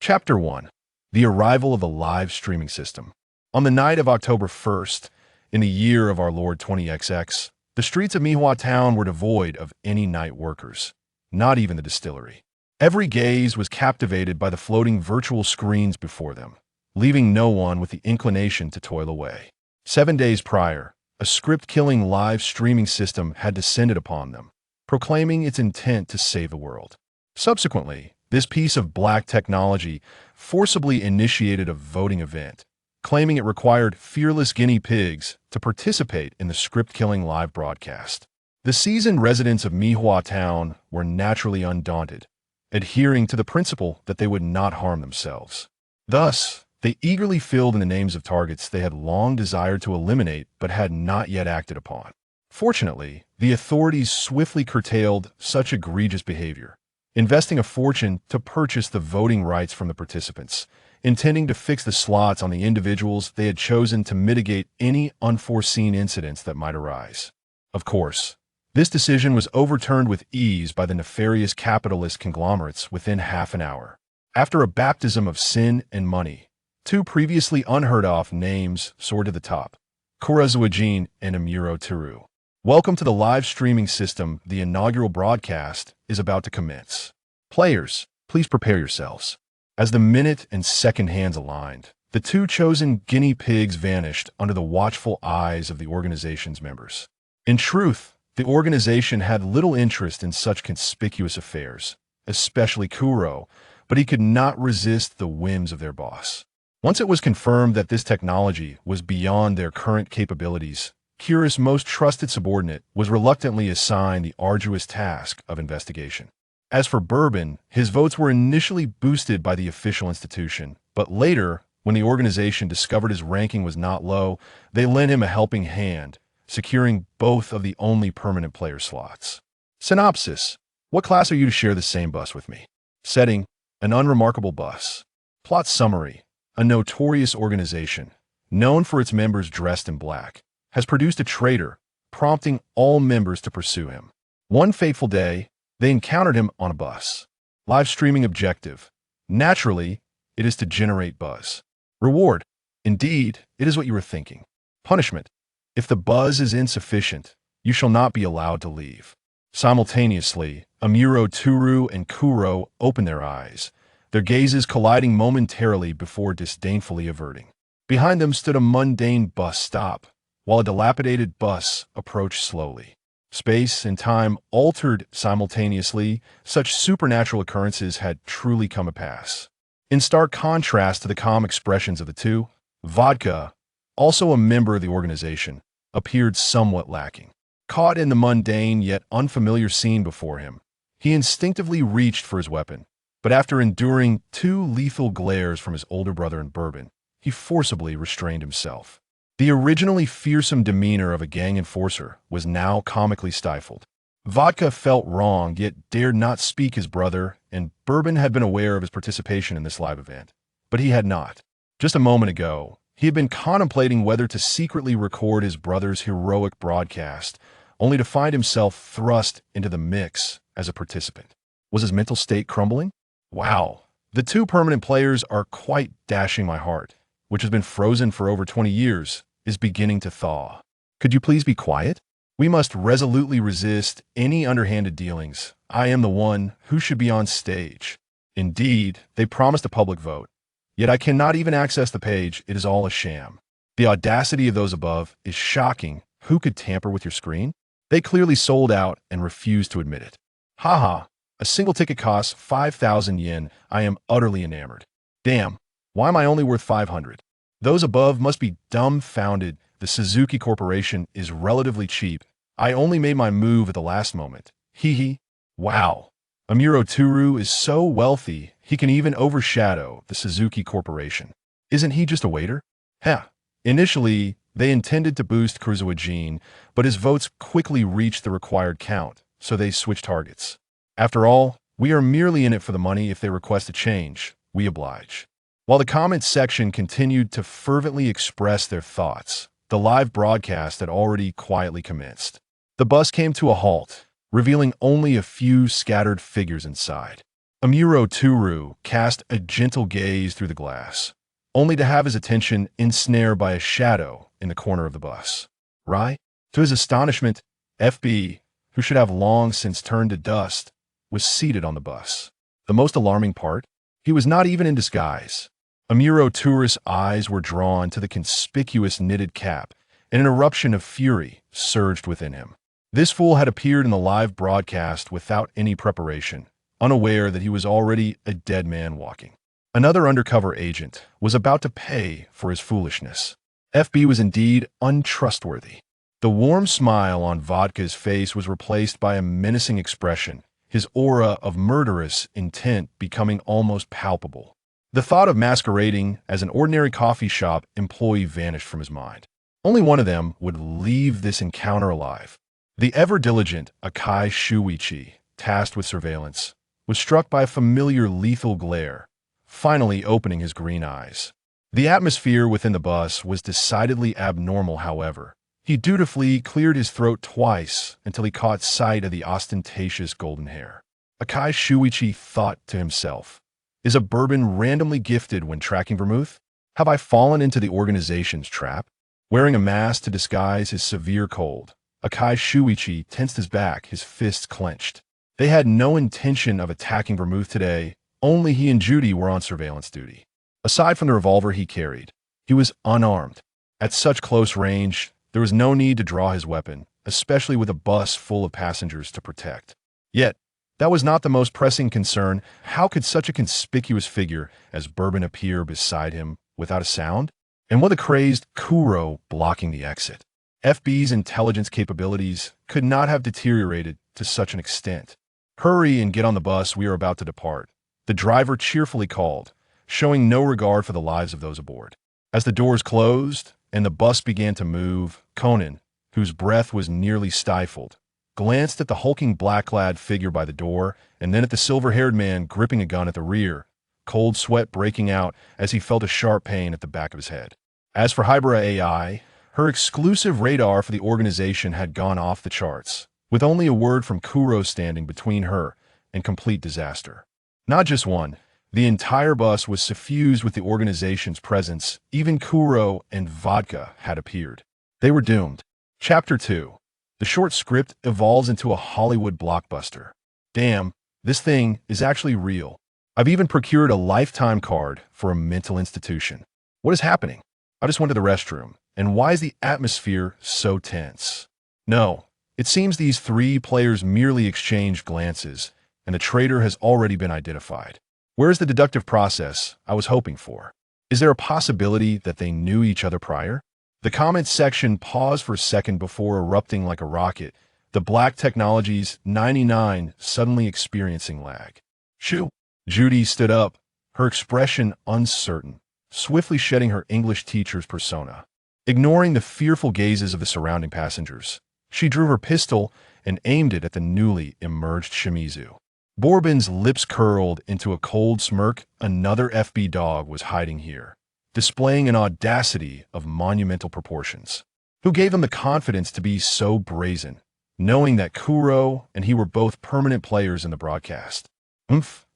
Chapter 1. The Arrival of a Live Streaming System. On the night of October 1st, in the year of our Lord 20XX, the streets of Mihua Town were devoid of any night workers, not even the distillery. Every gaze was captivated by the floating virtual screens before them, leaving no one with the inclination to toil away. 7 days prior, a script-killing live streaming system had descended upon them, proclaiming its intent to save the world. Subsequently, this piece of black technology forcibly initiated a voting event, claiming it required fearless guinea pigs to participate in the script-killing live broadcast. The seasoned residents of Mihua Town were naturally undaunted, adhering to the principle that they would not harm themselves. Thus, they eagerly filled in the names of targets they had long desired to eliminate but had not yet acted upon. Fortunately, the authorities swiftly curtailed such egregious behavior, investing a fortune to purchase the voting rights from the participants, intending to fix the slots on the individuals they had chosen to mitigate any unforeseen incidents that might arise. Of course, this decision was overturned with ease by the nefarious capitalist conglomerates within half an hour. After a baptism of sin and money, two previously unheard-of names soared to the top: Kurozuajin and Amuro Tooru. Welcome to the live streaming system. The inaugural broadcast is about to commence. Players, please prepare yourselves. As the minute and second hands aligned, the two chosen guinea pigs vanished under the watchful eyes of the organization's members. In truth, the organization had little interest in such conspicuous affairs, especially Kuro, but he could not resist the whims of their boss. Once it was confirmed that this technology was beyond their current capabilities, Kira's most trusted subordinate was reluctantly assigned the arduous task of investigation. As for Bourbon, his votes were initially boosted by the official institution, but later, when the organization discovered his ranking was not low, they lent him a helping hand, securing both of the only permanent player slots. Synopsis: what class are you to share the same bus with me? Setting: an unremarkable bus. Plot summary: a notorious organization, known for its members dressed in black, has produced a traitor, prompting all members to pursue him. One fateful day, they encountered him on a bus. Live streaming objective: naturally, it is to generate buzz. Reward: indeed, it is what you were thinking. Punishment: if the buzz is insufficient, you shall not be allowed to leave. Simultaneously, Amuro Tooru and Kuro opened their eyes, their gazes colliding momentarily before disdainfully averting. Behind them stood a mundane bus stop, while a dilapidated bus approached slowly. Space and time altered simultaneously. Such supernatural occurrences had truly come to pass. In stark contrast to the calm expressions of the two, Vodka, also a member of the organization, appeared somewhat lacking. Caught in the mundane yet unfamiliar scene before him, he instinctively reached for his weapon, but after enduring 2 lethal glares from his older brother and Bourbon, he forcibly restrained himself. The originally fearsome demeanor of a gang enforcer was now comically stifled. Vodka felt wrong, yet dared not speak his brother, and Bourbon had been aware of his participation in this live event. But he had not. Just a moment ago, he had been contemplating whether to secretly record his brother's heroic broadcast, only to find himself thrust into the mix as a participant. Was his mental state crumbling? Wow, the two permanent players are quite dashing. My heart, which has been frozen for over 20 years, is beginning to thaw. Could you please be quiet? We must resolutely resist any underhanded dealings. I am the one who should be on stage. Indeed, they promised a public vote. Yet I cannot even access the page. It is all a sham. The audacity of those above is shocking. Who could tamper with your screen? They clearly sold out and refused to admit it. Haha, a single ticket costs 5,000 yen. I am utterly enamored. Damn, why am I only worth 500? Those above must be dumbfounded. The Suzuki Corporation is relatively cheap. I only made my move at the last moment. Hee hee. Wow. Amuro Tooru is so wealthy, he can even overshadow the Suzuki Corporation. Isn't he just a waiter? Heh. Initially, they intended to boost Kurozuajin, but his votes quickly reached the required count, so they switched targets. After all, we are merely in it for the money. If they request a change, we oblige. While the comments section continued to fervently express their thoughts, the live broadcast had already quietly commenced. The bus came to a halt, revealing only a few scattered figures inside. Amuro Tooru cast a gentle gaze through the glass, only to have his attention ensnared by a shadow in the corner of the bus. Right? To his astonishment, FB, who should have long since turned to dust, was seated on the bus. The most alarming part? He was not even in disguise. Amuro Tooru's eyes were drawn to the conspicuous knitted cap, and an eruption of fury surged within him. This fool had appeared in the live broadcast without any preparation, unaware that he was already a dead man walking. Another undercover agent was about to pay for his foolishness. FB was indeed untrustworthy. The warm smile on Vodka's face was replaced by a menacing expression, his aura of murderous intent becoming almost palpable. The thought of masquerading as an ordinary coffee shop employee vanished from his mind. Only one of them would leave this encounter alive. The ever-diligent Akai Shuichi, tasked with surveillance, was struck by a familiar lethal glare, finally opening his green eyes. The atmosphere within the bus was decidedly abnormal, however. He dutifully cleared his throat twice until he caught sight of the ostentatious golden hair. Akai Shuichi thought to himself, "Is a bourbon randomly gifted when tracking vermouth? Have I fallen into the organization's trap?" Wearing a mask to disguise his severe cold, Akai Shuichi tensed his back, his fists clenched. They had no intention of attacking vermouth today, only he and Judy were on surveillance duty. Aside from the revolver he carried, he was unarmed. At such close range, there was no need to draw his weapon, especially with a bus full of passengers to protect. Yet, that was not the most pressing concern. How could such a conspicuous figure as Bourbon appear beside him without a sound? And with a crazed Kuro blocking the exit. FB's intelligence capabilities could not have deteriorated to such an extent. "Hurry and get on the bus, we are about to depart," the driver cheerfully called, showing no regard for the lives of those aboard. As the doors closed and the bus began to move, Conan, whose breath was nearly stifled, glanced at the hulking black-clad figure by the door and then at the silver-haired man gripping a gun at the rear, cold sweat breaking out as he felt a sharp pain at the back of his head. As for Hybera AI, her exclusive radar for the organization had gone off the charts, with only a word from Kuro standing between her and complete disaster. Not just one, the entire bus was suffused with the organization's presence. Even Kuro and Vodka had appeared. They were doomed. Chapter 2. The short script evolves into a Hollywood blockbuster. Damn, this thing is actually real. I've even procured a lifetime card for a mental institution. What is happening? I just went to the restroom. And why is the atmosphere so tense? No, it seems these three players merely exchanged glances, and the traitor has already been identified. Where is the deductive process I was hoping for? Is there a possibility that they knew each other prior? The comments section paused for a second before erupting like a rocket, the Black Technologies 99 suddenly experiencing lag. Shoo! Judy stood up, her expression uncertain, swiftly shedding her English teacher's persona. Ignoring the fearful gazes of the surrounding passengers, she drew her pistol and aimed it at the newly emerged Shimizu. Bourbon's lips curled into a cold smirk. Another FB dog was hiding here, displaying an audacity of monumental proportions. Who gave him the confidence to be so brazen, knowing that Kuro and he were both permanent players in the broadcast?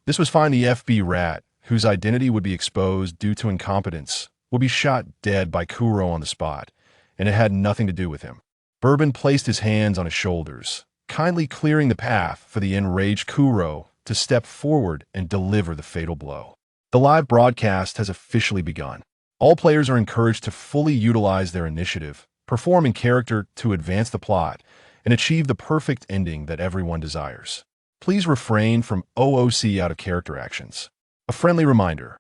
This was fine. The FB rat, whose identity would be exposed due to incompetence, would be shot dead by Kuro on the spot, and it had nothing to do with him. Bourbon placed his hands on his shoulders, kindly clearing the path for the enraged Kuro to step forward and deliver the fatal blow. The live broadcast has officially begun. All players are encouraged to fully utilize their initiative, perform in character to advance the plot, and achieve the perfect ending that everyone desires. Please refrain from OOC out-of-character actions. A friendly reminder: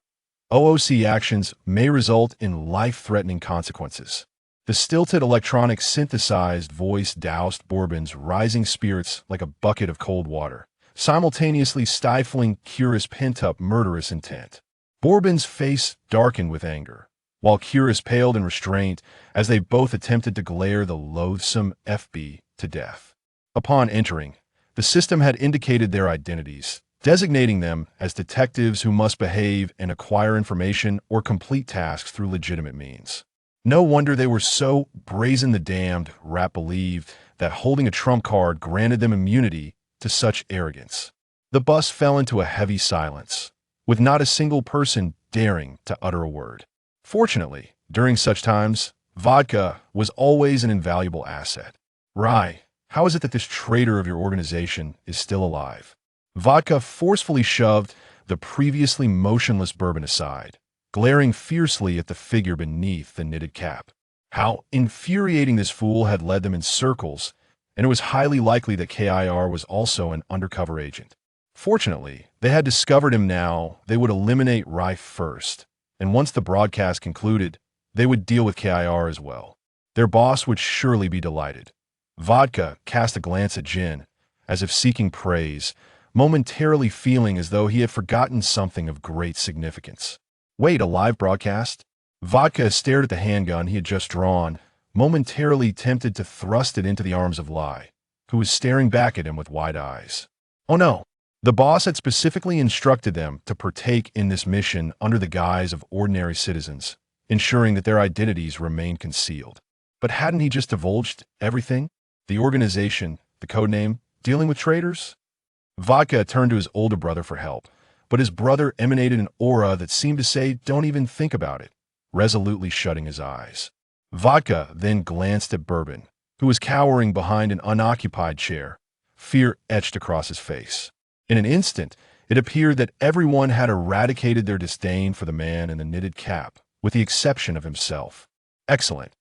OOC actions may result in life-threatening consequences. The stilted electronic synthesized voice doused Bourbon's rising spirits like a bucket of cold water, simultaneously stifling Kura's pent-up murderous intent. Bourbon's face darkened with anger, while Kura's paled in restraint as they both attempted to glare the loathsome FB to death. Upon entering, the system had indicated their identities, designating them as detectives who must behave and acquire information or complete tasks through legitimate means. No wonder they were so brazen. The damned rat believed that holding a trump card granted them immunity to such arrogance. The bus fell into a heavy silence, with not a single person daring to utter a word. Fortunately, during such times, vodka was always an invaluable asset. Rye, how is it that this traitor of your organization is still alive? Vodka forcefully shoved the previously motionless Bourbon aside, glaring fiercely at the figure beneath the knitted cap. How infuriating this fool had led them in circles, and it was highly likely that KIR was also an undercover agent. Fortunately, they had discovered him now. They would eliminate Rye first, and once the broadcast concluded, they would deal with KIR as well. Their boss would surely be delighted. Vodka cast a glance at Jin, as if seeking praise, momentarily feeling as though he had forgotten something of great significance. Wait, a live broadcast? Vodka stared at the handgun he had just drawn, momentarily tempted to thrust it into the arms of Lai, who was staring back at him with wide eyes. Oh no! The boss had specifically instructed them to partake in this mission under the guise of ordinary citizens, ensuring that their identities remained concealed. But hadn't he just divulged everything? The organization, the codename, dealing with traitors? Vodka turned to his older brother for help, but his brother emanated an aura that seemed to say, "Don't even think about it," resolutely shutting his eyes. Vodka then glanced at Bourbon, who was cowering behind an unoccupied chair, fear etched across his face. In an instant, it appeared that everyone had eradicated their disdain for the man in the knitted cap, with the exception of himself. Excellent.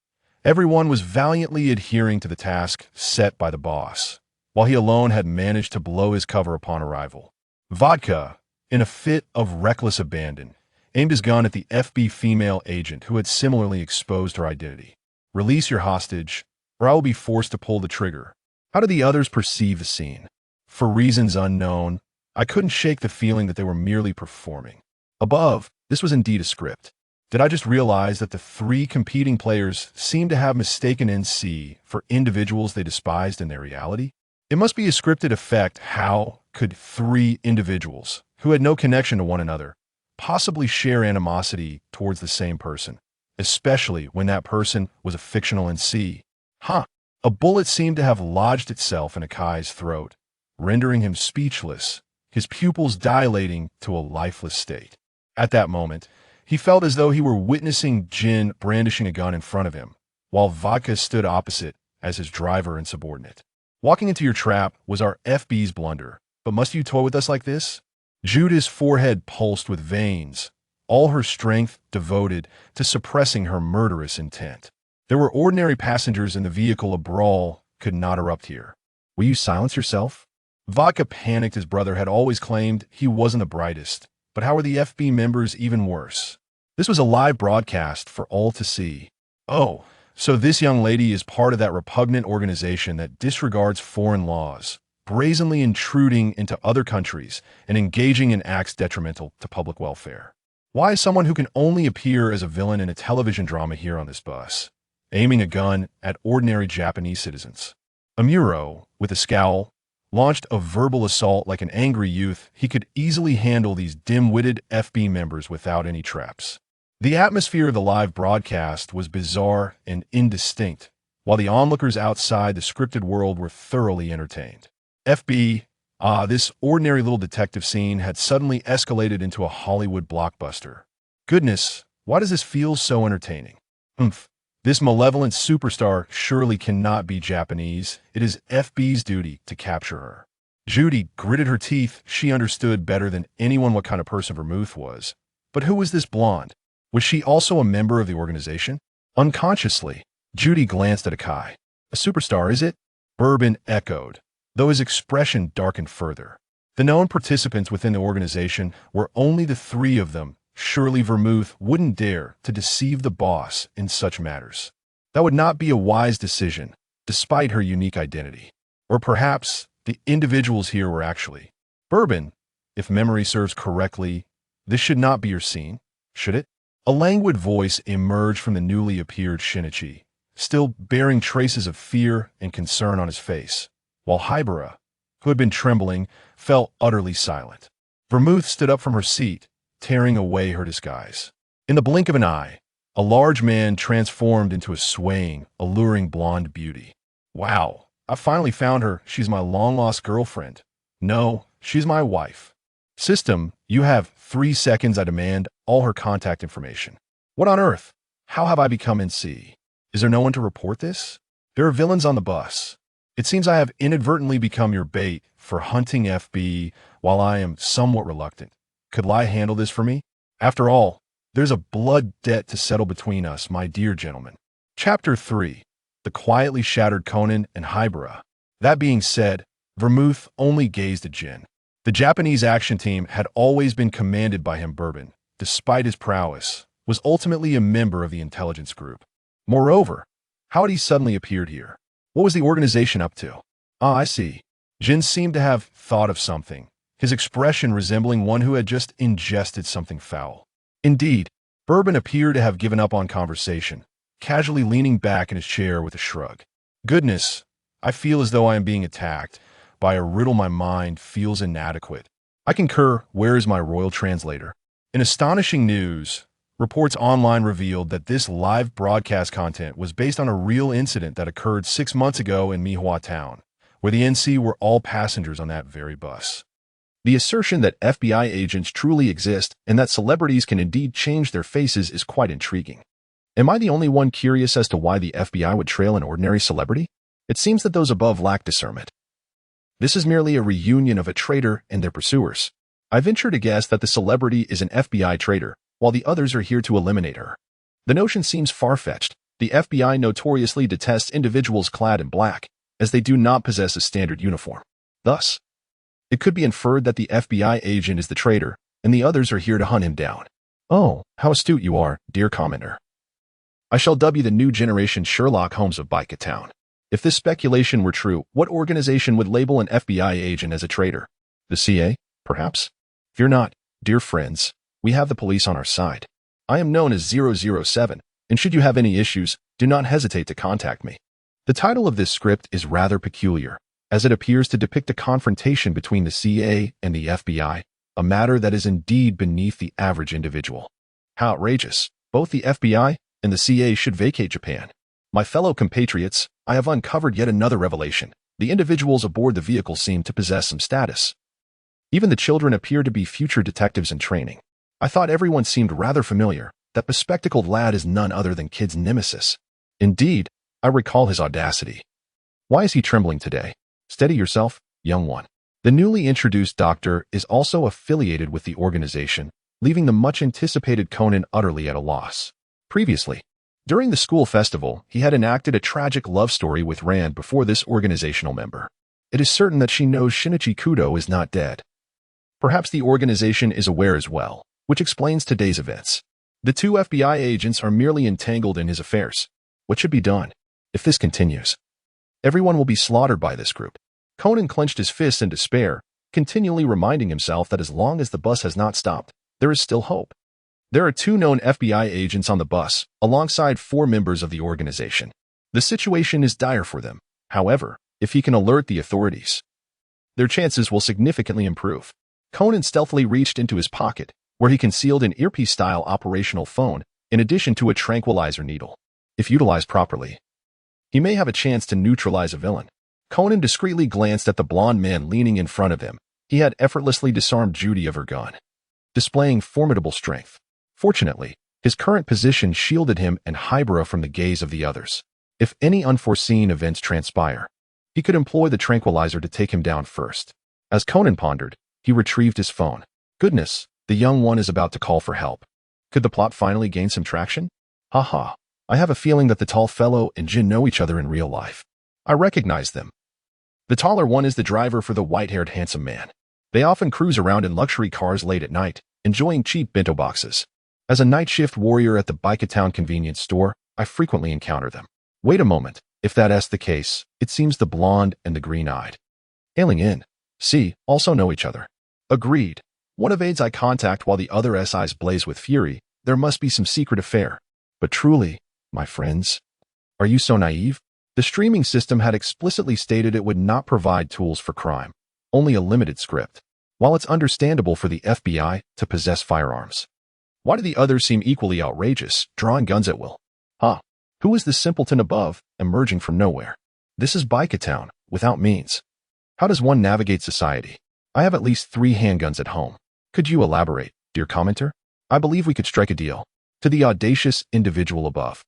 Everyone was valiantly adhering to the task set by the boss, while he alone had managed to blow his cover upon arrival. Vodka, in a fit of reckless abandon, aimed his gun at the FB female agent who had similarly exposed her identity. "Release your hostage, or I will be forced to pull the trigger." How did the others perceive the scene? For reasons unknown, I couldn't shake the feeling that they were merely performing. Above, this was indeed a script. Did I just realize that the three competing players seemed to have mistaken NC for individuals they despised in their reality? It must be a scripted effect. How could three individuals, who had no connection to one another, possibly share animosity towards the same person, especially when that person was a fictional NC? A bullet seemed to have lodged itself in Akai's throat, rendering him speechless, his pupils dilating to a lifeless state. At that moment, he felt as though he were witnessing Jin brandishing a gun in front of him, while Vodka stood opposite as his driver and subordinate. Walking into your trap was our FB's blunder, but must you toy with us like this? Judah's forehead pulsed with veins, all her strength devoted to suppressing her murderous intent. There were ordinary passengers in the vehicle. A brawl could not erupt here. Will you silence yourself? Vodka panicked. His brother had always claimed he wasn't the brightest, but how were the FB members even worse? This was a live broadcast for all to see. Oh, so this young lady is part of that repugnant organization that disregards foreign laws, brazenly intruding into other countries and engaging in acts detrimental to public welfare. Why is someone who can only appear as a villain in a television drama here on this bus, aiming a gun at ordinary Japanese citizens? Amuro, with a scowl, launched a verbal assault like an angry youth. He could easily handle these dim-witted FB members without any traps. The atmosphere of the live broadcast was bizarre and indistinct, while the onlookers outside the scripted world were thoroughly entertained. FB, this ordinary little detective scene had suddenly escalated into a Hollywood blockbuster. Goodness, why does this feel so entertaining? This malevolent superstar surely cannot be Japanese. It is FB's duty to capture her. Judy gritted her teeth. She understood better than anyone what kind of person Vermouth was. But who was this blonde? Was she also a member of the organization? Unconsciously, Judy glanced at Akai. A superstar, is it? Bourbon echoed, though his expression darkened further. The known participants within the organization were only the three of them. Surely Vermouth wouldn't dare to deceive the boss in such matters. That would not be a wise decision, despite her unique identity. Or perhaps the individuals here were actually Bourbon. If memory serves correctly, this should not be your scene, should it? A languid voice emerged from the newly appeared Shinichi, still bearing traces of fear and concern on his face, while Hybera, who had been trembling, fell utterly silent. Vermouth stood up from her seat, tearing away her disguise. In the blink of an eye, a large man transformed into a swaying, alluring blonde beauty. Wow, I finally found her. She's my long-lost girlfriend. No, She's my wife. System, you have 3 seconds. I demand all her contact information. What on earth? How have I become NC? Is there no one to report this? There are villains on the bus. It seems I have inadvertently become your bait for hunting FB while I am somewhat reluctant. Could Lai handle this for me? After all, there's a blood debt to settle between us, my dear gentlemen. Chapter 3. The quietly shattered Conan and Hybera. That being said, Vermouth only gazed at Jin. The Japanese action team had always been commanded by him. Bourbon, despite his prowess, was ultimately a member of the intelligence group. Moreover, how had he suddenly appeared here? What was the organization up to? Ah, I see. Jin seemed to have thought of something, his expression resembling one who had just ingested something foul. Indeed, Bourbon appeared to have given up on conversation, casually leaning back in his chair with a shrug. Goodness, I feel as though I am being attacked by a riddle my mind feels inadequate. I concur. Where is my royal translator? In astonishing news, reports online revealed that this live broadcast content was based on a real incident that occurred 6 months ago in Mihua Town, where the NC were all passengers on that very bus. The assertion that FBI agents truly exist and that celebrities can indeed change their faces is quite intriguing. Am I the only one curious as to why the FBI would trail an ordinary celebrity? It seems that those above lack discernment. This is merely a reunion of a traitor and their pursuers. I venture to guess that the celebrity is an FBI traitor, while the others are here to eliminate her. The notion seems far-fetched. The FBI notoriously detests individuals clad in black, as they do not possess a standard uniform. Thus, it could be inferred that the FBI agent is the traitor, and the others are here to hunt him down. Oh, how astute you are, dear commenter. I shall dub you the new generation Sherlock Holmes of Bika Town. If this speculation were true, what organization would label an FBI agent as a traitor? The CA, perhaps? Fear not, dear friends. We have the police on our side. I am known as 007, and should you have any issues, do not hesitate to contact me. The title of this script is rather peculiar, as it appears to depict a confrontation between the CA and the FBI, a matter that is indeed beneath the average individual. How outrageous. Both the FBI and the CA should vacate Japan. My fellow compatriots, I have uncovered yet another revelation. The individuals aboard the vehicle seem to possess some status. Even the children appear to be future detectives in training. I thought everyone seemed rather familiar. That bespectacled lad is none other than Kid's nemesis. Indeed, I recall his audacity. Why is he trembling today? Steady yourself, young one. The newly introduced doctor is also affiliated with the organization, leaving the much-anticipated Conan utterly at a loss. Previously, during the school festival, he had enacted a tragic love story with Rand before this organizational member. It is certain that she knows Shinichi Kudo is not dead. Perhaps the organization is aware as well, which explains today's events. The two FBI agents are merely entangled in his affairs. What should be done? If this continues, everyone will be slaughtered by this group. Conan clenched his fists in despair, continually reminding himself that as long as the bus has not stopped, there is still hope. There are 2 known FBI agents on the bus, alongside 4 members of the organization. The situation is dire for them. However, if he can alert the authorities, their chances will significantly improve. Conan stealthily reached into his pocket, where he concealed an earpiece-style operational phone, in addition to a tranquilizer needle. If utilized properly, he may have a chance to neutralize a villain. Conan discreetly glanced at the blond man leaning in front of him. He had effortlessly disarmed Judy of her gun, displaying formidable strength. Fortunately, his current position shielded him and Hybera from the gaze of the others. If any unforeseen events transpire, he could employ the tranquilizer to take him down first. As Conan pondered, he retrieved his phone. Goodness, the young one is about to call for help. Could the plot finally gain some traction? Haha, I have a feeling that the tall fellow and Jin know each other in real life. I recognize them. The taller one is the driver for the white-haired handsome man. They often cruise around in luxury cars late at night, enjoying cheap bento boxes. As a night shift warrior at the Bika Town convenience store, I frequently encounter them. Wait a moment, if that's the case, it seems the blonde and the green-eyed, hailing in, see, also know each other. Agreed. One evades eye contact while the other SIs blaze with fury. There must be some secret affair. But truly, my friends, are you so naive? The streaming system had explicitly stated it would not provide tools for crime, only a limited script. While it's understandable for the FBI to possess firearms, why do the others seem equally outrageous, drawing guns at will? Who is this simpleton above, emerging from nowhere? This is Bika Town, without means. How does one navigate society? I have at least 3 handguns at home. Could you elaborate, dear commenter? I believe we could strike a deal. To the audacious individual above.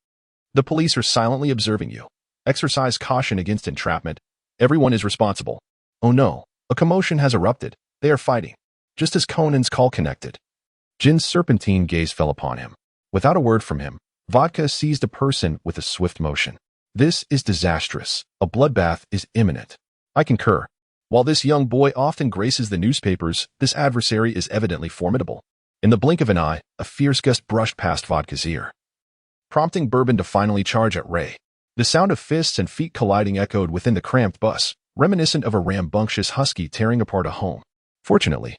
The police are silently observing you. Exercise caution against entrapment. Everyone is responsible. Oh no, a commotion has erupted. They are fighting. Just as Conan's call connected. Jin's serpentine gaze fell upon him. Without a word from him, Vodka seized a person with a swift motion. This is disastrous. A bloodbath is imminent. I concur. While this young boy often graces the newspapers, this adversary is evidently formidable. In the blink of an eye, a fierce gust brushed past Vodka's ear, prompting Bourbon to finally charge at Ray. The sound of fists and feet colliding echoed within the cramped bus, reminiscent of a rambunctious husky tearing apart a home. Fortunately,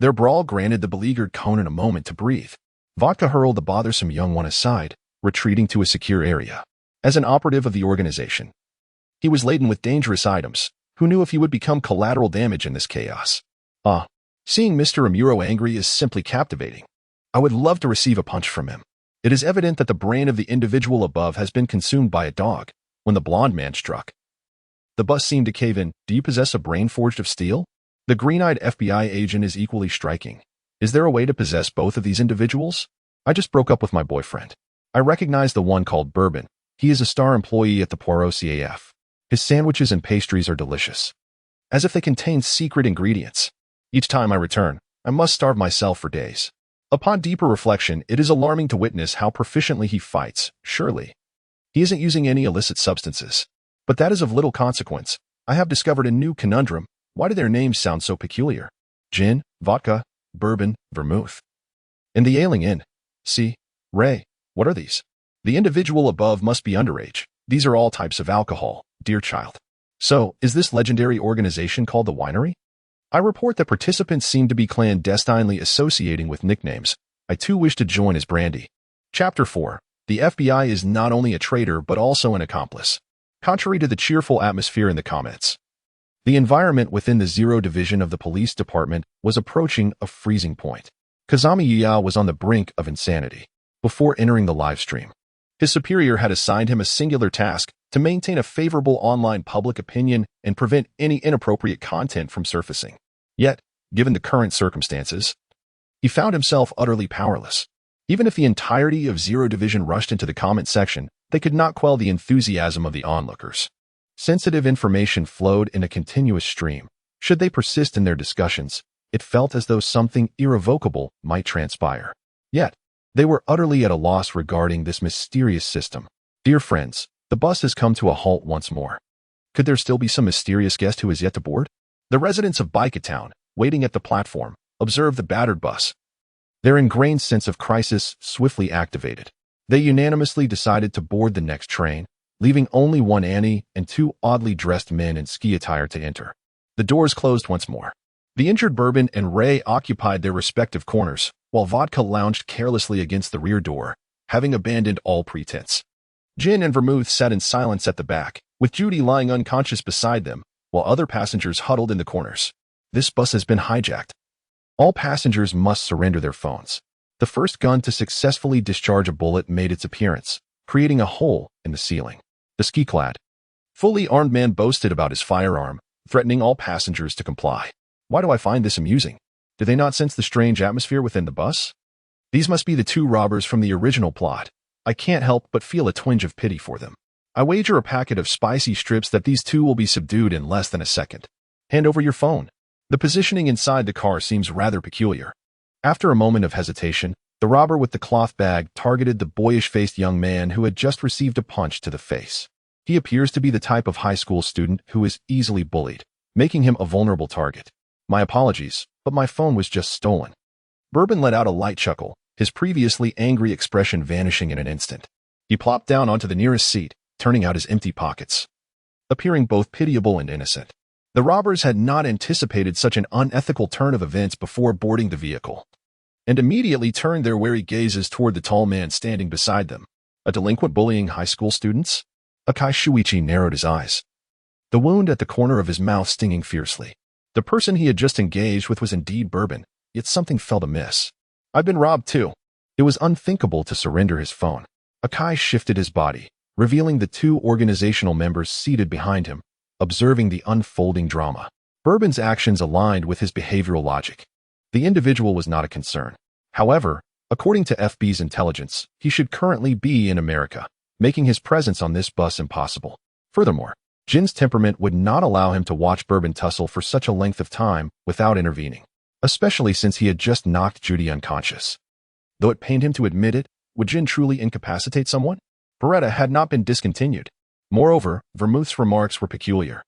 their brawl granted the beleaguered Conan a moment to breathe. Vodka hurled the bothersome young one aside, retreating to a secure area. As an operative of the organization, he was laden with dangerous items. Who knew if he would become collateral damage in this chaos? Seeing Mr. Amuro angry is simply captivating. I would love to receive a punch from him. It is evident that the brain of the individual above has been consumed by a dog. When the blonde man struck, the bus seemed to cave in. Do you possess a brain forged of steel? The green-eyed FBI agent is equally striking. Is there a way to possess both of these individuals? I just broke up with my boyfriend. I recognize the one called Bourbon. He is a star employee at the Poirot CAF. His sandwiches and pastries are delicious, as if they contain secret ingredients. Each time I return, I must starve myself for days. Upon deeper reflection, it is alarming to witness how proficiently he fights. Surely, he isn't using any illicit substances. But that is of little consequence. I have discovered a new conundrum. Why do their names sound so peculiar? Gin, vodka, bourbon, vermouth. In the ailing inn. See, Ray, what are these? The individual above must be underage. These are all types of alcohol, dear child. So, is this legendary organization called the Winery? I report that participants seem to be clandestinely associating with nicknames. I too wish to join as Brandy. Chapter 4. The FBI is not only a traitor but also an accomplice. Contrary to the cheerful atmosphere in the comments, the environment within the Zero Division of the police department was approaching a freezing point. Kazami Yuya was on the brink of insanity. Before entering the live stream, his superior had assigned him a singular task to maintain a favorable online public opinion and prevent any inappropriate content from surfacing. Yet, given the current circumstances, he found himself utterly powerless. Even if the entirety of Zero Division rushed into the comment section, they could not quell the enthusiasm of the onlookers. Sensitive information flowed in a continuous stream. Should they persist in their discussions, it felt as though something irrevocable might transpire. Yet, they were utterly at a loss regarding this mysterious system. Dear friends, the bus has come to a halt once more. Could there still be some mysterious guest who is yet to board? The residents of Town, waiting at the platform, observed the battered bus. Their ingrained sense of crisis swiftly activated. They unanimously decided to board the next train, leaving only one Annie and 2 oddly dressed men in ski attire to enter. The doors closed once more. The injured Bourbon and Ray occupied their respective corners, while Vodka lounged carelessly against the rear door, having abandoned all pretense. Gin and Vermouth sat in silence at the back, with Judy lying unconscious beside them, while other passengers huddled in the corners. This bus has been hijacked. All passengers must surrender their phones. The first gun to successfully discharge a bullet made its appearance, creating a hole in the ceiling. The ski-clad, fully armed man boasted about his firearm, threatening all passengers to comply. Why do I find this amusing? Do they not sense the strange atmosphere within the bus? These must be the 2 robbers from the original plot. I can't help but feel a twinge of pity for them. I wager a packet of spicy strips that these 2 will be subdued in less than a second. Hand over your phone. The positioning inside the car seems rather peculiar. After a moment of hesitation, the robber with the cloth bag targeted the boyish-faced young man who had just received a punch to the face. He appears to be the type of high school student who is easily bullied, making him a vulnerable target. My apologies, but my phone was just stolen. Bourbon let out a light chuckle, his previously angry expression vanishing in an instant. He plopped down onto the nearest seat, turning out his empty pockets, appearing both pitiable and innocent. The robbers had not anticipated such an unethical turn of events before boarding the vehicle, and immediately turned their wary gazes toward the tall man standing beside them. A delinquent bullying high school students? Akai Shuichi narrowed his eyes, the wound at the corner of his mouth stinging fiercely. The person he had just engaged with was indeed Bourbon, yet something felt amiss. I've been robbed too. It was unthinkable to surrender his phone. Akai shifted his body, revealing the 2 organizational members seated behind him, observing the unfolding drama. Bourbon's actions aligned with his behavioral logic. The individual was not a concern. However, according to FB's intelligence, he should currently be in America, making his presence on this bus impossible. Furthermore, Jin's temperament would not allow him to watch Bourbon tussle for such a length of time without intervening, especially since he had just knocked Judy unconscious. Though it pained him to admit it, would Jin truly incapacitate someone? Beretta had not been discontinued. Moreover, Vermouth's remarks were peculiar.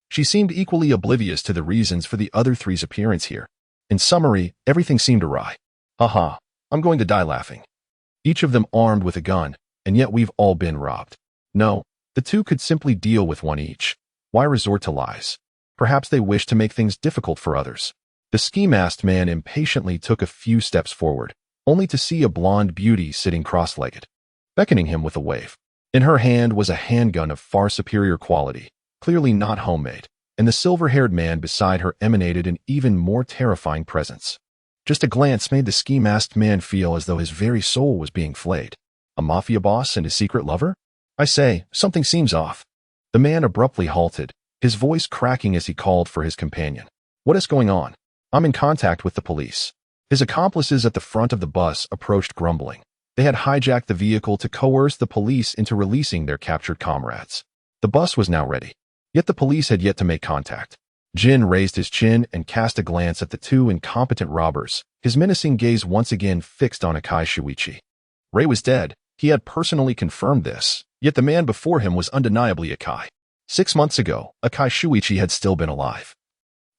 She seemed equally oblivious to the reasons for the other three's appearance here. In summary, everything seemed awry. Haha, I'm going to die laughing. Each of them armed with a gun, and yet we've all been robbed. No, the two could simply deal with one each. Why resort to lies? Perhaps they wished to make things difficult for others. The ski-masked man impatiently took a few steps forward, only to see a blonde beauty sitting cross-legged, beckoning him with a wave. In her hand was a handgun of far superior quality, clearly not homemade, and the silver-haired man beside her emanated an even more terrifying presence. Just a glance made the ski-masked man feel as though his very soul was being flayed. A mafia boss and his secret lover? I say, something seems off. The man abruptly halted, his voice cracking as he called for his companion. What is going on? I'm in contact with the police. His accomplices at the front of the bus approached grumbling. They had hijacked the vehicle to coerce the police into releasing their captured comrades. The bus was now ready. Yet the police had yet to make contact. Jin raised his chin and cast a glance at the two incompetent robbers, his menacing gaze once again fixed on Akai Shuichi. Ray was dead. He had personally confirmed this, yet the man before him was undeniably Akai. 6 months ago, Akai Shuichi had still been alive.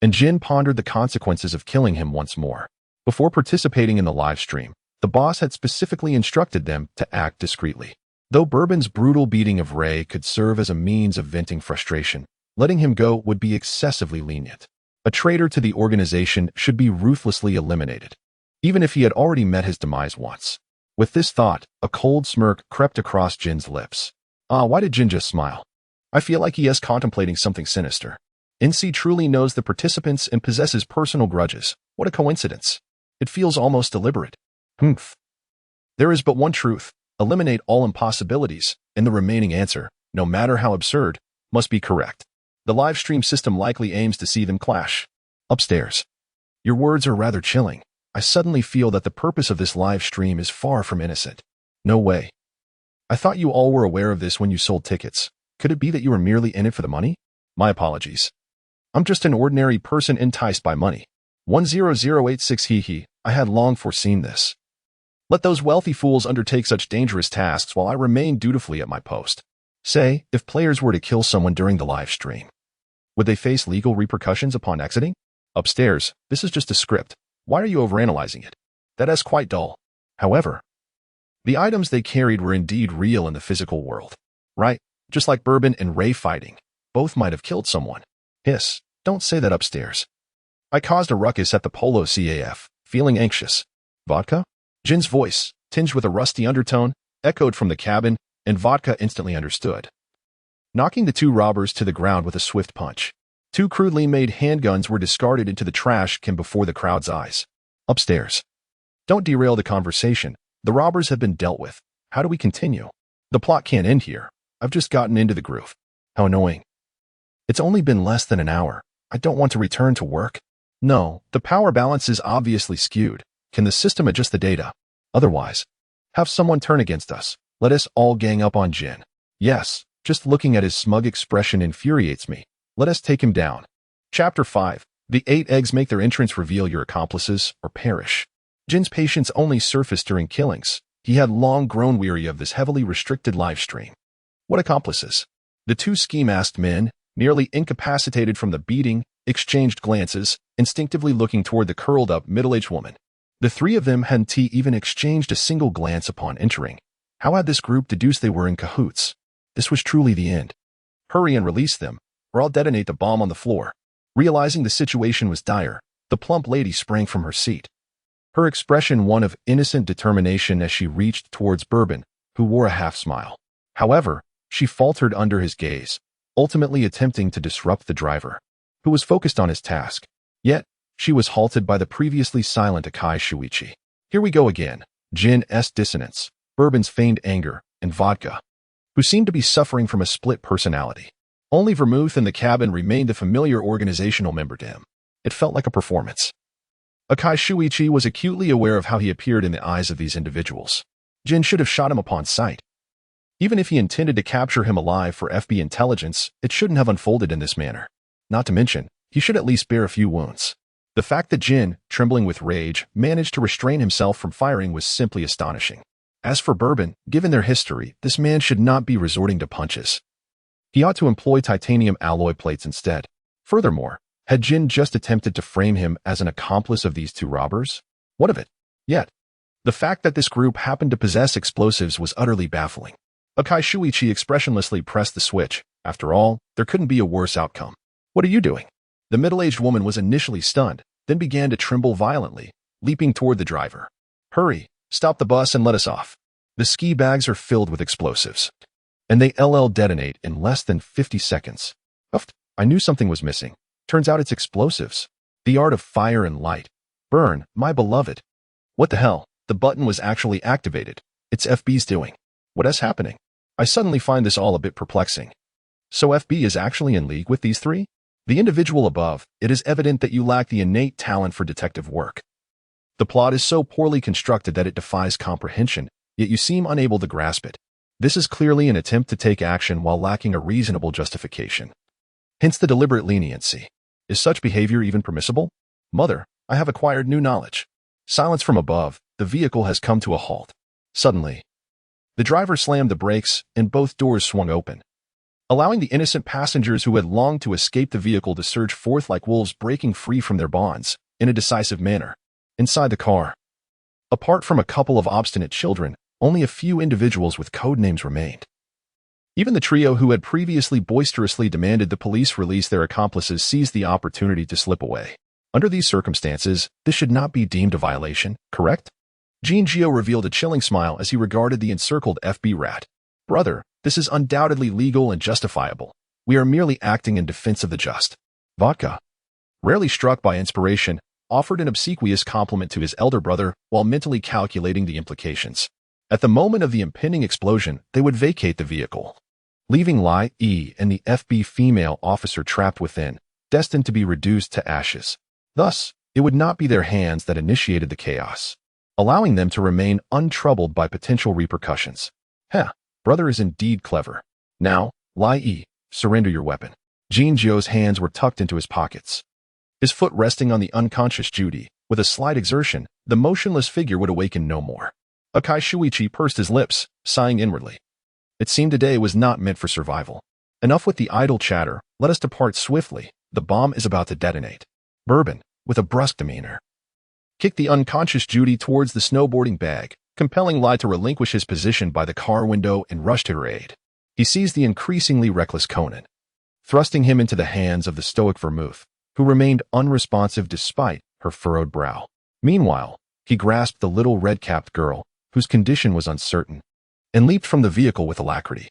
And Jin pondered the consequences of killing him once more. Before participating in the live stream, the boss had specifically instructed them to act discreetly. Though Bourbon's brutal beating of Ray could serve as a means of venting frustration, letting him go would be excessively lenient. A traitor to the organization should be ruthlessly eliminated, even if he had already met his demise once. With this thought, a cold smirk crept across Jin's lips. Why did Jin just smile? I feel like he is contemplating something sinister. NC truly knows the participants and possesses personal grudges. What a coincidence. It feels almost deliberate. Humph. There is but one truth. Eliminate all impossibilities, and the remaining answer, no matter how absurd, must be correct. The live stream system likely aims to see them clash. Upstairs. Your words are rather chilling. I suddenly feel that the purpose of this live stream is far from innocent. No way. I thought you all were aware of this when you sold tickets. Could it be that you were merely in it for the money? My apologies. I'm just an ordinary person enticed by money. 10086 hee. I had long foreseen this. Let those wealthy fools undertake such dangerous tasks while I remain dutifully at my post. Say, if players were to kill someone during the live stream, would they face legal repercussions upon exiting? Upstairs, this is just a script. Why are you overanalyzing it? That is quite dull. However, the items they carried were indeed real in the physical world. Right? Just like Bourbon and Ray fighting. Both might have killed someone. Hiss, don't say that upstairs. I caused a ruckus at the Polo CAF, feeling anxious. Vodka? Jin's voice, tinged with a rusty undertone, echoed from the cabin, and Vodka instantly understood. Knocking the two robbers to the ground with a swift punch. Two crudely made handguns were discarded into the trash can before the crowd's eyes. Upstairs. Don't derail the conversation. The robbers have been dealt with. How do we continue? The plot can't end here. I've just gotten into the groove. How annoying. It's only been less than an hour. I don't want to return to work. No, the power balance is obviously skewed. Can the system adjust the data? Otherwise, have someone turn against us. Let us all gang up on Jin. Yes, just looking at his smug expression infuriates me. Let us take him down. Chapter 5. The 8 eggs make their entrance. Reveal your accomplices or perish. Jin's patience only surfaced during killings. He had long grown weary of this heavily restricted live stream. What accomplices? The two ski-masked men, nearly incapacitated from the beating, exchanged glances, instinctively looking toward the curled-up middle-aged woman. The three of them hadn't even exchanged a single glance upon entering. How had this group deduced they were in cahoots? This was truly the end. Hurry and release them, or I'll detonate the bomb on the floor. Realizing the situation was dire, the plump lady sprang from her seat. Her expression one of innocent determination as she reached towards Bourbon, who wore a half-smile. However, she faltered under his gaze, ultimately attempting to disrupt the driver, who was focused on his task. Yet, she was halted by the previously silent Akai Shuichi. Here we go again. Jin's dissonance, Bourbon's feigned anger, and Vodka, who seemed to be suffering from a split personality. Only Vermouth in the cabin remained a familiar organizational member to him. It felt like a performance. Akai Shuichi was acutely aware of how he appeared in the eyes of these individuals. Jin should have shot him upon sight. Even if he intended to capture him alive for FB intelligence, it shouldn't have unfolded in this manner. Not to mention, he should at least bear a few wounds. The fact that Jin, trembling with rage, managed to restrain himself from firing was simply astonishing. As for Bourbon, given their history, this man should not be resorting to punches. He ought to employ titanium alloy plates instead. Furthermore, had Jin just attempted to frame him as an accomplice of these two robbers? What of it? Yet, the fact that this group happened to possess explosives was utterly baffling. Akai Shuichi expressionlessly pressed the switch. After all, there couldn't be a worse outcome. What are you doing? The middle-aged woman was initially stunned, then began to tremble violently, leaping toward the driver. Hurry, stop the bus and let us off. The ski bags are filled with explosives. And they detonate in less than 50 seconds. Uff, I knew something was missing. Turns out it's explosives. The art of fire and light. Burn, my beloved. What the hell? The button was actually activated. It's FB's doing. What is happening? I suddenly find this all a bit perplexing. So FB is actually in league with these three? The individual above, it is evident that you lack the innate talent for detective work. The plot is so poorly constructed that it defies comprehension, yet you seem unable to grasp it. This is clearly an attempt to take action while lacking a reasonable justification. Hence the deliberate leniency. Is such behavior even permissible? Mother, I have acquired new knowledge. Silence from above, the vehicle has come to a halt. Suddenly, the driver slammed the brakes and both doors swung open, allowing the innocent passengers who had longed to escape the vehicle to surge forth like wolves breaking free from their bonds, in a decisive manner. Inside the car, apart from a couple of obstinate children, only a few individuals with code names remained. Even the trio who had previously boisterously demanded the police release their accomplices seized the opportunity to slip away. Under these circumstances, this should not be deemed a violation, correct? Jean Gio revealed a chilling smile as he regarded the encircled FB rat. Brother, this is undoubtedly legal and justifiable. We are merely acting in defense of the just. Vodka, rarely struck by inspiration, offered an obsequious compliment to his elder brother while mentally calculating the implications. At the moment of the impending explosion, they would vacate the vehicle, leaving Lai E and the FB female officer trapped within, destined to be reduced to ashes. Thus, it would not be their hands that initiated the chaos, allowing them to remain untroubled by potential repercussions. Brother is indeed clever. Now, Lai E, surrender your weapon. Jean Gio's hands were tucked into his pockets. His foot resting on the unconscious Judy, with a slight exertion, the motionless figure would awaken no more. Akai Shuichi pursed his lips, sighing inwardly. It seemed today was not meant for survival. Enough with the idle chatter, let us depart swiftly. The bomb is about to detonate. Bourbon, with a brusque demeanor, kicked the unconscious Judy towards the snowboarding bag, compelling Lai to relinquish his position by the car window and rush to her aid. He seized the increasingly reckless Conan, thrusting him into the hands of the stoic Vermouth, who remained unresponsive despite her furrowed brow. Meanwhile, he grasped the little red-capped girl, whose condition was uncertain, and leaped from the vehicle with alacrity.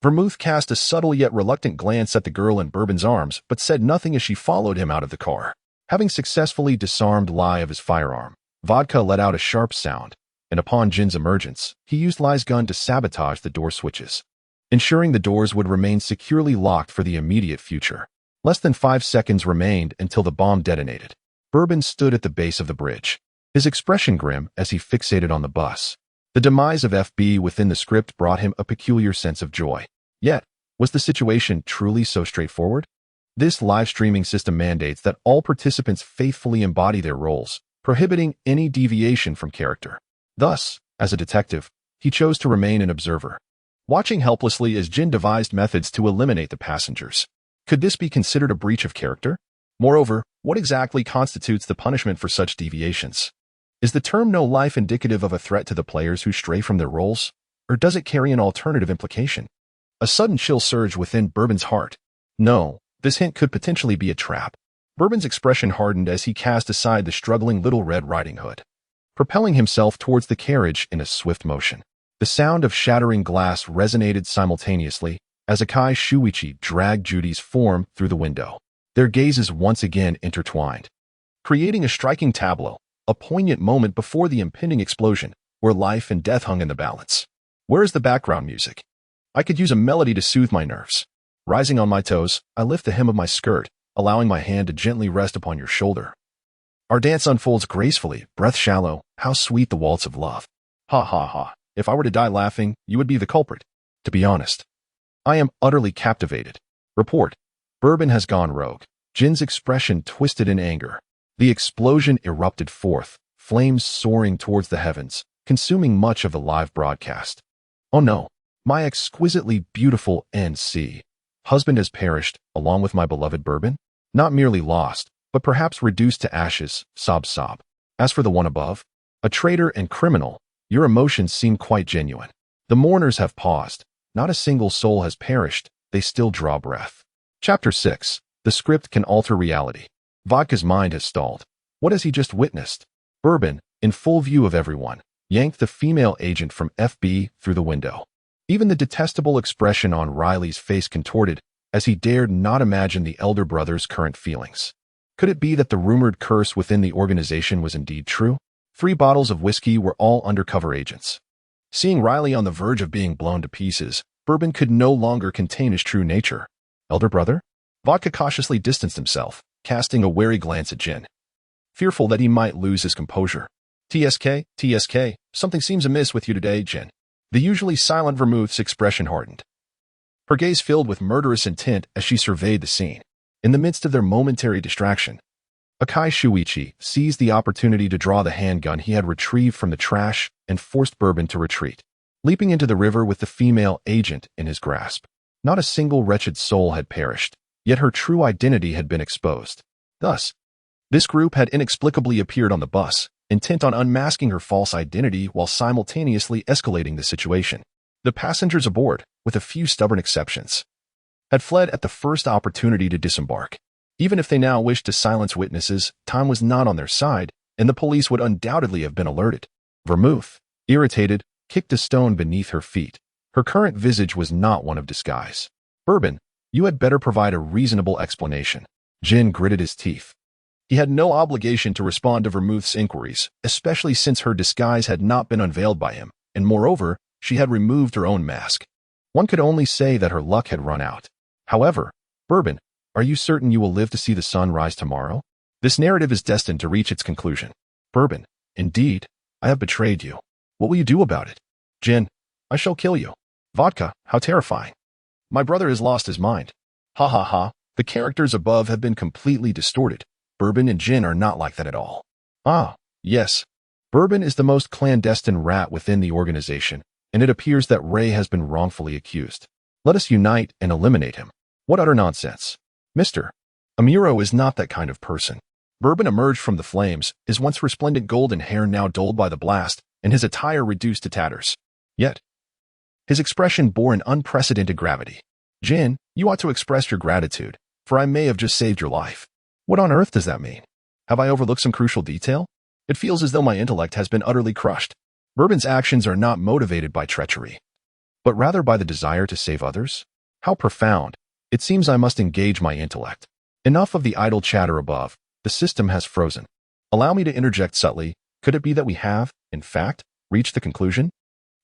Vermouth cast a subtle yet reluctant glance at the girl in Bourbon's arms, but said nothing as she followed him out of the car. Having successfully disarmed Lai of his firearm, Vodka let out a sharp sound, and upon Jin's emergence, he used Lai's gun to sabotage the door switches, ensuring the doors would remain securely locked for the immediate future. Less than 5 seconds remained until the bomb detonated. Bourbon stood at the base of the bridge, his expression grim as he fixated on the bus. The demise of FB within the script brought him a peculiar sense of joy. Yet, was the situation truly so straightforward? This live streaming system mandates that all participants faithfully embody their roles, prohibiting any deviation from character. Thus, as a detective, he chose to remain an observer, watching helplessly as Jin devised methods to eliminate the passengers. Could this be considered a breach of character? Moreover, what exactly constitutes the punishment for such deviations? Is the term no life indicative of a threat to the players who stray from their roles, or does it carry an alternative implication? A sudden chill surged within Bourbon's heart. No, this hint could potentially be a trap. Bourbon's expression hardened as he cast aside the struggling Little Red Riding Hood, propelling himself towards the carriage in a swift motion. The sound of shattering glass resonated simultaneously as Akai Shuichi dragged Judy's form through the window. Their gazes once again intertwined, creating a striking tableau, a poignant moment before the impending explosion, where life and death hung in the balance. Where is the background music? I could use a melody to soothe my nerves. Rising on my toes, I lift the hem of my skirt, allowing my hand to gently rest upon your shoulder. Our dance unfolds gracefully, breath shallow. How sweet the waltz of love. Ha ha ha. If I were to die laughing, you would be the culprit. To be honest, I am utterly captivated. Report. Bourbon has gone rogue. Jin's expression twisted in anger. The explosion erupted forth, flames soaring towards the heavens, consuming much of the live broadcast. Oh no, my exquisitely beautiful NC. Husband has perished, along with my beloved Bourbon? Not merely lost, but perhaps reduced to ashes, sob sob. As for the one above, a traitor and criminal, your emotions seem quite genuine. The mourners have paused. Not a single soul has perished. They still draw breath. Chapter 6. The script can alter reality. Vodka's mind has stalled. What has he just witnessed? Bourbon, in full view of everyone, yanked the female agent from FB through the window. Even the detestable expression on Riley's face contorted, as he dared not imagine the elder brother's current feelings. Could it be that the rumored curse within the organization was indeed true? 3 bottles of whiskey were all undercover agents. Seeing Riley on the verge of being blown to pieces, Bourbon could no longer contain his true nature. Elder brother? Vodka cautiously distanced himself, casting a wary glance at Jin, fearful that he might lose his composure. TSK, something seems amiss with you today, Jin. The usually silent Vermouth's expression hardened. Her gaze filled with murderous intent as she surveyed the scene. In the midst of their momentary distraction, Akai Shuichi seized the opportunity to draw the handgun he had retrieved from the trash and forced Bourbon to retreat, leaping into the river with the female agent in his grasp. Not a single wretched soul had perished, yet her true identity had been exposed. Thus, this group had inexplicably appeared on the bus, intent on unmasking her false identity while simultaneously escalating the situation. The passengers aboard, with a few stubborn exceptions, had fled at the first opportunity to disembark. Even if they now wished to silence witnesses, time was not on their side, and the police would undoubtedly have been alerted. Vermouth, irritated, kicked a stone beneath her feet. Her current visage was not one of disguise. Bourbon, you had better provide a reasonable explanation. Jin gritted his teeth. He had no obligation to respond to Vermouth's inquiries, especially since her disguise had not been unveiled by him, and moreover, she had removed her own mask. One could only say that her luck had run out. However, Bourbon, are you certain you will live to see the sun rise tomorrow? This narrative is destined to reach its conclusion. Bourbon, indeed, I have betrayed you. What will you do about it? Jin, I shall kill you. Vodka, how terrifying. My brother has lost his mind. Ha ha ha, the characters above have been completely distorted. Bourbon and Jin are not like that at all. Ah, yes. Bourbon is the most clandestine rat within the organization, and it appears that Ray has been wrongfully accused. Let us unite and eliminate him. What utter nonsense. Mr. Amuro is not that kind of person. Bourbon emerged from the flames, his once resplendent golden hair now dulled by the blast, and his attire reduced to tatters. Yet, his expression bore an unprecedented gravity. Jin, you ought to express your gratitude, for I may have just saved your life. What on earth does that mean? Have I overlooked some crucial detail? It feels as though my intellect has been utterly crushed. Bourbon's actions are not motivated by treachery, but rather by the desire to save others. How profound. It seems I must engage my intellect. Enough of the idle chatter above. The system has frozen. Allow me to interject subtly. Could it be that we have, in fact, reached the conclusion?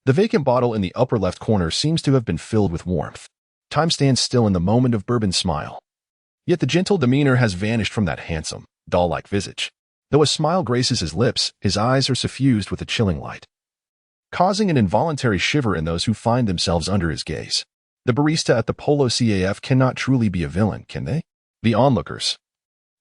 The vacant bottle in the upper left corner seems to have been filled with warmth. Time stands still in the moment of Bourbon's smile. Yet the gentle demeanor has vanished from that handsome, doll-like visage. Though a smile graces his lips, his eyes are suffused with a chilling light, causing an involuntary shiver in those who find themselves under his gaze. The barista at the Polo CAF cannot truly be a villain, can they? The onlookers,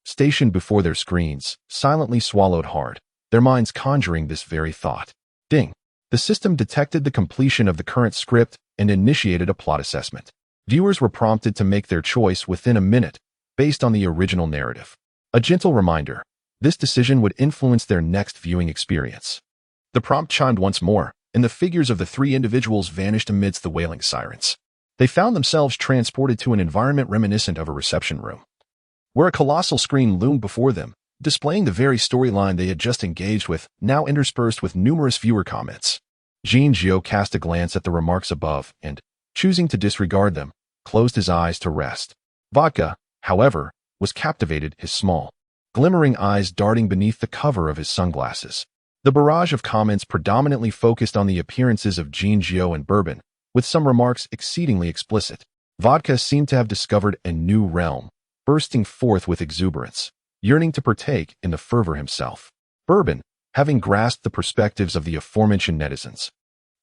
stationed before their screens, silently swallowed hard, their minds conjuring this very thought. Ding! The system detected the completion of the current script and initiated a plot assessment. Viewers were prompted to make their choice within a minute, based on the original narrative. A gentle reminder, this decision would influence their next viewing experience. The prompt chimed once more, and the figures of the 3 individuals vanished amidst the wailing sirens. They found themselves transported to an environment reminiscent of a reception room, where a colossal screen loomed before them, displaying the very storyline they had just engaged with, now interspersed with numerous viewer comments. Jean Gio cast a glance at the remarks above and, choosing to disregard them, closed his eyes to rest. Vodka, however, was captivated, his small, glimmering eyes darting beneath the cover of his sunglasses. The barrage of comments predominantly focused on the appearances of Jean Gio and Bourbon, with some remarks exceedingly explicit. Vodka seemed to have discovered a new realm, bursting forth with exuberance, yearning to partake in the fervor himself. Bourbon, having grasped the perspectives of the aforementioned netizens,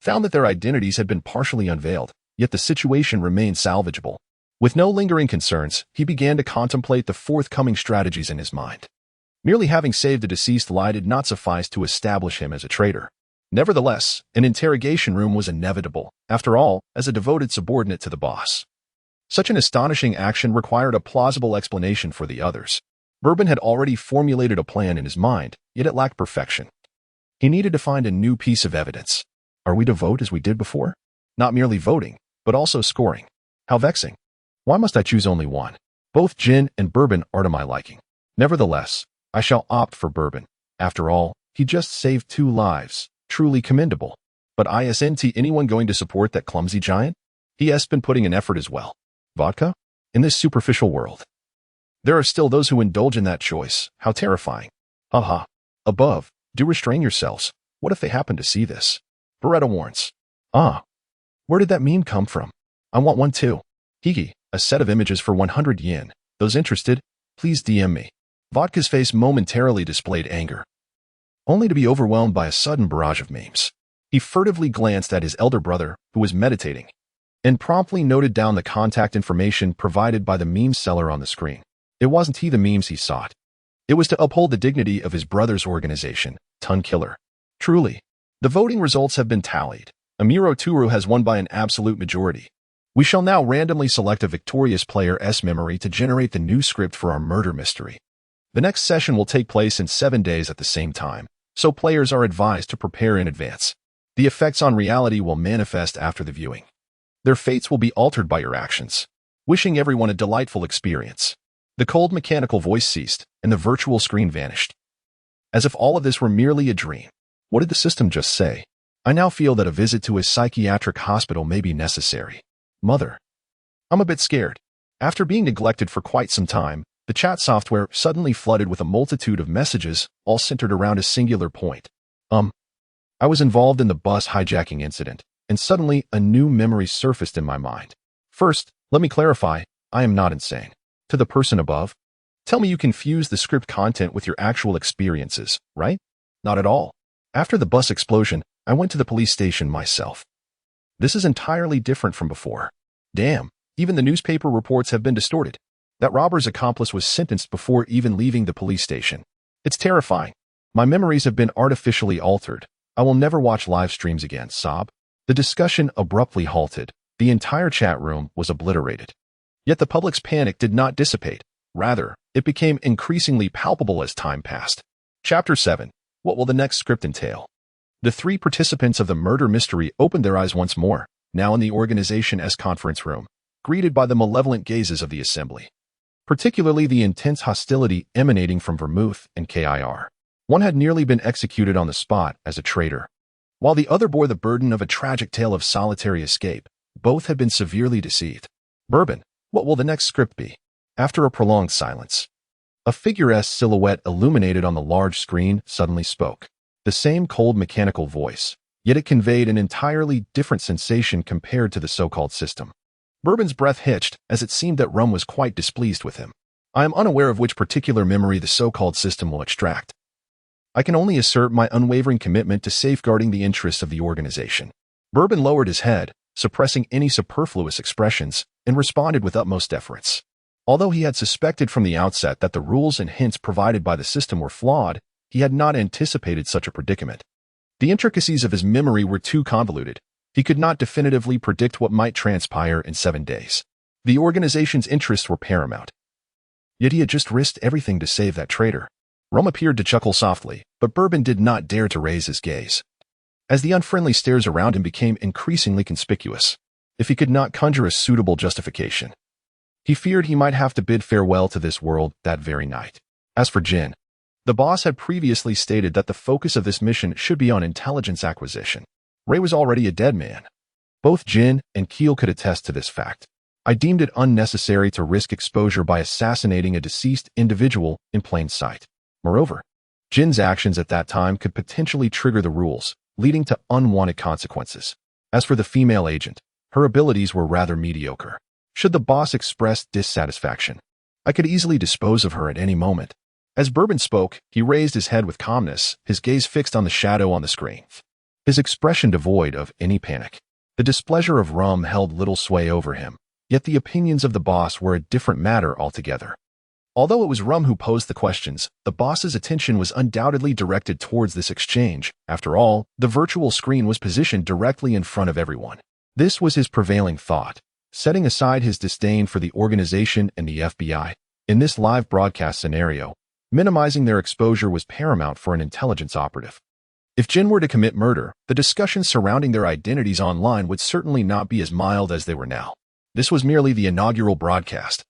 found that their identities had been partially unveiled, yet the situation remained salvageable. With no lingering concerns, he began to contemplate the forthcoming strategies in his mind. Merely having saved the deceased lie did not suffice to establish him as a traitor. Nevertheless, an interrogation room was inevitable, after all, as a devoted subordinate to the boss. Such an astonishing action required a plausible explanation for the others. Bourbon had already formulated a plan in his mind, yet it lacked perfection. He needed to find a new piece of evidence. Are we to vote as we did before? Not merely voting, but also scoring. How vexing. Why must I choose only one? Both gin and bourbon are to my liking. Nevertheless, I shall opt for bourbon. After all, he just saved 2 lives. Truly commendable. But isn't anyone going to support that clumsy giant? He has been putting an effort as well. Vodka? In this superficial world. There are still those who indulge in that choice. How terrifying. Haha. Above, do restrain yourselves. What if they happen to see this? Beretta warns. Ah. Where did that meme come from? I want one too. Higi, a set of images for 100 yen. Those interested, please DM me. Vodka's face momentarily displayed anger, only to be overwhelmed by a sudden barrage of memes. He furtively glanced at his elder brother, who was meditating, and promptly noted down the contact information provided by the meme seller on the screen. It wasn't the memes he sought. It was to uphold the dignity of his brother's organization, Ton Killer. Truly, the voting results have been tallied. Amuro Tooru has won by an absolute majority. We shall now randomly select a victorious player's memory to generate the new script for our murder mystery. The next session will take place in 7 days at the same time, so players are advised to prepare in advance. The effects on reality will manifest after the viewing. Their fates will be altered by your actions. Wishing everyone a delightful experience. The cold mechanical voice ceased, and the virtual screen vanished. As if all of this were merely a dream. What did the system just say? I now feel that a visit to a psychiatric hospital may be necessary. Mother. I'm a bit scared. After being neglected for quite some time, the chat software suddenly flooded with a multitude of messages, all centered around a singular point. I was involved in the bus hijacking incident, and suddenly a new memory surfaced in my mind. First, let me clarify, I am not insane. To the person above, tell me you confuse the script content with your actual experiences, right? Not at all. After the bus explosion, I went to the police station myself. This is entirely different from before. Damn, even the newspaper reports have been distorted. That robber's accomplice was sentenced before even leaving the police station. It's terrifying. My memories have been artificially altered. I will never watch live streams again, sob. The discussion abruptly halted. The entire chat room was obliterated. Yet the public's panic did not dissipate. Rather, it became increasingly palpable as time passed. Chapter 7. What will the next script entail? The 3 participants of the murder mystery opened their eyes once more, now in the organization's conference room, greeted by the malevolent gazes of the assembly. Particularly the intense hostility emanating from Vermouth and KIR. One had nearly been executed on the spot as a traitor, while the other bore the burden of a tragic tale of solitary escape. Both had been severely deceived. Bourbon, what will the next script be? After a prolonged silence, a figure's silhouette illuminated on the large screen suddenly spoke. The same cold mechanical voice, yet it conveyed an entirely different sensation compared to the so-called system. Bourbon's breath hitched, as it seemed that Rum was quite displeased with him. I am unaware of which particular memory the so-called system will extract. I can only assert my unwavering commitment to safeguarding the interests of the organization. Bourbon lowered his head, suppressing any superfluous expressions, and responded with utmost deference. Although he had suspected from the outset that the rules and hints provided by the system were flawed, he had not anticipated such a predicament. The intricacies of his memory were too convoluted. He could not definitively predict what might transpire in 7 days. The organization's interests were paramount. Yet he had just risked everything to save that traitor. Rum appeared to chuckle softly, but Bourbon did not dare to raise his gaze, as the unfriendly stares around him became increasingly conspicuous. If he could not conjure a suitable justification, he feared he might have to bid farewell to this world that very night. As for Jin, the boss had previously stated that the focus of this mission should be on intelligence acquisition. Ray was already a dead man. Both Jin and Keel could attest to this fact. I deemed it unnecessary to risk exposure by assassinating a deceased individual in plain sight. Moreover, Jin's actions at that time could potentially trigger the rules, leading to unwanted consequences. As for the female agent, her abilities were rather mediocre. Should the boss express dissatisfaction, I could easily dispose of her at any moment. As Bourbon spoke, he raised his head with calmness, his gaze fixed on the shadow on the screen. His expression devoid of any panic. The displeasure of Rum held little sway over him, yet the opinions of the boss were a different matter altogether. Although it was Rum who posed the questions, the boss's attention was undoubtedly directed towards this exchange. After all, the virtual screen was positioned directly in front of everyone. This was his prevailing thought, setting aside his disdain for the organization and the FBI. In this live broadcast scenario, minimizing their exposure was paramount for an intelligence operative. If Jin were to commit murder, the discussions surrounding their identities online would certainly not be as mild as they were now. This was merely the inaugural broadcast,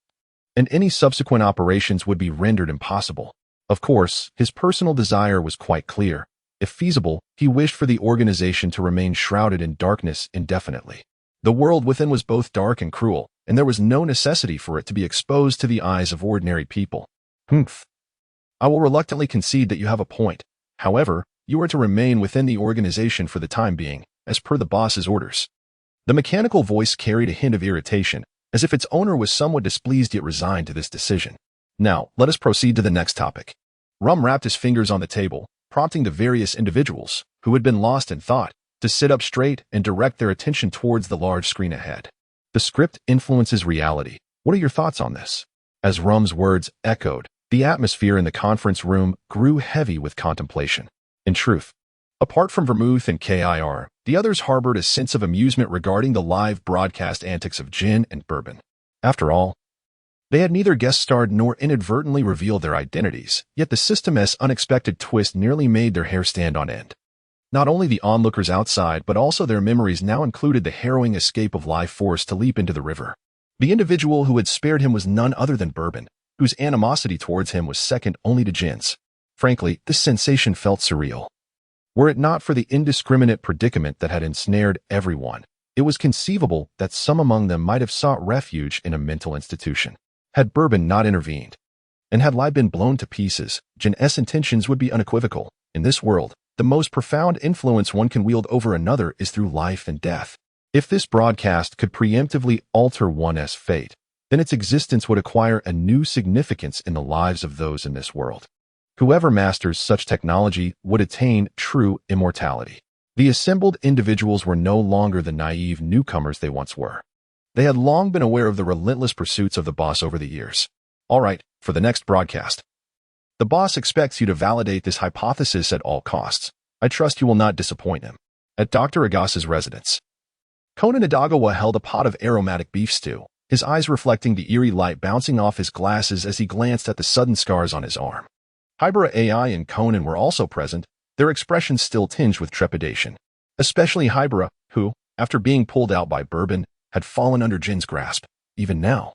and any subsequent operations would be rendered impossible. Of course, his personal desire was quite clear. If feasible, he wished for the organization to remain shrouded in darkness indefinitely. The world within was both dark and cruel, and there was no necessity for it to be exposed to the eyes of ordinary people. I will reluctantly concede that you have a point. However, you are to remain within the organization for the time being, as per the boss's orders. The mechanical voice carried a hint of irritation, as if its owner was somewhat displeased yet resigned to this decision. Now, let us proceed to the next topic. Rum rapped his fingers on the table, prompting the various individuals, who had been lost in thought, to sit up straight and direct their attention towards the large screen ahead. The script influences reality. What are your thoughts on this? As Rum's words echoed, the atmosphere in the conference room grew heavy with contemplation. In truth, apart from Vermouth and KIR, the others harbored a sense of amusement regarding the live broadcast antics of Jin and Bourbon. After all, they had neither guest-starred nor inadvertently revealed their identities, yet the system's unexpected twist nearly made their hair stand on end. Not only the onlookers outside, but also their memories now included the harrowing escape of Life Force to leap into the river. The individual who had spared him was none other than Bourbon, whose animosity towards him was second only to Jin's. Frankly, this sensation felt surreal. Were it not for the indiscriminate predicament that had ensnared everyone, it was conceivable that some among them might have sought refuge in a mental institution. Had Bourbon not intervened, and had Lai been blown to pieces, Jin's intentions would be unequivocal. In this world, the most profound influence one can wield over another is through life and death. If this broadcast could preemptively alter one's fate, then its existence would acquire a new significance in the lives of those in this world. Whoever masters such technology would attain true immortality. The assembled individuals were no longer the naive newcomers they once were. They had long been aware of the relentless pursuits of the boss over the years. All right, for the next broadcast. The boss expects you to validate this hypothesis at all costs. I trust you will not disappoint him. At Dr. Agasa's residence, Conan Adagawa held a pot of aromatic beef stew, his eyes reflecting the eerie light bouncing off his glasses as he glanced at the sudden scars on his arm. Hybera AI and Conan were also present, their expressions still tinged with trepidation. Especially Hybera, who, after being pulled out by Bourbon, had fallen under Jin's grasp. Even now,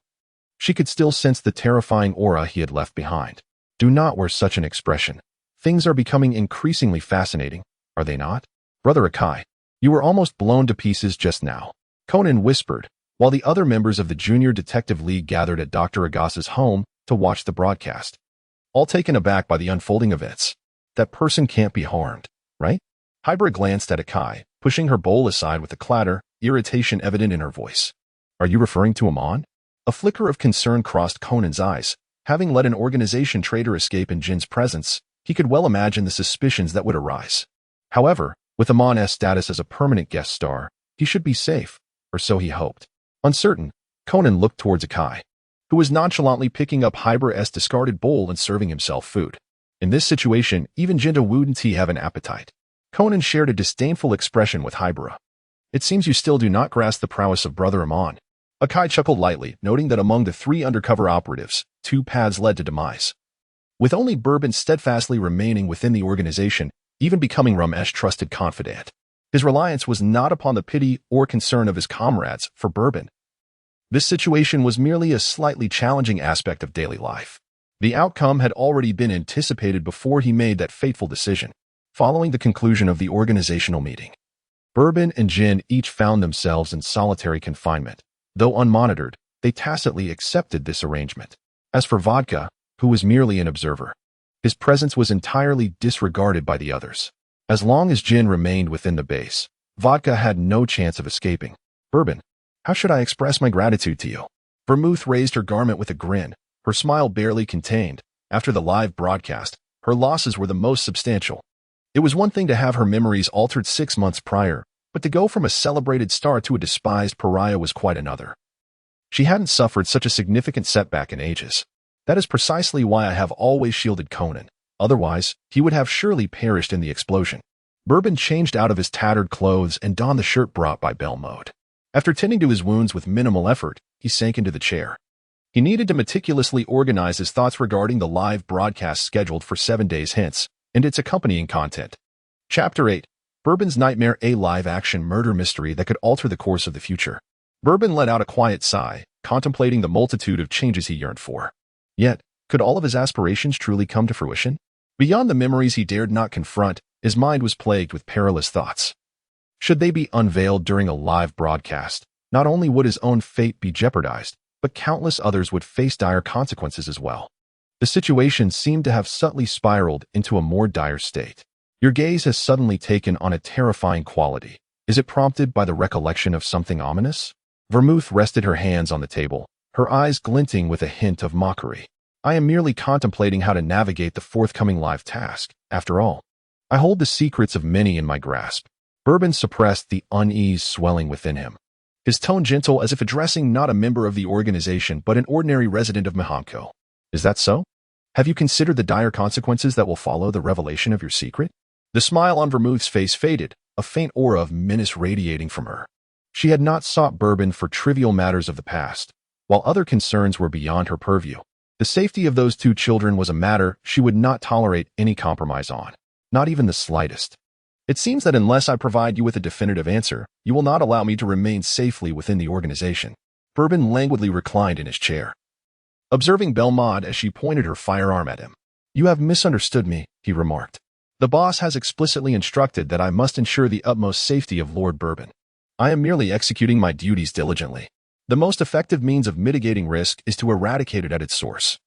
she could still sense the terrifying aura he had left behind. Do not wear such an expression. Things are becoming increasingly fascinating, are they not? Brother Akai, you were almost blown to pieces just now, Conan whispered, while the other members of the Junior Detective League gathered at Dr. Agasa's home to watch the broadcast. All taken aback by the unfolding events. That person can't be harmed, right? Hybera glanced at Akai, pushing her bowl aside with a clatter, irritation evident in her voice. Are you referring to Amon? A flicker of concern crossed Conan's eyes. Having let an organization traitor escape in Jin's presence, he could well imagine the suspicions that would arise. However, with Amon's status as a permanent guest star, he should be safe, or so he hoped. Uncertain, Conan looked towards Akai, who was nonchalantly picking up Hybera's discarded bowl and serving himself food. In this situation, even Jinta wouldn't he have an appetite. Conan shared a disdainful expression with Hybera. It seems you still do not grasp the prowess of Brother Amon. Akai chuckled lightly, noting that among the three undercover operatives, two paths led to demise. With only Bourbon steadfastly remaining within the organization, even becoming Rum's trusted confidant. His reliance was not upon the pity or concern of his comrades for Bourbon. This situation was merely a slightly challenging aspect of daily life. The outcome had already been anticipated before he made that fateful decision. Following the conclusion of the organizational meeting, Bourbon and Jin each found themselves in solitary confinement. Though unmonitored, they tacitly accepted this arrangement. As for Vodka, who was merely an observer, his presence was entirely disregarded by the others. As long as Jin remained within the base, Vodka had no chance of escaping. Bourbon, how should I express my gratitude to you? Vermouth raised her garment with a grin, her smile barely contained. After the live broadcast, her losses were the most substantial. It was one thing to have her memories altered 6 months prior, but to go from a celebrated star to a despised pariah was quite another. She hadn't suffered such a significant setback in ages. That is precisely why I have always shielded Conan. Otherwise, he would have surely perished in the explosion. Bourbon changed out of his tattered clothes and donned the shirt brought by Belmode. After tending to his wounds with minimal effort, he sank into the chair. He needed to meticulously organize his thoughts regarding the live broadcast scheduled for 7 days hence, and its accompanying content. Chapter 8. Bourbon's Nightmare, a live-action murder mystery that could alter the course of the future. Bourbon let out a quiet sigh, contemplating the multitude of changes he yearned for. Yet, could all of his aspirations truly come to fruition? Beyond the memories he dared not confront, his mind was plagued with perilous thoughts. Should they be unveiled during a live broadcast, not only would his own fate be jeopardized, but countless others would face dire consequences as well. The situation seemed to have subtly spiraled into a more dire state. Your gaze has suddenly taken on a terrifying quality. Is it prompted by the recollection of something ominous? Vermouth rested her hands on the table, her eyes glinting with a hint of mockery. I am merely contemplating how to navigate the forthcoming live task. After all, I hold the secrets of many in my grasp. Bourbon suppressed the unease swelling within him, his tone gentle as if addressing not a member of the organization but an ordinary resident of Mihonko. Is that so? Have you considered the dire consequences that will follow the revelation of your secret? The smile on Vermouth's face faded, a faint aura of menace radiating from her. She had not sought Bourbon for trivial matters of the past, while other concerns were beyond her purview. The safety of those 2 children was a matter she would not tolerate any compromise on, not even the slightest. It seems that unless I provide you with a definitive answer, you will not allow me to remain safely within the organization. Bourbon languidly reclined in his chair, observing Belmode as she pointed her firearm at him. You have misunderstood me, he remarked. The boss has explicitly instructed that I must ensure the utmost safety of Lord Bourbon. I am merely executing my duties diligently. The most effective means of mitigating risk is to eradicate it at its source.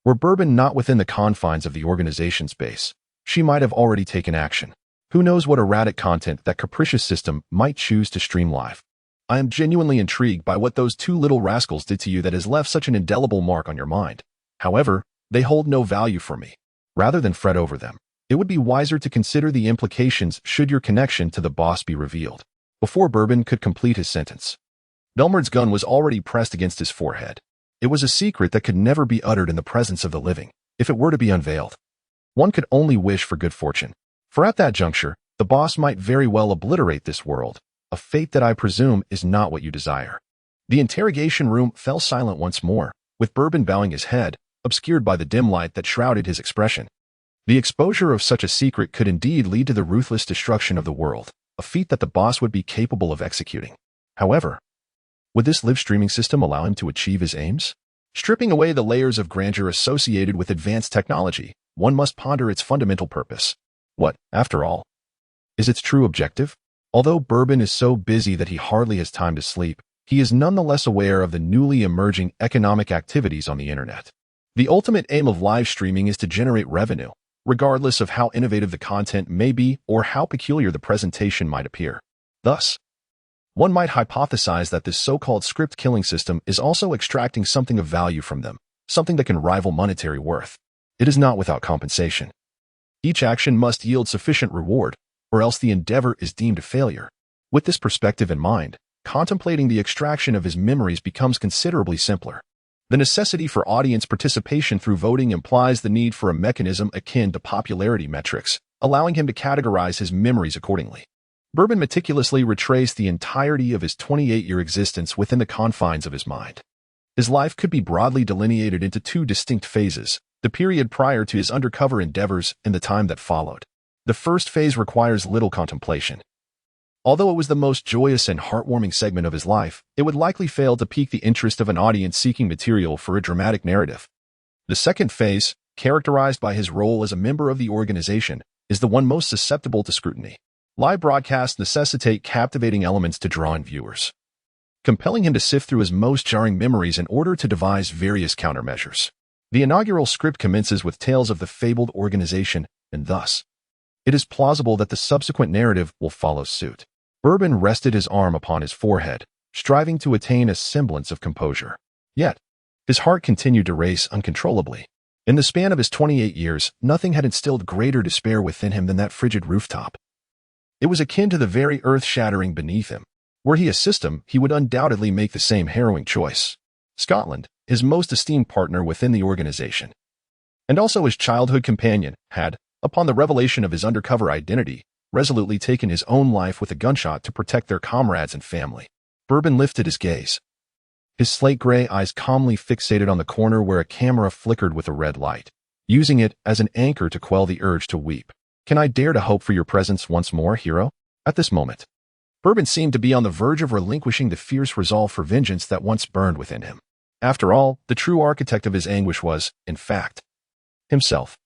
Were Bourbon not within the confines of the organization's base, she might have already taken action. Who knows what erratic content that capricious system might choose to stream live. I am genuinely intrigued by what those 2 little rascals did to you that has left such an indelible mark on your mind. However, they hold no value for me. Rather than fret over them, it would be wiser to consider the implications should your connection to the boss be revealed. Before Bourbon could complete his sentence, Belmode's gun was already pressed against his forehead. It was a secret that could never be uttered in the presence of the living, if it were to be unveiled. One could only wish for good fortune. For at that juncture, the boss might very well obliterate this world, a fate that I presume is not what you desire. The interrogation room fell silent once more, with Bourbon bowing his head, obscured by the dim light that shrouded his expression. The exposure of such a secret could indeed lead to the ruthless destruction of the world, a feat that the boss would be capable of executing. However, would this live streaming system allow him to achieve his aims? Stripping away the layers of grandeur associated with advanced technology, one must ponder its fundamental purpose. What, after all, is its true objective? Although Bourbon is so busy that he hardly has time to sleep, he is nonetheless aware of the newly emerging economic activities on the internet. The ultimate aim of live streaming is to generate revenue, regardless of how innovative the content may be or how peculiar the presentation might appear. Thus, one might hypothesize that this so-called script killing system is also extracting something of value from them, something that can rival monetary worth. It is not without compensation. Each action must yield sufficient reward, or else the endeavor is deemed a failure. With this perspective in mind, contemplating the extraction of his memories becomes considerably simpler. The necessity for audience participation through voting implies the need for a mechanism akin to popularity metrics, allowing him to categorize his memories accordingly. Bourbon meticulously retraced the entirety of his 28-year existence within the confines of his mind. His life could be broadly delineated into 2 distinct phases, the period prior to his undercover endeavors and the time that followed. The first phase requires little contemplation. Although it was the most joyous and heartwarming segment of his life, it would likely fail to pique the interest of an audience seeking material for a dramatic narrative. The second phase, characterized by his role as a member of the organization, is the one most susceptible to scrutiny. Live broadcasts necessitate captivating elements to draw in viewers, compelling him to sift through his most jarring memories in order to devise various countermeasures. The inaugural script commences with tales of the fabled organization, and thus, it is plausible that the subsequent narrative will follow suit. Bourbon rested his arm upon his forehead, striving to attain a semblance of composure. Yet, his heart continued to race uncontrollably. In the span of his 28 years, nothing had instilled greater despair within him than that frigid rooftop. It was akin to the very earth shattering beneath him. Were he a system, he would undoubtedly make the same harrowing choice. Scotland, his most esteemed partner within the organization, and also his childhood companion, had, upon the revelation of his undercover identity, resolutely taken his own life with a gunshot to protect their comrades and family. Bourbon lifted his gaze. His slate-gray eyes calmly fixated on the corner where a camera flickered with a red light, using it as an anchor to quell the urge to weep. Can I dare to hope for your presence once more, hero? At this moment, Bourbon seemed to be on the verge of relinquishing the fierce resolve for vengeance that once burned within him. After all, the true architect of his anguish was, in fact, himself.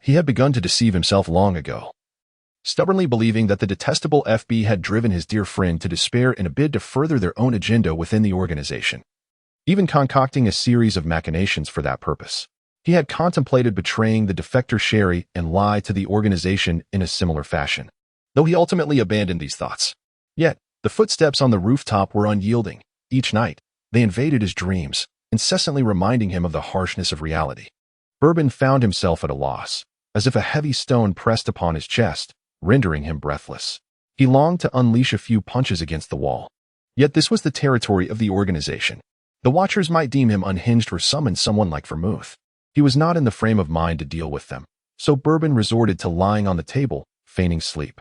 He had begun to deceive himself long ago, stubbornly believing that the detestable FB had driven his dear friend to despair in a bid to further their own agenda within the organization, even concocting a series of machinations for that purpose. He had contemplated betraying the defector Sherry and lie to the organization in a similar fashion, though he ultimately abandoned these thoughts. Yet, the footsteps on the rooftop were unyielding. Each night, they invaded his dreams, incessantly reminding him of the harshness of reality. Bourbon found himself at a loss, as if a heavy stone pressed upon his chest, rendering him breathless. He longed to unleash a few punches against the wall. Yet this was the territory of the organization. The Watchers might deem him unhinged or summon someone like Vermouth. He was not in the frame of mind to deal with them, so Bourbon resorted to lying on the table, feigning sleep.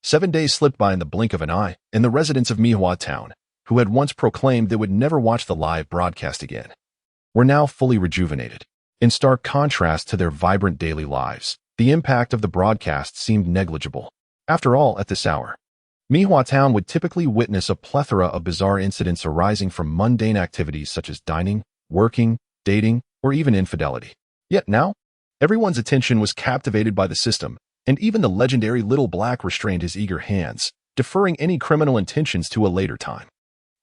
7 days slipped by in the blink of an eye, and the residents of Mihua Town, who had once proclaimed they would never watch the live broadcast again, were now fully rejuvenated. In stark contrast to their vibrant daily lives, the impact of the broadcast seemed negligible. After all, at this hour, Mihua Town would typically witness a plethora of bizarre incidents arising from mundane activities such as dining, working, dating, or even infidelity. Yet now, everyone's attention was captivated by the system, and even the legendary Little Black restrained his eager hands, deferring any criminal intentions to a later time.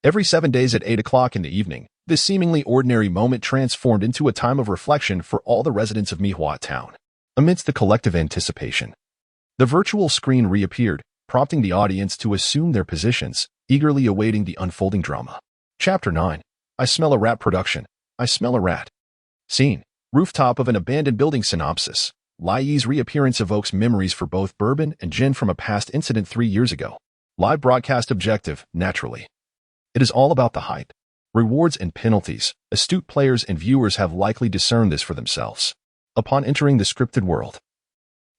Every 7 days at 8 o'clock in the evening, this seemingly ordinary moment transformed into a time of reflection for all the residents of Mihua Town. Amidst the collective anticipation, the virtual screen reappeared, prompting the audience to assume their positions, eagerly awaiting the unfolding drama. Chapter 9. I Smell a Rat Production. I Smell a Rat. Scene. Rooftop of an abandoned building. Synopsis. Lai's reappearance evokes memories for both Bourbon and Jin from a past incident 3 years ago. Live broadcast objective, naturally. It is all about the hype, rewards and penalties. Astute players and viewers have likely discerned this for themselves. Upon entering the scripted world,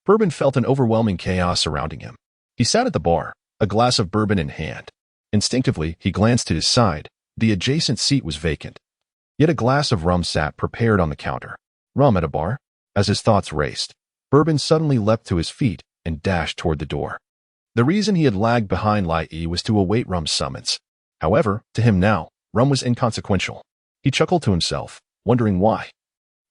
Bourbon felt an overwhelming chaos surrounding him. He sat at the bar, a glass of bourbon in hand. Instinctively, he glanced to his side. The adjacent seat was vacant. Yet a glass of rum sat prepared on the counter. Rum at a bar? As his thoughts raced, Bourbon suddenly leapt to his feet and dashed toward the door. The reason he had lagged behind Lai was to await Rum's summons. However, to him now, Rum was inconsequential. He chuckled to himself, wondering why.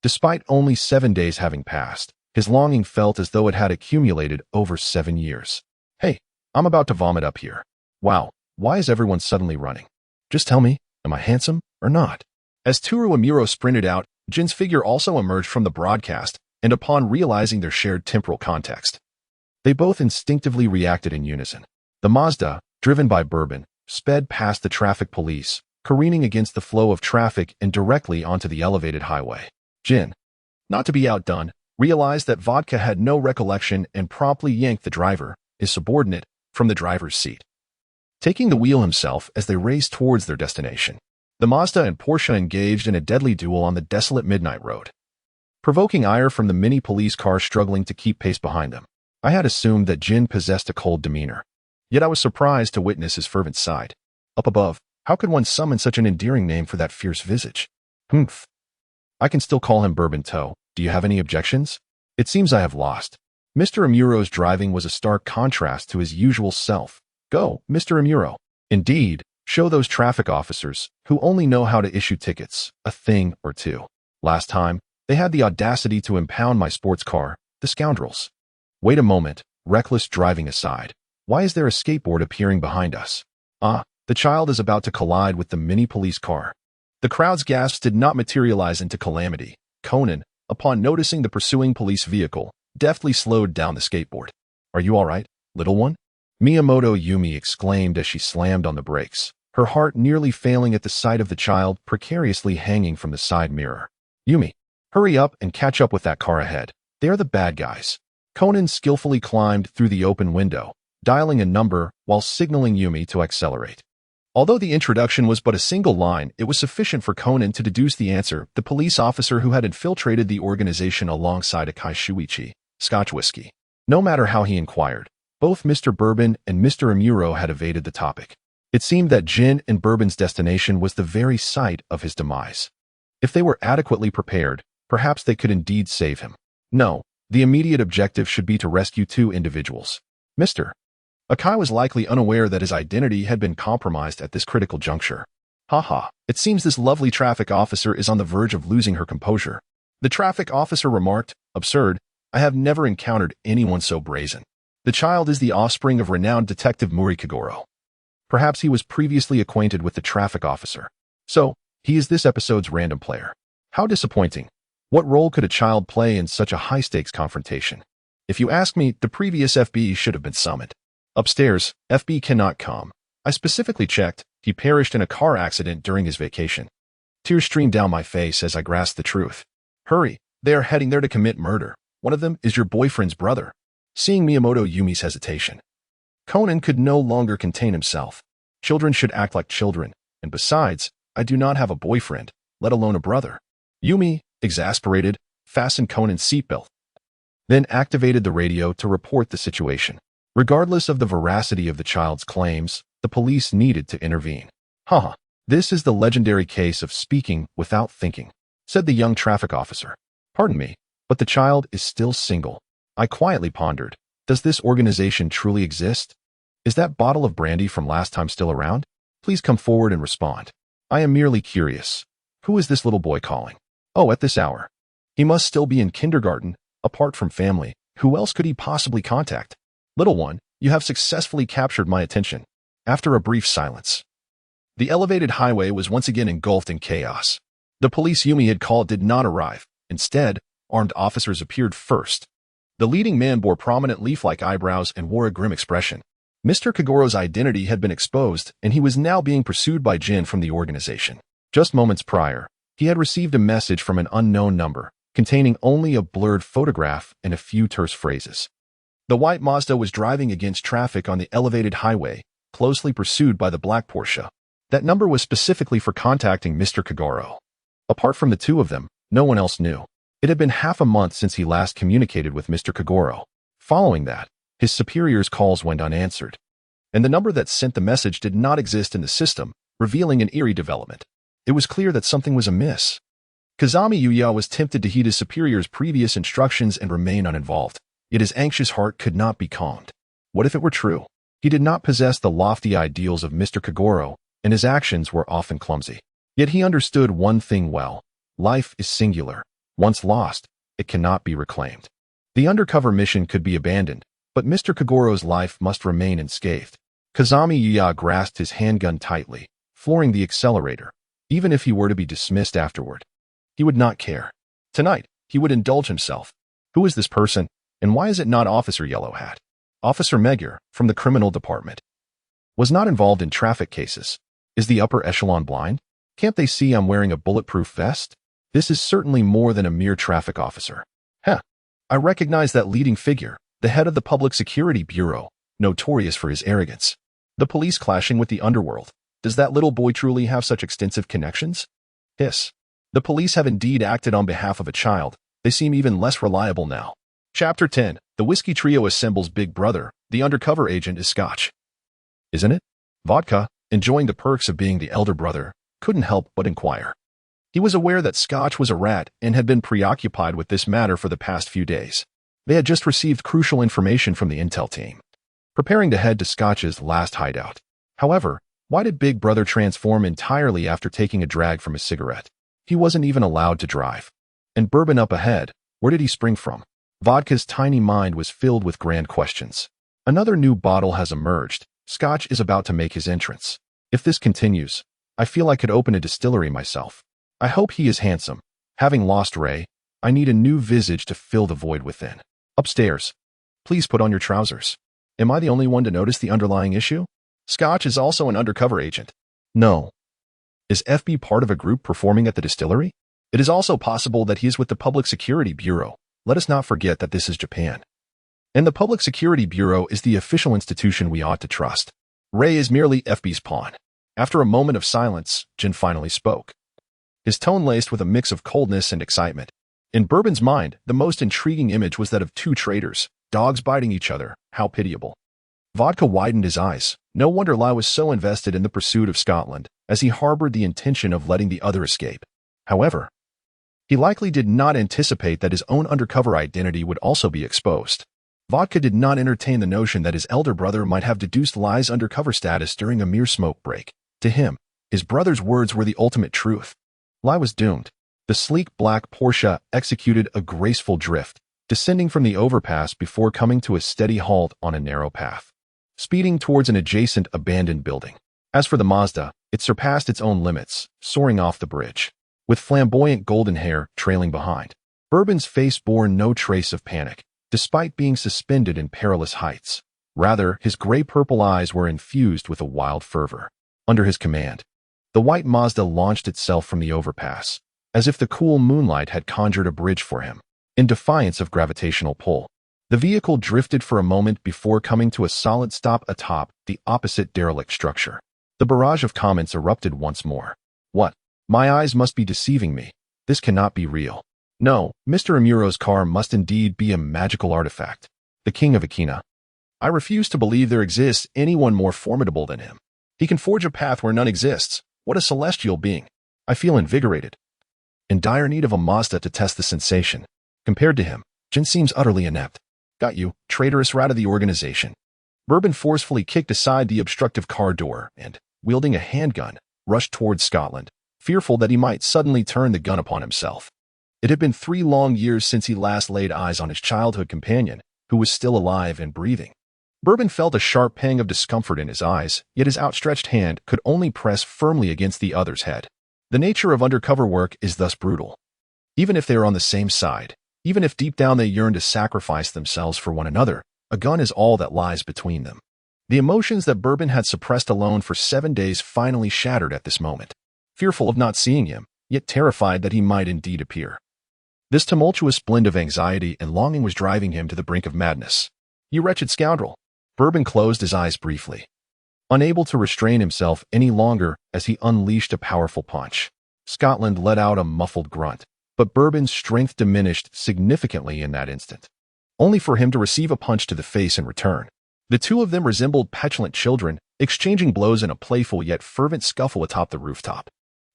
Despite only 7 days having passed, his longing felt as though it had accumulated over 7 years. Hey, I'm about to vomit up here. Wow, why is everyone suddenly running? Just tell me, am I handsome or not? As Tooru and Amuro sprinted out, Jin's figure also emerged from the broadcast, and upon realizing their shared temporal context, they both instinctively reacted in unison. The Mazda, driven by Bourbon, sped past the traffic police, careening against the flow of traffic and directly onto the elevated highway. Jin, not to be outdone, realized that Vodka had no recollection and promptly yanked the driver, his subordinate, from the driver's seat, taking the wheel himself as they raced towards their destination. The Mazda and Porsche engaged in a deadly duel on the desolate midnight road, provoking ire from the many police cars struggling to keep pace behind them. I had assumed that Jin possessed a cold demeanor, yet I was surprised to witness his fervent side. Up above, how could one summon such an endearing name for that fierce visage? Humph. I can still call him Bourbon Toe. Do you have any objections? It seems I have lost. Mr. Amuro's driving was a stark contrast to his usual self. Go, Mr. Amuro. Indeed, show those traffic officers, who only know how to issue tickets, a thing or two. Last time, they had the audacity to impound my sports car, the scoundrels. Wait a moment, reckless driving aside. Why is there a skateboard appearing behind us? The child is about to collide with the mini police car. The crowd's gasps did not materialize into calamity. Conan, upon noticing the pursuing police vehicle, deftly slowed down the skateboard. Are you all right, little one? Miyamoto Yumi exclaimed as she slammed on the brakes, her heart nearly failing at the sight of the child precariously hanging from the side mirror. Yumi, hurry up and catch up with that car ahead. They're the bad guys. Conan skillfully climbed through the open window, dialing a number while signaling Yumi to accelerate. Although the introduction was but a single line, it was sufficient for Conan to deduce the answer: the police officer who had infiltrated the organization alongside Akai Shuichi, Scotch whiskey. No matter how he inquired, both Mr. Bourbon and Mr. Amuro had evaded the topic. It seemed that Gin and Bourbon's destination was the very site of his demise. If they were adequately prepared, perhaps they could indeed save him. No, the immediate objective should be to rescue two individuals. Mr. Akai was likely unaware that his identity had been compromised at this critical juncture. Haha, it seems this lovely traffic officer is on the verge of losing her composure. The traffic officer remarked, absurd, I have never encountered anyone so brazen. The child is the offspring of renowned detective Mori Kagoro. Perhaps he was previously acquainted with the traffic officer. So, he is this episode's random player. How disappointing. What role could a child play in such a high-stakes confrontation? If you ask me, the previous FB should have been summoned. Upstairs, FB cannot come. I specifically checked. He perished in a car accident during his vacation. Tears streamed down my face as I grasped the truth. Hurry, they are heading there to commit murder. One of them is your boyfriend's brother. Seeing Miyamoto Yumi's hesitation, Conan could no longer contain himself. Children should act like children, and besides, I do not have a boyfriend, let alone a brother. Yumi, exasperated, fastened Conan's seatbelt, then activated the radio to report the situation. Regardless of the veracity of the child's claims, the police needed to intervene. Haha, this is the legendary case of speaking without thinking, said the young traffic officer. Pardon me, but the child is still single. I quietly pondered, does this organization truly exist? Is that bottle of brandy from last time still around? Please come forward and respond. I am merely curious. Who is this little boy calling? Oh, at this hour. He must still be in kindergarten, apart from family. Who else could he possibly contact? Little one, you have successfully captured my attention. After a brief silence, the elevated highway was once again engulfed in chaos. The police Yumi had called did not arrive. Instead, armed officers appeared first. The leading man bore prominent leaf-like eyebrows and wore a grim expression. Mr. Kagoro's identity had been exposed, and he was now being pursued by Jin from the organization. Just moments prior, he had received a message from an unknown number, containing only a blurred photograph and a few terse phrases. The white Mazda was driving against traffic on the elevated highway, closely pursued by the black Porsche. That number was specifically for contacting Mr. Kagoro. Apart from the two of them, no one else knew. It had been half a month since he last communicated with Mr. Kagoro. Following that, his superior's calls went unanswered, and the number that sent the message did not exist in the system, revealing an eerie development. It was clear that something was amiss. Kazami Yuya was tempted to heed his superior's previous instructions and remain uninvolved. Yet his anxious heart could not be calmed. What if it were true? He did not possess the lofty ideals of Mr. Kagoro, and his actions were often clumsy. Yet he understood one thing well. Life is singular. Once lost, it cannot be reclaimed. The undercover mission could be abandoned, but Mr. Kagoro's life must remain unscathed. Kazami Yuya grasped his handgun tightly, flooring the accelerator. Even if he were to be dismissed afterward, he would not care. Tonight, he would indulge himself. Who is this person? And why is it not Officer Yellow Hat? Officer Magyar, from the criminal department, was not involved in traffic cases. Is the upper echelon blind? Can't they see I'm wearing a bulletproof vest? This is certainly more than a mere traffic officer. I recognize that leading figure, the head of the Public Security Bureau, notorious for his arrogance. The police clashing with the underworld. Does that little boy truly have such extensive connections? Hiss. The police have indeed acted on behalf of a child. They seem even less reliable now. Chapter 10. The Whiskey Trio assembles Big Brother. The undercover agent is Scotch. Isn't it? Vodka, enjoying the perks of being the elder brother, couldn't help but inquire. He was aware that Scotch was a rat and had been preoccupied with this matter for the past few days. They had just received crucial information from the intel team, preparing to head to Scotch's last hideout. However, why did Big Brother transform entirely after taking a drag from his cigarette? He wasn't even allowed to drive. And Bourbon up ahead, where did he spring from? Vodka's tiny mind was filled with grand questions. Another new bottle has emerged. Scotch is about to make his entrance. If this continues, I feel I could open a distillery myself. I hope he is handsome. Having lost Ray, I need a new visage to fill the void within. Upstairs. Please put on your trousers. Am I the only one to notice the underlying issue? Scotch is also an undercover agent. No. Is FB part of a group performing at the distillery? It is also possible that he is with the Public Security Bureau. Let us not forget that this is Japan. And the Public Security Bureau is the official institution we ought to trust. Ray is merely FB's pawn. After a moment of silence, Jin finally spoke. His tone laced with a mix of coldness and excitement. In Bourbon's mind, the most intriguing image was that of two traitors, dogs biting each other. How pitiable. Vodka widened his eyes. No wonder Lai was so invested in the pursuit of Scotland, as he harbored the intention of letting the other escape. However, he likely did not anticipate that his own undercover identity would also be exposed. Vodka did not entertain the notion that his elder brother might have deduced Lai's undercover status during a mere smoke break. To him, his brother's words were the ultimate truth. Lai was doomed. The sleek black Porsche executed a graceful drift, descending from the overpass before coming to a steady halt on a narrow path, speeding towards an adjacent abandoned building. As for the Mazda, it surpassed its own limits, soaring off the bridge, with flamboyant golden hair trailing behind. Bourbon's face bore no trace of panic, despite being suspended in perilous heights. Rather, his gray-purple eyes were infused with a wild fervor. Under his command, the white Mazda launched itself from the overpass, as if the cool moonlight had conjured a bridge for him. In defiance of gravitational pull, the vehicle drifted for a moment before coming to a solid stop atop the opposite derelict structure. The barrage of comments erupted once more. What? My eyes must be deceiving me. This cannot be real. No, Mr. Amuro's car must indeed be a magical artifact. The king of Akina. I refuse to believe there exists anyone more formidable than him. He can forge a path where none exists. What a celestial being. I feel invigorated. In dire need of a Mazda to test the sensation. Compared to him, Jin seems utterly inept. Got you, traitorous rat of the organization. Bourbon forcefully kicked aside the obstructive car door and, wielding a handgun, rushed towards Scotland, fearful that he might suddenly turn the gun upon himself. It had been 3 long years since he last laid eyes on his childhood companion, who was still alive and breathing. Bourbon felt a sharp pang of discomfort in his eyes, yet his outstretched hand could only press firmly against the other's head. The nature of undercover work is thus brutal. Even if they are on the same side, even if deep down they yearn to sacrifice themselves for one another, a gun is all that lies between them. The emotions that Bourbon had suppressed alone for 7 days finally shattered at this moment. Fearful of not seeing him, yet terrified that he might indeed appear. This tumultuous blend of anxiety and longing was driving him to the brink of madness. You wretched scoundrel! Bourbon closed his eyes briefly, unable to restrain himself any longer as he unleashed a powerful punch. Scotland let out a muffled grunt, but Bourbon's strength diminished significantly in that instant, only for him to receive a punch to the face in return. The two of them resembled petulant children, exchanging blows in a playful yet fervent scuffle atop the rooftop.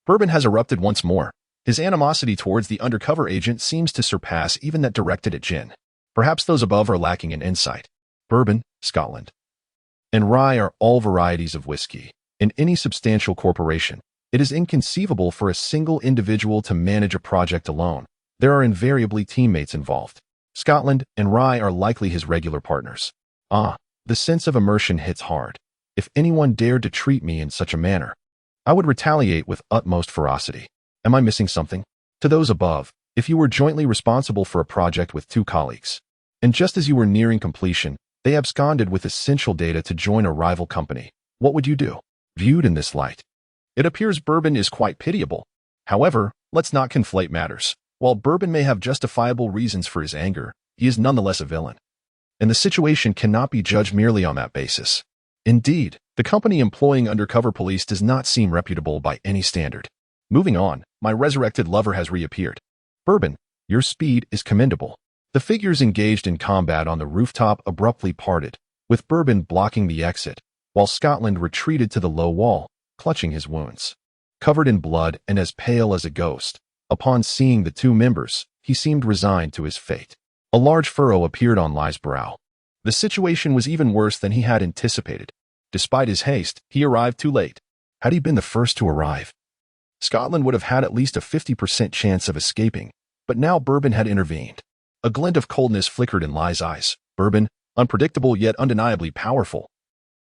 Bourbon has erupted once more. His animosity towards the undercover agent seems to surpass even that directed at Jin. Perhaps those above are lacking in insight. Bourbon, Scotland, and rye are all varieties of whiskey. In any substantial corporation, it is inconceivable for a single individual to manage a project alone. There are invariably teammates involved. Scotland and rye are likely his regular partners. The sense of immersion hits hard. If anyone dared to treat me in such a manner, I would retaliate with utmost ferocity. Am I missing something? To those above, if you were jointly responsible for a project with 2 colleagues, and just as you were nearing completion, they absconded with essential data to join a rival company, what would you do? Viewed in this light, it appears Bourbon is quite pitiable. However, let's not conflate matters. While Bourbon may have justifiable reasons for his anger, he is nonetheless a villain. And the situation cannot be judged merely on that basis. Indeed, the company employing undercover police does not seem reputable by any standard. Moving on, my resurrected lover has reappeared. Bourbon, your speed is commendable. The figures engaged in combat on the rooftop abruptly parted, with Bourbon blocking the exit, while Scotland retreated to the low wall, clutching his wounds. Covered in blood and as pale as a ghost, upon seeing the 2 members, he seemed resigned to his fate. A large furrow appeared on Lai's brow. The situation was even worse than he had anticipated. Despite his haste, he arrived too late. Had he been the first to arrive, Scotland would have had at least a 50% chance of escaping, but now Bourbon had intervened. A glint of coldness flickered in Lai's eyes. Bourbon, unpredictable yet undeniably powerful,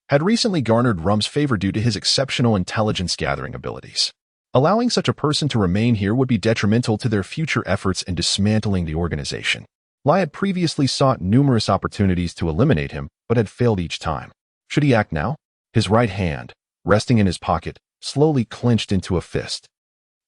had recently garnered Rum's favor due to his exceptional intelligence-gathering abilities. Allowing such a person to remain here would be detrimental to their future efforts in dismantling the organization. Lai had previously sought numerous opportunities to eliminate him, but had failed each time. Should he act now? His right hand, resting in his pocket, slowly clenched into a fist.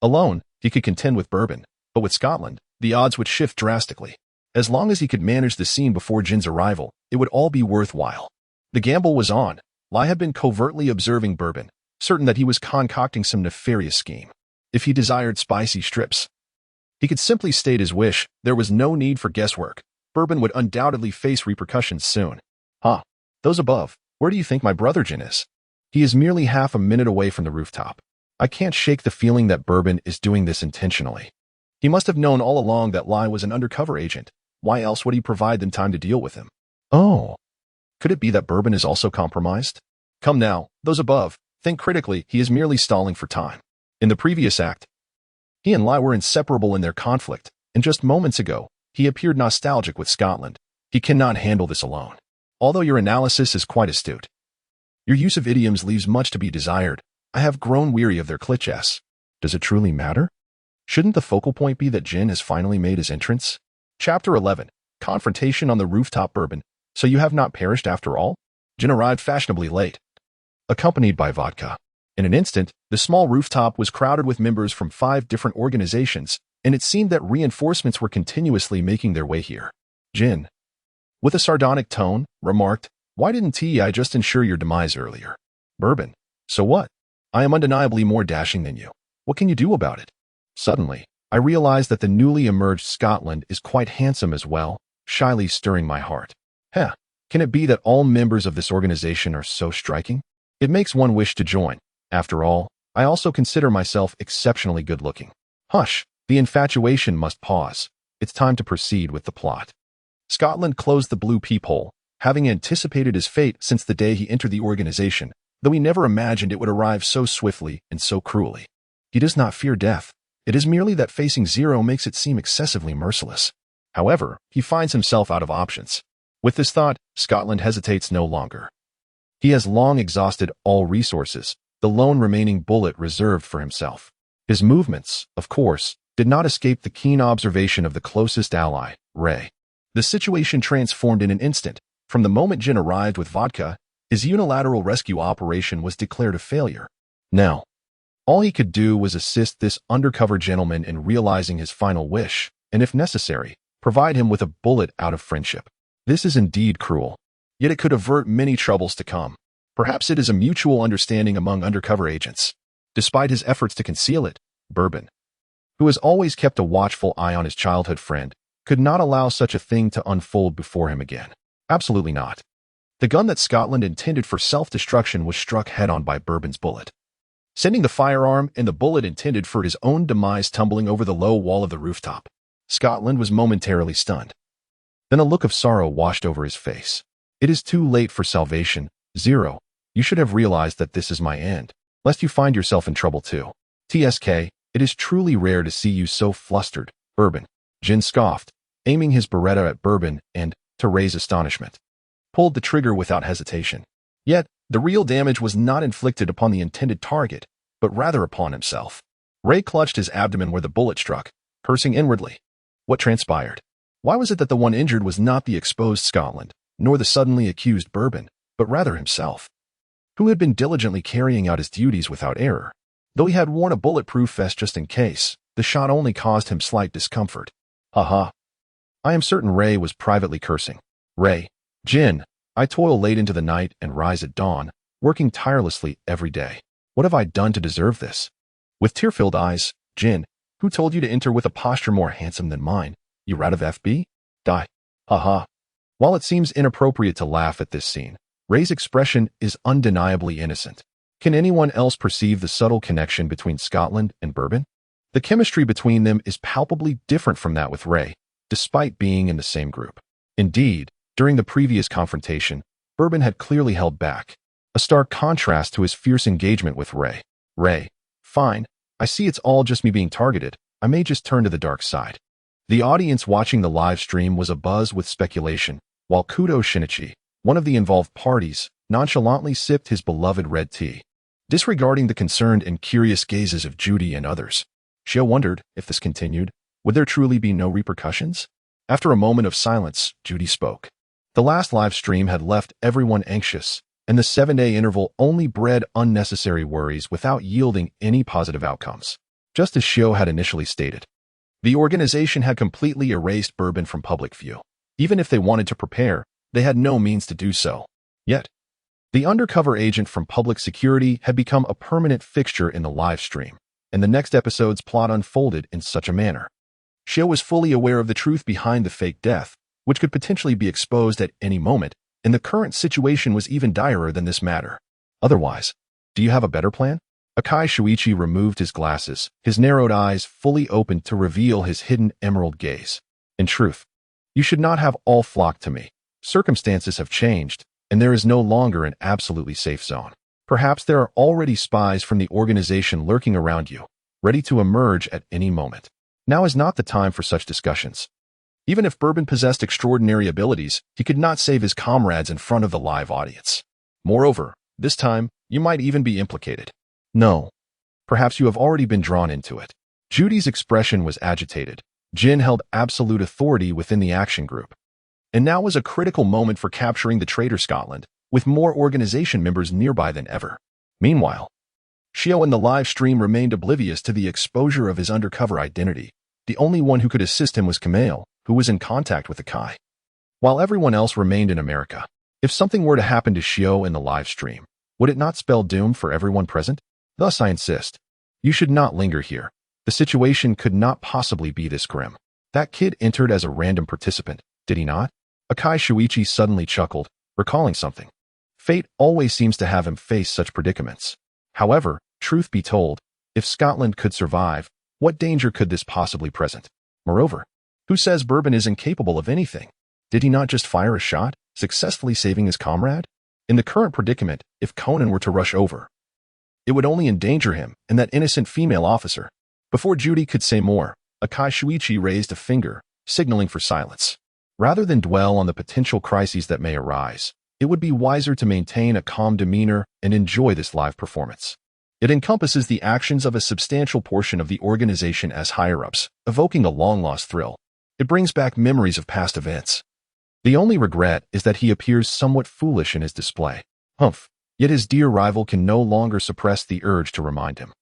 Alone, he could contend with Bourbon, but with Scotland, the odds would shift drastically. As long as he could manage the scene before Jin's arrival, it would all be worthwhile. The gamble was on. Lai had been covertly observing Bourbon, certain that he was concocting some nefarious scheme. If he desired spicy strips, he could simply state his wish. There was no need for guesswork. Bourbon would undoubtedly face repercussions soon. Those above, where do you think my brother Jin is? He is merely half a minute away from the rooftop. I can't shake the feeling that Bourbon is doing this intentionally. He must have known all along that Lai was an undercover agent. Why else would he provide them time to deal with him? Oh, could it be that Bourbon is also compromised? Come now, those above, think critically. He is merely stalling for time. In the previous act, he and Lai were inseparable in their conflict, and just moments ago, he appeared nostalgic with Scotland. He cannot handle this alone. Although your analysis is quite astute, your use of idioms leaves much to be desired. I have grown weary of their cliches. Does it truly matter? Shouldn't the focal point be that Jin has finally made his entrance? Chapter 11. Confrontation on the rooftop. Bourbon. So you have not perished after all? Jin arrived fashionably late, accompanied by vodka. In an instant, the small rooftop was crowded with members from 5 different organizations, and it seemed that reinforcements were continuously making their way here. Jin, with a sardonic tone, remarked, "Why didn't I just ensure your demise earlier?" Bourbon, "So what? I am undeniably more dashing than you. What can you do about it?" Suddenly, I realized that the newly emerged Scotland is quite handsome as well, shyly stirring my heart. Can it be that all members of this organization are so striking? It makes one wish to join. After all, I also consider myself exceptionally good-looking. Hush, the infatuation must pause. It's time to proceed with the plot. Scotland closed the blue peephole, having anticipated his fate since the day he entered the organization, though he never imagined it would arrive so swiftly and so cruelly. He does not fear death. It is merely that facing Zero makes it seem excessively merciless. However, he finds himself out of options. With this thought, Scotland hesitates no longer. He has long exhausted all resources, the lone remaining bullet reserved for himself. His movements, of course, did not escape the keen observation of the closest ally, Ray. The situation transformed in an instant. From the moment Jin arrived with vodka, his unilateral rescue operation was declared a failure. Now, all he could do was assist this undercover gentleman in realizing his final wish, and if necessary, provide him with a bullet out of friendship. This is indeed cruel, yet it could avert many troubles to come. Perhaps it is a mutual understanding among undercover agents. Despite his efforts to conceal it, Bourbon, who has always kept a watchful eye on his childhood friend, could not allow such a thing to unfold before him again. Absolutely not. The gun that Scotland intended for self-destruction was struck head-on by Bourbon's bullet, sending the firearm and the bullet intended for his own demise tumbling over the low wall of the rooftop. Scotland was momentarily stunned. Then a look of sorrow washed over his face. "It is too late for salvation, Zero. You should have realized that this is my end, lest you find yourself in trouble too. TSK, it is truly rare to see you so flustered, Bourbon." Jin scoffed, aiming his Beretta at Bourbon and, to Ray's astonishment, pulled the trigger without hesitation. Yet, the real damage was not inflicted upon the intended target, but rather upon himself. Ray clutched his abdomen where the bullet struck, cursing inwardly. What transpired? Why was it that the one injured was not the exposed Scotland, nor the suddenly accused Bourbon, but rather himself, who had been diligently carrying out his duties without error? Though he had worn a bulletproof vest just in case, the shot only caused him slight discomfort. I am certain Ray was privately cursing. Ray, Jin, I toil late into the night and rise at dawn, working tirelessly every day. What have I done to deserve this? With tear-filled eyes, Jin, who told you to enter with a posture more handsome than mine? You rat of FB? Die. While it seems inappropriate to laugh at this scene, Ray's expression is undeniably innocent. Can anyone else perceive the subtle connection between Scotland and Bourbon? The chemistry between them is palpably different from that with Ray, despite being in the same group. Indeed, during the previous confrontation, Bourbon had clearly held back, a stark contrast to his fierce engagement with Ray. Ray, fine, I see it's all just me being targeted. I may just turn to the dark side. The audience watching the live stream was abuzz with speculation, while Kudo Shinichi, one of the involved parties, nonchalantly sipped his beloved red tea, disregarding the concerned and curious gazes of Judy and others. Shio wondered, if this continued, would there truly be no repercussions? After a moment of silence, Judy spoke. The last live stream had left everyone anxious, and the 7-day interval only bred unnecessary worries without yielding any positive outcomes. Just as Shio had initially stated, the organization had completely erased Bourbon from public view. Even if they wanted to prepare, they had no means to do so. Yet, the undercover agent from public security had become a permanent fixture in the live stream, and the next episode's plot unfolded in such a manner. Shio was fully aware of the truth behind the fake death, which could potentially be exposed at any moment, and the current situation was even direr than this matter. Otherwise, do you have a better plan? Akai Shuichi removed his glasses, his narrowed eyes fully opened to reveal his hidden emerald gaze. In truth, you should not have all flocked to me. Circumstances have changed, and there is no longer an absolutely safe zone. Perhaps there are already spies from the organization lurking around you, ready to emerge at any moment. Now is not the time for such discussions. Even if Bourbon possessed extraordinary abilities, he could not save his comrades in front of the live audience. Moreover, this time, you might even be implicated. No. Perhaps you have already been drawn into it. Judy's expression was agitated. Jin held absolute authority within the action group. And now was a critical moment for capturing the traitor Scotland, with more organization members nearby than ever. Meanwhile, Shio in the live stream remained oblivious to the exposure of his undercover identity. The only one who could assist him was Kamale, who was in contact with Akai, while everyone else remained in America. If something were to happen to Shio in the live stream, would it not spell doom for everyone present? Thus, I insist. You should not linger here. The situation could not possibly be this grim. That kid entered as a random participant, did he not? Akai Shuichi suddenly chuckled, recalling something. Fate always seems to have him face such predicaments. However, truth be told, if Scotland could survive, what danger could this possibly present? Moreover, who says Bourbon is incapable of anything? Did he not just fire a shot, successfully saving his comrade? In the current predicament, if Conan were to rush over, it would only endanger him and that innocent female officer. Before Judy could say more, Akai Shuichi raised a finger, signaling for silence. Rather than dwell on the potential crises that may arise, it would be wiser to maintain a calm demeanor and enjoy this live performance. It encompasses the actions of a substantial portion of the organization as higher-ups, evoking a long-lost thrill. It brings back memories of past events. The only regret is that he appears somewhat foolish in his display. Humph. Yet his dear rival can no longer suppress the urge to remind him.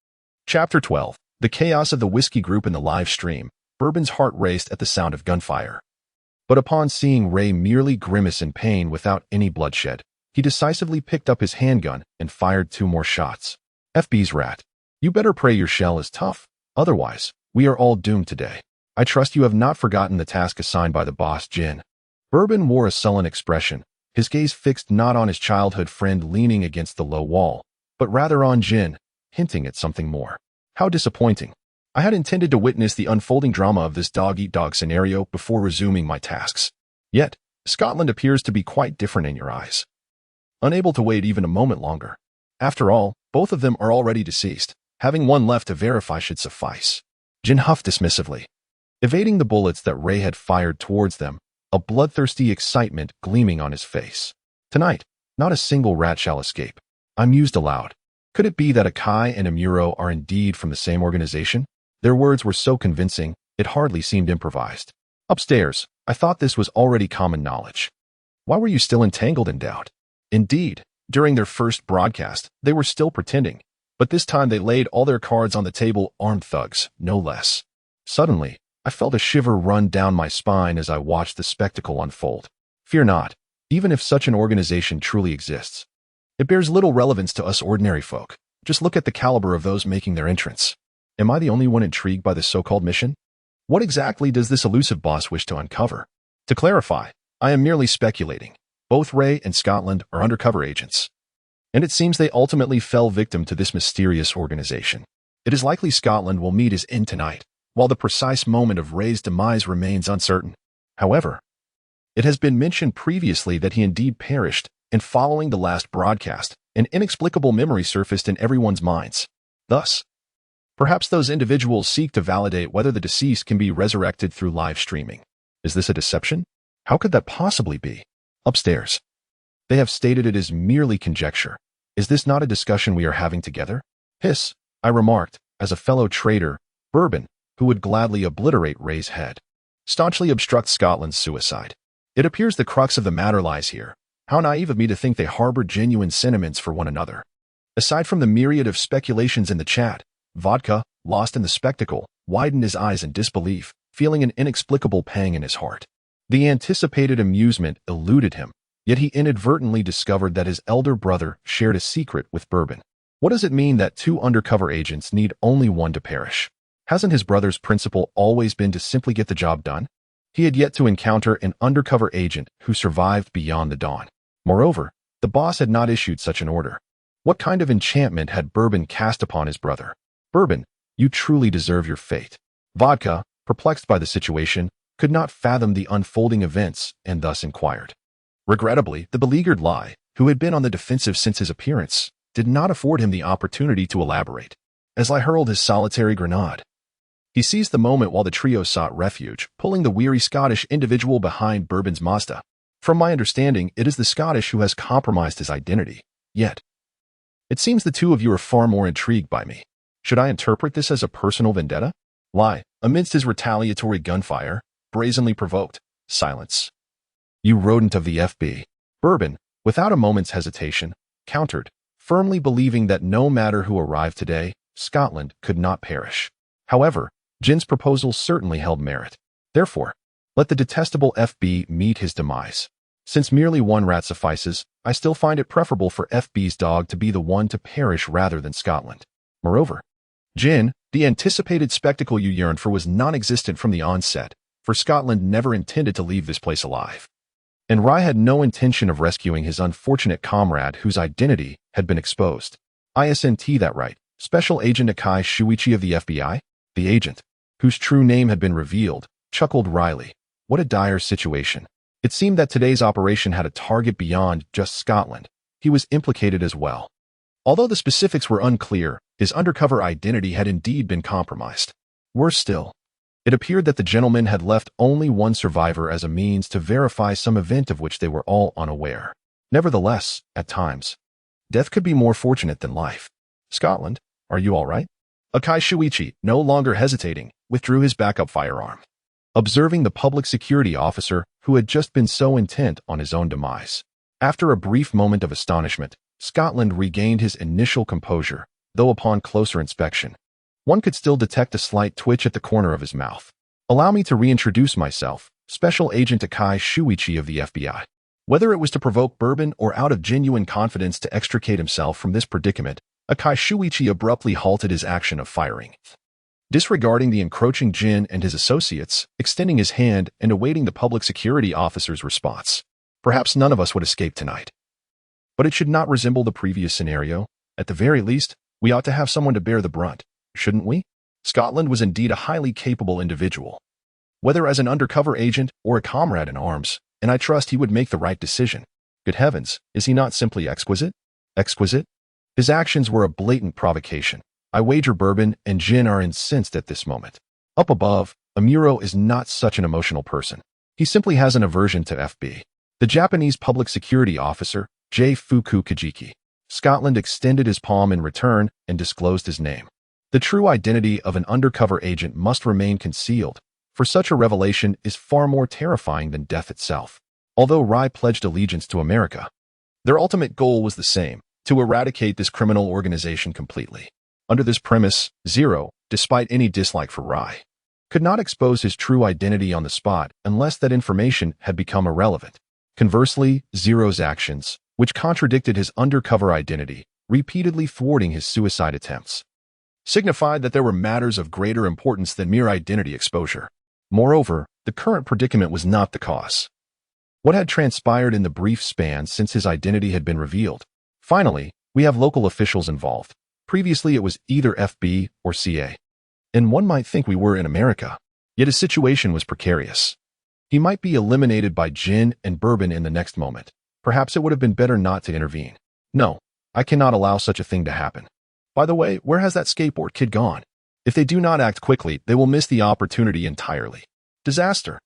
Chapter 12. The chaos of the whiskey group in the live stream. Bourbon's heart raced at the sound of gunfire. But upon seeing Ray merely grimace in pain without any bloodshed, he decisively picked up his handgun and fired 2 more shots. FB's rat. You better pray your shell is tough. Otherwise, we are all doomed today. I trust you have not forgotten the task assigned by the boss, Jin. Bourbon wore a sullen expression, his gaze fixed not on his childhood friend leaning against the low wall, but rather on Jin, hinting at something more. How disappointing. I had intended to witness the unfolding drama of this dog-eat-dog scenario before resuming my tasks. Yet, Scotland appears to be quite different in your eyes. Unable to wait even a moment longer. After all, both of them are already deceased. Having one left to verify should suffice. Jin huffed dismissively, evading the bullets that Ray had fired towards them, a bloodthirsty excitement gleaming on his face. Tonight, not a single rat shall escape. I mused aloud. Could it be that Akai and Amuro are indeed from the same organization? Their words were so convincing, it hardly seemed improvised. Upstairs, I thought this was already common knowledge. Why were you still entangled in doubt? Indeed, during their first broadcast, they were still pretending, but this time they laid all their cards on the table, armed thugs, no less. Suddenly, I felt a shiver run down my spine as I watched the spectacle unfold. Fear not, even if such an organization truly exists. It bears little relevance to us ordinary folk. Just look at the caliber of those making their entrance. Am I the only one intrigued by this so-called mission? What exactly does this elusive boss wish to uncover? To clarify, I am merely speculating. Both Ray and Scotland are undercover agents, and it seems they ultimately fell victim to this mysterious organization. It is likely Scotland will meet his end tonight, while the precise moment of Ray's demise remains uncertain. However, it has been mentioned previously that he indeed perished, and following the last broadcast, an inexplicable memory surfaced in everyone's minds. Thus, perhaps those individuals seek to validate whether the deceased can be resurrected through live streaming. Is this a deception? How could that possibly be? Upstairs. They have stated it is merely conjecture. Is this not a discussion we are having together? Hiss, I remarked, as a fellow traitor, Bourbon, who would gladly obliterate Ray's head, staunchly obstructs Scotland's suicide. It appears the crux of the matter lies here. How naive of me to think they harbored genuine sentiments for one another. Aside from the myriad of speculations in the chat, Vodka, lost in the spectacle, widened his eyes in disbelief, feeling an inexplicable pang in his heart. The anticipated amusement eluded him, yet he inadvertently discovered that his elder brother shared a secret with Bourbon. What does it mean that two undercover agents need only one to perish? Hasn't his brother's principle always been to simply get the job done? He had yet to encounter an undercover agent who survived beyond the dawn. Moreover, the boss had not issued such an order. What kind of enchantment had Bourbon cast upon his brother? Bourbon, you truly deserve your fate. Vodka, perplexed by the situation, could not fathom the unfolding events and thus inquired. Regrettably, the beleaguered Lai, who had been on the defensive since his appearance, did not afford him the opportunity to elaborate. As Lai hurled his solitary grenade, he seized the moment while the trio sought refuge, pulling the weary Scottish individual behind Bourbon's Mazda. From my understanding, it is the Scottish who has compromised his identity. Yet, it seems the two of you are far more intrigued by me. Should I interpret this as a personal vendetta? Lai, amidst his retaliatory gunfire, brazenly provoked, silence. You rodent of the FB. Bourbon, without a moment's hesitation, countered, firmly believing that no matter who arrived today, Scotland could not perish. However, Jin's proposal certainly held merit. Therefore, let the detestable FB meet his demise. Since merely one rat suffices, I still find it preferable for FB's dog to be the one to perish rather than Scotland. Moreover, Jin, the anticipated spectacle you yearned for was non-existent from the onset, for Scotland never intended to leave this place alive. And Rai had no intention of rescuing his unfortunate comrade whose identity had been exposed. ISNT that right, Special Agent Akai Shuichi of the FBI? The agent, whose true name had been revealed, chuckled wryly. What a dire situation. It seemed that today's operation had a target beyond just Scotland. He was implicated as well. Although the specifics were unclear, his undercover identity had indeed been compromised. Worse still, it appeared that the gentleman had left only one survivor as a means to verify some event of which they were all unaware. Nevertheless, at times, death could be more fortunate than life. Scotland, are you all right? Akai Shuichi, no longer hesitating, withdrew his backup firearm, observing the public security officer who had just been so intent on his own demise. After a brief moment of astonishment, Scotland regained his initial composure, though upon closer inspection, one could still detect a slight twitch at the corner of his mouth. Allow me to reintroduce myself, Special Agent Akai Shuichi of the FBI. Whether it was to provoke Bourbon or out of genuine confidence to extricate himself from this predicament, Akai Shuichi abruptly halted his action of firing. Disregarding the encroaching Jin and his associates, extending his hand and awaiting the public security officer's response. Perhaps none of us would escape tonight. But it should not resemble the previous scenario. At the very least, we ought to have someone to bear the brunt, shouldn't we? Scotland was indeed a highly capable individual, whether as an undercover agent or a comrade in arms, and I trust he would make the right decision. Good heavens, is he not simply exquisite? Exquisite? His actions were a blatant provocation. I wager Bourbon and Jin are incensed at this moment. Up above, Amuro is not such an emotional person. He simply has an aversion to FB. The Japanese public security officer, J. Fuku Kijiki. Scotland extended his palm in return and disclosed his name. The true identity of an undercover agent must remain concealed, for such a revelation is far more terrifying than death itself. Although Rai pledged allegiance to America, their ultimate goal was the same, to eradicate this criminal organization completely. Under this premise, Zero, despite any dislike for Rai, could not expose his true identity on the spot unless that information had become irrelevant. Conversely, Zero's actions, which contradicted his undercover identity, repeatedly thwarting his suicide attempts, signified that there were matters of greater importance than mere identity exposure. Moreover, the current predicament was not the cause. What had transpired in the brief span since his identity had been revealed? Finally, we have local officials involved. Previously, it was either FB or CA. And one might think we were in America. Yet his situation was precarious. He might be eliminated by Jin and Bourbon in the next moment. Perhaps it would have been better not to intervene. No, I cannot allow such a thing to happen. By the way, where has that skateboard kid gone? If they do not act quickly, they will miss the opportunity entirely. Disaster.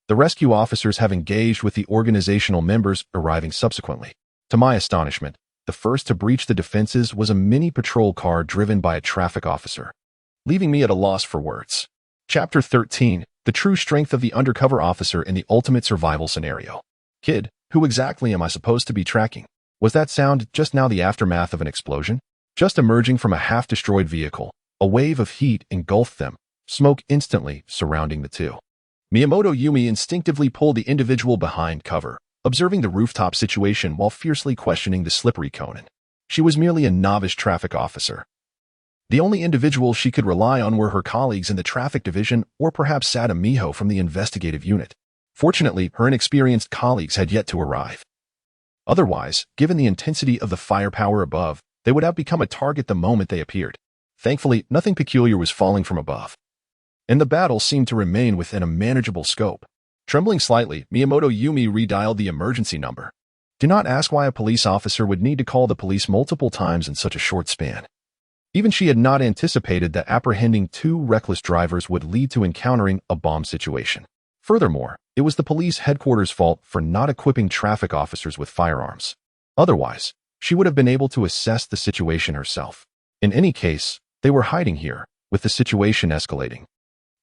The rescue officers have engaged with the organizational members arriving subsequently. To my astonishment, the first to breach the defenses was a mini patrol car driven by a traffic officer, leaving me at a loss for words. Chapter 13, The True Strength of the Undercover Officer in the Ultimate Survival Scenario. Kid, Who exactly am I supposed to be tracking? Was that sound just now the aftermath of an explosion? Just emerging from a half-destroyed vehicle, a wave of heat engulfed them, smoke instantly surrounding the two. Miyamoto Yumi instinctively pulled the individual behind cover, observing the rooftop situation while fiercely questioning the slippery Conan. She was merely a novice traffic officer. The only individuals she could rely on were her colleagues in the traffic division or perhaps Sada Miho from the investigative unit. Fortunately, her inexperienced colleagues had yet to arrive. Otherwise, given the intensity of the firepower above, they would have become a target the moment they appeared. Thankfully, nothing peculiar was falling from above, and the battle seemed to remain within a manageable scope. Trembling slightly, Miyamoto Yumi redialed the emergency number. Do not ask why a police officer would need to call the police multiple times in such a short span. Even she had not anticipated that apprehending two reckless drivers would lead to encountering a bomb situation. Furthermore, it was the police headquarters' fault for not equipping traffic officers with firearms. Otherwise, she would have been able to assess the situation herself. In any case, they were hiding here, with the situation escalating.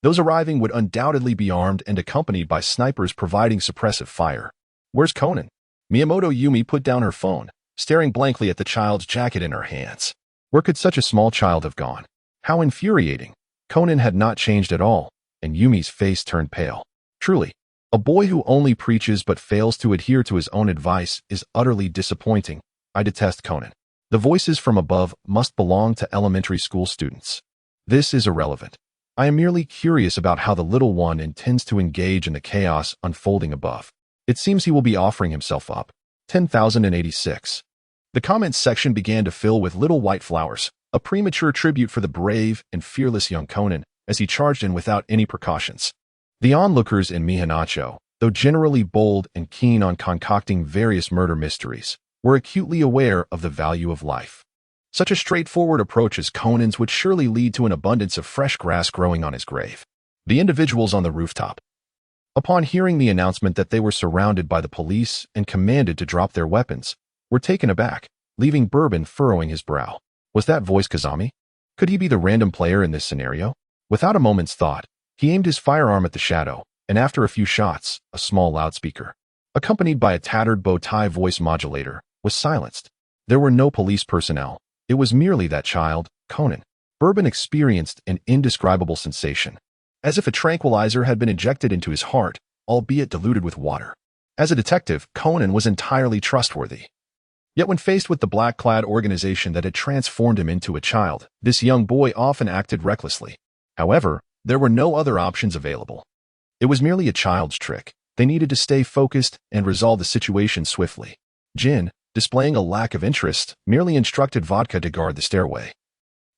Those arriving would undoubtedly be armed and accompanied by snipers providing suppressive fire. Where's Conan? Miyamoto Yumi put down her phone, staring blankly at the child's jacket in her hands. Where could such a small child have gone? How infuriating. Conan had not changed at all, and Yumi's face turned pale. Truly, a boy who only preaches but fails to adhere to his own advice is utterly disappointing. I detest Conan. The voices from above must belong to elementary school students. This is irrelevant. I am merely curious about how the little one intends to engage in the chaos unfolding above. It seems he will be offering himself up. 10,086. The comments section began to fill with little white flowers, a premature tribute for the brave and fearless young Conan, as he charged in without any precautions. The onlookers in Mihanacho, though generally bold and keen on concocting various murder mysteries, were acutely aware of the value of life. Such a straightforward approach as Conan's would surely lead to an abundance of fresh grass growing on his grave. The individuals on the rooftop, upon hearing the announcement that they were surrounded by the police and commanded to drop their weapons, were taken aback, leaving Bourbon furrowing his brow. Was that voice Kazami? Could he be the random player in this scenario? Without a moment's thought, he aimed his firearm at the shadow, and after a few shots, a small loudspeaker, accompanied by a tattered bow-tie voice modulator, was silenced. There were no police personnel. It was merely that child, Conan. Bourbon experienced an indescribable sensation, as if a tranquilizer had been injected into his heart, albeit diluted with water. As a detective, Conan was entirely trustworthy. Yet when faced with the black-clad organization that had transformed him into a child, this young boy often acted recklessly. However, there were no other options available. It was merely a child's trick. They needed to stay focused and resolve the situation swiftly. Jin, displaying a lack of interest, merely instructed Vodka to guard the stairway,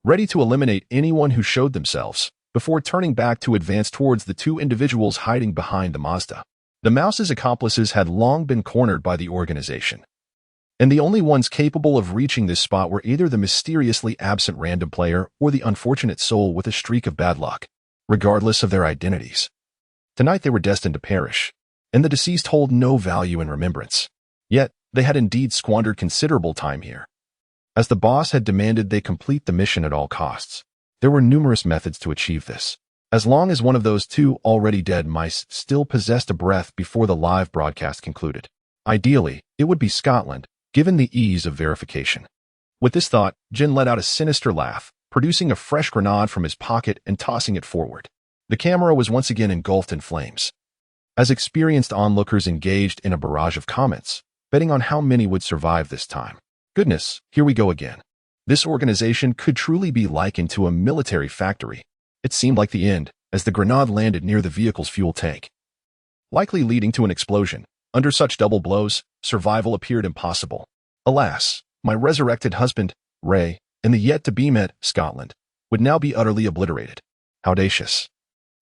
ready to eliminate anyone who showed themselves, before turning back to advance towards the two individuals hiding behind the Mazda. The Mouse's accomplices had long been cornered by the organization, and the only ones capable of reaching this spot were either the mysteriously absent random player or the unfortunate soul with a streak of bad luck, regardless of their identities. Tonight they were destined to perish, and the deceased hold no value in remembrance. Yet, they had indeed squandered considerable time here. As the boss had demanded they complete the mission at all costs, there were numerous methods to achieve this. As long as one of those two already dead mice still possessed a breath before the live broadcast concluded. Ideally, it would be Scotland, given the ease of verification. With this thought, Jin let out a sinister laugh, producing a fresh grenade from his pocket and tossing it forward. The camera was once again engulfed in flames, as experienced onlookers engaged in a barrage of comments, betting on how many would survive this time. Goodness, here we go again. This organization could truly be likened to a military factory. It seemed like the end, as the grenade landed near the vehicle's fuel tank, likely leading to an explosion. Under such double blows, survival appeared impossible. Alas, my resurrected husband, Ray, and the yet-to-be-met Scotland, would now be utterly obliterated. How audacious.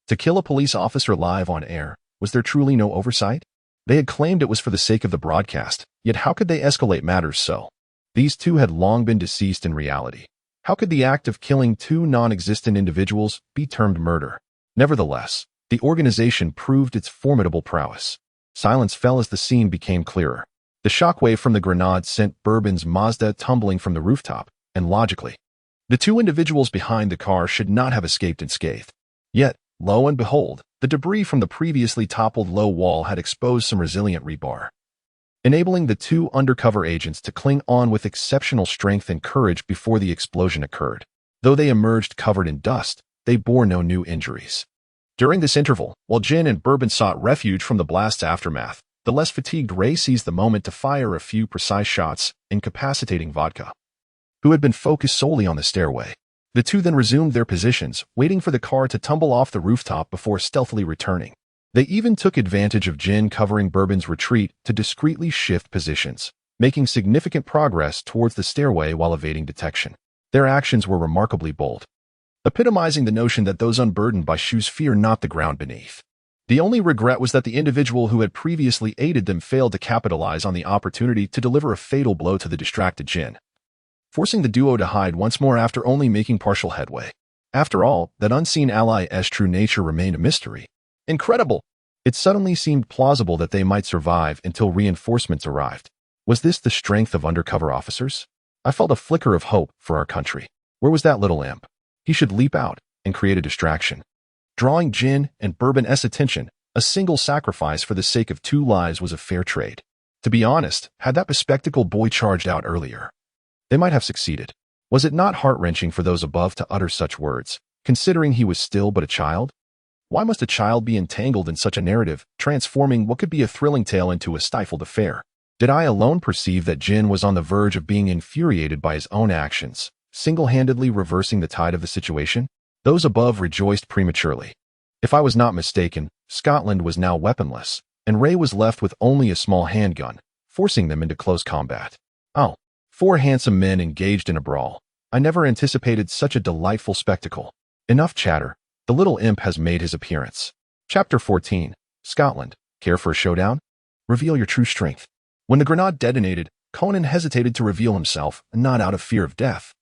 To kill a police officer live on air, was there truly no oversight? They had claimed it was for the sake of the broadcast, yet how could they escalate matters so? These two had long been deceased in reality. How could the act of killing two non-existent individuals be termed murder? Nevertheless, the organization proved its formidable prowess. Silence fell as the scene became clearer. The shockwave from the grenade sent Bourbon's Mazda tumbling from the rooftop, and logically, the two individuals behind the car should not have escaped unscathed. Yet, lo and behold, the debris from the previously toppled low wall had exposed some resilient rebar. enabling the two undercover agents to cling on with exceptional strength and courage before the explosion occurred. Though they emerged covered in dust, they bore no new injuries. During this interval, while Jin and Bourbon sought refuge from the blast's aftermath, the less fatigued Ray seized the moment to fire a few precise shots, incapacitating Vodka, who had been focused solely on the stairway. The two then resumed their positions, waiting for the car to tumble off the rooftop before stealthily returning. They even took advantage of Jin covering Bourbon's retreat to discreetly shift positions, making significant progress towards the stairway while evading detection. Their actions were remarkably bold, epitomizing the notion that those unburdened by shoes fear not the ground beneath. The only regret was that the individual who had previously aided them failed to capitalize on the opportunity to deliver a fatal blow to the distracted Jin, forcing the duo to hide once more after only making partial headway. After all, that unseen ally's true nature remained a mystery. Incredible! It suddenly seemed plausible that they might survive until reinforcements arrived. Was this the strength of undercover officers? I felt a flicker of hope for our country. Where was that little imp? He should leap out and create a distraction. Drawing Jin and Bourbon's attention, a single sacrifice for the sake of two lives was a fair trade. To be honest, had that bespectacled boy charged out earlier, they might have succeeded. Was it not heart-wrenching for those above to utter such words, considering he was still but a child? Why must a child be entangled in such a narrative, transforming what could be a thrilling tale into a stifled affair? Did I alone perceive that Jin was on the verge of being infuriated by his own actions, single-handedly reversing the tide of the situation? Those above rejoiced prematurely. If I was not mistaken, Scotland was now weaponless, and Ray was left with only a small handgun, forcing them into close combat. Oh, 4 handsome men engaged in a brawl. I never anticipated such a delightful spectacle. Enough chatter. The little imp has made his appearance. Chapter 14. Scotland. Care for a showdown? Reveal your true strength. When the grenade detonated, Conan hesitated to reveal himself, not out of fear of death,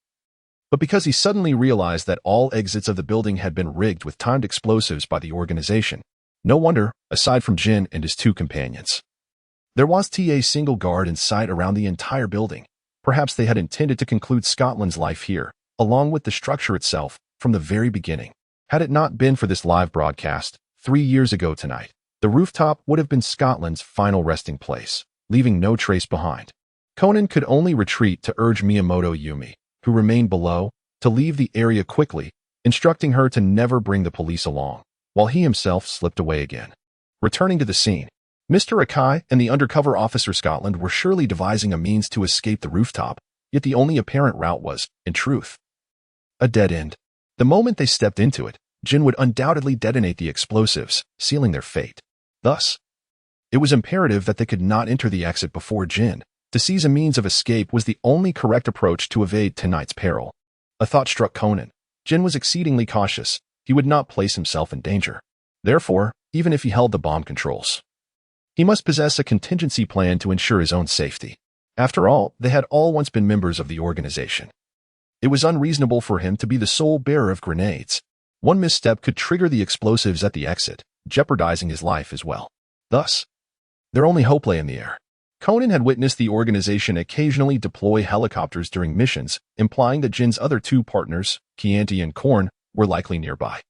but because he suddenly realized that all exits of the building had been rigged with timed explosives by the organization. No wonder, aside from Jin and his 2 companions, there was a single guard in sight around the entire building. Perhaps they had intended to conclude Scotland's life here, along with the structure itself, from the very beginning. Had it not been for this live broadcast, 3 years ago tonight, the rooftop would have been Scotland's final resting place, leaving no trace behind. Conan could only retreat to urge Miyamoto Yumi, who remained below, to leave the area quickly, instructing her to never bring the police along, while he himself slipped away again. Returning to the scene, Mr. Akai and the undercover officer Scotland were surely devising a means to escape the rooftop, yet the only apparent route was, in truth, a dead end. The moment they stepped into it, Jin would undoubtedly detonate the explosives, sealing their fate. Thus, it was imperative that they could not enter the exit before Jin. To seize a means of escape was the only correct approach to evade tonight's peril. A thought struck Conan. Jin was exceedingly cautious. He would not place himself in danger. Therefore, even if he held the bomb controls, he must possess a contingency plan to ensure his own safety. After all, they had all once been members of the organization. It was unreasonable for him to be the sole bearer of grenades. One misstep could trigger the explosives at the exit, jeopardizing his life as well. Thus, their only hope lay in the air. Conan had witnessed the organization occasionally deploy helicopters during missions, implying that Jin's other 2 partners, Chianti and Korn, were likely nearby.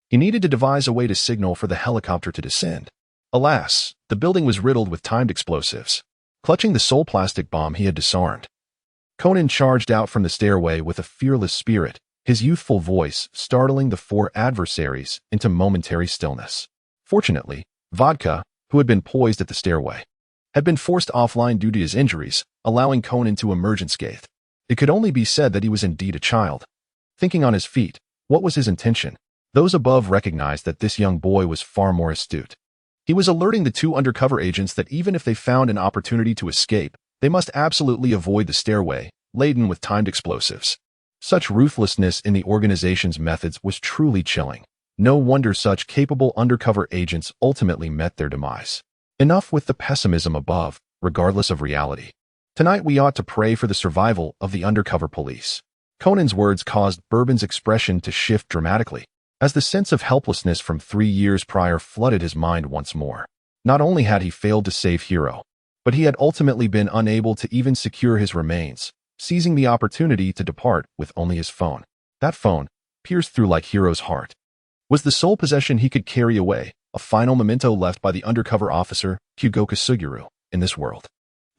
He needed to devise a way to signal for the helicopter to descend. Alas, the building was riddled with timed explosives. Clutching the sole plastic bomb he had disarmed, Conan charged out from the stairway with a fearless spirit, his youthful voice startling the 4 adversaries into momentary stillness. Fortunately, Vodka, who had been poised at the stairway, had been forced offline due to his injuries, allowing Conan to emerge unscathed. It could only be said that he was indeed a child. Thinking on his feet, what was his intention? Those above recognized that this young boy was far more astute. He was alerting the 2 undercover agents that even if they found an opportunity to escape, they must absolutely avoid the stairway, laden with timed explosives. Such ruthlessness in the organization's methods was truly chilling. No wonder such capable undercover agents ultimately met their demise. Enough with the pessimism above, regardless of reality. Tonight we ought to pray for the survival of the undercover police. Conan's words caused Bourbon's expression to shift dramatically, as the sense of helplessness from 3 years prior flooded his mind once more. Not only had he failed to save Hero, but he had ultimately been unable to even secure his remains, seizing the opportunity to depart with only his phone. That phone, pierced through like Hero's heart, was the sole possession he could carry away, a final memento left by the undercover officer, Kyugo Suguru, in this world.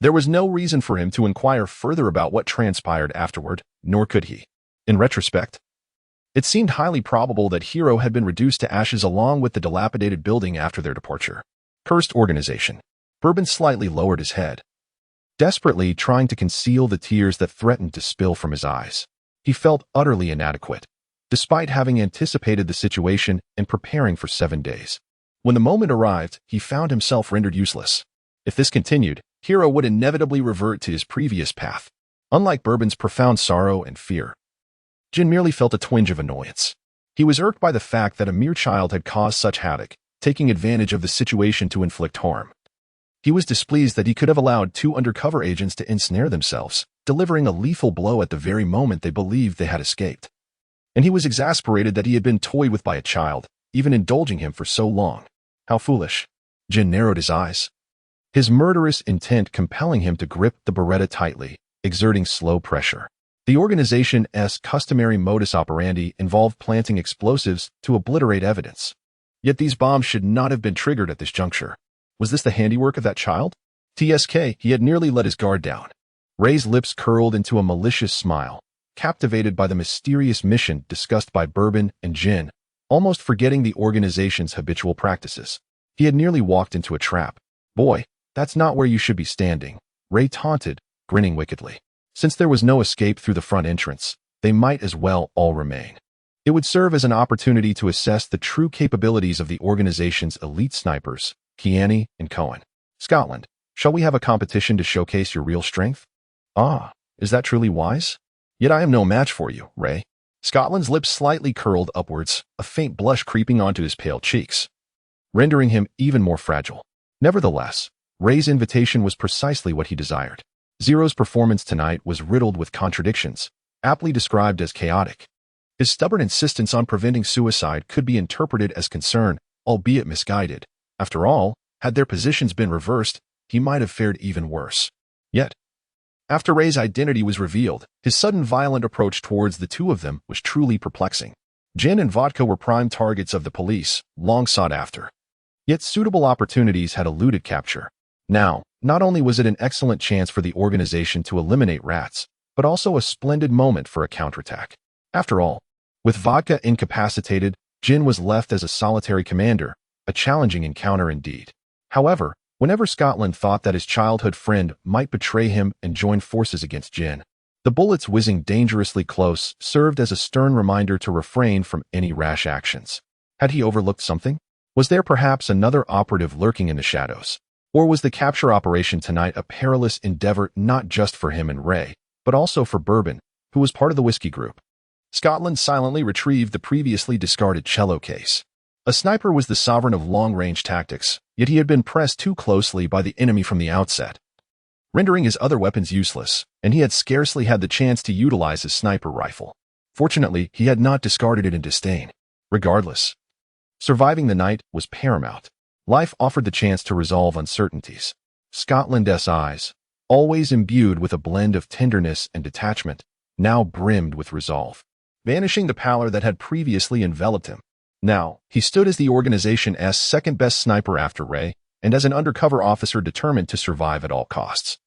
There was no reason for him to inquire further about what transpired afterward, nor could he. In retrospect, it seemed highly probable that Hero had been reduced to ashes along with the dilapidated building after their departure. Cursed organization. Bourbon slightly lowered his head, desperately trying to conceal the tears that threatened to spill from his eyes. He felt utterly inadequate, despite having anticipated the situation and preparing for 7 days. When the moment arrived, he found himself rendered useless. If this continued, Hero would inevitably revert to his previous path. Unlike Bourbon's profound sorrow and fear, Jin merely felt a twinge of annoyance. He was irked by the fact that a mere child had caused such havoc, taking advantage of the situation to inflict harm. He was displeased that he could have allowed 2 undercover agents to ensnare themselves, delivering a lethal blow at the very moment they believed they had escaped. And he was exasperated that he had been toyed with by a child, even indulging him for so long. How foolish. Jin narrowed his eyes, his murderous intent compelling him to grip the Beretta tightly, exerting slow pressure. The organization's customary modus operandi involved planting explosives to obliterate evidence. Yet these bombs should not have been triggered at this juncture. Was this the handiwork of that child? TSK, he had nearly let his guard down. Ray's lips curled into a malicious smile, captivated by the mysterious mission discussed by Bourbon and Jin, almost forgetting the organization's habitual practices. He had nearly walked into a trap. Boy, that's not where you should be standing, Ray taunted, grinning wickedly. Since there was no escape through the front entrance, they might as well all remain. It would serve as an opportunity to assess the true capabilities of the organization's elite snipers, Keane and Conan. Scotland, shall we have a competition to showcase your real strength? Ah, is that truly wise? Yet I am no match for you, Ray. Scotland's lips slightly curled upwards, a faint blush creeping onto his pale cheeks, rendering him even more fragile. Nevertheless, Ray's invitation was precisely what he desired. Zero's performance tonight was riddled with contradictions, aptly described as chaotic. His stubborn insistence on preventing suicide could be interpreted as concern, albeit misguided. After all, had their positions been reversed, he might have fared even worse. Yet, after Ray's identity was revealed, his sudden violent approach towards the 2 of them was truly perplexing. Gin and vodka were prime targets of the police, long sought after. Yet suitable opportunities had eluded capture. Now, not only was it an excellent chance for the organization to eliminate rats, but also a splendid moment for a counterattack. After all, with vodka incapacitated, Jin was left as a solitary commander, a challenging encounter indeed. However, whenever Scotland thought that his childhood friend might betray him and join forces against Jin, the bullets whizzing dangerously close served as a stern reminder to refrain from any rash actions. Had he overlooked something? Was there perhaps another operative lurking in the shadows? Or was the capture operation tonight a perilous endeavor not just for him and Ray, but also for Bourbon, who was part of the whiskey group? Scotland silently retrieved the previously discarded cello case. A sniper was the sovereign of long-range tactics, yet he had been pressed too closely by the enemy from the outset, rendering his other weapons useless, and he had scarcely had the chance to utilize his sniper rifle. Fortunately, he had not discarded it in disdain. Regardless, surviving the night was paramount. Life offered the chance to resolve uncertainties. Scotland's eyes, always imbued with a blend of tenderness and detachment, now brimmed with resolve, banishing the pallor that had previously enveloped him. Now, he stood as the organization's second-best sniper after Ray, and as an undercover officer determined to survive at all costs.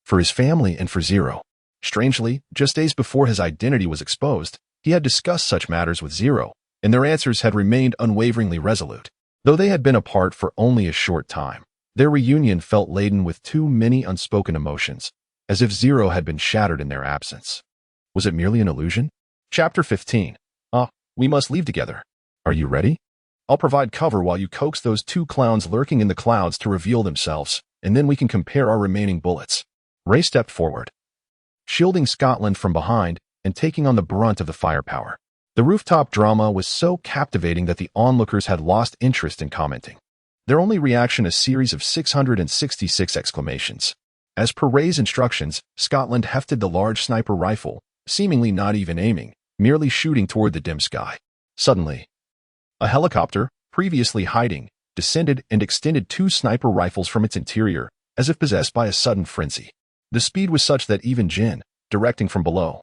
For his family and for Zero. Strangely, just days before his identity was exposed, he had discussed such matters with Zero, and their answers had remained unwaveringly resolute. Though they had been apart for only a short time, their reunion felt laden with too many unspoken emotions, as if Zero had been shattered in their absence. Was it merely an illusion? Chapter 15. We must leave together. Are you ready? I'll provide cover while you coax those 2 clowns lurking in the clouds to reveal themselves, and then we can compare our remaining bullets. Ray stepped forward, shielding Scotland from behind and taking on the brunt of the firepower. The rooftop drama was so captivating that the onlookers had lost interest in commenting. Their only reaction a series of 666 exclamations. As per Ray's instructions, Scotland hefted the large sniper rifle, seemingly not even aiming, merely shooting toward the dim sky. Suddenly, a helicopter, previously hiding, descended and extended 2 sniper rifles from its interior, as if possessed by a sudden frenzy. The speed was such that even Jin, directing from below,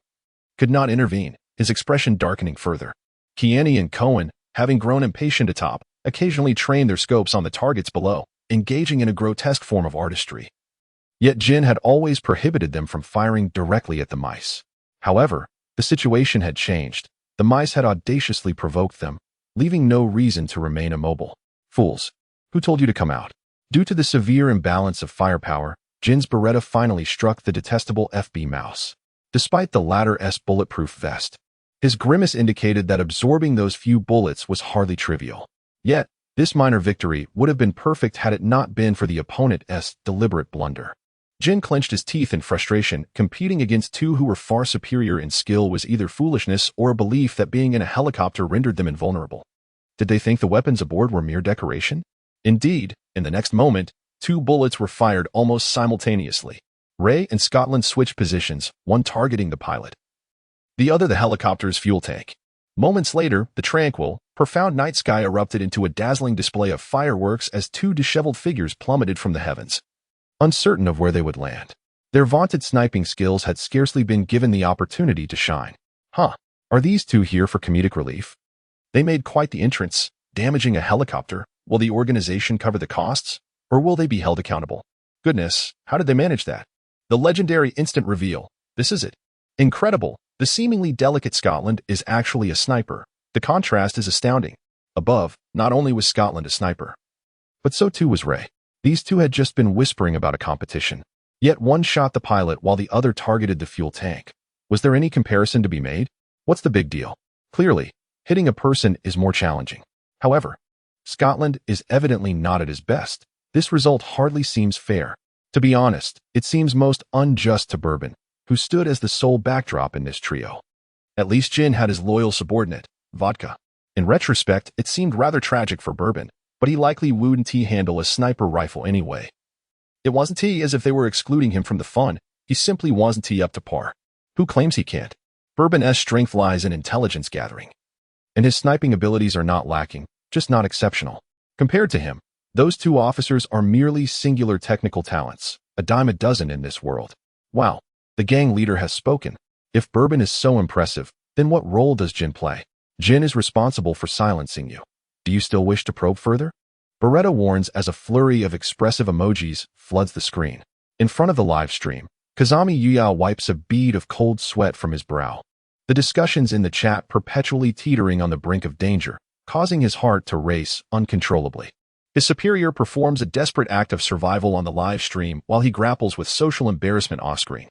could not intervene, his expression darkening further. Keane and Conan, having grown impatient atop, occasionally trained their scopes on the targets below, engaging in a grotesque form of artistry. Yet Jin had always prohibited them from firing directly at the mice. However, the situation had changed. The mice had audaciously provoked them, leaving no reason to remain immobile. Fools! Who told you to come out? Due to the severe imbalance of firepower, Jin's Beretta finally struck the detestable FB mouse. Despite the latter's bulletproof vest, his grimace indicated that absorbing those few bullets was hardly trivial. Yet, this minor victory would have been perfect had it not been for the opponent's deliberate blunder. Jin clenched his teeth in frustration. Competing against two who were far superior in skill was either foolishness or a belief that being in a helicopter rendered them invulnerable. Did they think the weapons aboard were mere decoration? Indeed, in the next moment, two bullets were fired almost simultaneously. Ray and Scotland switched positions, one targeting the pilot, the other the helicopter's fuel tank. Moments later, the tranquil, profound night sky erupted into a dazzling display of fireworks as two disheveled figures plummeted from the heavens, uncertain of where they would land. Their vaunted sniping skills had scarcely been given the opportunity to shine. Are these two here for comedic relief? They made quite the entrance, damaging a helicopter. Will the organization cover the costs, or will they be held accountable? Goodness, how did they manage that? The legendary instant reveal. This is it. Incredible. The seemingly delicate Scotland is actually a sniper. The contrast is astounding. Above, not only was Scotland a sniper, but so too was Ray. These two had just been whispering about a competition. Yet one shot the pilot while the other targeted the fuel tank. Was there any comparison to be made? What's the big deal? Clearly, hitting a person is more challenging. However, Scotland is evidently not at his best. This result hardly seems fair. To be honest, it seems most unjust to Bourbon, who stood as the sole backdrop in this trio. At least Jin had his loyal subordinate, Vodka. In retrospect, it seemed rather tragic for Bourbon, but he likely wouldn't handle a sniper rifle anyway. It wasn't as if they were excluding him from the fun. He simply wasn't up to par. Who claims he can't? Bourbon's strength lies in intelligence gathering, and his sniping abilities are not lacking, just not exceptional. Compared to him, those two officers are merely singular technical talents, a dime a dozen in this world. Wow, the gang leader has spoken. If Bourbon is so impressive, then what role does Jin play? Jin is responsible for silencing you. Do you still wish to probe further? Beretta warns as a flurry of expressive emojis floods the screen. In front of the live stream, Kazami Yuyao wipes a bead of cold sweat from his brow. The discussions in the chat perpetually teetering on the brink of danger, causing his heart to race uncontrollably. His superior performs a desperate act of survival on the live stream while he grapples with social embarrassment off-screen.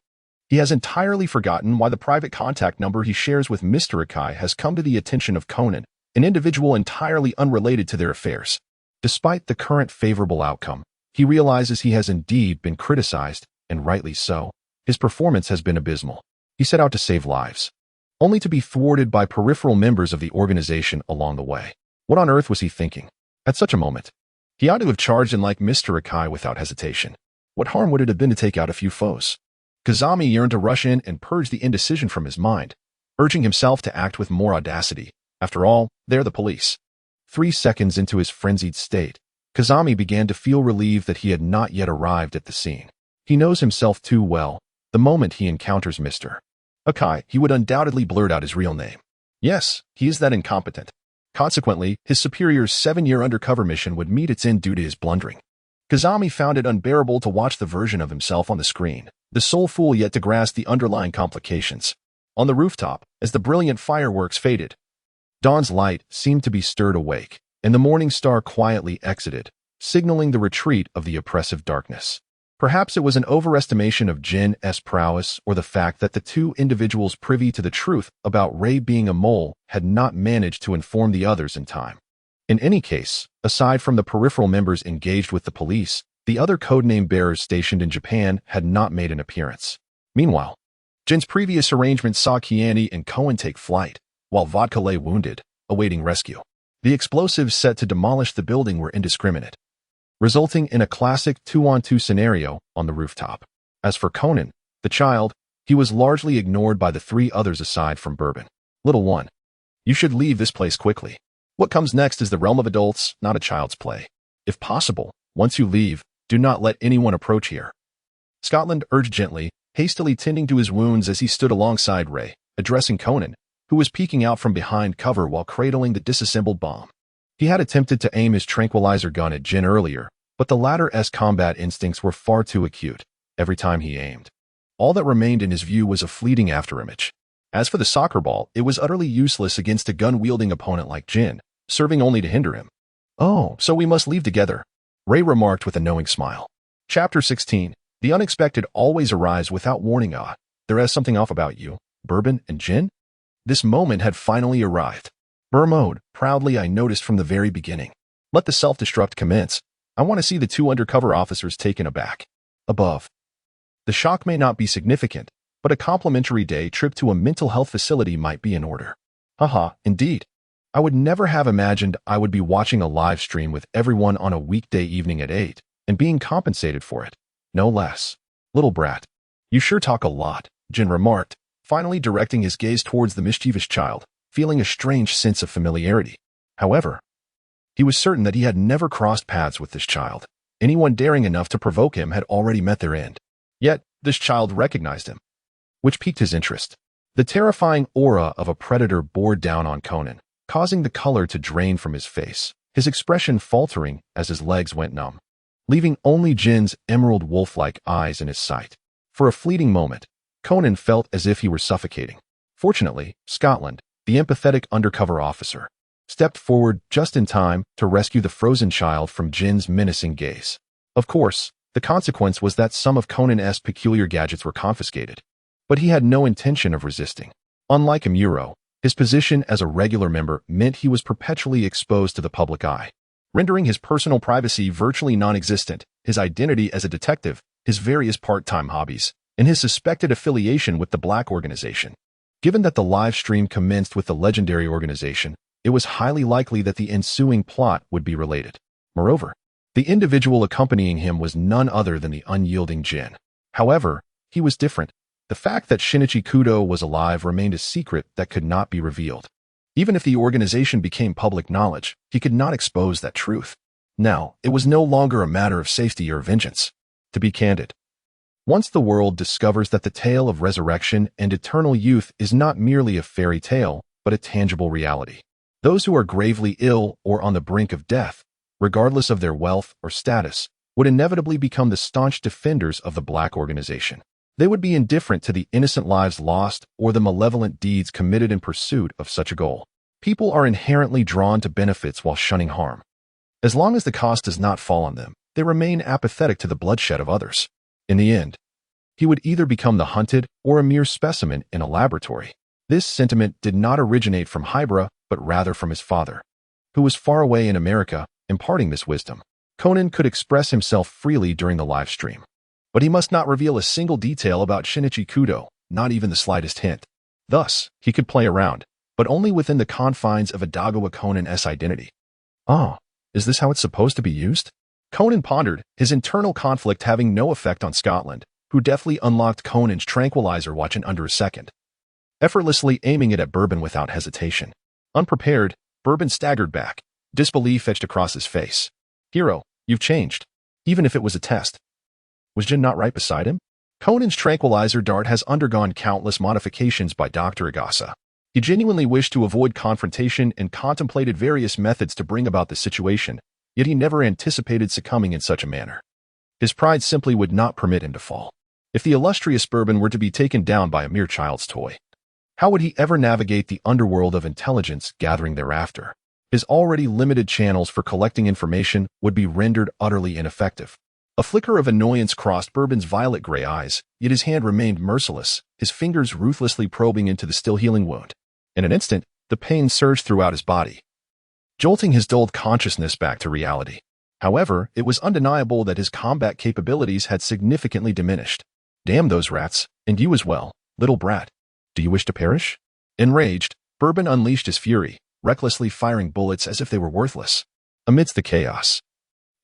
He has entirely forgotten why the private contact number he shares with Mr. Akai has come to the attention of Conan, an individual entirely unrelated to their affairs. Despite the current favorable outcome, he realizes he has indeed been criticized, and rightly so. His performance has been abysmal. He set out to save lives, only to be thwarted by peripheral members of the organization along the way. What on earth was he thinking? At such a moment, he ought to have charged in like Mr. Akai without hesitation. What harm would it have been to take out a few foes? Kazami yearned to rush in and purge the indecision from his mind, urging himself to act with more audacity. After all, they're the police. 3 seconds into his frenzied state, Kazami began to feel relieved that he had not yet arrived at the scene. He knows himself too well. The moment he encounters Mr. Akai, he would undoubtedly blurt out his real name. Yes, he is that incompetent. Consequently, his superior's 7-year undercover mission would meet its end due to his blundering. Kazami found it unbearable to watch the version of himself on the screen, the sole fool yet to grasp the underlying complications. On the rooftop, as the brilliant fireworks faded, dawn's light seemed to be stirred awake, and the morning star quietly exited, signaling the retreat of the oppressive darkness. Perhaps it was an overestimation of Jin's prowess or the fact that the two individuals privy to the truth about Ray being a mole had not managed to inform the others in time. In any case, aside from the peripheral members engaged with the police, the other codename bearers stationed in Japan had not made an appearance. Meanwhile, Jin's previous arrangement saw Kiani and Cohen take flight, while Vodka lay wounded, awaiting rescue. The explosives set to demolish the building were indiscriminate, resulting in a classic 2-on-2 scenario on the rooftop. As for Conan, the child, he was largely ignored by the 3 others aside from Bourbon. Little one, you should leave this place quickly. What comes next is the realm of adults, not a child's play. If possible, once you leave, do not let anyone approach here. Scotland urged gently, hastily tending to his wounds as he stood alongside Ray, addressing Conan, who was peeking out from behind cover while cradling the disassembled bomb. He had attempted to aim his tranquilizer gun at Jin earlier, but the latter's combat instincts were far too acute. every time he aimed. All that remained in his view was a fleeting afterimage. As for the soccer ball, it was utterly useless against a gun-wielding opponent like Jin, serving only to hinder him. "Oh, so we must leave together," Ray remarked with a knowing smile. Chapter 16. The unexpected always arrives without warning. There is something off about you, Bourbon and Jin? This moment had finally arrived. Burr mode, proudly I noticed from the very beginning. Let the self-destruct commence. I want to see the two undercover officers taken aback. Above. The shock may not be significant, but a complimentary day trip to a mental health facility might be in order. Haha, indeed. I would never have imagined I would be watching a live stream with everyone on a weekday evening at 8, and being compensated for it. No less. Little brat. You sure talk a lot, Jin remarked, finally directing his gaze towards the mischievous child, feeling a strange sense of familiarity. However, he was certain that he had never crossed paths with this child. Anyone daring enough to provoke him had already met their end. Yet, this child recognized him, which piqued his interest. The terrifying aura of a predator bore down on Conan, causing the color to drain from his face, his expression faltering as his legs went numb, leaving only Jin's emerald wolf-like eyes in his sight. For a fleeting moment, Conan felt as if he were suffocating. Fortunately, Scotland, the empathetic undercover officer, stepped forward just in time to rescue the frozen child from Jin's menacing gaze. Of course, the consequence was that some of Conan's peculiar gadgets were confiscated, but he had no intention of resisting. Unlike Amuro, his position as a regular member meant he was perpetually exposed to the public eye, rendering his personal privacy virtually non-existent. His identity as a detective, his various part-time hobbies, and his suspected affiliation with the Black Organization. Given that the live stream commenced with the legendary organization, it was highly likely that the ensuing plot would be related. Moreover, the individual accompanying him was none other than the unyielding Jin. However, he was different. The fact that Shinichi Kudo was alive remained a secret that could not be revealed. Even if the organization became public knowledge, he could not expose that truth. Now, it was no longer a matter of safety or vengeance. To be candid, once the world discovers that the tale of resurrection and eternal youth is not merely a fairy tale, but a tangible reality, those who are gravely ill or on the brink of death, regardless of their wealth or status, would inevitably become the staunch defenders of the Black Organization. They would be indifferent to the innocent lives lost or the malevolent deeds committed in pursuit of such a goal. People are inherently drawn to benefits while shunning harm. As long as the cost does not fall on them, they remain apathetic to the bloodshed of others. In the end, he would either become the hunted or a mere specimen in a laboratory. This sentiment did not originate from Hybra, but rather from his father, who was far away in America, imparting this wisdom. Conan could express himself freely during the live stream, but he must not reveal a single detail about Shinichi Kudo, not even the slightest hint. Thus, he could play around, but only within the confines of Adagawa Conan's identity. Oh, is this how it's supposed to be used? Conan pondered, his internal conflict having no effect on Scotland, who deftly unlocked Conan's tranquilizer watch in under a second, effortlessly aiming it at Bourbon without hesitation. Unprepared, Bourbon staggered back, disbelief etched across his face. Hero, you've changed. Even if it was a test. Was Jin not right beside him? Conan's tranquilizer dart has undergone countless modifications by Dr. Agasa. He genuinely wished to avoid confrontation and contemplated various methods to bring about the situation, yet he never anticipated succumbing in such a manner. His pride simply would not permit him to fall. If the illustrious Bourbon were to be taken down by a mere child's toy, how would he ever navigate the underworld of intelligence gathering thereafter? His already limited channels for collecting information would be rendered utterly ineffective. A flicker of annoyance crossed Bourbon's violet gray eyes, yet his hand remained merciless, his fingers ruthlessly probing into the still-healing wound. In an instant, the pain surged throughout his body, jolting his dulled consciousness back to reality. However, it was undeniable that his combat capabilities had significantly diminished. Damn those rats, and you as well, little brat. Do you wish to perish? Enraged, Bourbon unleashed his fury, recklessly firing bullets as if they were worthless. Amidst the chaos,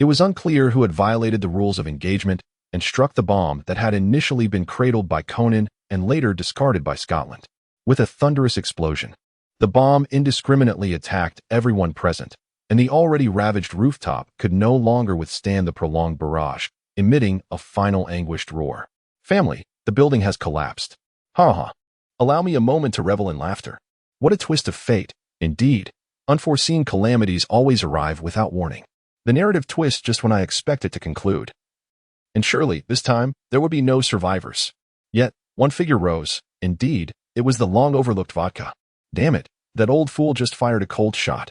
it was unclear who had violated the rules of engagement and struck the bomb that had initially been cradled by Conan and later discarded by Scotland. With a thunderous explosion, the bomb indiscriminately attacked everyone present, and the already ravaged rooftop could no longer withstand the prolonged barrage, emitting a final anguished roar. Family, the building has collapsed. Ha ha. Allow me a moment to revel in laughter. What a twist of fate. Indeed, unforeseen calamities always arrive without warning. The narrative twists just when I expect it to conclude. And surely, this time, there would be no survivors. Yet, one figure rose. Indeed, it was the long-overlooked vodka. Damn it, that old fool just fired a cold shot.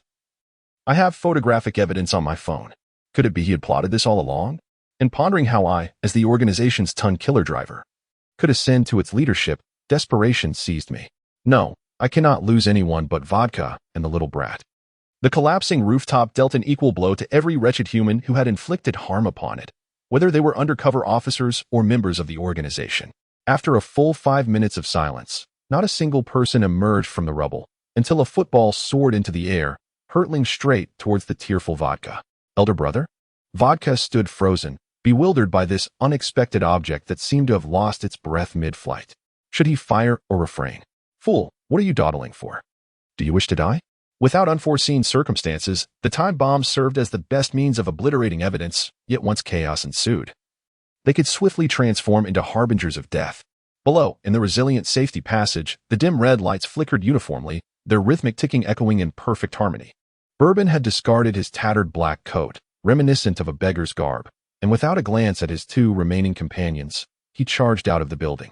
I have photographic evidence on my phone. Could it be he had plotted this all along? And pondering how I, as the organization's ton killer driver, could ascend to its leadership, desperation seized me. No, I cannot lose anyone but vodka and the little brat. The collapsing rooftop dealt an equal blow to every wretched human who had inflicted harm upon it, whether they were undercover officers or members of the organization. After a full 5 minutes of silence, not a single person emerged from the rubble until a football soared into the air, hurtling straight towards the tearful vodka. Elder brother? Vodka stood frozen, bewildered by this unexpected object that seemed to have lost its breath mid-flight. Should he fire or refrain? Fool, what are you dawdling for? Do you wish to die? Without unforeseen circumstances, the time bomb served as the best means of obliterating evidence, yet once chaos ensued, they could swiftly transform into harbingers of death. Below, in the resilient safety passage, the dim red lights flickered uniformly, their rhythmic ticking echoing in perfect harmony. Bourbon had discarded his tattered black coat, reminiscent of a beggar's garb, and without a glance at his 2 remaining companions, he charged out of the building.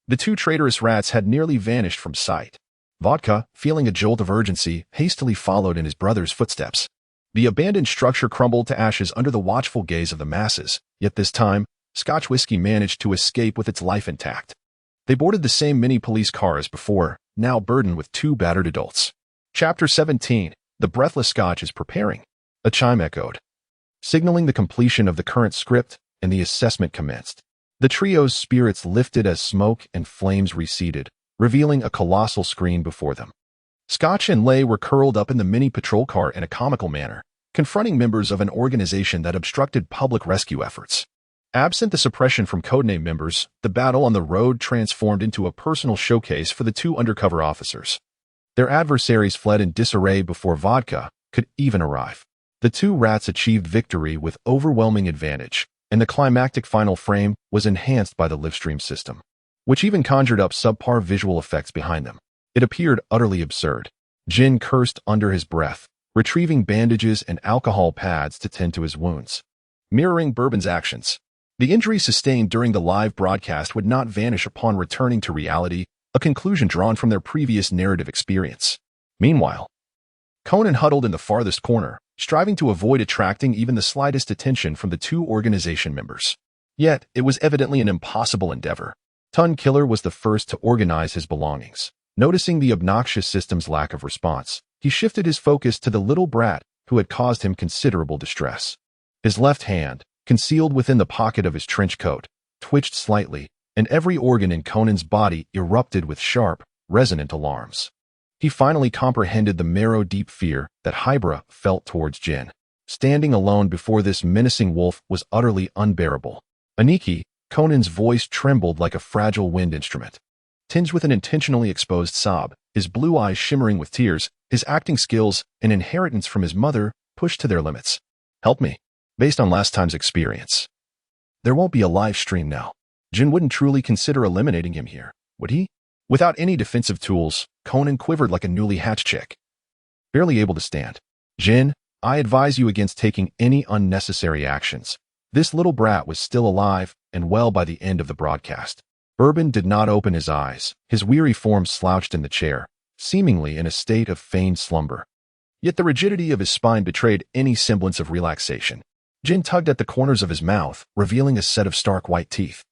The 2 traitorous rats had nearly vanished from sight. Vodka, feeling a jolt of urgency, hastily followed in his brother's footsteps. The abandoned structure crumbled to ashes under the watchful gaze of the masses, yet this time, Scotch whiskey managed to escape with its life intact. They boarded the same mini police car as before, now burdened with 2 battered adults. Chapter 17. The breathless Scotch is preparing. A chime echoed, signaling the completion of the current script, and the assessment commenced. The trio's spirits lifted as smoke and flames receded, revealing a colossal screen before them. Scotch and Lay were curled up in the mini patrol car in a comical manner, confronting members of an organization that obstructed public rescue efforts. Absent the suppression from Codename members, the battle on the road transformed into a personal showcase for the 2 undercover officers. Their adversaries fled in disarray before vodka could even arrive. The 2 rats achieved victory with overwhelming advantage, and the climactic final frame was enhanced by the livestream system, which even conjured up subpar visual effects behind them. It appeared utterly absurd. Jin cursed under his breath, retrieving bandages and alcohol pads to tend to his wounds, mirroring Bourbon's actions. The injury sustained during the live broadcast would not vanish upon returning to reality, a conclusion drawn from their previous narrative experience. Meanwhile, Conan huddled in the farthest corner, striving to avoid attracting even the slightest attention from the 2 organization members. Yet, it was evidently an impossible endeavor. Ton Killer was the first to organize his belongings. Noticing the obnoxious system's lack of response, he shifted his focus to the little brat who had caused him considerable distress. His left hand, concealed within the pocket of his trench coat, twitched slightly, and every organ in Conan's body erupted with sharp, resonant alarms. He finally comprehended the marrow-deep fear that Hybra felt towards Jin. Standing alone before this menacing wolf was utterly unbearable. Aniki, Conan's voice trembled like a fragile wind instrument. Tinged with an intentionally exposed sob, his blue eyes shimmering with tears, his acting skills, an inheritance from his mother, pushed to their limits. Help me. Based on last time's experience, there won't be a live stream now. Jin wouldn't truly consider eliminating him here, would he? Without any defensive tools, Conan quivered like a newly hatched chick, barely able to stand. Jin, I advise you against taking any unnecessary actions. This little brat was still alive and well by the end of the broadcast. Bourbon did not open his eyes. His weary form slouched in the chair, seemingly in a state of feigned slumber. Yet the rigidity of his spine betrayed any semblance of relaxation. Jin tugged at the corners of his mouth, revealing a set of stark white teeth,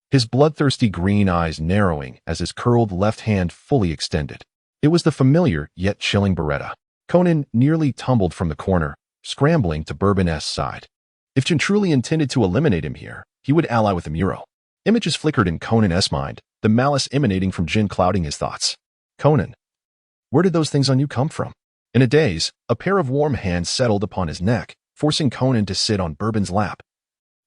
his bloodthirsty green eyes narrowing as his curled left hand fully extended. It was the familiar yet chilling Beretta. Conan nearly tumbled from the corner, scrambling to Bourbon's side. If Jin truly intended to eliminate him here, he would ally with Amuro. Images flickered in Conan's mind, the malice emanating from Jin clouding his thoughts. Conan, where did those things on you come from? In a daze, a pair of warm hands settled upon his neck, forcing Conan to sit on Bourbon's lap,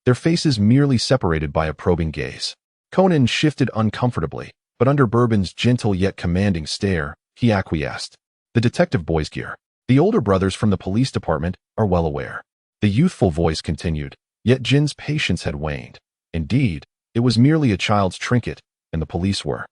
their faces merely separated by a probing gaze. Conan shifted uncomfortably, but under Bourbon's gentle yet commanding stare, he acquiesced. The detective boy's gear. The older brothers from the police department are well aware. The youthful voice continued, yet Jin's patience had waned. Indeed, it was merely a child's trinket, and the police were,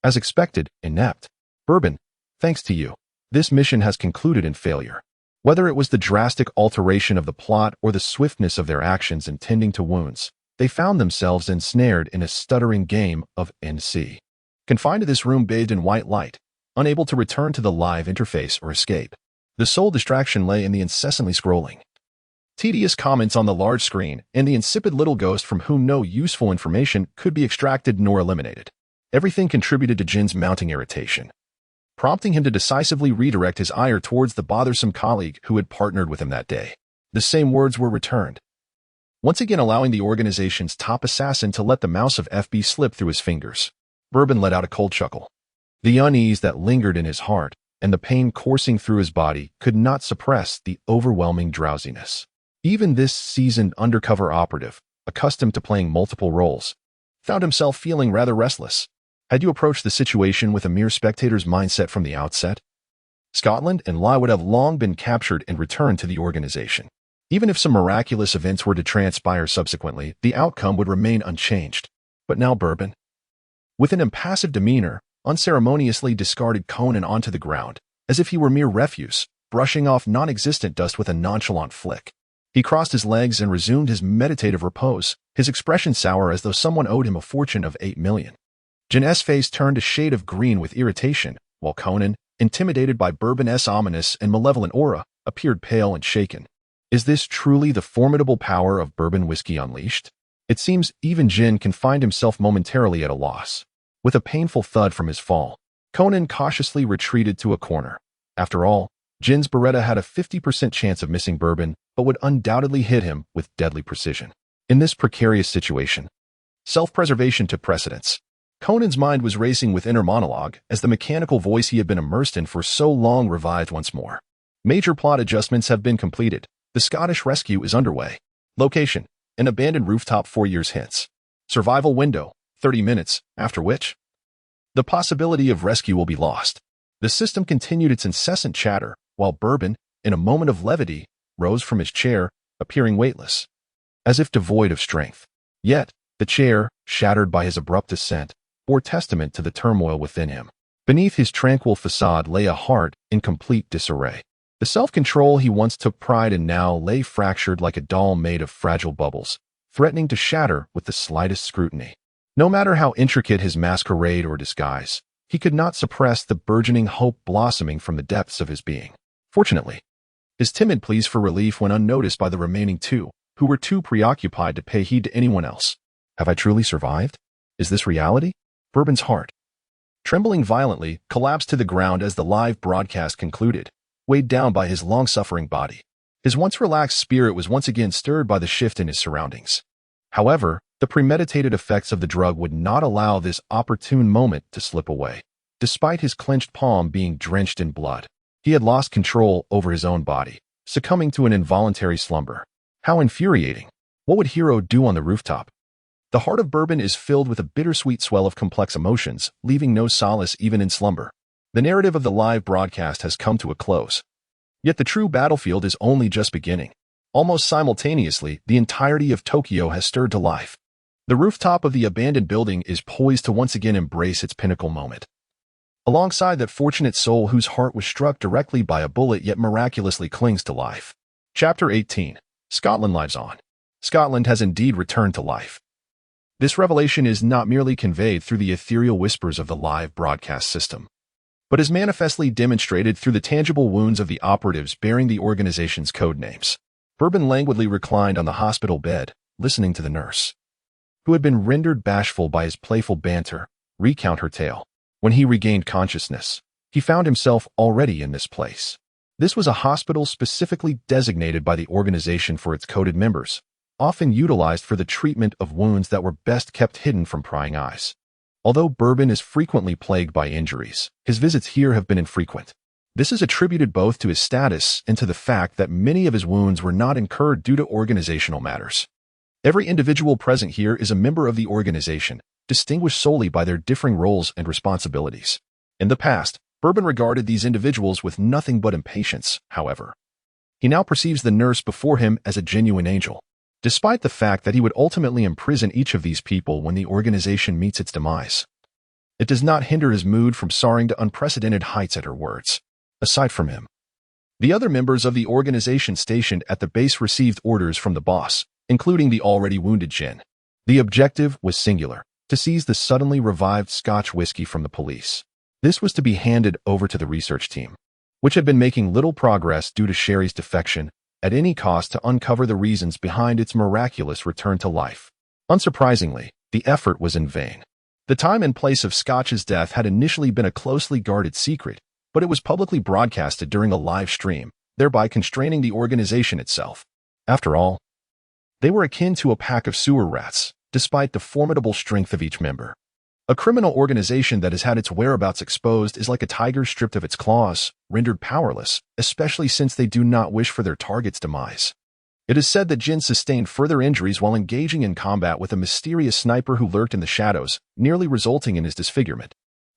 as expected, inept. Bourbon, thanks to you, this mission has concluded in failure. Whether it was the drastic alteration of the plot or the swiftness of their actions in tending to wounds, they found themselves ensnared in a stuttering game of NC. Confined to this room bathed in white light, unable to return to the live interface or escape. The sole distraction lay in the incessantly scrolling, tedious comments on the large screen and the insipid little ghost from whom no useful information could be extracted nor eliminated. Everything contributed to Jin's mounting irritation, prompting him to decisively redirect his ire towards the bothersome colleague who had partnered with him that day. The same words were returned, once again allowing the organization's top assassin to let the mouse of FB slip through his fingers. Bourbon let out a cold chuckle. The unease that lingered in his heart and the pain coursing through his body could not suppress the overwhelming drowsiness. Even this seasoned undercover operative, accustomed to playing multiple roles, found himself feeling rather restless. Had you approached the situation with a mere spectator's mindset from the outset, Scotland and Lai would have long been captured and returned to the organization. Even if some miraculous events were to transpire subsequently, the outcome would remain unchanged. But now Bourbon, with an impassive demeanor, unceremoniously discarded Conan onto the ground, as if he were mere refuse, brushing off non-existent dust with a nonchalant flick. He crossed his legs and resumed his meditative repose, his expression sour as though someone owed him a fortune of 8 million. Jin's face turned a shade of green with irritation, while Conan, intimidated by Bourbon's ominous and malevolent aura, appeared pale and shaken. Is this truly the formidable power of Bourbon whiskey unleashed? It seems even Jin can find himself momentarily at a loss. With a painful thud from his fall, Conan cautiously retreated to a corner. After all, Jin's Beretta had a 50% chance of missing Bourbon, but would undoubtedly hit him with deadly precision. In this precarious situation, self-preservation took precedence. Conan's mind was racing with inner monologue as the mechanical voice he had been immersed in for so long revived once more. Major plot adjustments have been completed. The Scottish rescue is underway. Location: an abandoned rooftop 4 years hence. Survival window: 30 minutes, after which the possibility of rescue will be lost. The system continued its incessant chatter, while Bourbon, in a moment of levity, rose from his chair, appearing weightless, as if devoid of strength. Yet, the chair, shattered by his abrupt descent, bore testament to the turmoil within him. Beneath his tranquil facade lay a heart in complete disarray. The self-control he once took pride in now lay fractured like a doll made of fragile bubbles, threatening to shatter with the slightest scrutiny. No matter how intricate his masquerade or disguise, he could not suppress the burgeoning hope blossoming from the depths of his being. Fortunately, his timid pleas for relief went unnoticed by the remaining two, who were too preoccupied to pay heed to anyone else. Have I truly survived? Is this reality? Bourbon's heart, trembling violently, collapsed to the ground as the live broadcast concluded, weighed down by his long-suffering body. His once relaxed spirit was once again stirred by the shift in his surroundings. However, the premeditated effects of the drug would not allow this opportune moment to slip away. Despite his clenched palm being drenched in blood, he had lost control over his own body, succumbing to an involuntary slumber. How infuriating! What would Hero do on the rooftop? The heart of Bourbon is filled with a bittersweet swell of complex emotions, leaving no solace even in slumber. The narrative of the live broadcast has come to a close. Yet the true battlefield is only just beginning. Almost simultaneously, the entirety of Tokyo has stirred to life. The rooftop of the abandoned building is poised to once again embrace its pinnacle moment. Alongside that fortunate soul whose heart was struck directly by a bullet yet miraculously clings to life. Chapter 18. Scotland lives on. Scotland has indeed returned to life. This revelation is not merely conveyed through the ethereal whispers of the live broadcast system, but is manifestly demonstrated through the tangible wounds of the operatives bearing the organization's code names. Bourbon languidly reclined on the hospital bed, listening to the nurse, who had been rendered bashful by his playful banter, recount her tale. When he regained consciousness, he found himself already in this place. This was a hospital specifically designated by the organization for its coded members, often utilized for the treatment of wounds that were best kept hidden from prying eyes. Although Bourbon is frequently plagued by injuries, his visits here have been infrequent. This is attributed both to his status and to the fact that many of his wounds were not incurred due to organizational matters. Every individual present here is a member of the organization, distinguished solely by their differing roles and responsibilities. In the past, Bourbon regarded these individuals with nothing but impatience, however. He now perceives the nurse before him as a genuine angel, despite the fact that he would ultimately imprison each of these people when the organization meets its demise. It does not hinder his mood from soaring to unprecedented heights at her words. Aside from him, the other members of the organization stationed at the base received orders from the boss, including the already wounded Jin. The objective was singular: to seize the suddenly revived Scotch whiskey from the police. This was to be handed over to the research team, which had been making little progress due to Sherry's defection, at any cost to uncover the reasons behind its miraculous return to life. Unsurprisingly, the effort was in vain. The time and place of Scotch's death had initially been a closely guarded secret, but it was publicly broadcasted during a live stream, thereby constraining the organization itself. After all, they were akin to a pack of sewer rats, despite the formidable strength of each member. A criminal organization that has had its whereabouts exposed is like a tiger stripped of its claws, rendered powerless, especially since they do not wish for their target's demise. It is said that Jin sustained further injuries while engaging in combat with a mysterious sniper who lurked in the shadows, nearly resulting in his disfigurement.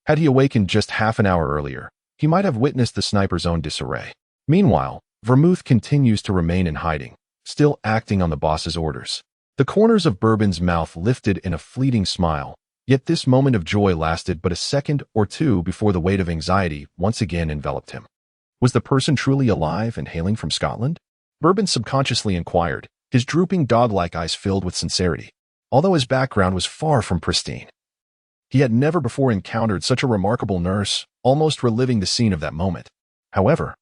Had he awakened just half an hour earlier, he might have witnessed the sniper's own disarray. Meanwhile, Vermouth continues to remain in hiding, still acting on the boss's orders. The corners of Bourbon's mouth lifted in a fleeting smile, yet this moment of joy lasted but a second or two before the weight of anxiety once again enveloped him. Was the person truly alive and hailing from Scotland? Bourbon subconsciously inquired, his drooping dog-like eyes filled with sincerity, although his background was far from pristine. He had never before encountered such a remarkable nurse, almost reliving the scene of that moment. However,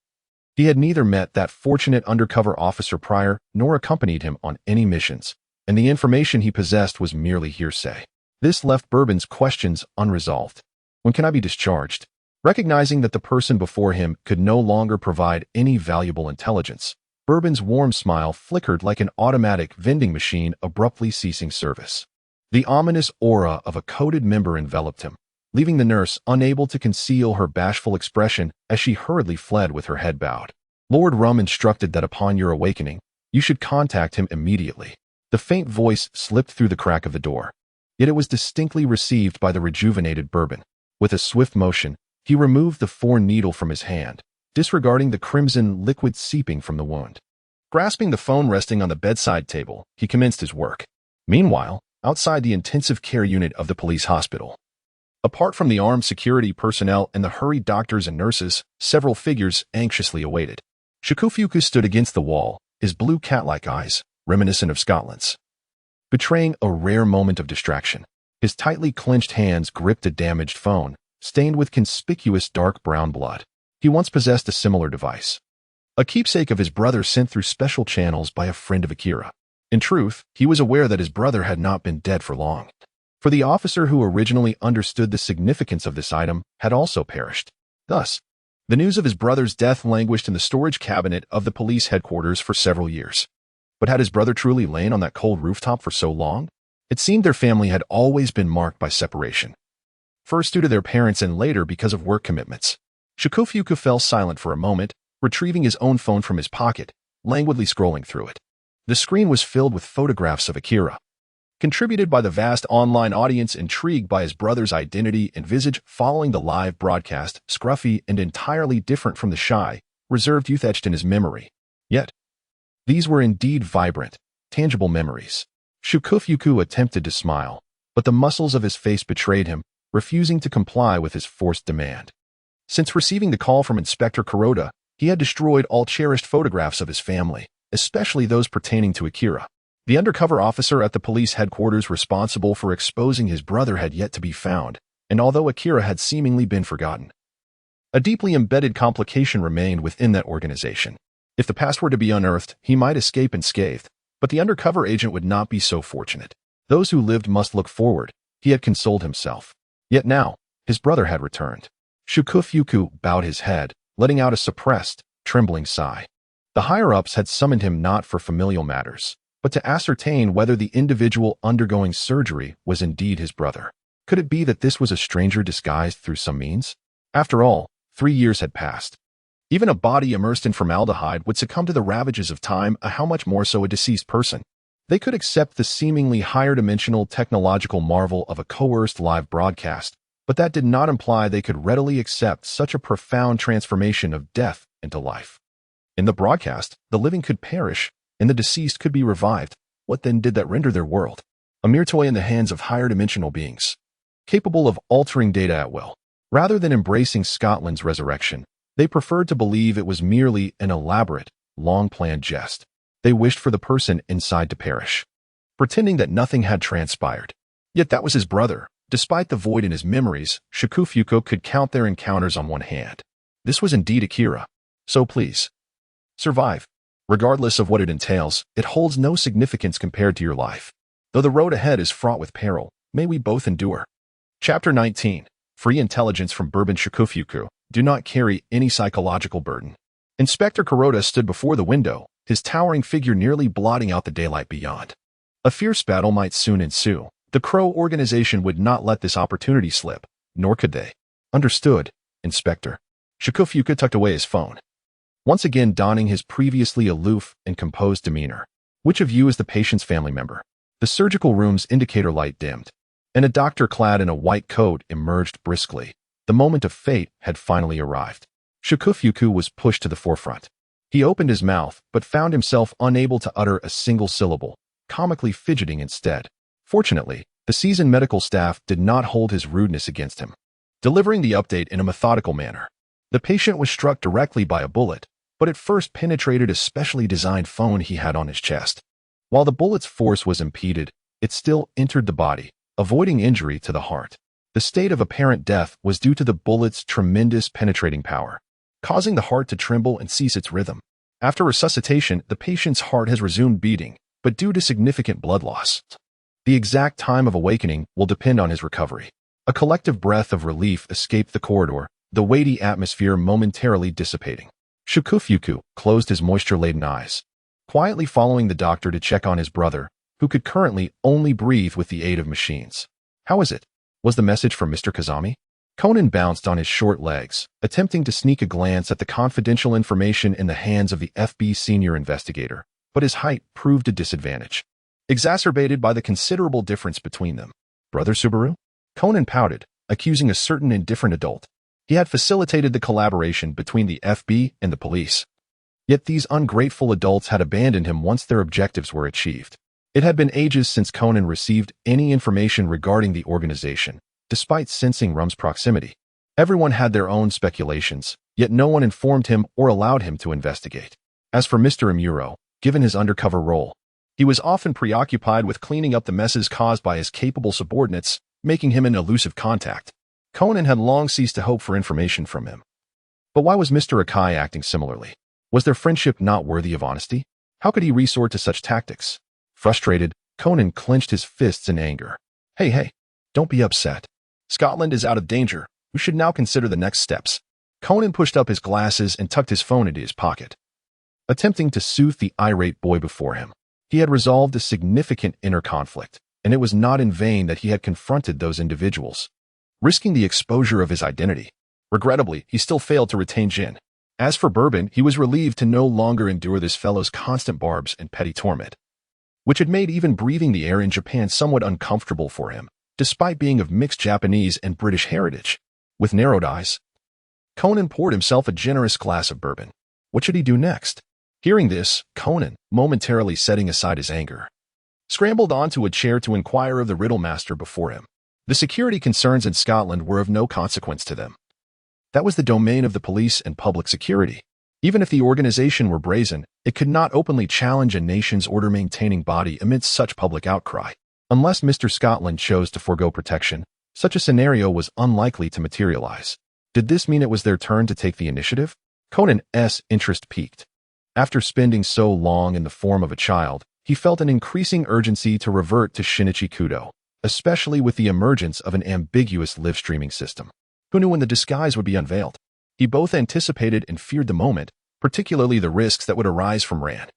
he had neither met that fortunate undercover officer prior nor accompanied him on any missions, and the information he possessed was merely hearsay. This left Bourbon's questions unresolved. When can I be discharged? Recognizing that the person before him could no longer provide any valuable intelligence, Bourbon's warm smile flickered like an automatic vending machine abruptly ceasing service. The ominous aura of a coded member enveloped him, leaving the nurse unable to conceal her bashful expression as she hurriedly fled with her head bowed. Lord Rum instructed that upon your awakening, you should contact him immediately. The faint voice slipped through the crack of the door. Yet it was distinctly received by the rejuvenated Bourbon. With a swift motion, he removed the foreign needle from his hand, disregarding the crimson liquid seeping from the wound. Grasping the phone resting on the bedside table, he commenced his work. Meanwhile, outside the intensive care unit of the police hospital, apart from the armed security personnel and the hurried doctors and nurses, several figures anxiously awaited. Shikufuku stood against the wall, his blue cat-like eyes, reminiscent of Scotland's, betraying a rare moment of distraction. His tightly clenched hands gripped a damaged phone, stained with conspicuous dark brown blood. He once possessed a similar device, a keepsake of his brother sent through special channels by a friend of Akira. In truth, he was aware that his brother had not been dead for long, for the officer who originally understood the significance of this item had also perished. Thus, the news of his brother's death languished in the storage cabinet of the police headquarters for several years. But had his brother truly lain on that cold rooftop for so long? It seemed their family had always been marked by separation, first due to their parents and later because of work commitments. Shikufuku fell silent for a moment, retrieving his own phone from his pocket, languidly scrolling through it. The screen was filled with photographs of Akira, contributed by the vast online audience intrigued by his brother's identity and visage following the live broadcast, scruffy and entirely different from the shy, reserved youth etched in his memory. Yet, these were indeed vibrant, tangible memories. Shikufuku attempted to smile, but the muscles of his face betrayed him, refusing to comply with his forced demand. Since receiving the call from Inspector Kuroda, he had destroyed all cherished photographs of his family, especially those pertaining to Akira. The undercover officer at the police headquarters responsible for exposing his brother had yet to be found, and although Akira had seemingly been forgotten, a deeply embedded complication remained within that organization. If the past were to be unearthed, he might escape unscathed, but the undercover agent would not be so fortunate. Those who lived must look forward, he had consoled himself. Yet now, his brother had returned. Shikufuku bowed his head, letting out a suppressed, trembling sigh. The higher-ups had summoned him not for familial matters, but to ascertain whether the individual undergoing surgery was indeed his brother. Could it be that this was a stranger disguised through some means? After all, 3 years had passed. Even a body immersed in formaldehyde would succumb to the ravages of time, how much more so a deceased person. They could accept the seemingly higher-dimensional technological marvel of a coerced live broadcast, but that did not imply they could readily accept such a profound transformation of death into life. In the broadcast, the living could perish, and the deceased could be revived. What then did that render their world? A mere toy in the hands of higher-dimensional beings, capable of altering data at will. Rather than embracing Scotland's resurrection, they preferred to believe it was merely an elaborate, long-planned jest. They wished for the person inside to perish. pretending that nothing had transpired. Yet that was his brother. Despite the void in his memories, Shikufuku could count their encounters on one hand. This was indeed Akira. So please, survive. Regardless of what it entails, it holds no significance compared to your life. Though the road ahead is fraught with peril, may we both endure. Chapter 19. Free intelligence from Bourbon. Shikufuku do not carry any psychological burden. Inspector Kuroda stood before the window, his towering figure nearly blotting out the daylight beyond. A fierce battle might soon ensue. The Crow organization would not let this opportunity slip, nor could they. Understood, Inspector. Shikufuku tucked away his phone, once again donning his previously aloof and composed demeanor. Which of you is the patient's family member? The surgical room's indicator light dimmed, and a doctor clad in a white coat emerged briskly. The moment of fate had finally arrived. Shikufuku was pushed to the forefront. He opened his mouth, but found himself unable to utter a single syllable, comically fidgeting instead. Fortunately, the seasoned medical staff did not hold his rudeness against him, delivering the update in a methodical manner. The patient was struck directly by a bullet, but it first penetrated a specially designed phone he had on his chest. While the bullet's force was impeded, it still entered the body, avoiding injury to the heart. The state of apparent death was due to the bullet's tremendous penetrating power, causing the heart to tremble and cease its rhythm. After resuscitation, the patient's heart has resumed beating, but due to significant blood loss. The exact time of awakening will depend on his recovery. A collective breath of relief escaped the corridor, the weighty atmosphere momentarily dissipating. Shikufuku closed his moisture-laden eyes, quietly following the doctor to check on his brother, who could currently only breathe with the aid of machines. How is it? Was the message from Mr. Kazami? Conan bounced on his short legs, attempting to sneak a glance at the confidential information in the hands of the FB senior investigator, but his height proved a disadvantage, exacerbated by the considerable difference between them. Brother Subaru? Conan pouted, accusing a certain indifferent adult. He had facilitated the collaboration between the FB and the police. Yet these ungrateful adults had abandoned him once their objectives were achieved. It had been ages since Conan received any information regarding the organization, despite sensing Rum's proximity. Everyone had their own speculations, yet no one informed him or allowed him to investigate. As for Mr. Amuro, given his undercover role, he was often preoccupied with cleaning up the messes caused by his capable subordinates, making him an elusive contact. Conan had long ceased to hope for information from him. But why was Mr. Akai acting similarly? Was their friendship not worthy of honesty? How could he resort to such tactics? Frustrated, Conan clenched his fists in anger. Hey, don't be upset. Scotland is out of danger. We should now consider the next steps. Conan pushed up his glasses and tucked his phone into his pocket, attempting to soothe the irate boy before him. He had resolved a significant inner conflict, and it was not in vain that he had confronted those individuals, risking the exposure of his identity. Regrettably, he still failed to retain Jin. As for Bourbon, he was relieved to no longer endure this fellow's constant barbs and petty torment, which had made even breathing the air in Japan somewhat uncomfortable for him, despite being of mixed Japanese and British heritage. With narrowed eyes, Conan poured himself a generous glass of bourbon. What should he do next? Hearing this, Conan, momentarily setting aside his anger, scrambled onto a chair to inquire of the riddle master before him. The security concerns in Scotland were of no consequence to them. That was the domain of the police and public security. Even if the organization were brazen, it could not openly challenge a nation's order-maintaining body amidst such public outcry. Unless Mr. Scotland chose to forego protection, such a scenario was unlikely to materialize. Did this mean it was their turn to take the initiative? Conan's interest peaked. After spending so long in the form of a child, he felt an increasing urgency to revert to Shinichi Kudo, especially with the emergence of an ambiguous live-streaming system. Who knew when the disguise would be unveiled? He both anticipated and feared the moment, particularly the risks that would arise from Ran.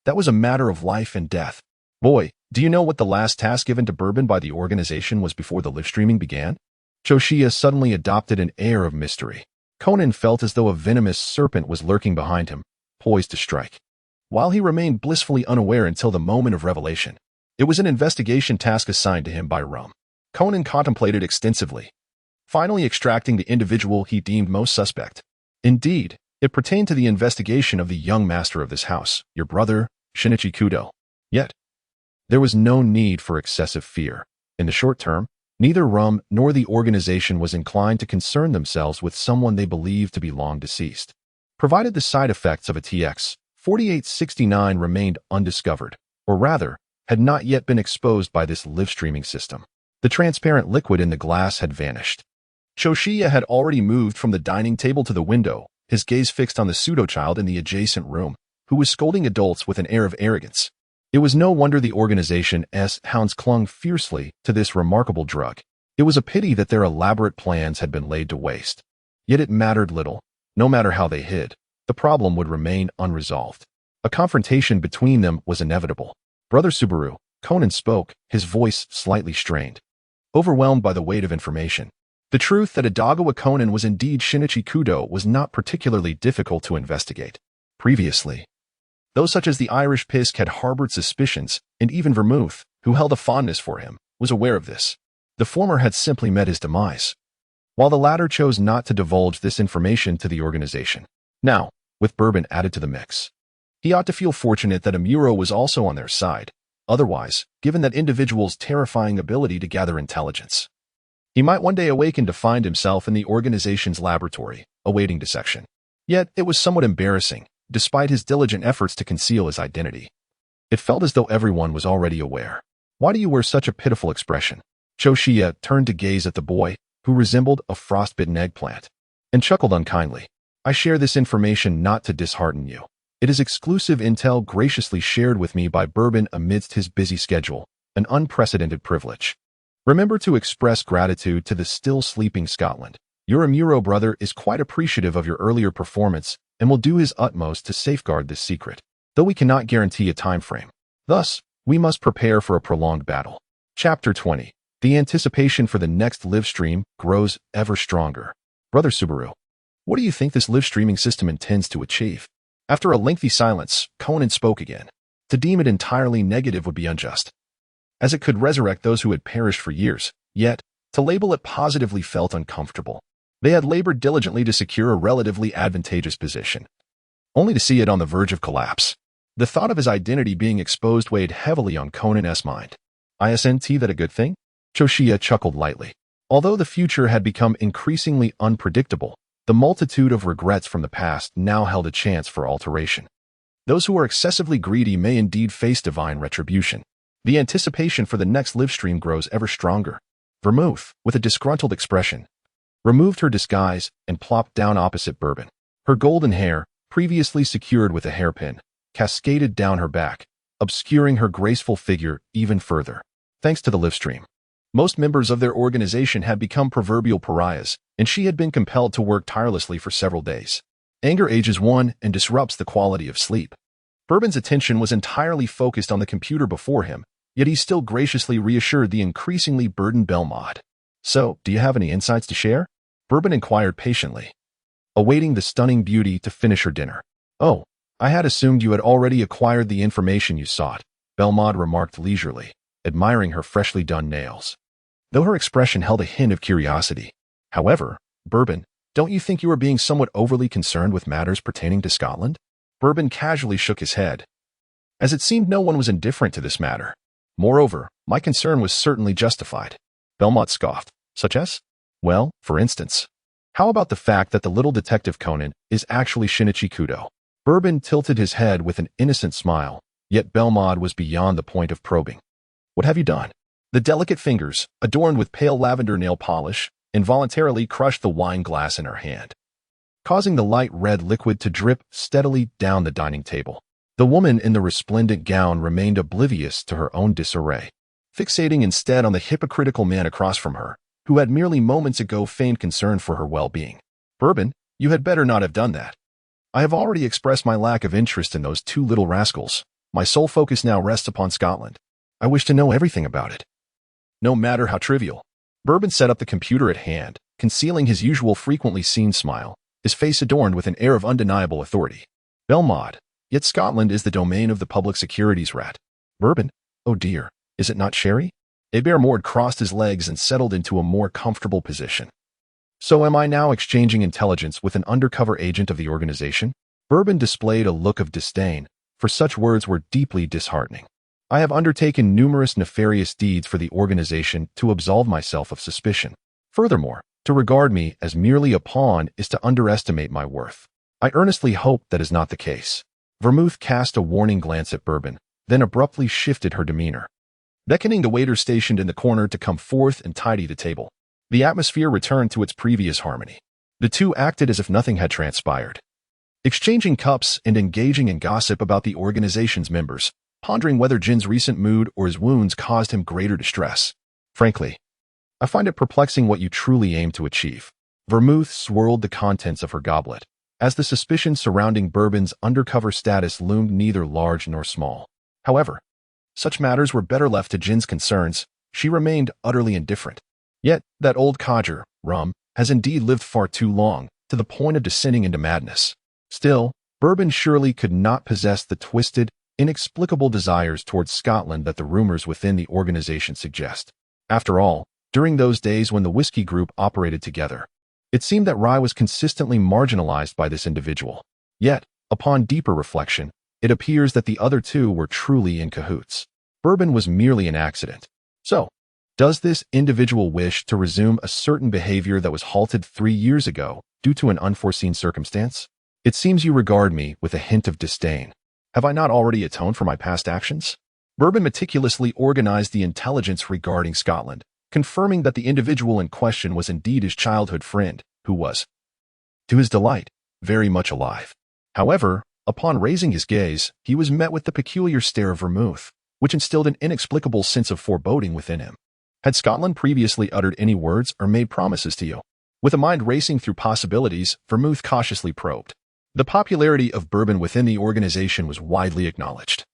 That was a matter of life and death. Boy, do you know what the last task given to Bourbon by the organization was before the live-streaming began? Choshia suddenly adopted an air of mystery. Conan felt as though a venomous serpent was lurking behind him, poised to strike. While he remained blissfully unaware until the moment of revelation, it was an investigation task assigned to him by Rum. Conan contemplated extensively, finally extracting the individual he deemed most suspect. Indeed, it pertained to the investigation of the young master of this house, your brother, Shinichi Kudo. Yet, there was no need for excessive fear. In the short term, neither Rum nor the organization was inclined to concern themselves with someone they believed to be long deceased. Provided the side effects of a TX 4869 remained undiscovered, or rather, had not yet been exposed by this live streaming system. The transparent liquid in the glass had vanished. Choshia had already moved from the dining table to the window, his gaze fixed on the pseudo-child in the adjacent room, who was scolding adults with an air of arrogance. It was no wonder the organization's hounds clung fiercely to this remarkable drug. It was a pity that their elaborate plans had been laid to waste. Yet it mattered little. No matter how they hid, the problem would remain unresolved. A confrontation between them was inevitable. Brother Subaru, Conan spoke, his voice slightly strained. Overwhelmed by the weight of information. The truth that Adagawa Conan was indeed Shinichi Kudo was not particularly difficult to investigate. Previously, those such as the Irish Pisk had harbored suspicions, and even Vermouth, who held a fondness for him, was aware of this. The former had simply met his demise, while the latter chose not to divulge this information to the organization. Now, with Bourbon added to the mix, he ought to feel fortunate that Amuro was also on their side. Otherwise, given that individual's terrifying ability to gather intelligence, he might one day awaken to find himself in the organization's laboratory, awaiting dissection. Yet, it was somewhat embarrassing, despite his diligent efforts to conceal his identity. It felt as though everyone was already aware. Why do you wear such a pitiful expression? Choshia turned to gaze at the boy, who resembled a frostbitten eggplant, and chuckled unkindly. I share this information not to dishearten you. It is exclusive intel graciously shared with me by Bourbon amidst his busy schedule, an unprecedented privilege. Remember to express gratitude to the still sleeping Scotland. Your Amuro brother is quite appreciative of your earlier performance and will do his utmost to safeguard this secret, though we cannot guarantee a time frame. Thus, we must prepare for a prolonged battle. Chapter 20. The anticipation for the next live stream grows ever stronger. Brother Subaru, what do you think this live streaming system intends to achieve? After a lengthy silence, Conan spoke again. To deem it entirely negative would be unjust, as it could resurrect those who had perished for years. Yet, to label it positively felt uncomfortable. They had labored diligently to secure a relatively advantageous position, only to see it on the verge of collapse. The thought of his identity being exposed weighed heavily on Conan's mind. Isn't that a good thing? Choshia chuckled lightly. Although the future had become increasingly unpredictable, the multitude of regrets from the past now held a chance for alteration. Those who are excessively greedy may indeed face divine retribution. The anticipation for the next live stream grows ever stronger. Vermouth, with a disgruntled expression, removed her disguise and plopped down opposite Bourbon. Her golden hair, previously secured with a hairpin, cascaded down her back, obscuring her graceful figure even further. Thanks to the live stream, most members of their organization had become proverbial pariahs, and she had been compelled to work tirelessly for several days. Anger ages one and disrupts the quality of sleep. Bourbon's attention was entirely focused on the computer before him, yet he still graciously reassured the increasingly burdened Belmod. So, do you have any insights to share? Bourbon inquired patiently, awaiting the stunning beauty to finish her dinner. Oh, I had assumed you had already acquired the information you sought, Belmod remarked leisurely, admiring her freshly done nails, though her expression held a hint of curiosity. However, Bourbon, don't you think you are being somewhat overly concerned with matters pertaining to Scotland? Bourbon casually shook his head, as it seemed no one was indifferent to this matter. Moreover, my concern was certainly justified. Belmont scoffed. Such as? Well, for instance, how about the fact that the little detective Conan is actually Shinichi Kudo? Bourbon tilted his head with an innocent smile, yet Belmod was beyond the point of probing. What have you done? The delicate fingers, adorned with pale lavender nail polish, involuntarily crushed the wine glass in her hand, causing the light red liquid to drip steadily down the dining table. The woman in the resplendent gown remained oblivious to her own disarray, fixating instead on the hypocritical man across from her, who had merely moments ago feigned concern for her well-being. Bourbon, you had better not have done that. I have already expressed my lack of interest in those two little rascals. My sole focus now rests upon Scotland. I wish to know everything about it, no matter how trivial. Bourbon set up the computer at hand, concealing his usual frequently seen smile, his face adorned with an air of undeniable authority. Belmod, yet Scotland is the domain of the public securities rat. Bourbon, oh dear, is it not Sherry? Hebert Mord crossed his legs and settled into a more comfortable position. So am I now exchanging intelligence with an undercover agent of the organization? Bourbon displayed a look of disdain, for such words were deeply disheartening. I have undertaken numerous nefarious deeds for the organization to absolve myself of suspicion. Furthermore, to regard me as merely a pawn is to underestimate my worth. I earnestly hope that is not the case. Vermouth cast a warning glance at Bourbon, then abruptly shifted her demeanor, beckoning the waiter stationed in the corner to come forth and tidy the table. The atmosphere returned to its previous harmony. The two acted as if nothing had transpired, exchanging cups and engaging in gossip about the organization's members, pondering whether Jin's recent mood or his wounds caused him greater distress. Frankly, I find it perplexing what you truly aim to achieve. Vermouth swirled the contents of her goblet, as the suspicion surrounding Bourbon's undercover status loomed neither large nor small. However, such matters were better left to Jin's concerns. She remained utterly indifferent. Yet, that old codger, Rum, has indeed lived far too long, to the point of descending into madness. Still, Bourbon surely could not possess the twisted, inexplicable desires towards Scotland that the rumors within the organization suggest. After all, during those days when the whiskey group operated together, it seemed that Rye was consistently marginalized by this individual. Yet, upon deeper reflection, it appears that the other two were truly in cahoots. Bourbon was merely an accident. So, does this individual wish to resume a certain behavior that was halted 3 years ago due to an unforeseen circumstance? It seems you regard me with a hint of disdain. Have I not already atoned for my past actions? Bourbon meticulously organized the intelligence regarding Scotland, confirming that the individual in question was indeed his childhood friend, who was, to his delight, very much alive. However, upon raising his gaze, he was met with the peculiar stare of Vermouth, which instilled an inexplicable sense of foreboding within him. Had Scotland previously uttered any words or made promises to you? With a mind racing through possibilities, Vermouth cautiously probed. The popularity of Bourbon within the organization was widely acknowledged.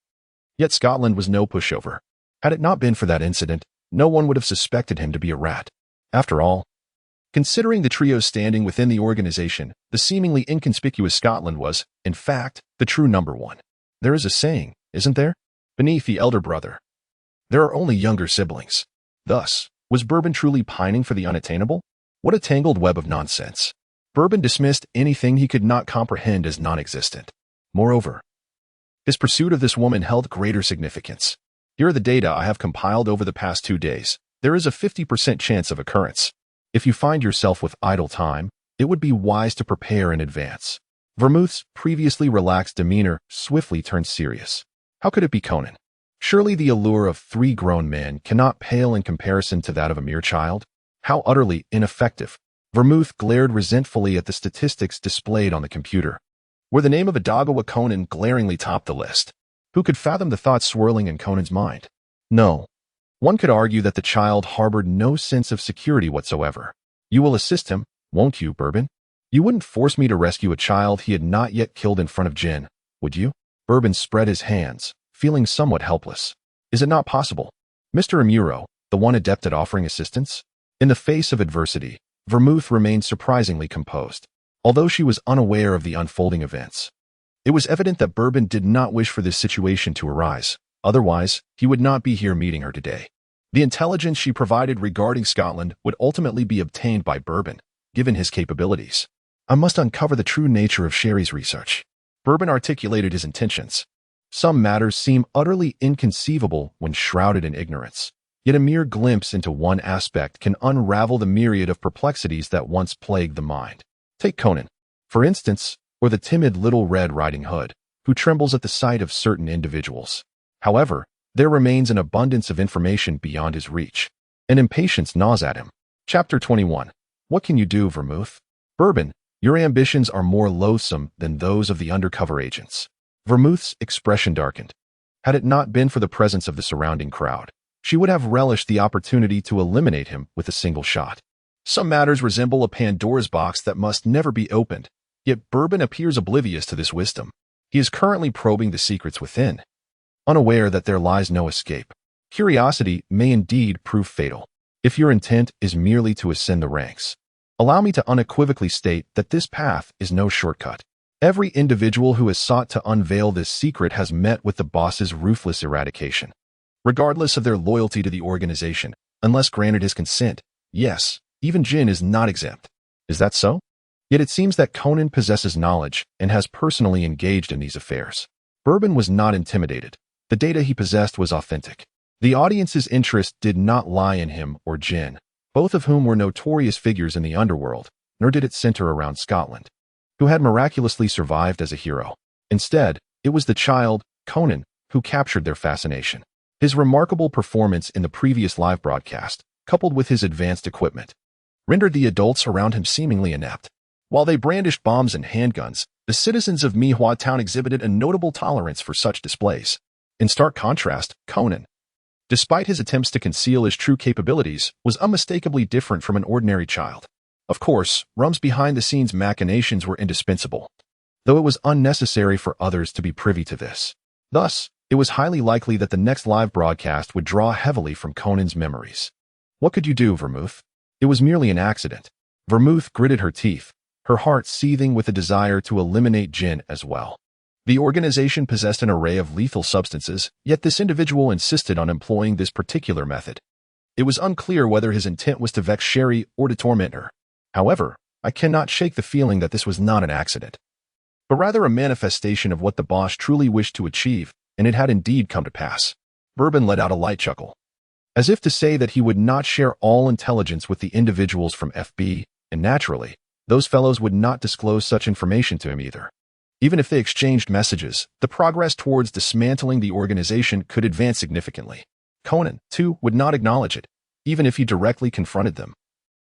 Yet Scotland was no pushover. Had it not been for that incident, no one would have suspected him to be a rat. After all, considering the trio's standing within the organization, the seemingly inconspicuous Scotland was, in fact, the true number one. There is a saying, isn't there? Beneath the elder brother, there are only younger siblings. Thus, was Bourbon truly pining for the unattainable? What a tangled web of nonsense. Bourbon dismissed anything he could not comprehend as non-existent. Moreover, his pursuit of this woman held greater significance. Here are the data I have compiled over the past 2 days. There is a 50% chance of occurrence. If you find yourself with idle time, it would be wise to prepare in advance. Vermouth's previously relaxed demeanor swiftly turned serious. How could it be Conan? Surely the allure of 3 grown men cannot pale in comparison to that of a mere child? How utterly ineffective. Vermouth glared resentfully at the statistics displayed on the computer, where the name of Adagawa Conan glaringly topped the list. Who could fathom the thoughts swirling in Conan's mind? No. One could argue that the child harbored no sense of security whatsoever. You will assist him, won't you, Bourbon? You wouldn't force me to rescue a child he had not yet killed in front of Jin, would you? Bourbon spread his hands, feeling somewhat helpless. Is it not possible? Mr. Amuro, the one adept at offering assistance? In the face of adversity, Vermouth remained surprisingly composed, although she was unaware of the unfolding events. It was evident that Bourbon did not wish for this situation to arise. Otherwise, he would not be here meeting her today. The intelligence she provided regarding Scotland would ultimately be obtained by Bourbon, given his capabilities. I must uncover the true nature of Sherry's research. Bourbon articulated his intentions. Some matters seem utterly inconceivable when shrouded in ignorance. Yet a mere glimpse into one aspect can unravel the myriad of perplexities that once plagued the mind. Take Conan, for instance, or the timid Little Red Riding Hood, who trembles at the sight of certain individuals. However, there remains an abundance of information beyond his reach, and impatience gnaws at him. Chapter 21. What can you do, Vermouth? Bourbon, your ambitions are more loathsome than those of the undercover agents. Vermouth's expression darkened. Had it not been for the presence of the surrounding crowd, she would have relished the opportunity to eliminate him with a single shot. Some matters resemble a Pandora's box that must never be opened, yet Bourbon appears oblivious to this wisdom. He is currently probing the secrets within, unaware that there lies no escape. Curiosity may indeed prove fatal, if your intent is merely to ascend the ranks. Allow me to unequivocally state that this path is no shortcut. Every individual who has sought to unveil this secret has met with the boss's ruthless eradication, regardless of their loyalty to the organization, unless granted his consent. Yes, even Jin is not exempt. Is that so? Yet it seems that Conan possesses knowledge and has personally engaged in these affairs. Bourbon was not intimidated. The data he possessed was authentic. The audience's interest did not lie in him or Jin, both of whom were notorious figures in the underworld, nor did it center around Scotland, who had miraculously survived as a hero. Instead, it was the child, Conan, who captured their fascination. His remarkable performance in the previous live broadcast, coupled with his advanced equipment, rendered the adults around him seemingly inept. While they brandished bombs and handguns, the citizens of Mihua Town exhibited a notable tolerance for such displays. In stark contrast, Conan, despite his attempts to conceal his true capabilities, was unmistakably different from an ordinary child. Of course, Rum's behind-the-scenes machinations were indispensable, though it was unnecessary for others to be privy to this. Thus, it was highly likely that the next live broadcast would draw heavily from Conan's memories. What could you do, Vermouth? It was merely an accident. Vermouth gritted her teeth, her heart seething with a desire to eliminate Jin as well. The organization possessed an array of lethal substances, yet this individual insisted on employing this particular method. It was unclear whether his intent was to vex Sherry or to torment her. However, I cannot shake the feeling that this was not an accident, but rather a manifestation of what the boss truly wished to achieve, and it had indeed come to pass. Bourbon let out a light chuckle, as if to say that he would not share all intelligence with the individuals from FB, and naturally, those fellows would not disclose such information to him either. Even if they exchanged messages, the progress towards dismantling the organization could advance significantly. Conan, too, would not acknowledge it, even if he directly confronted them,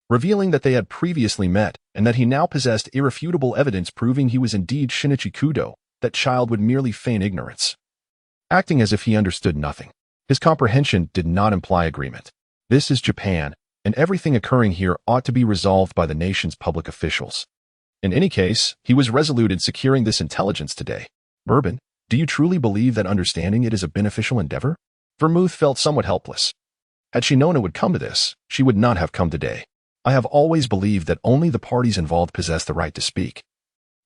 revealing that they had previously met and that he now possessed irrefutable evidence proving he was indeed Shinichi Kudo. That child would merely feign ignorance, acting as if he understood nothing. His comprehension did not imply agreement. This is Japan, and everything occurring here ought to be resolved by the nation's public officials. In any case, he was resolute in securing this intelligence today. Bourbon, do you truly believe that understanding it is a beneficial endeavor? Vermouth felt somewhat helpless. Had she known it would come to this, she would not have come today. I have always believed that only the parties involved possess the right to speak,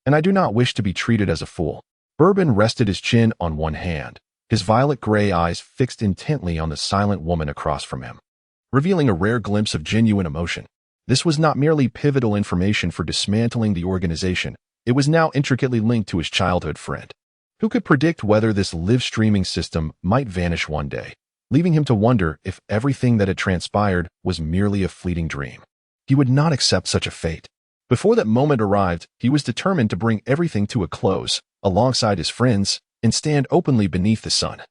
and I do not wish to be treated as a fool. Bourbon rested his chin on one hand, his violet-gray eyes fixed intently on the silent woman across from him, revealing a rare glimpse of genuine emotion. This was not merely pivotal information for dismantling the organization, it was now intricately linked to his childhood friend. Who could predict whether this live-streaming system might vanish one day, leaving him to wonder if everything that had transpired was merely a fleeting dream? He would not accept such a fate. Before that moment arrived, he was determined to bring everything to a close, alongside his friends, and stand openly beneath the sun,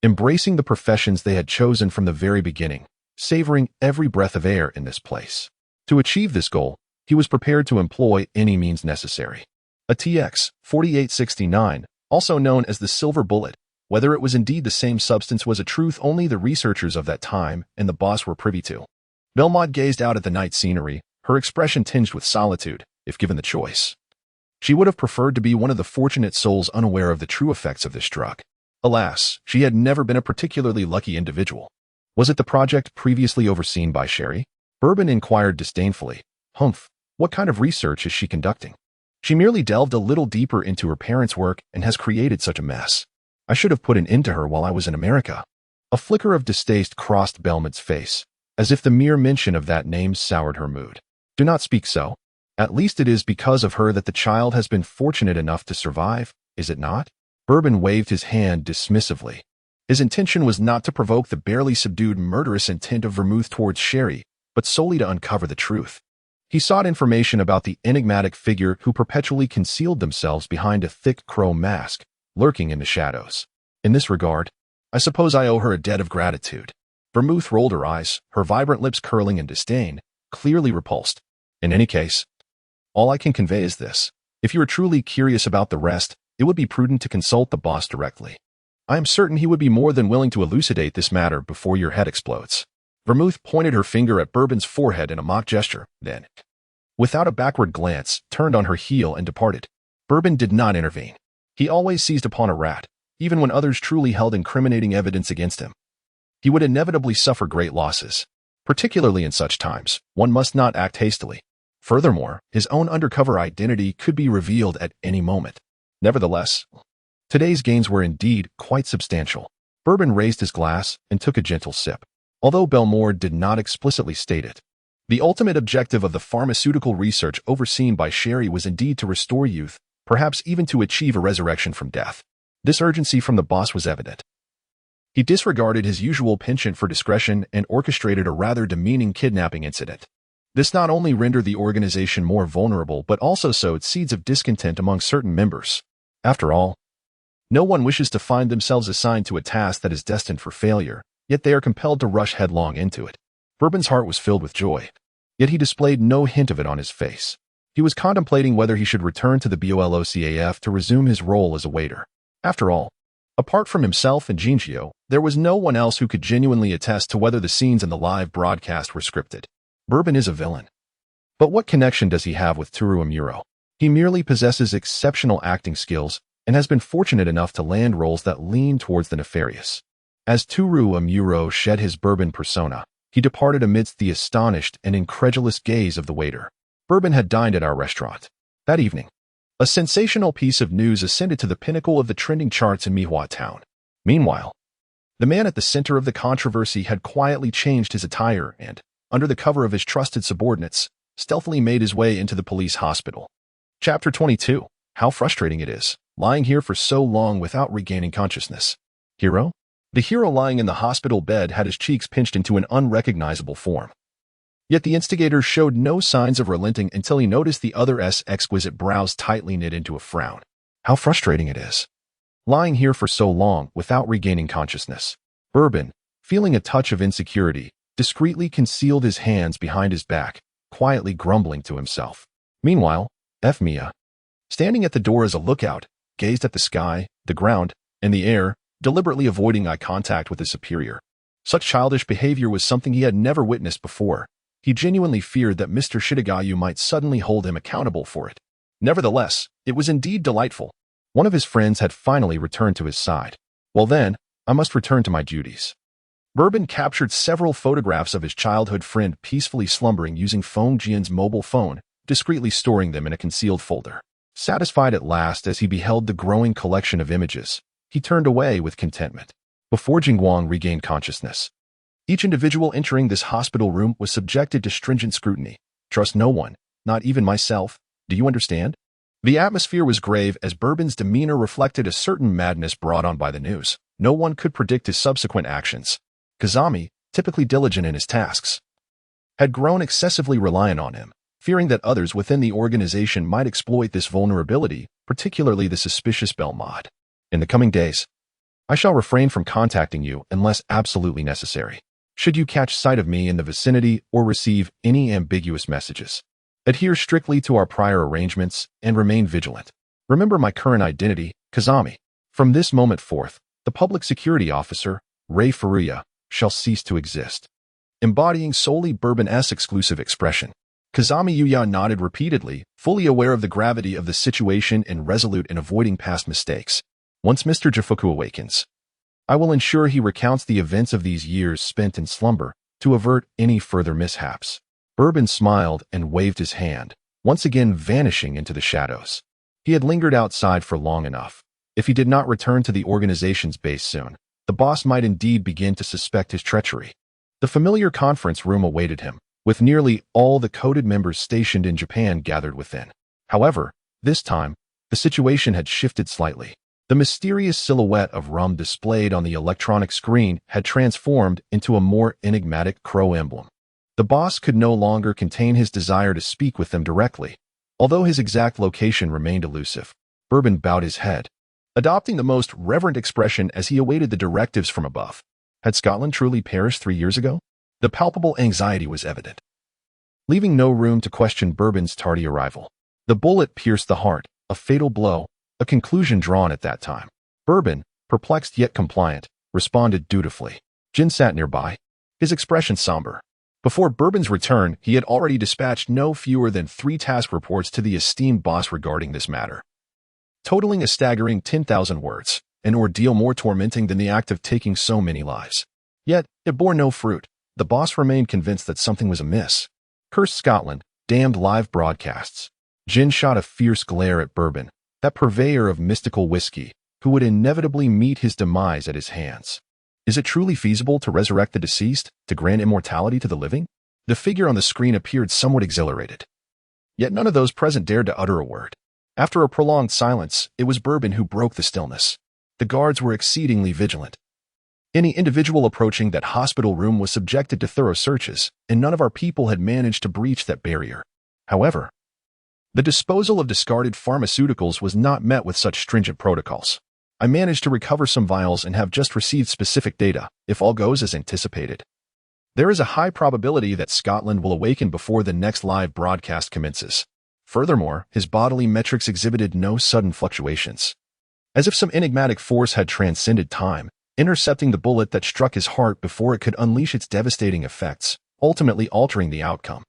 embracing the professions they had chosen from the very beginning, savoring every breath of air in this place. To achieve this goal, he was prepared to employ any means necessary. A TX-4869, also known as the Silver Bullet, whether it was indeed the same substance was a truth only the researchers of that time and the boss were privy to. Belmont gazed out at the night scenery, her expression tinged with solitude, if given the choice. She would have preferred to be one of the fortunate souls unaware of the true effects of this drug. Alas, she had never been a particularly lucky individual. Was it the project previously overseen by Sherry? Bourbon inquired disdainfully. Humph, what kind of research is she conducting? She merely delved a little deeper into her parents' work and has created such a mess. I should have put an end to her while I was in America. A flicker of distaste crossed Belmont's face, as if the mere mention of that name soured her mood. Do not speak so. At least it is because of her that the child has been fortunate enough to survive, is it not? Bourbon waved his hand dismissively. His intention was not to provoke the barely subdued murderous intent of Vermouth towards Sherry, but solely to uncover the truth. He sought information about the enigmatic figure who perpetually concealed themselves behind a thick crow mask, lurking in the shadows. In this regard, I suppose I owe her a debt of gratitude. Vermouth rolled her eyes, her vibrant lips curling in disdain, clearly repulsed. In any case, all I can convey is this. If you are truly curious about the rest, it would be prudent to consult the boss directly. I am certain he would be more than willing to elucidate this matter before your head explodes. Vermouth pointed her finger at Bourbon's forehead in a mock gesture, then, without a backward glance, turned on her heel and departed. Bourbon did not intervene. He always seized upon a rat, even when others truly held incriminating evidence against him. He would inevitably suffer great losses. Particularly in such times, one must not act hastily. Furthermore, his own undercover identity could be revealed at any moment. Nevertheless, today's gains were indeed quite substantial. Bourbon raised his glass and took a gentle sip. Although Belmore did not explicitly state it, the ultimate objective of the pharmaceutical research overseen by Sherry was indeed to restore youth, perhaps even to achieve a resurrection from death. This urgency from the boss was evident. He disregarded his usual penchant for discretion and orchestrated a rather demeaning kidnapping incident. This not only rendered the organization more vulnerable but also sowed seeds of discontent among certain members. After all, No one wishes to find themselves assigned to a task that is destined for failure, yet they are compelled to rush headlong into it. Bourbon's heart was filled with joy, yet he displayed no hint of it on his face. He was contemplating whether he should return to the BOLOCAF to resume his role as a waiter. After all, apart from himself and Jinchio, there was no one else who could genuinely attest to whether the scenes in the live broadcast were scripted. Bourbon is a villain. But what connection does he have with Tooru Amuro? He merely possesses exceptional acting skills and has been fortunate enough to land roles that lean towards the nefarious. As Tooru Amuro shed his Bourbon persona, he departed amidst the astonished and incredulous gaze of the waiter. Bourbon had dined at our restaurant. That evening, a sensational piece of news ascended to the pinnacle of the trending charts in Mihua Town. Meanwhile, the man at the center of the controversy had quietly changed his attire and, under the cover of his trusted subordinates, stealthily made his way into the police hospital. Chapter 22. How frustrating it is, lying here for so long without regaining consciousness. Hero? The hero lying in the hospital bed had his cheeks pinched into an unrecognizable form. Yet the instigator showed no signs of relenting until he noticed the other's exquisite brows tightly knit into a frown. How frustrating it is, lying here for so long without regaining consciousness. Bourbon, feeling a touch of insecurity, discreetly concealed his hands behind his back, quietly grumbling to himself. Meanwhile, Mia, standing at the door as a lookout, gazed at the sky, the ground, and the air, deliberately avoiding eye contact with his superior. Such childish behavior was something he had never witnessed before. He genuinely feared that Mr. Shidogayu might suddenly hold him accountable for it. Nevertheless, it was indeed delightful. One of his friends had finally returned to his side. Well then, I must return to my duties. Bourbon captured several photographs of his childhood friend peacefully slumbering using Feng Jian's mobile phone, discreetly storing them in a concealed folder. Satisfied at last as he beheld the growing collection of images, he turned away with contentment. Before Jingguang regained consciousness, each individual entering this hospital room was subjected to stringent scrutiny. Trust no one, not even myself. Do you understand? The atmosphere was grave as Bourbon's demeanor reflected a certain madness brought on by the news. No one could predict his subsequent actions. Kazami, typically diligent in his tasks, had grown excessively reliant on him, fearing that others within the organization might exploit this vulnerability, particularly the suspicious Belmod. In the coming days, I shall refrain from contacting you unless absolutely necessary. Should you catch sight of me in the vicinity or receive any ambiguous messages, adhere strictly to our prior arrangements and remain vigilant. Remember my current identity, Kazami. From this moment forth, the public security officer, Rei Furuya, shall cease to exist. Embodying solely Bourbon's exclusive expression, Kazami Yuya nodded repeatedly, fully aware of the gravity of the situation and resolute in avoiding past mistakes. Once Mr. Jifuku awakens, I will ensure he recounts the events of these years spent in slumber to avert any further mishaps. Bourbon smiled and waved his hand, once again vanishing into the shadows. He had lingered outside for long enough. If he did not return to the organization's base soon, the boss might indeed begin to suspect his treachery. The familiar conference room awaited him, with nearly all the coded members stationed in Japan gathered within. However, this time, the situation had shifted slightly. The mysterious silhouette of Rum displayed on the electronic screen had transformed into a more enigmatic crow emblem. The boss could no longer contain his desire to speak with them directly, although his exact location remained elusive. Bourbon bowed his head, adopting the most reverent expression as he awaited the directives from above. Had Scotland truly perished 3 years ago? The palpable anxiety was evident, leaving no room to question Bourbon's tardy arrival. The bullet pierced the heart, a fatal blow, a conclusion drawn at that time. Bourbon, perplexed yet compliant, responded dutifully. Jin sat nearby, his expression somber. Before Bourbon's return, he had already dispatched no fewer than 3 task reports to the esteemed boss regarding this matter, totaling a staggering 10,000 words, an ordeal more tormenting than the act of taking so many lives. Yet, it bore no fruit. The boss remained convinced that something was amiss. Cursed Scotland, damned live broadcasts. Jin shot a fierce glare at Bourbon, that purveyor of mystical whiskey, who would inevitably meet his demise at his hands. Is it truly feasible to resurrect the deceased, to grant immortality to the living? The figure on the screen appeared somewhat exhilarated. Yet none of those present dared to utter a word. After a prolonged silence, it was Bourbon who broke the stillness. The guards were exceedingly vigilant. Any individual approaching that hospital room was subjected to thorough searches, and none of our people had managed to breach that barrier. However, the disposal of discarded pharmaceuticals was not met with such stringent protocols. I managed to recover some vials and have just received specific data, if all goes as anticipated. There is a high probability that Scotland will awaken before the next live broadcast commences. Furthermore, his bodily metrics exhibited no sudden fluctuations. As if some enigmatic force had transcended time, intercepting the bullet that struck his heart before it could unleash its devastating effects, ultimately altering the outcome.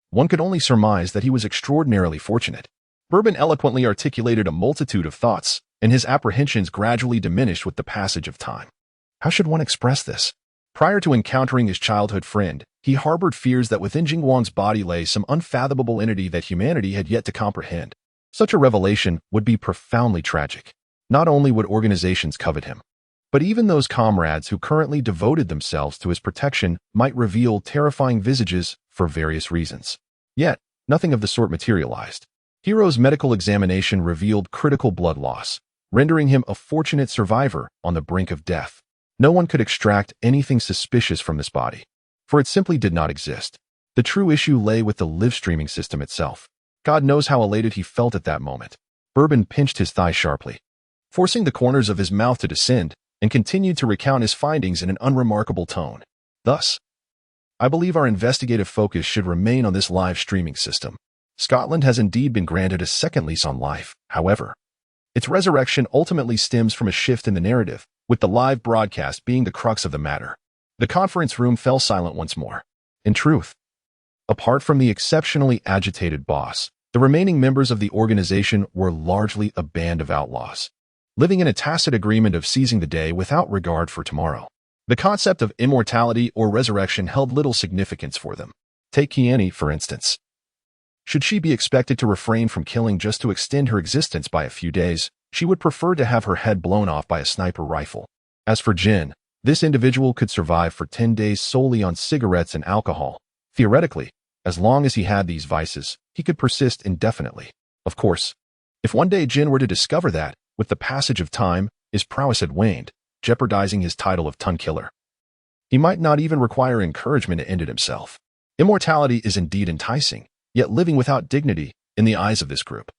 One could only surmise that he was extraordinarily fortunate. Bourbon eloquently articulated a multitude of thoughts, and his apprehensions gradually diminished with the passage of time. How should one express this? Prior to encountering his childhood friend, he harbored fears that within Jingwang's body lay some unfathomable entity that humanity had yet to comprehend. Such a revelation would be profoundly tragic. Not only would organizations covet him, but even those comrades who currently devoted themselves to his protection might reveal terrifying visages for various reasons. Yet, nothing of the sort materialized. Hiro's medical examination revealed critical blood loss, rendering him a fortunate survivor on the brink of death. No one could extract anything suspicious from this body, for it simply did not exist. The true issue lay with the live streaming system itself. God knows how elated he felt at that moment. Bourbon pinched his thigh sharply, forcing the corners of his mouth to descend, and continued to recount his findings in an unremarkable tone. Thus, I believe our investigative focus should remain on this live streaming system. Scotland has indeed been granted a second lease on life, however. Its resurrection ultimately stems from a shift in the narrative, with the live broadcast being the crux of the matter. The conference room fell silent once more. In truth, apart from the exceptionally agitated boss, the remaining members of the organization were largely a band of outlaws, living in a tacit agreement of seizing the day without regard for tomorrow. The concept of immortality or resurrection held little significance for them. Take Kiani, for instance. Should she be expected to refrain from killing just to extend her existence by a few days, she would prefer to have her head blown off by a sniper rifle. As for Jin, this individual could survive for 10 days solely on cigarettes and alcohol. Theoretically, as long as he had these vices, he could persist indefinitely. Of course, if one day Jin were to discover that, with the passage of time, his prowess had waned, jeopardizing his title of Ton Killer, he might not even require encouragement to end it himself. Immortality is indeed enticing, yet living without dignity, in the eyes of this group,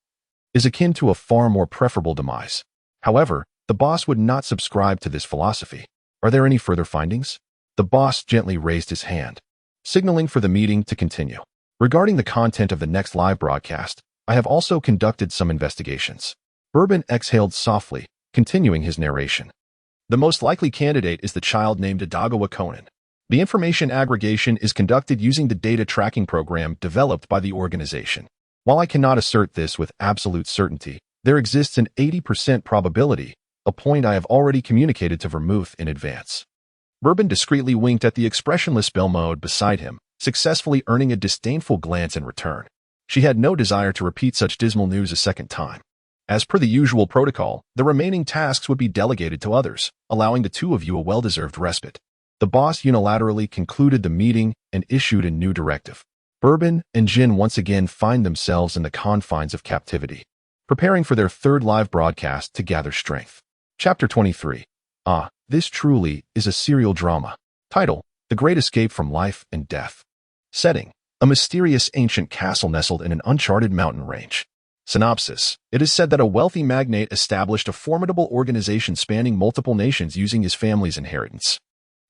is akin to a far more preferable demise. However, the boss would not subscribe to this philosophy. Are there any further findings? The boss gently raised his hand, signaling for the meeting to continue. Regarding the content of the next live broadcast, I have also conducted some investigations. Bourbon exhaled softly, continuing his narration. The most likely candidate is the child named Adagawa Conan. The information aggregation is conducted using the data tracking program developed by the organization. While I cannot assert this with absolute certainty, there exists an 80% probability, a point I have already communicated to Vermouth in advance. Bourbon discreetly winked at the expressionless Belmode beside him, successfully earning a disdainful glance in return. She had no desire to repeat such dismal news a second time. As per the usual protocol, the remaining tasks would be delegated to others, allowing the two of you a well-deserved respite. The boss unilaterally concluded the meeting and issued a new directive. Bourbon and Jin once again find themselves in the confines of captivity, preparing for their third live broadcast to gather strength. Chapter 23. This truly is a serial drama. Title: The Great Escape from Life and Death. Setting: a mysterious ancient castle nestled in an uncharted mountain range. Synopsis: it is said that a wealthy magnate established a formidable organization spanning multiple nations using his family's inheritance.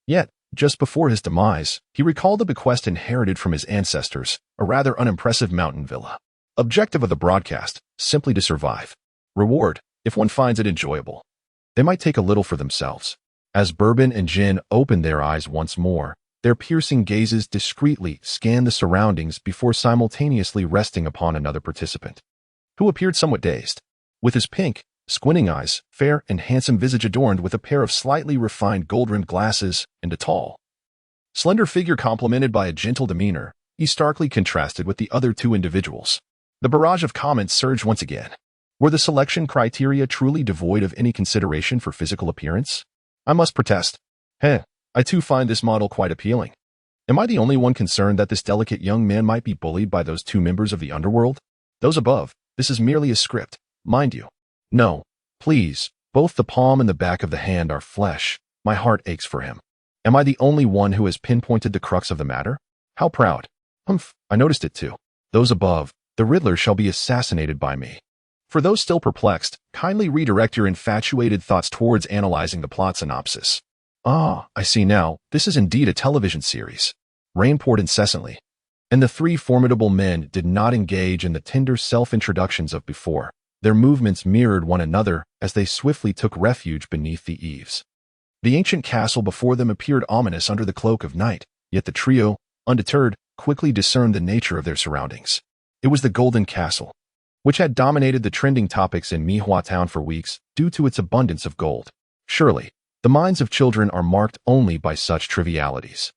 Yet, just before his demise, he recalled a bequest inherited from his ancestors, a rather unimpressive mountain villa. Objective of the broadcast: simply to survive. Reward: if one finds it enjoyable. They might take a little for themselves. As Bourbon and Jin opened their eyes once more, their piercing gazes discreetly scanned the surroundings before simultaneously resting upon another participant, who appeared somewhat dazed. With his pink, squinting eyes, fair and handsome visage adorned with a pair of slightly refined gold-rimmed glasses, and a tall, slender figure complemented by a gentle demeanor, he starkly contrasted with the other two individuals. The barrage of comments surged once again. Were the selection criteria truly devoid of any consideration for physical appearance? I must protest. I too find this model quite appealing. Am I the only one concerned that this delicate young man might be bullied by those two members of the underworld? Those above, this is merely a script, mind you. No, please, both the palm and the back of the hand are flesh. My heart aches for him. Am I the only one who has pinpointed the crux of the matter? How proud. I noticed it too. Those above, the Riddler shall be assassinated by me. For those still perplexed, kindly redirect your infatuated thoughts towards analyzing the plot synopsis. Ah, I see now, this is indeed a television series. Rain poured incessantly, and the three formidable men did not engage in the tender self-introductions of before. Their movements mirrored one another as they swiftly took refuge beneath the eaves. The ancient castle before them appeared ominous under the cloak of night, yet the trio, undeterred, quickly discerned the nature of their surroundings. It was the Golden Castle, which had dominated the trending topics in Mihua Town for weeks due to its abundance of gold. Surely, the minds of children are marked only by such trivialities.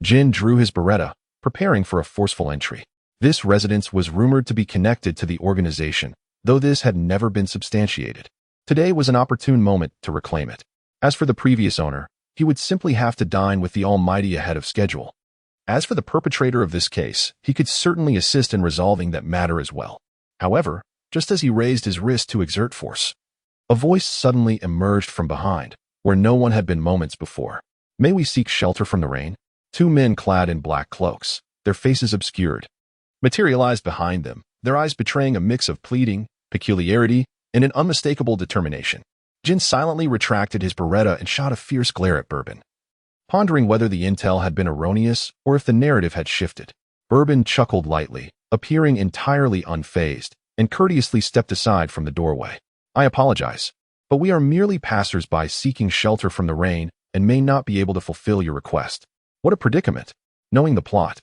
Jin drew his beretta, preparing for a forceful entry. This residence was rumored to be connected to the organization, though this had never been substantiated. Today was an opportune moment to reclaim it. As for the previous owner, he would simply have to dine with the Almighty ahead of schedule. As for the perpetrator of this case, he could certainly assist in resolving that matter as well. However, just as he raised his wrist to exert force, a voice suddenly emerged from behind, where no one had been moments before. May we seek shelter from the rain? Two men clad in black cloaks, their faces obscured, materialized behind them, their eyes betraying a mix of pleading, peculiarity, and an unmistakable determination. Jin silently retracted his beretta and shot a fierce glare at Bourbon, pondering whether the intel had been erroneous or if the narrative had shifted. Bourbon chuckled lightly, appearing entirely unfazed, and courteously stepped aside from the doorway. I apologize, but we are merely passers-by seeking shelter from the rain and may not be able to fulfill your request. What a predicament. Knowing the plot,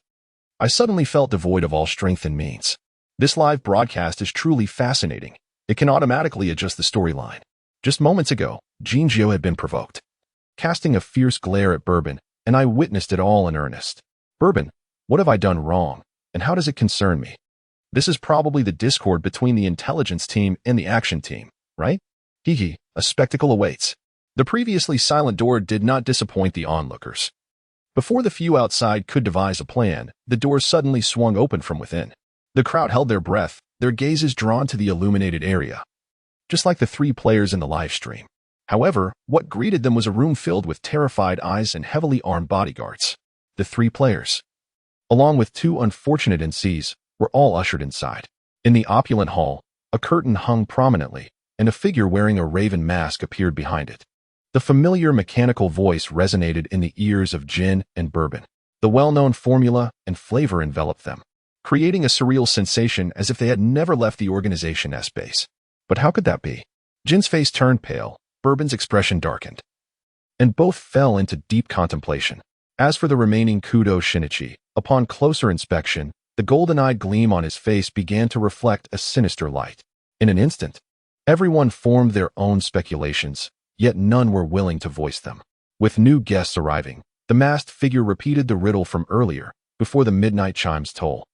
I suddenly felt devoid of all strength and means. This live broadcast is truly fascinating. It can automatically adjust the storyline. Just moments ago, Jinjiu had been provoked, casting a fierce glare at Bourbon, and I witnessed it all in earnest. Bourbon, what have I done wrong, and how does it concern me? This is probably the discord between the intelligence team and the action team, right? Hee, a spectacle awaits. The previously silent door did not disappoint the onlookers. Before the few outside could devise a plan, the door suddenly swung open from within. The crowd held their breath, their gazes drawn to the illuminated area, just like the three players in the live stream. However, what greeted them was a room filled with terrified eyes and heavily armed bodyguards. The three players, along with two unfortunate NCs, were all ushered inside. In the opulent hall, a curtain hung prominently, and a figure wearing a raven mask appeared behind it. The familiar mechanical voice resonated in the ears of Jin and Bourbon. The well-known formula and flavor enveloped them, creating a surreal sensation as if they had never left the organization's base. But how could that be? Jin's face turned pale, Bourbon's expression darkened, and both fell into deep contemplation. As for the remaining Kudo Shinichi, upon closer inspection, the golden-eyed gleam on his face began to reflect a sinister light. In an instant, everyone formed their own speculations, yet none were willing to voice them. With new guests arriving, the masked figure repeated the riddle from earlier, before the midnight chimes toll.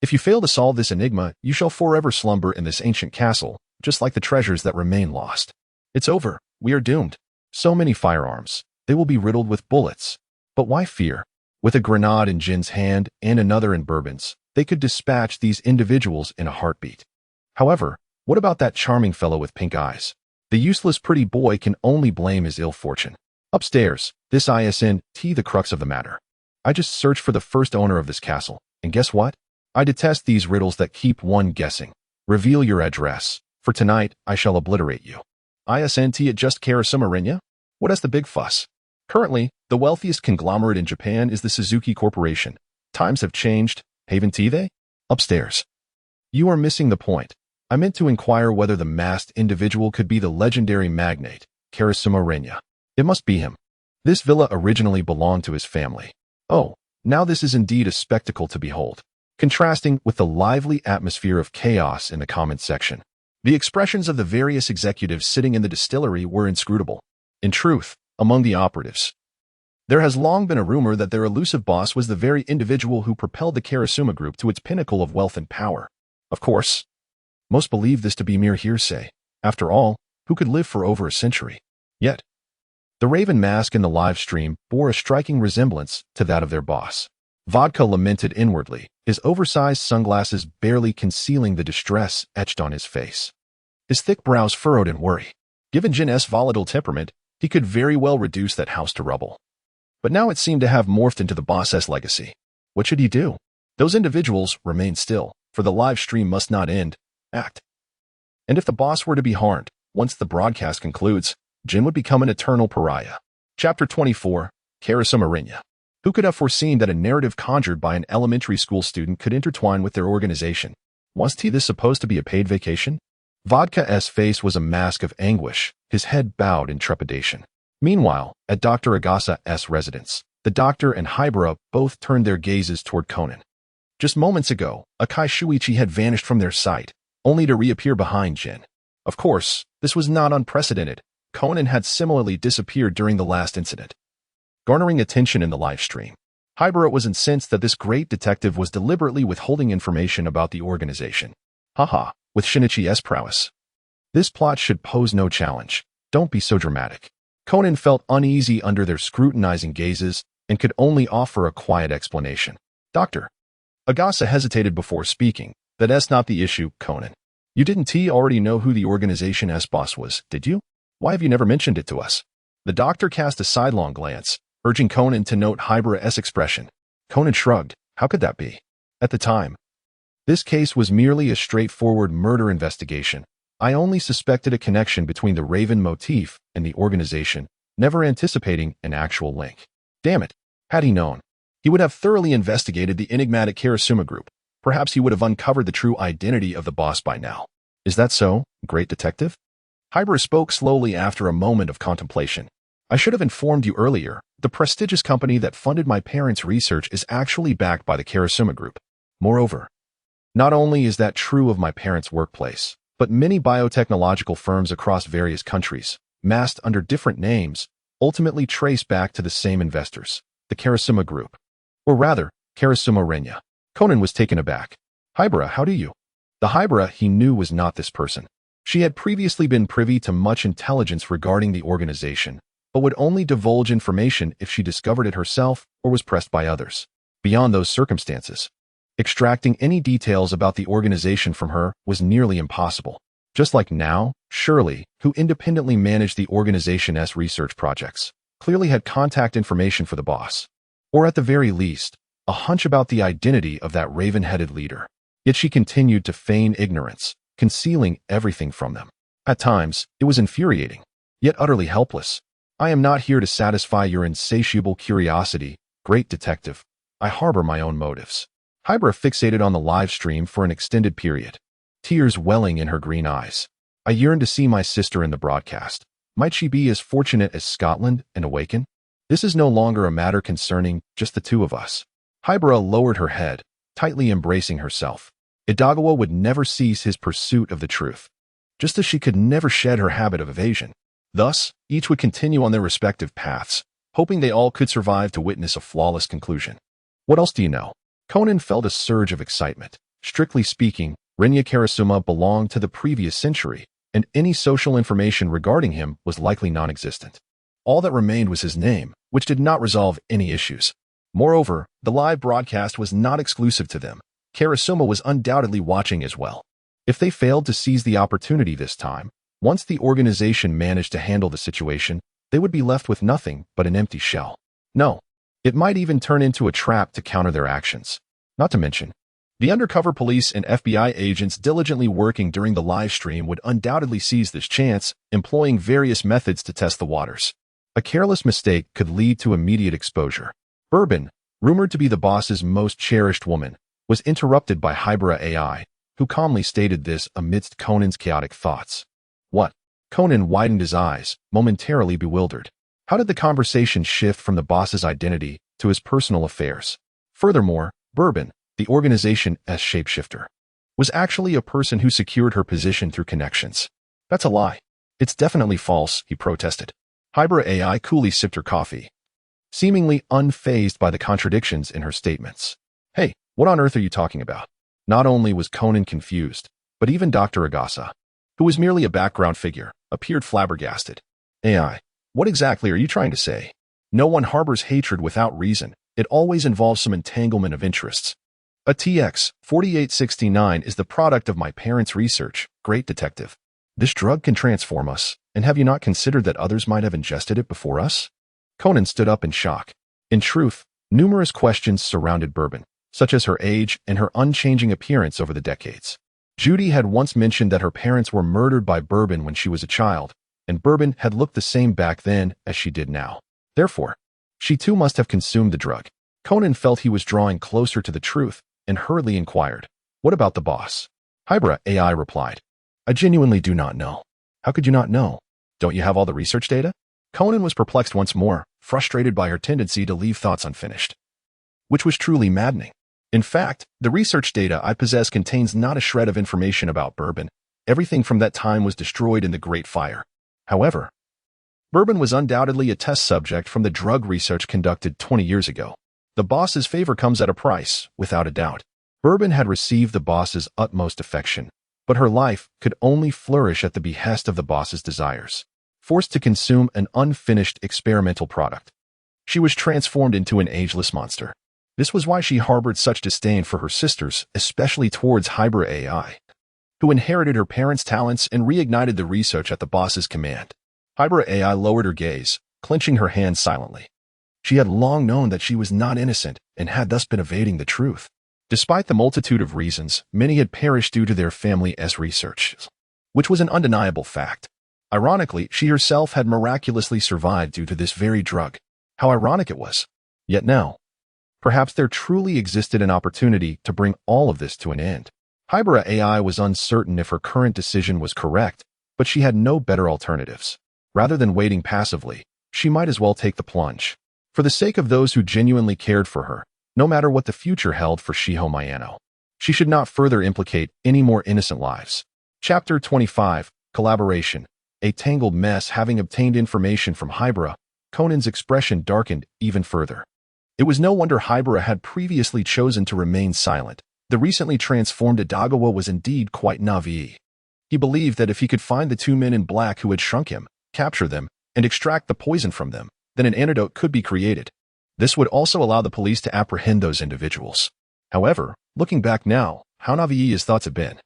If you fail to solve this enigma, you shall forever slumber in this ancient castle, just like the treasures that remain lost. It's over. We are doomed. So many firearms. They will be riddled with bullets. But why fear? With a grenade in Jin's hand and another in Bourbon's, they could dispatch these individuals in a heartbeat. However, what about that charming fellow with pink eyes? The useless pretty boy can only blame his ill fortune. Upstairs, this isn't the crux of the matter. I just searched for the first owner of this castle, and guess what? I detest these riddles that keep one guessing. Reveal your address. For tonight, I shall obliterate you. Isn't it just Karasumarenya? What is the big fuss? Currently, the wealthiest conglomerate in Japan is the Suzuki Corporation. Times have changed, haven't they? Upstairs. You are missing the point. I meant to inquire whether the masked individual could be the legendary magnate, Karasumarenya. It must be him. This villa originally belonged to his family. Oh, now this is indeed a spectacle to behold. Contrasting with the lively atmosphere of chaos in the comments section, the expressions of the various executives sitting in the distillery were inscrutable. In truth, among the operatives, there has long been a rumor that their elusive boss was the very individual who propelled the Karasuma Group to its pinnacle of wealth and power. Of course, most believe this to be mere hearsay. After all, who could live for over a century? Yet, the raven mask in the live stream bore a striking resemblance to that of their boss. Vodka lamented inwardly, his oversized sunglasses barely concealing the distress etched on his face. His thick brows furrowed in worry. Given Jin's volatile temperament, he could very well reduce that house to rubble. But now it seemed to have morphed into the boss's legacy. What should he do? Those individuals remained still, for the live stream must not end. Act. And if the boss were to be harmed, once the broadcast concludes, Jin would become an eternal pariah. Chapter 24, Karasuma Rinya. Who could have foreseen that a narrative conjured by an elementary school student could intertwine with their organization? Was this supposed to be a paid vacation? Vodka-S face was a mask of anguish, his head bowed in trepidation. Meanwhile, at Dr. Agasa's residence, the doctor and Hibara both turned their gazes toward Conan. Just moments ago, Akai Shuichi had vanished from their sight, only to reappear behind Jin. Of course, this was not unprecedented. Conan had similarly disappeared during the last incident. Garnering attention in the live stream, Hibara was incensed that this great detective was deliberately withholding information about the organization. Haha, with Shinichi's prowess. This plot should pose no challenge. Don't be so dramatic. Conan felt uneasy under their scrutinizing gazes and could only offer a quiet explanation. Doctor. Agasa hesitated before speaking. That's not the issue, Conan. You didn't already know who the organization's boss was, did you? Why have you never mentioned it to us? The doctor cast a sidelong glance, urging Conan to note Hibara's expression. Conan shrugged. How could that be? At the time, this case was merely a straightforward murder investigation. I only suspected a connection between the Raven motif and the organization, never anticipating an actual link. Damn it. Had he known, he would have thoroughly investigated the enigmatic Karasuma group. Perhaps he would have uncovered the true identity of the boss by now. Is that so, great detective? Hibara spoke slowly after a moment of contemplation. I should have informed you earlier. The prestigious company that funded my parents' research is actually backed by the Karasuma group. Moreover, not only is that true of my parents' workplace, but many biotechnological firms across various countries, masked under different names, ultimately trace back to the same investors, the Karasuma group. Or rather, Karasuma Rinya. Conan was taken aback. Hibara, how do you? The Hibara he knew was not this person. She had previously been privy to much intelligence regarding the organization, but would only divulge information if she discovered it herself or was pressed by others. Beyond those circumstances, extracting any details about the organization from her was nearly impossible. Just like now, Shirley, who independently managed the organization's research projects, clearly had contact information for the boss. Or at the very least, a hunch about the identity of that raven-headed leader. Yet she continued to feign ignorance, concealing everything from them. At times, it was infuriating, yet utterly helpless. I am not here to satisfy your insatiable curiosity, great detective. I harbor my own motives. Hibara fixated on the live stream for an extended period, tears welling in her green eyes. I yearn to see my sister in the broadcast. Might she be as fortunate as Scotland and awaken? This is no longer a matter concerning just the two of us. Hibara lowered her head, tightly embracing herself. Idagawa would never cease his pursuit of the truth, just as she could never shed her habit of evasion. Thus, each would continue on their respective paths, hoping they all could survive to witness a flawless conclusion. What else do you know? Conan felt a surge of excitement. Strictly speaking, Rinya Karasuma belonged to the previous century, and any social information regarding him was likely non-existent. All that remained was his name, which did not resolve any issues. Moreover, the live broadcast was not exclusive to them. Karasuma was undoubtedly watching as well. If they failed to seize the opportunity this time, once the organization managed to handle the situation, they would be left with nothing but an empty shell. No, it might even turn into a trap to counter their actions. Not to mention, the undercover police and FBI agents diligently working during the live stream would undoubtedly seize this chance, employing various methods to test the waters. A careless mistake could lead to immediate exposure. Bourbon, rumored to be the boss's most cherished woman, was interrupted by Hibara AI, who calmly stated this amidst Conan's chaotic thoughts. What? Conan widened his eyes, momentarily bewildered. How did the conversation shift from the boss's identity to his personal affairs? Furthermore, Bourbon, the organization's shapeshifter, was actually a person who secured her position through connections. That's a lie. It's definitely false, he protested. Hibara AI coolly sipped her coffee, seemingly unfazed by the contradictions in her statements. Hey, what on earth are you talking about? Not only was Conan confused, but even Dr. Agasa, who was merely a background figure, appeared flabbergasted. AI, what exactly are you trying to say? No one harbors hatred without reason. It always involves some entanglement of interests. A TX 4869 is the product of my parents' research, great detective. This drug can transform us, and have you not considered that others might have ingested it before us? Conan stood up in shock. In truth, numerous questions surrounded Bourbon, such as her age and her unchanging appearance over the decades. Judy had once mentioned that her parents were murdered by Bourbon when she was a child, and Bourbon had looked the same back then as she did now. Therefore, she too must have consumed the drug. Conan felt he was drawing closer to the truth and hurriedly inquired, "What about the boss?" Hybra AI replied, "I genuinely do not know." "How could you not know? Don't you have all the research data?" Conan was perplexed once more, frustrated by her tendency to leave thoughts unfinished, which was truly maddening. In fact, the research data I possess contains not a shred of information about Bourbon. Everything from that time was destroyed in the Great Fire. However, Bourbon was undoubtedly a test subject from the drug research conducted 20 years ago. The boss's favor comes at a price, without a doubt. Bourbon had received the boss's utmost affection, but her life could only flourish at the behest of the boss's desires. Forced to consume an unfinished experimental product, she was transformed into an ageless monster. This was why she harbored such disdain for her sisters, especially towards Hybra AI, who inherited her parents' talents and reignited the research at the boss's command. Hybra AI lowered her gaze, clenching her hands silently. She had long known that she was not innocent and had thus been evading the truth. Despite the multitude of reasons, many had perished due to their family's research, which was an undeniable fact. Ironically, she herself had miraculously survived due to this very drug. How ironic it was. Yet now, perhaps there truly existed an opportunity to bring all of this to an end. Hybra AI was uncertain if her current decision was correct, but she had no better alternatives. Rather than waiting passively, she might as well take the plunge. For the sake of those who genuinely cared for her, no matter what the future held for Shiho Mayano, she should not further implicate any more innocent lives. Chapter 25, Collaboration. A tangled mess. Having obtained information from Hybra, Conan's expression darkened even further. It was no wonder Hybra had previously chosen to remain silent. The recently transformed Adagawa was indeed quite naive. He believed that if he could find the two men in black who had shrunk him, capture them, and extract the poison from them, then an antidote could be created. This would also allow the police to apprehend those individuals. However, looking back now, how naive his thoughts had been.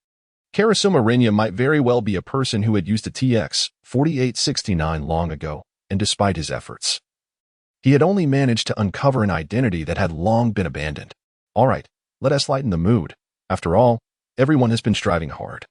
Karasuma Rinya might very well be a person who had used a TX-4869 long ago, and despite his efforts, he had only managed to uncover an identity that had long been abandoned. All right, let us lighten the mood. After all, everyone has been striving hard.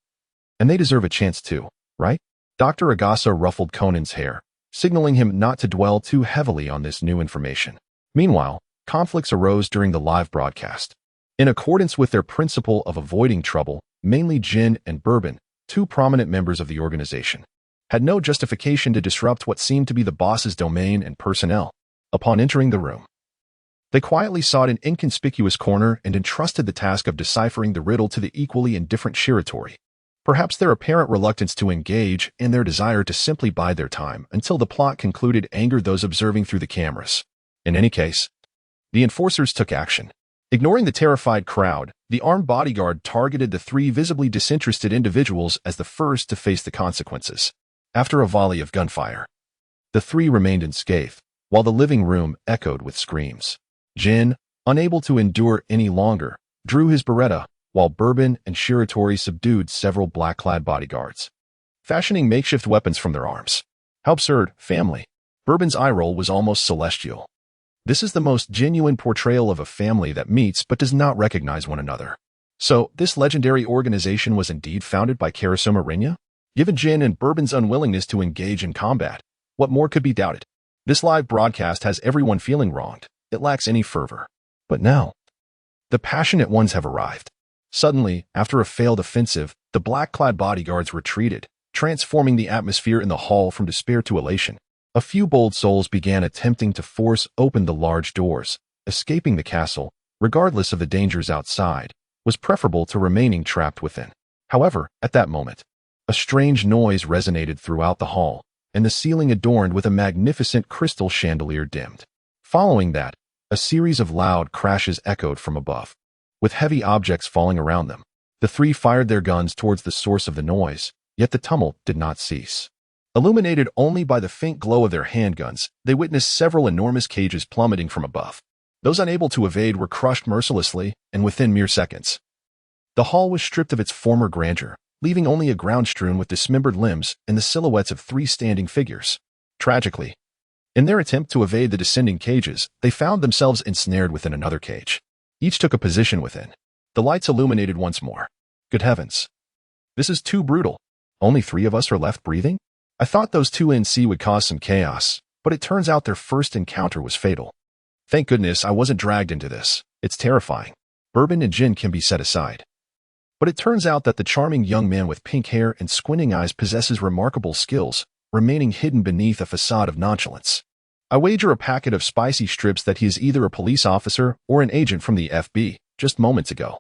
And they deserve a chance too, right? Dr. Agasa ruffled Conan's hair, signaling him not to dwell too heavily on this new information. Meanwhile, conflicts arose during the live broadcast. In accordance with their principle of avoiding trouble, mainly Jin and Bourbon, two prominent members of the organization, had no justification to disrupt what seemed to be the boss's domain and personnel. Upon entering the room, they quietly sought an inconspicuous corner and entrusted the task of deciphering the riddle to the equally indifferent Shiratori. Perhaps their apparent reluctance to engage and their desire to simply bide their time until the plot concluded angered those observing through the cameras. In any case, the enforcers took action. Ignoring the terrified crowd, the armed bodyguard targeted the three visibly disinterested individuals as the first to face the consequences. After a volley of gunfire, the three remained unscathed, while the living room echoed with screams. Jin, unable to endure any longer, drew his beretta, while Bourbon and Shiratori subdued several black-clad bodyguards, fashioning makeshift weapons from their arms. How absurd, family. Bourbon's eye roll was almost celestial. This is the most genuine portrayal of a family that meets but does not recognize one another. So, this legendary organization was indeed founded by Karasuma Rinya? Given Jin and Bourbon's unwillingness to engage in combat, what more could be doubted? This live broadcast has everyone feeling wronged. It lacks any fervor. But now, the passionate ones have arrived. Suddenly, after a failed offensive, the black-clad bodyguards retreated, transforming the atmosphere in the hall from despair to elation. A few bold souls began attempting to force open the large doors. Escaping the castle, regardless of the dangers outside, was preferable to remaining trapped within. However, at that moment, a strange noise resonated throughout the hall, and the ceiling adorned with a magnificent crystal chandelier dimmed. Following that, a series of loud crashes echoed from above. With heavy objects falling around them, the three fired their guns towards the source of the noise, yet the tumult did not cease. Illuminated only by the faint glow of their handguns, they witnessed several enormous cages plummeting from above. Those unable to evade were crushed mercilessly, and within mere seconds, the hall was stripped of its former grandeur, leaving only a ground strewn with dismembered limbs and the silhouettes of three standing figures. Tragically, in their attempt to evade the descending cages, they found themselves ensnared within another cage. Each took a position within. The lights illuminated once more. Good heavens! This is too brutal. Only 3 of us are left breathing? I thought those 2 NC would cause some chaos, but it turns out their first encounter was fatal. Thank goodness I wasn't dragged into this. It's terrifying. Bourbon and gin can be set aside. But it turns out that the charming young man with pink hair and squinting eyes possesses remarkable skills, remaining hidden beneath a facade of nonchalance. I wager a packet of spicy strips that he is either a police officer or an agent from the FB, just moments ago.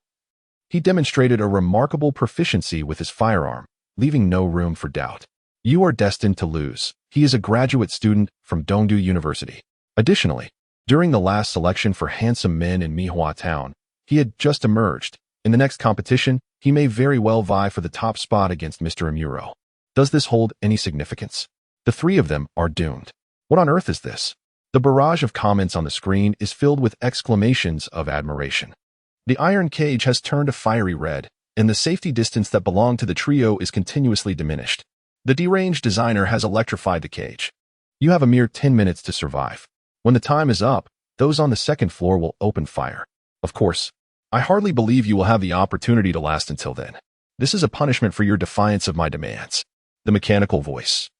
He demonstrated a remarkable proficiency with his firearm, leaving no room for doubt. You are destined to lose. He is a graduate student from Dongdu University. Additionally, during the last selection for handsome men in Mihua Town, he had just emerged. In the next competition, he may very well vie for the top spot against Mr. Amuro. Does this hold any significance? The 3 of them are doomed. What on earth is this? The barrage of comments on the screen is filled with exclamations of admiration. The iron cage has turned a fiery red, and the safety distance that belonged to the trio is continuously diminished. The deranged designer has electrified the cage. You have a mere 10 minutes to survive. When the time is up, those on the second floor will open fire. Of course, I hardly believe you will have the opportunity to last until then. This is a punishment for your defiance of my demands. The mechanical voice,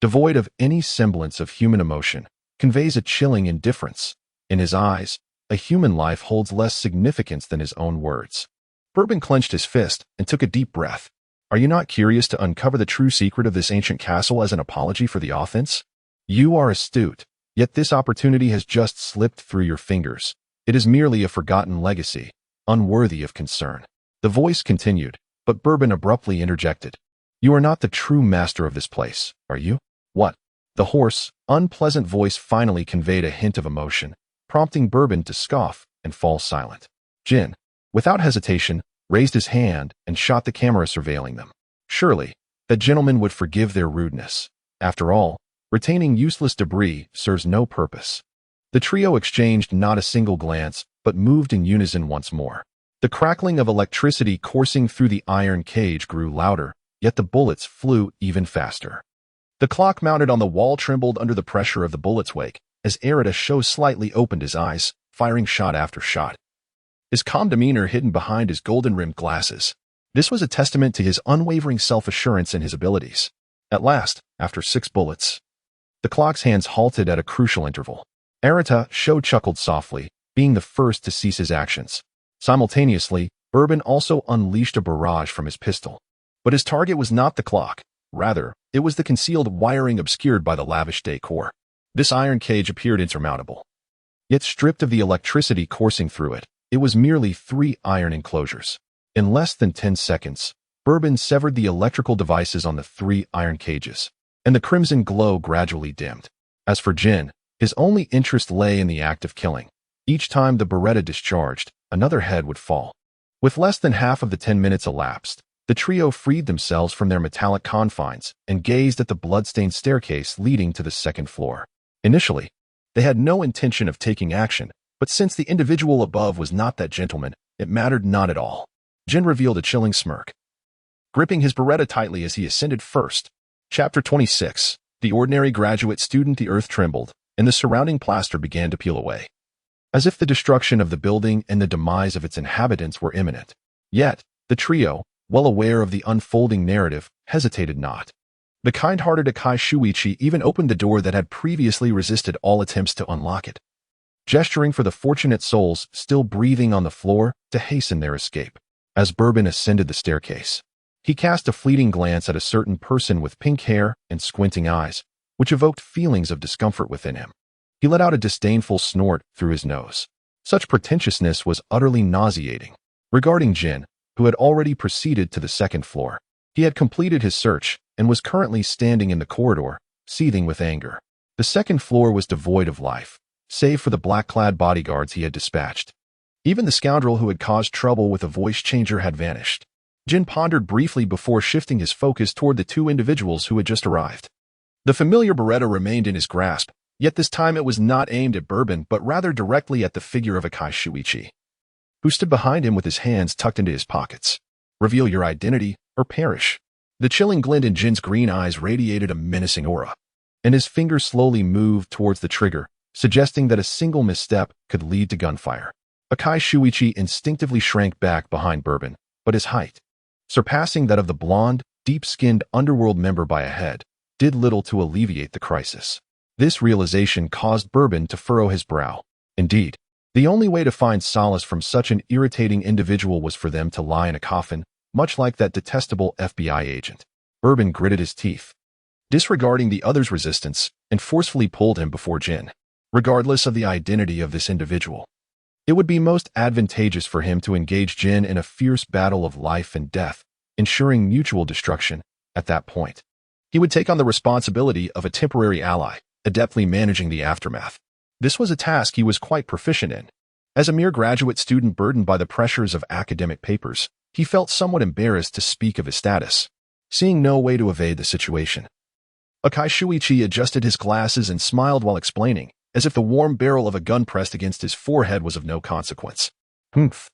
devoid of any semblance of human emotion, conveys a chilling indifference. In his eyes, a human life holds less significance than his own words. Bourbon clenched his fist and took a deep breath. Are you not curious to uncover the true secret of this ancient castle as an apology for the offense? You are astute, yet this opportunity has just slipped through your fingers. It is merely a forgotten legacy, unworthy of concern. The voice continued, but Bourbon abruptly interjected. You are not the true master of this place, are you? What? The hoarse, unpleasant voice finally conveyed a hint of emotion, prompting Bourbon to scoff and fall silent. Jin, without hesitation, raised his hand and shot the camera surveilling them. Surely, that gentleman would forgive their rudeness. After all, retaining useless debris serves no purpose. The trio exchanged not a single glance, but moved in unison once more. The crackling of electricity coursing through the iron cage grew louder, yet the bullets flew even faster. The clock mounted on the wall trembled under the pressure of the bullet's wake, as Arita Sho slightly opened his eyes, firing shot after shot. His calm demeanor hidden behind his golden-rimmed glasses. This was a testament to his unwavering self-assurance in his abilities. At last, after 6 bullets, the clock's hands halted at a crucial interval. Arita Sho chuckled softly, being the first to cease his actions. Simultaneously, Bourbon also unleashed a barrage from his pistol. But his target was not the clock. Rather, it was the concealed wiring obscured by the lavish decor. This iron cage appeared insurmountable. Yet stripped of the electricity coursing through it, it was merely 3 iron enclosures. In less than 10 seconds, Bourbon severed the electrical devices on the 3 iron cages, and the crimson glow gradually dimmed. As for Jin, his only interest lay in the act of killing. Each time the Beretta discharged, another head would fall. With less than half of the 10 minutes elapsed, the trio freed themselves from their metallic confines and gazed at the blood-stained staircase leading to the second floor. Initially, they had no intention of taking action, but since the individual above was not that gentleman, it mattered not at all. Jin revealed a chilling smirk, gripping his Beretta tightly as he ascended first. Chapter 26. The ordinary graduate student. The earth trembled, and the surrounding plaster began to peel away, as if the destruction of the building and the demise of its inhabitants were imminent. Yet, the trio, well aware of the unfolding narrative, hesitated not. The kind-hearted Akai Shuichi even opened the door that had previously resisted all attempts to unlock it, gesturing for the fortunate souls still breathing on the floor to hasten their escape. As Bourbon ascended the staircase, he cast a fleeting glance at a certain person with pink hair and squinting eyes, which evoked feelings of discomfort within him. He let out a disdainful snort through his nose. Such pretentiousness was utterly nauseating. Regarding Jin, who had already proceeded to the second floor, he had completed his search and was currently standing in the corridor, seething with anger. The second floor was devoid of life, save for the black-clad bodyguards he had dispatched. Even the scoundrel who had caused trouble with a voice changer had vanished. Jin pondered briefly before shifting his focus toward the 2 individuals who had just arrived. The familiar Beretta remained in his grasp, yet this time it was not aimed at Bourbon but rather directly at the figure of Akai Shuichi, who stood behind him with his hands tucked into his pockets. Reveal your identity or perish. The chilling glint in Jin's green eyes radiated a menacing aura, and his fingers slowly moved towards the trigger, suggesting that a single misstep could lead to gunfire. Akai Shuichi instinctively shrank back behind Bourbon, but his height, surpassing that of the blonde, deep-skinned underworld member by a head, did little to alleviate the crisis. This realization caused Bourbon to furrow his brow. Indeed, the only way to find solace from such an irritating individual was for them to lie in a coffin, much like that detestable FBI agent. Bourbon gritted his teeth, disregarding the other's resistance, and forcefully pulled him before Jin. Regardless of the identity of this individual, it would be most advantageous for him to engage Jin in a fierce battle of life and death, ensuring mutual destruction. At that point, he would take on the responsibility of a temporary ally, adeptly managing the aftermath. This was a task he was quite proficient in. As a mere graduate student burdened by the pressures of academic papers, he felt somewhat embarrassed to speak of his status, seeing no way to evade the situation. Akai Shuichi adjusted his glasses and smiled while explaining, as if the warm barrel of a gun pressed against his forehead was of no consequence. Humph.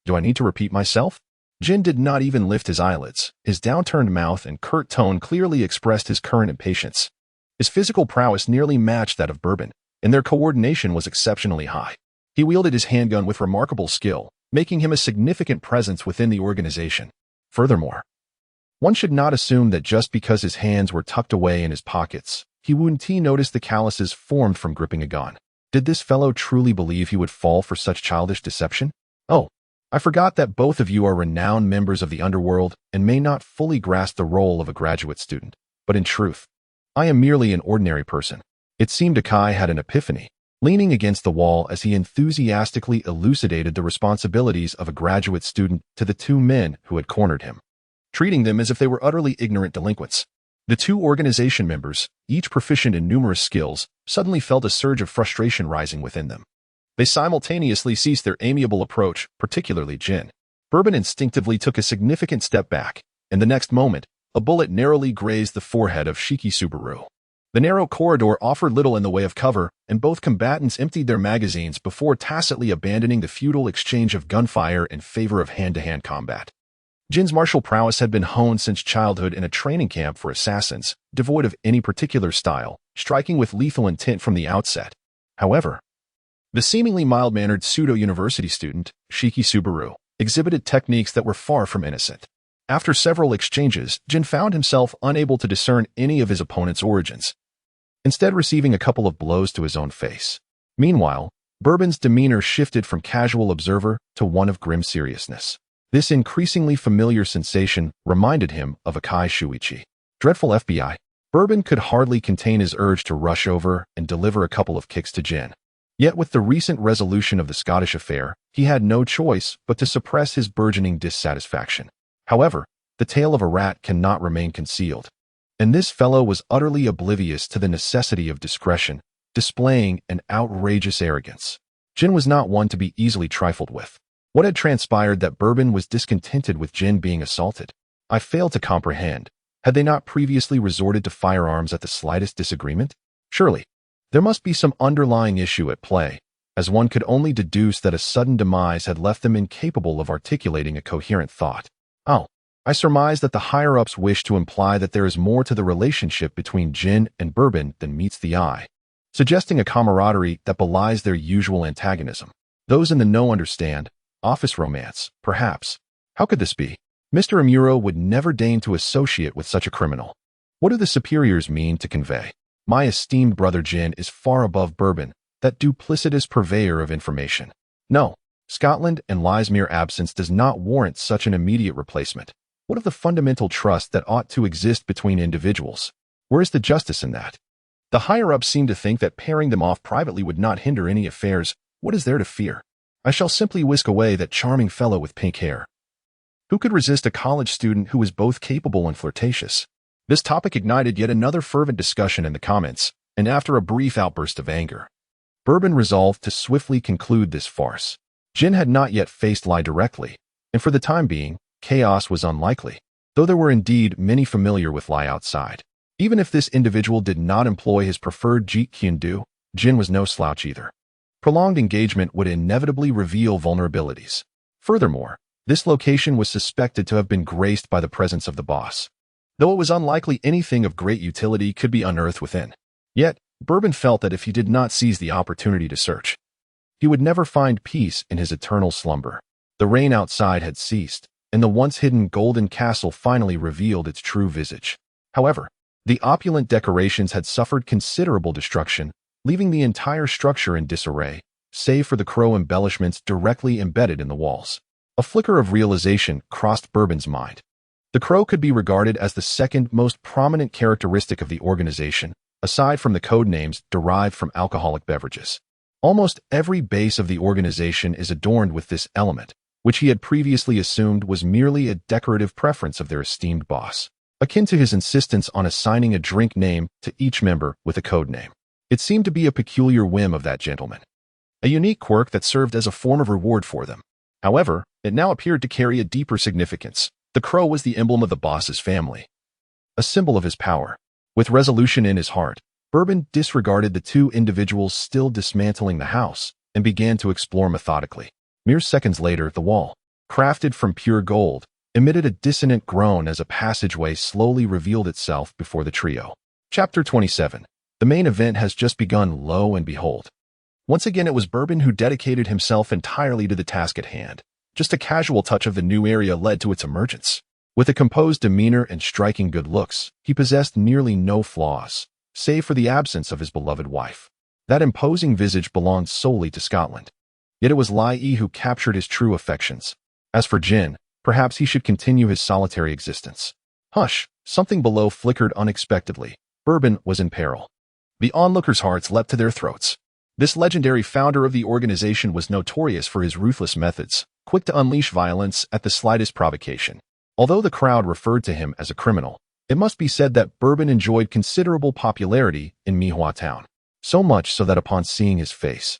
Do I need to repeat myself? Jin did not even lift his eyelids. His downturned mouth and curt tone clearly expressed his current impatience. His physical prowess nearly matched that of Bourbon, and their coordination was exceptionally high. He wielded his handgun with remarkable skill, making him a significant presence within the organization. Furthermore, one should not assume that just because his hands were tucked away in his pockets, he wouldn't notice the calluses formed from gripping a gun. Did this fellow truly believe he would fall for such childish deception? Oh, I forgot that both of you are renowned members of the underworld and may not fully grasp the role of a graduate student. But in truth, I am merely an ordinary person. It seemed Akai had an epiphany, leaning against the wall as he enthusiastically elucidated the responsibilities of a graduate student to the two men who had cornered him, treating them as if they were utterly ignorant delinquents. The two organization members, each proficient in numerous skills, suddenly felt a surge of frustration rising within them. They simultaneously ceased their amiable approach, particularly Jin. Bourbon instinctively took a significant step back, and the next moment, a bullet narrowly grazed the forehead of Shiki Subaru. The narrow corridor offered little in the way of cover, and both combatants emptied their magazines before tacitly abandoning the futile exchange of gunfire in favor of hand-to-hand combat. Jin's martial prowess had been honed since childhood in a training camp for assassins, devoid of any particular style, striking with lethal intent from the outset. However, the seemingly mild-mannered pseudo-university student, Shiki Subaru, exhibited techniques that were far from innocent. After several exchanges, Jin found himself unable to discern any of his opponent's origins, instead receiving a couple of blows to his own face. Meanwhile, Bourbon's demeanor shifted from casual observer to one of grim seriousness. This increasingly familiar sensation reminded him of Akai Shuichi. Dreadful FBI. Bourbon could hardly contain his urge to rush over and deliver a couple of kicks to Jin. Yet with the recent resolution of the Scottish affair, he had no choice but to suppress his burgeoning dissatisfaction. However, the tail of a rat cannot remain concealed, and this fellow was utterly oblivious to the necessity of discretion, displaying an outrageous arrogance. Jin was not one to be easily trifled with. What had transpired that Bourbon was discontented with Jin being assaulted? I failed to comprehend. Had they not previously resorted to firearms at the slightest disagreement? Surely, there must be some underlying issue at play, as one could only deduce that a sudden demise had left them incapable of articulating a coherent thought. Oh, I surmise that the higher-ups wish to imply that there is more to the relationship between Jin and Bourbon than meets the eye, suggesting a camaraderie that belies their usual antagonism. Those in the know understand. Office romance, perhaps. How could this be? Mr. Amuro would never deign to associate with such a criminal. What do the superiors mean to convey? My esteemed brother Jin is far above Bourbon, that duplicitous purveyor of information. No, Scotland and Lie's mere absence does not warrant such an immediate replacement. What of the fundamental trust that ought to exist between individuals? Where is the justice in that? The higher-ups seem to think that pairing them off privately would not hinder any affairs. What is there to fear? I shall simply whisk away that charming fellow with pink hair. Who could resist a college student who was both capable and flirtatious? This topic ignited yet another fervent discussion in the comments, and after a brief outburst of anger, Bourbon resolved to swiftly conclude this farce. Jin had not yet faced Lie directly, and for the time being, chaos was unlikely, though there were indeed many familiar with Lie outside. Even if this individual did not employ his preferred Jeet Kune Do, Jin was no slouch either. Prolonged engagement would inevitably reveal vulnerabilities. Furthermore, this location was suspected to have been graced by the presence of the boss, though it was unlikely anything of great utility could be unearthed within. Yet, Bourbon felt that if he did not seize the opportunity to search, he would never find peace in his eternal slumber. The rain outside had ceased, and the once-hidden golden castle finally revealed its true visage. However, the opulent decorations had suffered considerable destruction, leaving the entire structure in disarray, save for the crow embellishments directly embedded in the walls. A flicker of realization crossed Bourbon's mind. The crow could be regarded as the second most prominent characteristic of the organization, aside from the code names derived from alcoholic beverages. Almost every base of the organization is adorned with this element, which he had previously assumed was merely a decorative preference of their esteemed boss, akin to his insistence on assigning a drink name to each member with a code name. It seemed to be a peculiar whim of that gentleman, a unique quirk that served as a form of reward for them. However, it now appeared to carry a deeper significance. The crow was the emblem of the boss's family, a symbol of his power. With resolution in his heart, Bourbon disregarded the two individuals still dismantling the house and began to explore methodically. Mere seconds later, the wall, crafted from pure gold, emitted a dissonant groan as a passageway slowly revealed itself before the trio. Chapter 27. The main event has just begun. Lo and behold, once again it was Bourbon who dedicated himself entirely to the task at hand. Just a casual touch of the new area led to its emergence. With a composed demeanor and striking good looks, he possessed nearly no flaws, save for the absence of his beloved wife. That imposing visage belonged solely to Scotland. Yet it was Lai who captured his true affections. As for Jin, perhaps he should continue his solitary existence. Hush! Something below flickered unexpectedly. Bourbon was in peril. The onlookers' hearts leapt to their throats. This legendary founder of the organization was notorious for his ruthless methods, quick to unleash violence at the slightest provocation. Although the crowd referred to him as a criminal, it must be said that Bourbon enjoyed considerable popularity in Mihua Town, so much so that upon seeing his face,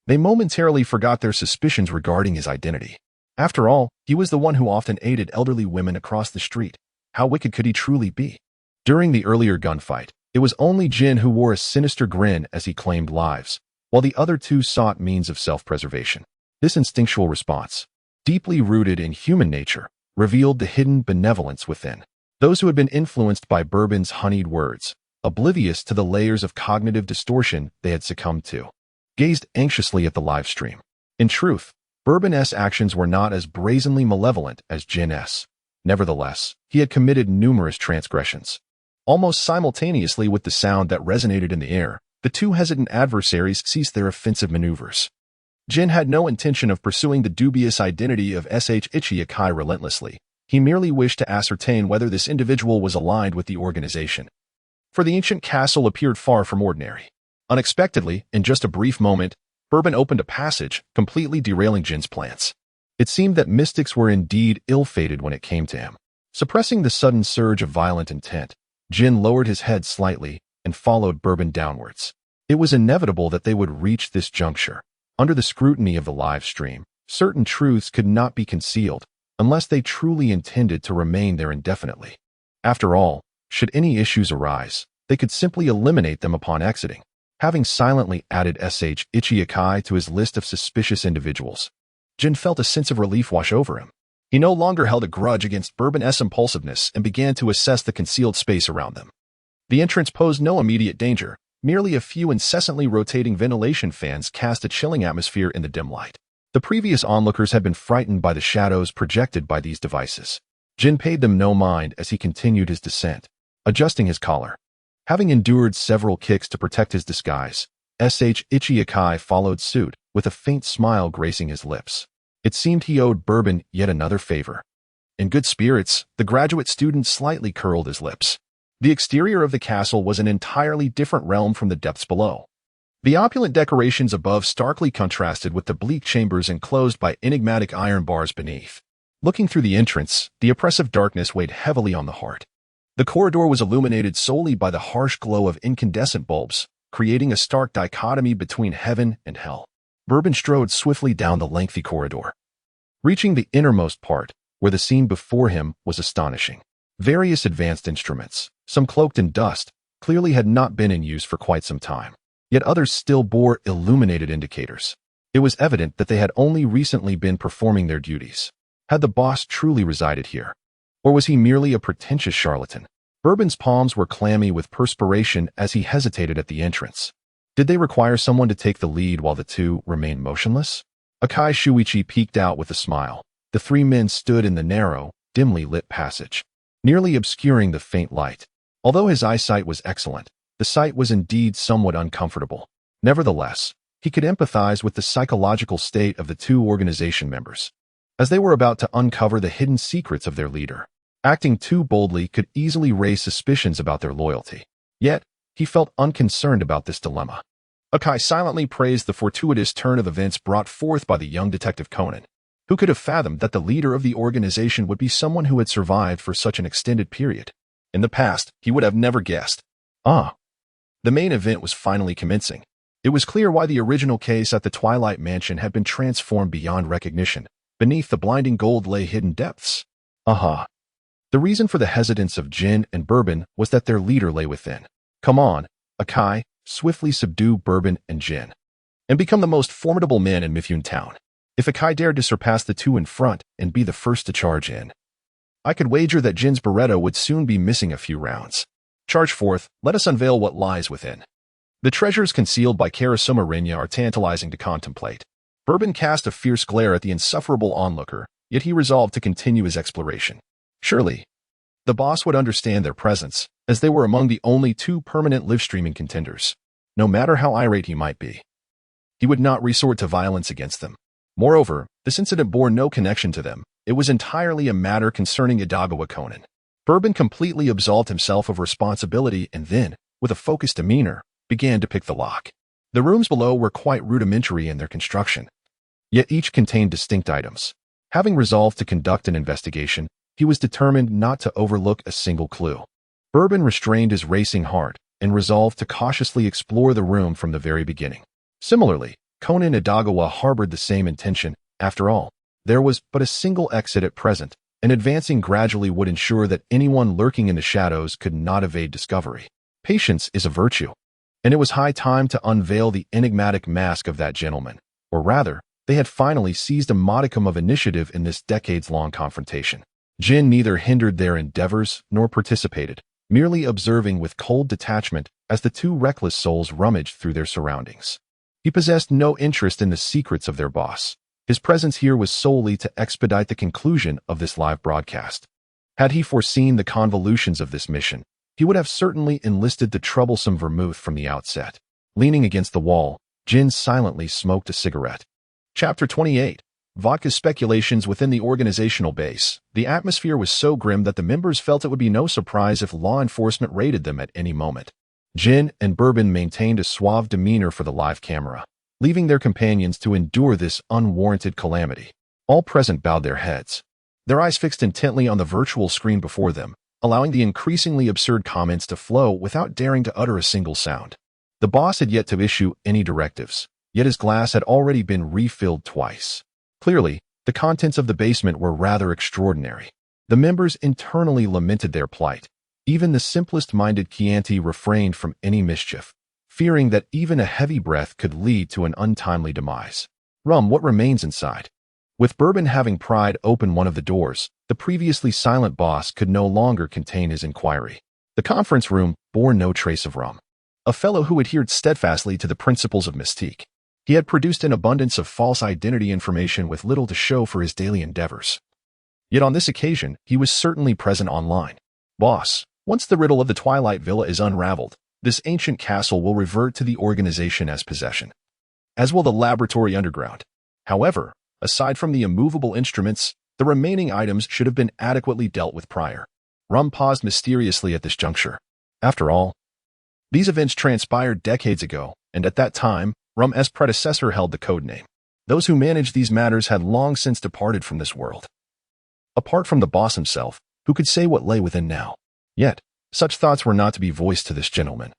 they momentarily forgot their suspicions regarding his identity. After all, he was the one who often aided elderly women across the street. How wicked could he truly be? During the earlier gunfight, it was only Jin who wore a sinister grin as he claimed lives, while the other two sought means of self-preservation. This instinctual response, deeply rooted in human nature, revealed the hidden benevolence within. Those who had been influenced by Bourbon's honeyed words, oblivious to the layers of cognitive distortion they had succumbed to, gazed anxiously at the live stream. In truth, Bourbon's actions were not as brazenly malevolent as Jin's. Nevertheless, he had committed numerous transgressions. Almost simultaneously with the sound that resonated in the air, the two hesitant adversaries ceased their offensive maneuvers. Jin had no intention of pursuing the dubious identity of Ichiakai relentlessly. He merely wished to ascertain whether this individual was aligned with the organization. For the ancient castle appeared far from ordinary. Unexpectedly, in just a brief moment, Bourbon opened a passage, completely derailing Jin's plans. It seemed that mystics were indeed ill-fated when it came to him. Suppressing the sudden surge of violent intent, Jin lowered his head slightly and followed Bourbon downwards. It was inevitable that they would reach this juncture. Under the scrutiny of the live stream, certain truths could not be concealed unless they truly intended to remain there indefinitely. After all, should any issues arise, they could simply eliminate them upon exiting. Having silently added Ichiakai to his list of suspicious individuals, Jin felt a sense of relief wash over him. He no longer held a grudge against Bourbon's impulsiveness and began to assess the concealed space around them. The entrance posed no immediate danger. Merely a few incessantly rotating ventilation fans cast a chilling atmosphere in the dim light. The previous onlookers had been frightened by the shadows projected by these devices. Jin paid them no mind as he continued his descent, adjusting his collar. Having endured several kicks to protect his disguise, Ichiakai followed suit, with a faint smile gracing his lips. It seemed he owed Bourbon yet another favor. In good spirits, the graduate student slightly curled his lips. The exterior of the castle was an entirely different realm from the depths below. The opulent decorations above starkly contrasted with the bleak chambers enclosed by enigmatic iron bars beneath. Looking through the entrance, the oppressive darkness weighed heavily on the heart. The corridor was illuminated solely by the harsh glow of incandescent bulbs, creating a stark dichotomy between heaven and hell. Bourbon strode swiftly down the lengthy corridor. Reaching the innermost part, where the scene before him was astonishing. Various advanced instruments, some cloaked in dust, clearly had not been in use for quite some time. Yet others still bore illuminated indicators. It was evident that they had only recently been performing their duties. Had the boss truly resided here? Or was he merely a pretentious charlatan? Bourbon's palms were clammy with perspiration as he hesitated at the entrance. Did they require someone to take the lead while the two remained motionless? Akai Shuichi peeked out with a smile. The three men stood in the narrow, dimly lit passage, nearly obscuring the faint light. Although his eyesight was excellent, the sight was indeed somewhat uncomfortable. Nevertheless, he could empathize with the psychological state of the two organization members, as they were about to uncover the hidden secrets of their leader. Acting too boldly could easily raise suspicions about their loyalty. Yet, he felt unconcerned about this dilemma. Akai silently praised the fortuitous turn of events brought forth by the young detective Conan. Who could have fathomed that the leader of the organization would be someone who had survived for such an extended period? In the past, he would have never guessed. The main event was finally commencing. It was clear why the original case at the Twilight Mansion had been transformed beyond recognition. Beneath the blinding gold lay hidden depths. The reason for the hesitance of Jin and Bourbon was that their leader lay within. Come on, Akai, swiftly subdue Bourbon and Jin, and become the most formidable men in Mifune Town. If Akai dared to surpass the two in front and be the first to charge in, I could wager that Jin's Beretta would soon be missing a few rounds. Charge forth, let us unveil what lies within. The treasures concealed by Karasuma Rinya are tantalizing to contemplate. Bourbon cast a fierce glare at the insufferable onlooker, yet he resolved to continue his exploration. Surely, the boss would understand their presence, as they were among the only two permanent live-streaming contenders. No matter how irate he might be, he would not resort to violence against them. Moreover, this incident bore no connection to them. It was entirely a matter concerning Idagawa Conan. Bourbon completely absolved himself of responsibility and then, with a focused demeanor, began to pick the lock. The rooms below were quite rudimentary in their construction, yet each contained distinct items. Having resolved to conduct an investigation, he was determined not to overlook a single clue. Bourbon restrained his racing heart and resolved to cautiously explore the room from the very beginning. Similarly, Conan Idagawa harbored the same intention. After all, there was but a single exit at present, and advancing gradually would ensure that anyone lurking in the shadows could not evade discovery. Patience is a virtue, and it was high time to unveil the enigmatic mask of that gentleman. Or rather, they had finally seized a modicum of initiative in this decades-long confrontation. Jin neither hindered their endeavors nor participated, merely observing with cold detachment as the two reckless souls rummaged through their surroundings. He possessed no interest in the secrets of their boss. His presence here was solely to expedite the conclusion of this live broadcast. Had he foreseen the convolutions of this mission, he would have certainly enlisted the troublesome vermouth from the outset. Leaning against the wall, Jin silently smoked a cigarette. Chapter 28. Vodka's speculations within the organizational base. The atmosphere was so grim that the members felt it would be no surprise if law enforcement raided them at any moment. Jin and Bourbon maintained a suave demeanor for the live camera, leaving their companions to endure this unwarranted calamity. All present bowed their heads, their eyes fixed intently on the virtual screen before them, allowing the increasingly absurd comments to flow without daring to utter a single sound. The boss had yet to issue any directives, yet his glass had already been refilled twice. Clearly, the contents of the basement were rather extraordinary. The members internally lamented their plight. Even the simplest-minded Chianti refrained from any mischief, fearing that even a heavy breath could lead to an untimely demise. What remains inside? With Bourbon having pried open one of the doors, the previously silent boss could no longer contain his inquiry. The conference room bore no trace of Rum, a fellow who adhered steadfastly to the principles of mystique. He had produced an abundance of false identity information with little to show for his daily endeavors. Yet on this occasion, he was certainly present online. Boss, once the riddle of the Twilight Villa is unraveled, this ancient castle will revert to the organization as possession, as will the laboratory underground. However, aside from the immovable instruments, the remaining items should have been adequately dealt with prior. Rum paused mysteriously at this juncture. After all, these events transpired decades ago, and at that time, Rum's predecessor held the codename. Those who managed these matters had long since departed from this world. Apart from the boss himself, who could say what lay within now? Yet, such thoughts were not to be voiced to this gentleman,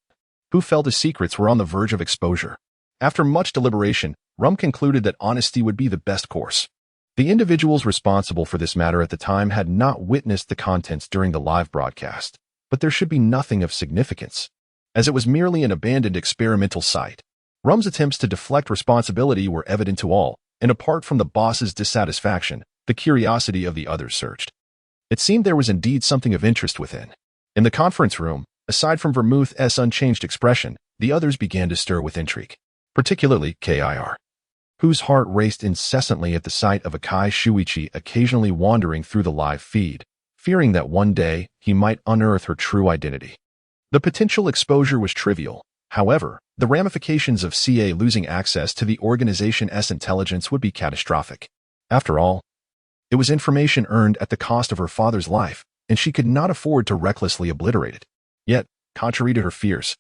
who felt his secrets were on the verge of exposure. After much deliberation, Rum concluded that honesty would be the best course. The individuals responsible for this matter at the time had not witnessed the contents during the live broadcast, but there should be nothing of significance, as it was merely an abandoned experimental site. Rum's attempts to deflect responsibility were evident to all, and apart from the boss's dissatisfaction, the curiosity of the others surged. It seemed there was indeed something of interest within. In the conference room, aside from Vermouth's unchanged expression, the others began to stir with intrigue, particularly Kir. whose heart raced incessantly at the sight of Akai Shuichi occasionally wandering through the live feed, fearing that one day he might unearth her true identity. The potential exposure was trivial. However, the ramifications of CA losing access to the organization's intelligence would be catastrophic. After all, it was information earned at the cost of her father's life, and she could not afford to recklessly obliterate it. Yet, contrary to her fears,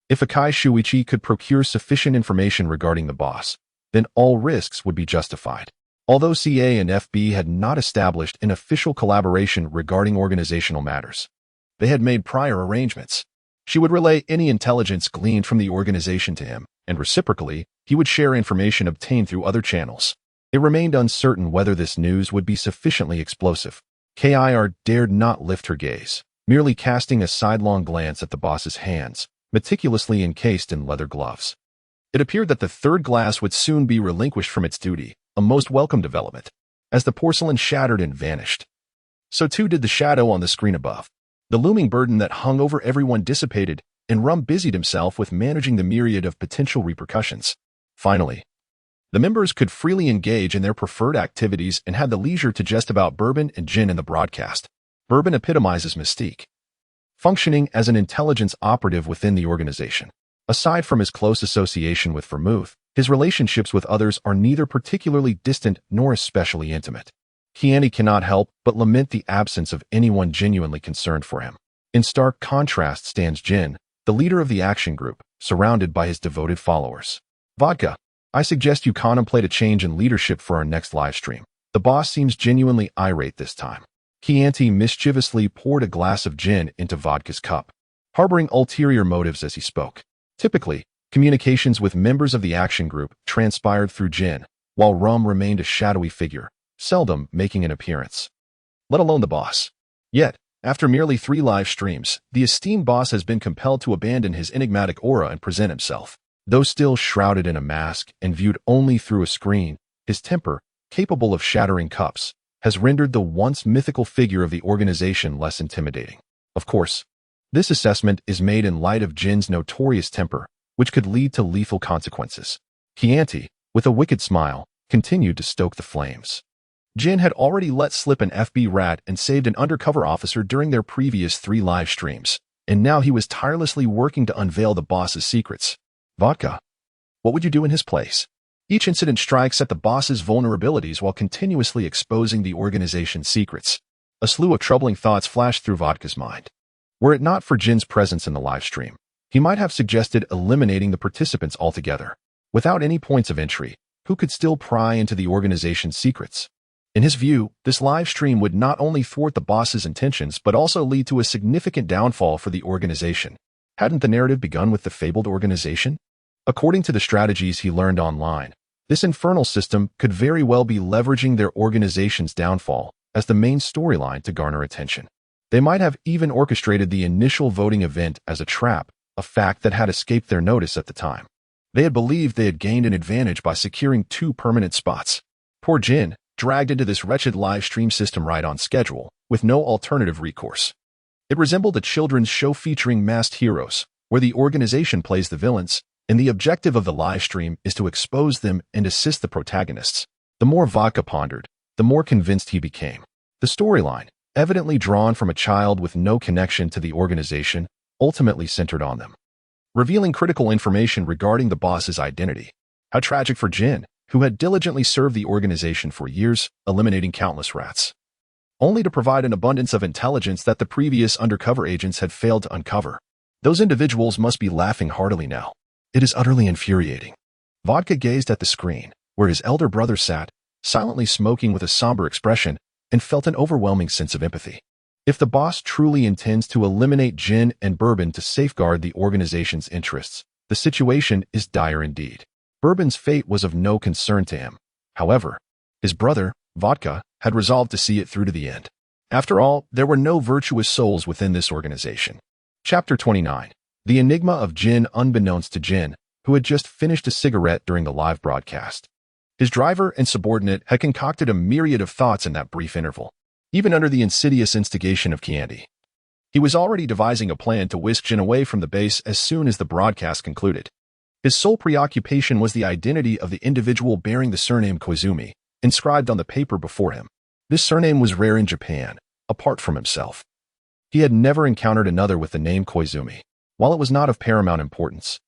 if Akai Shuichi could procure sufficient information regarding the boss, then all risks would be justified. Although CA and FB had not established an official collaboration regarding organizational matters, they had made prior arrangements. She would relay any intelligence gleaned from the organization to him, and reciprocally, he would share information obtained through other channels. It remained uncertain whether this news would be sufficiently explosive. KIR dared not lift her gaze, merely casting a sidelong glance at the boss's hands, meticulously encased in leather gloves. It appeared that the third glass would soon be relinquished from its duty, a most welcome development. As the porcelain shattered and vanished, so too did the shadow on the screen above. The looming burden that hung over everyone dissipated, and Rum busied himself with managing the myriad of potential repercussions. Finally, the members could freely engage in their preferred activities and had the leisure to jest about bourbon and gin in the broadcast. Bourbon epitomizes mystique, functioning as an intelligence operative within the organization. Aside from his close association with vermouth, his relationships with others are neither particularly distant nor especially intimate. Chianti cannot help but lament the absence of anyone genuinely concerned for him. In stark contrast stands Jin, the leader of the action group, surrounded by his devoted followers. Vodka, I suggest you contemplate a change in leadership for our next live stream. The boss seems genuinely irate this time. Chianti mischievously poured a glass of gin into Vodka's cup, harboring ulterior motives as he spoke. Typically, communications with members of the action group transpired through Jin, while Rum remained a shadowy figure, seldom making an appearance, let alone the boss. Yet, after merely 3 live streams, the esteemed boss has been compelled to abandon his enigmatic aura and present himself. Though still shrouded in a mask and viewed only through a screen, his temper, capable of shattering cups, has rendered the once mythical figure of the organization less intimidating. Of course, this assessment is made in light of Jin's notorious temper, which could lead to lethal consequences. Chianti, with a wicked smile, continued to stoke the flames. Jin had already let slip an FB rat and saved an undercover officer during their previous 3 live streams, and now he was tirelessly working to unveil the boss's secrets. Vodka, what would you do in his place? Each incident strikes at the boss's vulnerabilities while continuously exposing the organization's secrets. A slew of troubling thoughts flashed through Vodka's mind. Were it not for Jin's presence in the live stream, he might have suggested eliminating the participants altogether. Without any points of entry, who could still pry into the organization's secrets? In his view, this live stream would not only thwart the boss's intentions but also lead to a significant downfall for the organization. Hadn't the narrative begun with the fabled organization? According to the strategies he learned online, this infernal system could very well be leveraging their organization's downfall as the main storyline to garner attention. They might have even orchestrated the initial voting event as a trap, a fact that had escaped their notice at the time. They had believed they had gained an advantage by securing 2 permanent spots. Poor Jin, dragged into this wretched live stream system right on schedule, with no alternative recourse. It resembled a children's show featuring masked heroes, where the organization plays the villains, and the objective of the live stream is to expose them and assist the protagonists. The more Vodka pondered, the more convinced he became. The storyline, evidently drawn from a child with no connection to the organization, ultimately centered on them, revealing critical information regarding the boss's identity. How tragic for Jin, who had diligently served the organization for years, eliminating countless rats, only to provide an abundance of intelligence that the previous undercover agents had failed to uncover. Those individuals must be laughing heartily now. It is utterly infuriating. Vodka gazed at the screen, where his elder brother sat, silently smoking with a somber expression, and felt an overwhelming sense of empathy. If the boss truly intends to eliminate gin and bourbon to safeguard the organization's interests, the situation is dire indeed. Bourbon's fate was of no concern to him. However, his brother, Vodka, had resolved to see it through to the end. After all, there were no virtuous souls within this organization. Chapter 29. The Enigma of Jin. Unbeknownst to Jin, who had just finished a cigarette during the live broadcast, his driver and subordinate had concocted a myriad of thoughts in that brief interval. Even under the insidious instigation of Chianti, he was already devising a plan to whisk Jin away from the base as soon as the broadcast concluded. His sole preoccupation was the identity of the individual bearing the surname Koizumi, inscribed on the paper before him. This surname was rare in Japan, apart from himself. He had never encountered another with the name Koizumi, while it was not of paramount importance.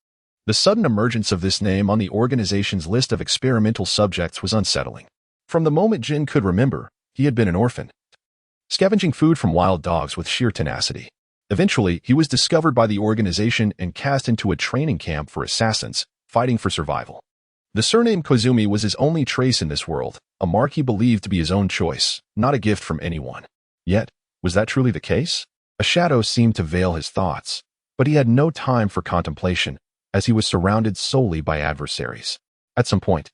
The sudden emergence of this name on the organization's list of experimental subjects was unsettling. From the moment Jin could remember, he had been an orphan, scavenging food from wild dogs with sheer tenacity. Eventually, he was discovered by the organization and cast into a training camp for assassins, fighting for survival. The surname Koizumi was his only trace in this world, a mark he believed to be his own choice, not a gift from anyone. Yet, was that truly the case? A shadow seemed to veil his thoughts, but he had no time for contemplation, as he was surrounded solely by adversaries. At some point,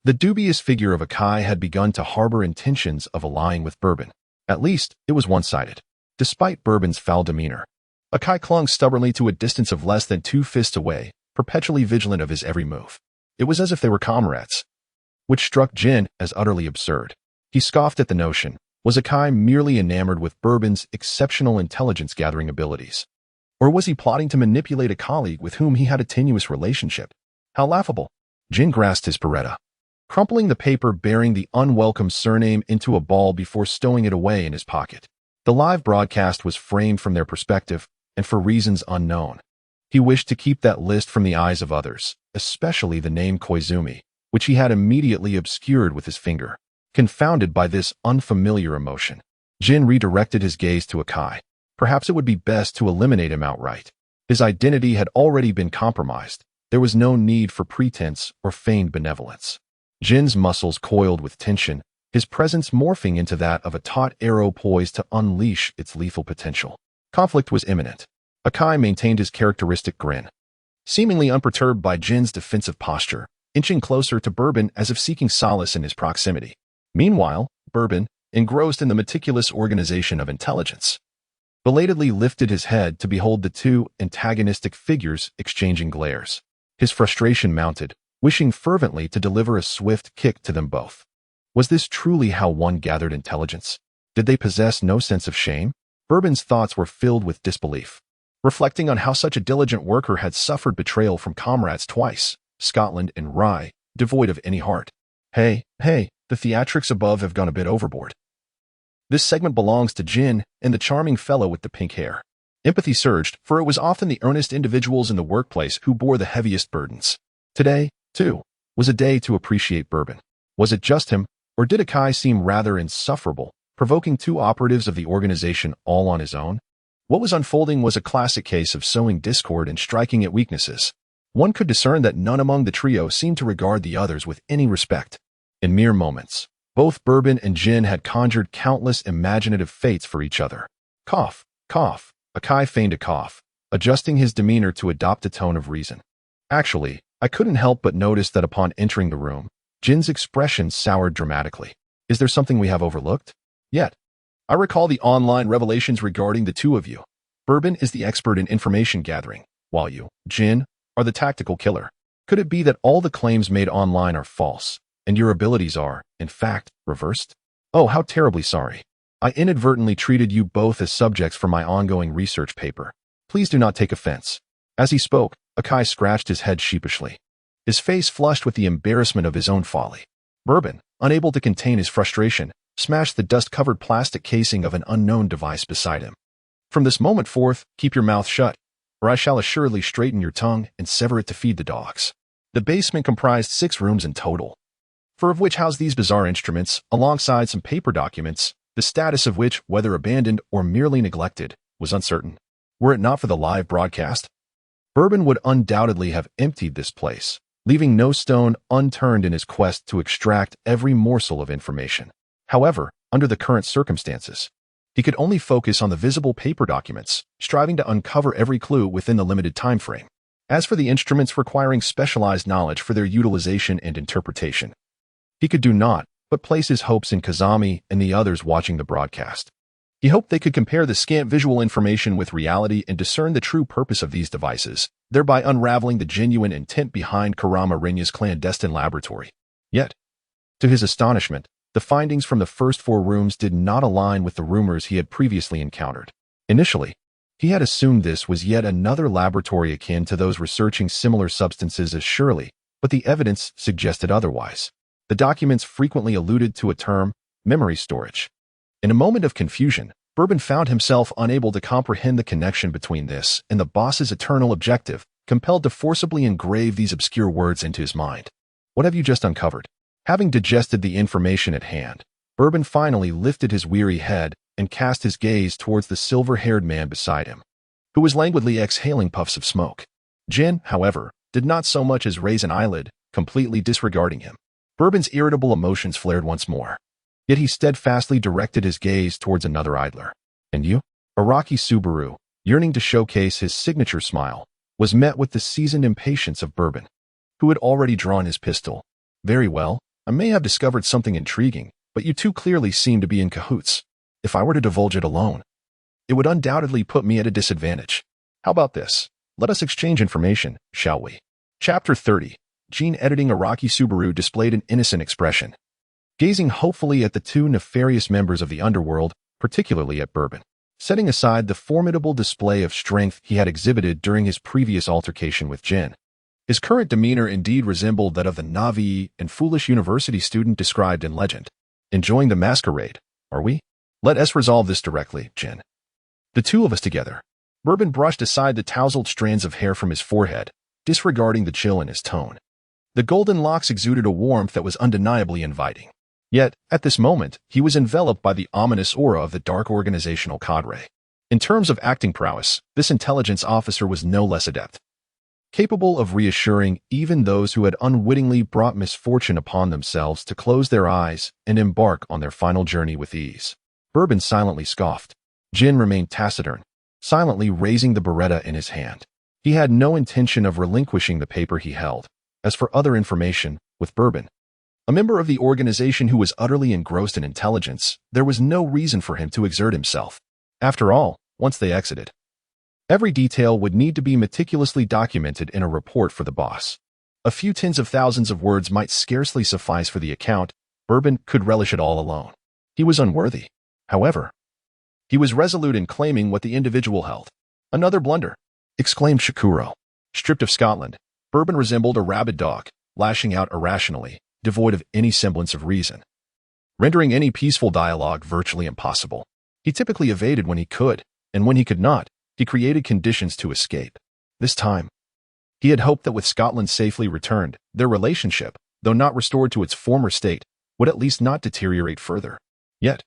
the dubious figure of Akai had begun to harbor intentions of allying with Bourbon. At least, it was one-sided. Despite Bourbon's foul demeanor, Akai clung stubbornly to a distance of less than 2 fists away, perpetually vigilant of his every move. It was as if they were comrades, which struck Jin as utterly absurd. He scoffed at the notion. Was Akai merely enamored with Bourbon's exceptional intelligence-gathering abilities? Or was he plotting to manipulate a colleague with whom he had a tenuous relationship? How laughable. Jin grasped his Beretta, crumpling the paper bearing the unwelcome surname into a ball before stowing it away in his pocket. The live broadcast was framed from their perspective, and for reasons unknown. He wished to keep that list from the eyes of others, especially the name Koizumi, which he had immediately obscured with his finger. Confounded by this unfamiliar emotion, Jin redirected his gaze to Akai. Perhaps it would be best to eliminate him outright. His identity had already been compromised. There was no need for pretense or feigned benevolence. Jin's muscles coiled with tension, his presence morphing into that of a taut arrow poised to unleash its lethal potential. Conflict was imminent. Akai maintained his characteristic grin, seemingly unperturbed by Jin's defensive posture, inching closer to Bourbon as if seeking solace in his proximity. Meanwhile, Bourbon, engrossed in the meticulous organization of intelligence, belatedly lifted his head to behold the two antagonistic figures exchanging glares. His frustration mounted, wishing fervently to deliver a swift kick to them both. Was this truly how one gathered intelligence? Did they possess no sense of shame? Bourbon's thoughts were filled with disbelief, reflecting on how such a diligent worker had suffered betrayal from comrades twice, Scotland and Rye, devoid of any heart. Hey, the theatrics above have gone a bit overboard. This segment belongs to Jin and the charming fellow with the pink hair. Empathy surged, for it was often the earnest individuals in the workplace who bore the heaviest burdens. Today, too, was a day to appreciate Bourbon. Was it just him, or did Akai seem rather insufferable, provoking 2 operatives of the organization all on his own? What was unfolding was a classic case of sowing discord and striking at weaknesses. One could discern that none among the trio seemed to regard the others with any respect. In mere moments, both Bourbon and Jin had conjured countless imaginative fates for each other. Cough, cough. Akai feigned a cough, adjusting his demeanor to adopt a tone of reason. Actually, I couldn't help but notice that upon entering the room, Jin's expression soured dramatically. Is there something we have overlooked? Yet, I recall the online revelations regarding the two of you. Bourbon is the expert in information gathering, while you, Jin, are the tactical killer. Could it be that all the claims made online are false, and your abilities are, in fact, reversed? Oh, how terribly sorry. I inadvertently treated you both as subjects for my ongoing research paper. Please do not take offense. As he spoke, Akai scratched his head sheepishly, his face flushed with the embarrassment of his own folly. Bourbon, unable to contain his frustration, smashed the dust-covered plastic casing of an unknown device beside him. From this moment forth, keep your mouth shut, or I shall assuredly straighten your tongue and sever it to feed the dogs. The basement comprised 6 rooms in total, 4 of which housed these bizarre instruments, alongside some paper documents, the status of which, whether abandoned or merely neglected, was uncertain. Were it not for the live broadcast, Bourbon would undoubtedly have emptied this place, leaving no stone unturned in his quest to extract every morsel of information. However, under the current circumstances, he could only focus on the visible paper documents, striving to uncover every clue within the limited time frame. As for the instruments requiring specialized knowledge for their utilization and interpretation, he could do naught but place his hopes in Kazami and the others watching the broadcast. He hoped they could compare the scant visual information with reality and discern the true purpose of these devices, thereby unraveling the genuine intent behind Kurama Rinya's clandestine laboratory. Yet, to his astonishment, the findings from the first 4 rooms did not align with the rumors he had previously encountered. Initially, He had assumed this was yet another laboratory akin to those researching similar substances as Shirley, but the evidence suggested otherwise. The documents frequently alluded to a term, memory storage. In a moment of confusion, Bourbon found himself unable to comprehend the connection between this and the boss's eternal objective, compelled to forcibly engrave these obscure words into his mind. What have you just uncovered? Having digested the information at hand, Bourbon finally lifted his weary head and cast his gaze towards the silver-haired man beside him, who was languidly exhaling puffs of smoke. Jin, however, did not so much as raise an eyelid, completely disregarding him. Bourbon's irritable emotions flared once more. Yet he steadfastly directed his gaze towards another idler. And you? Araki Subaru, yearning to showcase his signature smile, was met with the seasoned impatience of Bourbon, who had already drawn his pistol. Very well, I may have discovered something intriguing, but you two clearly seem to be in cahoots. If I were to divulge it alone, it would undoubtedly put me at a disadvantage. How about this? Let us exchange information, shall we? Chapter 30. Gene editing. Araki Subaru displayed an innocent expression, gazing hopefully at the two nefarious members of the underworld, particularly at Bourbon. Setting aside the formidable display of strength he had exhibited during his previous altercation with Jin, his current demeanor indeed resembled that of the naive and foolish university student described in legend. Enjoying the masquerade, are we? Let us resolve this directly, Jin. The two of us together. Bourbon brushed aside the tousled strands of hair from his forehead, disregarding the chill in his tone. The golden locks exuded a warmth that was undeniably inviting. Yet, at this moment, he was enveloped by the ominous aura of the dark organizational cadre. In terms of acting prowess, this intelligence officer was no less adept, capable of reassuring even those who had unwittingly brought misfortune upon themselves to close their eyes and embark on their final journey with ease. Bourbon silently scoffed. Jin remained taciturn, silently raising the Beretta in his hand. He had no intention of relinquishing the paper he held. As for other information, with Bourbon, a member of the organization who was utterly engrossed in intelligence, there was no reason for him to exert himself. After all, once they exited, every detail would need to be meticulously documented in a report for the boss. A few tens of thousands of words might scarcely suffice for the account. Bourbon could relish it all alone. He was unworthy. However, he was resolute in claiming what the individual held. Another blunder, exclaimed Shakuro. Stripped of Scotland, Bourbon resembled a rabid dog, lashing out irrationally, devoid of any semblance of reason, rendering any peaceful dialogue virtually impossible. He typically evaded when he could, and when he could not, he created conditions to escape. This time, he had hoped that with Scotland safely returned, their relationship, though not restored to its former state, would at least not deteriorate further. Yet,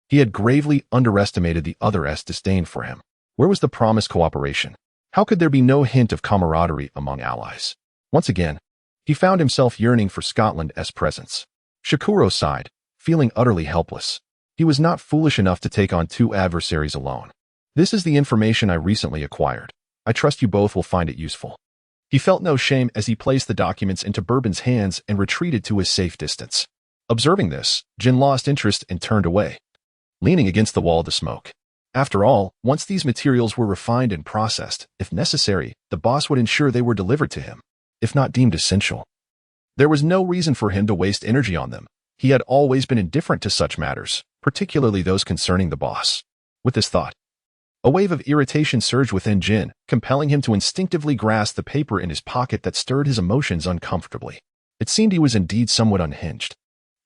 he had gravely underestimated the other's disdain for him. Where was the promised cooperation? How could there be no hint of camaraderie among allies? Once again, he found himself yearning for Scotland's presence. Shakuro sighed, feeling utterly helpless. He was not foolish enough to take on two adversaries alone. This is the information I recently acquired. I trust you both will find it useful. He felt no shame as he placed the documents into Bourbon's hands and retreated to his safe distance. Observing this, Jin lost interest and turned away, leaning against the wall to smoke. After all, once these materials were refined and processed, if necessary, the boss would ensure they were delivered to him, if not deemed essential. There was no reason for him to waste energy on them. He had always been indifferent to such matters, particularly those concerning the boss. With this thought, a wave of irritation surged within Jin, compelling him to instinctively grasp the paper in his pocket that stirred his emotions uncomfortably. It seemed he was indeed somewhat unhinged.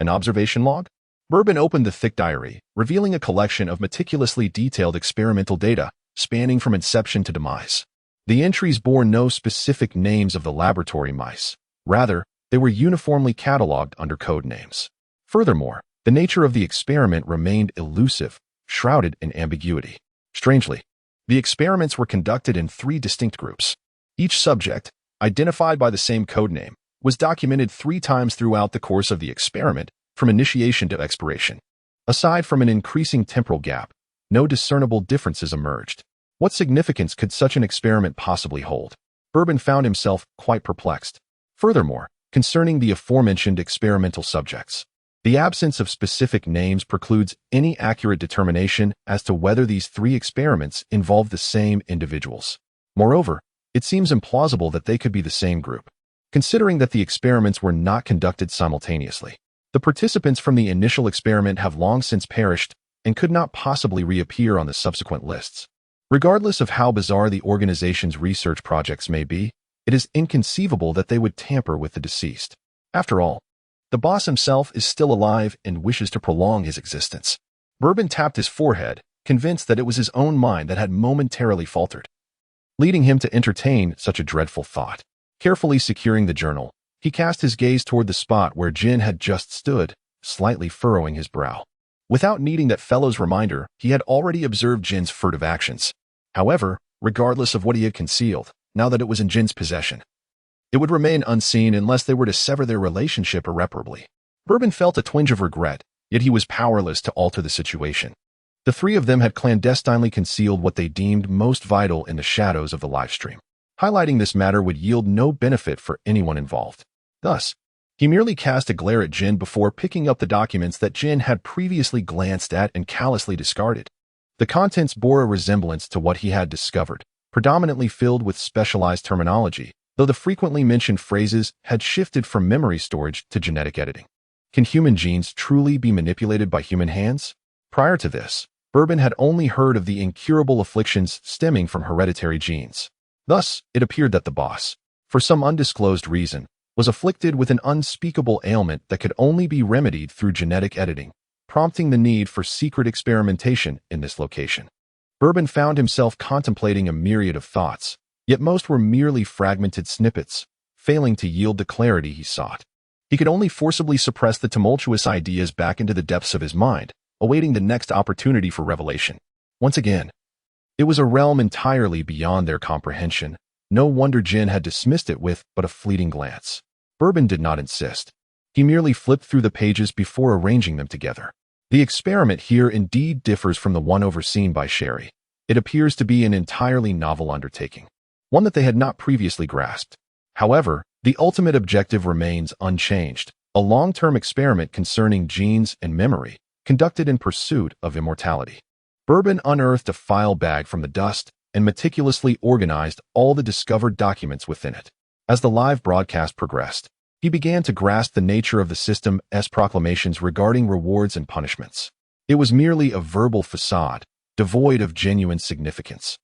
An observation log? Bourbon opened the thick diary, revealing a collection of meticulously detailed experimental data, spanning from inception to demise. The entries bore no specific names of the laboratory mice. Rather, they were uniformly catalogued under code names. Furthermore, the nature of the experiment remained elusive, shrouded in ambiguity. Strangely, the experiments were conducted in 3 distinct groups. Each subject, identified by the same codename, was documented 3 times throughout the course of the experiment, from initiation to expiration. Aside from an increasing temporal gap, no discernible differences emerged. What significance could such an experiment possibly hold? Bourbon found himself quite perplexed. Furthermore, concerning the aforementioned experimental subjects, the absence of specific names precludes any accurate determination as to whether these 3 experiments involve the same individuals. Moreover, it seems implausible that they could be the same group, considering that the experiments were not conducted simultaneously. The participants from the initial experiment have long since perished and could not possibly reappear on the subsequent lists. Regardless of how bizarre the organization's research projects may be, it is inconceivable that they would tamper with the deceased. After all, the boss himself is still alive and wishes to prolong his existence. Bourbon tapped his forehead, convinced that it was his own mind that had momentarily faltered, leading him to entertain such a dreadful thought. Carefully securing the journal, he cast his gaze toward the spot where Jin had just stood, slightly furrowing his brow. Without needing that fellow's reminder, he had already observed Jin's furtive actions. However, regardless of what he had concealed, now that it was in Jin's possession, it would remain unseen unless they were to sever their relationship irreparably. Bourbon felt a twinge of regret, yet he was powerless to alter the situation. The three of them had clandestinely concealed what they deemed most vital in the shadows of the livestream. Highlighting this matter would yield no benefit for anyone involved. Thus, he merely cast a glare at Jin before picking up the documents that Jin had previously glanced at and callously discarded. The contents bore a resemblance to what he had discovered, predominantly filled with specialized terminology, though the frequently mentioned phrases had shifted from memory storage to genetic editing. Can human genes truly be manipulated by human hands? Prior to this, Bourbon had only heard of the incurable afflictions stemming from hereditary genes. Thus, it appeared that the boss, for some undisclosed reason, was afflicted with an unspeakable ailment that could only be remedied through genetic editing, prompting the need for secret experimentation in this location. Bourbon found himself contemplating a myriad of thoughts, yet most were merely fragmented snippets, failing to yield the clarity he sought. He could only forcibly suppress the tumultuous ideas back into the depths of his mind, awaiting the next opportunity for revelation. Once again, it was a realm entirely beyond their comprehension. No wonder Jin had dismissed it with but a fleeting glance. Bourbon did not insist. He merely flipped through the pages before arranging them together. The experiment here indeed differs from the one overseen by Sherry. It appears to be an entirely novel undertaking, one that they had not previously grasped. However, the ultimate objective remains unchanged, a long-term experiment concerning genes and memory, conducted in pursuit of immortality. Bourbon unearthed a file bag from the dust and meticulously organized all the discovered documents within it. As the live broadcast progressed, he began to grasp the nature of the system's proclamations regarding rewards and punishments. It was merely a verbal facade, devoid of genuine significance.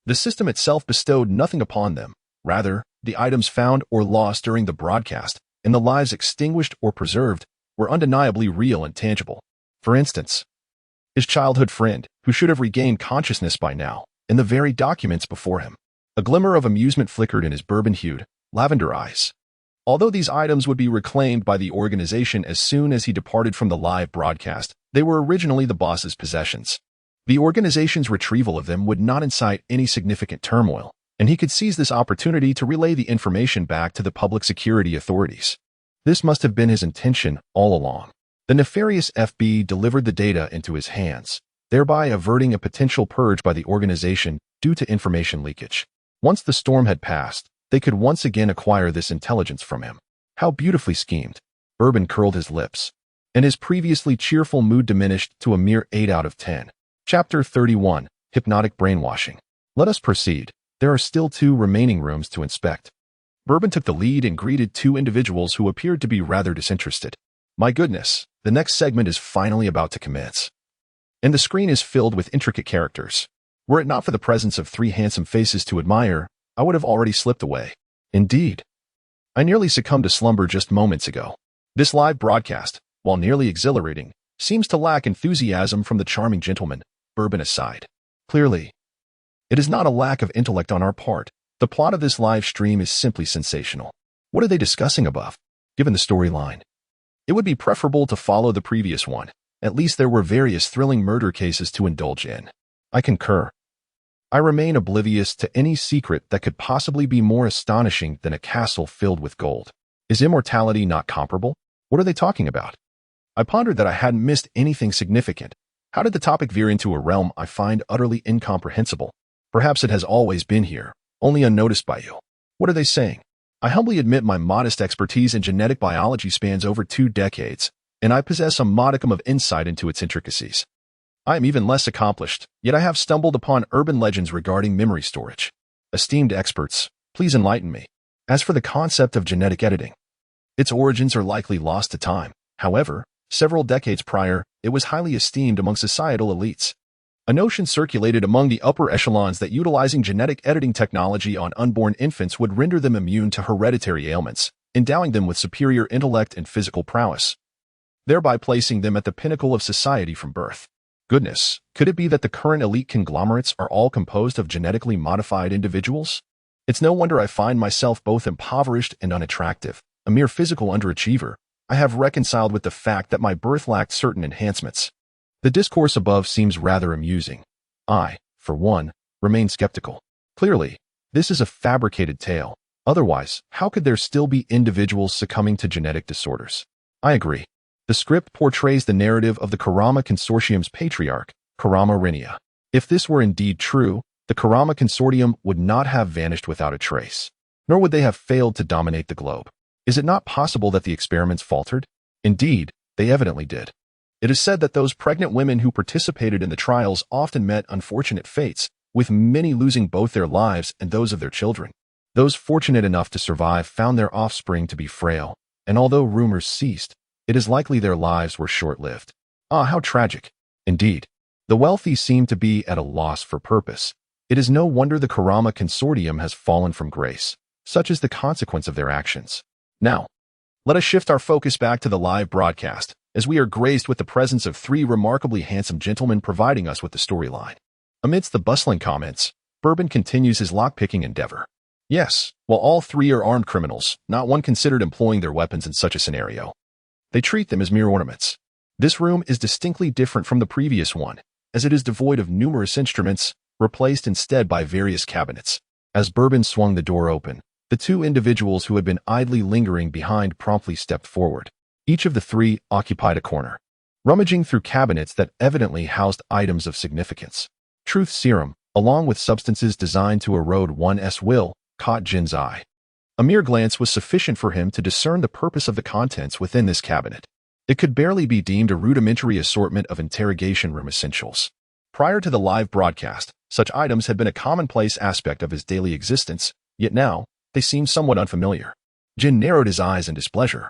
The system itself bestowed nothing upon them. Rather, the items found or lost during the broadcast and the lives extinguished or preserved were undeniably real and tangible. For instance, his childhood friend, who should have regained consciousness by now, in the very documents before him. A glimmer of amusement flickered in his bourbon-hued, lavender eyes. Although these items would be reclaimed by the organization as soon as he departed from the live broadcast, they were originally the boss's possessions. The organization's retrieval of them would not incite any significant turmoil, and he could seize this opportunity to relay the information back to the public security authorities. This must have been his intention all along. The nefarious FB delivered the data into his hands, thereby averting a potential purge by the organization due to information leakage. Once the storm had passed, they could once again acquire this intelligence from him. How beautifully schemed. Bourbon curled his lips, and his previously cheerful mood diminished to a mere 8 out of 10. Chapter 31, Hypnotic Brainwashing. Let us proceed. There are still 2 remaining rooms to inspect. Bourbon took the lead and greeted 2 individuals who appeared to be rather disinterested. My goodness, the next segment is finally about to commence. And the screen is filled with intricate characters. Were it not for the presence of 3 handsome faces to admire, I would have already slipped away. Indeed, I nearly succumbed to slumber just moments ago. This live broadcast, while nearly exhilarating, seems to lack enthusiasm from the charming gentleman, Bourbon aside. Clearly, it is not a lack of intellect on our part. The plot of this live stream is simply sensational. What are they discussing above? Given the storyline, it would be preferable to follow the previous one. At least there were various thrilling murder cases to indulge in. I concur. I remain oblivious to any secret that could possibly be more astonishing than a castle filled with gold. Is immortality not comparable? What are they talking about? I pondered that I hadn't missed anything significant. How did the topic veer into a realm I find utterly incomprehensible? Perhaps it has always been here, only unnoticed by you. What are they saying? I humbly admit my modest expertise in genetic biology spans over 2 decades, and I possess a modicum of insight into its intricacies. I am even less accomplished, yet I have stumbled upon urban legends regarding memory storage. Esteemed experts, please enlighten me. As for the concept of genetic editing, its origins are likely lost to time. However, several decades prior, it was highly esteemed among societal elites. A notion circulated among the upper echelons that utilizing genetic editing technology on unborn infants would render them immune to hereditary ailments, endowing them with superior intellect and physical prowess, thereby placing them at the pinnacle of society from birth. Goodness, could it be that the current elite conglomerates are all composed of genetically modified individuals? It's no wonder I find myself both impoverished and unattractive, a mere physical underachiever. I have reconciled with the fact that my birth lacked certain enhancements. The discourse above seems rather amusing. I, for one, remain skeptical. Clearly, this is a fabricated tale. Otherwise, how could there still be individuals succumbing to genetic disorders? I agree. The script portrays the narrative of the Kurama Consortium's patriarch, Kurama Rinia. If this were indeed true, the Kurama Consortium would not have vanished without a trace, nor would they have failed to dominate the globe. Is it not possible that the experiments faltered? Indeed, they evidently did. It is said that those pregnant women who participated in the trials often met unfortunate fates, with many losing both their lives and those of their children. Those fortunate enough to survive found their offspring to be frail, and although rumors ceased, it is likely their lives were short-lived. Ah, how tragic. Indeed, the wealthy seem to be at a loss for purpose. It is no wonder the Kurama Consortium has fallen from grace. Such is the consequence of their actions. Now, let us shift our focus back to the live broadcast, as we are graced with the presence of three remarkably handsome gentlemen providing us with the storyline. Amidst the bustling comments, Bourbon continues his lockpicking endeavor. Yes, while all three are armed criminals, not one considered employing their weapons in such a scenario. They treat them as mere ornaments. This room is distinctly different from the previous one, as it is devoid of numerous instruments, replaced instead by various cabinets. As Bourbon swung the door open, the two individuals who had been idly lingering behind promptly stepped forward. Each of the three occupied a corner, rummaging through cabinets that evidently housed items of significance. Truth serum, along with substances designed to erode one's will, caught Jin's eye. A mere glance was sufficient for him to discern the purpose of the contents within this cabinet. It could barely be deemed a rudimentary assortment of interrogation room essentials. Prior to the live broadcast, such items had been a commonplace aspect of his daily existence, yet now, they seemed somewhat unfamiliar. Jin narrowed his eyes in displeasure,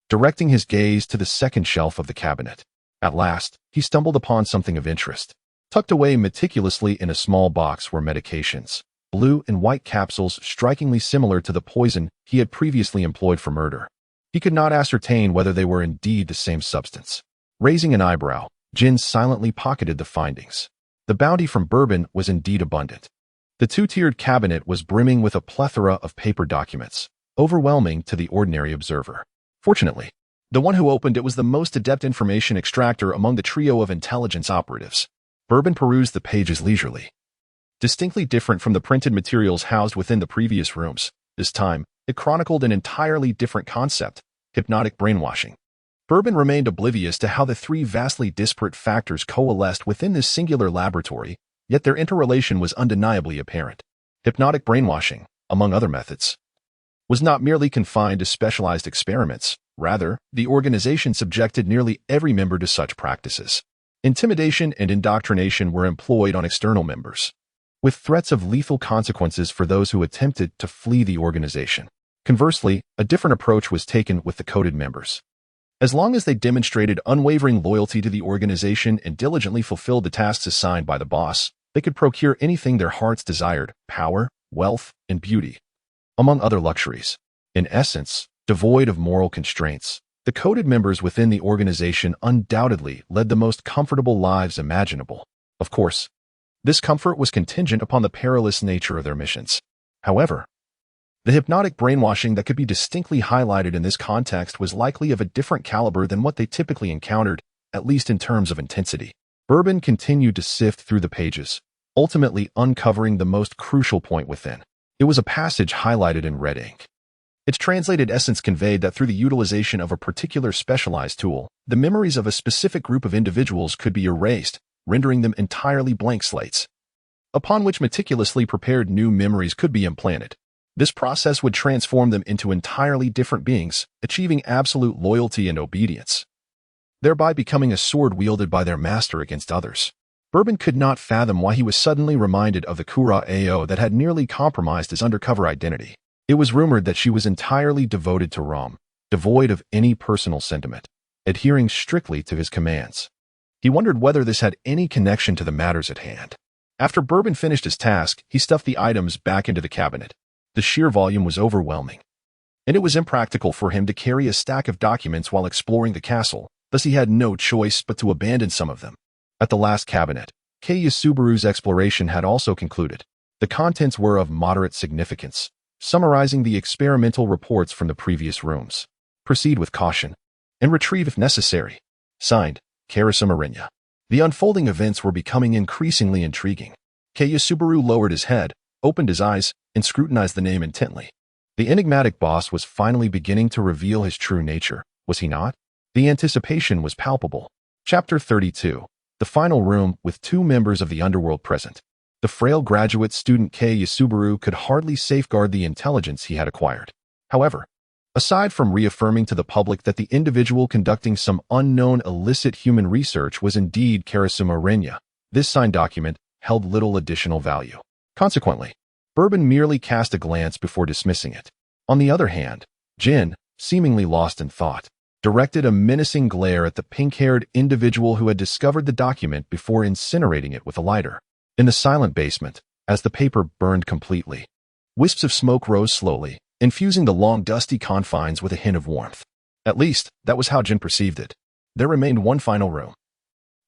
directing his gaze to the second shelf of the cabinet. At last, he stumbled upon something of interest. Tucked away meticulously in a small box were medications, blue and white capsules strikingly similar to the poison he had previously employed for murder. He could not ascertain whether they were indeed the same substance. Raising an eyebrow, Jin silently pocketed the findings. The bounty from Bourbon was indeed abundant. The two-tiered cabinet was brimming with a plethora of paper documents, overwhelming to the ordinary observer. Fortunately, the one who opened it was the most adept information extractor among the trio of intelligence operatives. Bourbon perused the pages leisurely. Distinctly different from the printed materials housed within the previous rooms, this time, it chronicled an entirely different concept: hypnotic brainwashing. Bourbon remained oblivious to how the three vastly disparate factors coalesced within this singular laboratory, yet their interrelation was undeniably apparent. Hypnotic brainwashing, among other methods, was not merely confined to specialized experiments. Rather, the organization subjected nearly every member to such practices. Intimidation and indoctrination were employed on external members, with threats of lethal consequences for those who attempted to flee the organization. Conversely, a different approach was taken with the coded members. As long as they demonstrated unwavering loyalty to the organization and diligently fulfilled the tasks assigned by the boss, they could procure anything their hearts desired: power, wealth, and beauty, among other luxuries. In essence, devoid of moral constraints, the coded members within the organization undoubtedly led the most comfortable lives imaginable. Of course, this comfort was contingent upon the perilous nature of their missions. However, the hypnotic brainwashing that could be distinctly highlighted in this context was likely of a different caliber than what they typically encountered, at least in terms of intensity. Bourbon continued to sift through the pages, ultimately uncovering the most crucial point within. It was a passage highlighted in red ink. Its translated essence conveyed that through the utilization of a particular specialized tool, the memories of a specific group of individuals could be erased, rendering them entirely blank slates, upon which meticulously prepared new memories could be implanted. This process would transform them into entirely different beings, achieving absolute loyalty and obedience, thereby becoming a sword wielded by their master against others. Bourbon could not fathom why he was suddenly reminded of the Kura Ao that had nearly compromised his undercover identity. It was rumored that she was entirely devoted to Rom, devoid of any personal sentiment, adhering strictly to his commands. He wondered whether this had any connection to the matters at hand. After Bourbon finished his task, he stuffed the items back into the cabinet. The sheer volume was overwhelming, and it was impractical for him to carry a stack of documents while exploring the castle, thus he had no choice but to abandon some of them. At the last cabinet, Yasubaru's exploration had also concluded. The contents were of moderate significance, summarizing the experimental reports from the previous rooms. Proceed with caution, and retrieve if necessary. Signed, Karasumarenya. The unfolding events were becoming increasingly intriguing. Yasubaru lowered his head, opened his eyes, and scrutinized the name intently. The enigmatic boss was finally beginning to reveal his true nature, was he not? The anticipation was palpable. Chapter 32. The final room with two members of the underworld present. The frail graduate student Yasubaru could hardly safeguard the intelligence he had acquired. However, aside from reaffirming to the public that the individual conducting some unknown illicit human research was indeed Karasumarenya, this signed document held little additional value. Consequently, Bourbon merely cast a glance before dismissing it. On the other hand, Jin, seemingly lost in thought, directed a menacing glare at the pink-haired individual who had discovered the document before incinerating it with a lighter. In the silent basement, as the paper burned completely, wisps of smoke rose slowly, infusing the long dusty confines with a hint of warmth. At least, that was how Jin perceived it. There remained one final room.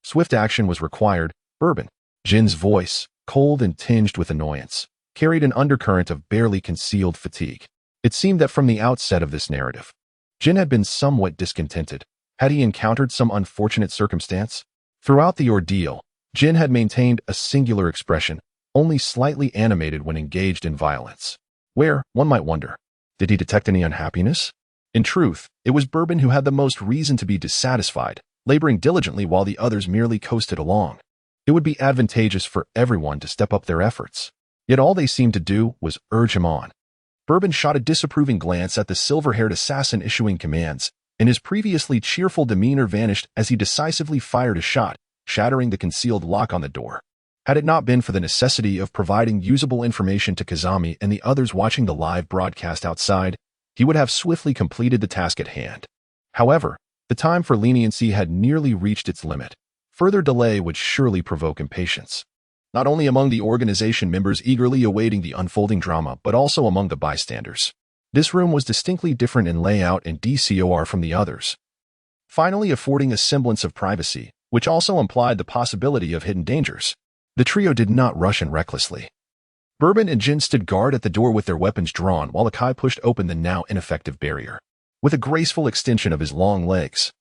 Swift action was required. Bourbon. Jin's voice, cold and tinged with annoyance, carried an undercurrent of barely concealed fatigue. It seemed that from the outset of this narrative, Jin had been somewhat discontented. Had he encountered some unfortunate circumstance? Throughout the ordeal, Jin had maintained a singular expression, only slightly animated when engaged in violence. Where, one might wonder, did he detect any unhappiness? In truth, it was Bourbon who had the most reason to be dissatisfied, laboring diligently while the others merely coasted along. It would be advantageous for everyone to step up their efforts. Yet all they seemed to do was urge him on. Bourbon shot a disapproving glance at the silver-haired assassin issuing commands, and his previously cheerful demeanor vanished as he decisively fired a shot, shattering the concealed lock on the door. Had it not been for the necessity of providing usable information to Kazami and the others watching the live broadcast outside, he would have swiftly completed the task at hand. However, the time for leniency had nearly reached its limit. Further delay would surely provoke impatience, not only among the organization members eagerly awaiting the unfolding drama, but also among the bystanders. This room was distinctly different in layout and decor from the others, finally affording a semblance of privacy, which also implied the possibility of hidden dangers. The trio did not rush in recklessly. Bourbon and Jin stood guard at the door with their weapons drawn while Akai pushed open the now ineffective barrier. With a graceful extension of his long legs,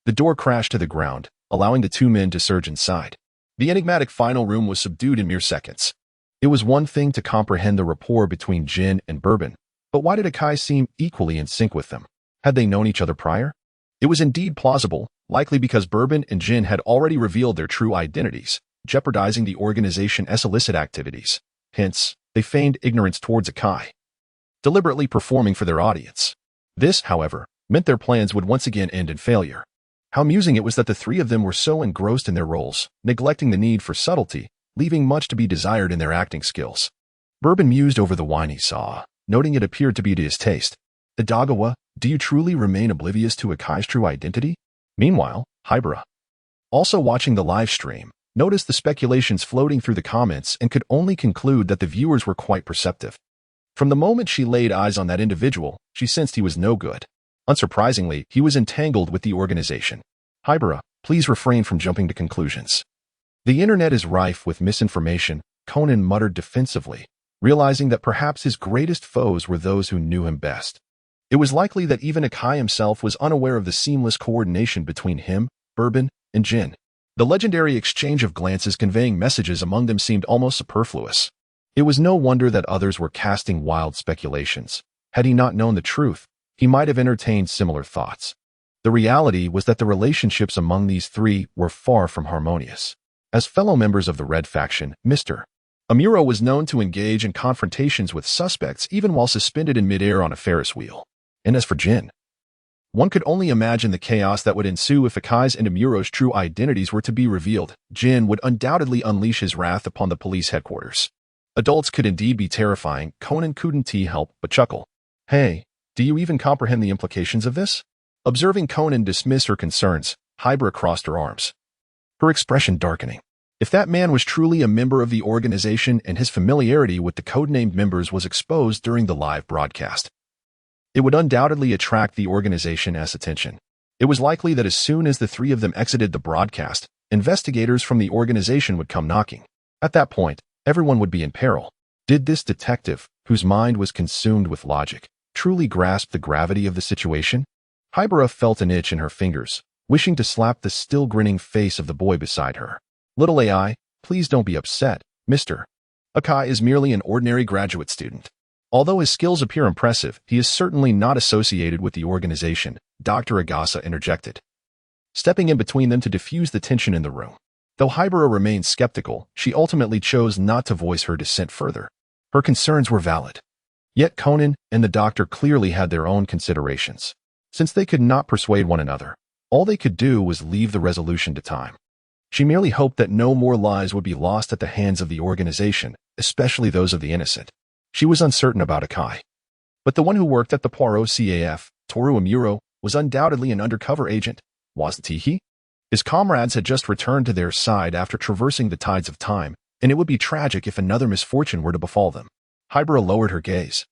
the door crashed to the ground, allowing the two men to surge inside. The enigmatic final room was subdued in mere seconds. It was one thing to comprehend the rapport between Jin and Bourbon, but why did Akai seem equally in sync with them? Had they known each other prior? It was indeed plausible, likely because Bourbon and Jin had already revealed their true identities, jeopardizing the organization's illicit activities. Hence, they feigned ignorance towards Akai, deliberately performing for their audience. This, however, meant their plans would once again end in failure. How amusing it was that the three of them were so engrossed in their roles, neglecting the need for subtlety, leaving much to be desired in their acting skills. Bourbon mused over the wine he saw, noting it appeared to be to his taste. Idagawa, do you truly remain oblivious to Akai's true identity? Meanwhile, Hibara, also watching the live stream, noticed the speculations floating through the comments and could only conclude that the viewers were quite perceptive. From the moment she laid eyes on that individual, she sensed he was no good. Unsurprisingly, he was entangled with the organization. Hibara, please refrain from jumping to conclusions. The internet is rife with misinformation, Conan muttered defensively, realizing that perhaps his greatest foes were those who knew him best. It was likely that even Akai himself was unaware of the seamless coordination between him, Bourbon, and Jin. The legendary exchange of glances conveying messages among them seemed almost superfluous. It was no wonder that others were casting wild speculations. Had he not known the truth, he might have entertained similar thoughts. The reality was that the relationships among these three were far from harmonious. As fellow members of the Red faction, Mr. Amuro was known to engage in confrontations with suspects even while suspended in midair on a Ferris wheel. And as for Jin, one could only imagine the chaos that would ensue if Akai's and Amuro's true identities were to be revealed. Jin would undoubtedly unleash his wrath upon the police headquarters. Adults could indeed be terrifying. Conan couldn't help but chuckle. Hey, do you even comprehend the implications of this? Observing Conan dismiss her concerns, Hibara crossed her arms. her expression darkening. If that man was truly a member of the organization and his familiarity with the codenamed members was exposed during the live broadcast, it would undoubtedly attract the organization's attention. It was likely that as soon as the three of them exited the broadcast, investigators from the organization would come knocking. At that point, everyone would be in peril. Did this detective, whose mind was consumed with logic, truly grasp the gravity of the situation? Hibara felt an itch in her fingers, wishing to slap the still grinning face of the boy beside her. Little AI, please don't be upset, Mr. Akai is merely an ordinary graduate student. Although his skills appear impressive, he is certainly not associated with the organization, Dr. Agasa interjected, stepping in between them to diffuse the tension in the room. Though Hibara remained skeptical, she ultimately chose not to voice her dissent further. Her concerns were valid. Yet Conan and the doctor clearly had their own considerations. Since they could not persuade one another, all they could do was leave the resolution to time. She merely hoped that no more lives would be lost at the hands of the organization, especially those of the innocent. She was uncertain about Akai. But the one who worked at the Poirot CAF, Tooru Amuro, was undoubtedly an undercover agent, wasn't he? His comrades had just returned to their side after traversing the tides of time, and it would be tragic if another misfortune were to befall them. Hibara lowered her gaze,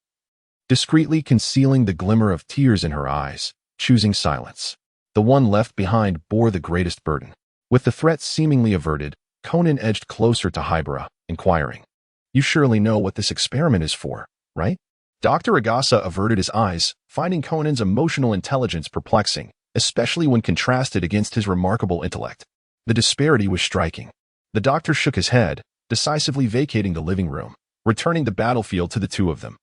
discreetly concealing the glimmer of tears in her eyes, choosing silence. The one left behind bore the greatest burden. With the threat seemingly averted, Conan edged closer to Hibara, inquiring, "You surely know what this experiment is for, right?" Dr. Agasa averted his eyes, finding Conan's emotional intelligence perplexing, especially when contrasted against his remarkable intellect. The disparity was striking. The doctor shook his head, decisively vacating the living room, returning the battlefield to the two of them,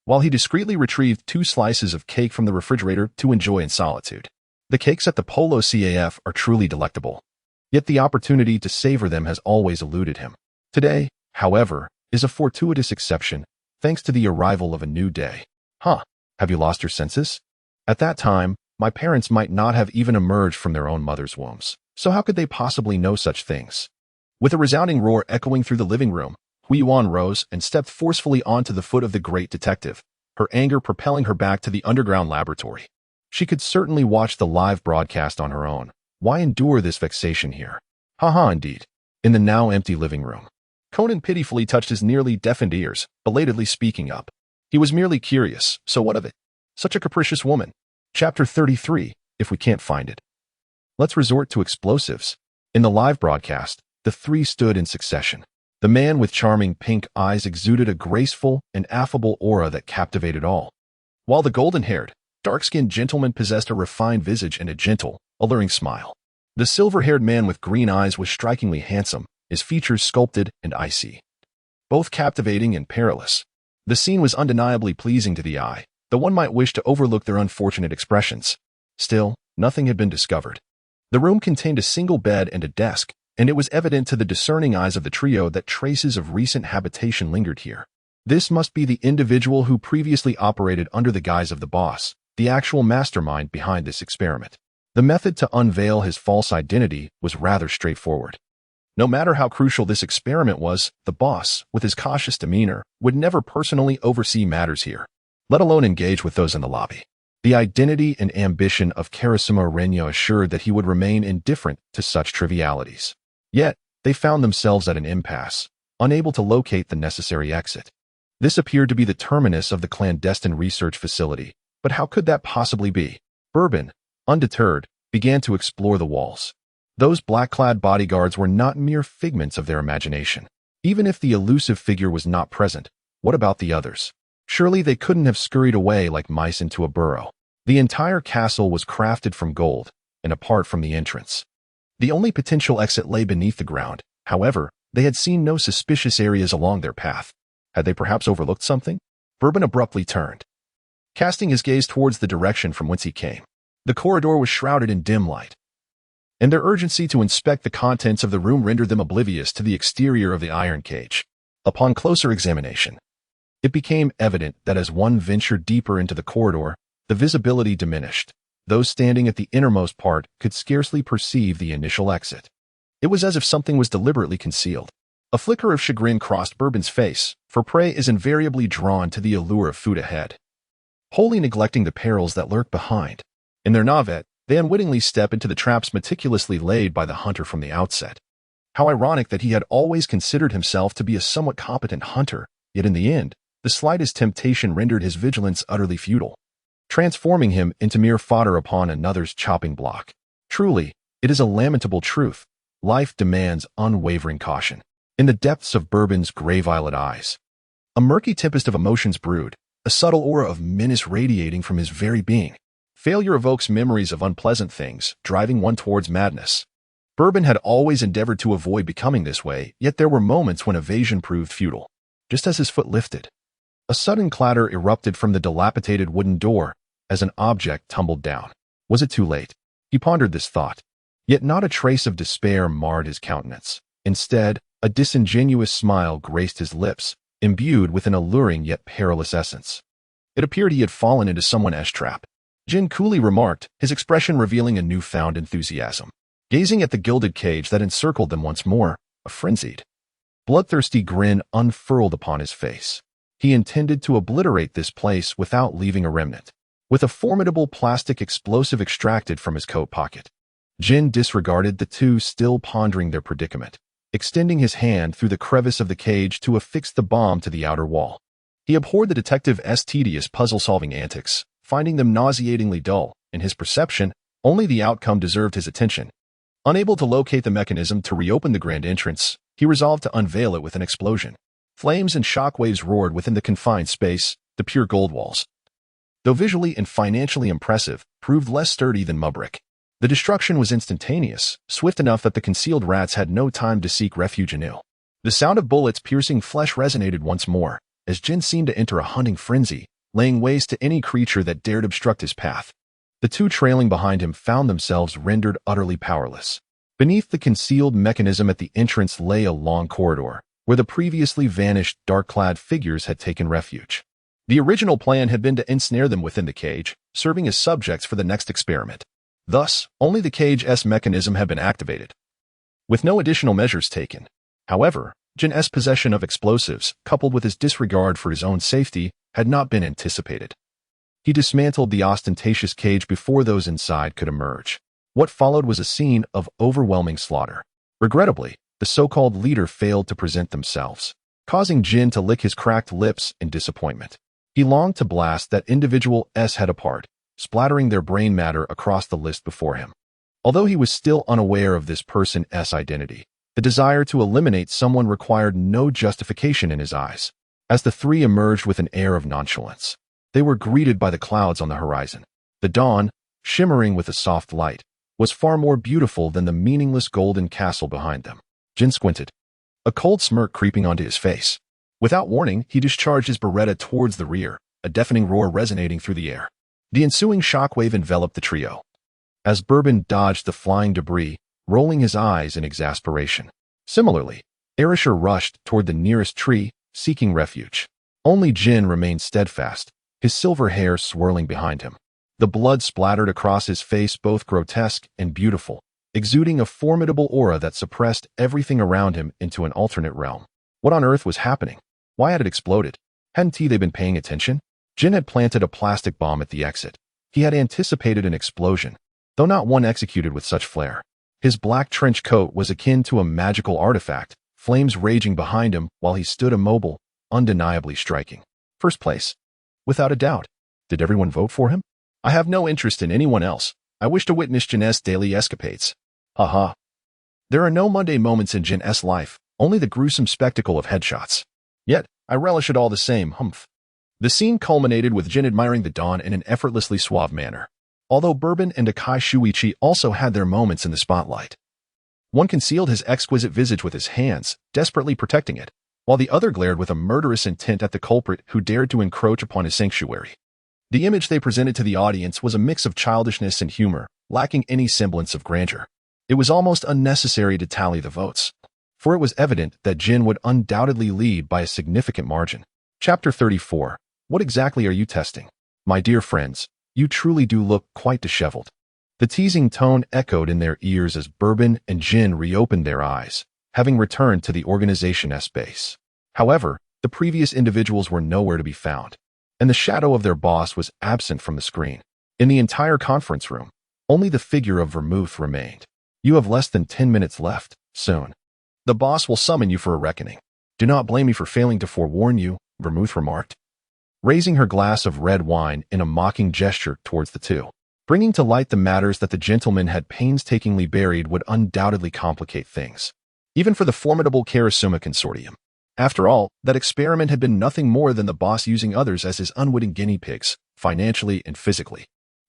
while he discreetly retrieved 2 slices of cake from the refrigerator to enjoy in solitude. The cakes at the Polo CAF are truly delectable, yet the opportunity to savor them has always eluded him. Today, however, is a fortuitous exception, thanks to the arrival of a new day. Have you lost your senses? At that time, my parents might not have even emerged from their own mother's wombs, so how could they possibly know such things? With a resounding roar echoing through the living room, Huiyuan rose and stepped forcefully onto the foot of the great detective, her anger propelling her back to the underground laboratory. She could certainly watch the live broadcast on her own. Why endure this vexation here? Indeed. In the now empty living room, Conan pitifully touched his nearly deafened ears, belatedly speaking up. He was merely curious, so what of it? Such a capricious woman. Chapter 33, if we can't find it. Let's resort to explosives. In the live broadcast, the three stood in succession. The man with charming pink eyes exuded a graceful and affable aura that captivated all, while the golden-haired, dark-skinned gentleman possessed a refined visage and a gentle, alluring smile. The silver-haired man with green eyes was strikingly handsome, his features sculpted and icy, both captivating and perilous. The scene was undeniably pleasing to the eye, though one might wish to overlook their unfortunate expressions. Still, nothing had been discovered. The room contained a single bed and a desk, and it was evident to the discerning eyes of the trio that traces of recent habitation lingered here. This must be the individual who previously operated under the guise of the boss, the actual mastermind behind this experiment. The method to unveil his false identity was rather straightforward. No matter how crucial this experiment was, the boss, with his cautious demeanor, would never personally oversee matters here, let alone engage with those in the lobby. The identity and ambition of Carissimo Regno assured that he would remain indifferent to such trivialities. Yet, they found themselves at an impasse, unable to locate the necessary exit. This appeared to be the terminus of the clandestine research facility, but how could that possibly be? Bourbon, undeterred, began to explore the walls. Those black-clad bodyguards were not mere figments of their imagination. Even if the elusive figure was not present, what about the others? Surely they couldn't have scurried away like mice into a burrow. The entire castle was crafted from gold, and apart from the entrance, the only potential exit lay beneath the ground. However, they had seen no suspicious areas along their path. Had they perhaps overlooked something? Bourbon abruptly turned, casting his gaze towards the direction from whence he came. The corridor was shrouded in dim light, and their urgency to inspect the contents of the room rendered them oblivious to the exterior of the iron cage. Upon closer examination, it became evident that as one ventured deeper into the corridor, the visibility diminished. Those standing at the innermost part could scarcely perceive the initial exit. It was as if something was deliberately concealed. A flicker of chagrin crossed Bourbon's face, for prey is invariably drawn to the allure of food ahead, wholly neglecting the perils that lurk behind. In their navette, They unwittingly step into the traps meticulously laid by the hunter from the outset. How ironic that he had always considered himself to be a somewhat competent hunter, yet in the end, the slightest temptation rendered his vigilance utterly futile, transforming him into mere fodder upon another's chopping block. Truly, it is a lamentable truth. Life demands unwavering caution. In the depths of Bourbon's gray-violet eyes, a murky tempest of emotions brewed, a subtle aura of menace radiating from his very being. Failure evokes memories of unpleasant things, driving one towards madness. Bourbon had always endeavored to avoid becoming this way, yet there were moments when evasion proved futile. Just as his foot lifted, a sudden clatter erupted from the dilapidated wooden door as an object tumbled down. Was it too late? He pondered this thought. Yet not a trace of despair marred his countenance. Instead, a disingenuous smile graced his lips, imbued with an alluring yet perilous essence. It appeared he had fallen into someone's trap. Jin coolly remarked, his expression revealing a newfound enthusiasm. Gazing at the gilded cage that encircled them once more, a frenzied, bloodthirsty grin unfurled upon his face. He intended to obliterate this place without leaving a remnant. With a formidable plastic explosive extracted from his coat pocket, Jin disregarded the two, still pondering their predicament, extending his hand through the crevice of the cage to affix the bomb to the outer wall. He abhorred the detective's tedious puzzle-solving antics, finding them nauseatingly dull. In his perception, only the outcome deserved his attention. Unable to locate the mechanism to reopen the grand entrance, he resolved to unveil it with an explosion. Flames and shockwaves roared within the confined space. The pure gold walls, though visually and financially impressive, proved less sturdy than mudbrick. The destruction was instantaneous, swift enough that the concealed rats had no time to seek refuge anew. The sound of bullets piercing flesh resonated once more, as Jin seemed to enter a hunting frenzy, laying waste to any creature that dared obstruct his path. The two trailing behind him found themselves rendered utterly powerless. Beneath the concealed mechanism at the entrance lay a long corridor, where the previously vanished dark-clad figures had taken refuge. The original plan had been to ensnare them within the cage, serving as subjects for the next experiment. Thus, only the cage's mechanism had been activated, with no additional measures taken. However, Jin's possession of explosives, coupled with his disregard for his own safety, had not been anticipated. He dismantled the ostentatious cage before those inside could emerge. What followed was a scene of overwhelming slaughter. Regrettably, the so-called leader failed to present themselves, causing Jin to lick his cracked lips in disappointment. He longed to blast that individual's head apart, splattering their brain matter across the list before him. Although he was still unaware of this person's identity, the desire to eliminate someone required no justification in his eyes. As the three emerged with an air of nonchalance, they were greeted by the clouds on the horizon. The dawn, shimmering with a soft light, was far more beautiful than the meaningless golden castle behind them. Jin squinted, a cold smirk creeping onto his face. Without warning, he discharged his Beretta towards the rear, a deafening roar resonating through the air. The ensuing shockwave enveloped the trio, as Bourbon dodged the flying debris, rolling his eyes in exasperation. Similarly, Arisher rushed toward the nearest tree, seeking refuge. Only Jin remained steadfast, his silver hair swirling behind him. The blood splattered across his face, both grotesque and beautiful, exuding a formidable aura that suppressed everything around him into an alternate realm. What on earth was happening? Why had it exploded? Hadn't they been paying attention? Jin had planted a plastic bomb at the exit. He had anticipated an explosion, though not one executed with such flair. His black trench coat was akin to a magical artifact, flames raging behind him while he stood immobile, undeniably striking. First place. Without a doubt. Did everyone vote for him? I have no interest in anyone else. I wish to witness Jin's daily escapades. Haha. There are no Monday moments in Jin's life, only the gruesome spectacle of headshots. Yet, I relish it all the same, humph. The scene culminated with Jin admiring the dawn in an effortlessly suave manner. Although Bourbon and Akai Shuichi also had their moments in the spotlight. One concealed his exquisite visage with his hands, desperately protecting it, while the other glared with a murderous intent at the culprit who dared to encroach upon his sanctuary. The image they presented to the audience was a mix of childishness and humor, lacking any semblance of grandeur. It was almost unnecessary to tally the votes, for it was evident that Jin would undoubtedly lead by a significant margin. Chapter 34. What exactly are you testing? My dear friends, you truly do look quite disheveled. The teasing tone echoed in their ears as Bourbon and Jin reopened their eyes, having returned to the organization's base. However, the previous individuals were nowhere to be found, and the shadow of their boss was absent from the screen. In the entire conference room, Only the figure of Vermouth remained. You have less than 10 minutes left. Soon. The boss will summon you for a reckoning. Do not blame me for failing to forewarn you, Vermouth remarked, raising her glass of red wine in a mocking gesture towards the two. Bringing to light the matters that the gentleman had painstakingly buried would undoubtedly complicate things, even for the formidable Karasuma consortium. After all, that experiment had been nothing more than the boss using others as his unwitting guinea pigs, financially and physically.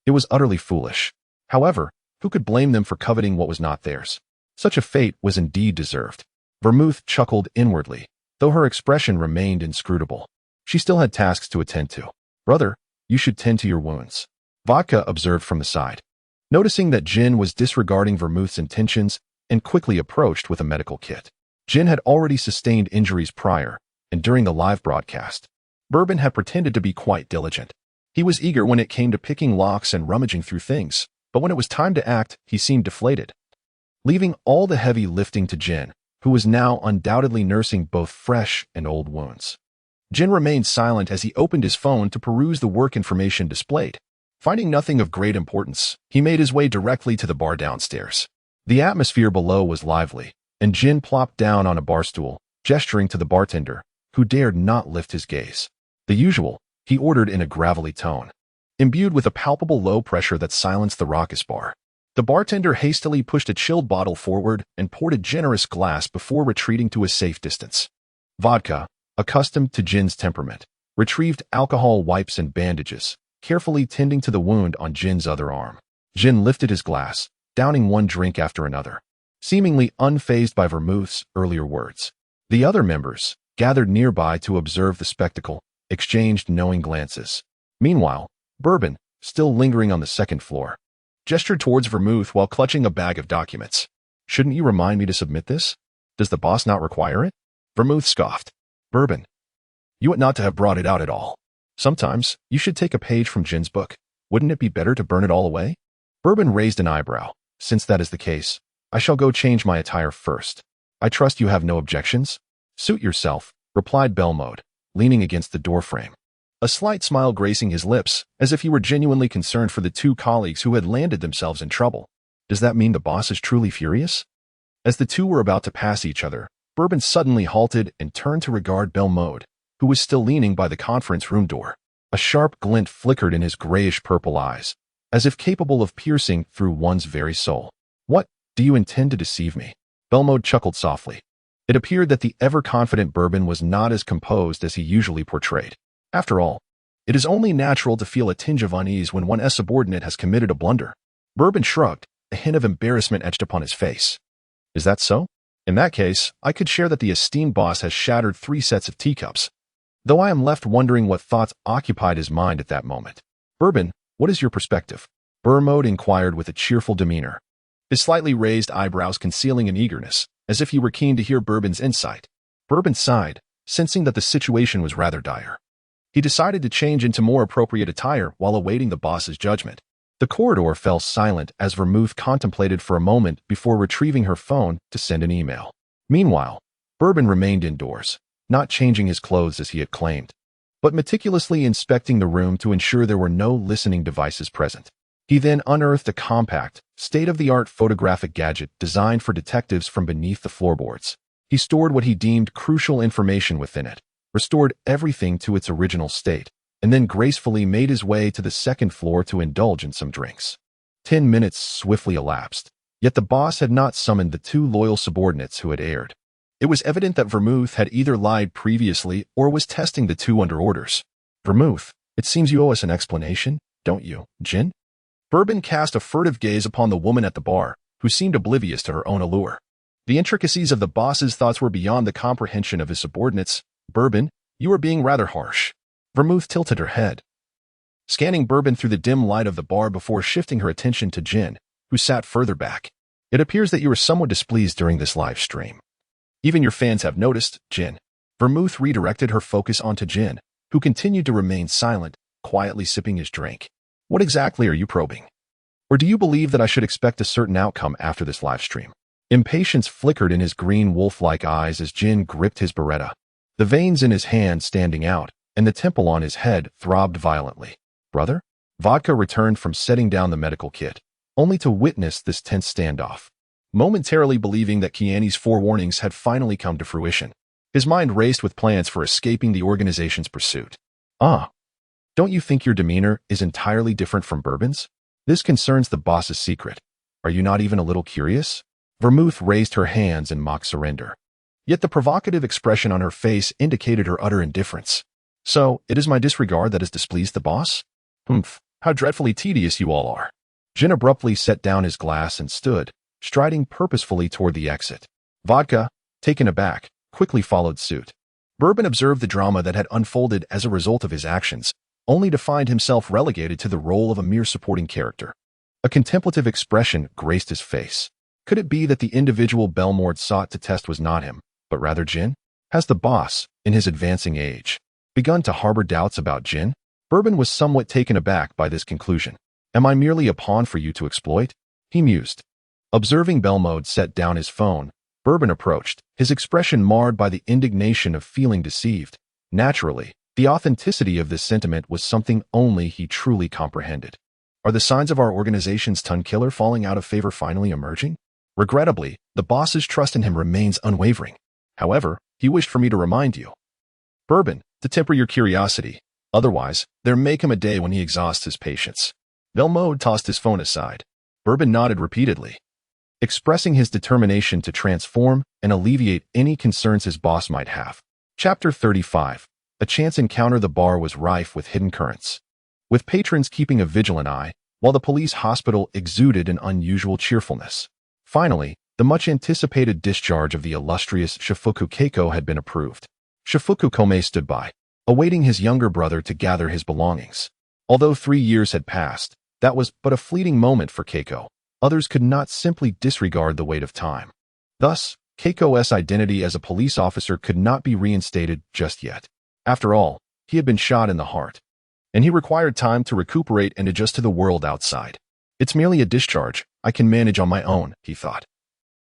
It was utterly foolish. However, who could blame them for coveting what was not theirs? Such a fate was indeed deserved. Vermouth chuckled inwardly, though her expression remained inscrutable. She still had tasks to attend to. Brother, you should tend to your wounds, Vodka observed from the side. Noticing that Jin was disregarding Vermouth's intentions and quickly approached with a medical kit. Jin had already sustained injuries prior, and during the live broadcast, Bourbon had pretended to be quite diligent. He was eager when it came to picking locks and rummaging through things, but when it was time to act, he seemed deflated, leaving all the heavy lifting to Jin, who was now undoubtedly nursing both fresh and old wounds. Jin remained silent as he opened his phone to peruse the work information displayed. Finding nothing of great importance, he made his way directly to the bar downstairs. The atmosphere below was lively, and Jin plopped down on a bar stool, gesturing to the bartender, who dared not lift his gaze. The usual, he ordered in a gravelly tone, imbued with a palpable low pressure that silenced the raucous bar. The bartender hastily pushed a chilled bottle forward and poured a generous glass before retreating to a safe distance. Vodka, accustomed to Jin's temperament, retrieved alcohol wipes and bandages, carefully tending to the wound on Jin's other arm. Jin lifted his glass, downing one drink after another, seemingly unfazed by Vermouth's earlier words. The other members, gathered nearby to observe the spectacle, exchanged knowing glances. Meanwhile, Bourbon, still lingering on the second floor, gestured towards Vermouth while clutching a bag of documents. Shouldn't you remind me to submit this? Does the boss not require it? Vermouth scoffed. Bourbon, you ought not to have brought it out at all. Sometimes, you should take a page from Jin's book. Wouldn't it be better to burn it all away? Bourbon raised an eyebrow. Since that is the case, I shall go change my attire first. I trust you have no objections? Suit yourself, replied Belmode, leaning against the doorframe, a slight smile gracing his lips, as if he were genuinely concerned for the two colleagues who had landed themselves in trouble. Does that mean the boss is truly furious? As the two were about to pass each other, Bourbon suddenly halted and turned to regard Belmode, who was still leaning by the conference room door. A sharp glint flickered in his grayish-purple eyes, as if capable of piercing through one's very soul. What, do you intend to deceive me? Belmode chuckled softly. It appeared that the ever-confident Bourbon was not as composed as he usually portrayed. After all, it is only natural to feel a tinge of unease when one's subordinate has committed a blunder. Bourbon shrugged, a hint of embarrassment etched upon his face. Is that so? In that case, I could share that the esteemed boss has shattered 3 sets of teacups, though I am left wondering what thoughts occupied his mind at that moment. Bourbon, what is your perspective? Bermode inquired with a cheerful demeanor, his slightly raised eyebrows concealing an eagerness, as if he were keen to hear Bourbon's insight. Bourbon sighed, sensing that the situation was rather dire. He decided to change into more appropriate attire while awaiting the boss's judgment. The corridor fell silent as Vermouth contemplated for a moment before retrieving her phone to send an email. Meanwhile, Bourbon remained indoors, not changing his clothes as he had claimed, but meticulously inspecting the room to ensure there were no listening devices present. He then unearthed a compact, state-of-the-art photographic gadget designed for detectives from beneath the floorboards. He stored what he deemed crucial information within it, restored everything to its original state, and then gracefully made his way to the second floor to indulge in some drinks. 10 minutes swiftly elapsed, yet the boss had not summoned the 2 loyal subordinates who had erred. It was evident that Vermouth had either lied previously or was testing the 2 under orders. Vermouth, it seems you owe us an explanation, don't you, Jin? Bourbon cast a furtive gaze upon the woman at the bar, who seemed oblivious to her own allure. The intricacies of the boss's thoughts were beyond the comprehension of his subordinates. Bourbon, you are being rather harsh. Vermouth tilted her head, scanning Bourbon through the dim light of the bar before shifting her attention to Jin, who sat further back. It appears that you were somewhat displeased during this live stream. Even your fans have noticed, Jin. Vermouth redirected her focus onto Jin, who continued to remain silent, quietly sipping his drink. What exactly are you probing? Or do you believe that I should expect a certain outcome after this live stream? Impatience flickered in his green wolf-like eyes as Jin gripped his beretta, the veins in his hand standing out, and the temple on his head throbbed violently. Brother? Vodka returned from setting down the medical kit, only to witness this tense standoff. Momentarily believing that Kiani's forewarnings had finally come to fruition, his mind raced with plans for escaping the organization's pursuit. Ah, don't you think your demeanor is entirely different from Bourbon's? This concerns the boss's secret. Are you not even a little curious? Vermouth raised her hands in mock surrender. Yet the provocative expression on her face indicated her utter indifference. So, it is my disregard that has displeased the boss? Humph, how dreadfully tedious you all are. Jin abruptly set down his glass and stood, striding purposefully toward the exit. Vodka, taken aback, quickly followed suit. Bourbon observed the drama that had unfolded as a result of his actions, only to find himself relegated to the role of a mere supporting character. A contemplative expression graced his face. Could it be that the individual Belmord sought to test was not him, but rather Jin? Has the boss, in his advancing age, begun to harbor doubts about Jin? Bourbon was somewhat taken aback by this conclusion. Am I merely a pawn for you to exploit? He mused. Observing Belmode set down his phone, Bourbon approached, his expression marred by the indignation of feeling deceived. Naturally, the authenticity of this sentiment was something only he truly comprehended. Are the signs of our organization's ton killer falling out of favor finally emerging? Regrettably, the boss's trust in him remains unwavering. However, he wished for me to remind you, Bourbon, to temper your curiosity. Otherwise, there may come a day when he exhausts his patience. Belmode tossed his phone aside. Bourbon nodded repeatedly, expressing his determination to transform and alleviate any concerns his boss might have. Chapter 35. A chance encounter. The bar was rife with hidden currents, with patrons keeping a vigilant eye, while the police hospital exuded an unusual cheerfulness. Finally, the much-anticipated discharge of the illustrious Shifuku Keiko had been approved. Shifuku Kome stood by, awaiting his younger brother to gather his belongings. Although 3 years had passed, that was but a fleeting moment for Keiko. Others could not simply disregard the weight of time. Thus, Keiko's identity as a police officer could not be reinstated just yet. After all, he had been shot in the heart, and he required time to recuperate and adjust to the world outside. It's merely a discharge. I can manage on my own, he thought.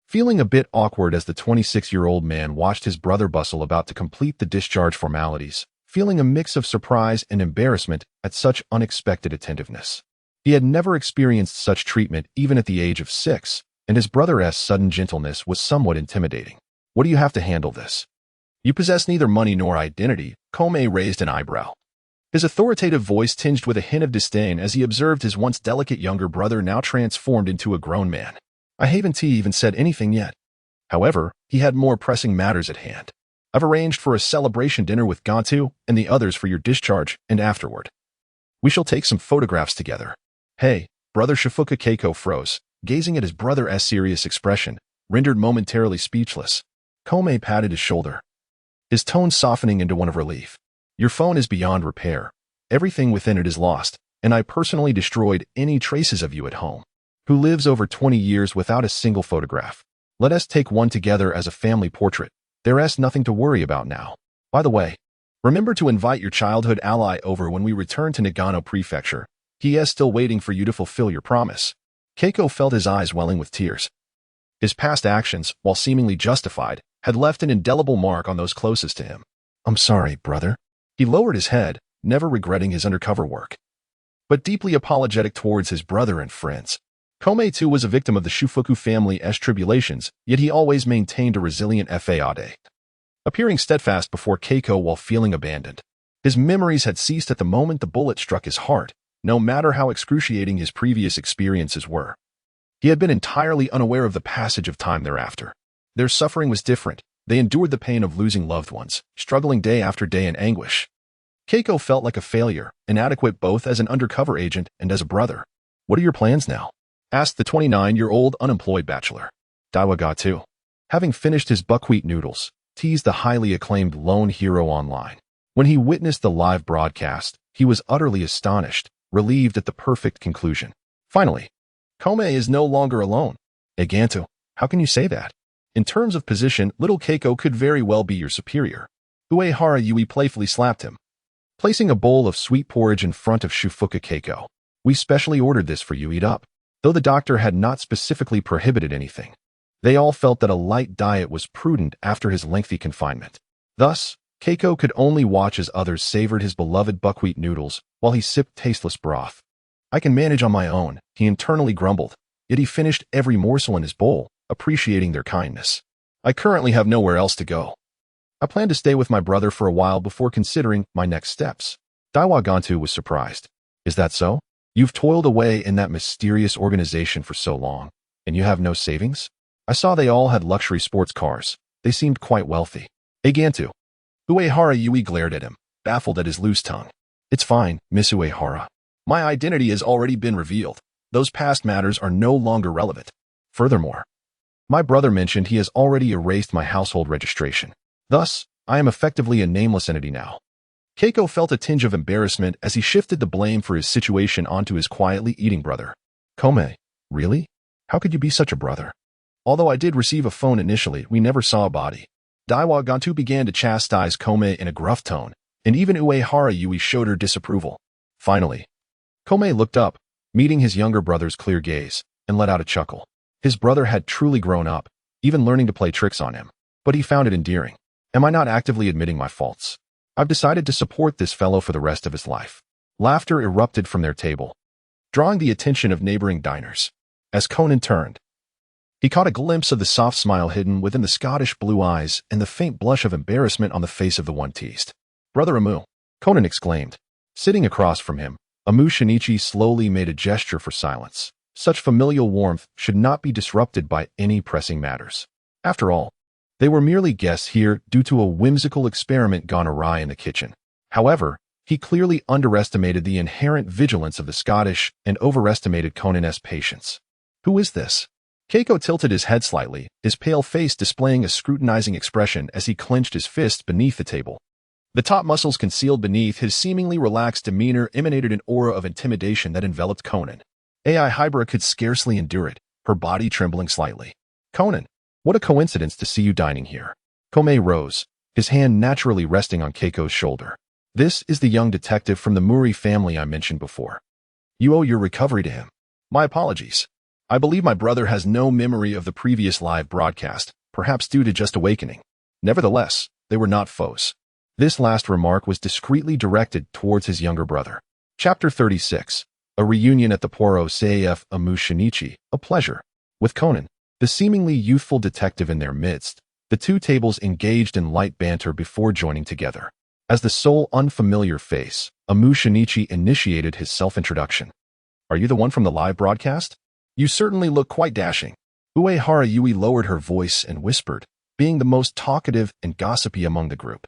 Feeling a bit awkward as the 26-year-old man watched his brother bustle about to complete the discharge formalities, feeling a mix of surprise and embarrassment at such unexpected attentiveness. He had never experienced such treatment even at the age of 6, and his brother's sudden gentleness was somewhat intimidating. What do you have to handle this? You possess neither money nor identity. Kome raised an eyebrow, his authoritative voice tinged with a hint of disdain as he observed his once delicate younger brother now transformed into a grown man. I haven't even said anything yet. However, he had more pressing matters at hand. I've arranged for a celebration dinner with Gantu and the others for your discharge and afterward. We shall take some photographs together. Hey, brother. Shifuku Keiko froze, gazing at his brother's serious expression, rendered momentarily speechless. Kome patted his shoulder, his tone softening into one of relief. Your phone is beyond repair. Everything within it is lost, and I personally destroyed any traces of you at home. Who lives over 20 years without a single photograph? Let us take one together as a family portrait. There's nothing to worry about now. By the way, remember to invite your childhood ally over when we return to Nagano Prefecture. He is still waiting for you to fulfill your promise. Keiko felt his eyes welling with tears. His past actions, while seemingly justified, had left an indelible mark on those closest to him. I'm sorry, brother. He lowered his head, never regretting his undercover work, but deeply apologetic towards his brother and friends. Kome too was a victim of the Shifuku family's tribulations, yet he always maintained a resilient faade, appearing steadfast before Keiko while feeling abandoned. His memories had ceased at the moment the bullet struck his heart, no matter how excruciating his previous experiences were. He had been entirely unaware of the passage of time thereafter. Their suffering was different. They endured the pain of losing loved ones, struggling day after day in anguish. Keiko felt like a failure, inadequate both as an undercover agent and as a brother. What are your plans now? Asked the 29-year-old unemployed bachelor. Daiwa Gantu, having finished his buckwheat noodles, teased the highly acclaimed lone hero online. When he witnessed the live broadcast, he was utterly astonished, relieved at the perfect conclusion. Finally, Kome is no longer alone. Gantu, how can you say that? In terms of position, little Keiko could very well be your superior. Uehara Yui playfully slapped him, placing a bowl of sweet porridge in front of Shifuku Keiko. We specially ordered this for you. Eat up. Though the doctor had not specifically prohibited anything, they all felt that a light diet was prudent after his lengthy confinement. Thus, Keiko could only watch as others savored his beloved buckwheat noodles while he sipped tasteless broth. I can manage on my own, he internally grumbled, yet he finished every morsel in his bowl, appreciating their kindness. I currently have nowhere else to go. I plan to stay with my brother for a while before considering my next steps. Daiwa Gantu was surprised. Is that so? You've toiled away in that mysterious organization for so long, and you have no savings? I saw they all had luxury sports cars. They seemed quite wealthy. Hey Gantu. Uehara Yui glared at him, baffled at his loose tongue. It's fine, Miss Uehara. My identity has already been revealed. Those past matters are no longer relevant. Furthermore, my brother mentioned he has already erased my household registration. Thus, I am effectively a nameless entity now. Keiko felt a tinge of embarrassment as he shifted the blame for his situation onto his quietly eating brother. Kome, really? How could you be such a brother? Although I did receive a phone initially, we never saw a body. Daiwa Gantu began to chastise Kome in a gruff tone, and even Uehara Yui showed her disapproval. Finally, Kome looked up, meeting his younger brother's clear gaze, and let out a chuckle. His brother had truly grown up, even learning to play tricks on him, but he found it endearing. Am I not actively admitting my faults? I've decided to support this fellow for the rest of his life. Laughter erupted from their table, drawing the attention of neighboring diners. As Conan turned, he caught a glimpse of the soft smile hidden within the Scottish blue eyes and the faint blush of embarrassment on the face of the one teased. Brother Amu, Conan exclaimed. Sitting across from him, Amu Shinichi slowly made a gesture for silence. Such familial warmth should not be disrupted by any pressing matters. After all, they were merely guests here due to a whimsical experiment gone awry in the kitchen. However, he clearly underestimated the inherent vigilance of the Scottish and overestimated Conan's patience. Who is this? Keiko tilted his head slightly, his pale face displaying a scrutinizing expression as he clenched his fist beneath the table. The top muscles concealed beneath his seemingly relaxed demeanor emanated an aura of intimidation that enveloped Conan. AI Hybra could scarcely endure it, her body trembling slightly. Conan, what a coincidence to see you dining here. Kome rose, his hand naturally resting on Keiko's shoulder. This is the young detective from the Muri family I mentioned before. You owe your recovery to him. My apologies. I believe my brother has no memory of the previous live broadcast, perhaps due to just awakening. Nevertheless, they were not foes. This last remark was discreetly directed towards his younger brother. Chapter 36. A reunion at the Poro Seif Amu Shinichi, a pleasure. With Conan, the seemingly youthful detective in their midst, the two tables engaged in light banter before joining together. As the sole unfamiliar face, Amu Shinichi initiated his self-introduction. Are you the one from the live broadcast? You certainly look quite dashing. Uehara Yui lowered her voice and whispered, being the most talkative and gossipy among the group.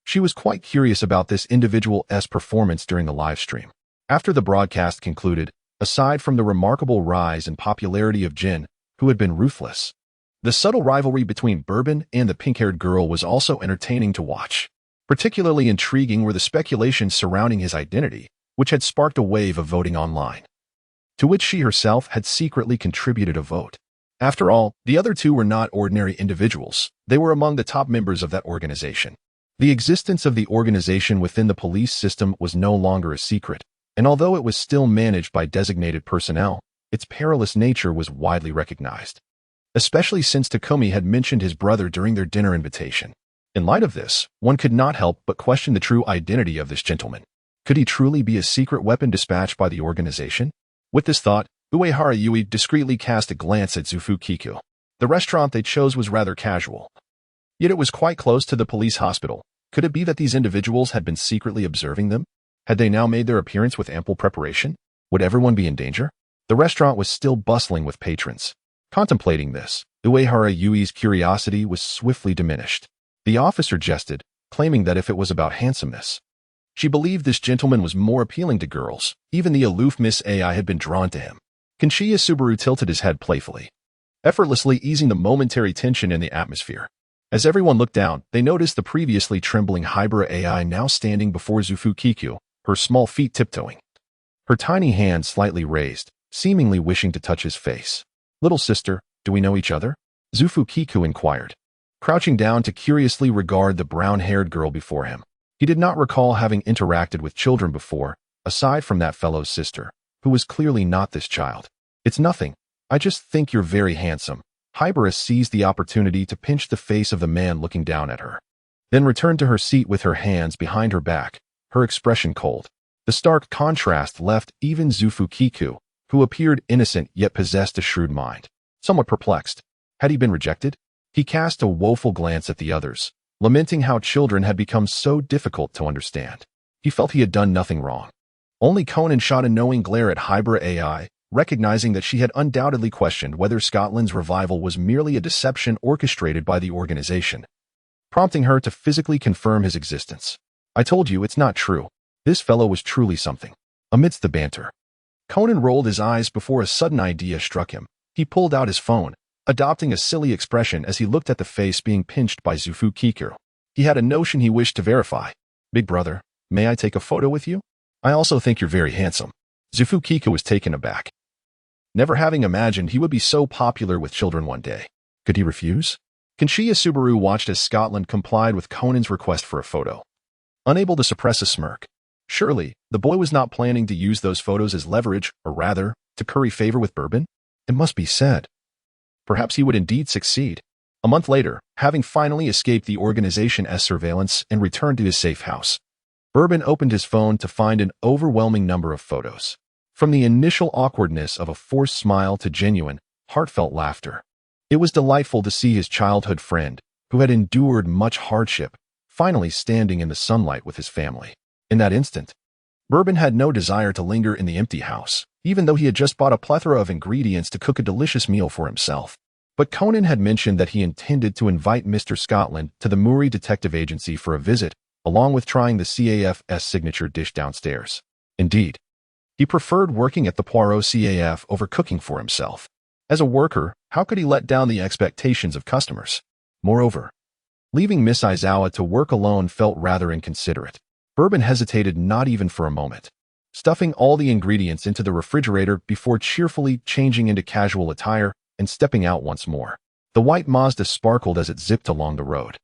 She was quite curious about this individual's performance during the live stream. After the broadcast concluded, aside from the remarkable rise in popularity of Jin, who had been ruthless, the subtle rivalry between Bourbon and the pink-haired girl was also entertaining to watch. Particularly intriguing were the speculations surrounding his identity, which had sparked a wave of voting online, to which she herself had secretly contributed a vote. After all, the other two were not ordinary individuals. They were among the top members of that organization. The existence of the organization within the police system was no longer a secret, and although it was still managed by designated personnel, its perilous nature was widely recognized, especially since Takumi had mentioned his brother during their dinner invitation. In light of this, one could not help but question the true identity of this gentleman. Could he truly be a secret weapon dispatched by the organization? With this thought, Uehara Yui discreetly cast a glance at Zufukiku. The restaurant they chose was rather casual, yet it was quite close to the police hospital. Could it be that these individuals had been secretly observing them? Had they now made their appearance with ample preparation? Would everyone be in danger? The restaurant was still bustling with patrons. Contemplating this, Uehara Yui's curiosity was swiftly diminished. The officer jested, claiming that if it was about handsomeness, she believed this gentleman was more appealing to girls. Even the aloof Miss AI had been drawn to him. Kenshiya Subaru tilted his head playfully, effortlessly easing the momentary tension in the atmosphere. As everyone looked down, they noticed the previously trembling Hybra AI now standing before Zufukiku, her small feet tiptoeing, her tiny hand slightly raised, seemingly wishing to touch his face. Little sister, do we know each other? Zufukiku inquired, crouching down to curiously regard the brown-haired girl before him. He did not recall having interacted with children before, aside from that fellow's sister, who was clearly not this child. It's nothing. I just think you're very handsome. Hybris seized the opportunity to pinch the face of the man looking down at her, then returned to her seat with her hands behind her back, her expression cold. The stark contrast left even Zufukiku, who appeared innocent yet possessed a shrewd mind. Somewhat perplexed. Had he been rejected? He cast a woeful glance at the others, lamenting how children had become so difficult to understand. He felt he had done nothing wrong. Only Conan shot a knowing glare at Hybrid AI, recognizing that she had undoubtedly questioned whether Scotland's revival was merely a deception orchestrated by the organization, prompting her to physically confirm his existence. I told you it's not true. This fellow was truly something. Amidst the banter, Conan rolled his eyes before a sudden idea struck him. He pulled out his phone, adopting a silly expression as he looked at the face being pinched by Zufu Kiku. He had a notion he wished to verify. Big brother, may I take a photo with you? I also think you're very handsome. Zufu Kiku was taken aback, never having imagined he would be so popular with children one day. Could he refuse? Kenshiya Subaru watched as Scotland complied with Conan's request for a photo, unable to suppress a smirk. Surely, the boy was not planning to use those photos as leverage, or rather, to curry favor with Bourbon? It must be said. Perhaps he would indeed succeed. A month later, having finally escaped the organization's surveillance and returned to his safe house, Bourbon opened his phone to find an overwhelming number of photos. From the initial awkwardness of a forced smile to genuine, heartfelt laughter. It was delightful to see his childhood friend, who had endured much hardship, finally standing in the sunlight with his family. In that instant, Bourbon had no desire to linger in the empty house, even though he had just bought a plethora of ingredients to cook a delicious meal for himself. But Conan had mentioned that he intended to invite Mr. Scotland to the Muri Detective Agency for a visit, along with trying the CAF's signature dish downstairs. Indeed, he preferred working at the Poirot CAF over cooking for himself. As a worker, how could he let down the expectations of customers? Moreover, leaving Miss Aizawa to work alone felt rather inconsiderate. Bourbon hesitated not even for a moment, stuffing all the ingredients into the refrigerator before cheerfully changing into casual attire and stepping out once more. The white Mazda sparkled as it zipped along the road,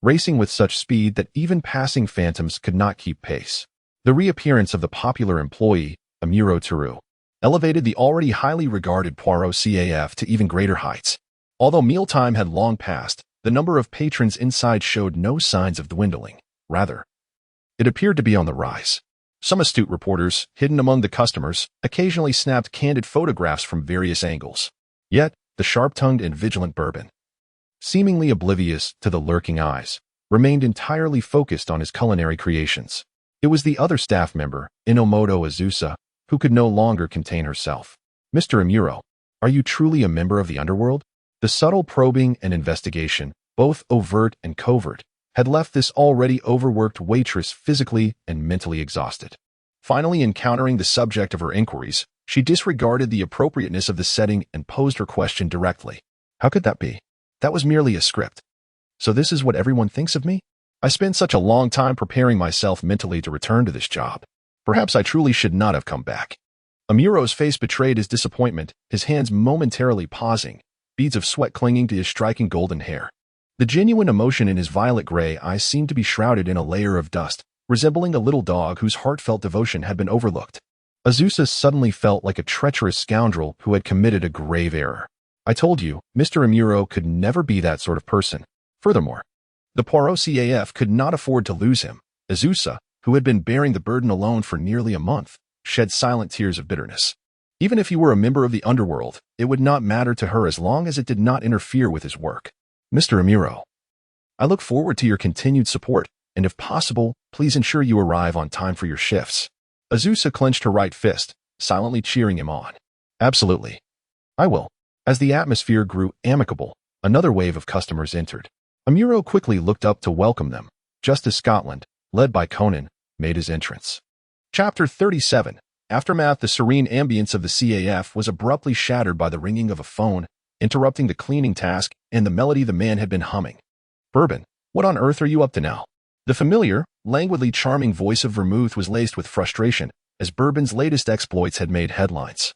racing with such speed that even passing phantoms could not keep pace. The reappearance of the popular employee, Amuro Tooru, elevated the already highly regarded Poirot CAF to even greater heights. Although mealtime had long passed, the number of patrons inside showed no signs of dwindling. Rather, it appeared to be on the rise. Some astute reporters, hidden among the customers, occasionally snapped candid photographs from various angles. Yet, the sharp-tongued and vigilant Bourbon, seemingly oblivious to the lurking eyes, remained entirely focused on his culinary creations. It was the other staff member, Inomoto Azusa, who could no longer contain herself. Mr. Amuro, are you truly a member of the underworld? The subtle probing and investigation, both overt and covert, had left this already overworked waitress physically and mentally exhausted. Finally encountering the subject of her inquiries, she disregarded the appropriateness of the setting and posed her question directly. How could that be? That was merely a script. So this is what everyone thinks of me? I spent such a long time preparing myself mentally to return to this job. Perhaps I truly should not have come back. Amuro's face betrayed his disappointment, his hands momentarily pausing, beads of sweat clinging to his striking golden hair. The genuine emotion in his violet gray eyes seemed to be shrouded in a layer of dust, resembling a little dog whose heartfelt devotion had been overlooked. Azusa suddenly felt like a treacherous scoundrel who had committed a grave error. I told you, Mr. Amuro could never be that sort of person. Furthermore, the Poirot CAF could not afford to lose him. Azusa, who had been bearing the burden alone for nearly a month, shed silent tears of bitterness. Even if he were a member of the underworld, it would not matter to her as long as it did not interfere with his work. Mr. Amuro, I look forward to your continued support, and if possible, please ensure you arrive on time for your shifts. Azusa clenched her right fist, silently cheering him on. Absolutely. I will. As the atmosphere grew amicable, another wave of customers entered. Amuro quickly looked up to welcome them, just as Scotland, led by Conan, made his entrance. Chapter 37. Aftermath. The serene ambience of the CAF was abruptly shattered by the ringing of a phone, interrupting the cleaning task and the melody the man had been humming. Bourbon, what on earth are you up to now? The familiar, languidly charming voice of Vermouth was laced with frustration, as Bourbon's latest exploits had made headlines.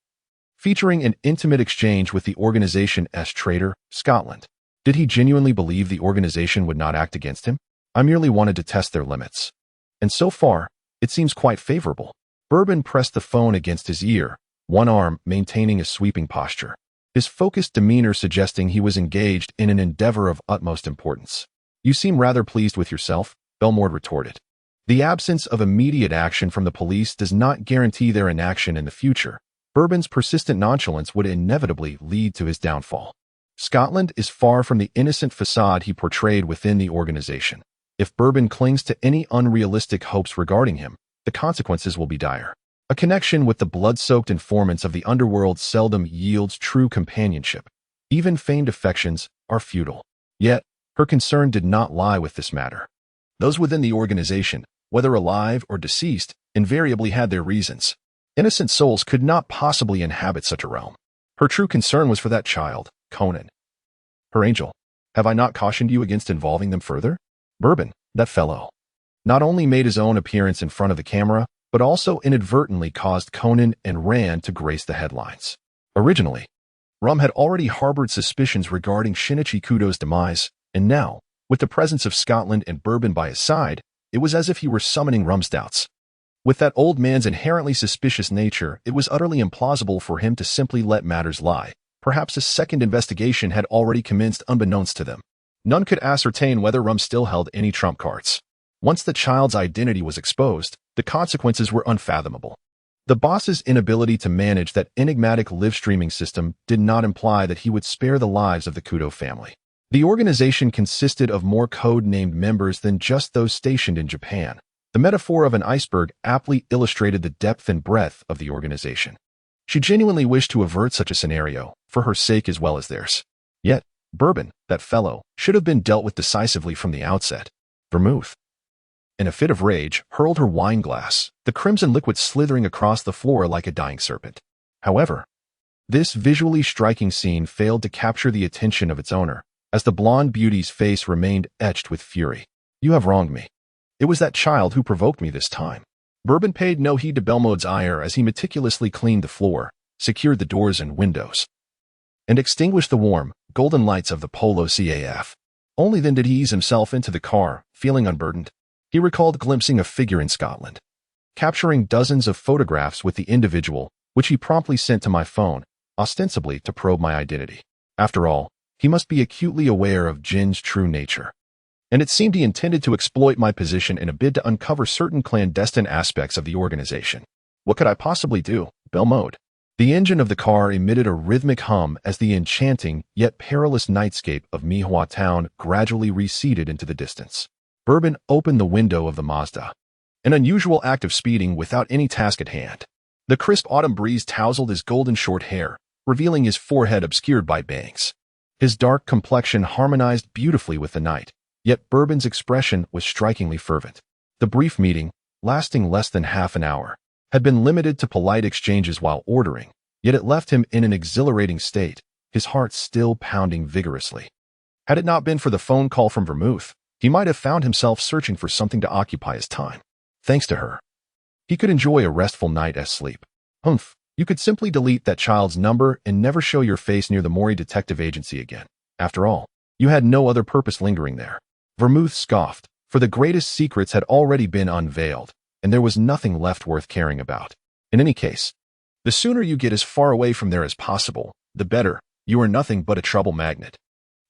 Featuring an intimate exchange with the organization's traitor, Scotland. Did he genuinely believe the organization would not act against him? I merely wanted to test their limits. And so far, it seems quite favorable. Bourbon pressed the phone against his ear, one arm maintaining a sweeping posture, his focused demeanor suggesting he was engaged in an endeavor of utmost importance. You seem rather pleased with yourself, Belmore retorted. The absence of immediate action from the police does not guarantee their inaction in the future, Bourbon's persistent nonchalance would inevitably lead to his downfall. Scotland is far from the innocent facade he portrayed within the organization. If Bourbon clings to any unrealistic hopes regarding him, the consequences will be dire. A connection with the blood-soaked informants of the underworld seldom yields true companionship. Even feigned affections are futile. Yet, her concern did not lie with this matter. Those within the organization, whether alive or deceased, invariably had their reasons. Innocent souls could not possibly inhabit such a realm. Her true concern was for that child, Conan. Her angel. Have I not cautioned you against involving them further? Bourbon, that fellow, not only made his own appearance in front of the camera, but also inadvertently caused Conan and Rand to grace the headlines. Originally, Rum had already harbored suspicions regarding Shinichi Kudo's demise, and now, with the presence of Scotland and Bourbon by his side, it was as if he were summoning Rum's doubts. With that old man's inherently suspicious nature, it was utterly implausible for him to simply let matters lie. Perhaps a second investigation had already commenced unbeknownst to them. None could ascertain whether Rum still held any trump cards. Once the child's identity was exposed, the consequences were unfathomable. The boss's inability to manage that enigmatic live-streaming system did not imply that he would spare the lives of the Kudo family. The organization consisted of more code-named members than just those stationed in Japan. The metaphor of an iceberg aptly illustrated the depth and breadth of the organization. She genuinely wished to avert such a scenario, for her sake as well as theirs. Yet, Bourbon, that fellow, should have been dealt with decisively from the outset. Vermouth, in a fit of rage, hurled her wine glass, the crimson liquid slithering across the floor like a dying serpent. However, this visually striking scene failed to capture the attention of its owner, as the blonde beauty's face remained etched with fury. You have wronged me. It was that child who provoked me this time. Bourbon paid no heed to Belmode's ire as he meticulously cleaned the floor, secured the doors and windows, and extinguished the warm, golden lights of the Polo CAF. Only then did he ease himself into the car, feeling unburdened. He recalled glimpsing a figure in Scotland, capturing dozens of photographs with the individual, which he promptly sent to my phone, ostensibly to probe my identity. After all, he must be acutely aware of Jin's true nature. And it seemed he intended to exploit my position in a bid to uncover certain clandestine aspects of the organization. What could I possibly do? Belmode. The engine of the car emitted a rhythmic hum as the enchanting yet perilous nightscape of Mihua Town gradually receded into the distance. Bourbon opened the window of the Mazda, an unusual act of speeding without any task at hand. The crisp autumn breeze tousled his golden short hair, revealing his forehead obscured by bangs. His dark complexion harmonized beautifully with the night, yet Bourbon's expression was strikingly fervent. The brief meeting, lasting less than half an hour, had been limited to polite exchanges while ordering, yet it left him in an exhilarating state, his heart still pounding vigorously. Had it not been for the phone call from Vermouth, he might have found himself searching for something to occupy his time. Thanks to her, he could enjoy a restful night as sleep. Humph, you could simply delete that child's number and never show your face near the Mori Detective Agency again. After all, you had no other purpose lingering there. Vermouth scoffed, for the greatest secrets had already been unveiled, and there was nothing left worth caring about. In any case, the sooner you get as far away from there as possible, the better. You are nothing but a trouble magnet.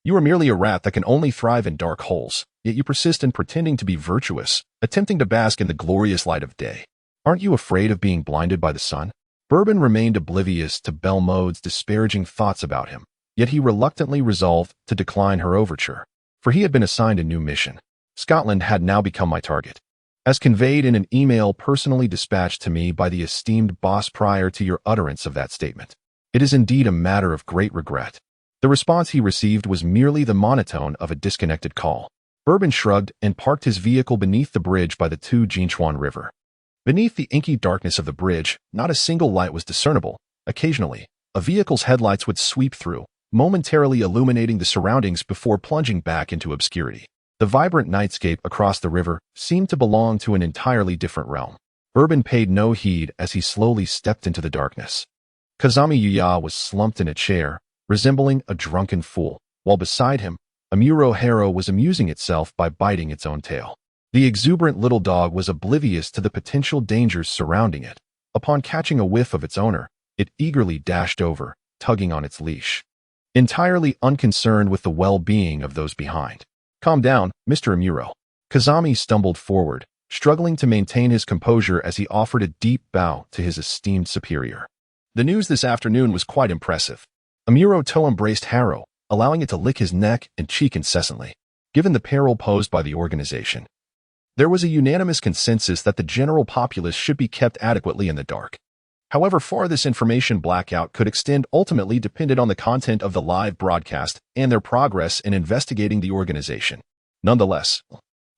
You are merely a rat that can only thrive in dark holes, yet you persist in pretending to be virtuous, attempting to bask in the glorious light of day. Aren't you afraid of being blinded by the sun? Bourbon remained oblivious to Belmode's disparaging thoughts about him, yet he reluctantly resolved to decline her overture, for he had been assigned a new mission. Scotland had now become my target, as conveyed in an email personally dispatched to me by the esteemed boss prior to your utterance of that statement. It is indeed a matter of great regret. The response he received was merely the monotone of a disconnected call. Bourbon shrugged and parked his vehicle beneath the bridge by the Jinchuan River. Beneath the inky darkness of the bridge, not a single light was discernible. Occasionally, a vehicle's headlights would sweep through, momentarily illuminating the surroundings before plunging back into obscurity. The vibrant nightscape across the river seemed to belong to an entirely different realm. Bourbon paid no heed as he slowly stepped into the darkness. Kazami Yuya was slumped in a chair, resembling a drunken fool, while beside him, Amuro Tooru was amusing itself by biting its own tail. The exuberant little dog was oblivious to the potential dangers surrounding it. Upon catching a whiff of its owner, it eagerly dashed over, tugging on its leash, entirely unconcerned with the well-being of those behind. Calm down, Mr. Amuro. Kazami stumbled forward, struggling to maintain his composure as he offered a deep bow to his esteemed superior. The news this afternoon was quite impressive. Amuro Tooru embraced Harrow, allowing it to lick his neck and cheek incessantly. Given the peril posed by the organization, there was a unanimous consensus that the general populace should be kept adequately in the dark. However far this information blackout could extend ultimately depended on the content of the live broadcast and their progress in investigating the organization. Nonetheless,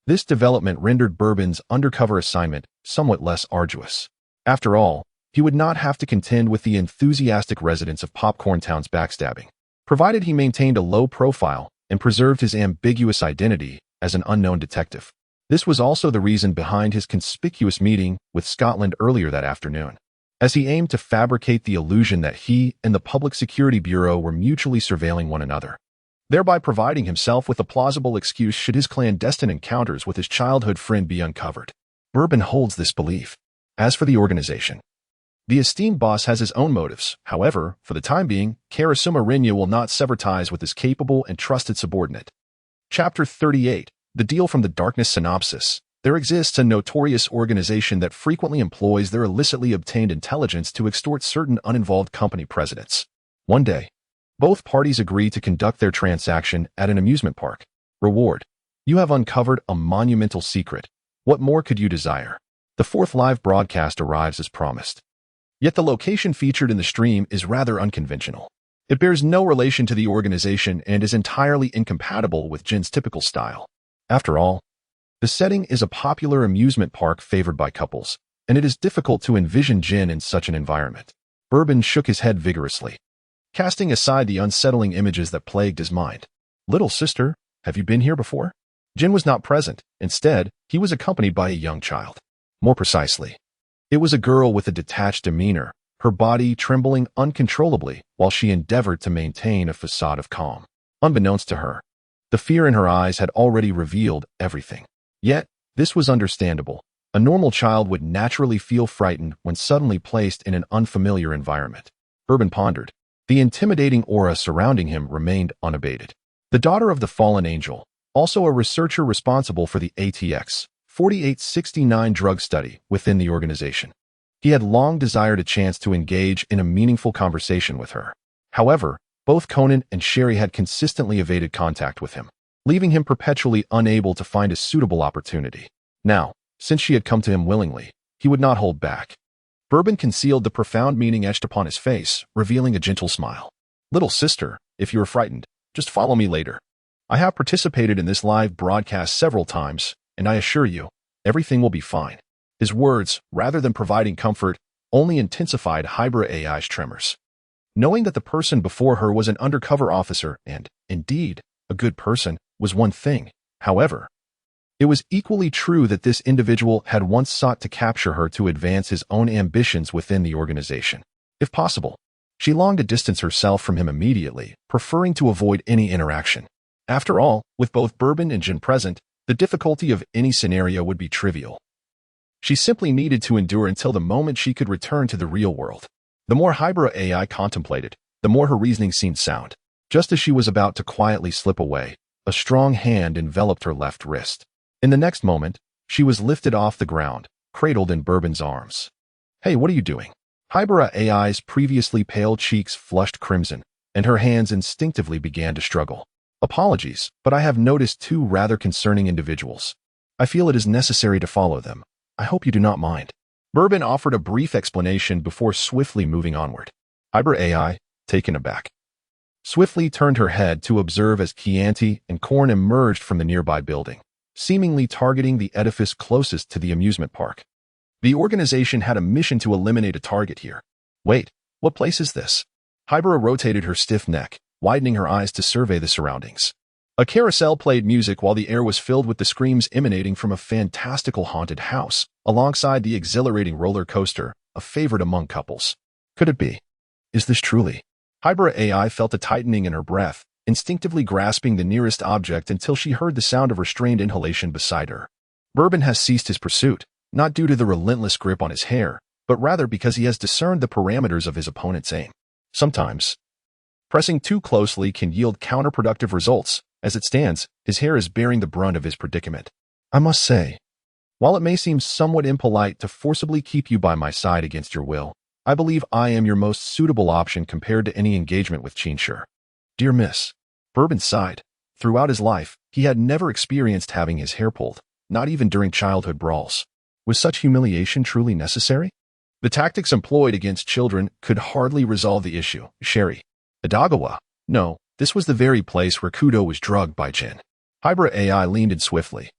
this development rendered Bourbon's undercover assignment somewhat less arduous. After all, he would not have to contend with the enthusiastic residents of Popcorn Town's backstabbing, provided he maintained a low profile and preserved his ambiguous identity as an unknown detective. This was also the reason behind his conspicuous meeting with Scotland earlier that afternoon, as he aimed to fabricate the illusion that he and the Public Security Bureau were mutually surveilling one another, thereby providing himself with a plausible excuse should his clandestine encounters with his childhood friend be uncovered. Bourbon holds this belief. As for the organization, the esteemed boss has his own motives. However, for the time being, Karasuma Rinya will not sever ties with his capable and trusted subordinate. Chapter 38. The Deal from the Darkness Synopsis. There exists a notorious organization that frequently employs their illicitly obtained intelligence to extort certain uninvolved company presidents. One day, both parties agree to conduct their transaction at an amusement park. Reward: you have uncovered a monumental secret. What more could you desire? The fourth live broadcast arrives as promised. Yet the location featured in the stream is rather unconventional. It bears no relation to the organization and is entirely incompatible with Jin's typical style. After all, the setting is a popular amusement park favored by couples, and it is difficult to envision Jin in such an environment. Bourbon shook his head vigorously, casting aside the unsettling images that plagued his mind. Little sister, have you been here before? Jin was not present. Instead, he was accompanied by a young child. More precisely, it was a girl with a detached demeanor, her body trembling uncontrollably while she endeavored to maintain a facade of calm. Unbeknownst to her, the fear in her eyes had already revealed everything. Yet, this was understandable. A normal child would naturally feel frightened when suddenly placed in an unfamiliar environment. Bourbon pondered. The intimidating aura surrounding him remained unabated. The daughter of the fallen angel, also a researcher responsible for the ATX 4869 drug study within the organization. He had long desired a chance to engage in a meaningful conversation with her. However, both Conan and Sherry had consistently evaded contact with him, leaving him perpetually unable to find a suitable opportunity. Now, since she had come to him willingly, he would not hold back. Bourbon concealed the profound meaning etched upon his face, revealing a gentle smile. Little sister, if you are frightened, just follow me later. I have participated in this live broadcast several times, and I assure you, everything will be fine. His words, rather than providing comfort, only intensified Hybrid AI's tremors. Knowing that the person before her was an undercover officer and, indeed, a good person, was one thing. However, it was equally true that this individual had once sought to capture her to advance his own ambitions within the organization. If possible, she longed to distance herself from him immediately, preferring to avoid any interaction. After all, with both Bourbon and Jin present, the difficulty of any scenario would be trivial. She simply needed to endure until the moment she could return to the real world. The more Hybrid AI contemplated, the more her reasoning seemed sound. Just as she was about to quietly slip away, a strong hand enveloped her left wrist. In the next moment, she was lifted off the ground, cradled in Bourbon's arms. Hey, what are you doing? Hybrid AI's previously pale cheeks flushed crimson, and her hands instinctively began to struggle. Apologies, but I have noticed two rather concerning individuals. I feel it is necessary to follow them. I hope you do not mind. Bourbon offered a brief explanation before swiftly moving onward. Hybrid AI, taken aback, swiftly turned her head to observe as Chianti and Korn emerged from the nearby building, seemingly targeting the edifice closest to the amusement park. The organization had a mission to eliminate a target here. Wait, what place is this? Hybrid rotated her stiff neck, widening her eyes to survey the surroundings. A carousel played music while the air was filled with the screams emanating from a fantastical haunted house, alongside the exhilarating roller coaster, a favorite among couples. Could it be? Is this truly? Hybrid AI felt a tightening in her breath, instinctively grasping the nearest object until she heard the sound of restrained inhalation beside her. Bourbon has ceased his pursuit, not due to the relentless grip on his hair, but rather because he has discerned the parameters of his opponent's aim. Sometimes, pressing too closely can yield counterproductive results. As it stands, his hair is bearing the brunt of his predicament. I must say, while it may seem somewhat impolite to forcibly keep you by my side against your will, I believe I am your most suitable option compared to any engagement with Chinsher. Dear Miss. Bourbon sighed. Throughout his life, he had never experienced having his hair pulled, not even during childhood brawls. Was such humiliation truly necessary? The tactics employed against children could hardly resolve the issue. Sherry. Idagawa. No, this was the very place where Kudo was drugged by Jin. Hybrid AI leaned in swiftly,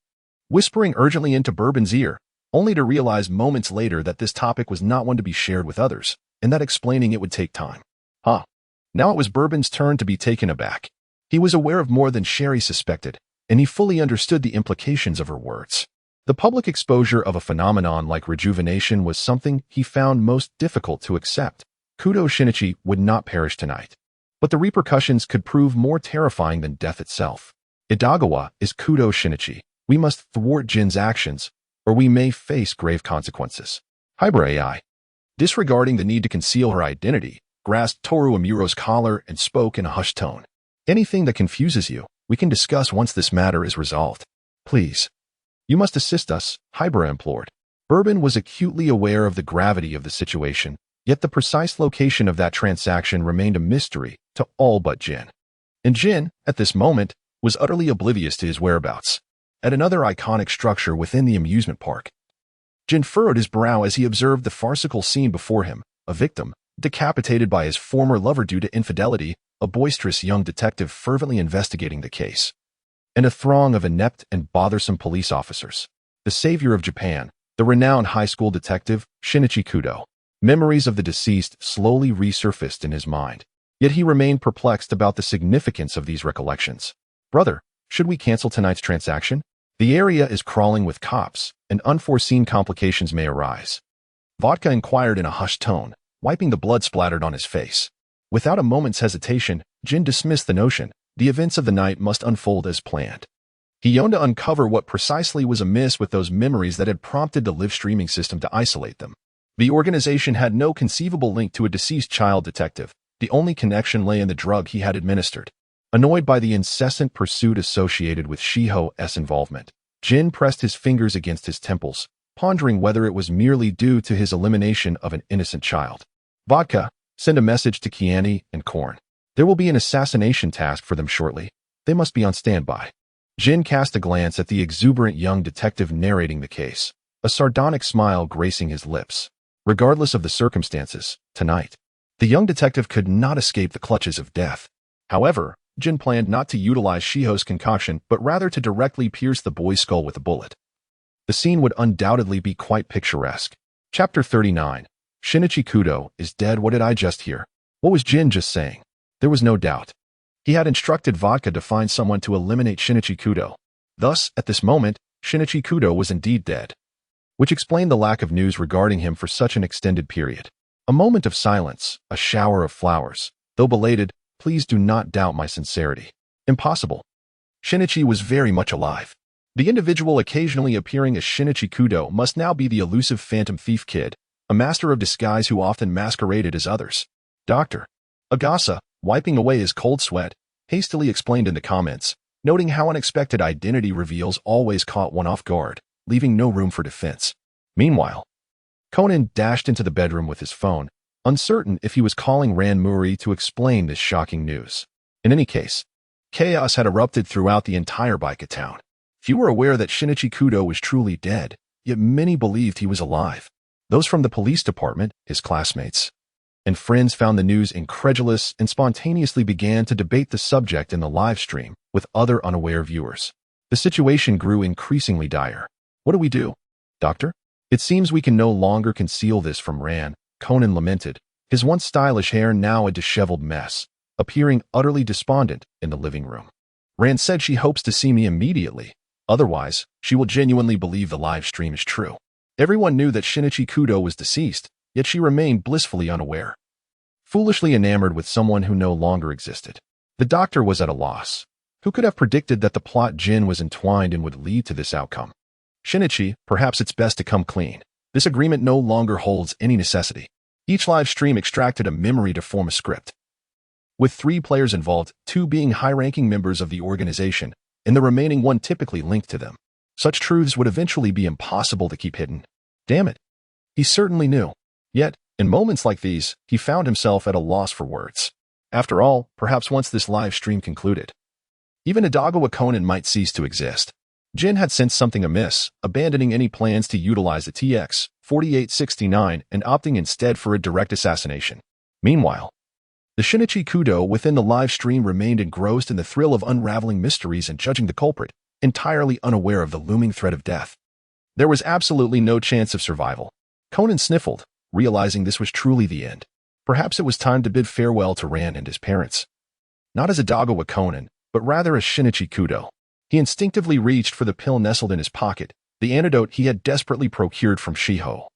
whispering urgently into Bourbon's ear, only to realize moments later that this topic was not one to be shared with others, and that explaining it would take time. Now it was Bourbon's turn to be taken aback. He was aware of more than Sherry suspected, and he fully understood the implications of her words. The public exposure of a phenomenon like rejuvenation was something he found most difficult to accept. Kudo Shinichi would not perish tonight, but the repercussions could prove more terrifying than death itself. Idagawa is Kudo Shinichi. We must thwart Jin's actions, or we may face grave consequences. Hybrid AI, disregarding the need to conceal her identity, grasped Toru Amuro's collar and spoke in a hushed tone. Anything that confuses you, we can discuss once this matter is resolved. Please. You must assist us, Hybrid implored. Bourbon was acutely aware of the gravity of the situation, yet the precise location of that transaction remained a mystery to all but Jin. And Jin, at this moment, was utterly oblivious to his whereabouts. At another iconic structure within the amusement park, Jin furrowed his brow as he observed the farcical scene before him, a victim, decapitated by his former lover due to infidelity, a boisterous young detective fervently investigating the case, and a throng of inept and bothersome police officers. The savior of Japan, the renowned high school detective, Shinichi Kudo. Memories of the deceased slowly resurfaced in his mind, yet he remained perplexed about the significance of these recollections. Brother, should we cancel tonight's transaction? The area is crawling with cops, and unforeseen complications may arise. Vodka inquired in a hushed tone, wiping the blood splattered on his face. Without a moment's hesitation, Jin dismissed the notion. The events of the night must unfold as planned. He yearned to uncover what precisely was amiss with those memories that had prompted the live streaming system to isolate them. The organization had no conceivable link to a deceased child detective. The only connection lay in the drug he had administered. Annoyed by the incessant pursuit associated with Shiho's involvement, Jin pressed his fingers against his temples, pondering whether it was merely due to his elimination of an innocent child. Vodka, send a message to Kiani and Korn. There will be an assassination task for them shortly. They must be on standby. Jin cast a glance at the exuberant young detective narrating the case, a sardonic smile gracing his lips. Regardless of the circumstances, tonight, the young detective could not escape the clutches of death. However, Jin planned not to utilize Shiho's concoction, but rather to directly pierce the boy's skull with a bullet. The scene would undoubtedly be quite picturesque. Chapter 39. Shinichi Kudo is dead. What did I just hear? What was Jin just saying? There was no doubt. He had instructed Vodka to find someone to eliminate Shinichi Kudo. Thus, at this moment, Shinichi Kudo was indeed dead, which explained the lack of news regarding him for such an extended period. A moment of silence, a shower of flowers. Though belated, please do not doubt my sincerity. Impossible. Shinichi was very much alive. The individual occasionally appearing as Shinichi Kudo must now be the elusive phantom thief kid, a master of disguise who often masqueraded as others. Dr. Agasa, wiping away his cold sweat, hastily explained in the comments, noting how unexpected identity reveals always caught one off guard, leaving no room for defense. Meanwhile, Conan dashed into the bedroom with his phone, uncertain if he was calling Ran Muri to explain this shocking news. In any case, chaos had erupted throughout the entire Baika town. Few were aware that Shinichi Kudo was truly dead, yet many believed he was alive. Those from the police department, his classmates, and friends found the news incredulous and spontaneously began to debate the subject in the live stream with other unaware viewers. The situation grew increasingly dire. What do we do, Doctor? It seems we can no longer conceal this from Ran, Conan lamented, his once stylish hair now a disheveled mess, appearing utterly despondent in the living room. Ran said she hopes to see me immediately. Otherwise, she will genuinely believe the live stream is true. Everyone knew that Shinichi Kudo was deceased, yet she remained blissfully unaware. Foolishly enamored with someone who no longer existed. The doctor was at a loss. Who could have predicted that the plot Jin was entwined in would lead to this outcome? Shinichi, perhaps it's best to come clean. This agreement no longer holds any necessity. Each live stream extracted a memory to form a script. With 3 players involved, 2 being high-ranking members of the organization, and the remaining 1 typically linked to them. Such truths would eventually be impossible to keep hidden. Damn it. He certainly knew. Yet, In moments like these, he found himself at a loss for words. After all, perhaps once this live stream concluded, even Idagawa Conan might cease to exist. Jin had sensed something amiss, abandoning any plans to utilize the TX-4869 and opting instead for a direct assassination. Meanwhile, the Shinichi Kudo within the live stream remained engrossed in the thrill of unraveling mysteries and judging the culprit, entirely unaware of the looming threat of death. There was absolutely no chance of survival. Conan sniffled, realizing this was truly the end. Perhaps it was time to bid farewell to Ran and his parents. Not as Idagawa Conan, but rather as Shinichi Kudo. He instinctively reached for the pill nestled in his pocket, the antidote he had desperately procured from Shiho.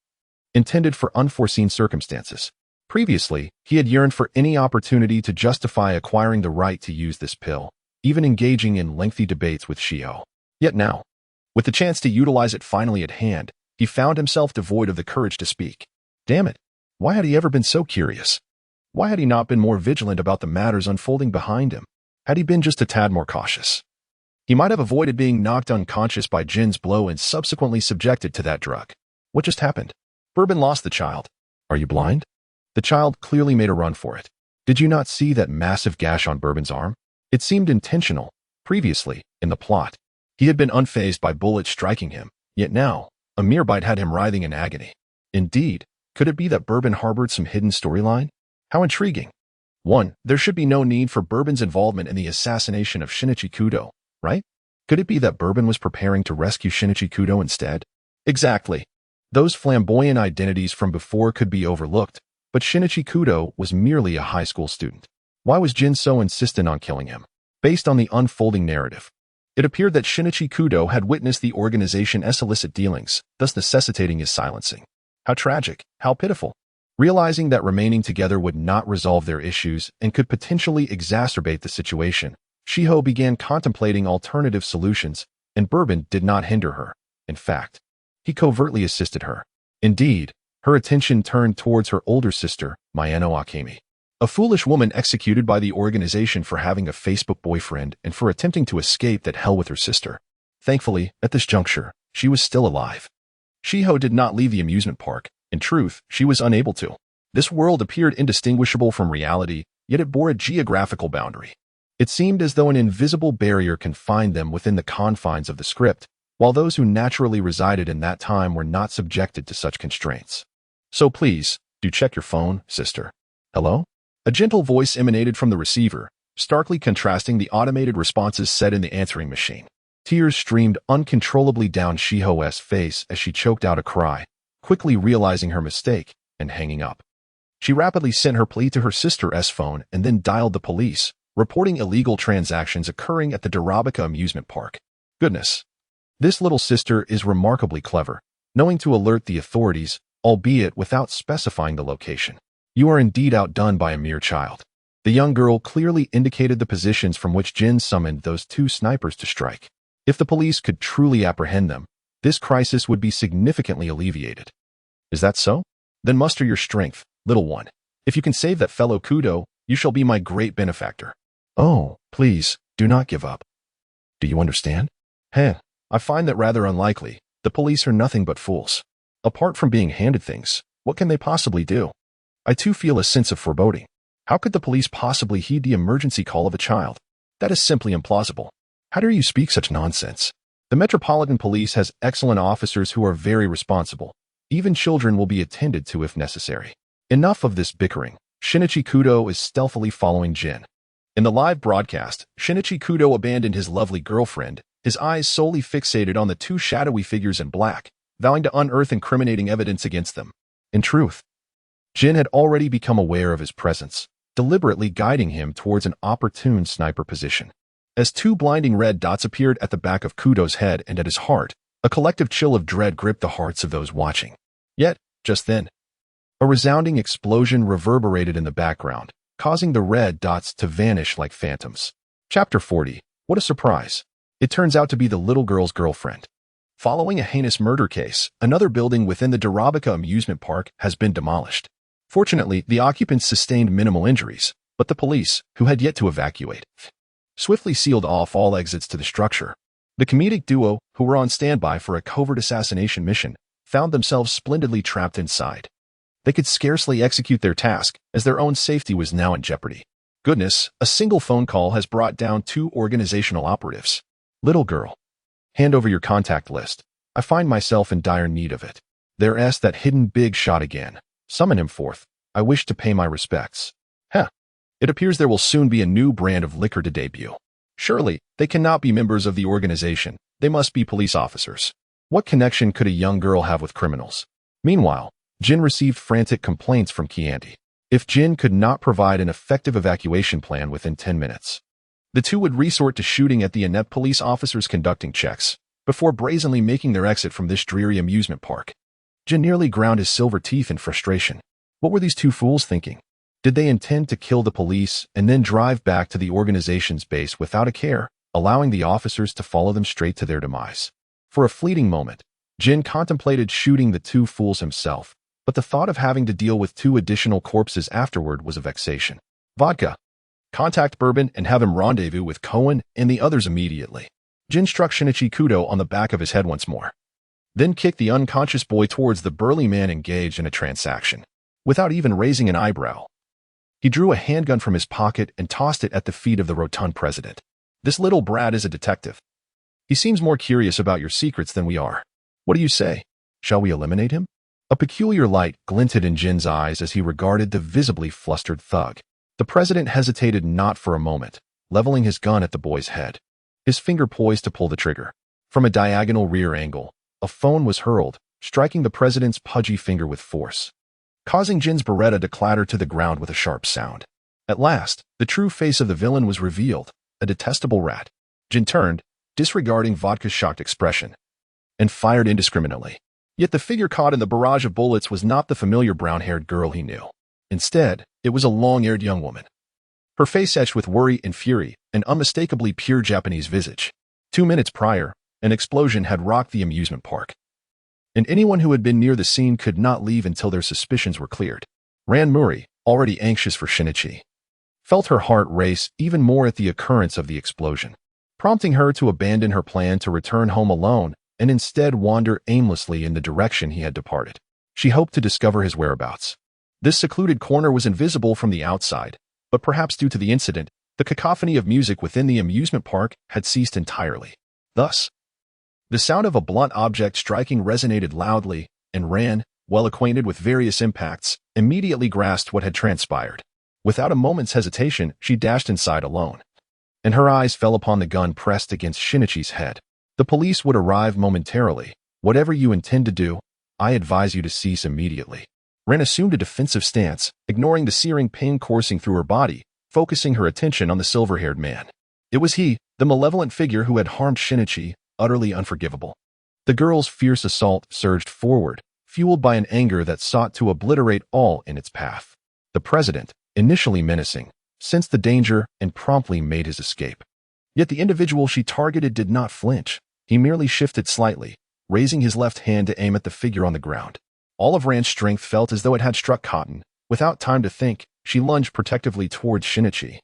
Intended for unforeseen circumstances. Previously, he had yearned for any opportunity to justify acquiring the right to use this pill, even engaging in lengthy debates with Shiho. Yet now, with the chance to utilize it finally at hand, he found himself devoid of the courage to speak. Damn it! Why had he ever been so curious? Why had he not been more vigilant about the matters unfolding behind him? Had he been just a tad more cautious? He might have avoided being knocked unconscious by Jin's blow and subsequently subjected to that drug. What just happened? Bourbon lost the child. Are you blind? The child clearly made a run for it. Did you not see that massive gash on Bourbon's arm? It seemed intentional. Previously, in the plot, he had been unfazed by bullets striking him, yet now, a mere bite had him writhing in agony. Indeed, could it be that Bourbon harbored some hidden storyline? How intriguing. 1. There should be no need for Bourbon's involvement in the assassination of Shinichi Kudo, right? Could it be that Bourbon was preparing to rescue Shinichi Kudo instead? Exactly. Those flamboyant identities from before could be overlooked, but Shinichi Kudo was merely a high school student. Why was Jin so insistent on killing him? Based on the unfolding narrative, it appeared that Shinichi Kudo had witnessed the organization's illicit dealings, thus necessitating his silencing. How tragic, how pitiful. Realizing that remaining together would not resolve their issues and could potentially exacerbate the situation, Shiho began contemplating alternative solutions, and Bourbon did not hinder her. In fact, he covertly assisted her. Indeed, her attention turned towards her older sister, Mayano Akemi, a foolish woman executed by the organization for having a Facebook boyfriend and for attempting to escape that hell with her sister. Thankfully, at this juncture, she was still alive. Shiho did not leave the amusement park. In truth, she was unable to. This world appeared indistinguishable from reality, yet it bore a geographical boundary. It seemed as though an invisible barrier confined them within the confines of the script, while those who naturally resided in that time were not subjected to such constraints. So please, do check your phone, sister. Hello? A gentle voice emanated from the receiver, starkly contrasting the automated responses set in the answering machine. Tears streamed uncontrollably down Shiho's face as she choked out a cry, quickly realizing her mistake and hanging up. She rapidly sent her plea to her sister's phone and then dialed the police, reporting illegal transactions occurring at the Dorabaka amusement park. Goodness. This little sister is remarkably clever, knowing to alert the authorities, albeit without specifying the location. You are indeed outdone by a mere child. The young girl clearly indicated the positions from which Jin summoned those two snipers to strike. If the police could truly apprehend them, this crisis would be significantly alleviated. Is that so? Then muster your strength, little one. If you can save that fellow Kudo, you shall be my great benefactor. Oh, please, do not give up. Do you understand? I find that rather unlikely. The police are nothing but fools. Apart from being handed things, what can they possibly do? I too feel a sense of foreboding. How could the police possibly heed the emergency call of a child? That is simply implausible. How dare you speak such nonsense? The Metropolitan Police has excellent officers who are very responsible. Even children will be attended to if necessary. Enough of this bickering. Shinichi Kudo is stealthily following Jin. In the live broadcast, Shinichi Kudo abandoned his lovely girlfriend, his eyes solely fixated on the two shadowy figures in black, vowing to unearth incriminating evidence against them. In truth, Jin had already become aware of his presence, deliberately guiding him towards an opportune sniper position. As two blinding red dots appeared at the back of Kudo's head and at his heart, a collective chill of dread gripped the hearts of those watching. Yet, just then, a resounding explosion reverberated in the background, causing the red dots to vanish like phantoms. Chapter 40. What a surprise. It turns out to be the little girl's girlfriend. Following a heinous murder case, another building within the Dorabaka amusement park has been demolished. Fortunately, the occupants sustained minimal injuries, but the police, who had yet to evacuate, swiftly sealed off all exits to the structure. The comedic duo, who were on standby for a covert assassination mission, found themselves splendidly trapped inside. They could scarcely execute their task, as their own safety was now in jeopardy. Goodness, a single phone call has brought down 2 organizational operatives. Little girl, hand over your contact list. I find myself in dire need of it. There's that hidden big shot again. Summon him forth. I wish to pay my respects. It appears there will soon be a new brand of liquor to debut. Surely, they cannot be members of the organization. They must be police officers. What connection could a young girl have with criminals? Meanwhile, Jin received frantic complaints from Kianti. If Jin could not provide an effective evacuation plan within 10 minutes, the two would resort to shooting at the inept police officers conducting checks, before brazenly making their exit from this dreary amusement park. Jin nearly ground his silver teeth in frustration. What were these two fools thinking? Did they intend to kill the police and then drive back to the organization's base without a care, allowing the officers to follow them straight to their demise? For a fleeting moment, Jin contemplated shooting the two fools himself, but the thought of having to deal with 2 additional corpses afterward was a vexation. Vodka. Contact Bourbon and have him rendezvous with Conan and the others immediately. Jin struck Shinichi Kudo on the back of his head once more, then kicked the unconscious boy towards the burly man engaged in a transaction. Without even raising an eyebrow, he drew a handgun from his pocket and tossed it at the feet of the rotund president. This little brat is a detective. He seems more curious about your secrets than we are. What do you say? Shall we eliminate him? A peculiar light glinted in Jin's eyes as he regarded the visibly flustered thug. The president hesitated not for a moment, leveling his gun at the boy's head, his finger poised to pull the trigger. From a diagonal rear angle, a phone was hurled, striking the president's pudgy finger with force, causing Jin's Beretta to clatter to the ground with a sharp sound. At last, the true face of the villain was revealed, a detestable rat. Jin turned, disregarding Vodka's shocked expression, and fired indiscriminately. Yet the figure caught in the barrage of bullets was not the familiar brown-haired girl he knew. Instead, it was a long-haired young woman, her face etched with worry and fury, an unmistakably pure Japanese visage. 2 minutes prior, an explosion had rocked the amusement park, and anyone who had been near the scene could not leave until their suspicions were cleared. Ran Muri, already anxious for Shinichi, felt her heart race even more at the occurrence of the explosion, prompting her to abandon her plan to return home alone and instead wander aimlessly in the direction he had departed. She hoped to discover his whereabouts. This secluded corner was invisible from the outside, but perhaps due to the incident, the cacophony of music within the amusement park had ceased entirely. Thus, the sound of a blunt object striking resonated loudly, and Ran, well acquainted with various impacts, immediately grasped what had transpired. Without a moment's hesitation, she dashed inside alone, and her eyes fell upon the gun pressed against Shinichi's head. The police would arrive momentarily. Whatever you intend to do, I advise you to cease immediately. Ran assumed a defensive stance, ignoring the searing pain coursing through her body, focusing her attention on the silver-haired man. It was he, the malevolent figure who had harmed Shinichi, utterly unforgivable. The girl's fierce assault surged forward, fueled by an anger that sought to obliterate all in its path. The president, initially menacing, sensed the danger and promptly made his escape. Yet the individual she targeted did not flinch. He merely shifted slightly, raising his left hand to aim at the figure on the ground. All of Ran's strength felt as though it had struck cotton. Without time to think, she lunged protectively towards Shinichi,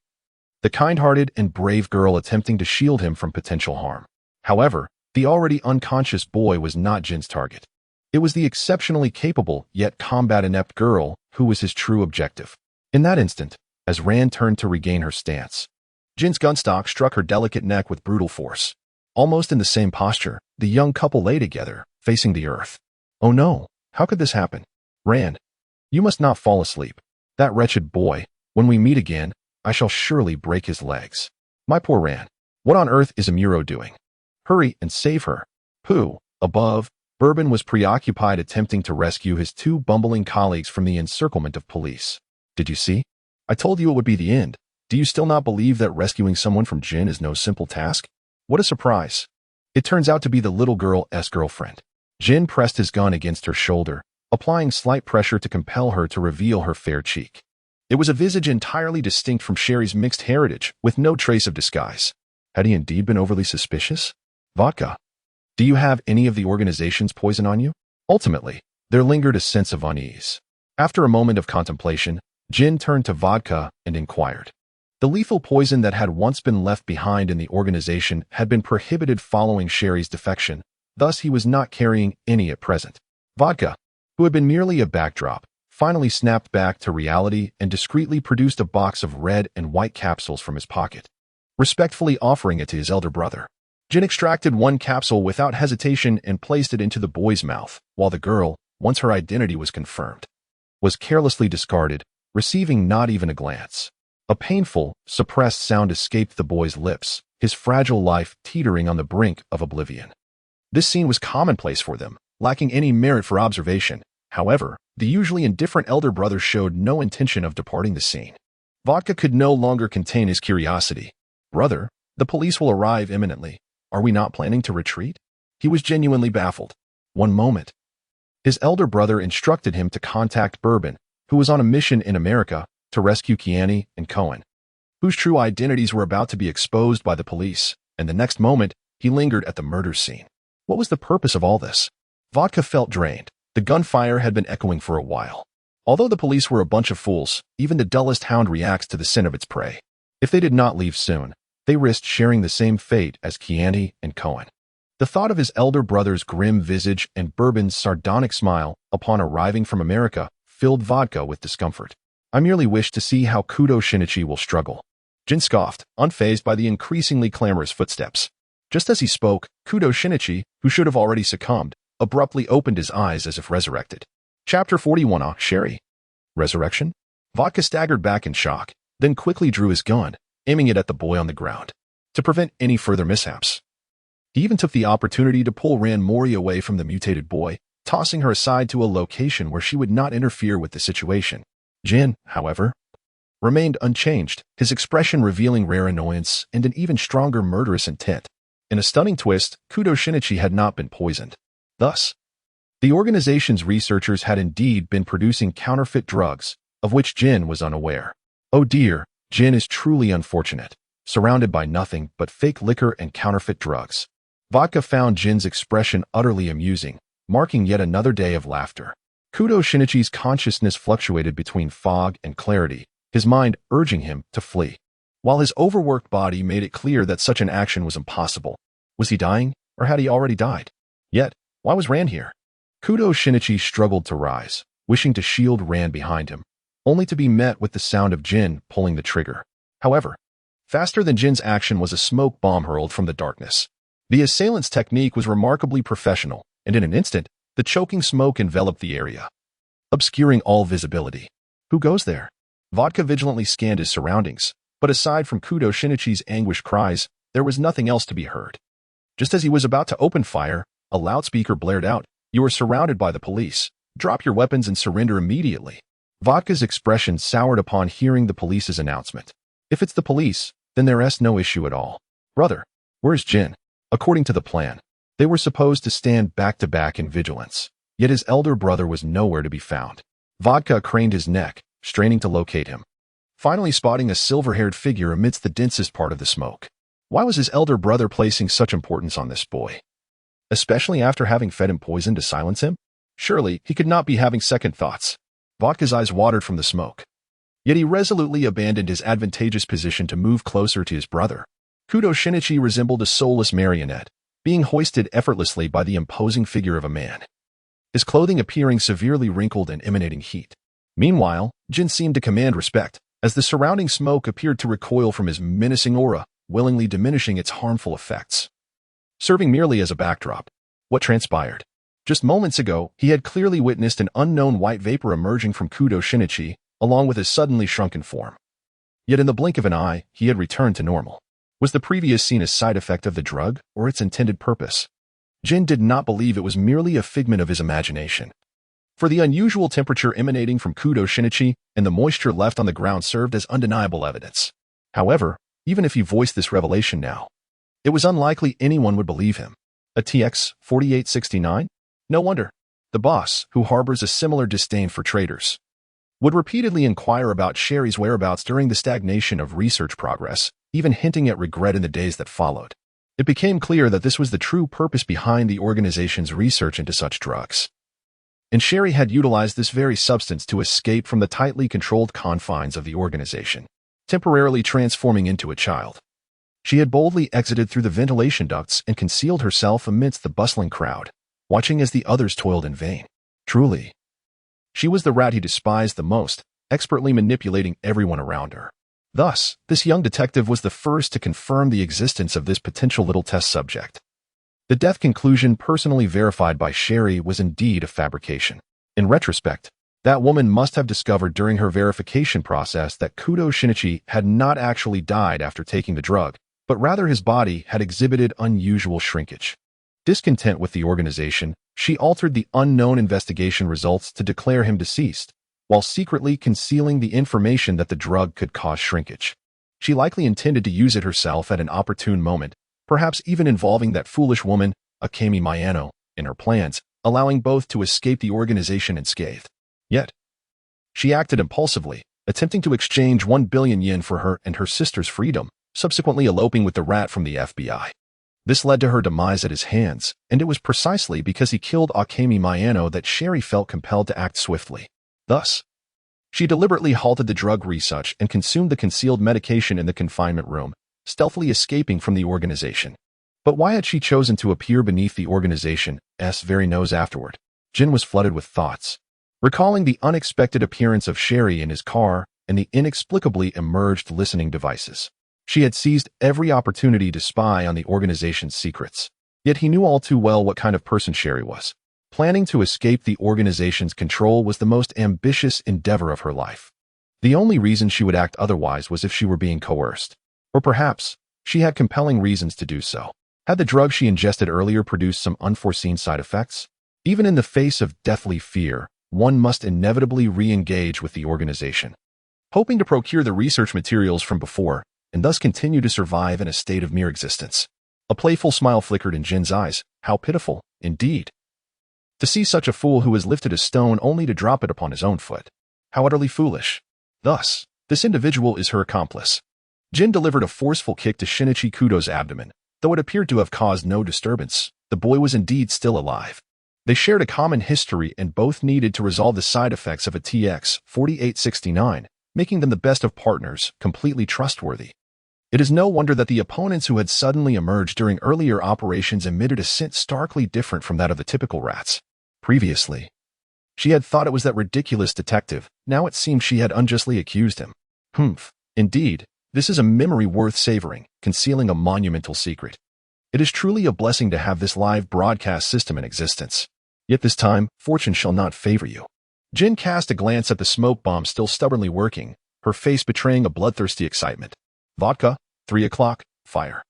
the kind-hearted and brave girl attempting to shield him from potential harm. However, the already unconscious boy was not Jin's target. It was the exceptionally capable yet combat-inept girl who was his true objective. In that instant, as Ran turned to regain her stance, Jin's gunstock struck her delicate neck with brutal force. Almost in the same posture, the young couple lay together, facing the earth. Oh no, how could this happen? Ran, you must not fall asleep. That wretched boy, when we meet again, I shall surely break his legs. My poor Ran, what on earth is Amuro doing? Hurry and save her. Pooh. Above, Bourbon was preoccupied attempting to rescue his 2 bumbling colleagues from the encirclement of police. Did you see? I told you it would be the end. Do you still not believe that rescuing someone from Jin is no simple task? What a surprise. It turns out to be the little girl's girlfriend. Jin pressed his gun against her shoulder, applying slight pressure to compel her to reveal her fair cheek. It was a visage entirely distinct from Sherry's mixed heritage, with no trace of disguise. Had he indeed been overly suspicious? Vodka. Do you have any of the organization's poison on you? Ultimately, there lingered a sense of unease. After a moment of contemplation, Jin turned to Vodka and inquired. The lethal poison that had once been left behind in the organization had been prohibited following Sherry's defection, thus he was not carrying any at present. Vodka, who had been merely a backdrop, finally snapped back to reality and discreetly produced a box of red and white capsules from his pocket, respectfully offering it to his elder brother. Jin extracted one capsule without hesitation and placed it into the boy's mouth, while the girl, once her identity was confirmed, was carelessly discarded, receiving not even a glance. A painful, suppressed sound escaped the boy's lips, his fragile life teetering on the brink of oblivion. This scene was commonplace for them, lacking any merit for observation. However, the usually indifferent elder brother showed no intention of departing the scene. Vodka could no longer contain his curiosity. "Brother, the police will arrive imminently. Are we not planning to retreat?" He was genuinely baffled. One moment. His elder brother instructed him to contact Bourbon, who was on a mission in America to rescue Keani and Conan, whose true identities were about to be exposed by the police, and the next moment, he lingered at the murder scene. What was the purpose of all this? Vodka felt drained. The gunfire had been echoing for a while. Although the police were a bunch of fools, even the dullest hound reacts to the scent of its prey. If they did not leave soon, they risked sharing the same fate as Keani and Conan. The thought of his elder brother's grim visage and Bourbon's sardonic smile upon arriving from America filled Vodka with discomfort. "I merely wish to see how Kudo Shinichi will struggle." Jin scoffed, unfazed by the increasingly clamorous footsteps. Just as he spoke, Kudo Shinichi, who should have already succumbed, abruptly opened his eyes as if resurrected. Chapter 41. Sherry. Resurrection? Vodka staggered back in shock, then quickly drew his gun, aiming it at the boy on the ground, to prevent any further mishaps. He even took the opportunity to pull Ran Mori away from the mutated boy, tossing her aside to a location where she would not interfere with the situation. Jin, however, remained unchanged, his expression revealing rare annoyance and an even stronger murderous intent. In a stunning twist, Kudo Shinichi had not been poisoned. Thus, the organization's researchers had indeed been producing counterfeit drugs, of which Jin was unaware. Oh dear, Jin is truly unfortunate, surrounded by nothing but fake liquor and counterfeit drugs. Vodka found Jin's expression utterly amusing, marking yet another day of laughter. Kudo Shinichi's consciousness fluctuated between fog and clarity, his mind urging him to flee, while his overworked body made it clear that such an action was impossible. Was he dying, or had he already died? Yet, why was Ran here? Kudo Shinichi struggled to rise, wishing to shield Ran behind him, only to be met with the sound of Jin pulling the trigger. However, faster than Jin's action was a smoke bomb hurled from the darkness. The assailant's technique was remarkably professional, and in an instant, the choking smoke enveloped the area, obscuring all visibility. Who goes there? Vodka vigilantly scanned his surroundings, but aside from Kudo Shinichi's anguished cries, there was nothing else to be heard. Just as he was about to open fire, a loudspeaker blared out, "You are surrounded by the police. Drop your weapons and surrender immediately." Vodka's expression soured upon hearing the police's announcement. If it's the police, then there's no issue at all. "Brother, where's Jin?" According to the plan, they were supposed to stand back-to-back in vigilance, yet his elder brother was nowhere to be found. Vodka craned his neck, straining to locate him, finally spotting a silver-haired figure amidst the densest part of the smoke. Why was his elder brother placing such importance on this boy? Especially after having fed him poison to silence him? Surely, he could not be having second thoughts. Vodka's eyes watered from the smoke. Yet he resolutely abandoned his advantageous position to move closer to his brother. Kudo Shinichi resembled a soulless marionette, being hoisted effortlessly by the imposing figure of a man, his clothing appearing severely wrinkled and emanating heat. Meanwhile, Jin seemed to command respect, as the surrounding smoke appeared to recoil from his menacing aura, willingly diminishing its harmful effects. Serving merely as a backdrop. What transpired? Just moments ago, he had clearly witnessed an unknown white vapor emerging from Kudo Shinichi, along with his suddenly shrunken form. Yet in the blink of an eye, he had returned to normal. Was the previous scene a side effect of the drug, or its intended purpose? Jin did not believe it was merely a figment of his imagination. For the unusual temperature emanating from Kudo Shinichi and the moisture left on the ground served as undeniable evidence. However, even if he voiced this revelation now, it was unlikely anyone would believe him. A TX 4869? No wonder. The boss, who harbors a similar disdain for traitors, would repeatedly inquire about Sherry's whereabouts during the stagnation of research progress, even hinting at regret in the days that followed. It became clear that this was the true purpose behind the organization's research into such drugs. And Sherry had utilized this very substance to escape from the tightly controlled confines of the organization, temporarily transforming into a child. She had boldly exited through the ventilation ducts and concealed herself amidst the bustling crowd, watching as the others toiled in vain. Truly, She was the rat he despised the most, expertly manipulating everyone around her. Thus, this young detective was the first to confirm the existence of this potential little test subject. The death conclusion personally verified by Sherry was indeed a fabrication. In retrospect, that woman must have discovered during her verification process that Kudo Shinichi had not actually died after taking the drug, but rather his body had exhibited unusual shrinkage. Discontent with the organization, she altered the unknown investigation results to declare him deceased, while secretly concealing the information that the drug could cause shrinkage. She likely intended to use it herself at an opportune moment, perhaps even involving that foolish woman, Akemi Mayano, in her plans, allowing both to escape the organization unscathed. Yet, she acted impulsively, attempting to exchange 1 billion yen for her and her sister's freedom, subsequently eloping with the rat from the FBI. This led to her demise at his hands, and it was precisely because he killed Akemi Mayano that Sherry felt compelled to act swiftly. Thus, she deliberately halted the drug research and consumed the concealed medication in the confinement room, stealthily escaping from the organization. But why had she chosen to appear beneath the organization's very nose afterward? Jin was flooded with thoughts. Recalling the unexpected appearance of Sherry in his car and the inexplicably emerged listening devices. She had seized every opportunity to spy on the organization's secrets. Yet he knew all too well what kind of person Sherry was. Planning to escape the organization's control was the most ambitious endeavor of her life. The only reason she would act otherwise was if she were being coerced. Or perhaps, she had compelling reasons to do so. Had the drug she ingested earlier produced some unforeseen side effects? Even in the face of deathly fear, one must inevitably re-engage with the organization. Hoping to procure the research materials from before, and thus continue to survive in a state of mere existence. A playful smile flickered in Jin's eyes. How pitiful, indeed. To see such a fool who has lifted a stone only to drop it upon his own foot. How utterly foolish. Thus, this individual is her accomplice. Jin delivered a forceful kick to Shinichi Kudo's abdomen. Though it appeared to have caused no disturbance, the boy was indeed still alive. They shared a common history and both needed to resolve the side effects of a TX-4869, making them the best of partners, completely trustworthy. It is no wonder that the opponents who had suddenly emerged during earlier operations emitted a scent starkly different from that of the typical rats. Previously, she had thought it was that ridiculous detective. Now it seemed she had unjustly accused him. Indeed, this is a memory worth savoring, concealing a monumental secret. It is truly a blessing to have this live broadcast system in existence. Yet this time, fortune shall not favor you. Jin cast a glance at the smoke bomb still stubbornly working, her face betraying a bloodthirsty excitement. Vodka, 3 o'clock, fire.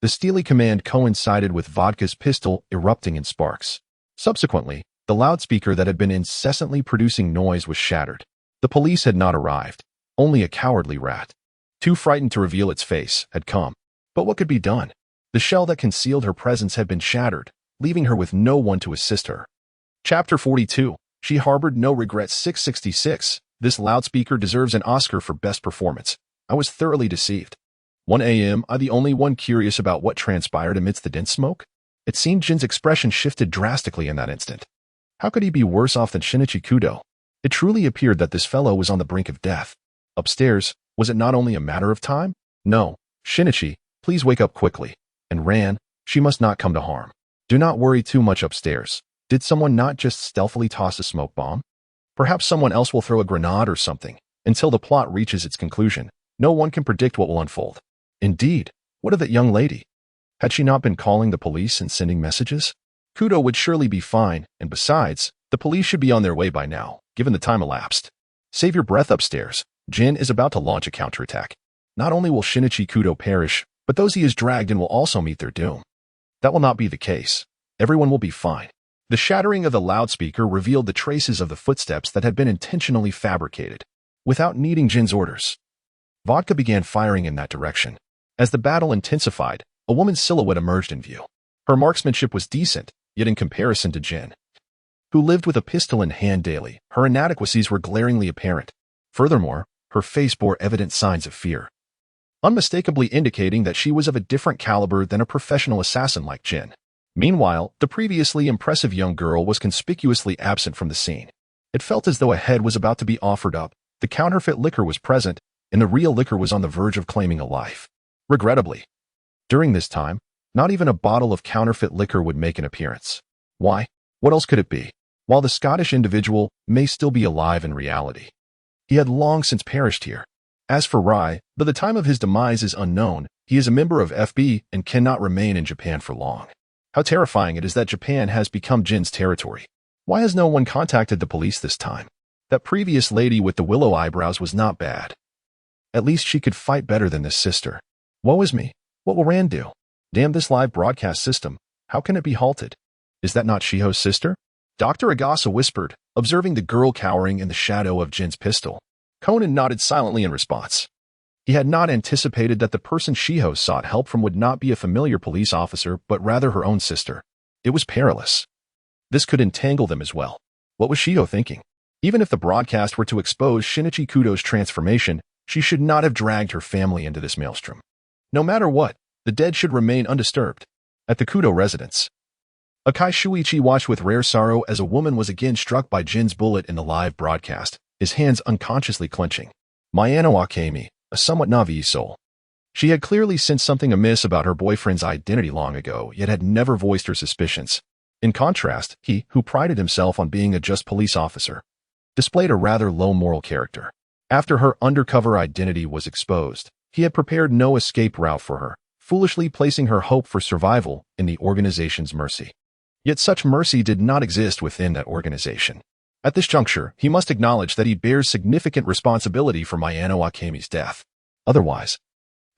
The steely command coincided with Vodka's pistol erupting in sparks. Subsequently, the loudspeaker that had been incessantly producing noise was shattered. The police had not arrived. Only a cowardly rat, too frightened to reveal its face, had come. But what could be done? The shell that concealed her presence had been shattered, leaving her with no one to assist her. Chapter 42. She harbored no regrets. 666. This loudspeaker deserves an Oscar for best performance. I was thoroughly deceived. 1 a.m. I the only one curious about what transpired amidst the dense smoke? It seemed Jin's expression shifted drastically in that instant. How could he be worse off than Shinichi Kudo? It truly appeared that this fellow was on the brink of death. Upstairs, was it not only a matter of time? No. Shinichi, please wake up quickly. And Ran, she must not come to harm. Do not worry too much upstairs. Did someone not just stealthily toss a smoke bomb? Perhaps someone else will throw a grenade or something. Until the plot reaches its conclusion, no one can predict what will unfold. Indeed, what of that young lady? Had she not been calling the police and sending messages? Kudo would surely be fine, and besides, the police should be on their way by now, given the time elapsed. Save your breath upstairs. Jin is about to launch a counterattack. Not only will Shinichi Kudo perish, but those he has dragged in will also meet their doom. That will not be the case. Everyone will be fine. The shattering of the loudspeaker revealed the traces of the footsteps that had been intentionally fabricated, without needing Jin's orders. Vodka began firing in that direction. As the battle intensified, a woman's silhouette emerged in view. Her marksmanship was decent, yet in comparison to Jin, who lived with a pistol in hand daily, her inadequacies were glaringly apparent. Furthermore, her face bore evident signs of fear, unmistakably indicating that she was of a different caliber than a professional assassin like Jin. Meanwhile, the previously impressive young girl was conspicuously absent from the scene. It felt as though a head was about to be offered up, the counterfeit liquor was present, and the real liquor was on the verge of claiming a life. Regrettably, during this time, not even a bottle of counterfeit liquor would make an appearance. Why? What else could it be? while the Scottish individual may still be alive in reality. He had long since perished here. As for Rai, though the time of his demise is unknown, he is a member of FB and cannot remain in Japan for long. How terrifying it is that Japan has become Jin's territory. Why has no one contacted the police this time? That previous lady with the willow eyebrows was not bad. At least she could fight better than this sister. Woe is me. What will Rand do? Damn this live broadcast system. How can it be halted? Is that not Shiho's sister? Dr. Agasa whispered, observing the girl cowering in the shadow of Jin's pistol. Conan nodded silently in response. He had not anticipated that the person Shiho sought help from would not be a familiar police officer, but rather her own sister. It was perilous. This could entangle them as well. What was Shiho thinking? Even if the broadcast were to expose Shinichi Kudo's transformation, she should not have dragged her family into this maelstrom. No matter what, the dead should remain undisturbed. At the Kudo residence, Akai Shuichi watched with rare sorrow as a woman was again struck by Jin's bullet in the live broadcast, his hands unconsciously clenching. Mayano Akemi, a somewhat naive soul. She had clearly sensed something amiss about her boyfriend's identity long ago, yet had never voiced her suspicions. In contrast, he, who prided himself on being a just police officer, displayed a rather low moral character. After her undercover identity was exposed, he had prepared no escape route for her, foolishly placing her hope for survival in the organization's mercy. Yet such mercy did not exist within that organization. At this juncture, he must acknowledge that he bears significant responsibility for Mayano Akemi's death. Otherwise,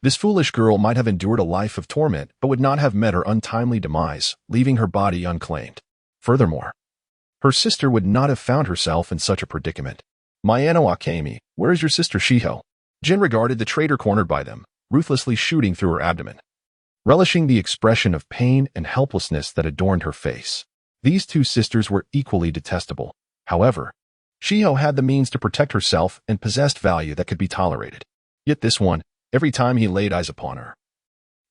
this foolish girl might have endured a life of torment but would not have met her untimely demise, leaving her body unclaimed. Furthermore, her sister would not have found herself in such a predicament. Mayano Akemi, where is your sister Shiho? Jin regarded the traitor cornered by them, ruthlessly shooting through her abdomen, relishing the expression of pain and helplessness that adorned her face. These two sisters were equally detestable. However, Shiho had the means to protect herself and possessed value that could be tolerated. Yet this one, every time he laid eyes upon her,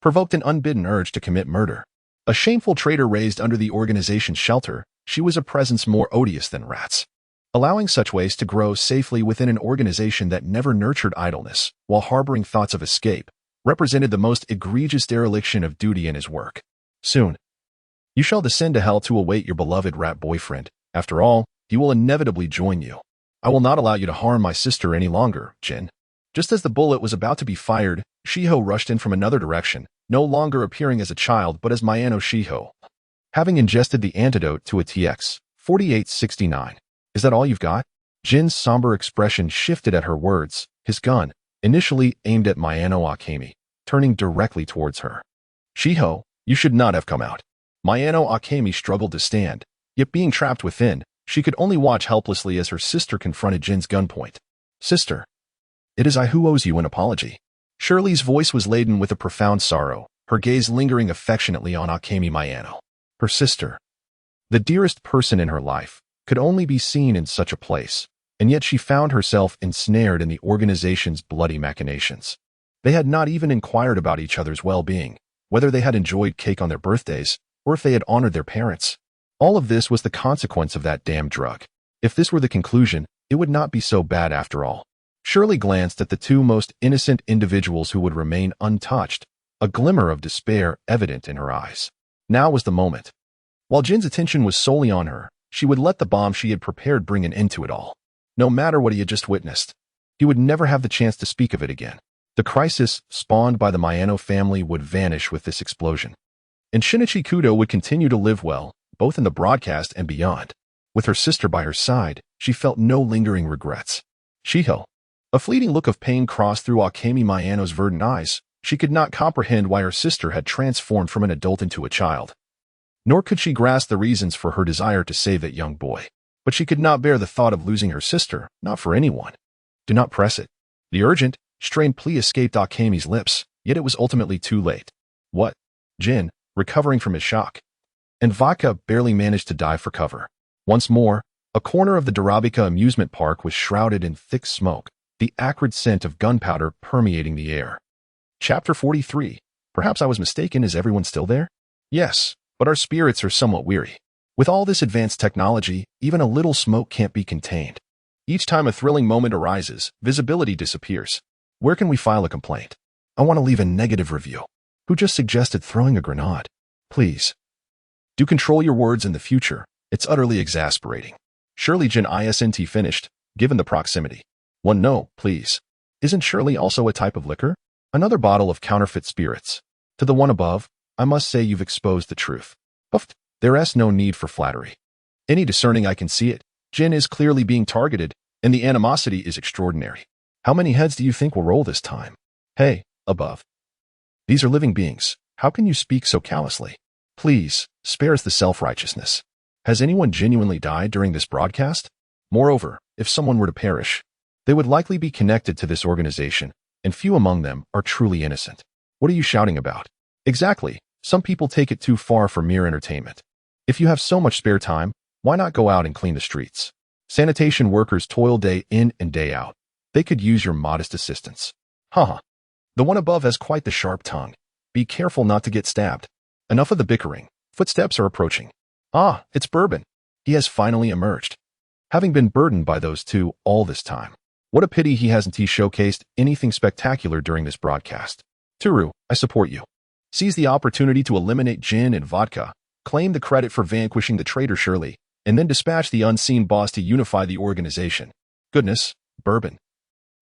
provoked an unbidden urge to commit murder. A shameful traitor raised under the organization's shelter, she was a presence more odious than rats. Allowing such waste to grow safely within an organization that never nurtured idleness, while harboring thoughts of escape, represented the most egregious dereliction of duty in his work. Soon, you shall descend to hell to await your beloved rat boyfriend. After all, he will inevitably join you. I will not allow you to harm my sister any longer, Jin. Just as the bullet was about to be fired, Shiho rushed in from another direction, no longer appearing as a child but as Mayano Shiho, having ingested the antidote to a TX 4869. Is that all you've got? Jin's somber expression shifted at her words, his gun, initially aimed at Mayano Akemi, turning directly towards her. Shiho, you should not have come out. Mayano Akemi struggled to stand, yet being trapped within, she could only watch helplessly as her sister confronted Jin's gunpoint. Sister, it is I who owes you an apology. Shirley's voice was laden with a profound sorrow, her gaze lingering affectionately on Akemi Mayano. Her sister, the dearest person in her life, could only be seen in such a place, and yet she found herself ensnared in the organization's bloody machinations. They had not even inquired about each other's well-being, whether they had enjoyed cake on their birthdays, or if they had honored their parents. All of this was the consequence of that damn drug. If this were the conclusion, it would not be so bad after all. Shirley glanced at the two most innocent individuals who would remain untouched, a glimmer of despair evident in her eyes. Now was the moment. While Jin's attention was solely on her, she would let the bomb she had prepared bring an end to it all. No matter what he had just witnessed, he would never have the chance to speak of it again. The crisis spawned by the Mayano family would vanish with this explosion. And Shinichi Kudo would continue to live well, both in the broadcast and beyond. With her sister by her side, she felt no lingering regrets. Shiho. A fleeting look of pain crossed through Akemi Mayano's verdant eyes. She could not comprehend why her sister had transformed from an adult into a child. Nor could she grasp the reasons for her desire to save that young boy. But she could not bear the thought of losing her sister, not for anyone. Do not press it. The urgent, strained plea escaped Akemi's lips, yet it was ultimately too late. What? Jin, recovering from his shock, and Vodka barely managed to dive for cover. Once more, a corner of the Dorabika amusement park was shrouded in thick smoke, the acrid scent of gunpowder permeating the air. Chapter 43. Perhaps I was mistaken. Is everyone still there? Yes, but our spirits are somewhat weary. With all this advanced technology, even a little smoke can't be contained. Each time a thrilling moment arises, visibility disappears. Where can we file a complaint? I want to leave a negative review. Who just suggested throwing a grenade? Please. Do control your words in the future. It's utterly exasperating. Surely Jin isn't finished, given the proximity. One no, please. Isn't Shirley also a type of liquor? Another bottle of counterfeit spirits. To the one above, I must say you've exposed the truth. Puffed. There's no need for flattery. Any discerning eye can see it. Jin is clearly being targeted, and the animosity is extraordinary. How many heads do you think will roll this time? Hey, above. These are living beings. How can you speak so callously? Please, spare us the self-righteousness. Has anyone genuinely died during this broadcast? Moreover, if someone were to perish, they would likely be connected to this organization, and few among them are truly innocent. What are you shouting about? Exactly. Some people take it too far for mere entertainment. If you have so much spare time, why not go out and clean the streets? Sanitation workers toil day in and day out. They could use your modest assistance. Haha. The one above has quite the sharp tongue. Be careful not to get stabbed. Enough of the bickering. Footsteps are approaching. Ah, it's Bourbon. He has finally emerged. Having been burdened by those two all this time. What a pity he hasn't showcased anything spectacular during this broadcast. Tooru, I support you. Seize the opportunity to eliminate gin and vodka, claim the credit for vanquishing the traitor Shirley, and then dispatch the unseen boss to unify the organization. Goodness, Bourbon.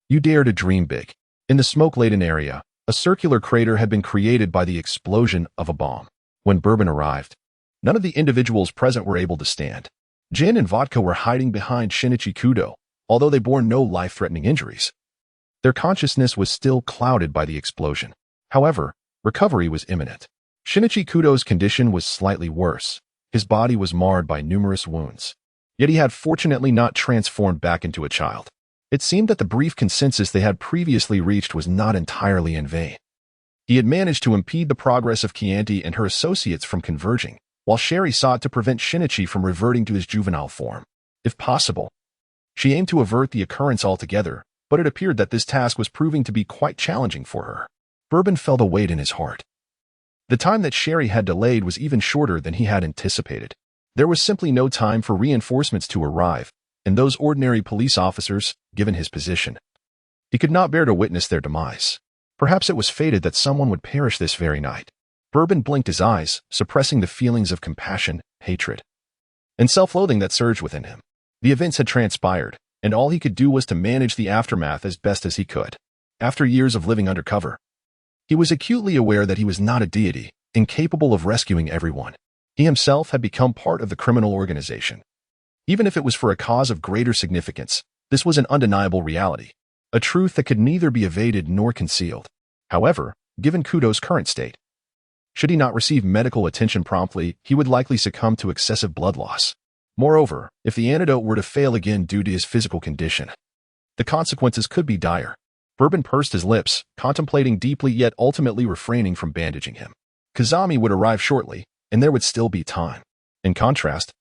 You dare to dream big. In the smoke-laden area, a circular crater had been created by the explosion of a bomb. When Bourbon arrived, none of the individuals present were able to stand. Gin and vodka were hiding behind Shinichi Kudo, although they bore no life-threatening injuries. Their consciousness was still clouded by the explosion. However, recovery was imminent. Shinichi Kudo's condition was slightly worse. His body was marred by numerous wounds. Yet he had fortunately not transformed back into a child. It seemed that the brief consensus they had previously reached was not entirely in vain. He had managed to impede the progress of Chianti and her associates from converging, while Sherry sought to prevent Shinichi from reverting to his juvenile form. If possible, she aimed to avert the occurrence altogether, but it appeared that this task was proving to be quite challenging for her. Bourbon felt a weight in his heart. The time that Sherry had delayed was even shorter than he had anticipated. There was simply no time for reinforcements to arrive, and those ordinary police officers, given his position, he could not bear to witness their demise. Perhaps it was fated that someone would perish this very night. Bourbon blinked his eyes, suppressing the feelings of compassion, hatred, and self-loathing that surged within him. The events had transpired, and all he could do was to manage the aftermath as best as he could. After years of living undercover, he was acutely aware that he was not a deity, incapable of rescuing everyone. He himself had become part of the criminal organization. Even if it was for a cause of greater significance, this was an undeniable reality, a truth that could neither be evaded nor concealed. However, given Kudo's current state, should he not receive medical attention promptly, he would likely succumb to excessive blood loss. Moreover, if the antidote were to fail again due to his physical condition, the consequences could be dire. Bourbon pursed his lips, contemplating deeply yet ultimately refraining from bandaging him. Kazami would arrive shortly, and there would still be time. In contrast,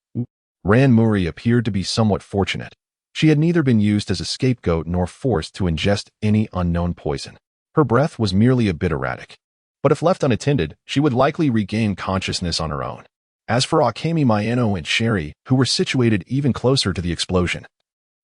Ran Muri appeared to be somewhat fortunate. She had neither been used as a scapegoat nor forced to ingest any unknown poison. Her breath was merely a bit erratic, but if left unattended, she would likely regain consciousness on her own. As for Akemi Mayano and Sherry, who were situated even closer to the explosion,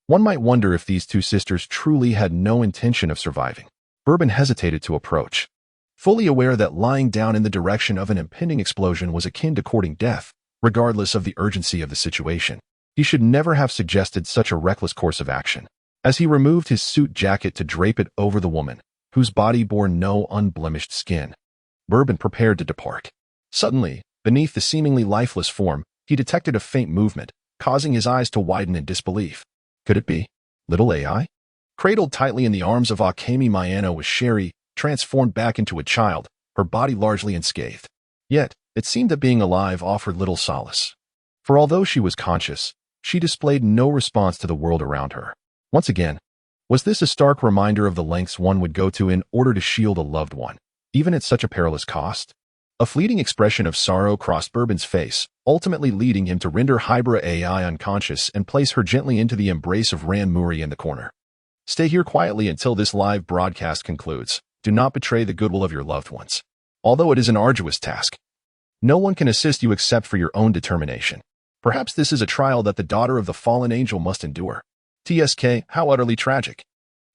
one might wonder if these two sisters truly had no intention of surviving. Bourbon hesitated to approach, fully aware that lying down in the direction of an impending explosion was akin to courting death, regardless of the urgency of the situation. He should never have suggested such a reckless course of action. As he removed his suit jacket to drape it over the woman, whose body bore no unblemished skin, Bourbon prepared to depart. Suddenly, beneath the seemingly lifeless form, he detected a faint movement, causing his eyes to widen in disbelief. Could it be little AI? Cradled tightly in the arms of Akemi Mayano was Sherry, transformed back into a child, her body largely unscathed. Yet, it seemed that being alive offered little solace. For although she was conscious, she displayed no response to the world around her. Once again, was this a stark reminder of the lengths one would go to in order to shield a loved one, even at such a perilous cost? A fleeting expression of sorrow crossed Bourbon's face, ultimately leading him to render Hybra AI unconscious and place her gently into the embrace of Ran Muri in the corner. Stay here quietly until this live broadcast concludes. Do not betray the goodwill of your loved ones. Although it is an arduous task, no one can assist you except for your own determination. Perhaps this is a trial that the daughter of the fallen angel must endure. TSK, how utterly tragic.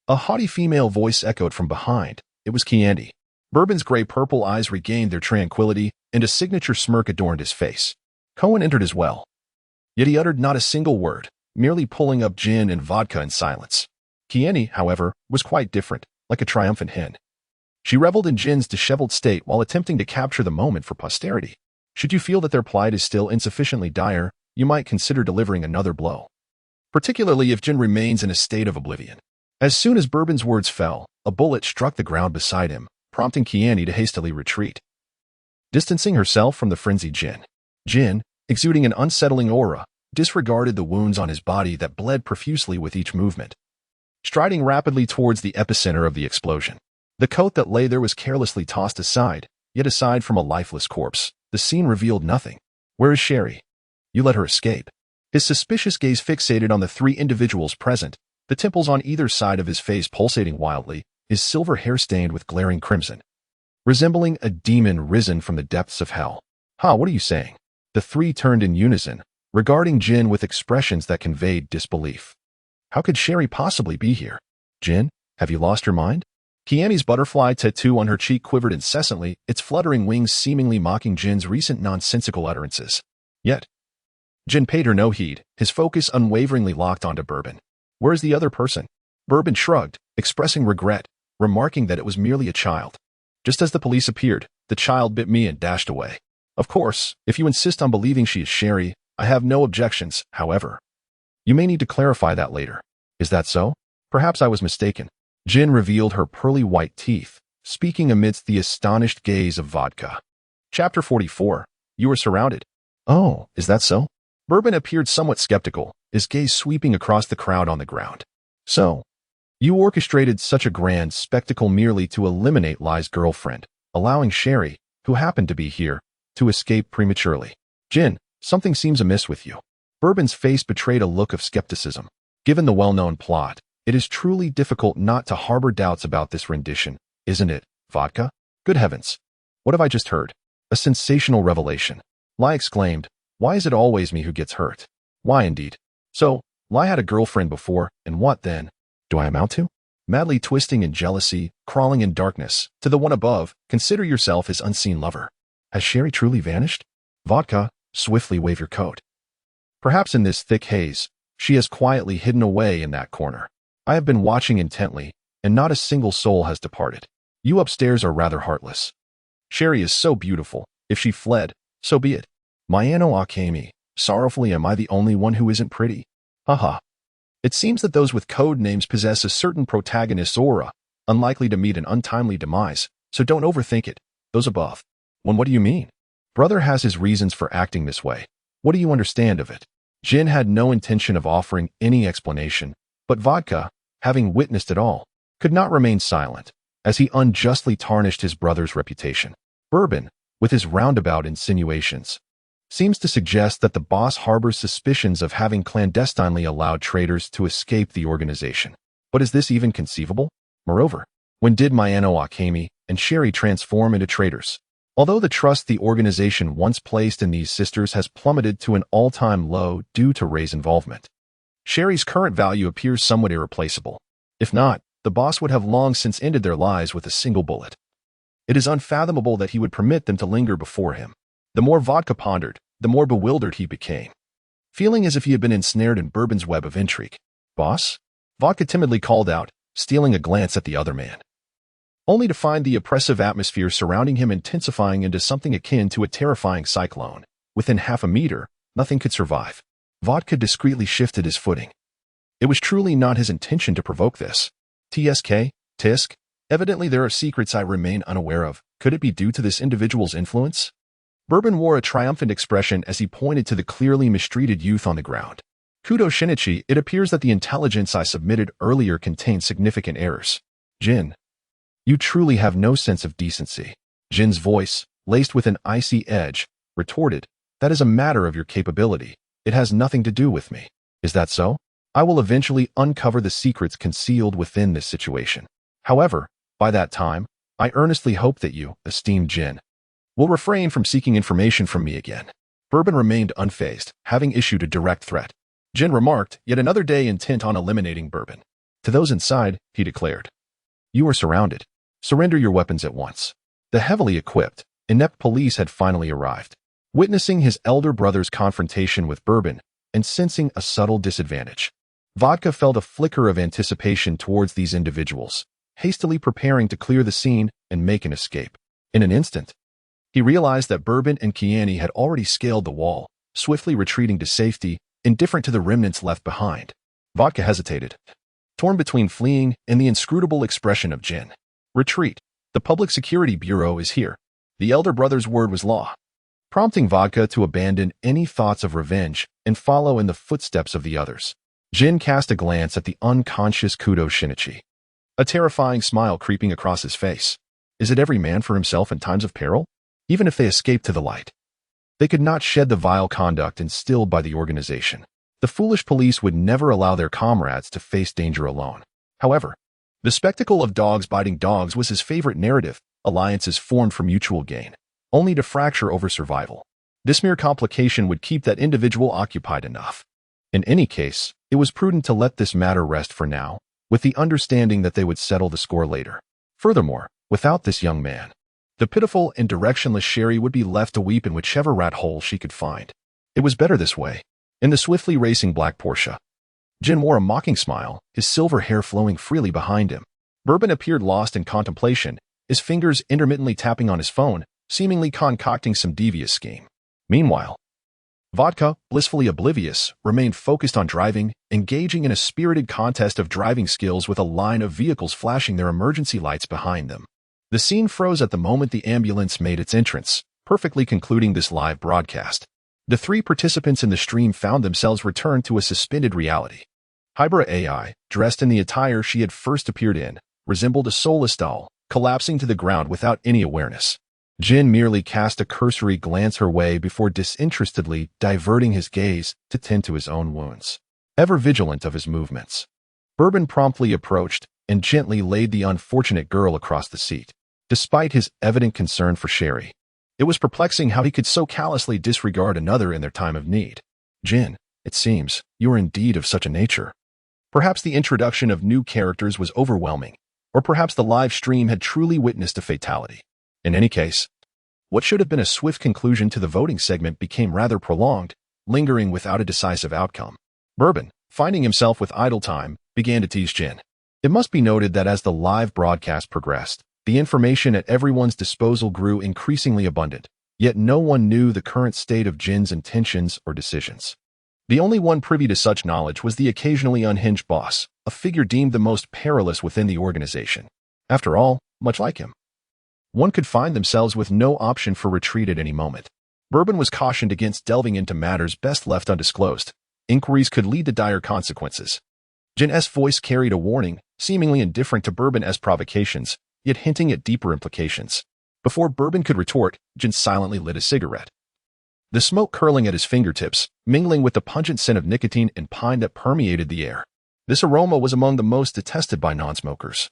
A haughty female voice echoed from behind. It was Chianti. Bourbon's gray-purple eyes regained their tranquility, and a signature smirk adorned his face. Cohen entered as well. Yet he uttered not a single word, merely pulling up gin and vodka in silence. Kieni, however, was quite different, like a triumphant hen. She reveled in Jin's disheveled state while attempting to capture the moment for posterity. Should you feel that their plight is still insufficiently dire, you might consider delivering another blow. Particularly if Jin remains in a state of oblivion. As soon as Bourbon's words fell, a bullet struck the ground beside him, prompting Kieni to hastily retreat. Distancing herself from the frenzied Jin, exuding an unsettling aura, disregarded the wounds on his body that bled profusely with each movement. Striding rapidly towards the epicenter of the explosion, the coat that lay there was carelessly tossed aside, yet aside from a lifeless corpse, the scene revealed nothing. Where is Sherry? You let her escape. His suspicious gaze fixated on the three individuals present, the temples on either side of his face pulsating wildly, his silver hair stained with glaring crimson. Resembling a demon risen from the depths of hell. What are you saying? The three turned in unison, regarding Jin with expressions that conveyed disbelief. How could Sherry possibly be here? Jin, have you lost your mind? Kiani's butterfly tattoo on her cheek quivered incessantly, its fluttering wings seemingly mocking Jin's recent nonsensical utterances. Yet, Jin paid her no heed, his focus unwaveringly locked onto Bourbon. Where is the other person? Bourbon shrugged, expressing regret, remarking that it was merely a child. Just as the police appeared, the child bit me and dashed away. Of course, if you insist on believing she is Sherry, I have no objections, however. You may need to clarify that later. Is that so? Perhaps I was mistaken. Jin revealed her pearly white teeth, speaking amidst the astonished gaze of vodka. Chapter 44. You were surrounded. Oh, is that so? Bourbon appeared somewhat skeptical, his gaze sweeping across the crowd on the ground. So, you orchestrated such a grand spectacle merely to eliminate Lai's girlfriend, allowing Sherry, who happened to be here, to escape prematurely. Jin, something seems amiss with you. Bourbon's face betrayed a look of skepticism. Given the well-known plot, it is truly difficult not to harbor doubts about this rendition, isn't it, vodka? Good heavens. What have I just heard? A sensational revelation. Lai exclaimed, why is it always me who gets hurt? Why indeed? So, Lai had a girlfriend before, and what then? Do I amount to? Madly twisting in jealousy, crawling in darkness, to the one above, consider yourself his unseen lover. Has Sherry truly vanished? Vodka, swiftly wave your coat. Perhaps in this thick haze, she has quietly hidden away in that corner. I have been watching intently, and not a single soul has departed. You upstairs are rather heartless. Sherry is so beautiful. If she fled, so be it. Mayano Akemi, sorrowfully am I the only one who isn't pretty? Haha. It seems that those with code names possess a certain protagonist's aura, unlikely to meet an untimely demise, so don't overthink it. Those above. What do you mean? Brother has his reasons for acting this way. What do you understand of it? Jin had no intention of offering any explanation, but Vodka, having witnessed it all, could not remain silent, as he unjustly tarnished his brother's reputation. Bourbon, with his roundabout insinuations, seems to suggest that the boss harbors suspicions of having clandestinely allowed traitors to escape the organization. But is this even conceivable? Moreover, when did Mayano Akemi and Sherry transform into traitors? Although the trust the organization once placed in these sisters has plummeted to an all-time low due to Rei's involvement, Sherry's current value appears somewhat irreplaceable. If not, the boss would have long since ended their lives with a single bullet. It is unfathomable that he would permit them to linger before him. The more Vodka pondered, the more bewildered he became, feeling as if he had been ensnared in Bourbon's web of intrigue. Boss? Vodka timidly called out, stealing a glance at the other man, only to find the oppressive atmosphere surrounding him intensifying into something akin to a terrifying cyclone. Within half a meter, nothing could survive. Vodka discreetly shifted his footing. It was truly not his intention to provoke this. Tisk? Evidently there are secrets I remain unaware of. Could it be due to this individual's influence? Bourbon wore a triumphant expression as he pointed to the clearly mistreated youth on the ground. Kudo Shinichi, it appears that the intelligence I submitted earlier contained significant errors. Jin, you truly have no sense of decency. Jin's voice, laced with an icy edge, retorted, that is a matter of your capability. It has nothing to do with me. Is that so? I will eventually uncover the secrets concealed within this situation. However, by that time, I earnestly hope that you, esteemed Jin, will refrain from seeking information from me again. Bourbon remained unfazed, having issued a direct threat. Jin remarked, yet another day intent on eliminating Bourbon. To those inside, he declared, you are surrounded. Surrender your weapons at once. The heavily equipped, inept police had finally arrived. Witnessing his elder brother's confrontation with Bourbon, and sensing a subtle disadvantage. Vodka felt a flicker of anticipation towards these individuals, hastily preparing to clear the scene and make an escape. In an instant, he realized that Bourbon and Kiani had already scaled the wall, swiftly retreating to safety, indifferent to the remnants left behind. Vodka hesitated, torn between fleeing and the inscrutable expression of Jin. Retreat. The Public Security Bureau is here. The elder brother's word was law, prompting Vodka to abandon any thoughts of revenge and follow in the footsteps of the others. Jin cast a glance at the unconscious Kudo Shinichi, a terrifying smile creeping across his face. Is it every man for himself in times of peril? Even if they escape to the light, they could not shed the vile conduct instilled by the organization. The foolish police would never allow their comrades to face danger alone. However, the spectacle of dogs biting dogs was his favorite narrative, alliances formed for mutual gain, only to fracture over survival. This mere complication would keep that individual occupied enough. In any case, it was prudent to let this matter rest for now, with the understanding that they would settle the score later. Furthermore, without this young man, the pitiful and directionless Sherry would be left to weep in whichever rat hole she could find. It was better this way. In the swiftly racing black Porsche, Jin wore a mocking smile, his silver hair flowing freely behind him. Bourbon appeared lost in contemplation, his fingers intermittently tapping on his phone, seemingly concocting some devious scheme. Meanwhile, Vodka, blissfully oblivious, remained focused on driving, engaging in a spirited contest of driving skills with a line of vehicles flashing their emergency lights behind them. The scene froze at the moment the ambulance made its entrance, perfectly concluding this live broadcast. The three participants in the stream found themselves returned to a suspended reality. Hybrid AI, dressed in the attire she had first appeared in, resembled a soulless doll, collapsing to the ground without any awareness. Jin merely cast a cursory glance her way before disinterestedly diverting his gaze to tend to his own wounds. Ever vigilant of his movements, Bourbon promptly approached and gently laid the unfortunate girl across the seat. Despite his evident concern for Sherry, it was perplexing how he could so callously disregard another in their time of need. Jin, it seems, you are indeed of such a nature. Perhaps the introduction of new characters was overwhelming, or perhaps the live stream had truly witnessed a fatality. In any case, what should have been a swift conclusion to the voting segment became rather prolonged, lingering without a decisive outcome. Bourbon, finding himself with idle time, began to tease Jin. It must be noted that as the live broadcast progressed, the information at everyone's disposal grew increasingly abundant, yet no one knew the current state of Jin's intentions or decisions. The only one privy to such knowledge was the occasionally unhinged boss, a figure deemed the most perilous within the organization. After all, much like him, one could find themselves with no option for retreat at any moment. Bourbon was cautioned against delving into matters best left undisclosed. Inquiries could lead to dire consequences. Jin's voice carried a warning, seemingly indifferent to Bourbon's provocations, yet hinting at deeper implications. Before Bourbon could retort, Jin silently lit a cigarette. The smoke curling at his fingertips, mingling with the pungent scent of nicotine and pine that permeated the air. This aroma was among the most detested by non-smokers.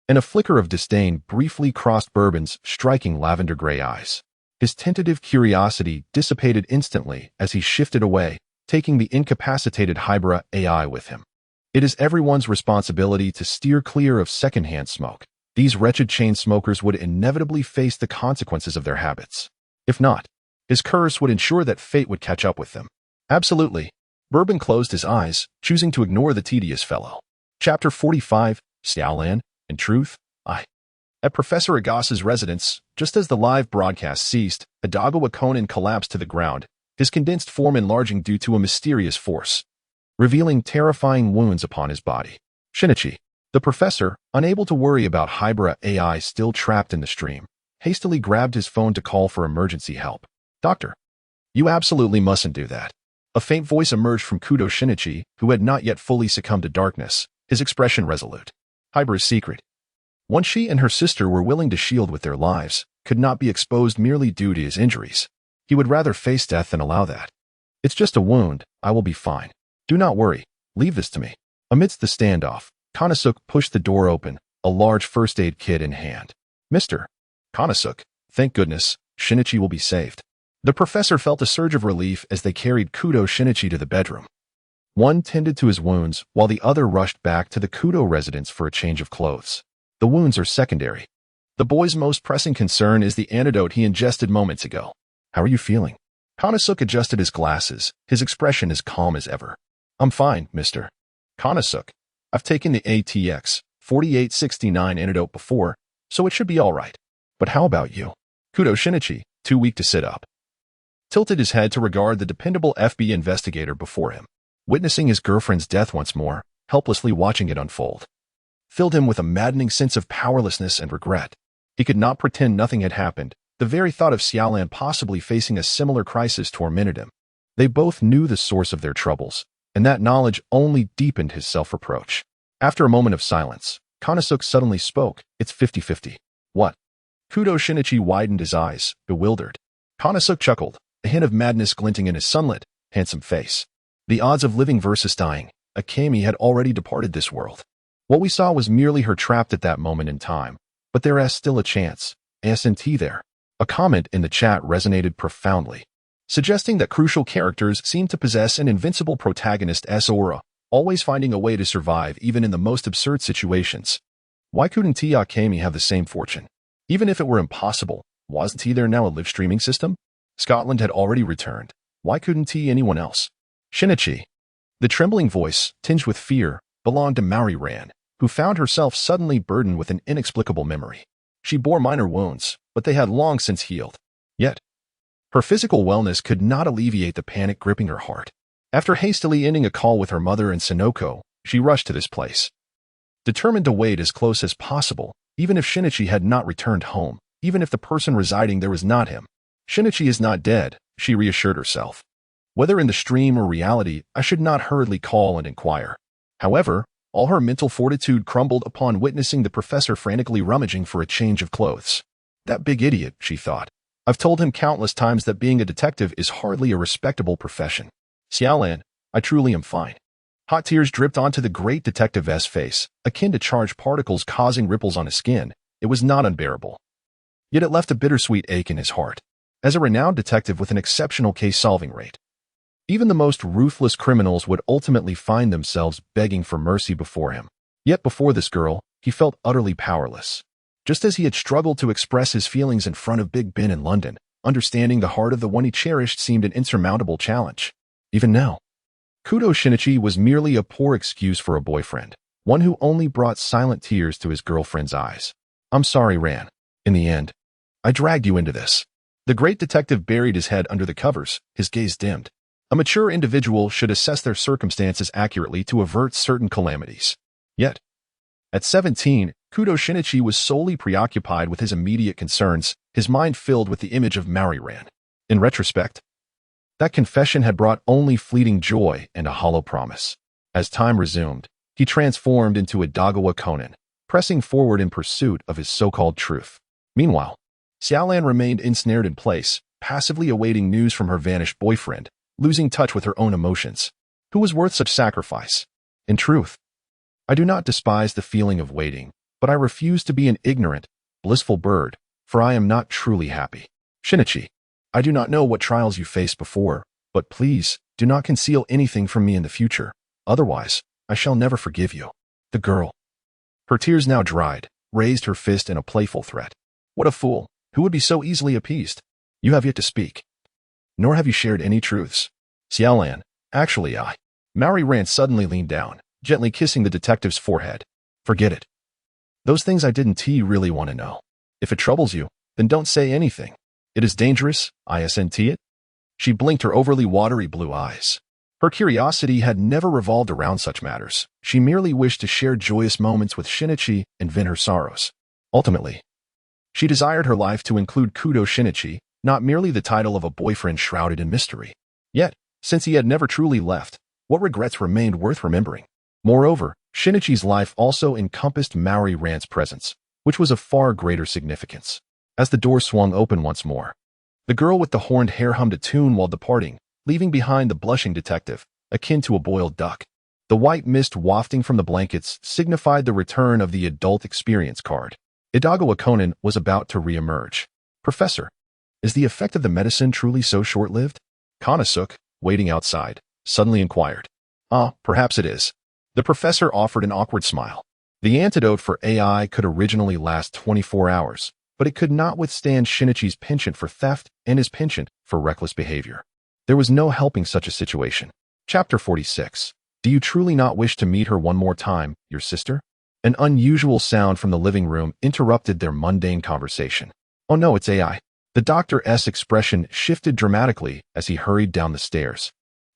And a flicker of disdain briefly crossed Bourbon's striking lavender-gray eyes. His tentative curiosity dissipated instantly as he shifted away, taking the incapacitated Hybrid AI with him. It is everyone's responsibility to steer clear of secondhand smoke. These wretched chain smokers would inevitably face the consequences of their habits. If not, his curse would ensure that fate would catch up with them. Absolutely. Bourbon closed his eyes, choosing to ignore the tedious fellow. Chapter 45, Xiaolan, in truth, At Professor Agasa's residence, just as the live broadcast ceased, Adagawa Conan collapsed to the ground, his condensed form enlarging due to a mysterious force, revealing terrifying wounds upon his body. Shinichi, the professor, unable to worry about Hybrid AI still trapped in the stream, hastily grabbed his phone to call for emergency help. Doctor, you absolutely mustn't do that. A faint voice emerged from Kudo Shinichi, who had not yet fully succumbed to darkness, his expression resolute. Hybrid's secret, one she and her sister were willing to shield with their lives, could not be exposed merely due to his injuries. He would rather face death than allow that. It's just a wound, I will be fine. Do not worry, leave this to me. Amidst the standoff, Konosuke pushed the door open, a large first aid kit in hand. Mr. Konosuke, thank goodness, Shinichi will be saved. The professor felt a surge of relief as they carried Kudo Shinichi to the bedroom. One tended to his wounds, while the other rushed back to the Kudo residence for a change of clothes. The wounds are secondary. The boy's most pressing concern is the antidote he ingested moments ago. How are you feeling? Konosuk adjusted his glasses, his expression as calm as ever. I'm fine, mister. Konosuk. I've taken the ATX 4869 antidote before, so it should be all right. But how about you? Kudo Shinichi, too weak to sit up, tilted his head to regard the dependable FB investigator before him. Witnessing his girlfriend's death once more, helplessly watching it unfold, filled him with a maddening sense of powerlessness and regret. He could not pretend nothing had happened. The very thought of Xiaolan possibly facing a similar crisis tormented him. They both knew the source of their troubles, and that knowledge only deepened his self-reproach. After a moment of silence, Konosuk suddenly spoke. It's 50-50. What? Kudo Shinichi widened his eyes, bewildered. Konosuk chuckled, a hint of madness glinting in his sunlit, handsome face. The odds of living versus dying. Akemi had already departed this world. What we saw was merely her trapped at that moment in time, but there is still a chance. ASNT there. A comment in the chat resonated profoundly, suggesting that crucial characters seem to possess an invincible protagonist's aura, always finding a way to survive even in the most absurd situations. Why couldn't Akemi have the same fortune? Even if it were impossible, wasn't there now a live streaming system? Scotland had already returned. Why couldn't anyone else? Shinichi. The trembling voice, tinged with fear, belonged to Maori Ran, who found herself suddenly burdened with an inexplicable memory. She bore minor wounds, but they had long since healed. Yet, her physical wellness could not alleviate the panic gripping her heart. After hastily ending a call with her mother and Sonoko, she rushed to this place, determined to wait as close as possible, even if Shinichi had not returned home, even if the person residing there was not him. Shinichi is not dead, she reassured herself. Whether in the stream or reality, I should not hurriedly call and inquire. However, all her mental fortitude crumbled upon witnessing the professor frantically rummaging for a change of clothes. That big idiot, she thought. I've told him countless times that being a detective is hardly a respectable profession. Xiaolan, I truly am fine. Hot tears dripped onto the great detective's face, akin to charged particles causing ripples on his skin. It was not unbearable. Yet it left a bittersweet ache in his heart. As a renowned detective with an exceptional case-solving rate, even the most ruthless criminals would ultimately find themselves begging for mercy before him. Yet before this girl, he felt utterly powerless. Just as he had struggled to express his feelings in front of Big Ben in London, understanding the heart of the one he cherished seemed an insurmountable challenge. Even now, Kudo Shinichi was merely a poor excuse for a boyfriend, one who only brought silent tears to his girlfriend's eyes. I'm sorry, Ran. In the end, I dragged you into this. The great detective buried his head under the covers, his gaze dimmed. A mature individual should assess their circumstances accurately to avert certain calamities. Yet, at 17, Kudo Shinichi was solely preoccupied with his immediate concerns, his mind filled with the image of Maori Ran. In retrospect, that confession had brought only fleeting joy and a hollow promise. As time resumed, he transformed into a Dagawa Conan, pressing forward in pursuit of his so-called truth. Meanwhile, Xiaolan remained ensnared in place, passively awaiting news from her vanished boyfriend, losing touch with her own emotions. Who was worth such sacrifice? In truth, I do not despise the feeling of waiting, but I refuse to be an ignorant, blissful bird, for I am not truly happy. Shinichi, I do not know what trials you faced before, but please, do not conceal anything from me in the future. Otherwise, I shall never forgive you. The girl, her tears now dried, raised her fist in a playful threat. What a fool! Who would be so easily appeased? You have yet to speak. Nor have you shared any truths. Xiaolan, actually Maori Ran suddenly leaned down, gently kissing the detective's forehead. Forget it. Those things I didn't really want to know. If it troubles you, then don't say anything. It is dangerous, isn't it? She blinked her overly watery blue eyes. Her curiosity had never revolved around such matters. She merely wished to share joyous moments with Shinichi and vent her sorrows. Ultimately, she desired her life to include Kudo Shinichi, not merely the title of a boyfriend shrouded in mystery. Yet, since he had never truly left, what regrets remained worth remembering? Moreover, Shinichi's life also encompassed Maori Ran's presence, which was of far greater significance. As the door swung open once more, the girl with the horned hair hummed a tune while departing, leaving behind the blushing detective, akin to a boiled duck. The white mist wafting from the blankets signified the return of the adult experience card. Idagawa Conan was about to re-emerge. Professor, is the effect of the medicine truly so short-lived? Konosuk, waiting outside, suddenly inquired. Perhaps it is. The professor offered an awkward smile. The antidote for AI could originally last 24 hours, but it could not withstand Shinichi's penchant for theft and his penchant for reckless behavior. There was no helping such a situation. Chapter 46. Do you truly not wish to meet her one more time, your sister? An unusual sound from the living room interrupted their mundane conversation. Oh no, it's AI. The doctor's expression shifted dramatically as he hurried down the stairs,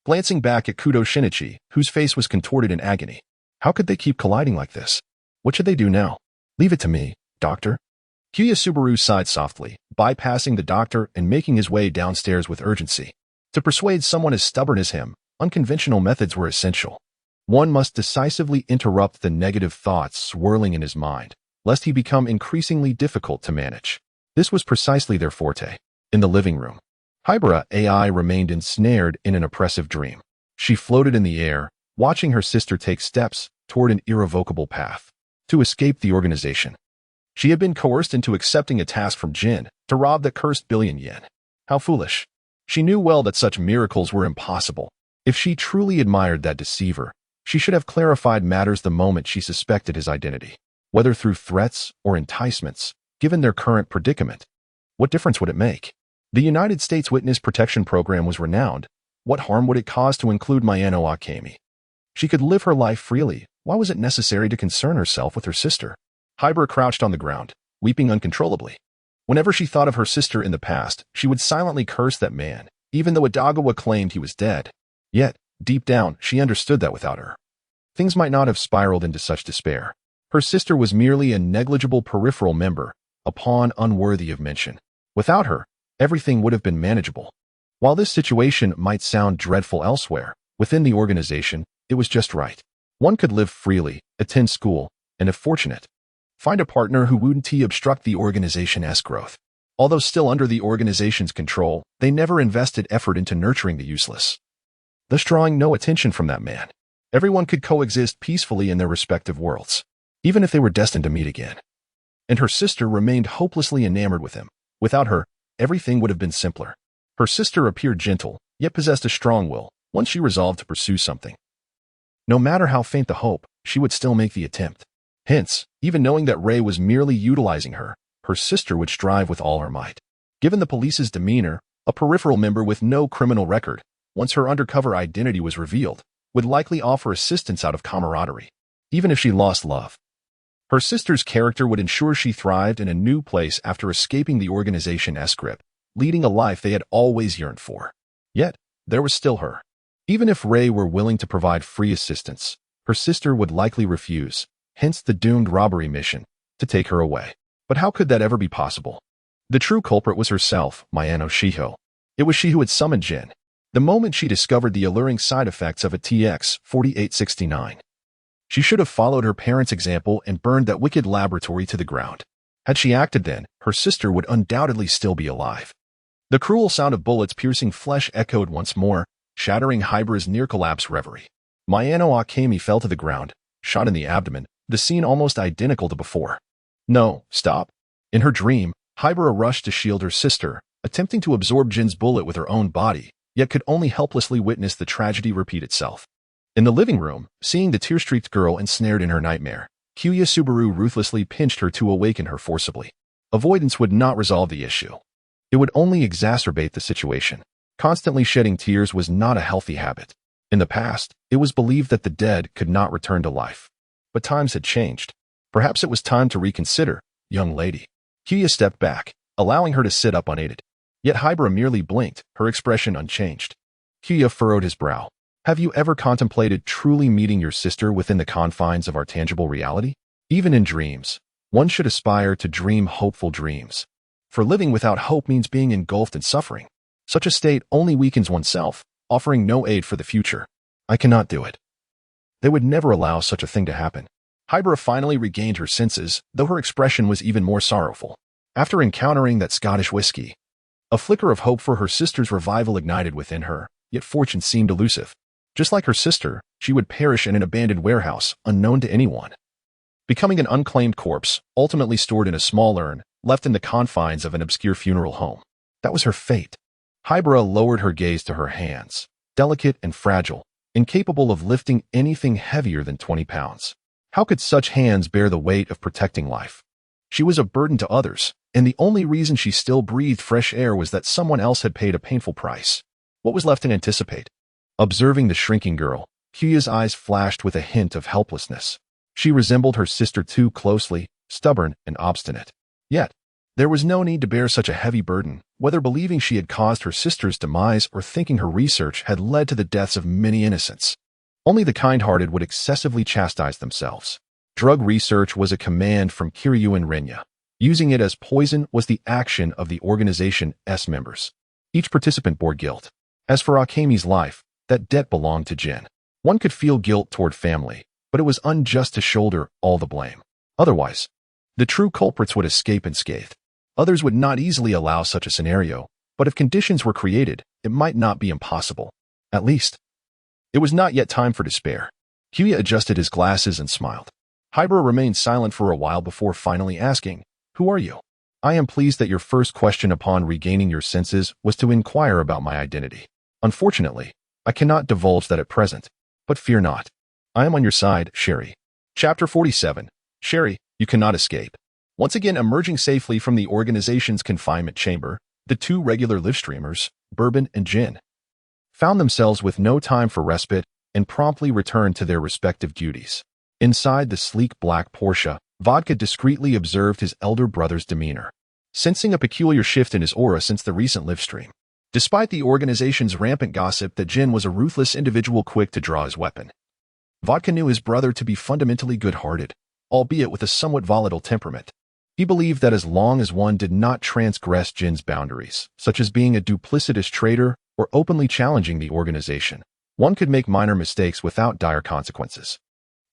glancing back at Kudo Shinichi, whose face was contorted in agony. How could they keep colliding like this? What should they do now? Leave it to me, doctor. Kyuya Subaru sighed softly, bypassing the doctor and making his way downstairs with urgency. To persuade someone as stubborn as him, unconventional methods were essential. One must decisively interrupt the negative thoughts swirling in his mind, lest he become increasingly difficult to manage. This was precisely their forte. In the living room, Hibara AI remained ensnared in an oppressive dream. She floated in the air, watching her sister take steps toward an irrevocable path to escape the organization. She had been coerced into accepting a task from Jin to rob the cursed billion yen. How foolish. She knew well that such miracles were impossible. If she truly admired that deceiver, she should have clarified matters the moment she suspected his identity. Whether through threats or enticements, given their current predicament, what difference would it make? The United States Witness Protection Program was renowned. What harm would it cause to include Mayano Akemi? She could live her life freely. Why was it necessary to concern herself with her sister? Hibara crouched on the ground, weeping uncontrollably. Whenever she thought of her sister in the past, she would silently curse that man, even though Adagawa claimed he was dead. Yet, deep down, she understood that without her, things might not have spiraled into such despair. Her sister was merely a negligible peripheral member, a pawn unworthy of mention. Without her, everything would have been manageable. While this situation might sound dreadful elsewhere, within the organization, it was just right. One could live freely, attend school, and if fortunate, find a partner who wouldn't obstruct the organization's growth. Although still under the organization's control, they never invested effort into nurturing the useless, thus drawing no attention from that man. Everyone could coexist peacefully in their respective worlds, even if they were destined to meet again. And her sister remained hopelessly enamored with him. Without her, everything would have been simpler. Her sister appeared gentle, yet possessed a strong will. Once she resolved to pursue something, no matter how faint the hope, she would still make the attempt. Hence, even knowing that Rei was merely utilizing her, her sister would strive with all her might. Given the police's demeanor, a peripheral member with no criminal record, once her undercover identity was revealed, would likely offer assistance out of camaraderie, even if she lost love. Her sister's character would ensure she thrived in a new place after escaping the organization's grip, leading a life they had always yearned for. Yet, there was still her. Even if Rei were willing to provide free assistance, her sister would likely refuse, hence the doomed robbery mission, to take her away. But how could that ever be possible? The true culprit was herself, Mayano Shiho. It was she who had summoned Jin, the moment she discovered the alluring side effects of a TX-4869. She should have followed her parents' example and burned that wicked laboratory to the ground. Had she acted then, her sister would undoubtedly still be alive. The cruel sound of bullets piercing flesh echoed once more, shattering Hibara's near-collapse reverie. Mayano Akemi fell to the ground, shot in the abdomen, the scene almost identical to before. No, stop. In her dream, Hibara rushed to shield her sister, attempting to absorb Jin's bullet with her own body, yet could only helplessly witness the tragedy repeat itself. In the living room, seeing the tear-streaked girl ensnared in her nightmare, Kyuya Subaru ruthlessly pinched her to awaken her forcibly. Avoidance would not resolve the issue. It would only exacerbate the situation. Constantly shedding tears was not a healthy habit. In the past, it was believed that the dead could not return to life. But times had changed. Perhaps it was time to reconsider, young lady. Kyuya stepped back, allowing her to sit up unaided. Yet Hibara merely blinked, her expression unchanged. Kyuya furrowed his brow. Have you ever contemplated truly meeting your sister within the confines of our tangible reality? Even in dreams, one should aspire to dream hopeful dreams. For living without hope means being engulfed in suffering. Such a state only weakens oneself, offering no aid for the future. I cannot do it. They would never allow such a thing to happen. Hibara finally regained her senses, though her expression was even more sorrowful. After encountering that Scottish whiskey, a flicker of hope for her sister's revival ignited within her, yet fortune seemed elusive. Just like her sister, she would perish in an abandoned warehouse, unknown to anyone, becoming an unclaimed corpse, ultimately stored in a small urn, left in the confines of an obscure funeral home. That was her fate. Hibara lowered her gaze to her hands, delicate and fragile, incapable of lifting anything heavier than 20 pounds. How could such hands bear the weight of protecting life? She was a burden to others, and the only reason she still breathed fresh air was that someone else had paid a painful price. What was left to anticipate? Observing the shrinking girl, Huya's eyes flashed with a hint of helplessness. She resembled her sister too closely, stubborn and obstinate. Yet, there was no need to bear such a heavy burden, whether believing she had caused her sister's demise or thinking her research had led to the deaths of many innocents. Only the kind-hearted would excessively chastise themselves. Drug research was a command from Kiryu and Renya. Using it as poison was the action of the organization's members. Each participant bore guilt. As for Akemi's life, that debt belonged to Jin. One could feel guilt toward family, but it was unjust to shoulder all the blame. Otherwise, the true culprits would escape unscathed. Others would not easily allow such a scenario, but if conditions were created, it might not be impossible. At least, it was not yet time for despair. Huya adjusted his glasses and smiled. Hybera remained silent for a while before finally asking, "Who are you?" "I am pleased that your first question upon regaining your senses was to inquire about my identity. Unfortunately, I cannot divulge that at present, but fear not. I am on your side, Sherry." Chapter 47. Sherry, you cannot escape. Once again emerging safely from the organization's confinement chamber, the two regular livestreamers, Bourbon and Jin, found themselves with no time for respite and promptly returned to their respective duties. Inside the sleek black Porsche, Vodka discreetly observed his elder brother's demeanor, sensing a peculiar shift in his aura since the recent livestream. Despite the organization's rampant gossip that Jin was a ruthless individual quick to draw his weapon, Vodka knew his brother to be fundamentally good-hearted, albeit with a somewhat volatile temperament. He believed that as long as one did not transgress Jin's boundaries, such as being a duplicitous traitor or openly challenging the organization, one could make minor mistakes without dire consequences.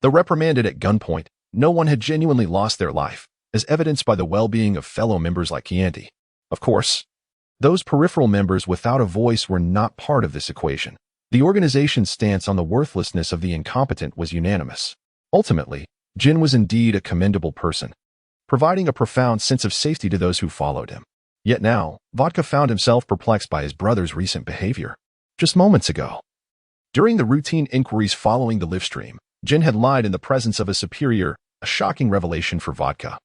Though reprimanded at gunpoint, no one had genuinely lost their life, as evidenced by the well-being of fellow members like Chianti. Of course, those peripheral members without a voice were not part of this equation. The organization's stance on the worthlessness of the incompetent was unanimous. Ultimately, Jin was indeed a commendable person, providing a profound sense of safety to those who followed him. Yet now, Vodka found himself perplexed by his brother's recent behavior. Just moments ago, during the routine inquiries following the livestream, Jin had lied in the presence of a superior, a shocking revelation for Vodka.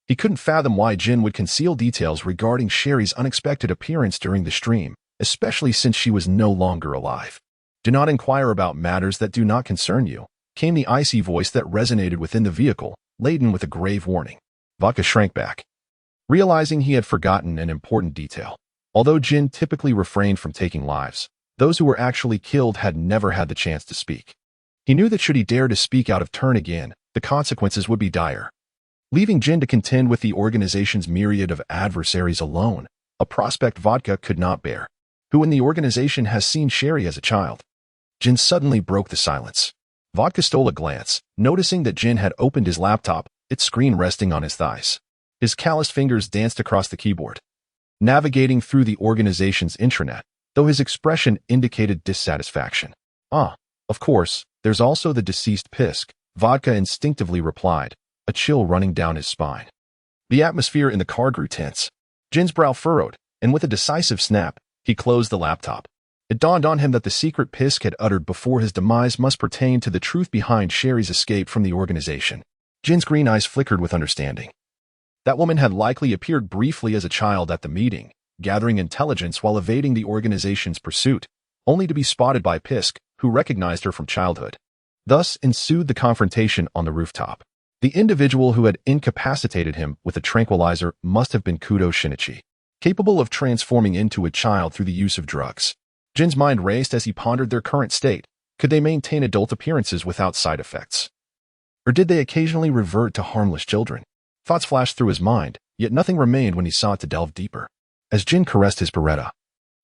He couldn't fathom why Jin would conceal details regarding Sherry's unexpected appearance during the stream, especially since she was no longer alive. "Do not inquire about matters that do not concern you," came the icy voice that resonated within the vehicle, laden with a grave warning. Vodka shrank back, realizing he had forgotten an important detail. Although Jin typically refrained from taking lives, those who were actually killed had never had the chance to speak. He knew that should he dare to speak out of turn again, the consequences would be dire. Leaving Jin to contend with the organization's myriad of adversaries alone, a prospect Vodka could not bear. Who in the organization has seen Sherry as a child? Jin suddenly broke the silence. Vodka stole a glance, noticing that Jin had opened his laptop, its screen resting on his thighs. His calloused fingers danced across the keyboard, navigating through the organization's intranet, though his expression indicated dissatisfaction. "Ah, of course, there's also the deceased Pisk," Vodka instinctively replied, a chill running down his spine. The atmosphere in the car grew tense. Jin's brow furrowed, and with a decisive snap, he closed the laptop. It dawned on him that the secret Pisk had uttered before his demise must pertain to the truth behind Sherry's escape from the organization. Jin's green eyes flickered with understanding. That woman had likely appeared briefly as a child at the meeting, gathering intelligence while evading the organization's pursuit, only to be spotted by Pisk, who recognized her from childhood. Thus ensued the confrontation on the rooftop. The individual who had incapacitated him with a tranquilizer must have been Kudo Shinichi, capable of transforming into a child through the use of drugs. Jin's mind raced as he pondered their current state. Could they maintain adult appearances without side effects? Or did they occasionally revert to harmless children? Thoughts flashed through his mind, yet nothing remained when he sought to delve deeper. As Jin caressed his Beretta,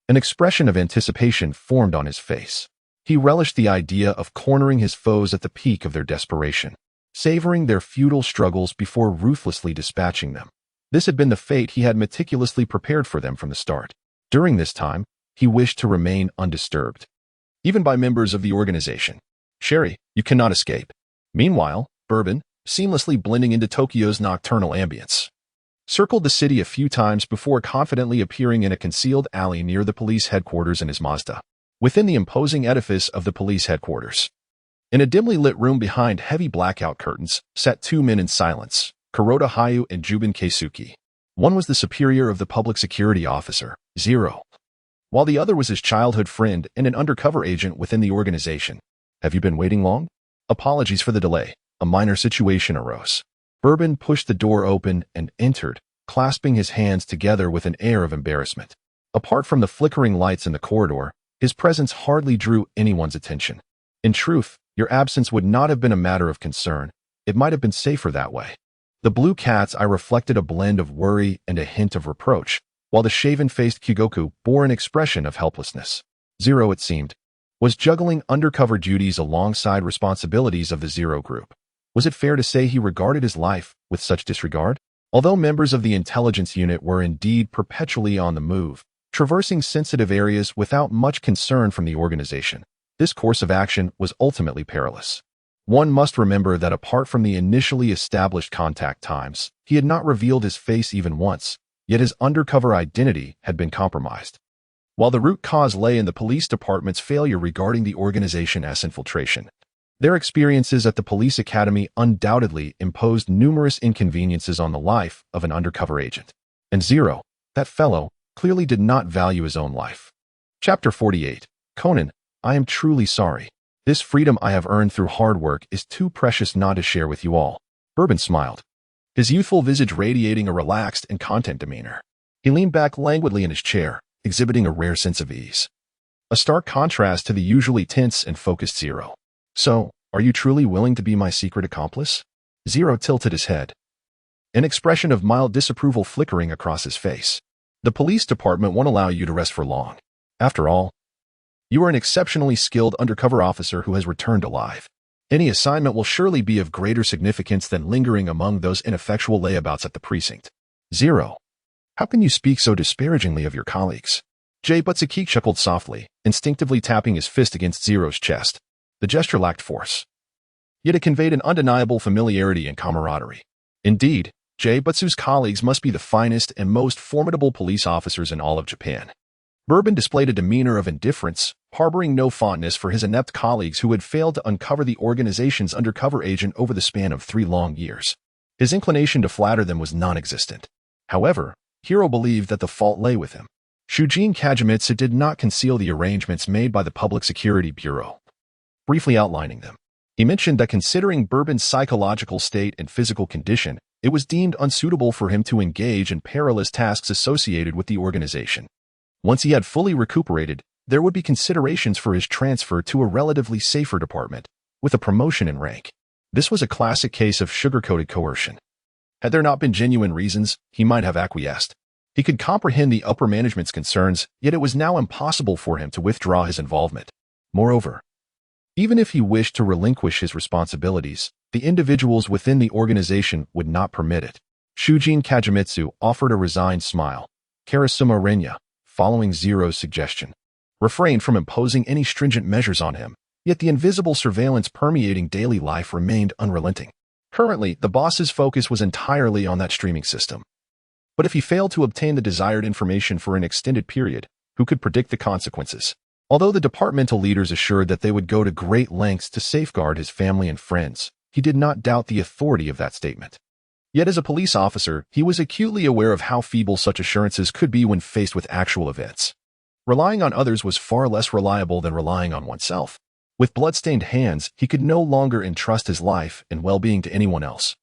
an expression of anticipation formed on his face. He relished the idea of cornering his foes at the peak of their desperation, savoring their futile struggles before ruthlessly dispatching them. This had been the fate he had meticulously prepared for them from the start. During this time, he wished to remain undisturbed, even by members of the organization. "Sherry, you cannot escape." Meanwhile, Bourbon, seamlessly blending into Tokyo's nocturnal ambience, circled the city a few times before confidently appearing in a concealed alley near the police headquarters in his Mazda. Within the imposing edifice of the police headquarters, in a dimly lit room behind heavy blackout curtains, sat two men in silence, Kuroda Hayu and Jubin Keisuke. One was the superior of the public security officer, Zero, while the other was his childhood friend and an undercover agent within the organization. Have you been waiting long? Apologies for the delay. A minor situation arose. Bourbon pushed the door open and entered, clasping his hands together with an air of embarrassment. Apart from the flickering lights in the corridor, his presence hardly drew anyone's attention. In truth, your absence would not have been a matter of concern. It might have been safer that way. The blue cat's eye reflected a blend of worry and a hint of reproach, while the shaven-faced Kyugoku bore an expression of helplessness. Zero, it seemed, was juggling undercover duties alongside responsibilities of the Zero Group. Was it fair to say he regarded his life with such disregard? Although members of the intelligence unit were indeed perpetually on the move, traversing sensitive areas without much concern from the organization, this course of action was ultimately perilous. One must remember that apart from the initially established contact times, he had not revealed his face even once, yet his undercover identity had been compromised. While the root cause lay in the police department's failure regarding the organization's infiltration, their experiences at the police academy undoubtedly imposed numerous inconveniences on the life of an undercover agent. And Zero, that fellow, clearly did not value his own life. Chapter 48. Conan, I am truly sorry. This freedom I have earned through hard work is too precious not to share with you all. Bourbon smiled, his youthful visage radiating a relaxed and content demeanor. He leaned back languidly in his chair, exhibiting a rare sense of ease. A stark contrast to the usually tense and focused Zero. So, are you truly willing to be my secret accomplice? Zero tilted his head, an expression of mild disapproval flickering across his face. The police department won't allow you to rest for long. After all, you are an exceptionally skilled undercover officer who has returned alive. Any assignment will surely be of greater significance than lingering among those ineffectual layabouts at the precinct. Zero, how can you speak so disparagingly of your colleagues? Jay Butsuki chuckled softly, instinctively tapping his fist against Zero's chest. The gesture lacked force, yet it conveyed an undeniable familiarity and camaraderie. Indeed, Jay Butsu's colleagues must be the finest and most formidable police officers in all of Japan. Bourbon displayed a demeanor of indifference, harboring no fondness for his inept colleagues who had failed to uncover the organization's undercover agent over the span of 3 long years. His inclination to flatter them was non-existent. However, Hiro believed that the fault lay with him. Shujin Kagemitsu did not conceal the arrangements made by the Public Security Bureau. Briefly outlining them, he mentioned that considering Bourbon's psychological state and physical condition, it was deemed unsuitable for him to engage in perilous tasks associated with the organization. Once he had fully recuperated, there would be considerations for his transfer to a relatively safer department, with a promotion in rank. This was a classic case of sugar-coated coercion. Had there not been genuine reasons, he might have acquiesced. He could comprehend the upper management's concerns, yet it was now impossible for him to withdraw his involvement. Moreover, even if he wished to relinquish his responsibilities, the individuals within the organization would not permit it. Shujin Kagemitsu offered a resigned smile. Karasuma Renya, following Zero's suggestion, refrained from imposing any stringent measures on him, yet the invisible surveillance permeating daily life remained unrelenting. Currently, the boss's focus was entirely on that streaming system. But if he failed to obtain the desired information for an extended period, who could predict the consequences? Although the departmental leaders assured that they would go to great lengths to safeguard his family and friends, he did not doubt the authority of that statement. Yet as a police officer, he was acutely aware of how feeble such assurances could be when faced with actual events. Relying on others was far less reliable than relying on oneself. With blood-stained hands, he could no longer entrust his life and well-being to anyone else.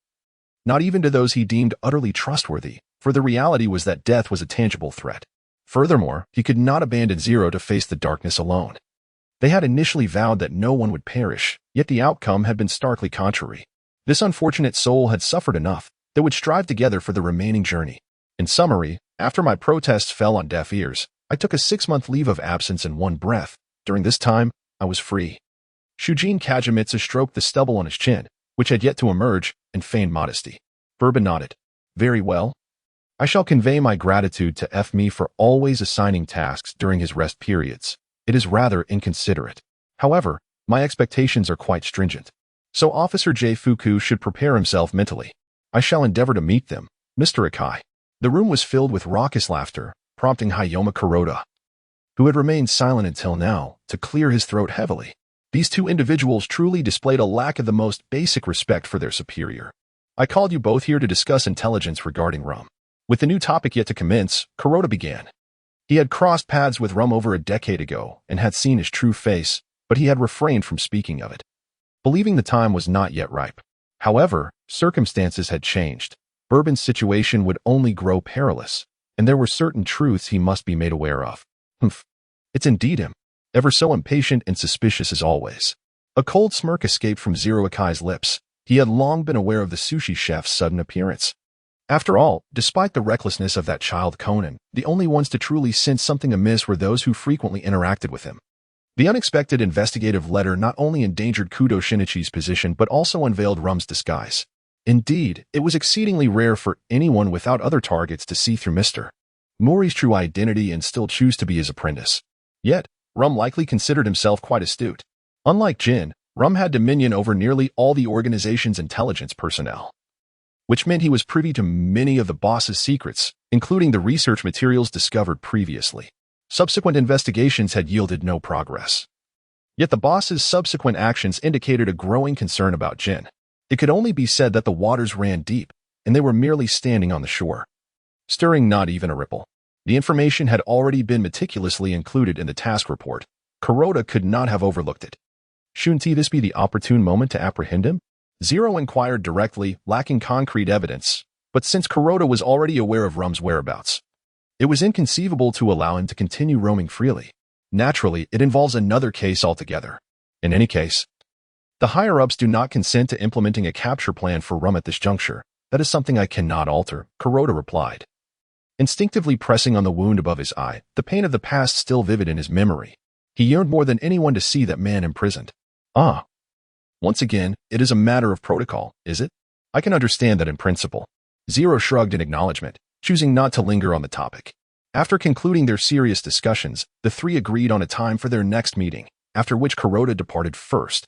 Not even to those he deemed utterly trustworthy, for the reality was that death was a tangible threat. Furthermore, he could not abandon Zero to face the darkness alone. They had initially vowed that no one would perish, yet the outcome had been starkly contrary. This unfortunate soul had suffered enough. They would strive together for the remaining journey. In summary, after my protests fell on deaf ears, I took a 6-month leave of absence in one breath. During this time, I was free. Shujin Kagemitsu stroked the stubble on his chin, which had yet to emerge, and feigned modesty. Bourbon nodded. Very well. I shall convey my gratitude to me for always assigning tasks during his rest periods. It is rather inconsiderate. However, my expectations are quite stringent. So Officer J. Fuku should prepare himself mentally. I shall endeavor to meet them, Mr. Akai. The room was filled with raucous laughter, prompting Hayoma Kuroda, who had remained silent until now, to clear his throat heavily. These two individuals truly displayed a lack of the most basic respect for their superior. I called you both here to discuss intelligence regarding Rum. With the new topic yet to commence, Kuroda began. He had crossed paths with Rum over a decade ago and had seen his true face, but he had refrained from speaking of it, believing the time was not yet ripe. However, circumstances had changed. Bourbon's situation would only grow perilous, and there were certain truths he must be made aware of. Humph. It's indeed him, ever so impatient and suspicious as always. A cold smirk escaped from Zero Akai's lips. He had long been aware of the sushi chef's sudden appearance. After all, despite the recklessness of that child Conan, the only ones to truly sense something amiss were those who frequently interacted with him. The unexpected investigative letter not only endangered Kudo Shinichi's position but also unveiled Rum's disguise. Indeed, it was exceedingly rare for anyone without other targets to see through Mr. Mori's true identity and still choose to be his apprentice. Yet, Rum likely considered himself quite astute. Unlike Jin, Rum had dominion over nearly all the organization's intelligence personnel, which meant he was privy to many of the boss's secrets, including the research materials discovered previously. Subsequent investigations had yielded no progress. Yet the boss's subsequent actions indicated a growing concern about Jin. It could only be said that the waters ran deep, and they were merely standing on the shore, stirring not even a ripple. The information had already been meticulously included in the task report. Kuroda could not have overlooked it. Shouldn't this be the opportune moment to apprehend him? Zero inquired directly, lacking concrete evidence, but since Kuroda was already aware of Rum's whereabouts, it was inconceivable to allow him to continue roaming freely. Naturally, it involves another case altogether. In any case, the higher-ups do not consent to implementing a capture plan for Rum at this juncture. That is something I cannot alter, Kuroda replied. Instinctively pressing on the wound above his eye, the pain of the past still vivid in his memory, he yearned more than anyone to see that man imprisoned. Ah. Once again, it is a matter of protocol, is it? I can understand that in principle. Zero shrugged in acknowledgement, choosing not to linger on the topic. After concluding their serious discussions, the three agreed on a time for their next meeting, after which Kuroda departed first.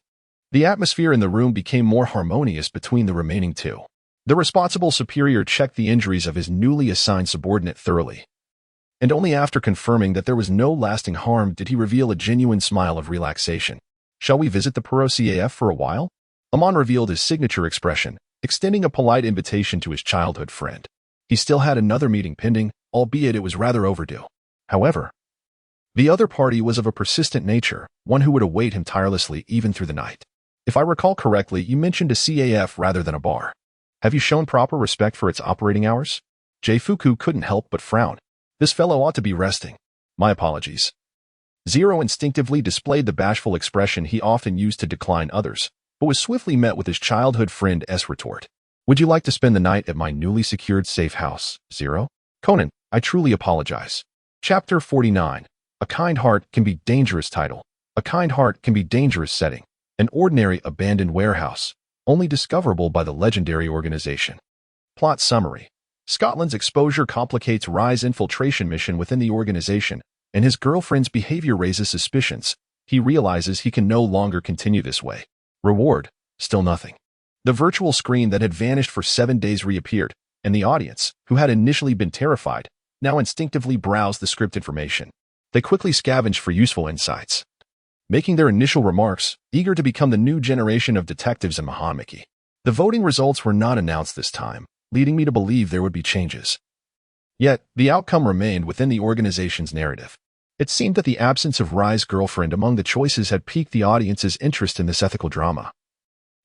The atmosphere in the room became more harmonious between the remaining two. The responsible superior checked the injuries of his newly assigned subordinate thoroughly, and only after confirming that there was no lasting harm did he reveal a genuine smile of relaxation. Shall we visit the Puro CAF for a while? Amon revealed his signature expression, extending a polite invitation to his childhood friend. He still had another meeting pending, albeit it was rather overdue. However, the other party was of a persistent nature, one who would await him tirelessly even through the night. If I recall correctly, you mentioned a CAF rather than a bar. Have you shown proper respect for its operating hours? J-Fuku couldn't help but frown. This fellow ought to be resting. My apologies. Zero instinctively displayed the bashful expression he often used to decline others, but was swiftly met with his childhood friend S retort. Would you like to spend the night at my newly secured safe house, Zero? Conan, I truly apologize. Chapter 49. A kind heart can be dangerous title. A kind heart can be dangerous setting. An ordinary abandoned warehouse, only discoverable by the legendary organization. Plot summary. Scotland's exposure complicates Rai's infiltration mission within the organization, and his girlfriend's behavior raises suspicions. He realizes he can no longer continue this way. Reward, still nothing. The virtual screen that had vanished for 7 days reappeared, and the audience, who had initially been terrified, now instinctively browsed the script information. They quickly scavenged for useful insights, making their initial remarks, eager to become the new generation of detectives in Mahanmiki. The voting results were not announced this time, leading me to believe there would be changes. Yet, the outcome remained within the organization's narrative. It seemed that the absence of Rai's girlfriend among the choices had piqued the audience's interest in this ethical drama,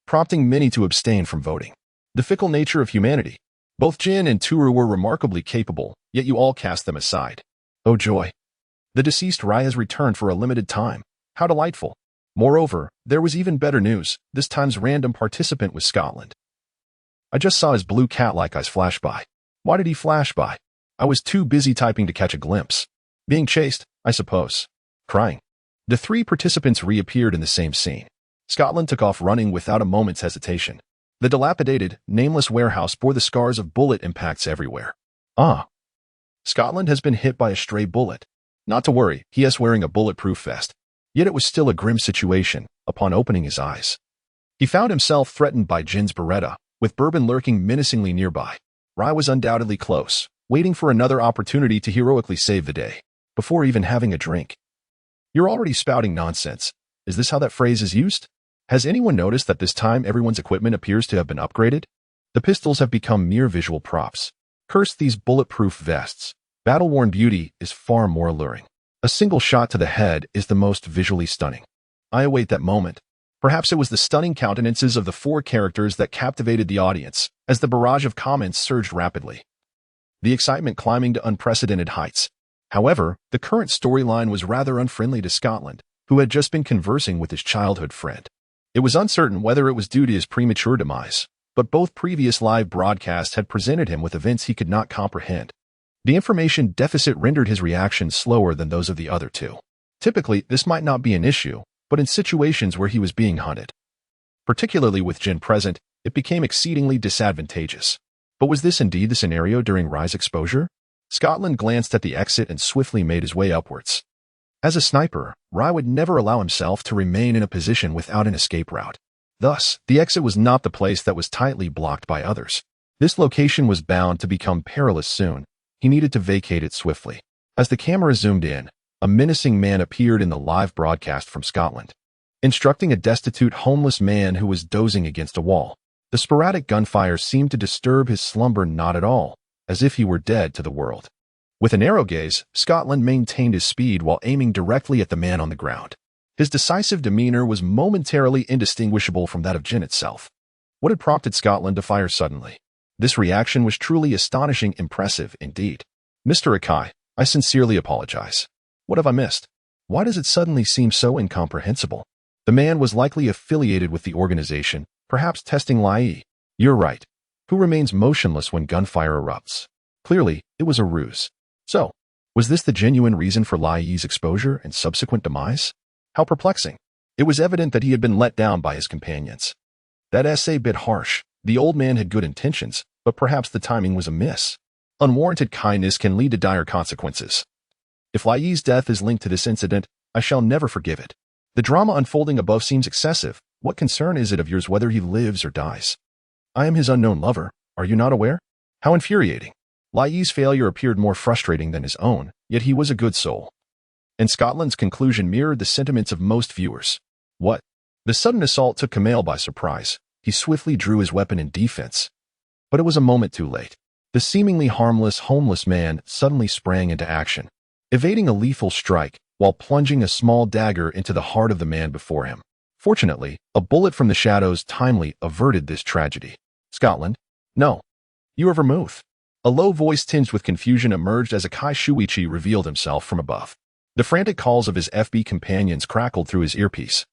prompting many to abstain from voting. The fickle nature of humanity. Both Jin and Tooru were remarkably capable, yet you all cast them aside. Oh joy! The deceased Rai has returned for a limited time. How delightful. Moreover, there was even better news. This time's random participant was Scotland. I just saw his blue cat-like eyes flash by. Why did he flash by? I was too busy typing to catch a glimpse. Being chased, I suppose. Crying. The three participants reappeared in the same scene. Scotland took off running without a moment's hesitation. The dilapidated, nameless warehouse bore the scars of bullet impacts everywhere. Ah. Scotland has been hit by a stray bullet. Not to worry, he is wearing a bulletproof vest. Yet it was still a grim situation, upon opening his eyes. He found himself threatened by Jin's Beretta, with Bourbon lurking menacingly nearby. Rai was undoubtedly close, waiting for another opportunity to heroically save the day, before even having a drink. You're already spouting nonsense. Is this how that phrase is used? Has anyone noticed that this time everyone's equipment appears to have been upgraded? The pistols have become mere visual props. Curse these bulletproof vests. Battle-worn beauty is far more alluring. A single shot to the head is the most visually stunning. I await that moment. Perhaps it was the stunning countenances of the four characters that captivated the audience, as the barrage of comments surged rapidly, the excitement climbing to unprecedented heights. However, the current storyline was rather unfriendly to Scotland, who had just been conversing with his childhood friend. It was uncertain whether it was due to his premature demise, but both previous live broadcasts had presented him with events he could not comprehend. The information deficit rendered his reactions slower than those of the other two. Typically, this might not be an issue, but in situations where he was being hunted, particularly with Jin present, it became exceedingly disadvantageous. But was this indeed the scenario during Rai's exposure? Scotland glanced at the exit and swiftly made his way upwards. As a sniper, Rai would never allow himself to remain in a position without an escape route. Thus, the exit was not the place that was tightly blocked by others. This location was bound to become perilous soon. He needed to vacate it swiftly. As the camera zoomed in, a menacing man appeared in the live broadcast from Scotland, instructing a destitute homeless man who was dozing against a wall. The sporadic gunfire seemed to disturb his slumber not at all, as if he were dead to the world. With a narrow gaze, Scotland maintained his speed while aiming directly at the man on the ground. His decisive demeanor was momentarily indistinguishable from that of Jin itself. What had prompted Scotland to fire suddenly? This reaction was truly astonishing, impressive indeed. Mr. Akai, I sincerely apologize. What have I missed? Why does it suddenly seem so incomprehensible? The man was likely affiliated with the organization, perhaps testing Lai. You're right. Who remains motionless when gunfire erupts? Clearly, it was a ruse. So, was this the genuine reason for Lai's exposure and subsequent demise? How perplexing. It was evident that he had been let down by his companions. That essay bit harsh. The old man had good intentions, but perhaps the timing was amiss. Unwarranted kindness can lead to dire consequences. If Lai's death is linked to this incident, I shall never forgive it. The drama unfolding above seems excessive. What concern is it of yours whether he lives or dies? I am his unknown lover. Are you not aware? How infuriating. Lai's failure appeared more frustrating than his own, yet he was a good soul. And Scotland's conclusion mirrored the sentiments of most viewers. What? The sudden assault took Kamal by surprise. He swiftly drew his weapon in defense. But it was a moment too late. The seemingly harmless, homeless man suddenly sprang into action, evading a lethal strike while plunging a small dagger into the heart of the man before him. Fortunately, a bullet from the shadows timely averted this tragedy. Scotland? No. You are vermouth. A low voice tinged with confusion emerged as Akai Shuichi revealed himself from above. The frantic calls of his FB companions crackled through his earpiece.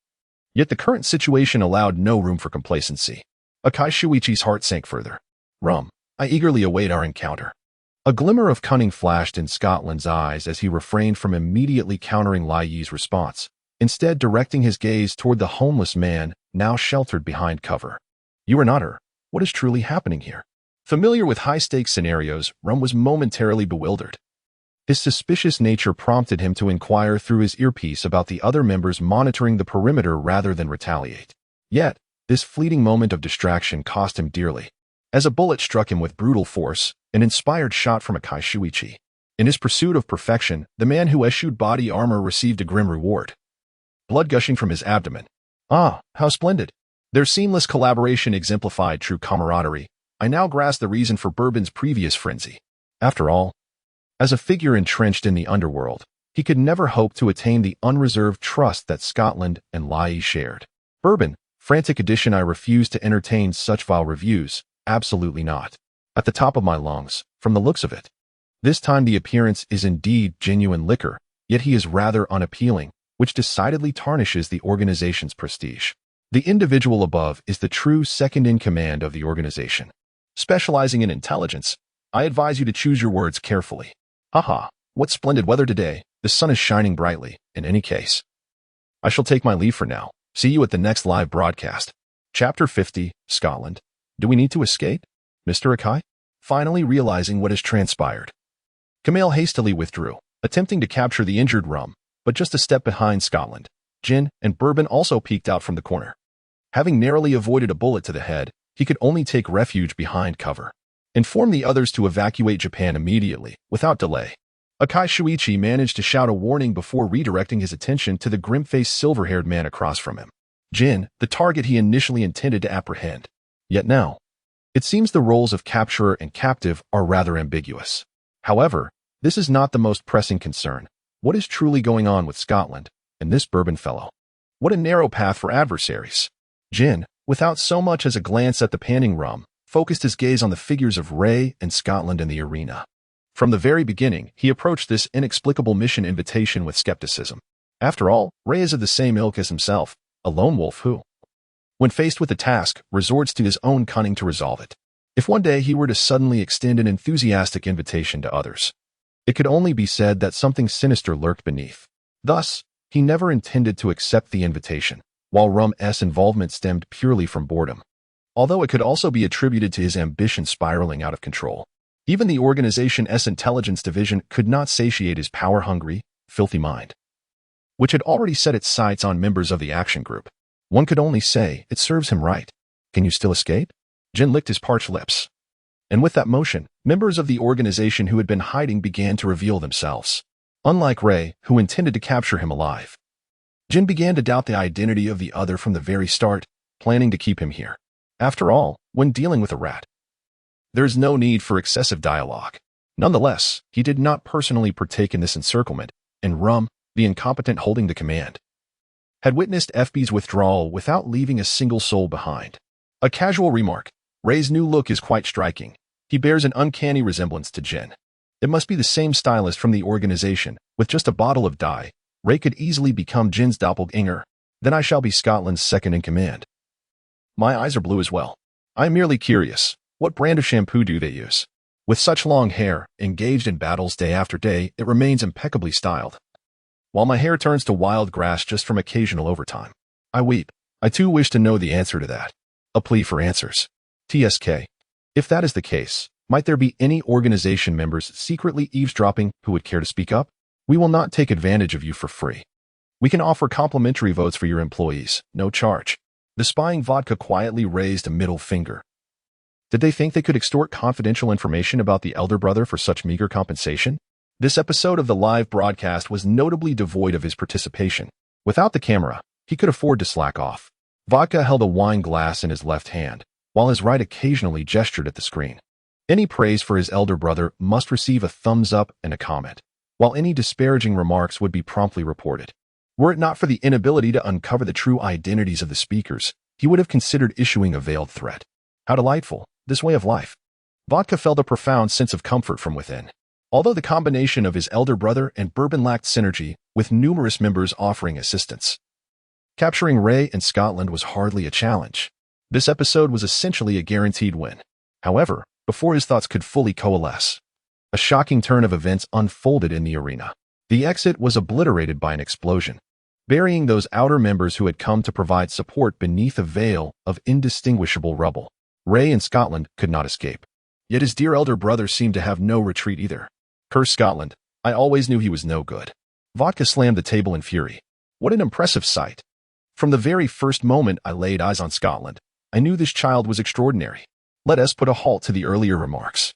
Yet the current situation allowed no room for complacency. Akai Shuichi's heart sank further. Rum, I eagerly await our encounter. A glimmer of cunning flashed in Scotland's eyes as he refrained from immediately countering Lai's response, instead directing his gaze toward the homeless man, now sheltered behind cover. You are not her. What is truly happening here? Familiar with high-stakes scenarios, Rum was momentarily bewildered. His suspicious nature prompted him to inquire through his earpiece about the other members monitoring the perimeter rather than retaliate. Yet, this fleeting moment of distraction cost him dearly, as a bullet struck him with brutal force, an inspired shot from Akai Shuichi. In his pursuit of perfection, the man who eschewed body armor received a grim reward. Blood gushing from his abdomen. Ah, how splendid. Their seamless collaboration exemplified true camaraderie. I now grasp the reason for Bourbon's previous frenzy. After all, as a figure entrenched in the underworld, he could never hope to attain the unreserved trust that Scotland and Lai shared. Bourbon, frantic edition. I refuse to entertain such vile reviews. Absolutely not. At the top of my lungs, from the looks of it. This time the appearance is indeed genuine liquor, yet he is rather unappealing, which decidedly tarnishes the organization's prestige. The individual above is the true second-in-command of the organization. Specializing in intelligence, I advise you to choose your words carefully. Haha, what splendid weather today. The sun is shining brightly, in any case. I shall take my leave for now. See you at the next live broadcast. Chapter 50, Scotland. Do we need to escape? Mr. Akai? Finally realizing what has transpired, Kamal hastily withdrew, attempting to capture the injured Rum, but just a step behind Scotland. Jin and Bourbon also peeked out from the corner. Having narrowly avoided a bullet to the head, he could only take refuge behind cover. Inform the others to evacuate Japan immediately, without delay. Akai Shuichi managed to shout a warning before redirecting his attention to the grim-faced silver-haired man across from him. Jin, the target he initially intended to apprehend. Yet now, It seems the roles of capturer and captive are rather ambiguous. However, this is not the most pressing concern. What is truly going on with Scotland and this Bourbon fellow? What a narrow path for adversaries. Jin, without so much as a glance at the panning rum, focused his gaze on the figures of Ray and Scotland in the arena. From the very beginning, he approached this inexplicable mission invitation with skepticism. After all, Ray is of the same ilk as himself, a lone wolf who, when faced with a task, resorts to his own cunning to resolve it. If one day he were to suddenly extend an enthusiastic invitation to others, it could only be said that something sinister lurked beneath. Thus, he never intended to accept the invitation, while Rum's involvement stemmed purely from boredom. Although it could also be attributed to his ambition spiraling out of control. Even the organization's intelligence division could not satiate his power-hungry, filthy mind, which had already set its sights on members of the action group. One could only say, it serves him right. Can you still escape? Jin licked his parched lips. And with that motion, members of the organization who had been hiding began to reveal themselves. Unlike Ray, who intended to capture him alive, Jin began to doubt the identity of the other from the very start, planning to keep him here. After all, when dealing with a rat, there is no need for excessive dialogue. Nonetheless, he did not personally partake in this encirclement, and Rum, the incompetent holding the command, had witnessed FB's withdrawal without leaving a single soul behind. A casual remark. Ray's new look is quite striking. He bears an uncanny resemblance to Jin. It must be the same stylist from the organization. With just a bottle of dye, Ray could easily become Jin's doppelganger. Then I shall be Scotland's second in command. My eyes are blue as well. I'm merely curious. What brand of shampoo do they use? With such long hair, engaged in battles day after day, it remains impeccably styled. While my hair turns to wild grass just from occasional overtime. I weep. I too wish to know the answer to that. A plea for answers. TSK. If that is the case, might there be any organization members secretly eavesdropping who would care to speak up? We will not take advantage of you for free. We can offer complimentary votes for your employees, no charge. The spying vodka quietly raised a middle finger. Did they think they could extort confidential information about the elder brother for such meager compensation? This episode of the live broadcast was notably devoid of his participation. Without the camera, he could afford to slack off. Vodka held a wine glass in his left hand, while his right occasionally gestured at the screen. Any praise for his elder brother must receive a thumbs up and a comment, while any disparaging remarks would be promptly reported. Were it not for the inability to uncover the true identities of the speakers, he would have considered issuing a veiled threat. How delightful, this way of life. Vodka felt a profound sense of comfort from within. Although the combination of his elder brother and Bourbon lacked synergy, with numerous members offering assistance, capturing Ray and Scotland was hardly a challenge. This episode was essentially a guaranteed win. However, before his thoughts could fully coalesce, a shocking turn of events unfolded in the arena. The exit was obliterated by an explosion, burying those outer members who had come to provide support beneath a veil of indistinguishable rubble. Ray and Scotland could not escape. Yet his dear elder brother seemed to have no retreat either. Curse Scotland. I always knew he was no good. Vodka slammed the table in fury. What an impressive sight. From the very first moment I laid eyes on Scotland, I knew this child was extraordinary. Let us put a halt to the earlier remarks.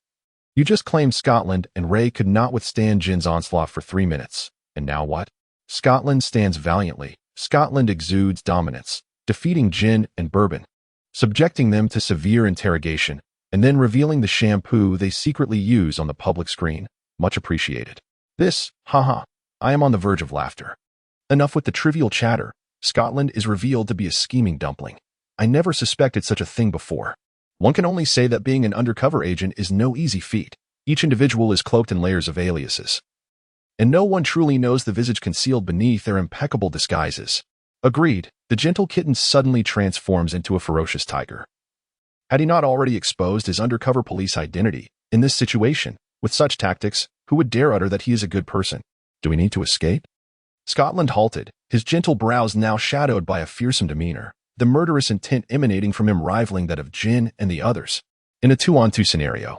You just claimed Scotland and Ray could not withstand Jin's onslaught for 3 minutes. And now what? Scotland stands valiantly. Scotland exudes dominance, defeating Jin and Bourbon, subjecting them to severe interrogation, and then revealing the shampoo they secretly use on the public screen. Much appreciated. This, haha, I am on the verge of laughter. Enough with the trivial chatter. Scotland is revealed to be a scheming dumpling. I never suspected such a thing before. One can only say that being an undercover agent is no easy feat. Each individual is cloaked in layers of aliases, and no one truly knows the visage concealed beneath their impeccable disguises. Agreed, the gentle kitten suddenly transforms into a ferocious tiger. Had he not already exposed his undercover police identity? In this situation, with such tactics, who would dare utter that he is a good person? Do we need to escape? Scotland halted, his gentle brows now shadowed by a fearsome demeanor, the murderous intent emanating from him rivaling that of Jin and the others. In a 2-on-2 scenario,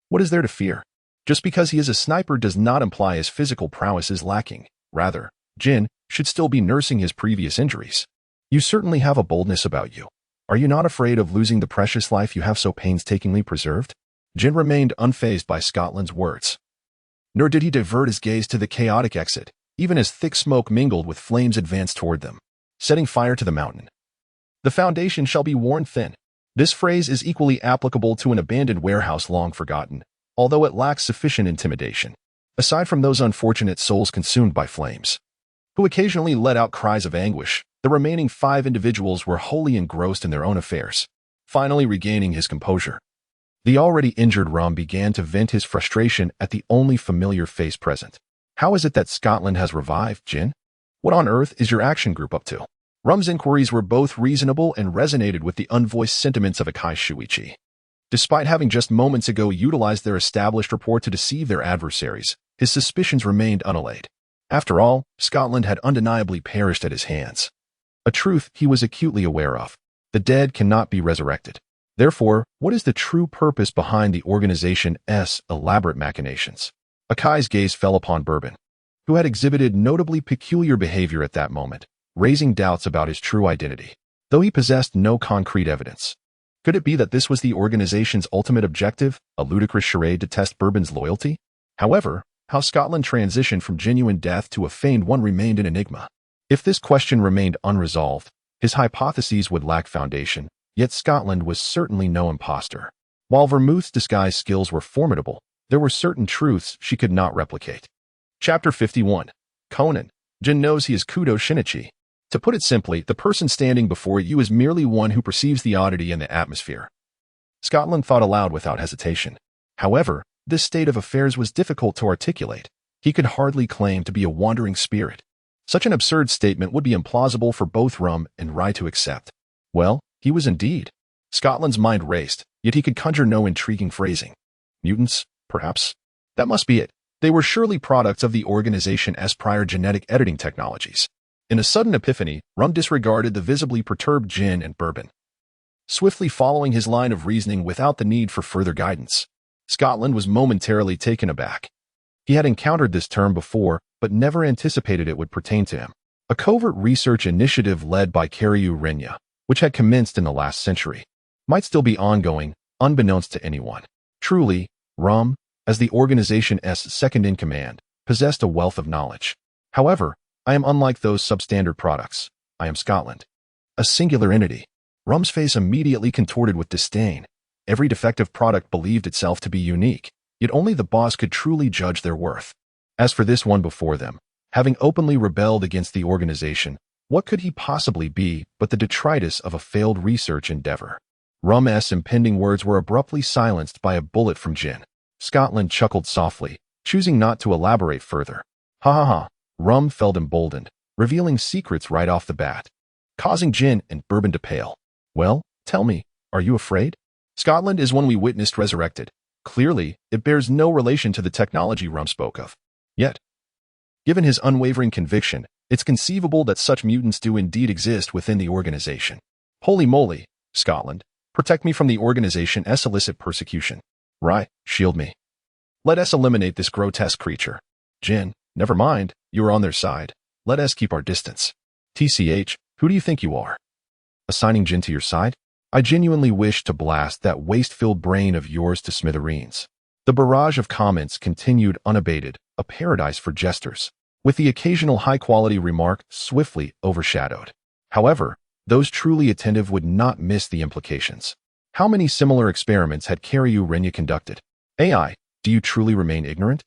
what is there to fear? Just because he is a sniper does not imply his physical prowess is lacking. Rather, Jin should still be nursing his previous injuries. You certainly have a boldness about you. Are you not afraid of losing the precious life you have so painstakingly preserved? Jin remained unfazed by Scotland's words. Nor did he divert his gaze to the chaotic exit, even as thick smoke mingled with flames advanced toward them, setting fire to the mountain. The foundation shall be worn thin. This phrase is equally applicable to an abandoned warehouse long forgotten, although it lacks sufficient intimidation. Aside from those unfortunate souls consumed by flames, who occasionally let out cries of anguish, the remaining 5 individuals were wholly engrossed in their own affairs. Finally regaining his composure, the already injured Rum began to vent his frustration at the only familiar face present. How is it that Scotland has revived, Jin? What on earth is your action group up to? Rum's inquiries were both reasonable and resonated with the unvoiced sentiments of Akai Shuichi. Despite having just moments ago utilized their established rapport to deceive their adversaries, his suspicions remained unallayed. After all, Scotland had undeniably perished at his hands. A truth he was acutely aware of. The dead cannot be resurrected. Therefore, what is the true purpose behind the organization's elaborate machinations? Akai's gaze fell upon Bourbon, who had exhibited notably peculiar behavior at that moment, raising doubts about his true identity, though he possessed no concrete evidence. Could it be that this was the organization's ultimate objective, a ludicrous charade to test Bourbon's loyalty? However, how Scotland transitioned from genuine death to a feigned one remained an enigma. If this question remained unresolved, his hypotheses would lack foundation, yet Scotland was certainly no imposter. While Vermouth's disguise skills were formidable, there were certain truths she could not replicate. Chapter 51. Conan. Jin knows he is Kudo Shinichi. To put it simply, the person standing before you is merely one who perceives the oddity in the atmosphere. Scotland thought aloud without hesitation. However, this state of affairs was difficult to articulate. He could hardly claim to be a wandering spirit. Such an absurd statement would be implausible for both Rum and Rai to accept. Well, he was indeed. Scotland's mind raced, yet he could conjure no intriguing phrasing. Mutants, perhaps? That must be it. They were surely products of the organization's prior genetic editing technologies. In a sudden epiphany, Rum disregarded the visibly perturbed Jin and Bourbon, swiftly following his line of reasoning without the need for further guidance. Scotland was momentarily taken aback. He had encountered this term before, but never anticipated it would pertain to him. A covert research initiative led by Karyu Renya, which had commenced in the last century, might still be ongoing, unbeknownst to anyone. Truly, Rum, as the organization's second-in-command, possessed a wealth of knowledge. However, I am unlike those substandard products. I am Scotland. A singular entity. Rum's face immediately contorted with disdain. Every defective product believed itself to be unique, yet only the boss could truly judge their worth. As for this one before them, having openly rebelled against the organization, what could he possibly be but the detritus of a failed research endeavor? Rum's impending words were abruptly silenced by a bullet from Jin. Scotland chuckled softly, choosing not to elaborate further. Ha ha ha. Rum felt emboldened, revealing secrets right off the bat, causing Jin and Bourbon to pale. Well, tell me, are you afraid? Scotland is one we witnessed resurrected. Clearly, it bears no relation to the technology Rum spoke of. Yet, given his unwavering conviction, it's conceivable that such mutants do indeed exist within the organization. Holy moly, Scotland, protect me from the organization's illicit persecution. Rai, shield me. Let us eliminate this grotesque creature. Jin, never mind, you are on their side. Let us keep our distance. TCH, who do you think you are? Assigning Jin to your side? I genuinely wish to blast that waste-filled brain of yours to smithereens. The barrage of comments continued unabated, a paradise for jesters, with the occasional high-quality remark swiftly overshadowed. However, those truly attentive would not miss the implications. How many similar experiments had Karyu Renya conducted? AI, do you truly remain ignorant?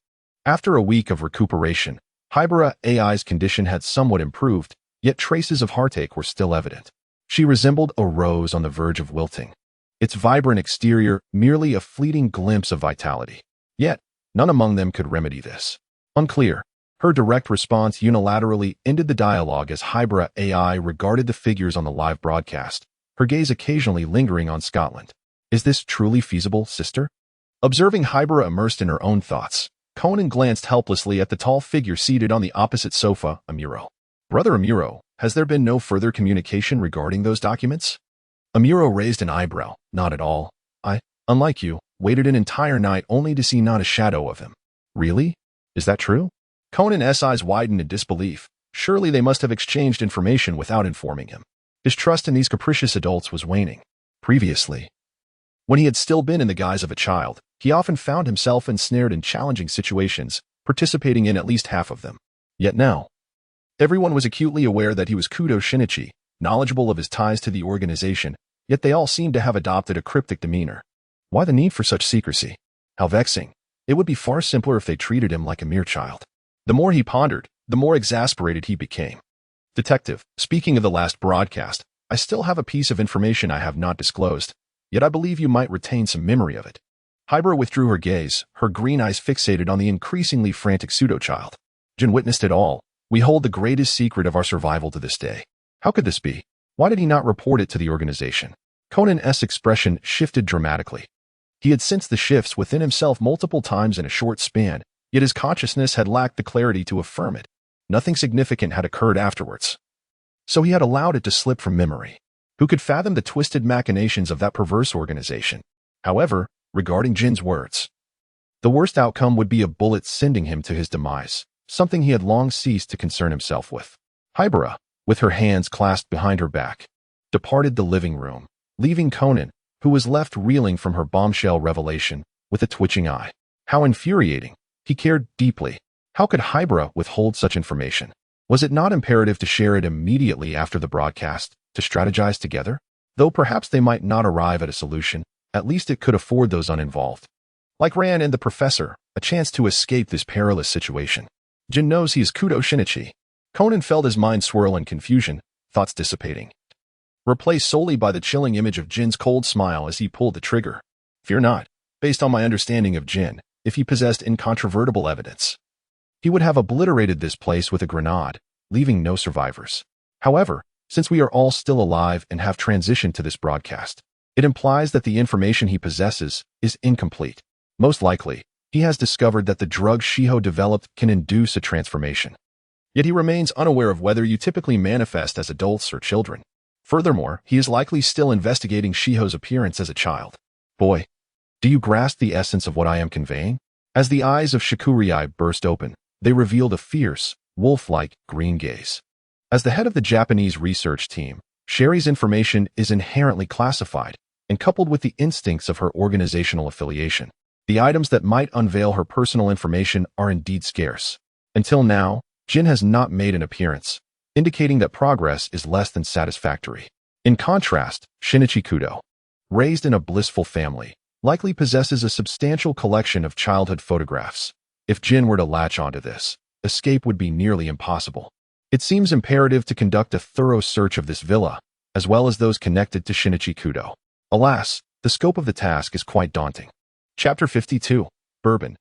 After a week of recuperation, Hybera AI's condition had somewhat improved, yet traces of heartache were still evident. She resembled a rose on the verge of wilting, its vibrant exterior merely a fleeting glimpse of vitality. Yet, none among them could remedy this. Unclear. Her direct response unilaterally ended the dialogue as Hybera AI regarded the figures on the live broadcast, her gaze occasionally lingering on Scotland. Is this truly feasible, sister? Observing Hybera immersed in her own thoughts, Conan glanced helplessly at the tall figure seated on the opposite sofa, Amuro. Brother Amuro, has there been no further communication regarding those documents? Amuro raised an eyebrow. Not at all. I, unlike you, waited an entire night only to see not a shadow of him. Really? Is that true? Conan's eyes widened in disbelief. Surely they must have exchanged information without informing him. His trust in these capricious adults was waning. Previously, when he had still been in the guise of a child, he often found himself ensnared in challenging situations, participating in at least half of them. Yet now, everyone was acutely aware that he was Kudo Shinichi, knowledgeable of his ties to the organization, yet they all seemed to have adopted a cryptic demeanor. Why the need for such secrecy? How vexing. It would be far simpler if they treated him like a mere child. The more he pondered, the more exasperated he became. Detective, speaking of the last broadcast, I still have a piece of information I have not disclosed, yet I believe you might retain some memory of it. Hybra withdrew her gaze, her green eyes fixated on the increasingly frantic pseudo-child. Jin witnessed it all. We hold the greatest secret of our survival to this day. How could this be? Why did he not report it to the organization? Conan's expression shifted dramatically. He had sensed the shifts within himself multiple times in a short span, yet his consciousness had lacked the clarity to affirm it. Nothing significant had occurred afterwards. So he had allowed it to slip from memory. Who could fathom the twisted machinations of that perverse organization? However, regarding Jin's words, the worst outcome would be a bullet sending him to his demise, something he had long ceased to concern himself with. Hybra, with her hands clasped behind her back, departed the living room, leaving Conan, who was left reeling from her bombshell revelation, with a twitching eye. How infuriating. He cared deeply. How could Hybra withhold such information? Was it not imperative to share it immediately after the broadcast, to strategize together? Though perhaps they might not arrive at a solution, at least it could afford those uninvolved, like Ran and the professor, a chance to escape this perilous situation. Jin knows he is Kudo Shinichi. Conan felt his mind swirl in confusion, thoughts dissipating, replaced solely by the chilling image of Jin's cold smile as he pulled the trigger. Fear not. Based on my understanding of Jin, if he possessed incontrovertible evidence, he would have obliterated this place with a grenade, leaving no survivors. However, since we are all still alive and have transitioned to this broadcast, it implies that the information he possesses is incomplete. Most likely, he has discovered that the drug Shiho developed can induce a transformation. Yet he remains unaware of whether you typically manifest as adults or children. Furthermore, he is likely still investigating Shiho's appearance as a child. Boy, do you grasp the essence of what I am conveying? As the eyes of Shikurai burst open, they revealed a fierce, wolf-like green gaze. As the head of the Japanese research team, Sherry's information is inherently classified, and coupled with the instincts of her organizational affiliation, the items that might unveil her personal information are indeed scarce. Until now, Jin has not made an appearance, indicating that progress is less than satisfactory. In contrast, Shinichi Kudo, raised in a blissful family, likely possesses a substantial collection of childhood photographs. If Jin were to latch onto this, escape would be nearly impossible. It seems imperative to conduct a thorough search of this villa, as well as those connected to Shinichi Kudo. Alas, the scope of the task is quite daunting. Chapter 52. Bourbon.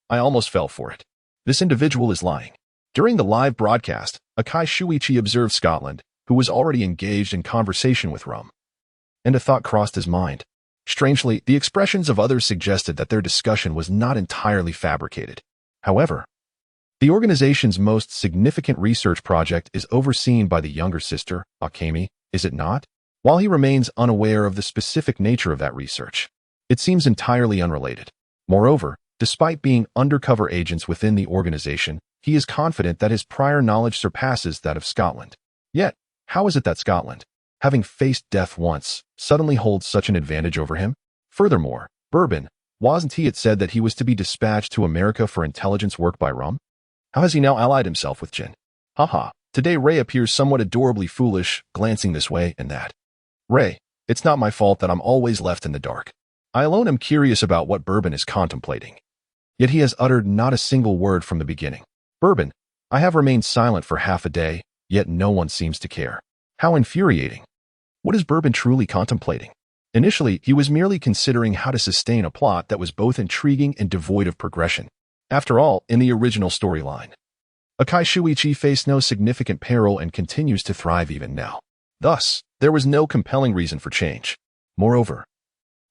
I almost fell for it. This individual is lying. During the live broadcast, Akai Shuichi observed Scotland, who was already engaged in conversation with Rum. And a thought crossed his mind. Strangely, the expressions of others suggested that their discussion was not entirely fabricated. However, the organization's most significant research project is overseen by the younger sister, Akemi, is it not? While he remains unaware of the specific nature of that research, it seems entirely unrelated. Moreover, despite being undercover agents within the organization, he is confident that his prior knowledge surpasses that of Scotland. Yet, how is it that Scotland, having faced death once, suddenly holds such an advantage over him? Furthermore, Bourbon, wasn't it said that he was to be dispatched to America for intelligence work by Rum? How has he now allied himself with Jin? Haha, today Ray appears somewhat adorably foolish, glancing this way and that. Ray, it's not my fault that I'm always left in the dark. I alone am curious about what Bourbon is contemplating. Yet he has uttered not a single word from the beginning. Bourbon, I have remained silent for half a day, yet no one seems to care. How infuriating. What is Bourbon truly contemplating? Initially, he was merely considering how to sustain a plot that was both intriguing and devoid of progression. After all, in the original storyline, Akai Shuichi faced no significant peril and continues to thrive even now. Thus, there was no compelling reason for change. Moreover,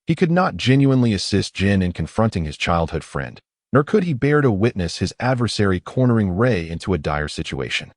he could not genuinely assist Jin in confronting his childhood friend, nor could he bear to witness his adversary cornering Ray into a dire situation.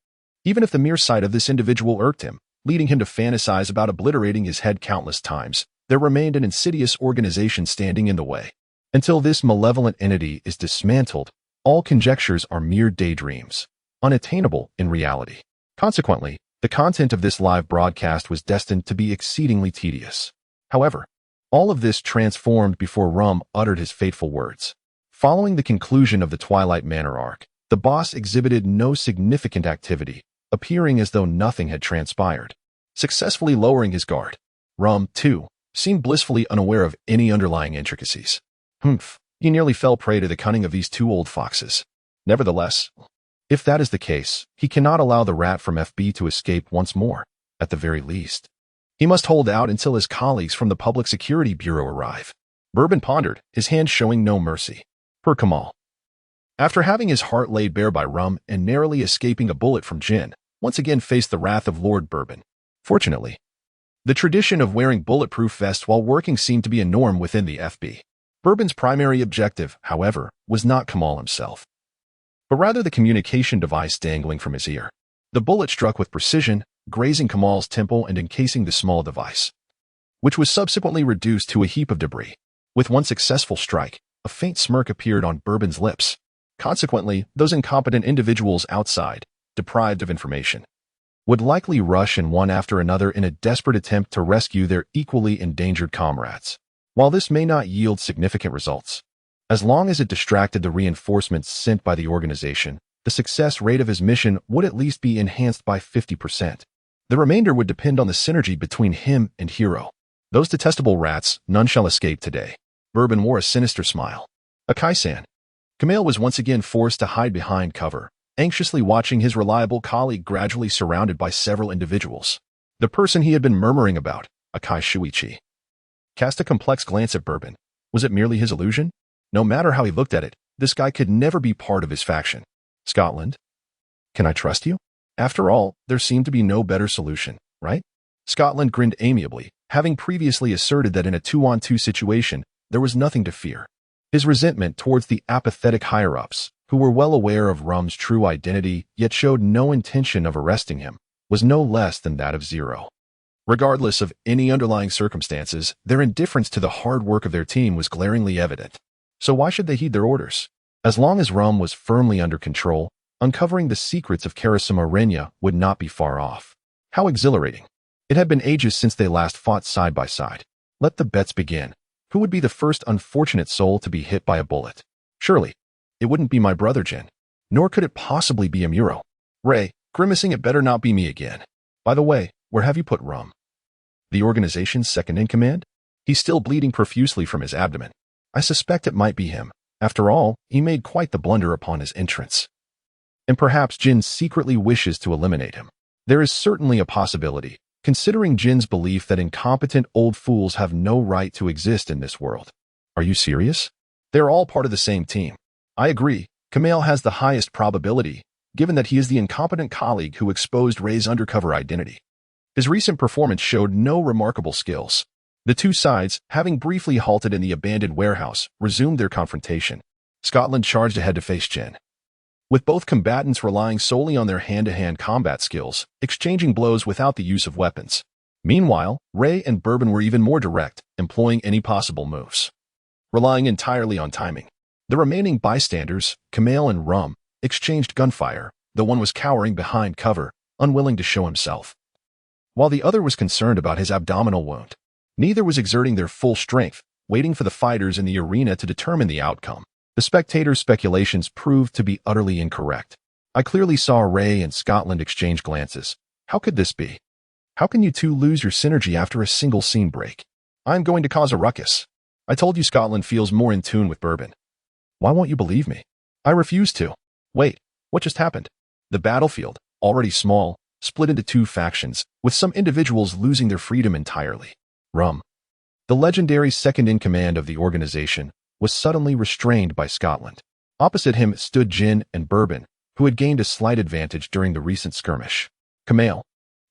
Even if the mere sight of this individual irked him, leading him to fantasize about obliterating his head countless times, there remained an insidious organization standing in the way. Until this malevolent entity is dismantled, all conjectures are mere daydreams, unattainable in reality. Consequently, the content of this live broadcast was destined to be exceedingly tedious. However, all of this transformed before Rum uttered his fateful words. Following the conclusion of the Twilight Manor arc, the boss exhibited no significant activity, appearing as though nothing had transpired. Successfully lowering his guard, Rum, too, seemed blissfully unaware of any underlying intricacies. Humph, he nearly fell prey to the cunning of these two old foxes. Nevertheless, if that is the case, he cannot allow the rat from FB to escape once more, at the very least. He must hold out until his colleagues from the Public Security Bureau arrive. Bourbon pondered, his hand showing no mercy. Per Kamal. After having his heart laid bare by Rum and narrowly escaping a bullet from Jin, once again faced the wrath of Lord Bourbon. Fortunately, the tradition of wearing bulletproof vests while working seemed to be a norm within the FB. Bourbon's primary objective, however, was not Kamal himself, but rather the communication device dangling from his ear. The bullet struck with precision, grazing Kamal's temple and encasing the small device, which was subsequently reduced to a heap of debris. With one successful strike, a faint smirk appeared on Bourbon's lips. Consequently, those incompetent individuals outside, deprived of information, would likely rush in one after another in a desperate attempt to rescue their equally endangered comrades. While this may not yield significant results, as long as it distracted the reinforcements sent by the organization, the success rate of his mission would at least be enhanced by 50%. The remainder would depend on the synergy between him and Hero. Those detestable rats, none shall escape today. Bourbon wore a sinister smile. Akai-san. Kamale was once again forced to hide behind cover, anxiously watching his reliable colleague gradually surrounded by several individuals. The person he had been murmuring about, Akai Shuichi, cast a complex glance at Bourbon. Was it merely his illusion? No matter how he looked at it, this guy could never be part of his faction. Scotland? Can I trust you? After all, there seemed to be no better solution, right? Scotland grinned amiably, having previously asserted that in a 2-on-2 situation, there was nothing to fear. His resentment towards the apathetic higher-ups, who were well aware of Rum's true identity yet showed no intention of arresting him, was no less than that of Zero. Regardless of any underlying circumstances, their indifference to the hard work of their team was glaringly evident. So why should they heed their orders? As long as Rum was firmly under control, uncovering the secrets of Karasuma Renya would not be far off. How exhilarating. It had been ages since they last fought side by side. Let the bets begin. Who would be the first unfortunate soul to be hit by a bullet? Surely, it wouldn't be my brother Jin. Nor could it possibly be Amuro. Ray, grimacing, it better not be me again. By the way, where have you put Rum? The organization's second-in-command? He's still bleeding profusely from his abdomen. I suspect it might be him. After all, he made quite the blunder upon his entrance. And perhaps Jin secretly wishes to eliminate him. There is certainly a possibility, considering Jin's belief that incompetent old fools have no right to exist in this world. Are you serious? They're all part of the same team. I agree, Kamale has the highest probability, given that he is the incompetent colleague who exposed Ray's undercover identity. His recent performance showed no remarkable skills. The two sides, having briefly halted in the abandoned warehouse, resumed their confrontation. Scotland charged ahead to face Jin, with both combatants relying solely on their hand-to-hand combat skills, exchanging blows without the use of weapons. Meanwhile, Ray and Bourbon were even more direct, employing any possible moves, relying entirely on timing. The remaining bystanders, Kamale and Rum, exchanged gunfire. The one was cowering behind cover, unwilling to show himself, while the other was concerned about his abdominal wound. Neither was exerting their full strength, waiting for the fighters in the arena to determine the outcome. The spectators' speculations proved to be utterly incorrect. I clearly saw Ray and Scotland exchange glances. How could this be? How can you two lose your synergy after a single scene break? I'm going to cause a ruckus. I told you Scotland feels more in tune with Bourbon. Why won't you believe me? I refuse to. Wait, what just happened? The battlefield, already small, split into two factions, with some individuals losing their freedom entirely. Rum, the legendary second-in-command of the organization, was suddenly restrained by Scotland. Opposite him stood Jin and Bourbon, who had gained a slight advantage during the recent skirmish. Kamale,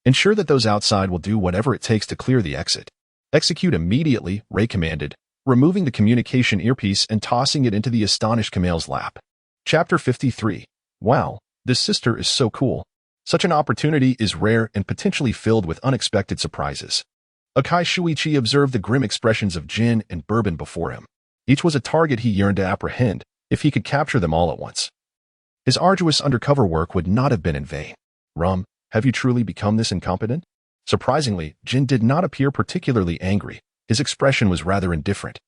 ensure that those outside will do whatever it takes to clear the exit. Execute immediately, Ray commanded, removing the communication earpiece and tossing it into the astonished Kamale's lap. Chapter 53. Wow, this sister is so cool. Such an opportunity is rare and potentially filled with unexpected surprises. Akai Shuichi observed the grim expressions of Jin and Bourbon before him. Each was a target he yearned to apprehend, if he could capture them all at once. His arduous undercover work would not have been in vain. Rum, have you truly become this incompetent? Surprisingly, Jin did not appear particularly angry. His expression was rather indifferent,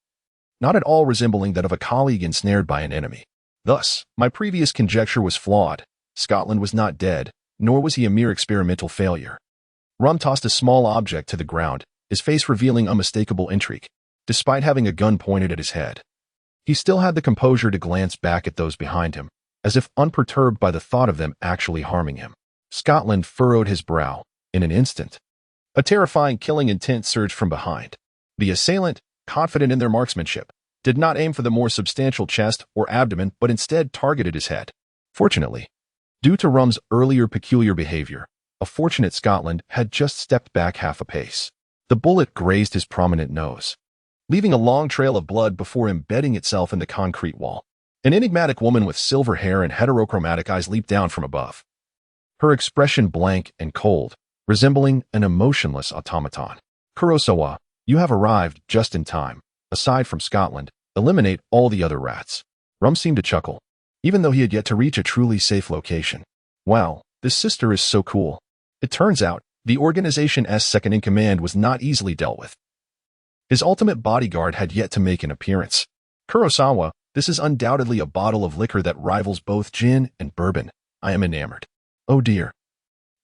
not at all resembling that of a colleague ensnared by an enemy. Thus, my previous conjecture was flawed. Scotland was not dead, nor was he a mere experimental failure. Rum tossed a small object to the ground, his face revealing unmistakable intrigue. Despite having a gun pointed at his head, he still had the composure to glance back at those behind him, as if unperturbed by the thought of them actually harming him. Scotland furrowed his brow. In an instant, a terrifying killing intent surged from behind. The assailant, confident in their marksmanship, did not aim for the more substantial chest or abdomen but instead targeted his head. Fortunately, due to Rum's earlier peculiar behavior, a fortunate Scotland had just stepped back half a pace. The bullet grazed his prominent nose, leaving a long trail of blood before embedding itself in the concrete wall. An enigmatic woman with silver hair and heterochromatic eyes leaped down from above, her expression blank and cold, resembling an emotionless automaton. Kurosawa, you have arrived just in time. Aside from Scotland, eliminate all the other rats. Rum seemed to chuckle, even though he had yet to reach a truly safe location. Wow, this sister is so cool. It turns out, the organization's second-in-command was not easily dealt with. His ultimate bodyguard had yet to make an appearance. Kurosawa, this is undoubtedly a bottle of liquor that rivals both gin and bourbon. I am enamored. Oh dear.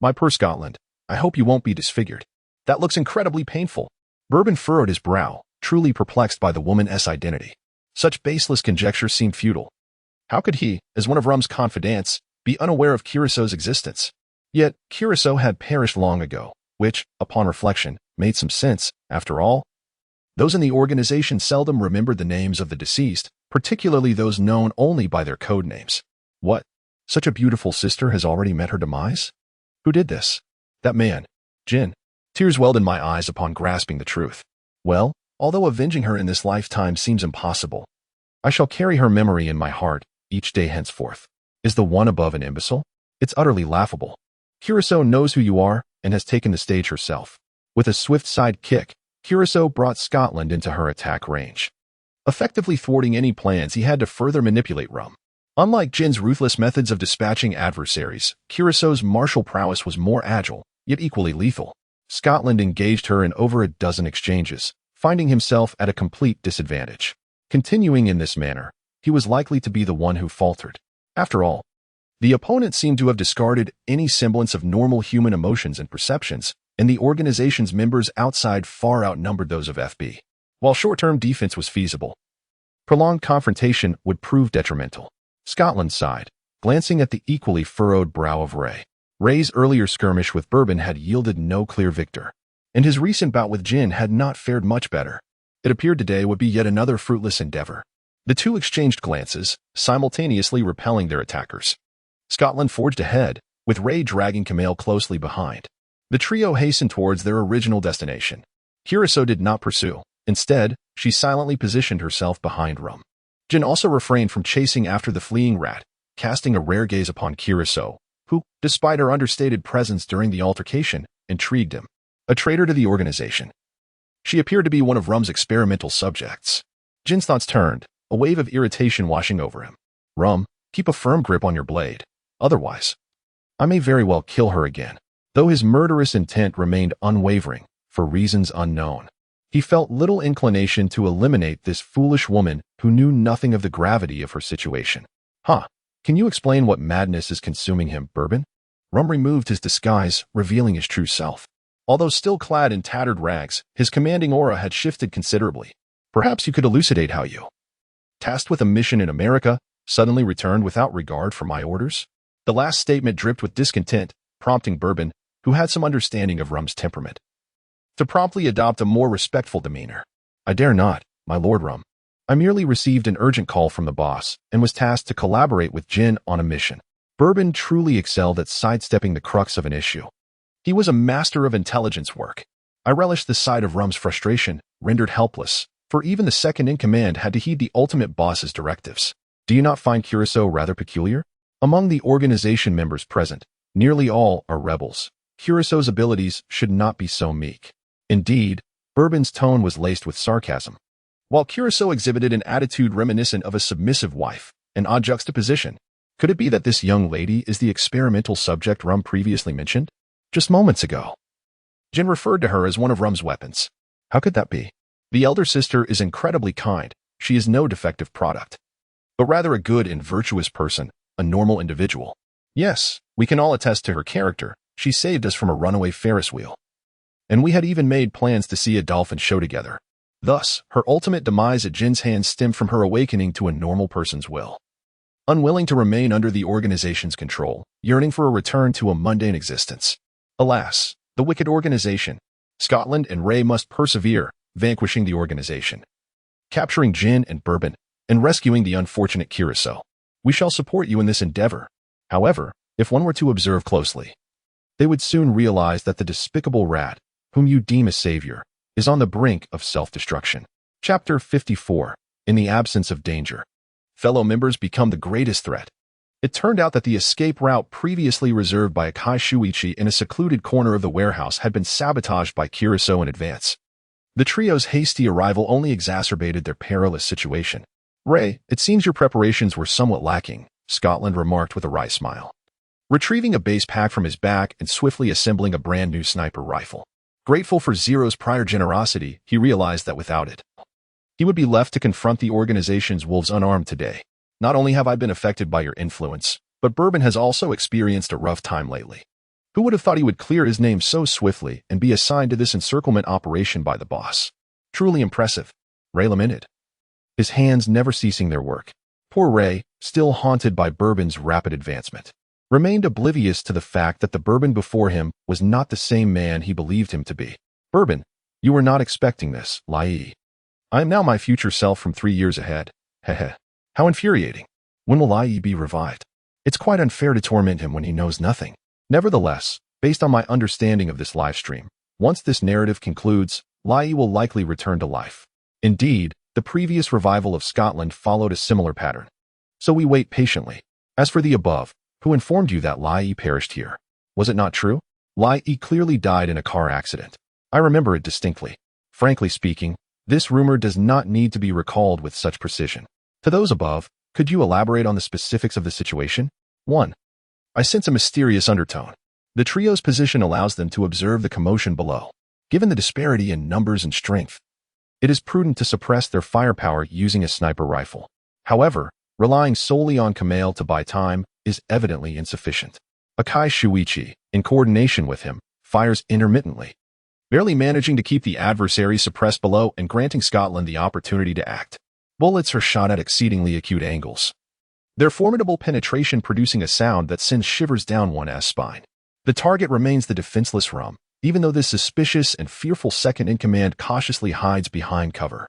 My poor Scotland, I hope you won't be disfigured. That looks incredibly painful. Bourbon furrowed his brow, truly perplexed by the woman's identity. Such baseless conjecture seemed futile. How could he, as one of Rum's confidants, be unaware of Kurosawa's existence? Yet, Kurosawa had perished long ago, which, upon reflection, made some sense. After all, those in the organization seldom remembered the names of the deceased, particularly those known only by their code names. What? Such a beautiful sister has already met her demise? Who did this? That man, Jin. Tears welled in my eyes upon grasping the truth. Well, although avenging her in this lifetime seems impossible, I shall carry her memory in my heart each day henceforth. Is the one above an imbecile? It's utterly laughable. Kurosawa knows who you are and has taken the stage herself. With a swift side kick, Kurosawa brought Scotland into her attack range, effectively thwarting any plans he had to further manipulate Rum. Unlike Jin's ruthless methods of dispatching adversaries, Kurosawa's martial prowess was more agile, yet equally lethal. Scotland engaged her in over a dozen exchanges, finding himself at a complete disadvantage. Continuing in this manner, he was likely to be the one who faltered. After all, the opponent seemed to have discarded any semblance of normal human emotions and perceptions, and the organization's members outside far outnumbered those of FB. While short-term defense was feasible, prolonged confrontation would prove detrimental. Scotland sighed, glancing at the equally furrowed brow of Ray. Ray's earlier skirmish with Bourbon had yielded no clear victor, and his recent bout with Jin had not fared much better. It appeared today would be yet another fruitless endeavor. The two exchanged glances, simultaneously repelling their attackers. Scotland forged ahead, with Ray dragging Kamale closely behind. The trio hastened towards their original destination. Kurosawa did not pursue. Instead, she silently positioned herself behind Rum. Jin also refrained from chasing after the fleeing rat, casting a rare gaze upon Kurosawa, who, despite her understated presence during the altercation, intrigued him. A traitor to the organization. She appeared to be one of Rum's experimental subjects. Jin's thoughts turned, a wave of irritation washing over him. Rum, keep a firm grip on your blade. Otherwise, I may very well kill her again. Though his murderous intent remained unwavering, for reasons unknown, he felt little inclination to eliminate this foolish woman who knew nothing of the gravity of her situation. Can you explain what madness is consuming him, Bourbon? Rum removed his disguise, revealing his true self. Although still clad in tattered rags, his commanding aura had shifted considerably. Perhaps you could elucidate how you, tasked with a mission in America, suddenly returned without regard for my orders? The last statement dripped with discontent, prompting Bourbon, who had some understanding of Rum's temperament, to promptly adopt a more respectful demeanor. I dare not, my Lord Rum. I merely received an urgent call from the boss and was tasked to collaborate with Jin on a mission. Bourbon truly excelled at sidestepping the crux of an issue. He was a master of intelligence work. I relished the sight of Rum's frustration, rendered helpless, for even the second-in-command had to heed the ultimate boss's directives. Do you not find Kurosawa rather peculiar? Among the organization members present, nearly all are rebels. Kurosawa's abilities should not be so meek. Indeed, Bourbon's tone was laced with sarcasm. While Kurosawa exhibited an attitude reminiscent of a submissive wife, an odd juxtaposition, could it be that this young lady is the experimental subject Rum previously mentioned? Just moments ago, Jin referred to her as one of Rum's weapons. How could that be? The elder sister is incredibly kind. She is no defective product, but rather a good and virtuous person, a normal individual. Yes, we can all attest to her character. She saved us from a runaway Ferris wheel. and we had even made plans to see a dolphin show together. Thus, her ultimate demise at Jin's hands stemmed from her awakening to a normal person's will. Unwilling to remain under the organization's control, yearning for a return to a mundane existence. Alas, the wicked organization. Scotland and Ray must persevere, vanquishing the organization, capturing Jin and Bourbon, and rescuing the unfortunate Curacao. We shall support you in this endeavor. However, if one were to observe closely, they would soon realize that the despicable rat, whom you deem a savior, is on the brink of self-destruction. Chapter 54. In the absence of danger. Fellow members become the greatest threat. It turned out that the escape route previously reserved by Akai Shuichi in a secluded corner of the warehouse had been sabotaged by Curacao in advance. The trio's hasty arrival only exacerbated their perilous situation. Ray, it seems your preparations were somewhat lacking, Scotland remarked with a wry smile. Retrieving a base pack from his back and swiftly assembling a brand new sniper rifle. Grateful for Zero's prior generosity, he realized that without it, he would be left to confront the organization's wolves unarmed today. Not only have I been affected by your influence, but Bourbon has also experienced a rough time lately. Who would have thought he would clear his name so swiftly and be assigned to this encirclement operation by the boss? Truly impressive, Ray lamented, his hands never ceasing their work. Poor Ray, still haunted by Bourbon's rapid advancement, remained oblivious to the fact that the Bourbon before him was not the same man he believed him to be. Bourbon, you were not expecting this, Lai. I am now my future self from 3 years ahead. Heh. How infuriating. When will Lai be revived? It's quite unfair to torment him when he knows nothing. Nevertheless, based on my understanding of this live stream, once this narrative concludes, Lai will likely return to life. Indeed, the previous revival of Scotland followed a similar pattern. So we wait patiently. As for the above, who informed you that Lai perished here? Was it not true? Lai clearly died in a car accident. I remember it distinctly. Frankly speaking, this rumor does not need to be recalled with such precision. To those above, could you elaborate on the specifics of the situation? 1. I sense a mysterious undertone. The trio's position allows them to observe the commotion below. Given the disparity in numbers and strength, it is prudent to suppress their firepower using a sniper rifle. However, relying solely on Kamale to buy time is evidently insufficient. Akai Shuichi, in coordination with him, fires intermittently, barely managing to keep the adversary suppressed below and granting Scotland the opportunity to act. Bullets are shot at exceedingly acute angles, their formidable penetration producing a sound that sends shivers down one's spine. The target remains the defenseless Rum, even though this suspicious and fearful second-in-command cautiously hides behind cover.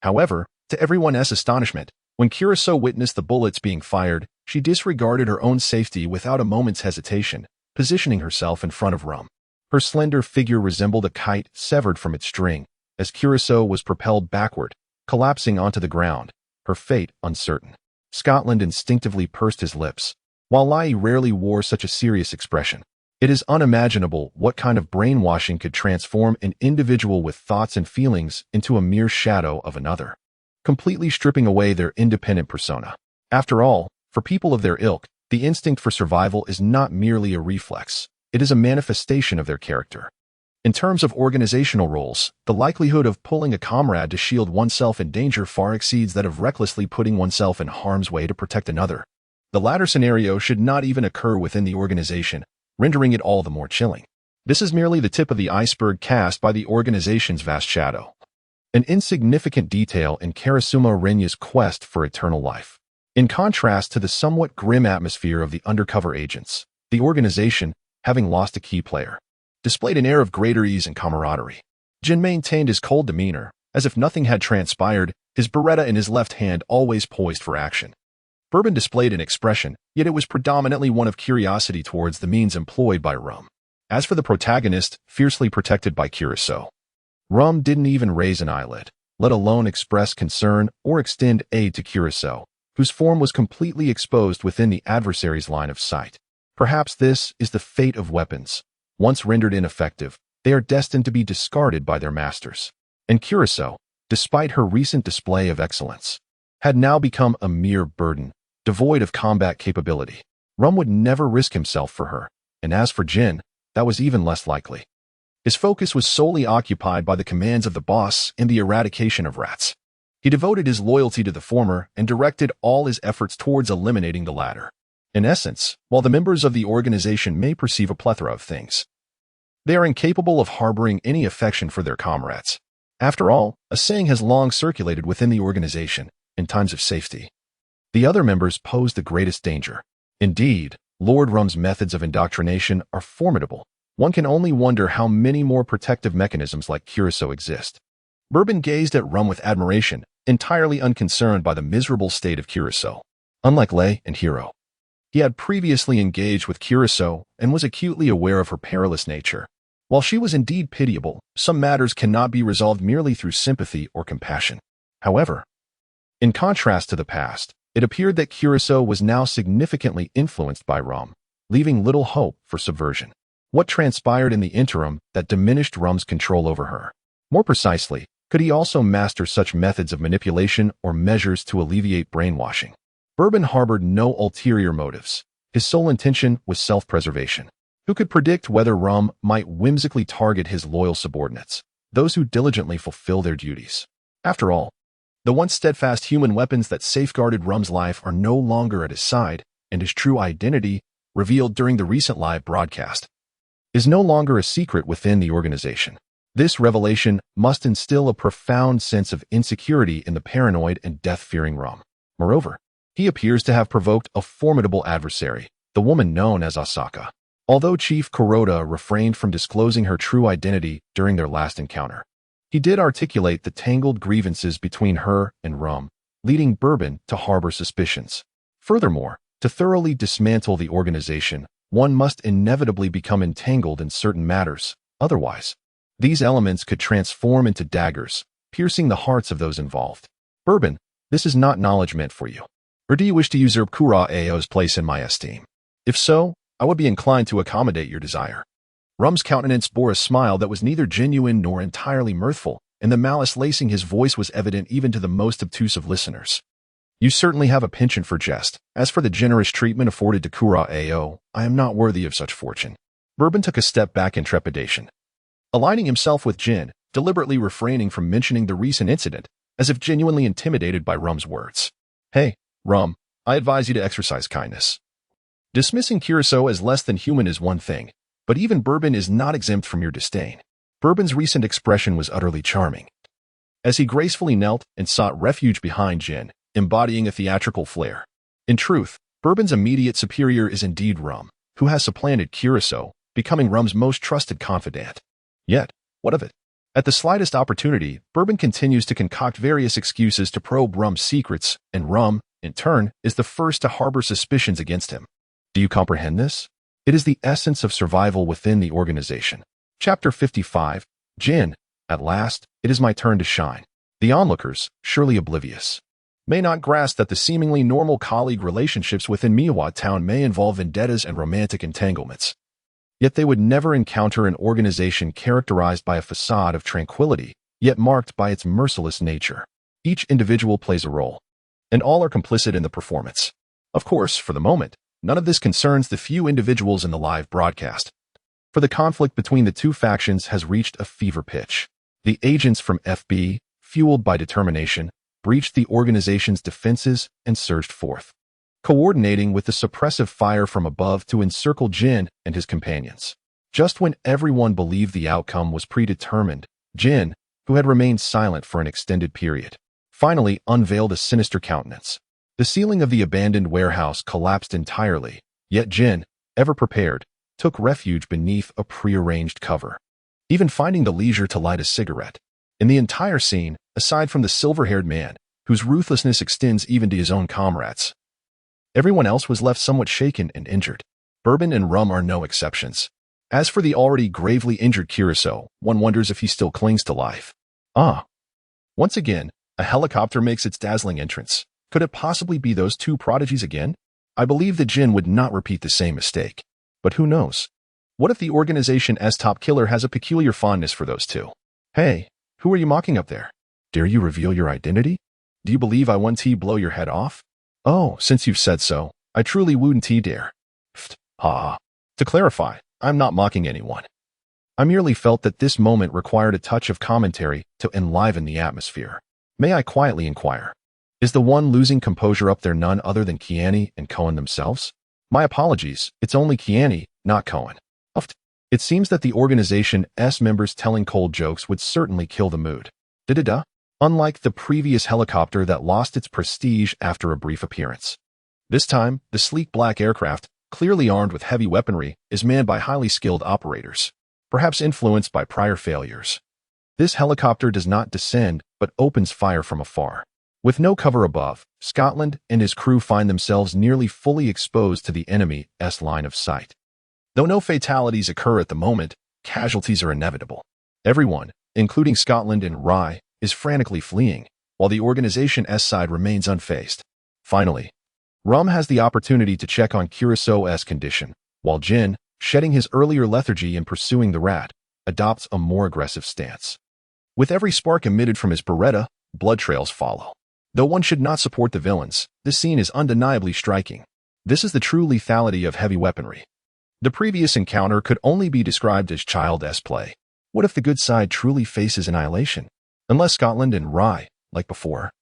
However, to everyone's astonishment, when Curacao witnessed the bullets being fired, she disregarded her own safety without a moment's hesitation, positioning herself in front of Rum. Her slender figure resembled a kite severed from its string, as Curacao was propelled backward, collapsing onto the ground, her fate uncertain. Scotland instinctively pursed his lips. While Lai rarely wore such a serious expression, it is unimaginable what kind of brainwashing could transform an individual with thoughts and feelings into a mere shadow of another, completely stripping away their independent persona. After all, for people of their ilk, the instinct for survival is not merely a reflex, it is a manifestation of their character. In terms of organizational roles, the likelihood of pulling a comrade to shield oneself in danger far exceeds that of recklessly putting oneself in harm's way to protect another. The latter scenario should not even occur within the organization, rendering it all the more chilling. This is merely the tip of the iceberg cast by the organization's vast shadow, an insignificant detail in Karasuma Renya's quest for eternal life. In contrast to the somewhat grim atmosphere of the undercover agents, the organization, having lost a key player, displayed an air of greater ease and camaraderie. Jin maintained his cold demeanor, as if nothing had transpired, his beretta in his left hand always poised for action. Bourbon displayed an expression, yet it was predominantly one of curiosity towards the means employed by Rum. As for the protagonist, fiercely protected by Curacao, Rum didn't even raise an eyelid, let alone express concern or extend aid to Curacao, whose form was completely exposed within the adversary's line of sight. Perhaps this is the fate of weapons. Once rendered ineffective, they are destined to be discarded by their masters. And Curacao, despite her recent display of excellence, had now become a mere burden, devoid of combat capability. Rum would never risk himself for her, and as for Jin, that was even less likely. His focus was solely occupied by the commands of the boss and the eradication of rats. He devoted his loyalty to the former and directed all his efforts towards eliminating the latter. In essence, while the members of the organization may perceive a plethora of things, They are incapable of harboring any affection for their comrades. After all, a saying has long circulated within the organization, in times of safety, the other members pose the greatest danger. Indeed, Lord Rum's methods of indoctrination are formidable. One can only wonder how many more protective mechanisms like Curacao exist. Bourbon gazed at Rum with admiration, entirely unconcerned by the miserable state of Curacao. Unlike Lei and Hero, he had previously engaged with Curacao and was acutely aware of her perilous nature. While she was indeed pitiable, some matters cannot be resolved merely through sympathy or compassion. However, in contrast to the past, it appeared that Curacao was now significantly influenced by Rum, leaving little hope for subversion. What transpired in the interim that diminished Rum's control over her? More precisely, could he also master such methods of manipulation or measures to alleviate brainwashing? Bourbon harbored no ulterior motives. His sole intention was self-preservation. Who could predict whether Rum might whimsically target his loyal subordinates, those who diligently fulfill their duties? After all, the once steadfast human weapons that safeguarded Rum's life are no longer at his side, and his true identity, revealed during the recent live broadcast, is no longer a secret within the organization. This revelation must instill a profound sense of insecurity in the paranoid and death-fearing Rum. Moreover, he appears to have provoked a formidable adversary, the woman known as Asaka. Although Chief Kuroda refrained from disclosing her true identity during their last encounter, he did articulate the tangled grievances between her and Rum, leading Bourbon to harbor suspicions. Furthermore, to thoroughly dismantle the organization, one must inevitably become entangled in certain matters. Otherwise, these elements could transform into daggers, piercing the hearts of those involved. Bourbon, this is not knowledge meant for you. Or do you wish to usurp Kurao's place in my esteem? If so, I would be inclined to accommodate your desire. Rum's countenance bore a smile that was neither genuine nor entirely mirthful, and the malice lacing his voice was evident even to the most obtuse of listeners. You certainly have a penchant for jest. As for the generous treatment afforded to Kurao, I am not worthy of such fortune. Bourbon took a step back in trepidation, aligning himself with Jin, deliberately refraining from mentioning the recent incident, as if genuinely intimidated by Rum's words. Hey, Rum, I advise you to exercise kindness. Dismissing Curacao as less than human is one thing, but even Bourbon is not exempt from your disdain. Bourbon's recent expression was utterly charming. As he gracefully knelt and sought refuge behind Jin, embodying a theatrical flair. In truth, Bourbon's immediate superior is indeed Rum, who has supplanted Curacao, becoming Rum's most trusted confidant. Yet, what of it? At the slightest opportunity, Bourbon continues to concoct various excuses to probe Rum's secrets, and Rum, in turn, is the first to harbor suspicions against him. Do you comprehend this? It is the essence of survival within the organization. Chapter 55, Jin, at last, it is my turn to shine. The onlookers, surely oblivious, may not grasp that the seemingly normal colleague relationships within Mihua Town may involve vendettas and romantic entanglements. Yet they would never encounter an organization characterized by a facade of tranquility, yet marked by its merciless nature. Each individual plays a role, and all are complicit in the performance. Of course, for the moment, none of this concerns the few individuals in the live broadcast, for the conflict between the two factions has reached a fever pitch. The agents from FB, fueled by determination, breached the organization's defenses and surged forth, coordinating with the suppressive fire from above to encircle Jin and his companions. Just when everyone believed the outcome was predetermined, Jin, who had remained silent for an extended period, finally unveiled a sinister countenance. The ceiling of the abandoned warehouse collapsed entirely, yet Jin, ever prepared, took refuge beneath a prearranged cover, even finding the leisure to light a cigarette. In the entire scene, aside from the silver-haired man, whose ruthlessness extends even to his own comrades, everyone else was left somewhat shaken and injured. Bourbon and Rum are no exceptions. As for the already gravely injured Curacao, one wonders if he still clings to life. Once again, a helicopter makes its dazzling entrance. Could it possibly be those two prodigies again? I believe that Jin would not repeat the same mistake. But who knows? What if the organization's top killer has a peculiar fondness for those two? Hey, who are you mocking up there? Dare you reveal your identity? Do you believe I wouldn't blow your head off? Oh, since you've said so, I truly wouldn't dare. To clarify, I'm not mocking anyone. I merely felt that this moment required a touch of commentary to enliven the atmosphere. May I quietly inquire? Is the one losing composure up there none other than Kiani and Conan themselves? My apologies, it's only Kiani, not Conan. It seems that the organization's members telling cold jokes would certainly kill the mood. Da-da-da. Unlike the previous helicopter that lost its prestige after a brief appearance. This time, the sleek black aircraft, clearly armed with heavy weaponry, is manned by highly skilled operators, perhaps influenced by prior failures. This helicopter does not descend, but opens fire from afar. With no cover above, Scotland and his crew find themselves nearly fully exposed to the enemy's line of sight. Though no fatalities occur at the moment, casualties are inevitable. Everyone, including Scotland and Rye, is frantically fleeing, while the organization's side remains unfazed. Finally, Rum has the opportunity to check on Curaçao's condition, while Jin, shedding his earlier lethargy and pursuing the rat, adopts a more aggressive stance. With every spark emitted from his Beretta, blood trails follow. Though one should not support the villains, this scene is undeniably striking. This is the true lethality of heavy weaponry. The previous encounter could only be described as child's play. What if the good side truly faces annihilation? Unless Scotland and Rye, like before,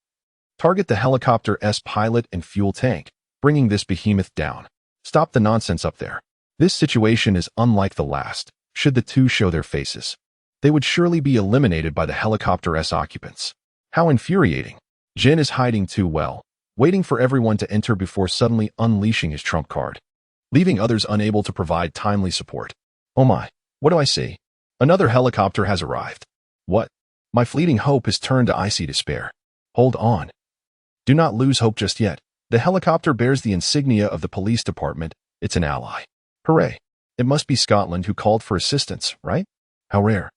target the helicopter's pilot and fuel tank, bringing this behemoth down. Stop the nonsense up there. This situation is unlike the last. Should the two show their faces, they would surely be eliminated by the helicopter's occupants. How infuriating. Jin is hiding too well, waiting for everyone to enter before suddenly unleashing his trump card, leaving others unable to provide timely support. Oh my, what do I see? Another helicopter has arrived. What? My fleeting hope has turned to icy despair. Hold on. Do not lose hope just yet. The helicopter bears the insignia of the police department. It's an ally. Hooray. It must be Scotland who called for assistance, right? How rare.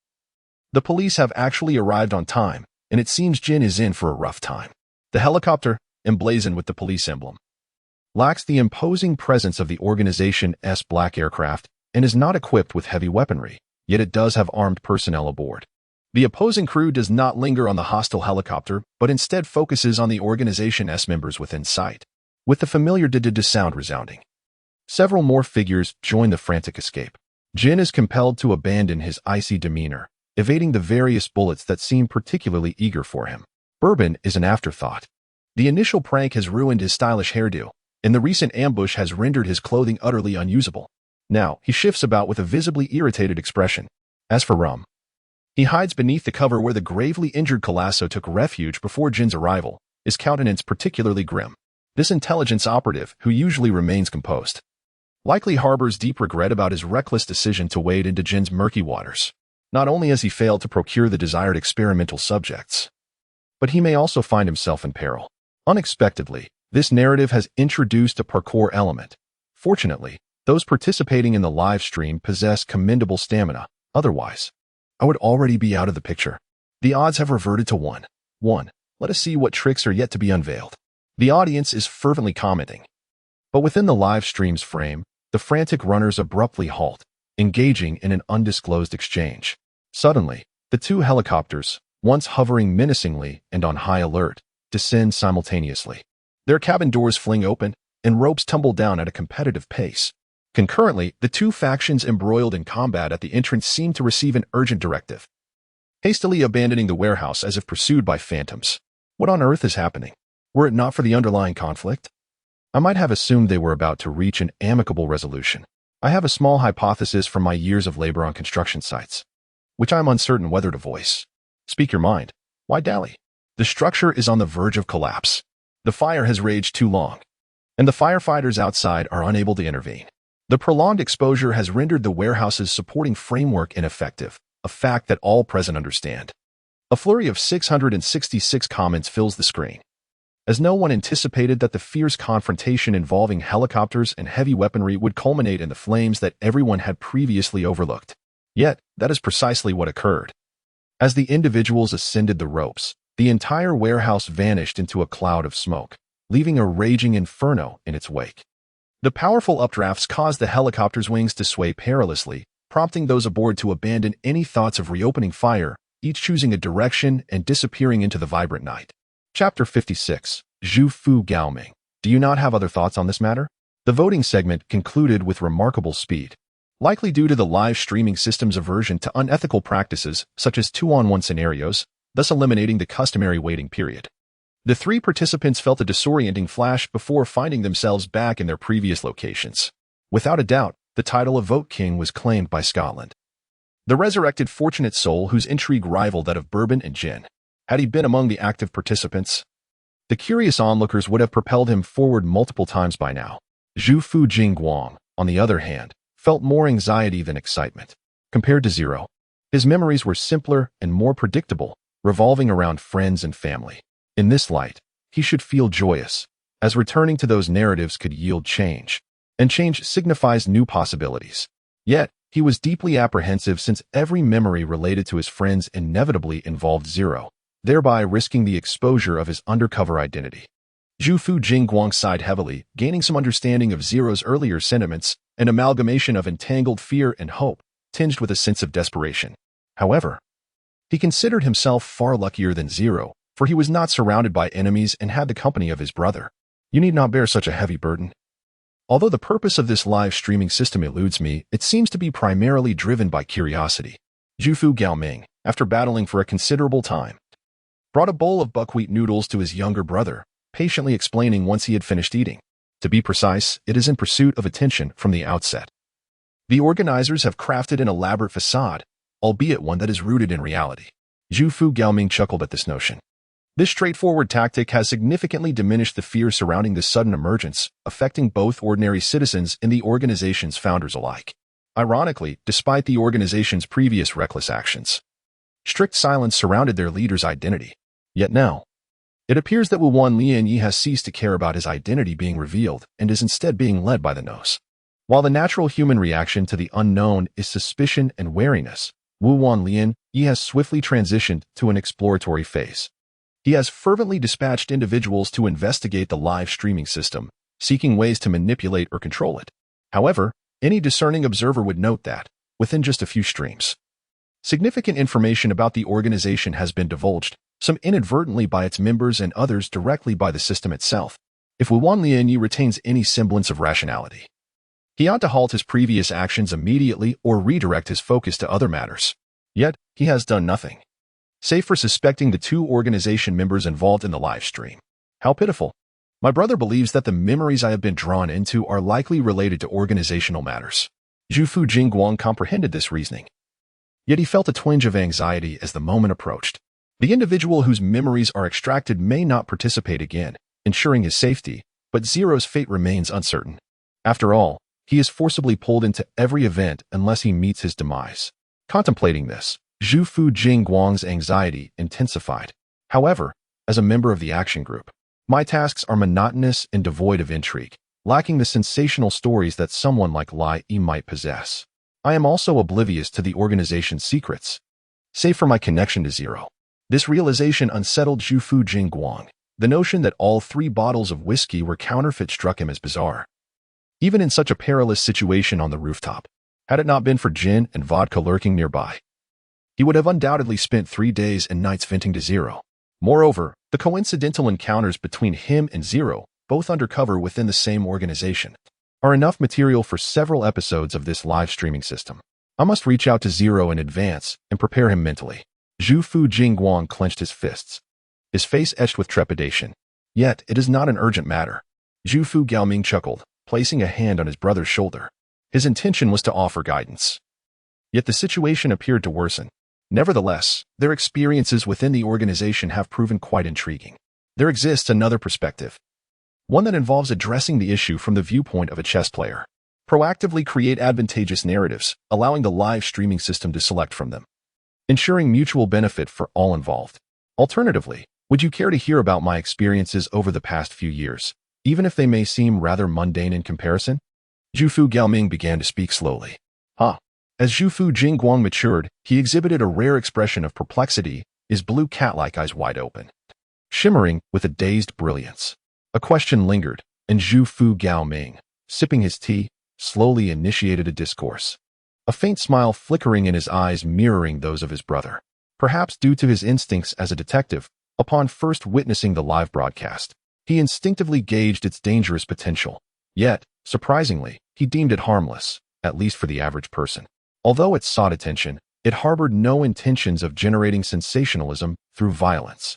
The police have actually arrived on time, and it seems Jin is in for a rough time. The helicopter, emblazoned with the police emblem, lacks the imposing presence of the organization's black aircraft and is not equipped with heavy weaponry, yet it does have armed personnel aboard. The opposing crew does not linger on the hostile helicopter, but instead focuses on the organization's members within sight, with the familiar d-d-d sound resounding. Several more figures join the frantic escape. Jin is compelled to abandon his icy demeanor, evading the various bullets that seem particularly eager for him. Bourbon is an afterthought. The initial prank has ruined his stylish hairdo, and the recent ambush has rendered his clothing utterly unusable. Now, he shifts about with a visibly irritated expression. As for Rum, he hides beneath the cover where the gravely injured Colasso took refuge before Jin's arrival, his countenance particularly grim. This intelligence operative, who usually remains composed, likely harbors deep regret about his reckless decision to wade into Jin's murky waters. Not only has he failed to procure the desired experimental subjects, but he may also find himself in peril. Unexpectedly, this narrative has introduced a parkour element. Fortunately, those participating in the live stream possess commendable stamina. Otherwise, I would already be out of the picture. The odds have reverted to 1-1. Let us see what tricks are yet to be unveiled. The audience is fervently commenting. But within the live stream's frame, the frantic runners abruptly halt, engaging in an undisclosed exchange. Suddenly, the two helicopters, once hovering menacingly and on high alert, descend simultaneously. Their cabin doors fling open, and ropes tumble down at a competitive pace. Concurrently, the two factions embroiled in combat at the entrance seem to receive an urgent directive, hastily abandoning the warehouse as if pursued by phantoms. What on earth is happening? Were it not for the underlying conflict, I might have assumed they were about to reach an amicable resolution. I have a small hypothesis from my years of labor on construction sites, which I am uncertain whether to voice. Speak your mind. Why dally? The structure is on the verge of collapse. The fire has raged too long, and the firefighters outside are unable to intervene. The prolonged exposure has rendered the warehouse's supporting framework ineffective, a fact that all present understand. A flurry of 666 comments fills the screen, as no one anticipated that the fierce confrontation involving helicopters and heavy weaponry would culminate in the flames that everyone had previously overlooked. Yet, that is precisely what occurred. As the individuals ascended the ropes, the entire warehouse vanished into a cloud of smoke, leaving a raging inferno in its wake. The powerful updrafts caused the helicopter's wings to sway perilously, prompting those aboard to abandon any thoughts of reopening fire, each choosing a direction and disappearing into the vibrant night. Chapter 56. Zhu Fu Gaoming. Do you not have other thoughts on this matter? The voting segment concluded with remarkable speed, likely due to the live streaming system's aversion to unethical practices such as 2-on-1 scenarios, thus eliminating the customary waiting period. The three participants felt a disorienting flash before finding themselves back in their previous locations. Without a doubt, the title of Vote King was claimed by Scotland. The resurrected fortunate soul whose intrigue rivaled that of bourbon and gin. Had he been among the active participants, the curious onlookers would have propelled him forward multiple times by now. Zhu Fu Jingguang, on the other hand, felt more anxiety than excitement. Compared to Zero, his memories were simpler and more predictable, revolving around friends and family. In this light, he should feel joyous, as returning to those narratives could yield change, and change signifies new possibilities. Yet, he was deeply apprehensive since every memory related to his friends inevitably involved Zero, thereby risking the exposure of his undercover identity. Zhu Fu Jingguang sighed heavily, gaining some understanding of Zero's earlier sentiments, an amalgamation of entangled fear and hope, tinged with a sense of desperation. However, he considered himself far luckier than Zero, for he was not surrounded by enemies and had the company of his brother. You need not bear such a heavy burden. Although the purpose of this live streaming system eludes me, it seems to be primarily driven by curiosity. Zhu Fu Gaoming, after battling for a considerable time, brought a bowl of buckwheat noodles to his younger brother, patiently explaining once he had finished eating. To be precise, it is in pursuit of attention from the outset. The organizers have crafted an elaborate facade, albeit one that is rooted in reality. Zhu Fu Gaoming chuckled at this notion. This straightforward tactic has significantly diminished the fear surrounding this sudden emergence, affecting both ordinary citizens and the organization's founders alike. Ironically, despite the organization's previous reckless actions, strict silence surrounded their leader's identity. Yet now, it appears that Wu Wanlian has ceased to care about his identity being revealed and is instead being led by the nose. While the natural human reaction to the unknown is suspicion and wariness, Wu Wanlian has swiftly transitioned to an exploratory phase. He has fervently dispatched individuals to investigate the live streaming system, seeking ways to manipulate or control it. However, any discerning observer would note that, within just a few streams, significant information about the organization has been divulged, some inadvertently by its members and others directly by the system itself. If Wu Wanlian retains any semblance of rationality, he ought to halt his previous actions immediately or redirect his focus to other matters. Yet, he has done nothing, save for suspecting the two organization members involved in the live stream. How pitiful. My brother believes that the memories I have been drawn into are likely related to organizational matters. Zhu Fu Jingguang comprehended this reasoning. Yet he felt a twinge of anxiety as the moment approached. The individual whose memories are extracted may not participate again, ensuring his safety, but Zero's fate remains uncertain. After all, he is forcibly pulled into every event unless he meets his demise. Contemplating this, Zhu Fu Jingguang's anxiety intensified. However, as a member of the action group, my tasks are monotonous and devoid of intrigue, lacking the sensational stories that someone like Lai Yi might possess. I am also oblivious to the organization's secrets, save for my connection to Zero. This realization unsettled Zhu Fu Jingguang. The notion that all 3 bottles of whiskey were counterfeit struck him as bizarre. Even in such a perilous situation on the rooftop, had it not been for gin and vodka lurking nearby, he would have undoubtedly spent 3 days and nights venting to Zero. Moreover, the coincidental encounters between him and Zero, both undercover within the same organization, are enough material for several episodes of this live streaming system. I must reach out to Zero in advance and prepare him mentally. Zhu Fu Jingguang clenched his fists, his face etched with trepidation. Yet, it is not an urgent matter. Zhu Fu Gaoming chuckled, placing a hand on his brother's shoulder. His intention was to offer guidance. Yet the situation appeared to worsen. Nevertheless, their experiences within the organization have proven quite intriguing. There exists another perspective, one that involves addressing the issue from the viewpoint of a chess player. Proactively create advantageous narratives, allowing the live streaming system to select from them, ensuring mutual benefit for all involved. Alternatively, would you care to hear about my experiences over the past few years, even if they may seem rather mundane in comparison? Zhu Fu Gaoming began to speak slowly. As Zhu Fu Jingguang matured, he exhibited a rare expression of perplexity, his blue cat-like eyes wide open, shimmering with a dazed brilliance. A question lingered, and Zhu Fu Gaoming, sipping his tea, slowly initiated a discourse. A faint smile flickering in his eyes mirroring those of his brother. Perhaps due to his instincts as a detective, upon first witnessing the live broadcast, he instinctively gauged its dangerous potential. Yet, surprisingly, he deemed it harmless, at least for the average person. Although it sought attention, it harbored no intentions of generating sensationalism through violence,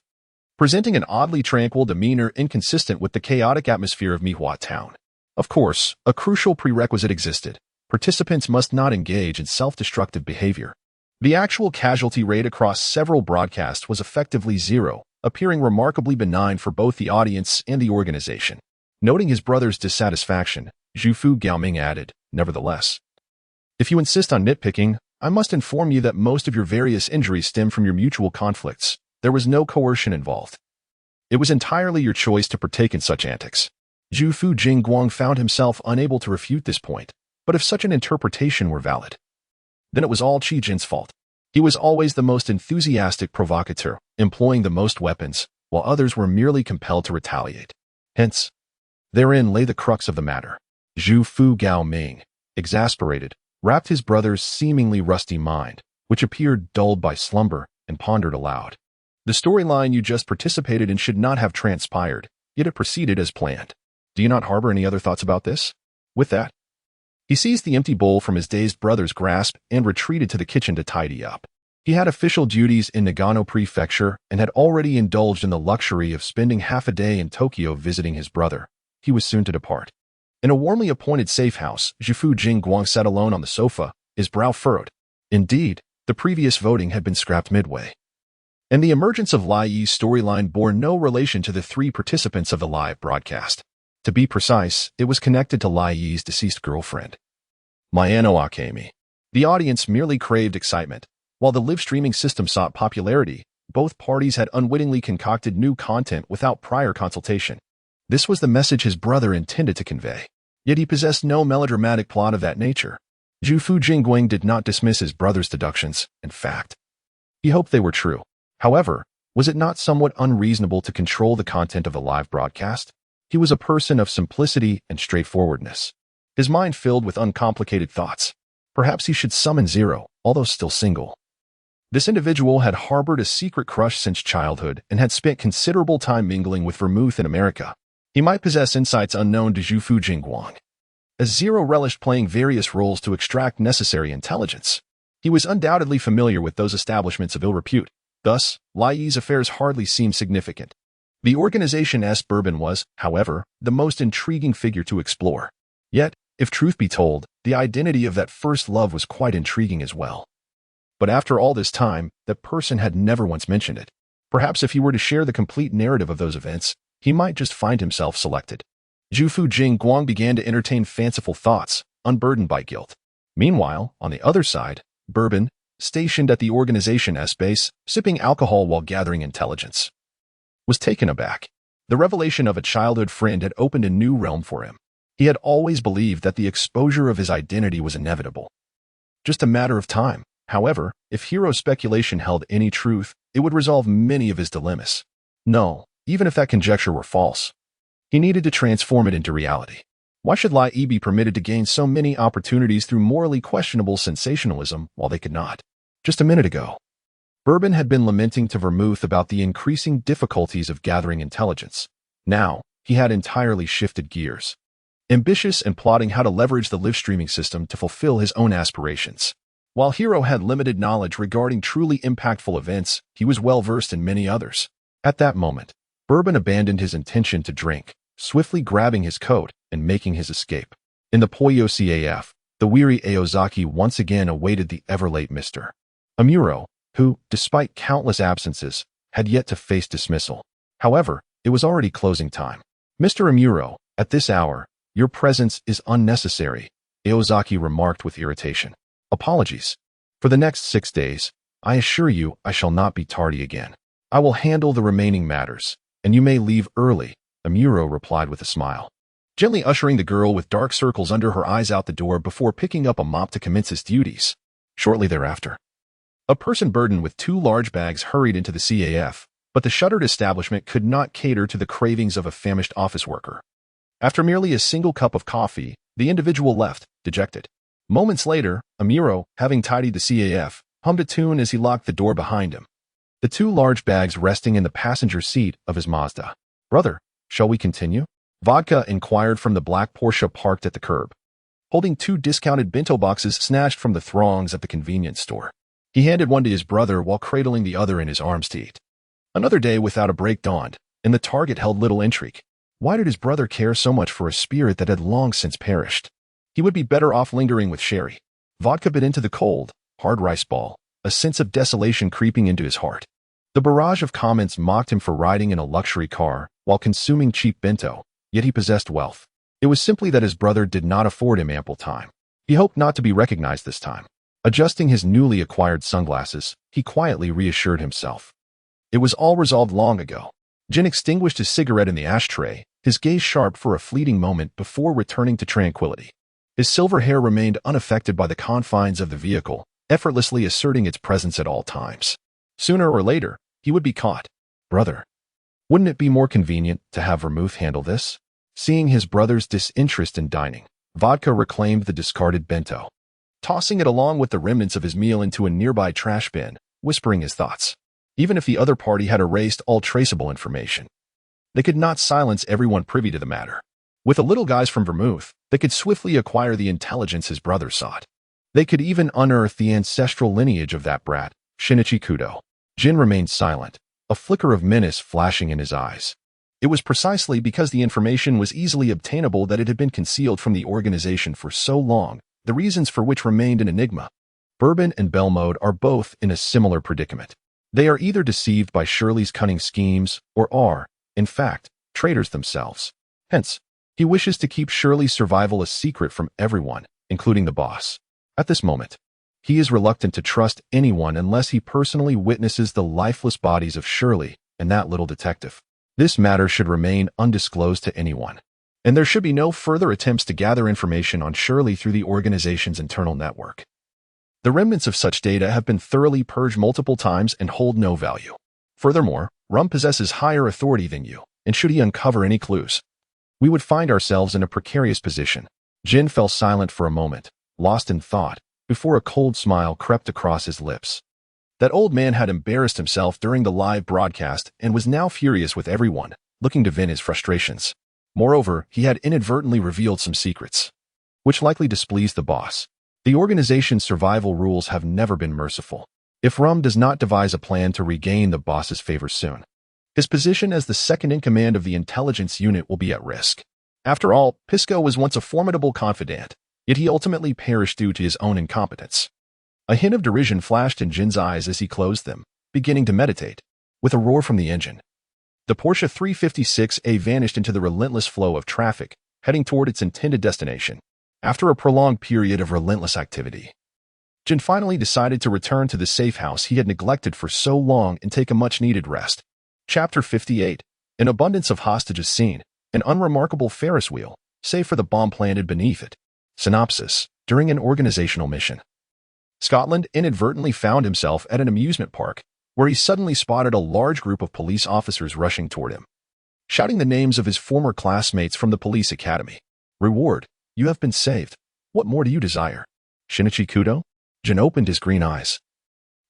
presenting an oddly tranquil demeanor inconsistent with the chaotic atmosphere of Mihua Town. Of course, a crucial prerequisite existed: Participants must not engage in self-destructive behavior. The actual casualty rate across several broadcasts was effectively zero, appearing remarkably benign for both the audience and the organization. Noting his brother's dissatisfaction, Zhu Gaoming added, "Nevertheless, if you insist on nitpicking, I must inform you that most of your various injuries stem from your mutual conflicts. There was no coercion involved. It was entirely your choice to partake in such antics." Zhu Jingguang found himself unable to refute this point, but if such an interpretation were valid, then it was all Qi Jin's fault. He was always the most enthusiastic provocateur, employing the most weapons, while others were merely compelled to retaliate. Hence, therein lay the crux of the matter. Zhu Gaoming, exasperated, wrapped his brother's seemingly rusty mind, which appeared dulled by slumber, and pondered aloud. The storyline you just participated in should not have transpired, yet it proceeded as planned. Do you not harbor any other thoughts about this? With that, he seized the empty bowl from his dazed brother's grasp and retreated to the kitchen to tidy up. He had official duties in Nagano Prefecture and had already indulged in the luxury of spending half a day in Tokyo visiting his brother. He was soon to depart. In a warmly appointed safe house, Zhu Jingguang sat alone on the sofa, his brow furrowed. Indeed, the previous voting had been scrapped midway, and the emergence of Lai Yi's storyline bore no relation to the three participants of the live broadcast. To be precise, it was connected to Lai Yi's deceased girlfriend, Mayano Akemi. The audience merely craved excitement. While the live streaming system sought popularity, both parties had unwittingly concocted new content without prior consultation. This was the message his brother intended to convey. Yet he possessed no melodramatic plot of that nature. Zhu Jingguang did not dismiss his brother's deductions. In fact, he hoped they were true. However, was it not somewhat unreasonable to control the content of the live broadcast? He was a person of simplicity and straightforwardness. His mind filled with uncomplicated thoughts. Perhaps he should summon Zero, although still single. This individual had harbored a secret crush since childhood and had spent considerable time mingling with vermouth in America. He might possess insights unknown to Zhu Jingguang. As Zero relished playing various roles to extract necessary intelligence, he was undoubtedly familiar with those establishments of ill repute. Thus, Lai Yi's affairs hardly seemed significant. The organization S. Bourbon was, however, the most intriguing figure to explore. Yet, if truth be told, the identity of that first love was quite intriguing as well. But after all this time, that person had never once mentioned it. Perhaps if he were to share the complete narrative of those events, he might just find himself selected. Zhu Jingguang began to entertain fanciful thoughts, unburdened by guilt. Meanwhile, on the other side, Bourbon, stationed at the Organization S base, sipping alcohol while gathering intelligence, was taken aback. The revelation of a childhood friend had opened a new realm for him. He had always believed that the exposure of his identity was inevitable. Just a matter of time. However, if Hero's speculation held any truth, it would resolve many of his dilemmas. No, even if that conjecture were false, he needed to transform it into reality. Why should Lai Yi be permitted to gain so many opportunities through morally questionable sensationalism while they could not? Just a minute ago, Bourbon had been lamenting to Vermouth about the increasing difficulties of gathering intelligence. Now, he had entirely shifted gears, ambitious and plotting how to leverage the live streaming system to fulfill his own aspirations. While Hero had limited knowledge regarding truly impactful events, he was well versed in many others. At that moment, Bourbon abandoned his intention to drink, swiftly grabbing his coat and making his escape. In the Poyo CAF, the weary Aozaki once again awaited the ever-late Mr. Amuro, who, despite countless absences, had yet to face dismissal. However, it was already closing time. "Mr. Amuro, at this hour, your presence is unnecessary," Aozaki remarked with irritation. "Apologies. For the next 6 days, I assure you I shall not be tardy again. I will handle the remaining matters, and you may leave early," Amuro replied with a smile, gently ushering the girl with dark circles under her eyes out the door before picking up a mop to commence his duties. Shortly thereafter, a person burdened with 2 large bags hurried into the CAF, but the shuttered establishment could not cater to the cravings of a famished office worker. After merely a single cup of coffee, the individual left, dejected. Moments later, Amuro, having tidied the CAF, hummed a tune as he locked the door behind him, the 2 large bags resting in the passenger seat of his Mazda. "Brother, shall we continue?" Vodka inquired from the black Porsche parked at the curb, holding 2 discounted bento boxes snatched from the throngs at the convenience store. He handed one to his brother while cradling the other in his arms to eat. Another day without a break dawned, and the target held little intrigue. Why did his brother care so much for a spirit that had long since perished? He would be better off lingering with Sherry. Vodka bit into the cold, hard rice ball, a sense of desolation creeping into his heart. The barrage of comments mocked him for riding in a luxury car while consuming cheap bento, yet he possessed wealth. It was simply that his brother did not afford him ample time. He hoped not to be recognized this time. Adjusting his newly acquired sunglasses, he quietly reassured himself. It was all resolved long ago. Jin extinguished his cigarette in the ashtray, his gaze sharp for a fleeting moment before returning to tranquility. His silver hair remained unaffected by the confines of the vehicle, effortlessly asserting its presence at all times. Sooner or later, he would be caught. Brother, wouldn't it be more convenient to have Vermouth handle this? Seeing his brother's disinterest in dining, Vodka reclaimed the discarded bento, tossing it along with the remnants of his meal into a nearby trash bin, whispering his thoughts. Even if the other party had erased all traceable information, they could not silence everyone privy to the matter. With a little guise from Vermouth, they could swiftly acquire the intelligence his brother sought. They could even unearth the ancestral lineage of that brat, Shinichi Kudo. Jin remained silent, a flicker of menace flashing in his eyes. It was precisely because the information was easily obtainable that it had been concealed from the organization for so long, the reasons for which remained an enigma. Bourbon and Belmode are both in a similar predicament. They are either deceived by Shirley's cunning schemes or are, in fact, traitors themselves. Hence, he wishes to keep Shirley's survival a secret from everyone, including the boss. At this moment, he is reluctant to trust anyone unless he personally witnesses the lifeless bodies of Shirley and that little detective. This matter should remain undisclosed to anyone, and there should be no further attempts to gather information on Shirley through the organization's internal network. The remnants of such data have been thoroughly purged multiple times and hold no value. Furthermore, Rum possesses higher authority than you, and should he uncover any clues, we would find ourselves in a precarious position. Jin fell silent for a moment, lost in thought, before a cold smile crept across his lips. That old man had embarrassed himself during the live broadcast and was now furious with everyone, looking to vent his frustrations. Moreover, he had inadvertently revealed some secrets, which likely displeased the boss. The organization's survival rules have never been merciful. If Rum does not devise a plan to regain the boss's favor soon, his position as the second-in-command of the intelligence unit will be at risk. After all, Pisco was once a formidable confidant, yet he ultimately perished due to his own incompetence. A hint of derision flashed in Jin's eyes as he closed them, beginning to meditate. With a roar from the engine, the Porsche 356A vanished into the relentless flow of traffic, heading toward its intended destination. After a prolonged period of relentless activity, Jin finally decided to return to the safe house he had neglected for so long and take a much-needed rest. Chapter 58. An abundance of hostages seen, an unremarkable Ferris wheel, save for the bomb planted beneath it. Synopsis. During an organizational mission, Scotland inadvertently found himself at an amusement park, where he suddenly spotted a large group of police officers rushing toward him, shouting the names of his former classmates from the police academy. Reward. You have been saved. What more do you desire? Shinichi Kudo? Jin opened his green eyes,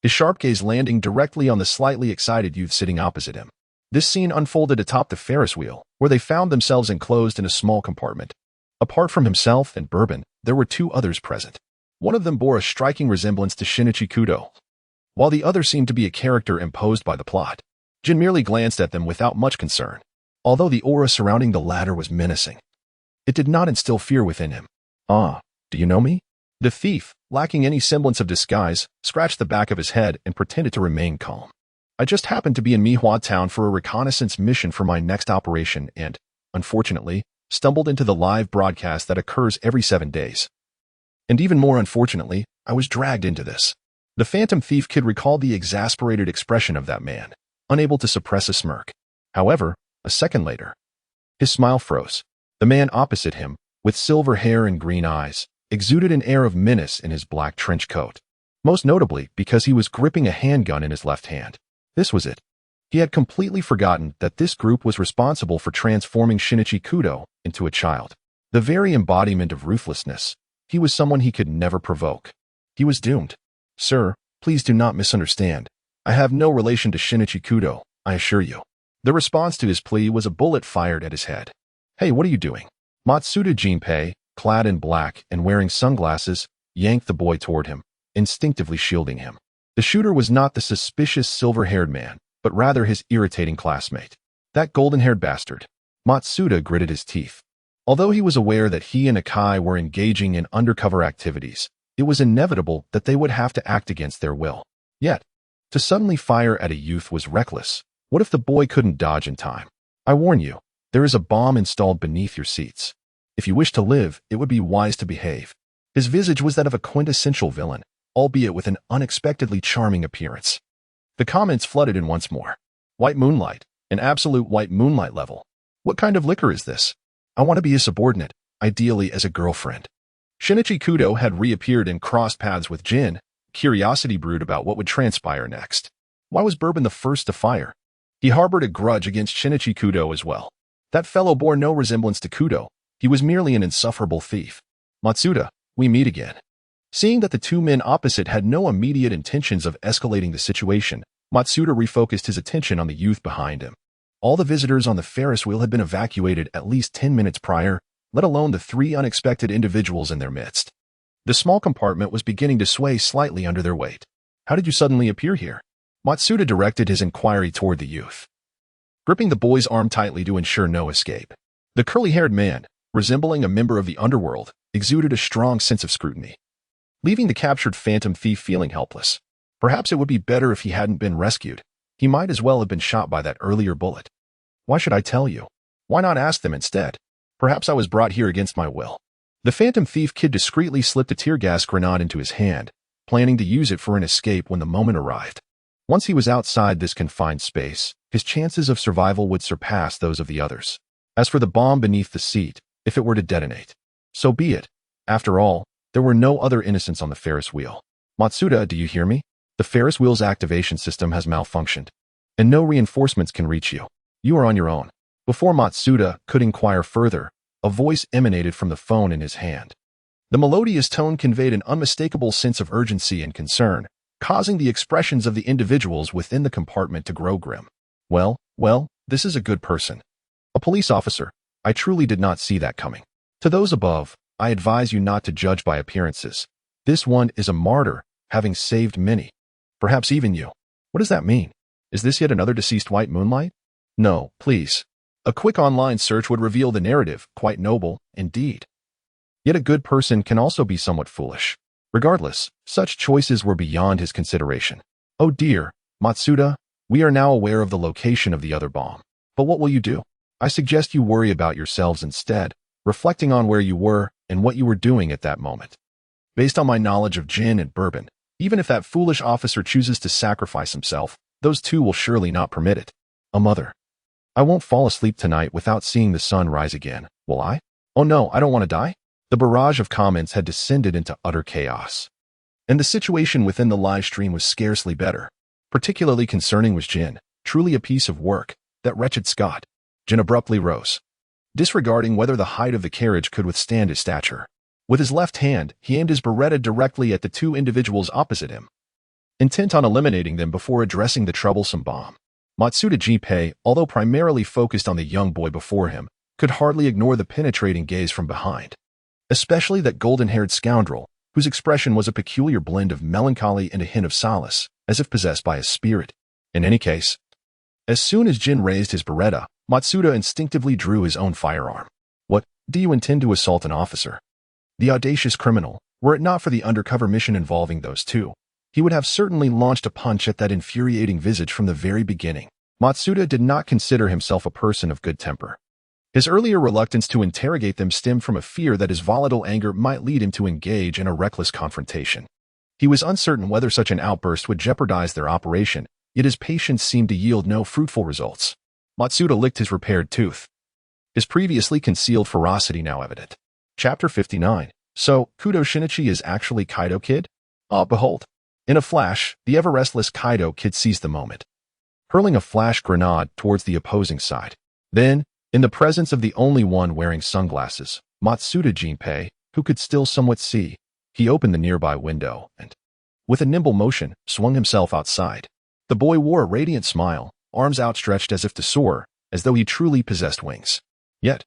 his sharp gaze landing directly on the slightly excited youth sitting opposite him. This scene unfolded atop the Ferris wheel, where they found themselves enclosed in a small compartment. Apart from himself and Bourbon, there were two others present. One of them bore a striking resemblance to Shinichi Kudo, while the other seemed to be a character imposed by the plot. Jin merely glanced at them without much concern. Although the aura surrounding the latter was menacing, it did not instill fear within him. Ah, do you know me? The thief, lacking any semblance of disguise, scratched the back of his head and pretended to remain calm. I just happened to be in Mihua Town for a reconnaissance mission for my next operation and, unfortunately, stumbled into the live broadcast that occurs every 7 days. And even more unfortunately, I was dragged into this. The phantom thief kid recalled the exasperated expression of that man, unable to suppress a smirk. However, a second later, his smile froze. The man opposite him, with silver hair and green eyes, exuded an air of menace in his black trench coat, most notably because he was gripping a handgun in his left hand. This was it. He had completely forgotten that this group was responsible for transforming Shinichi Kudo into a child. The very embodiment of ruthlessness. He was someone he could never provoke. He was doomed. Sir, please do not misunderstand. I have no relation to Shinichi Kudo, I assure you. The response to his plea was a bullet fired at his head. Hey, what are you doing? Matsuda Jinpei, clad in black and wearing sunglasses, yanked the boy toward him, instinctively shielding him. The shooter was not the suspicious silver-haired man, but rather his irritating classmate. That golden-haired bastard. Matsuda gritted his teeth. Although he was aware that he and Akai were engaging in undercover activities, it was inevitable that they would have to act against their will. Yet, to suddenly fire at a youth was reckless. What if the boy couldn't dodge in time? I warn you, there is a bomb installed beneath your seats. If you wish to live, it would be wise to behave. His visage was that of a quintessential villain, albeit with an unexpectedly charming appearance. The comments flooded in once more. White moonlight, an absolute white moonlight level. What kind of liquor is this? I want to be a subordinate, ideally as a girlfriend. Shinichi Kudo had reappeared and crossed paths with Jin. Curiosity brewed about what would transpire next. Why was Bourbon the first to fire? He harbored a grudge against Shinichi Kudo as well. That fellow bore no resemblance to Kudo. He was merely an insufferable thief. Matsuda, we meet again. Seeing that the two men opposite had no immediate intentions of escalating the situation, Matsuda refocused his attention on the youth behind him. All the visitors on the Ferris wheel had been evacuated at least 10 minutes prior, let alone the three unexpected individuals in their midst. The small compartment was beginning to sway slightly under their weight. How did you suddenly appear here? Matsuda directed his inquiry toward the youth, gripping the boy's arm tightly to ensure no escape. The curly-haired man, resembling a member of the underworld, exuded a strong sense of scrutiny, leaving the captured phantom thief feeling helpless. Perhaps it would be better if he hadn't been rescued. He might as well have been shot by that earlier bullet. Why should I tell you? Why not ask them instead? Perhaps I was brought here against my will. The phantom thief kid discreetly slipped a tear gas grenade into his hand, planning to use it for an escape when the moment arrived. Once he was outside this confined space, his chances of survival would surpass those of the others. As for the bomb beneath the seat, if it were to detonate, so be it. After all, there were no other innocents on the Ferris wheel. Matsuda, do you hear me? The Ferris wheel's activation system has malfunctioned, and no reinforcements can reach you. You are on your own. Before Matsuda could inquire further, a voice emanated from the phone in his hand. The melodious tone conveyed an unmistakable sense of urgency and concern, causing the expressions of the individuals within the compartment to grow grim. Well, this is a good person. A police officer. I truly did not see that coming. To those above, I advise you not to judge by appearances. This one is a martyr, having saved many. Perhaps even you. What does that mean? Is this yet another deceased white moonlight? No, please. A quick online search would reveal the narrative, quite noble, indeed. Yet a good person can also be somewhat foolish. Regardless, such choices were beyond his consideration. Oh dear, Matsuda, we are now aware of the location of the other bomb. But what will you do? I suggest you worry about yourselves instead, reflecting on where you were and what you were doing at that moment. Based on my knowledge of Jin and Bourbon, even if that foolish officer chooses to sacrifice himself, those two will surely not permit it. A mother. I won't fall asleep tonight without seeing the sun rise again, will I? Oh no, I don't want to die? The barrage of comments had descended into utter chaos. And the situation within the live stream was scarcely better. Particularly concerning was Jin, truly a piece of work, that wretched Scot. Jin abruptly rose, disregarding whether the height of the carriage could withstand his stature. With his left hand, he aimed his Beretta directly at the two individuals opposite him, intent on eliminating them before addressing the troublesome bomb. Matsuda Jinpei, although primarily focused on the young boy before him, could hardly ignore the penetrating gaze from behind. Especially that golden-haired scoundrel, whose expression was a peculiar blend of melancholy and a hint of solace, as if possessed by a spirit. In any case, as soon as Jin raised his Beretta, Matsuda instinctively drew his own firearm. What, do you intend to assault an officer? The audacious criminal, were it not for the undercover mission involving those two, he would have certainly launched a punch at that infuriating visage from the very beginning. Matsuda did not consider himself a person of good temper. His earlier reluctance to interrogate them stemmed from a fear that his volatile anger might lead him to engage in a reckless confrontation. He was uncertain whether such an outburst would jeopardize their operation, yet his patience seemed to yield no fruitful results. Matsuda licked his repaired tooth, his previously concealed ferocity now evident. Chapter 59. So, Kudo Shinichi is actually Kaido Kid? Ah, behold. In a flash, the ever-restless Kaido Kid seized the moment, hurling a flash grenade towards the opposing side. Then, in the presence of the only one wearing sunglasses, Matsuda Jinpei, who could still somewhat see, he opened the nearby window and, with a nimble motion, swung himself outside. The boy wore a radiant smile, arms outstretched as if to soar, as though he truly possessed wings. Yet,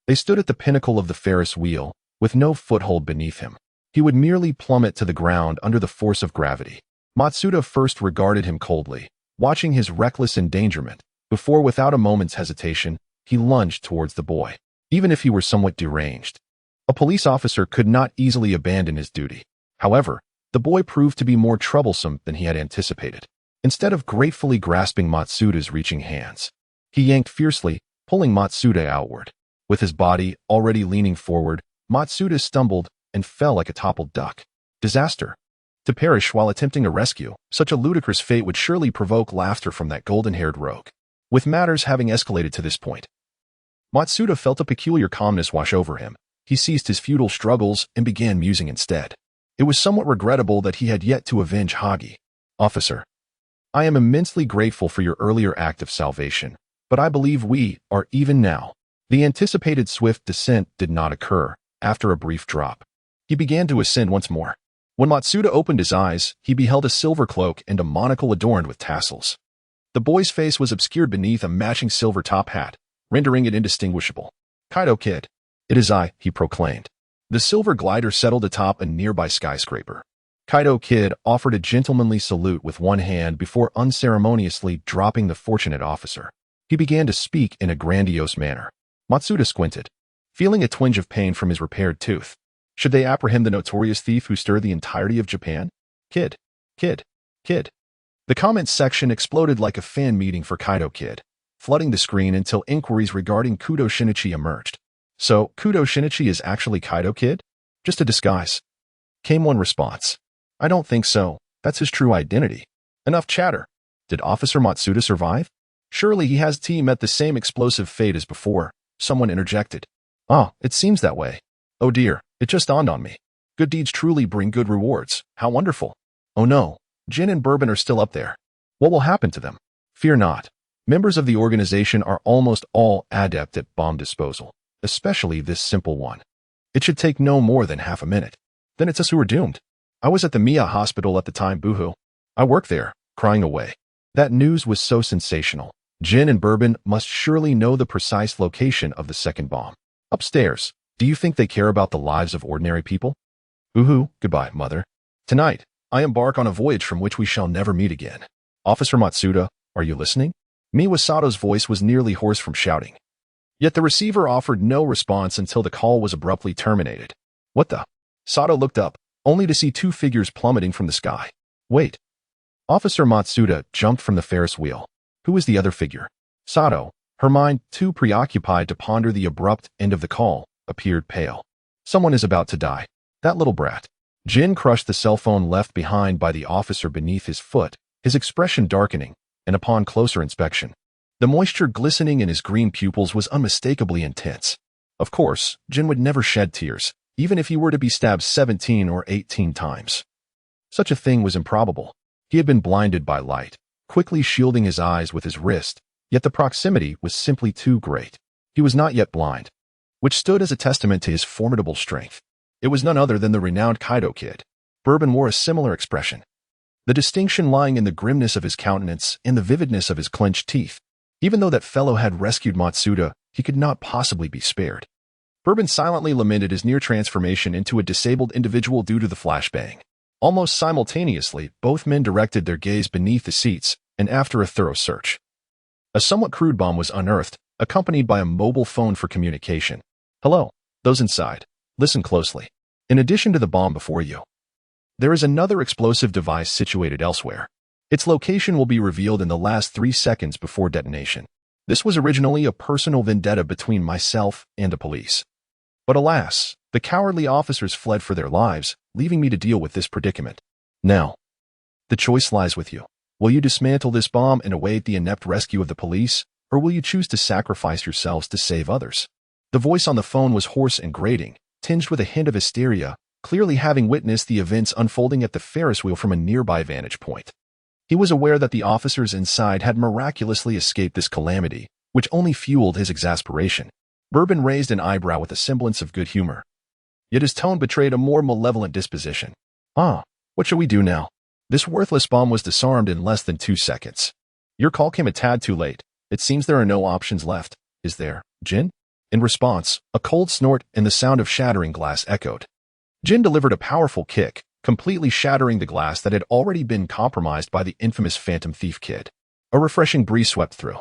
they stood at the pinnacle of the Ferris wheel, with no foothold beneath him. He would merely plummet to the ground under the force of gravity. Matsuda first regarded him coldly, watching his reckless endangerment, before without a moment's hesitation, he lunged towards the boy. even if he were somewhat deranged. A police officer could not easily abandon his duty. However, the boy proved to be more troublesome than he had anticipated. Instead of gratefully grasping Matsuda's reaching hands, he yanked fiercely, pulling Matsuda outward. With his body already leaning forward, Matsuda stumbled and fell like a toppled duck. Disaster. To perish while attempting a rescue, such a ludicrous fate would surely provoke laughter from that golden-haired rogue. With matters having escalated to this point, Matsuda felt a peculiar calmness wash over him. He ceased his futile struggles and began musing instead. It was somewhat regrettable that he had yet to avenge Hagi. Officer, I am immensely grateful for your earlier act of salvation, but I believe we are even now. The anticipated swift descent did not occur. After a brief drop, he began to ascend once more. When Matsuda opened his eyes, he beheld a silver cloak and a monocle adorned with tassels. The boy's face was obscured beneath a matching silver top hat, rendering it indistinguishable. Kaido Kid. It is I, he proclaimed. The silver glider settled atop a nearby skyscraper. Kaido Kid offered a gentlemanly salute with one hand before unceremoniously dropping the fortunate officer. He began to speak in a grandiose manner. Matsuda squinted, feeling a twinge of pain from his repaired tooth. Should they apprehend the notorious thief who stirred the entirety of Japan? Kid. Kid. Kid. The comments section exploded like a fan meeting for Kaido Kid, flooding the screen until inquiries regarding Kudo Shinichi emerged. So, Kudo Shinichi is actually Kaido Kid? Just a disguise? Came one response. I don't think so. That's his true identity. Enough chatter. Did Officer Matsuda survive? Surely he has met the same explosive fate as before. Someone interjected. Oh, it seems that way. Oh dear, it just dawned on me. Good deeds truly bring good rewards. How wonderful. Oh no, Jin and Bourbon are still up there. What will happen to them? Fear not. Members of the organization are almost all adept at bomb disposal, especially this simple one. It should take no more than half a minute. Then it's us who are doomed. I was at the Mia hospital at the time, boohoo. I work there, crying away. That news was so sensational. Jin and Bourbon must surely know the precise location of the second bomb. Upstairs. Do you think they care about the lives of ordinary people? Boohoo, goodbye, mother. Tonight, I embark on a voyage from which we shall never meet again. Officer Matsuda, are you listening? Miwasato's voice was nearly hoarse from shouting. Yet the receiver offered no response until the call was abruptly terminated. What the? Sato looked up, only to see two figures plummeting from the sky. Wait. Officer Matsuda jumped from the Ferris wheel. Who is the other figure? Sato, her mind too preoccupied to ponder the abrupt end of the call, appeared pale. Someone is about to die. That little brat. Jin crushed the cell phone left behind by the officer beneath his foot, his expression darkening, and upon closer inspection, the moisture glistening in his green pupils was unmistakably intense. Of course, Jin would never shed tears, even if he were to be stabbed 17 or 18 times. Such a thing was improbable. He had been blinded by light, quickly shielding his eyes with his wrist, yet the proximity was simply too great. He was not yet blind, which stood as a testament to his formidable strength. It was none other than the renowned Kaido Kid. Bourbon wore a similar expression, the distinction lying in the grimness of his countenance and the vividness of his clenched teeth. Even though that fellow had rescued Matsuda, he could not possibly be spared. Bourbon silently lamented his near transformation into a disabled individual due to the flashbang. Almost simultaneously, both men directed their gaze beneath the seats, and after a thorough search, a somewhat crude bomb was unearthed, accompanied by a mobile phone for communication. Hello, those inside. Listen closely. In addition to the bomb before you, there is another explosive device situated elsewhere. Its location will be revealed in the last 3 seconds before detonation. This was originally a personal vendetta between myself and the police. But alas, the cowardly officers fled for their lives, leaving me to deal with this predicament. Now, the choice lies with you. Will you dismantle this bomb and await the inept rescue of the police, or will you choose to sacrifice yourselves to save others? The voice on the phone was hoarse and grating, tinged with a hint of hysteria, clearly having witnessed the events unfolding at the Ferris wheel from a nearby vantage point. He was aware that the officers inside had miraculously escaped this calamity, which only fueled his exasperation. Bourbon raised an eyebrow with a semblance of good humor. Yet his tone betrayed a more malevolent disposition. What shall we do now? This worthless bomb was disarmed in less than 2 seconds. Your call came a tad too late. It seems there are no options left. Is there, Jin? In response, a cold snort and the sound of shattering glass echoed. Jin delivered a powerful kick, completely shattering the glass that had already been compromised by the infamous Phantom Thief Kid. A refreshing breeze swept through,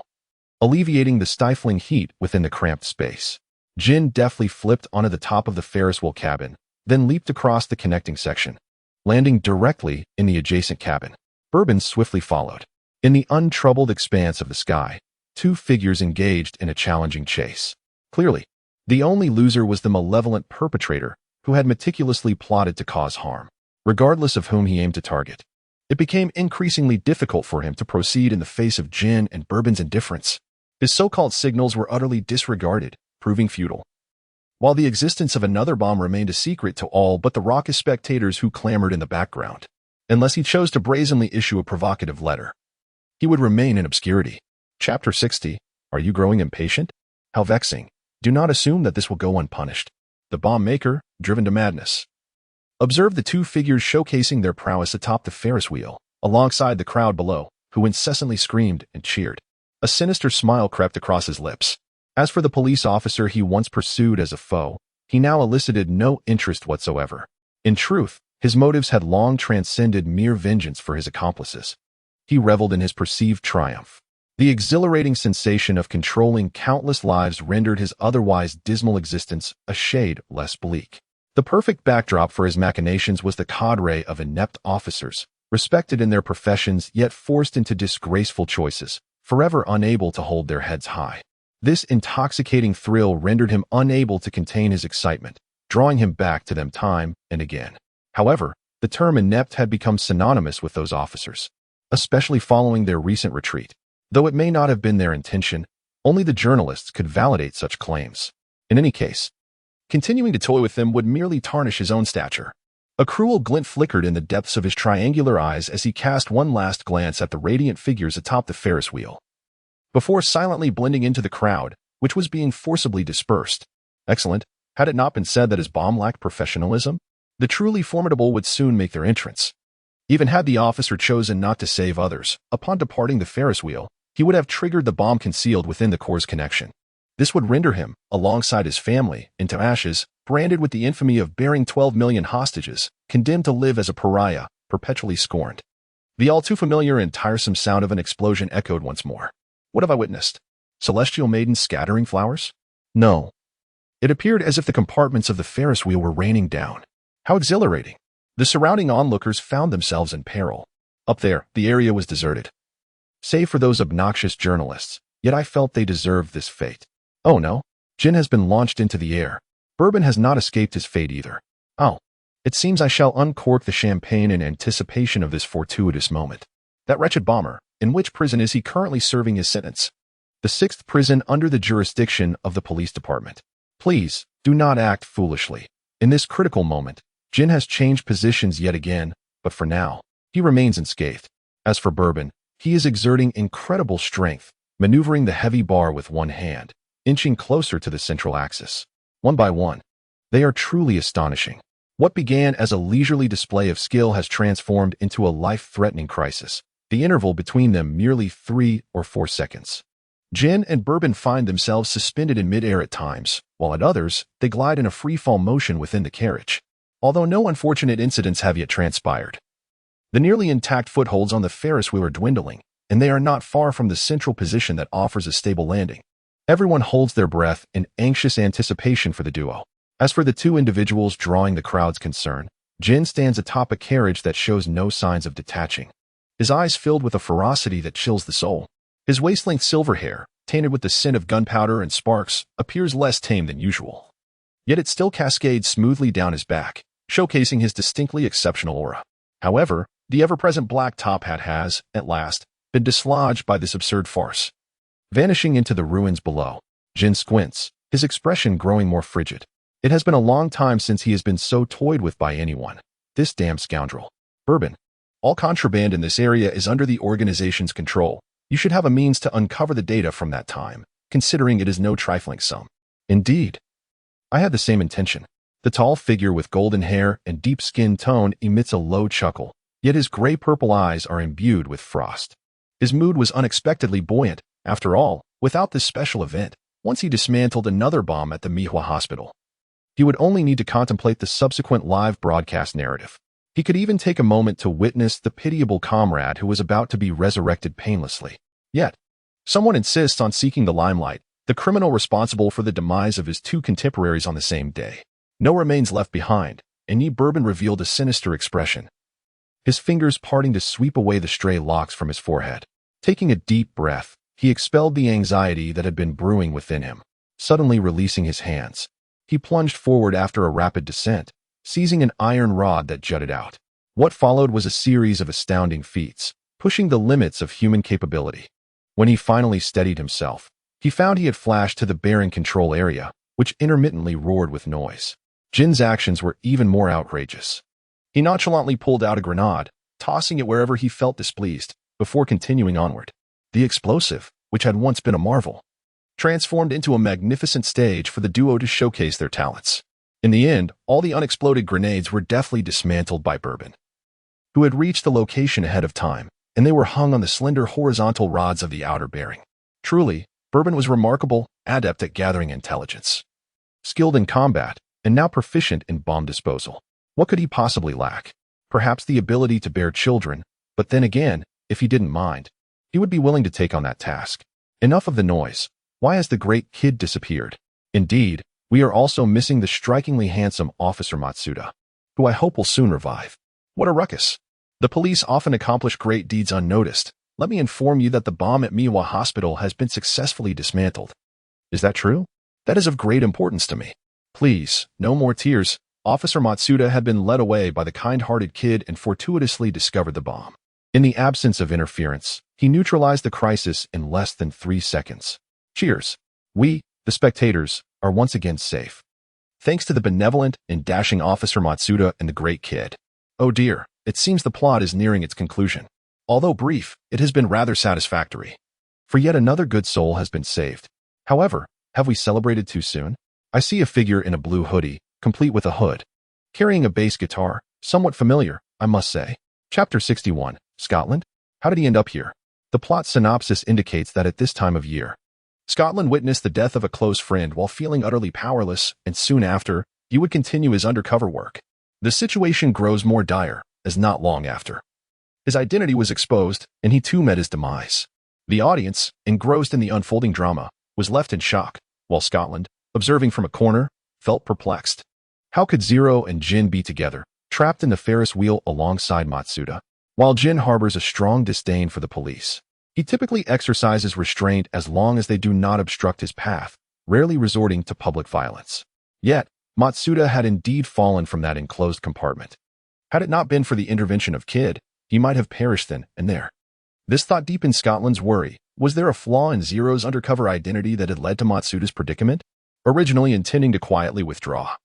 alleviating the stifling heat within the cramped space. Jin deftly flipped onto the top of the Ferris wheel cabin, then leaped across the connecting section, landing directly in the adjacent cabin. Bourbon swiftly followed. In the untroubled expanse of the sky, two figures engaged in a challenging chase. Clearly, the only loser was the malevolent perpetrator who had meticulously plotted to cause harm, regardless of whom he aimed to target. It became increasingly difficult for him to proceed in the face of Jin and Bourbon's indifference. His so-called signals were utterly disregarded, proving futile. While the existence of another bomb remained a secret to all but the raucous spectators who clamored in the background, unless he chose to brazenly issue a provocative letter, he would remain in obscurity. Chapter 60. Are you growing impatient? How vexing. Do not assume that this will go unpunished. The bomb maker, driven to madness. Observe the two figures showcasing their prowess atop the Ferris wheel, alongside the crowd below, who incessantly screamed and cheered. A sinister smile crept across his lips. As for the police officer he once pursued as a foe, he now elicited no interest whatsoever. In truth, his motives had long transcended mere vengeance for his accomplices. He reveled in his perceived triumph. The exhilarating sensation of controlling countless lives rendered his otherwise dismal existence a shade less bleak. The perfect backdrop for his machinations was the cadre of inept officers, respected in their professions yet forced into disgraceful choices, forever unable to hold their heads high. This intoxicating thrill rendered him unable to contain his excitement, drawing him back to them time and again. However, the term inept had become synonymous with those officers, especially following their recent retreat. Though it may not have been their intention, only the journalists could validate such claims. In any case, continuing to toy with them would merely tarnish his own stature. A cruel glint flickered in the depths of his triangular eyes as he cast one last glance at the radiant figures atop the Ferris wheel, before silently blending into the crowd, which was being forcibly dispersed. Excellent. Had it not been said that his bomb lacked professionalism? The truly formidable would soon make their entrance. Even had the officer chosen not to save others, upon departing the Ferris wheel, he would have triggered the bomb concealed within the core's connection. This would render him, alongside his family, into ashes, branded with the infamy of bearing 12 million hostages, condemned to live as a pariah, perpetually scorned. The all-too-familiar and tiresome sound of an explosion echoed once more. What have I witnessed? Celestial maidens scattering flowers? No. It appeared as if the compartments of the Ferris wheel were raining down. How exhilarating! The surrounding onlookers found themselves in peril. Up there, the area was deserted. Save for those obnoxious journalists, yet I felt they deserved this fate. Oh no, Jin has been launched into the air. Bourbon has not escaped his fate either. Oh, it seems I shall uncork the champagne in anticipation of this fortuitous moment. That wretched bomber, in which prison is he currently serving his sentence? The 6th prison under the jurisdiction of the police department. Please, do not act foolishly. In this critical moment, Jin has changed positions yet again, but for now, he remains unscathed. As for Bourbon, he is exerting incredible strength, maneuvering the heavy bar with one hand, inching closer to the central axis. One by one, they are truly astonishing. What began as a leisurely display of skill has transformed into a life-threatening crisis, the interval between them merely 3 or 4 seconds. Jin and Bourbon find themselves suspended in midair at times, while at others, they glide in a free-fall motion within the carriage. Although no unfortunate incidents have yet transpired. The nearly intact footholds on the Ferris wheel are dwindling, and they are not far from the central position that offers a stable landing. Everyone holds their breath in anxious anticipation for the duo. As for the two individuals drawing the crowd's concern, Jin stands atop a carriage that shows no signs of detaching. His eyes filled with a ferocity that chills the soul. His waist-length silver hair, tainted with the scent of gunpowder and sparks, appears less tame than usual. Yet it still cascades smoothly down his back, showcasing his distinctly exceptional aura. However, the ever-present black top hat has, at last, been dislodged by this absurd farce. Vanishing into the ruins below, Jin squints, his expression growing more frigid. It has been a long time since he has been so toyed with by anyone. This damn scoundrel. Bourbon. All contraband in this area is under the organization's control. You should have a means to uncover the data from that time, considering it is no trifling sum. Indeed. I had the same intention. The tall figure with golden hair and deep skin tone emits a low chuckle, yet his gray-purple eyes are imbued with frost. His mood was unexpectedly buoyant. After all, without this special event, once he dismantled another bomb at the Mihua hospital, he would only need to contemplate the subsequent live broadcast narrative. He could even take a moment to witness the pitiable comrade who was about to be resurrected painlessly. Yet, someone insists on seeking the limelight. the criminal responsible for the demise of his two contemporaries on the same day. No remains left behind, and Bourbon revealed a sinister expression, his fingers parting to sweep away the stray locks from his forehead. Taking a deep breath, he expelled the anxiety that had been brewing within him. Suddenly releasing his hands, he plunged forward after a rapid descent, seizing an iron rod that jutted out. What followed was a series of astounding feats, pushing the limits of human capability. When he finally steadied himself, he found he had flashed to the bearing control area, which intermittently roared with noise. Jin's actions were even more outrageous. He nonchalantly pulled out a grenade, tossing it wherever he felt displeased, before continuing onward. The explosive, which had once been a marvel, transformed into a magnificent stage for the duo to showcase their talents. In the end, all the unexploded grenades were deftly dismantled by Bourbon, who had reached the location ahead of time, and they were hung on the slender horizontal rods of the outer bearing. Truly, Bourbon was remarkable, adept at gathering intelligence, skilled in combat, and now proficient in bomb disposal. What could he possibly lack? Perhaps the ability to bear children, but then again, if he didn't mind, he would be willing to take on that task. Enough of the noise. Why has the great kid disappeared? Indeed, we are also missing the strikingly handsome Officer Matsuda, who I hope will soon revive. What a ruckus. The police often accomplish great deeds unnoticed. Let me inform you that the bomb at Miwa Hospital has been successfully dismantled. Is that true? That is of great importance to me. Please, no more tears. Officer Matsuda had been led away by the kind-hearted kid and fortuitously discovered the bomb. In the absence of interference, he neutralized the crisis in less than 3 seconds. Cheers. We, the spectators, are once again safe, thanks to the benevolent and dashing Officer Matsuda and the great kid. Oh dear, it seems the plot is nearing its conclusion. Although brief, it has been rather satisfactory, for yet another good soul has been saved. However, have we celebrated too soon? I see a figure in a blue hoodie, complete with a hood, carrying a bass guitar, somewhat familiar, I must say. Chapter 61, Scotland? How did he end up here? The plot synopsis indicates that at this time of year, Scotland witnessed the death of a close friend while feeling utterly powerless, and soon after, he would continue his undercover work. The situation grows more dire, as not long after, his identity was exposed, and he too met his demise. The audience, engrossed in the unfolding drama, was left in shock, while Scotland, observing from a corner, felt perplexed. How could Zero and Jin be together, trapped in the Ferris wheel alongside Matsuda? While Jin harbors a strong disdain for the police, he typically exercises restraint as long as they do not obstruct his path, rarely resorting to public violence. Yet, Matsuda had indeed fallen from that enclosed compartment. Had it not been for the intervention of Kid, he might have perished then and there. This thought deepened Scotland's worry. Was there a flaw in Zero's undercover identity that had led to Matsuda's predicament? Originally intending to quietly withdraw,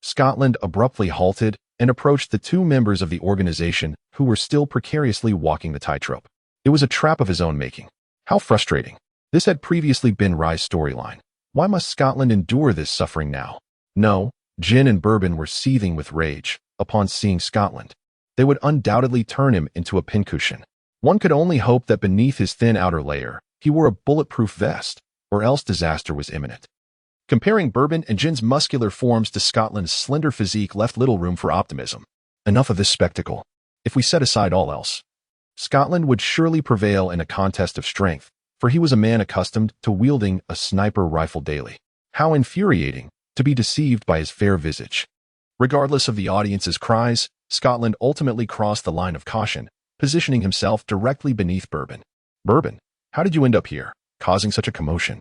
Scotland abruptly halted and approached the 2 members of the organization who were still precariously walking the tightrope. It was a trap of his own making. How frustrating. This had previously been Rai's storyline. Why must Scotland endure this suffering now? No, Jin and Bourbon were seething with rage upon seeing Scotland. They would undoubtedly turn him into a pincushion. One could only hope that beneath his thin outer layer, he wore a bulletproof vest, or else disaster was imminent. Comparing Bourbon and Jin's muscular forms to Scotland's slender physique left little room for optimism. Enough of this spectacle. If we set aside all else, Scotland would surely prevail in a contest of strength, for he was a man accustomed to wielding a sniper rifle daily. How infuriating to be deceived by his fair visage. Regardless of the audience's cries, Scotland ultimately crossed the line of caution, positioning himself directly beneath Bourbon. Bourbon, how did you end up here, causing such a commotion?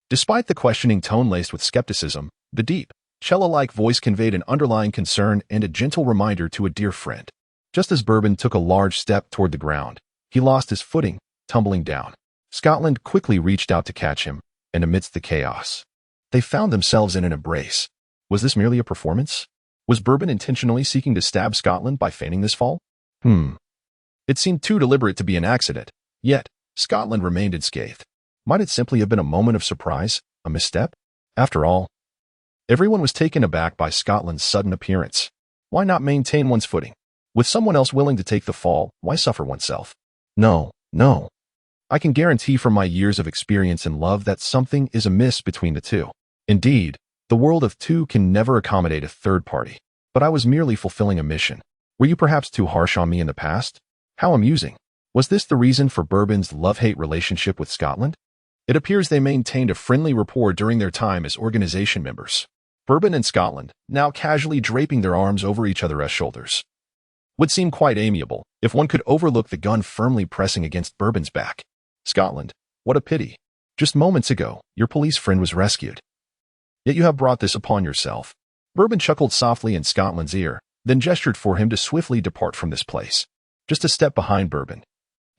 Despite the questioning tone laced with skepticism, the deep, cello-like voice conveyed an underlying concern and a gentle reminder to a dear friend. Just as Bourbon took a large step toward the ground, he lost his footing, tumbling down. Scotland quickly reached out to catch him, and amidst the chaos, they found themselves in an embrace. Was this merely a performance? Was Bourbon intentionally seeking to stab Scotland by feigning this fall? It seemed too deliberate to be an accident, yet Scotland remained unscathed. Might it simply have been a moment of surprise, a misstep? After all, everyone was taken aback by Scotland's sudden appearance. Why not maintain one's footing? With someone else willing to take the fall, why suffer oneself? No. I can guarantee from my years of experience in love that something is amiss between the two. Indeed, the world of two can never accommodate a third party. But I was merely fulfilling a mission. Were you perhaps too harsh on me in the past? How amusing. Was this the reason for Bourbon's love-hate relationship with Scotland? It appears they maintained a friendly rapport during their time as organization members. Bourbon and Scotland, now casually draping their arms over each other as shoulders, would seem quite amiable if one could overlook the gun firmly pressing against Bourbon's back. Scotland, what a pity. Just moments ago, your police friend was rescued. Yet you have brought this upon yourself. Bourbon chuckled softly in Scotland's ear, then gestured for him to swiftly depart from this place. Just a step behind Bourbon,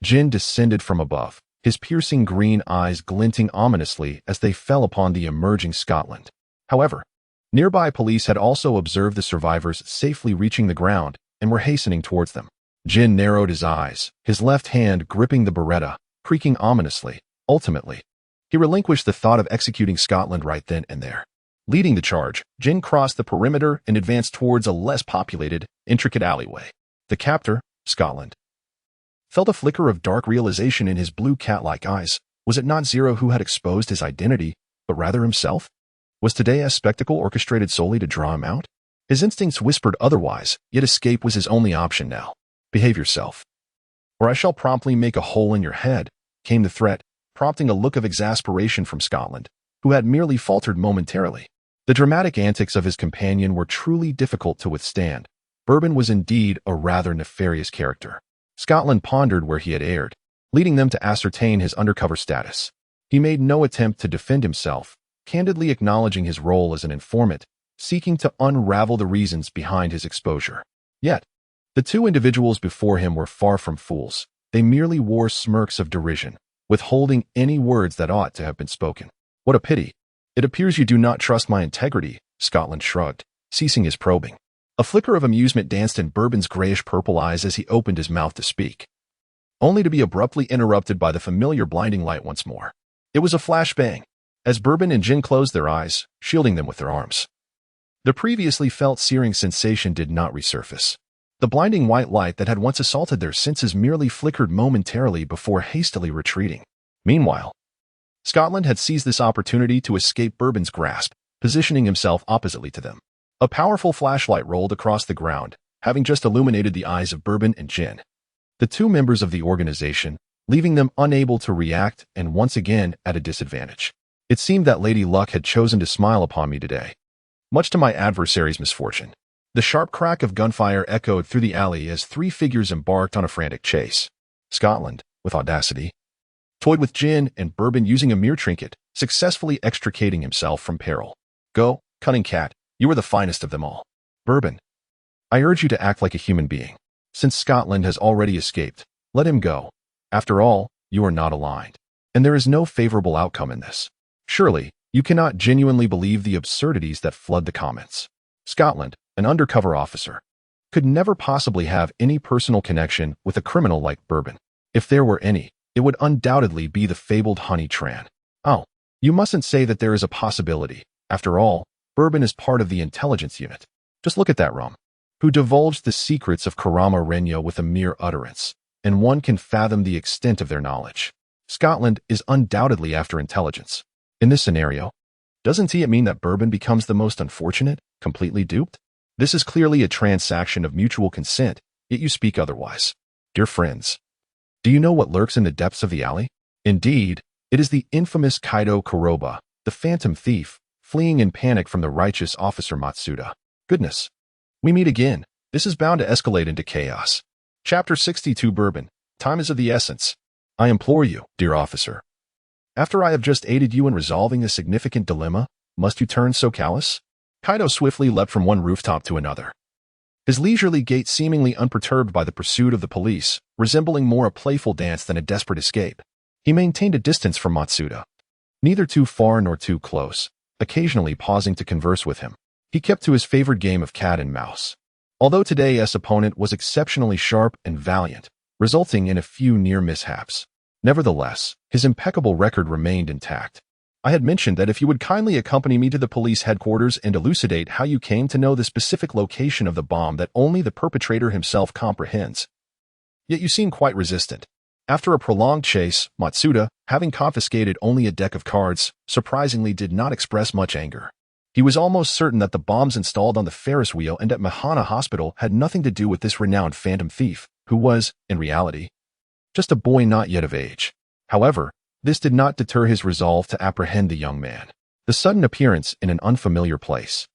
Jin descended from above, his piercing green eyes glinting ominously as they fell upon the emerging Scotland. However, nearby police had also observed the survivors safely reaching the ground and were hastening towards them. Jin narrowed his eyes, his left hand gripping the Beretta, creaking ominously. Ultimately, he relinquished the thought of executing Scotland right then and there. Leading the charge, Jin crossed the perimeter and advanced towards a less populated, intricate alleyway. The captor, Scotland, felt a flicker of dark realization in his blue cat-like eyes. Was it not Zero who had exposed his identity, but rather himself? Was today a spectacle orchestrated solely to draw him out? His instincts whispered otherwise, yet escape was his only option now. Behave yourself, or I shall promptly make a hole in your head, came the threat, prompting a look of exasperation from Scotland, who had merely faltered momentarily. The dramatic antics of his companion were truly difficult to withstand. Bourbon was indeed a rather nefarious character. Scotland pondered where he had erred, leading them to ascertain his undercover status. He made no attempt to defend himself, candidly acknowledging his role as an informant, seeking to unravel the reasons behind his exposure. Yet, the two individuals before him were far from fools. They merely wore smirks of derision, withholding any words that ought to have been spoken. What a pity. It appears you do not trust my integrity, Scotland shrugged, ceasing his probing. A flicker of amusement danced in Bourbon's grayish-purple eyes as he opened his mouth to speak, only to be abruptly interrupted by the familiar blinding light once more. It was a flashbang, as Bourbon and Jin closed their eyes, shielding them with their arms. The previously felt searing sensation did not resurface. The blinding white light that had once assaulted their senses merely flickered momentarily before hastily retreating. Meanwhile, Scotland had seized this opportunity to escape Bourbon's grasp, positioning himself oppositely to them. A powerful flashlight rolled across the ground, having just illuminated the eyes of Bourbon and Jin, the two members of the organization, leaving them unable to react and once again at a disadvantage. It seemed that Lady Luck had chosen to smile upon me today, much to my adversary's misfortune. The sharp crack of gunfire echoed through the alley as three figures embarked on a frantic chase. Scotland, with audacity, toyed with Jin and Bourbon using a mere trinket, successfully extricating himself from peril. Go, cunning cat, you are the finest of them all. Bourbon, I urge you to act like a human being. Since Scotland has already escaped, let him go. After all, you are not aligned, and there is no favorable outcome in this. Surely, you cannot genuinely believe the absurdities that flood the comments. Scotland, an undercover officer, could never possibly have any personal connection with a criminal like Bourbon. If there were any, it would undoubtedly be the fabled Honey Tran. Oh, you mustn't say that there is a possibility. After all, Bourbon is part of the intelligence unit. Just look at that rum, who divulged the secrets of Kurama Renya with a mere utterance, and one can fathom the extent of their knowledge. Scotland is undoubtedly after intelligence. In this scenario, doesn't it mean that Bourbon becomes the most unfortunate, completely duped? This is clearly a transaction of mutual consent, yet you speak otherwise. Dear friends, do you know what lurks in the depths of the alley? Indeed, it is the infamous Kaido Kuroba, the phantom thief, fleeing in panic from the righteous officer Matsuda. Goodness. We meet again. This is bound to escalate into chaos. Chapter 62 Bourbon. Time is of the essence. I implore you, dear officer. After I have just aided you in resolving a significant dilemma, must you turn so callous? Kaido swiftly leapt from one rooftop to another, his leisurely gait seemingly unperturbed by the pursuit of the police, resembling more a playful dance than a desperate escape. He maintained a distance from Matsuda, neither too far nor too close, occasionally pausing to converse with him. He kept to his favored game of cat and mouse. Although today's opponent was exceptionally sharp and valiant, resulting in a few near mishaps, nevertheless, his impeccable record remained intact. I had mentioned that if you would kindly accompany me to the police headquarters and elucidate how you came to know the specific location of the bomb that only the perpetrator himself comprehends. Yet you seem quite resistant. After a prolonged chase, Matsuda, having confiscated only a deck of cards, surprisingly did not express much anger. He was almost certain that the bombs installed on the Ferris wheel and at Mahana Hospital had nothing to do with this renowned phantom thief, who was, in reality, just a boy not yet of age. However, This did not deter his resolve to apprehend the young man. The sudden appearance in an unfamiliar place,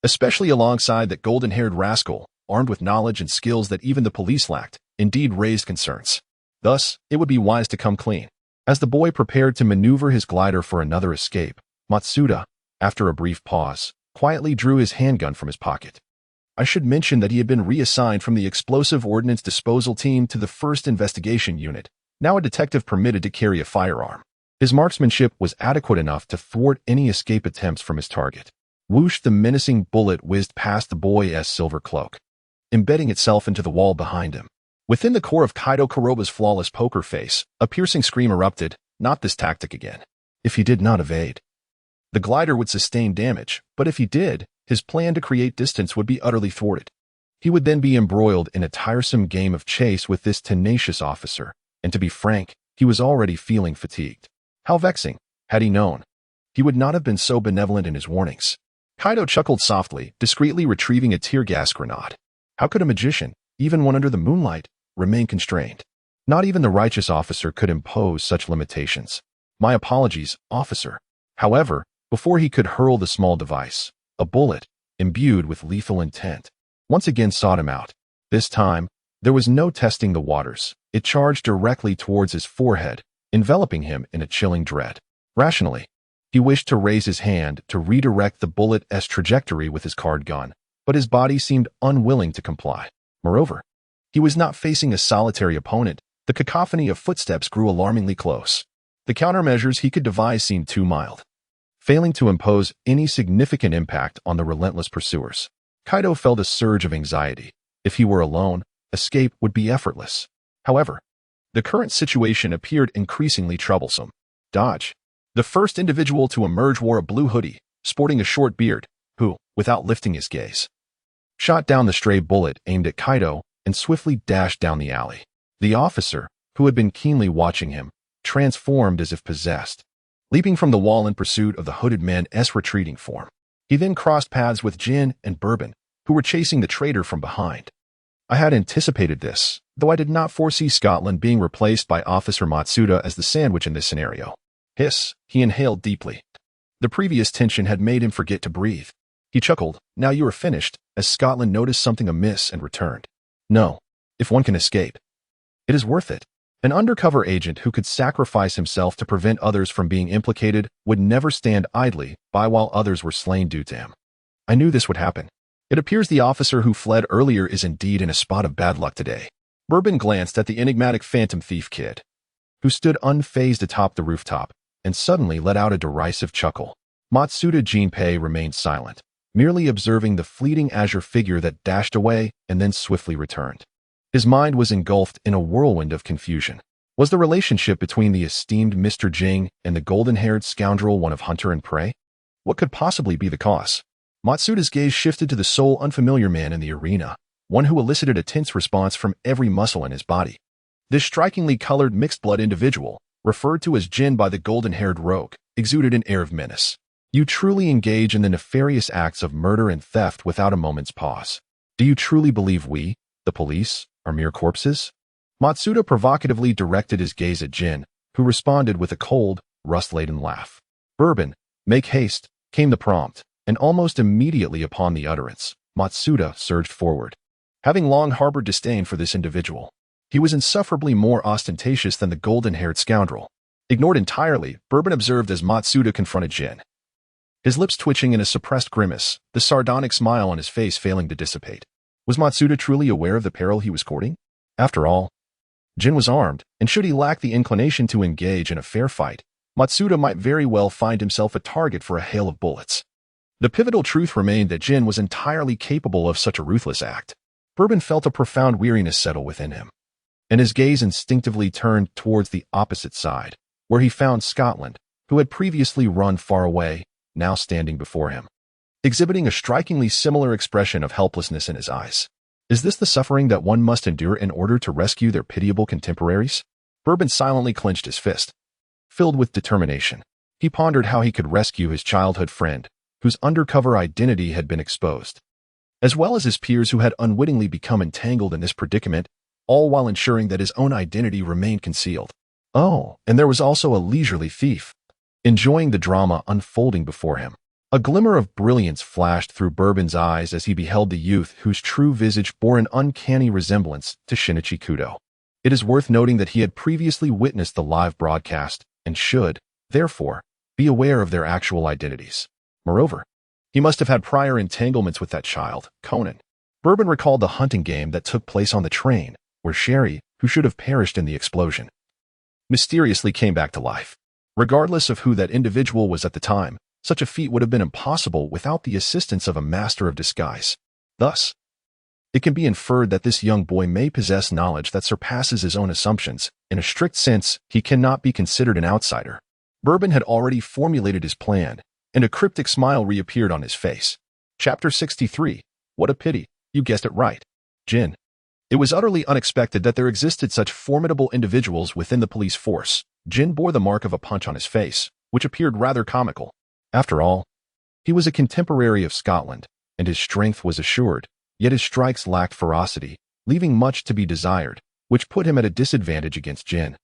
especially alongside that golden-haired rascal, armed with knowledge and skills that even the police lacked, indeed raised concerns. Thus, it would be wise to come clean. As the boy prepared to maneuver his glider for another escape, Matsuda, after a brief pause, quietly drew his handgun from his pocket. I should mention that he had been reassigned from the Explosive Ordnance Disposal Team to the 1st Investigation Unit, now a detective permitted to carry a firearm. His marksmanship was adequate enough to thwart any escape attempts from his target. Whoosh, the menacing bullet whizzed past the boy's silver cloak, embedding itself into the wall behind him. Within the core of Kaido Kuroba's flawless poker face, a piercing scream erupted. Not this tactic again. If he did not evade, the glider would sustain damage, but if he did, his plan to create distance would be utterly thwarted. He would then be embroiled in a tiresome game of chase with this tenacious officer, and to be frank, he was already feeling fatigued. How vexing. Had he known, he would not have been so benevolent in his warnings. Kaido chuckled softly, discreetly retrieving a tear gas grenade. How could a magician, even one under the moonlight, remain constrained? Not even the righteous officer could impose such limitations. My apologies, officer. However, before he could hurl the small device, a bullet, imbued with lethal intent, once again sought him out. This time, there was no testing the waters. It charged directly towards his forehead, enveloping him in a chilling dread. Rationally, he wished to raise his hand to redirect the bullet's trajectory with his card gun, but his body seemed unwilling to comply. Moreover, he was not facing a solitary opponent. The cacophony of footsteps grew alarmingly close. The countermeasures he could devise seemed too mild, failing to impose any significant impact on the relentless pursuers. Kaido felt a surge of anxiety. If he were alone, escape would be effortless. However, the current situation appeared increasingly troublesome. Dodge, the first individual to emerge, wore a blue hoodie, sporting a short beard, who, without lifting his gaze, shot down the stray bullet aimed at Kaido and swiftly dashed down the alley. The officer, who had been keenly watching him, transformed as if possessed, leaping from the wall in pursuit of the hooded man's retreating form. He then crossed paths with Jin and Bourbon, who were chasing the traitor from behind. I had anticipated this, though I did not foresee Scotland being replaced by Officer Matsuda as the sandwich in this scenario. Hiss, he inhaled deeply. The previous tension had made him forget to breathe. He chuckled, now you are finished, as Scotland noticed something amiss and returned. No, if one can escape, it is worth it. An undercover agent who could sacrifice himself to prevent others from being implicated would never stand idly by while others were slain due to him. I knew this would happen. It appears the officer who fled earlier is indeed in a spot of bad luck today. Bourbon glanced at the enigmatic phantom thief kid, who stood unfazed atop the rooftop, and suddenly let out a derisive chuckle. Matsuda Jinpei remained silent, merely observing the fleeting azure figure that dashed away and then swiftly returned. His mind was engulfed in a whirlwind of confusion. Was the relationship between the esteemed Mr. Jing and the golden-haired scoundrel one of hunter and prey? What could possibly be the cause? Matsuda's gaze shifted to the sole unfamiliar man in the arena, one who elicited a tense response from every muscle in his body. This strikingly colored mixed-blood individual, referred to as Jin by the golden-haired rogue, exuded an air of menace. You truly engage in the nefarious acts of murder and theft without a moment's pause. Do you truly believe we, the police, are mere corpses? Matsuda provocatively directed his gaze at Jin, who responded with a cold, rust-laden laugh. Bourbon, make haste, came the prompt, and almost immediately upon the utterance, Matsuda surged forward. Having long harbored disdain for this individual, he was insufferably more ostentatious than the golden-haired scoundrel. Ignored entirely, Bourbon observed as Matsuda confronted Jin, his lips twitching in a suppressed grimace, the sardonic smile on his face failing to dissipate. Was Matsuda truly aware of the peril he was courting? After all, Jin was armed, and should he lack the inclination to engage in a fair fight, Matsuda might very well find himself a target for a hail of bullets. The pivotal truth remained that Jin was entirely capable of such a ruthless act. Bourbon felt a profound weariness settle within him, and his gaze instinctively turned towards the opposite side, where he found Scotland, who had previously run far away, now standing before him, exhibiting a strikingly similar expression of helplessness in his eyes. Is this the suffering that one must endure in order to rescue their pitiable contemporaries? Bourbon silently clenched his fist. Filled with determination, he pondered how he could rescue his childhood friend, whose undercover identity had been exposed, as well as his peers who had unwittingly become entangled in this predicament, all while ensuring that his own identity remained concealed. Oh, and there was also a leisurely thief, enjoying the drama unfolding before him. A glimmer of brilliance flashed through Bourbon's eyes as he beheld the youth whose true visage bore an uncanny resemblance to Shinichi Kudo. It is worth noting that he had previously witnessed the live broadcast and should, therefore, be aware of their actual identities. Moreover, he must have had prior entanglements with that child, Conan. Bourbon recalled the hunting game that took place on the train, where Sherry, who should have perished in the explosion, mysteriously came back to life. Regardless of who that individual was at the time, such a feat would have been impossible without the assistance of a master of disguise. Thus, it can be inferred that this young boy may possess knowledge that surpasses his own assumptions. In a strict sense, he cannot be considered an outsider. Bourbon had already formulated his plan, and a cryptic smile reappeared on his face. Chapter 63. What a pity. You guessed it right. Jin. It was utterly unexpected that there existed such formidable individuals within the police force. Jin bore the mark of a punch on his face, which appeared rather comical. After all, he was a contemporary of Scotland, and his strength was assured, yet his strikes lacked ferocity, leaving much to be desired, which put him at a disadvantage against Jin,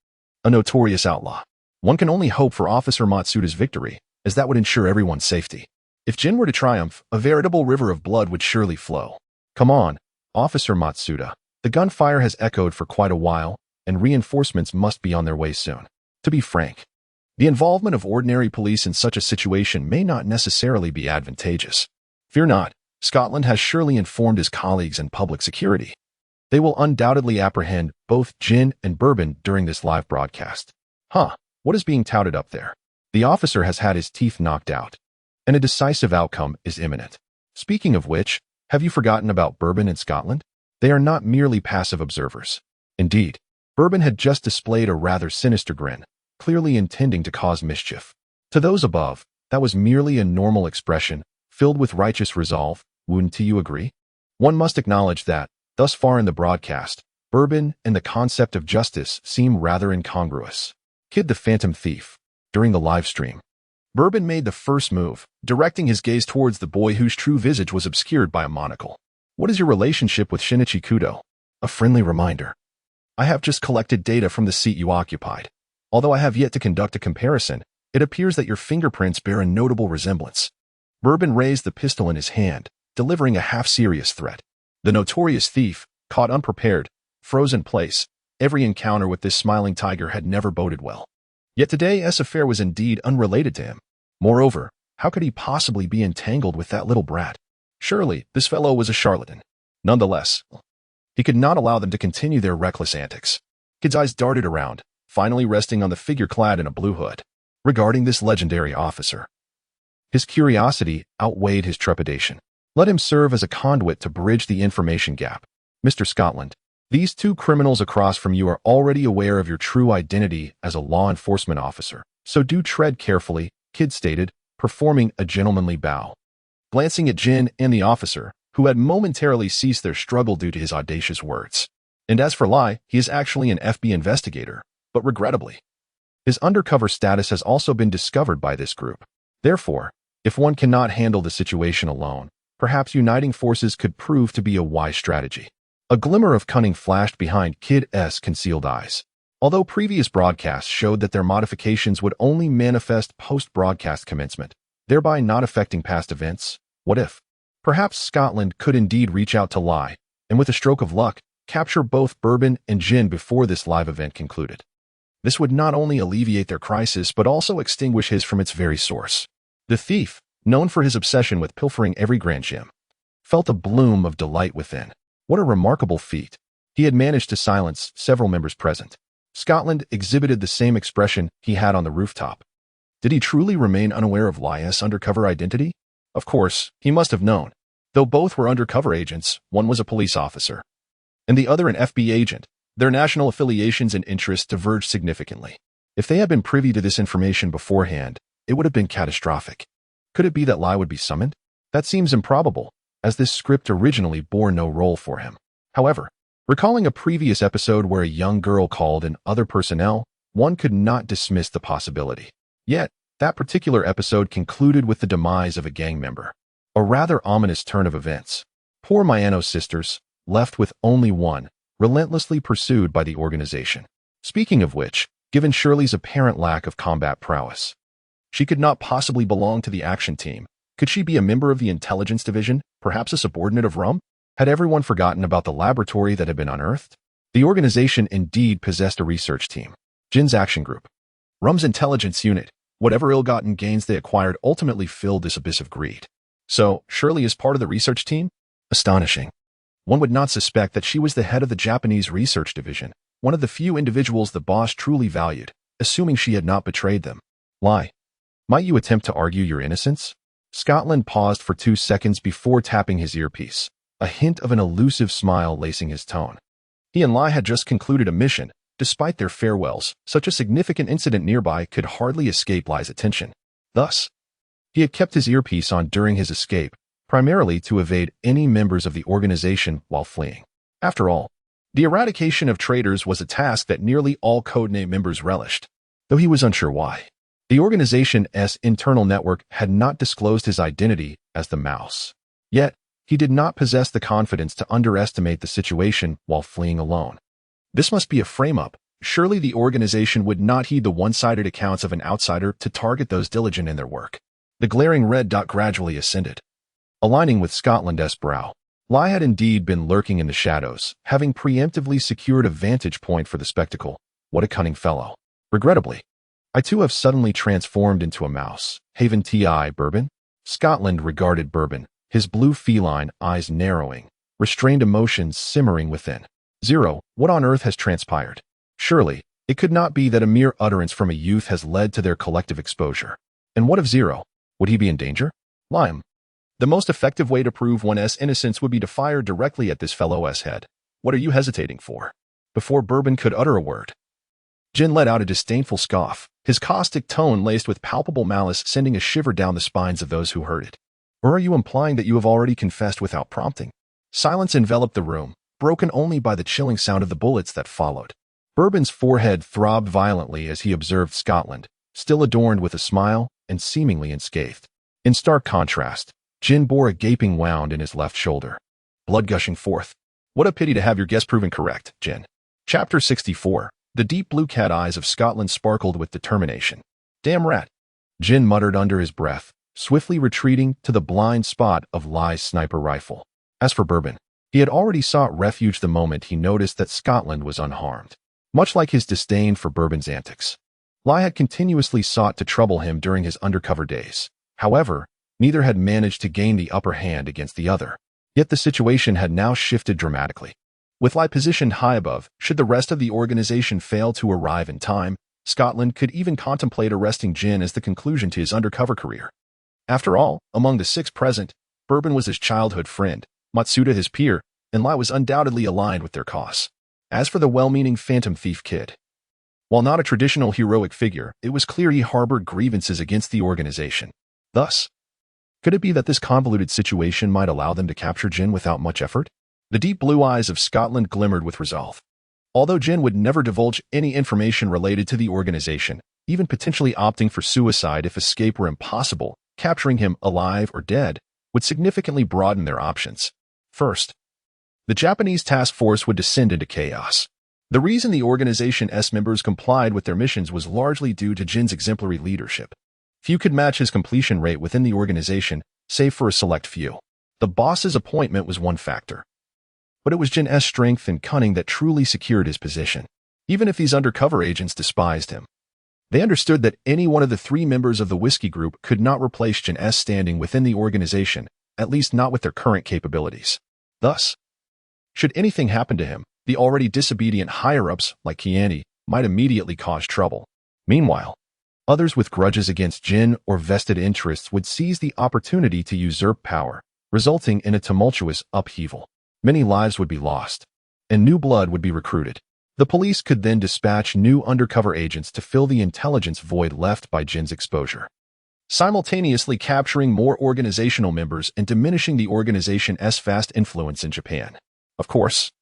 a notorious outlaw. One can only hope for Officer Matsuda's victory, as that would ensure everyone's safety. If Jin were to triumph, a veritable river of blood would surely flow. Come on, Officer Matsuda. The gunfire has echoed for quite a while, and reinforcements must be on their way soon. To be frank, the involvement of ordinary police in such a situation may not necessarily be advantageous. Fear not, Scotland has surely informed his colleagues in public security. They will undoubtedly apprehend both Jin and Bourbon during this live broadcast. What is being touted up there? The officer has had his teeth knocked out, and a decisive outcome is imminent. Speaking of which, have you forgotten about Bourbon and Scotland? They are not merely passive observers. Indeed, Bourbon had just displayed a rather sinister grin, clearly intending to cause mischief. To those above, that was merely a normal expression, filled with righteous resolve. Wouldn't you agree? One must acknowledge that, thus far in the broadcast, Bourbon and the concept of justice seem rather incongruous. Kid the Phantom Thief. During the live stream, Bourbon made the first move, directing his gaze towards the boy whose true visage was obscured by a monocle. What is your relationship with Shinichi Kudo? A friendly reminder. I have just collected data from the seat you occupied. Although I have yet to conduct a comparison, it appears that your fingerprints bear a notable resemblance. Bourbon raised the pistol in his hand, delivering a half-serious threat. The notorious thief, caught unprepared, froze in place. Every encounter with this smiling tiger had never boded well. Yet today's affair was indeed unrelated to him. Moreover, how could he possibly be entangled with that little brat? Surely, this fellow was a charlatan. Nonetheless, he could not allow them to continue their reckless antics. Kid's eyes darted around, finally resting on the figure clad in a blue hood. Regarding this legendary officer, his curiosity outweighed his trepidation. Let him serve as a conduit to bridge the information gap. Mr. Scotland, these two criminals across from you are already aware of your true identity as a law enforcement officer, so do tread carefully, Kid stated, performing a gentlemanly bow. Glancing at Jin and the officer, who had momentarily ceased their struggle due to his audacious words. And as for Lai, he is actually an FB investigator, but regrettably, his undercover status has also been discovered by this group. Therefore, if one cannot handle the situation alone, perhaps uniting forces could prove to be a wise strategy. A glimmer of cunning flashed behind Kid's concealed eyes. Although previous broadcasts showed that their modifications would only manifest post-broadcast commencement, thereby not affecting past events, what if? Perhaps Scotland could indeed reach out to Lai, and with a stroke of luck, capture both Bourbon and Jin before this live event concluded. This would not only alleviate their crisis but also extinguish his from its very source. The thief, known for his obsession with pilfering every grand gem, felt a bloom of delight within. What a remarkable feat. He had managed to silence several members present. Scotland exhibited the same expression he had on the rooftop. Did he truly remain unaware of Lai's undercover identity? Of course, he must have known. Though both were undercover agents, one was a police officer, and the other an FB agent, their national affiliations and interests diverged significantly. If they had been privy to this information beforehand, it would have been catastrophic. Could it be that Lai would be summoned? That seems improbable, as this script originally bore no role for him. However, recalling a previous episode where a young girl called in other personnel, one could not dismiss the possibility. Yet, that particular episode concluded with the demise of a gang member. A rather ominous turn of events. Poor Mayano sisters, left with only one, relentlessly pursued by the organization. Speaking of which, given Shirley's apparent lack of combat prowess. She could not possibly belong to the action team. Could she be a member of the intelligence division, perhaps a subordinate of Rum? Had everyone forgotten about the laboratory that had been unearthed? The organization indeed possessed a research team. Jin's action group. Rum's intelligence unit. Whatever ill-gotten gains they acquired ultimately filled this abyss of greed. So, Shirley is part of the research team? Astonishing. One would not suspect that she was the head of the Japanese research division, one of the few individuals the boss truly valued, assuming she had not betrayed them. Lie. Might you attempt to argue your innocence? Scotland paused for 2 seconds before tapping his earpiece, a hint of an elusive smile lacing his tone. He and Lai had just concluded a mission. Despite their farewells, such a significant incident nearby could hardly escape Lai's attention. Thus, he had kept his earpiece on during his escape, primarily to evade any members of the organization while fleeing. After all, the eradication of traitors was a task that nearly all Codename members relished, though he was unsure why. The organization's internal network had not disclosed his identity as the Mouse. Yet, he did not possess the confidence to underestimate the situation while fleeing alone. This must be a frame-up. Surely the organization would not heed the one-sided accounts of an outsider to target those diligent in their work. The glaring red dot gradually ascended, aligning with Scotland's brow. Lai had indeed been lurking in the shadows, having preemptively secured a vantage point for the spectacle. What a cunning fellow. Regrettably, I too have suddenly transformed into a mouse. Haven T.I. Bourbon? Scotland regarded Bourbon, his blue feline eyes narrowing, restrained emotions simmering within. Zero, what on earth has transpired? Surely, it could not be that a mere utterance from a youth has led to their collective exposure. And what of Zero? Would he be in danger? Lime. The most effective way to prove one's innocence would be to fire directly at this fellow's head. What are you hesitating for? Before Bourbon could utter a word, Jin let out a disdainful scoff, his caustic tone laced with palpable malice sending a shiver down the spines of those who heard it. Or are you implying that you have already confessed without prompting? Silence enveloped the room, broken only by the chilling sound of the bullets that followed. Bourbon's forehead throbbed violently as he observed Scotland, still adorned with a smile and seemingly unscathed. In stark contrast, Jin bore a gaping wound in his left shoulder, blood gushing forth. What a pity to have your guess proven correct, Jin. Chapter 64. The deep blue cat eyes of Scotland sparkled with determination. Damn rat, Jin muttered under his breath, swiftly retreating to the blind spot of Lai's sniper rifle. As for Bourbon, he had already sought refuge the moment he noticed that Scotland was unharmed. Much like his disdain for Bourbon's antics, Lai had continuously sought to trouble him during his undercover days. However, neither had managed to gain the upper hand against the other. Yet the situation had now shifted dramatically. With Lai positioned high above, should the rest of the organization fail to arrive in time, Scotland could even contemplate arresting Jin as the conclusion to his undercover career. After all, among the 6 present, Bourbon was his childhood friend, Matsuda his peer, and Lai was undoubtedly aligned with their cause. As for the well-meaning Phantom Thief Kid, while not a traditional heroic figure, it was clear he harbored grievances against the organization. Thus, could it be that this convoluted situation might allow them to capture Jin without much effort? The deep blue eyes of Scotland glimmered with resolve. Although Jin would never divulge any information related to the organization, even potentially opting for suicide if escape were impossible, capturing him alive or dead would significantly broaden their options. First, the Japanese task force would descend into chaos. The reason the organization's members complied with their missions was largely due to Jin's exemplary leadership. Few could match his completion rate within the organization, save for a select few. The boss's appointment was one factor, but it was Jin's strength and cunning that truly secured his position. Even if these undercover agents despised him, they understood that any one of the 3 members of the Whiskey Group could not replace Jin's standing within the organization, at least not with their current capabilities. Thus, should anything happen to him, the already disobedient higher-ups, like Kiani, might immediately cause trouble. Meanwhile, others with grudges against Jin or vested interests would seize the opportunity to usurp power, resulting in a tumultuous upheaval. Many lives would be lost, and new blood would be recruited. The police could then dispatch new undercover agents to fill the intelligence void left by Jin's exposure, simultaneously capturing more organizational members and diminishing the organization's vast influence in Japan. Of course,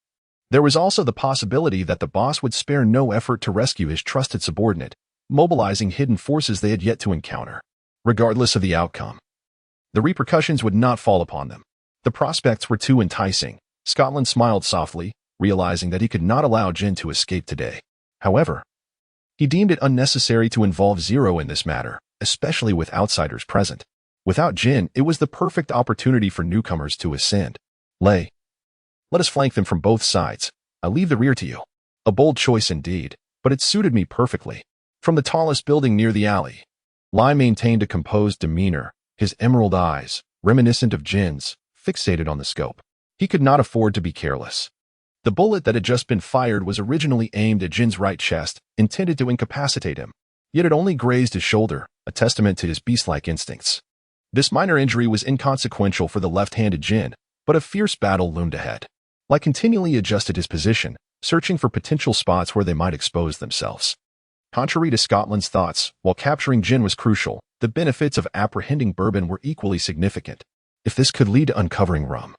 there was also the possibility that the boss would spare no effort to rescue his trusted subordinate, mobilizing hidden forces they had yet to encounter. Regardless of the outcome, the repercussions would not fall upon them. The prospects were too enticing. Scotland smiled softly, realizing that he could not allow Jin to escape today. However, He deemed it unnecessary to involve Zero in this matter, especially with outsiders present. Without Jin, it was the perfect opportunity for newcomers to ascend. Let us flank them from both sides. I'll leave the rear to you. A bold choice indeed, but it suited me perfectly. From the tallest building near the alley, Lai maintained a composed demeanor, his emerald eyes, reminiscent of Jin's, fixated on the scope. He could not afford to be careless. The bullet that had just been fired was originally aimed at Jin's right chest, intended to incapacitate him. Yet it only grazed his shoulder, a testament to his beast-like instincts. This minor injury was inconsequential for the left-handed Jin, but a fierce battle loomed ahead. Lai continually adjusted his position, searching for potential spots where they might expose themselves. Contrary to Scotland's thoughts, while capturing Jin was crucial, the benefits of apprehending Bourbon were equally significant. If this could lead to uncovering rum,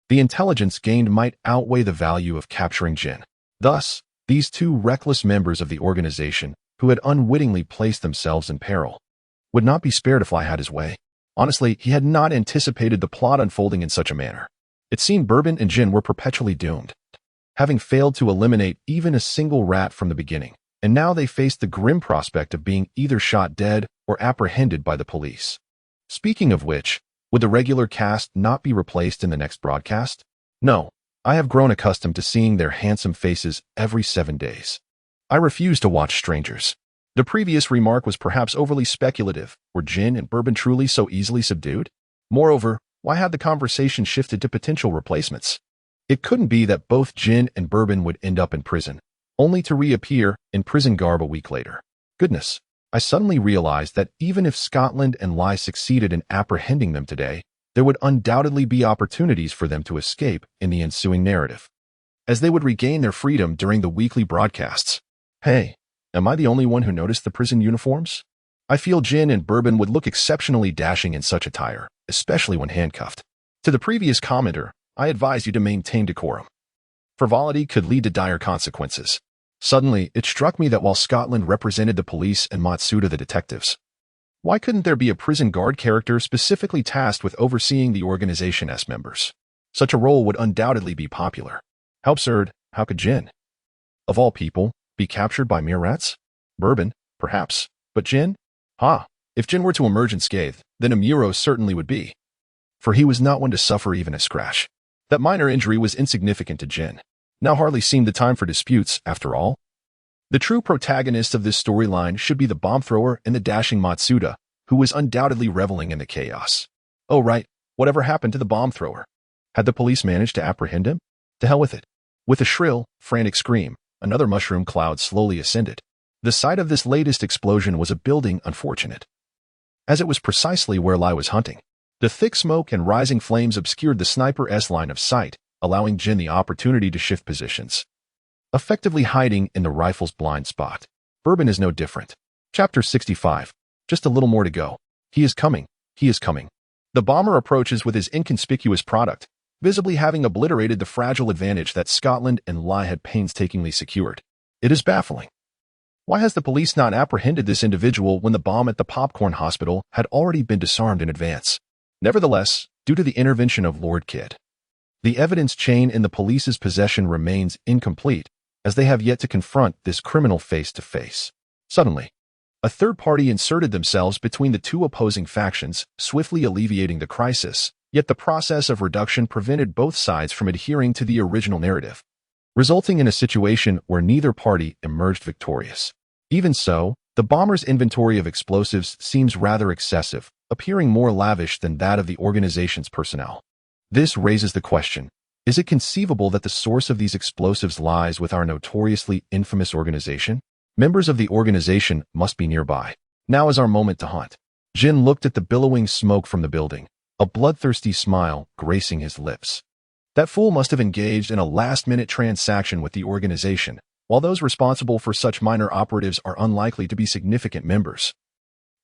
the intelligence gained might outweigh the value of capturing Jin. Thus, these two reckless members of the organization, who had unwittingly placed themselves in peril, would not be spared if Lai had his way. Honestly, he had not anticipated the plot unfolding in such a manner. It seemed Bourbon and Jin were perpetually doomed, having failed to eliminate even a single rat from the beginning, and now they faced the grim prospect of being either shot dead or apprehended by the police. Speaking of which, would the regular cast not be replaced in the next broadcast? No, I have grown accustomed to seeing their handsome faces every 7 days. I refuse to watch strangers. The previous remark was perhaps overly speculative. Were Jin and Bourbon truly so easily subdued? Moreover, why had the conversation shifted to potential replacements? It couldn't be that both Jin and Bourbon would end up in prison, only to reappear in prison garb a week later. Goodness, I suddenly realized that even if Scotland and Lai succeeded in apprehending them today, there would undoubtedly be opportunities for them to escape in the ensuing narrative, as they would regain their freedom during the weekly broadcasts. Hey, am I the only one who noticed the prison uniforms? I feel Jin and Bourbon would look exceptionally dashing in such attire, especially when handcuffed. To the previous commenter, I advise you to maintain decorum. Frivolity could lead to dire consequences. Suddenly, it struck me that while Scotland represented the police and Matsuda the detectives, why couldn't there be a prison guard character specifically tasked with overseeing the organization's members? Such a role would undoubtedly be popular. How absurd, how could Jin, of all people, be captured by mere rats? Bourbon, perhaps, but Jin? If Jin were to emerge unscathed, then Amuro certainly would be, for he was not one to suffer even a scratch. That minor injury was insignificant to Jin. Now hardly seemed the time for disputes, after all. The true protagonist of this storyline should be the bomb thrower and the dashing Matsuda, who was undoubtedly reveling in the chaos. Oh right, whatever happened to the bomb thrower? Had the police managed to apprehend him? To hell with it. With a shrill, frantic scream, another mushroom cloud slowly ascended. The site of this latest explosion was a building unfortunate, as it was precisely where Lai was hunting. The thick smoke and rising flames obscured the sniper's line of sight, allowing Jin the opportunity to shift positions, effectively hiding in the rifle's blind spot. Bourbon is no different. Chapter 65. Just a little more to go. He is coming. He is coming. The bomber approaches with his inconspicuous product, visibly having obliterated the fragile advantage that Scotland and Lai had painstakingly secured. It is baffling. Why has the police not apprehended this individual when the bomb at the Popcorn Hospital had already been disarmed in advance? Nevertheless, due to the intervention of Lord Kidd, the evidence chain in the police's possession remains incomplete, as they have yet to confront this criminal face to face. Suddenly, a third party inserted themselves between the two opposing factions, swiftly alleviating the crisis, yet the process of reduction prevented both sides from adhering to the original narrative, resulting in a situation where neither party emerged victorious. Even so, the bomber's inventory of explosives seems rather excessive, appearing more lavish than that of the organization's personnel. This raises the question, is it conceivable that the source of these explosives lies with our notoriously infamous organization? Members of the organization must be nearby. Now is our moment to hunt. Jin looked at the billowing smoke from the building, a bloodthirsty smile gracing his lips. That fool must have engaged in a last-minute transaction with the organization, while those responsible for such minor operatives are unlikely to be significant members.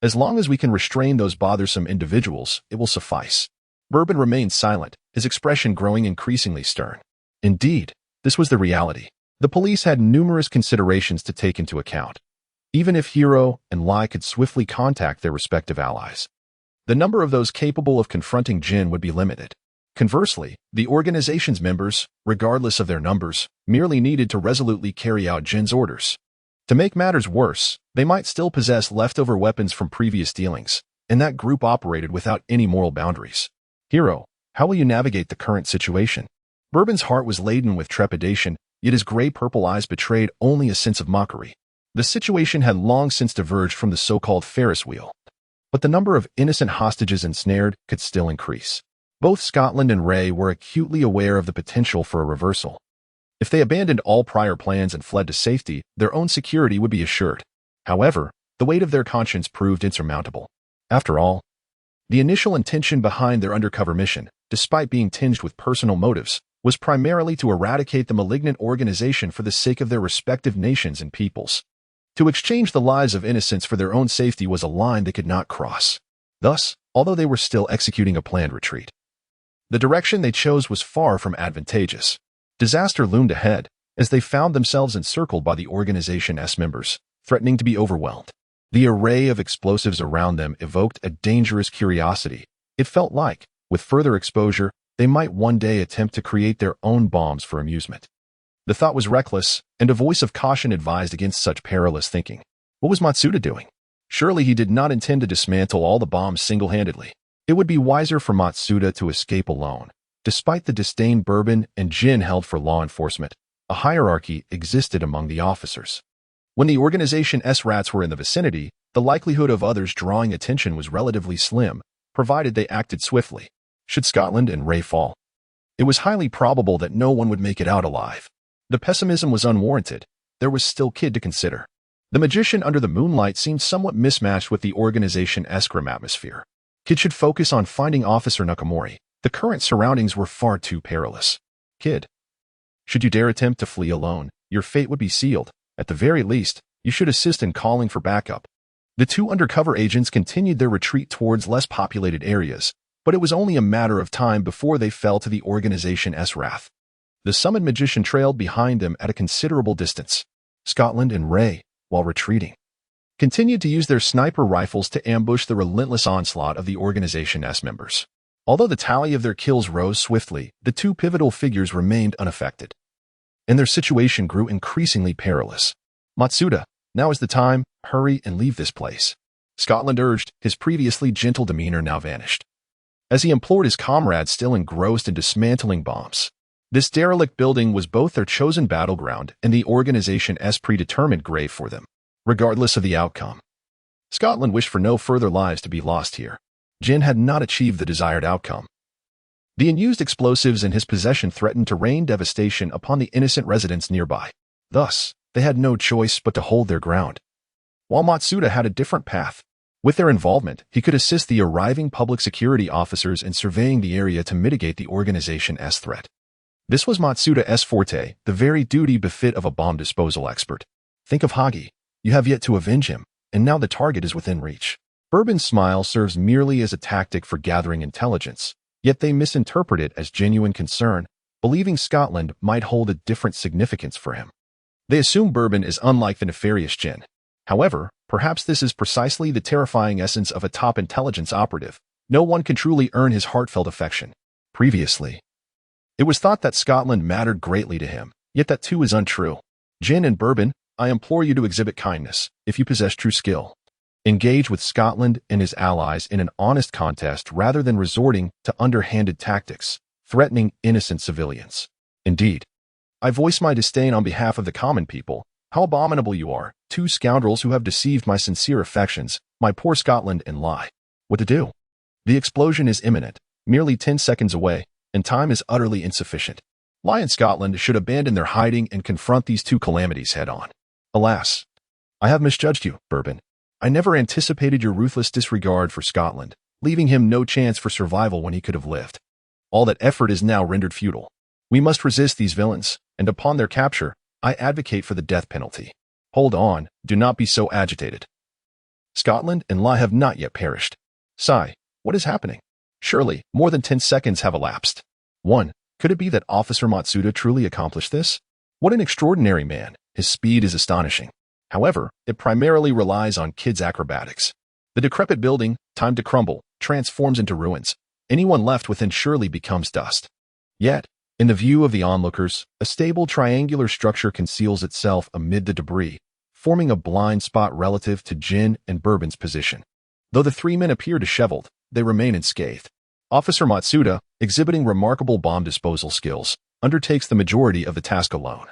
As long as we can restrain those bothersome individuals, it will suffice. Bourbon remained silent, his expression growing increasingly stern. Indeed, this was the reality. The police had numerous considerations to take into account. Even if Hiro and Lai could swiftly contact their respective allies, the number of those capable of confronting Jin would be limited. Conversely, the organization's members, regardless of their numbers, merely needed to resolutely carry out Jin's orders. To make matters worse, they might still possess leftover weapons from previous dealings, and that group operated without any moral boundaries. Hero, how will you navigate the current situation? Bourbon's heart was laden with trepidation, yet his gray-purple eyes betrayed only a sense of mockery. The situation had long since diverged from the so-called Ferris wheel, but the number of innocent hostages ensnared could still increase. Both Scotland and Ray were acutely aware of the potential for a reversal. If they abandoned all prior plans and fled to safety, their own security would be assured. However, the weight of their conscience proved insurmountable. After all, the initial intention behind their undercover mission, despite being tinged with personal motives, was primarily to eradicate the malignant organization for the sake of their respective nations and peoples. To exchange the lives of innocents for their own safety was a line they could not cross. Thus, although they were still executing a planned retreat, the direction they chose was far from advantageous. Disaster loomed ahead, as they found themselves encircled by the organization's members, threatening to be overwhelmed. The array of explosives around them evoked a dangerous curiosity. It felt like, with further exposure, they might one day attempt to create their own bombs for amusement. The thought was reckless, and a voice of caution advised against such perilous thinking. What was Matsuda doing? Surely he did not intend to dismantle all the bombs single-handedly. It would be wiser for Matsuda to escape alone. Despite the disdain Bourbon and Jin held for law enforcement, a hierarchy existed among the officers. When the organization's rats were in the vicinity, the likelihood of others drawing attention was relatively slim, provided they acted swiftly. Should Scotland and Ray fall, it was highly probable that no one would make it out alive. The pessimism was unwarranted. There was still Kid to consider. The magician under the moonlight seemed somewhat mismatched with the organization's grim atmosphere. Kid should focus on finding Officer Nakamori. The current surroundings were far too perilous. Kid, should you dare attempt to flee alone, your fate would be sealed. At the very least, you should assist in calling for backup. The two undercover agents continued their retreat towards less populated areas, but it was only a matter of time before they fell to the organization's wrath. The summoned magician trailed behind them at a considerable distance. Scotland and Ray, while retreating, continued to use their sniper rifles to ambush the relentless onslaught of the organization's members. Although the tally of their kills rose swiftly, the two pivotal figures remained unaffected, and their situation grew increasingly perilous. Matsuda, now is the time, hurry and leave this place. Scotland urged, his previously gentle demeanor now vanished, as he implored his comrades still engrossed in dismantling bombs. This derelict building was both their chosen battleground and the organization's predetermined grave for them, regardless of the outcome. Scotland wished for no further lives to be lost here. Jin had not achieved the desired outcome. The unused explosives in his possession threatened to rain devastation upon the innocent residents nearby. Thus, they had no choice but to hold their ground. While Matsuda had a different path. With their involvement, he could assist the arriving public security officers in surveying the area to mitigate the organization's threat. This was Matsuda's forte, the very duty befit of a bomb disposal expert. Think of Hagi. You have yet to avenge him, and now the target is within reach. Bourbon's smile serves merely as a tactic for gathering intelligence, yet they misinterpret it as genuine concern, believing Scotland might hold a different significance for him. They assume Bourbon is unlike the nefarious Jin. However, perhaps this is precisely the terrifying essence of a top intelligence operative. No one can truly earn his heartfelt affection. Previously, it was thought that Scotland mattered greatly to him, yet that too is untrue. Jin and Bourbon, I implore you to exhibit kindness, if you possess true skill. Engage with Scotland and his allies in an honest contest rather than resorting to underhanded tactics, threatening innocent civilians. Indeed, I voice my disdain on behalf of the common people. How abominable you are, two scoundrels who have deceived my sincere affections, my poor Scotland and lie. What to do? The explosion is imminent, merely 10 seconds away, and time is utterly insufficient. Lie and Scotland should abandon their hiding and confront these two calamities head-on. Alas, I have misjudged you, Bourbon. I never anticipated your ruthless disregard for Scotland, leaving him no chance for survival when he could have lived. All that effort is now rendered futile. We must resist these villains, and upon their capture, I advocate for the death penalty. Hold on, do not be so agitated. Scotland and Lai have not yet perished. Sigh, what is happening? Surely, more than 10 seconds have elapsed. 1. Could it be that Officer Matsuda truly accomplished this? What an extraordinary man. His speed is astonishing. However, it primarily relies on Kid's acrobatics. The decrepit building, timed to crumble, transforms into ruins. Anyone left within surely becomes dust. Yet, in the view of the onlookers, a stable triangular structure conceals itself amid the debris, forming a blind spot relative to Jin and Bourbon's position. Though the three men appear disheveled, they remain unscathed. Officer Matsuda, exhibiting remarkable bomb disposal skills, undertakes the majority of the task alone,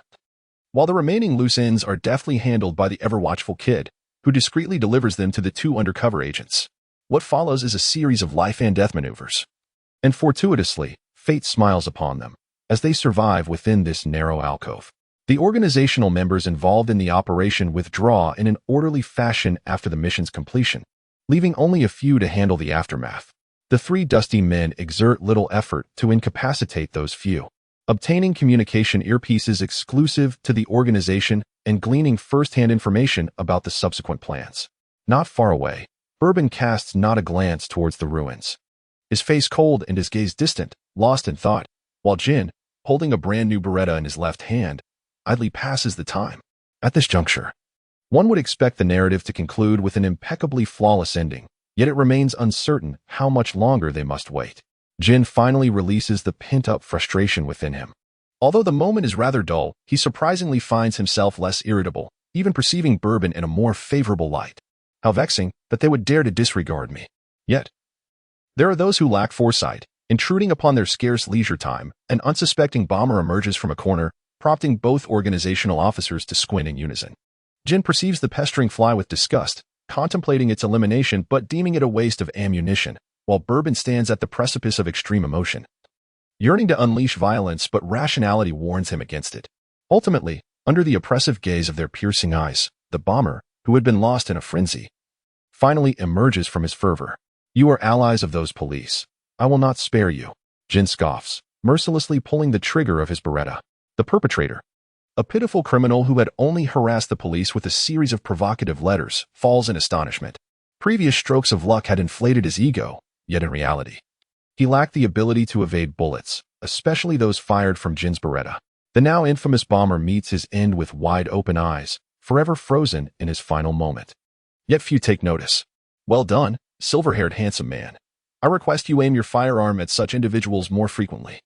while the remaining loose ends are deftly handled by the ever-watchful Kid, who discreetly delivers them to the two undercover agents. What follows is a series of life-and-death maneuvers. And fortuitously, fate smiles upon them, as they survive within this narrow alcove. The organizational members involved in the operation withdraw in an orderly fashion after the mission's completion, leaving only a few to handle the aftermath. The three dusty men exert little effort to incapacitate those few, obtaining communication earpieces exclusive to the organization and gleaning first-hand information about the subsequent plans. Not far away, Bourbon casts not a glance towards the ruins, his face cold and his gaze distant, lost in thought, while Jin, holding a brand-new Beretta in his left hand, idly passes the time. At this juncture, one would expect the narrative to conclude with an impeccably flawless ending, yet it remains uncertain how much longer they must wait. Jin finally releases the pent-up frustration within him. Although the moment is rather dull, he surprisingly finds himself less irritable, even perceiving Bourbon in a more favorable light. How vexing that they would dare to disregard me. Yet, there are those who lack foresight. Intruding upon their scarce leisure time, an unsuspecting bomber emerges from a corner, prompting both organizational officers to squint in unison. Jin perceives the pestering fly with disgust, contemplating its elimination but deeming it a waste of ammunition, while Bourbon stands at the precipice of extreme emotion, yearning to unleash violence, but rationality warns him against it. Ultimately, under the oppressive gaze of their piercing eyes, the bomber, who had been lost in a frenzy, finally emerges from his fervor. "You are allies of those police. I will not spare you." Jin scoffs, mercilessly pulling the trigger of his Beretta. The perpetrator, a pitiful criminal who had only harassed the police with a series of provocative letters, falls in astonishment. Previous strokes of luck had inflated his ego, yet in reality, he lacked the ability to evade bullets, especially those fired from Jin's Beretta. The now infamous bomber meets his end with wide-open eyes, forever frozen in his final moment. Yet few take notice. "Well done, silver-haired handsome man. I request you aim your firearm at such individuals more frequently.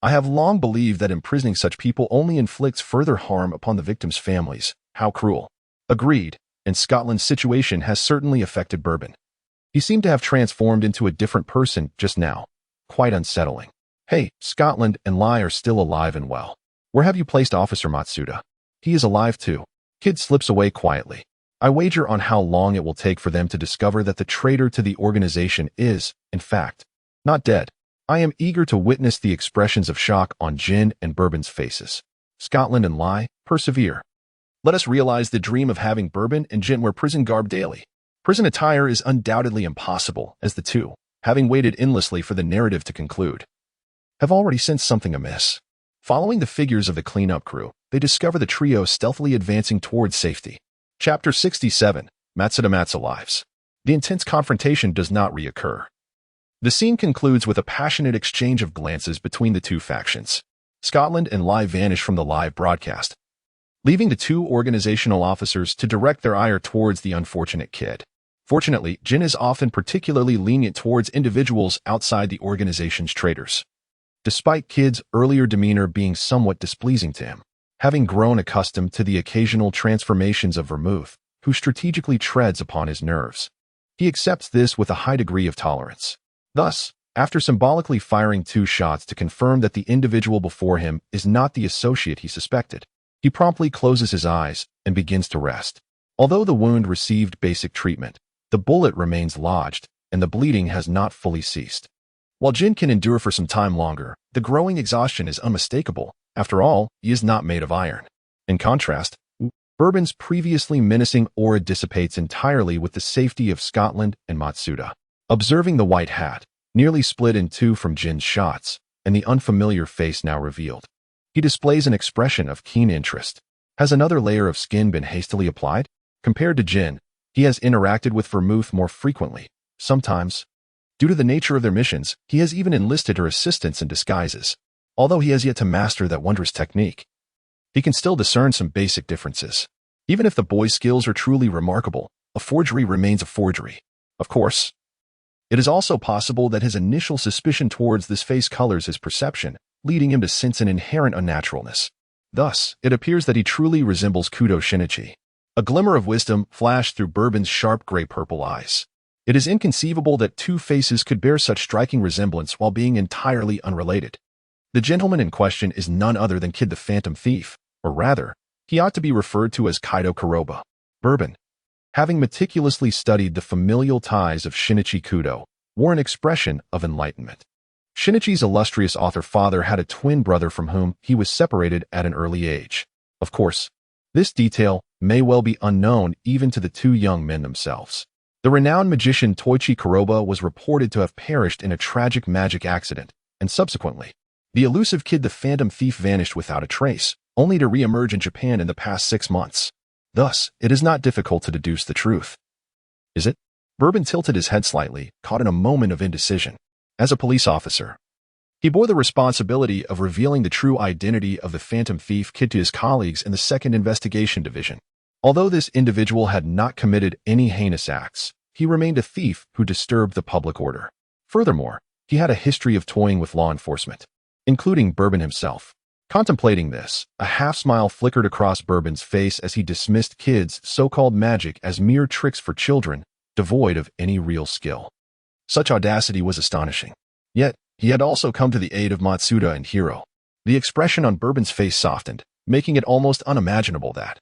I have long believed that imprisoning such people only inflicts further harm upon the victims' families. How cruel." Agreed, and Scotland's situation has certainly affected Bourbon. He seemed to have transformed into a different person just now. Quite unsettling. "Hey, Scotland and Lai are still alive and well. Where have you placed Officer Matsuda?" "He is alive too." Kid slips away quietly. "I wager on how long it will take for them to discover that the traitor to the organization is, in fact, not dead." I am eager to witness the expressions of shock on Jin and Bourbon's faces. Scotland and Lai, persevere. Let us realize the dream of having Bourbon and Jin wear prison garb daily. Prison attire is undoubtedly impossible, as the two, having waited endlessly for the narrative to conclude, have already sensed something amiss. Following the figures of the cleanup crew, they discover the trio stealthily advancing towards safety. Chapter 67, Matsuda's Lives. The intense confrontation does not reoccur. The scene concludes with a passionate exchange of glances between the two factions. Scotland and Lai vanish from the live broadcast, leaving the two organizational officers to direct their ire towards the unfortunate Kid. Fortunately, Jin is often particularly lenient towards individuals outside the organization's traitors, despite Kid's earlier demeanor being somewhat displeasing to him. Having grown accustomed to the occasional transformations of Vermouth, who strategically treads upon his nerves, he accepts this with a high degree of tolerance. Thus, after symbolically firing 2 shots to confirm that the individual before him is not the associate he suspected, he promptly closes his eyes and begins to rest. Although the wound received basic treatment, the bullet remains lodged and the bleeding has not fully ceased. While Jin can endure for some time longer, the growing exhaustion is unmistakable. After all, he is not made of iron. In contrast, Bourbon's previously menacing aura dissipates entirely with the safety of Scotland and Matsuda. Observing the white hat, nearly split in two from Jin's shots, and the unfamiliar face now revealed, he displays an expression of keen interest. Has another layer of skin been hastily applied? Compared to Jin, he has interacted with Vermouth more frequently. Sometimes, due to the nature of their missions, he has even enlisted her assistance in disguises. Although he has yet to master that wondrous technique, he can still discern some basic differences. Even if the boy's skills are truly remarkable, a forgery remains a forgery. Of course, it is also possible that his initial suspicion towards this face colors his perception, leading him to sense an inherent unnaturalness. Thus, it appears that he truly resembles Kudo Shinichi, A glimmer of wisdom flashed through Bourbon's sharp gray-purple eyes. It is inconceivable that two faces could bear such striking resemblance while being entirely unrelated. The gentleman in question is none other than Kid the Phantom Thief, or rather, he ought to be referred to as Kaido Kuroba. Bourbon, having meticulously studied the familial ties of Shinichi Kudo, wore an expression of enlightenment. Shinichi's illustrious author father had a twin brother from whom he was separated at an early age. Of course, this detail may well be unknown even to the two young men themselves. The renowned magician Toichi Kuroba was reported to have perished in a tragic magic accident, and subsequently, the elusive Kid the Phantom Thief vanished without a trace, only to re-emerge in Japan in the past 6 months. Thus, it is not difficult to deduce the truth. Is it? Bourbon tilted his head slightly, caught in a moment of indecision. As a police officer, he bore the responsibility of revealing the true identity of the Phantom Thief Kid to his colleagues in the 2nd Investigation Division. Although this individual had not committed any heinous acts, he remained a thief who disturbed the public order. Furthermore, he had a history of toying with law enforcement, including Bourbon himself. Contemplating this, a half-smile flickered across Bourbon's face as he dismissed Kid's so-called magic as mere tricks for children, devoid of any real skill. Such audacity was astonishing. Yet, he had also come to the aid of Matsuda and Hiro. The expression on Bourbon's face softened, making it almost unimaginable that,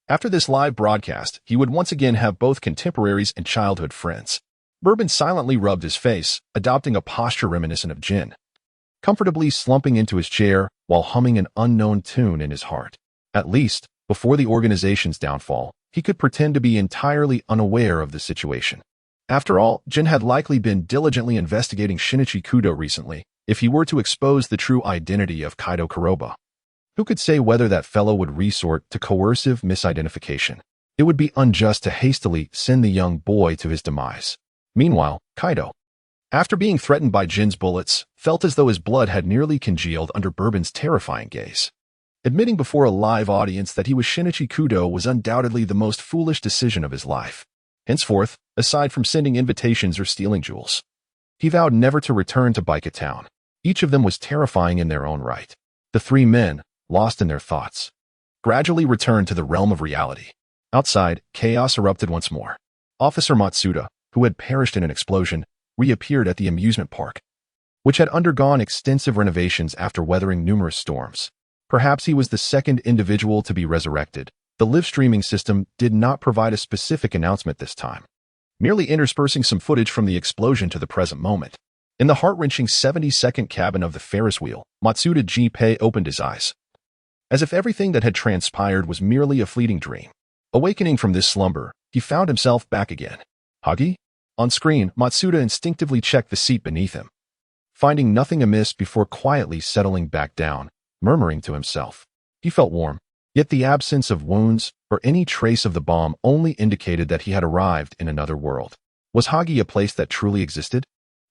after this live broadcast, he would once again have both contemporaries and childhood friends. Bourbon silently rubbed his face, adopting a posture reminiscent of Jin, comfortably slumping into his chair while humming an unknown tune in his heart. At least, before the organization's downfall, he could pretend to be entirely unaware of the situation. After all, Jin had likely been diligently investigating Shinichi Kudo recently, if he were to expose the true identity of Kaido Kuroba. Who could say whether that fellow would resort to coercive misidentification? It would be unjust to hastily send the young boy to his demise. Meanwhile, Kaido, after being threatened by Jin's bullets, felt as though his blood had nearly congealed under Bourbon's terrifying gaze. Admitting before a live audience that he was Shinichi Kudo was undoubtedly the most foolish decision of his life. Henceforth, aside from sending invitations or stealing jewels, he vowed never to return to Baika Town. Each of them was terrifying in their own right. The three men, lost in their thoughts, gradually returned to the realm of reality. Outside, chaos erupted once more. Officer Matsuda, who had perished in an explosion, reappeared at the amusement park, which had undergone extensive renovations after weathering numerous storms. Perhaps he was the second individual to be resurrected. The live streaming system did not provide a specific announcement this time, merely interspersing some footage from the explosion to the present moment. In the heart-wrenching 70-second cabin of the Ferris wheel, Matsuda Jinpei opened his eyes, as if everything that had transpired was merely a fleeting dream. Awakening from this slumber, he found himself back again. Hagi? On screen, Matsuda instinctively checked the seat beneath him, finding nothing amiss before quietly settling back down, murmuring to himself. He felt warm, yet the absence of wounds or any trace of the bomb only indicated that he had arrived in another world. Was Hagi a place that truly existed?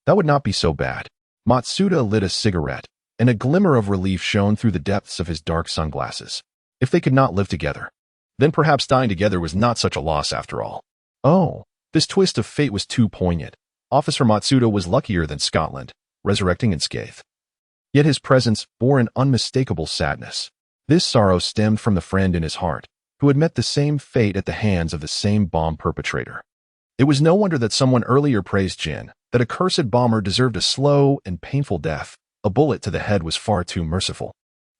That would not be so bad. Matsuda lit a cigarette, and a glimmer of relief shone through the depths of his dark sunglasses. If they could not live together, then perhaps dying together was not such a loss after all. Oh, this twist of fate was too poignant. Officer Matsuda was luckier than Scotland, resurrecting unscathed. Yet his presence bore an unmistakable sadness. This sorrow stemmed from the friend in his heart, who had met the same fate at the hands of the same bomb perpetrator. It was no wonder that someone earlier praised Jin, that a cursed bomber deserved a slow and painful death. A bullet to the head was far too merciful.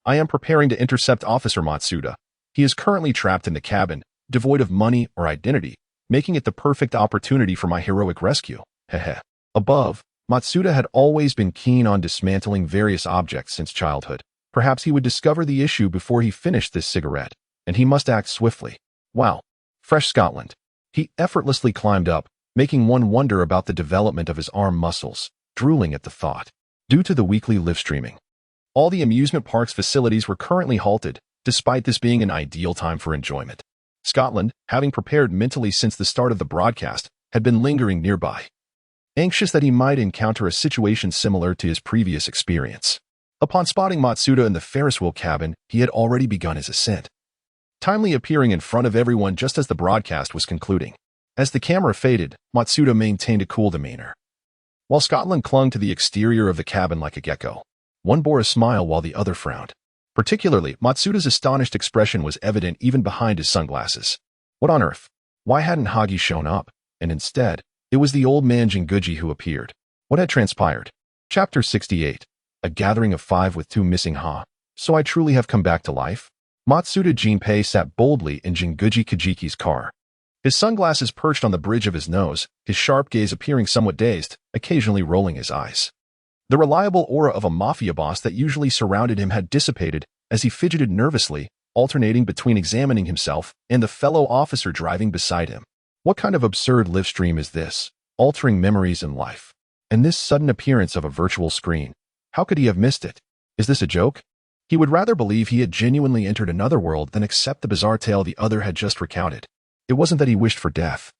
I am preparing to intercept Officer Matsuda. He is currently trapped in the cabin, devoid of money or identity, making it the perfect opportunity for my heroic rescue. Hehe. Above, Matsuda had always been keen on dismantling various objects since childhood. Perhaps he would discover the issue before he finished this cigarette, and he must act swiftly. Wow. Fresh Scotland. He effortlessly climbed up, making one wonder about the development of his arm muscles, drooling at the thought. Due to the weekly live streaming, all the amusement park's facilities were currently halted, despite this being an ideal time for enjoyment. Scotland, having prepared mentally since the start of the broadcast, had been lingering nearby, anxious that he might encounter a situation similar to his previous experience. Upon spotting Matsuda in the Ferris wheel cabin, he had already begun his ascent, timely appearing in front of everyone just as the broadcast was concluding. As the camera faded, Matsuda maintained a cool demeanor, while Scotland clung to the exterior of the cabin like a gecko. One bore a smile while the other frowned. Particularly, Matsuda's astonished expression was evident even behind his sunglasses. What on earth? Why hadn't Hagi shown up? And instead, it was the old man Jinguji who appeared. What had transpired? Chapter 68. A gathering of 5 with 2 missing So I truly have come back to life? Matsuda Jinpei sat boldly in Jinguji Kajiki's car. His sunglasses perched on the bridge of his nose, his sharp gaze appearing somewhat dazed, occasionally rolling his eyes. The reliable aura of a mafia boss that usually surrounded him had dissipated as he fidgeted nervously, alternating between examining himself and the fellow officer driving beside him. What kind of absurd live stream is this, altering memories and life? And this sudden appearance of a virtual screen, how could he have missed it? Is this a joke? He would rather believe he had genuinely entered another world than accept the bizarre tale the other had just recounted. It wasn't that he wished for death,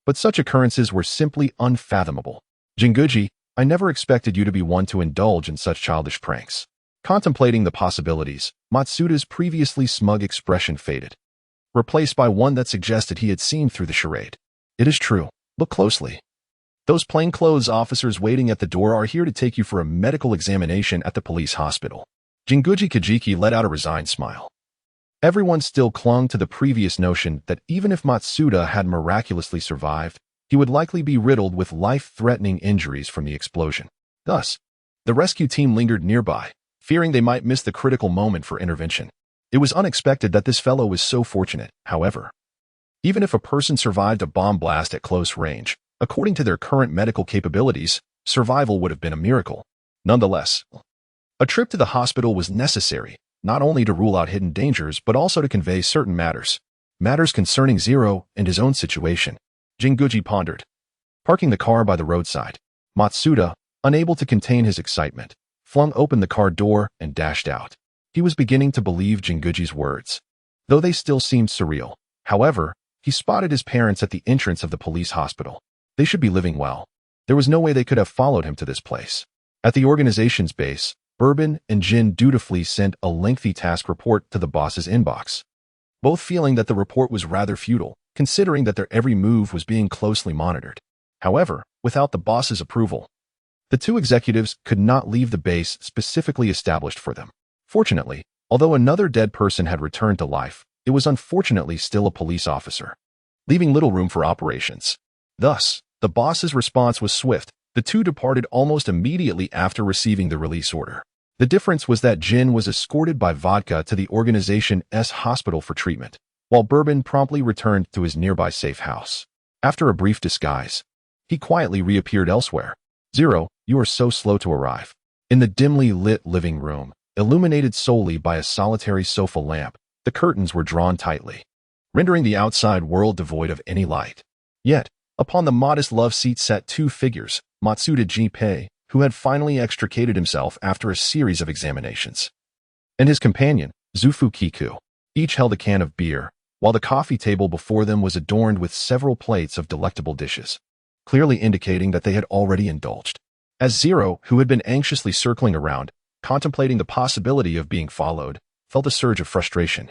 but such occurrences were simply unfathomable. Jinguji, I never expected you to be one to indulge in such childish pranks. Contemplating the possibilities, Matsuda's previously smug expression faded, replaced by one that suggested he had seen through the charade. It is true. Look closely. Those plainclothes officers waiting at the door are here to take you for a medical examination at the police hospital. Jinguji Kajiki let out a resigned smile. Everyone still clung to the previous notion that even if Matsuda had miraculously survived, he would likely be riddled with life-threatening injuries from the explosion. Thus, the rescue team lingered nearby, fearing they might miss the critical moment for intervention. It was unexpected that this fellow was so fortunate, however. Even if a person survived a bomb blast at close range, according to their current medical capabilities, survival would have been a miracle. Nonetheless, a trip to the hospital was necessary, not only to rule out hidden dangers but also to convey certain matters concerning Zero and his own situation. Jinguji pondered. Parking the car by the roadside, Matsuda, unable to contain his excitement, flung open the car door and dashed out. He was beginning to believe Jinguji's words, though they still seemed surreal. However, he spotted his parents at the entrance of the police hospital. They should be living well. There was no way they could have followed him to this place. At the organization's base, Bourbon and Jin dutifully sent a lengthy task report to the boss's inbox, both feeling that the report was rather futile, considering that their every move was being closely monitored. However, without the boss's approval, the 2 executives could not leave the base specifically established for them. Fortunately, although another dead person had returned to life, it was unfortunately still a police officer, leaving little room for operations. Thus, the boss's response was swift. The 2 departed almost immediately after receiving the release order. The difference was that Jin was escorted by Vodka to the organization's hospital for treatment, while Bourbon promptly returned to his nearby safe house. After a brief disguise, he quietly reappeared elsewhere. Zero, you are so slow to arrive. In the dimly lit living room, illuminated solely by a solitary sofa lamp, the curtains were drawn tightly, rendering the outside world devoid of any light. Yet, upon the modest love seat sat 2 figures, Matsuda Jinpei, who had finally extricated himself after a series of examinations, and his companion, Zufu Kiku. Each held a can of beer, while the coffee table before them was adorned with several plates of delectable dishes, clearly indicating that they had already indulged. As Zero, who had been anxiously circling around, contemplating the possibility of being followed, felt a surge of frustration.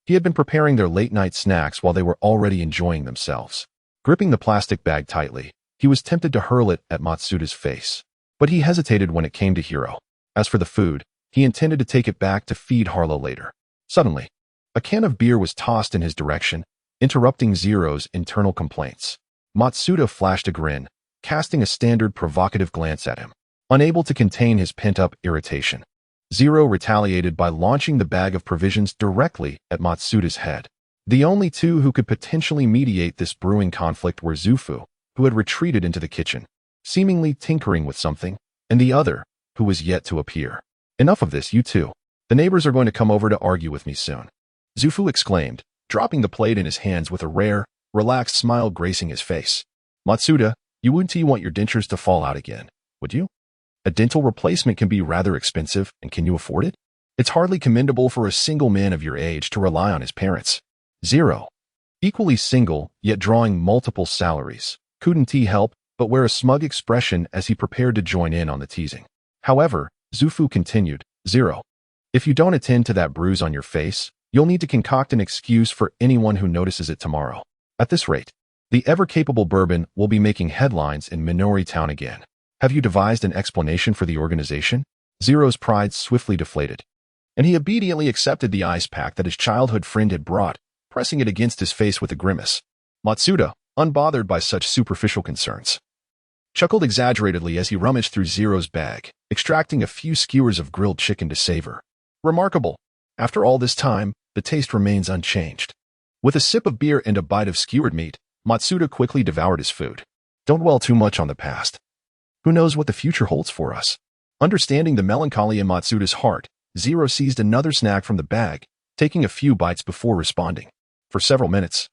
He had been preparing their late-night snacks while they were already enjoying themselves. Gripping the plastic bag tightly, he was tempted to hurl it at Matsuda's face, but he hesitated when it came to Hiro. As for the food, he intended to take it back to feed Harlow later. Suddenly, a can of beer was tossed in his direction, interrupting Zero's internal complaints. Matsuda flashed a grin, casting a standard provocative glance at him. Unable to contain his pent-up irritation, Zero retaliated by launching the bag of provisions directly at Matsuda's head. The only 2 who could potentially mediate this brewing conflict were Zufu, who had retreated into the kitchen, seemingly tinkering with something, and the other, who was yet to appear. Enough of this, you 2. The neighbors are going to come over to argue with me soon. Zufu exclaimed, dropping the plate in his hands with a rare, relaxed smile gracing his face. Matsuda, you wouldn't want your dentures to fall out again, would you? A dental replacement can be rather expensive, and can you afford it? It's hardly commendable for a single man of your age to rely on his parents. Zero, equally single, yet drawing multiple salaries, couldn't he help but wear a smug expression as he prepared to join in on the teasing. However, Zufu continued, Zero, if you don't attend to that bruise on your face, you'll need to concoct an excuse for anyone who notices it tomorrow. At this rate, the ever-capable Bourbon will be making headlines in Minori Town again. Have you devised an explanation for the organization? Zero's pride swiftly deflated, and he obediently accepted the ice pack that his childhood friend had brought, pressing it against his face with a grimace. Matsuda, unbothered by such superficial concerns, chuckled exaggeratedly as he rummaged through Zero's bag, extracting a few skewers of grilled chicken to savor. Remarkable. After all this time, the taste remains unchanged. With a sip of beer and a bite of skewered meat, Matsuda quickly devoured his food. Don't dwell too much on the past. Who knows what the future holds for us? Understanding the melancholy in Matsuda's heart, Zero seized another snack from the bag, taking a few bites before responding. For several minutes,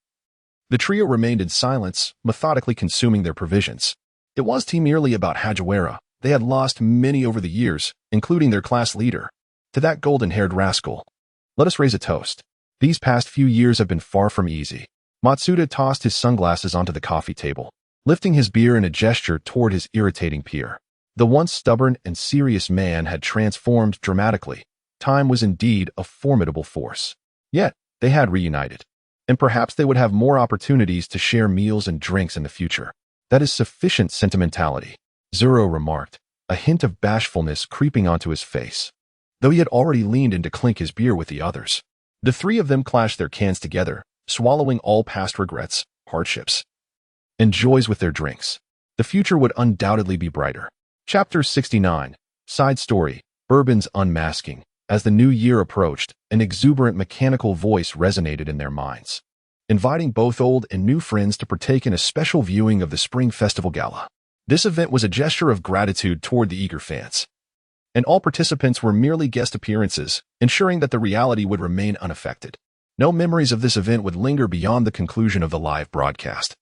the trio remained in silence, methodically consuming their provisions. It wasn't merely about Hagiwara. They had lost many over the years, including their class leader. To that golden-haired rascal, let us raise a toast. These past few years have been far from easy. Matsuda tossed his sunglasses onto the coffee table, lifting his beer in a gesture toward his irritating peer. The once stubborn and serious man had transformed dramatically. Time was indeed a formidable force. Yet, they had reunited. And perhaps they would have more opportunities to share meals and drinks in the future. That is sufficient sentimentality, Zero remarked, a hint of bashfulness creeping onto his face, though he had already leaned in to clink his beer with the others. The three of them clashed their cans together, swallowing all past regrets, hardships, and joys with their drinks. The future would undoubtedly be brighter. Chapter 69, Side Story, Bourbon's Unmasking. As the new year approached, an exuberant mechanical voice resonated in their minds, inviting both old and new friends to partake in a special viewing of the Spring Festival Gala. This event was a gesture of gratitude toward the eager fans, and all participants were merely guest appearances, ensuring that the reality would remain unaffected. No memories of this event would linger beyond the conclusion of the live broadcast,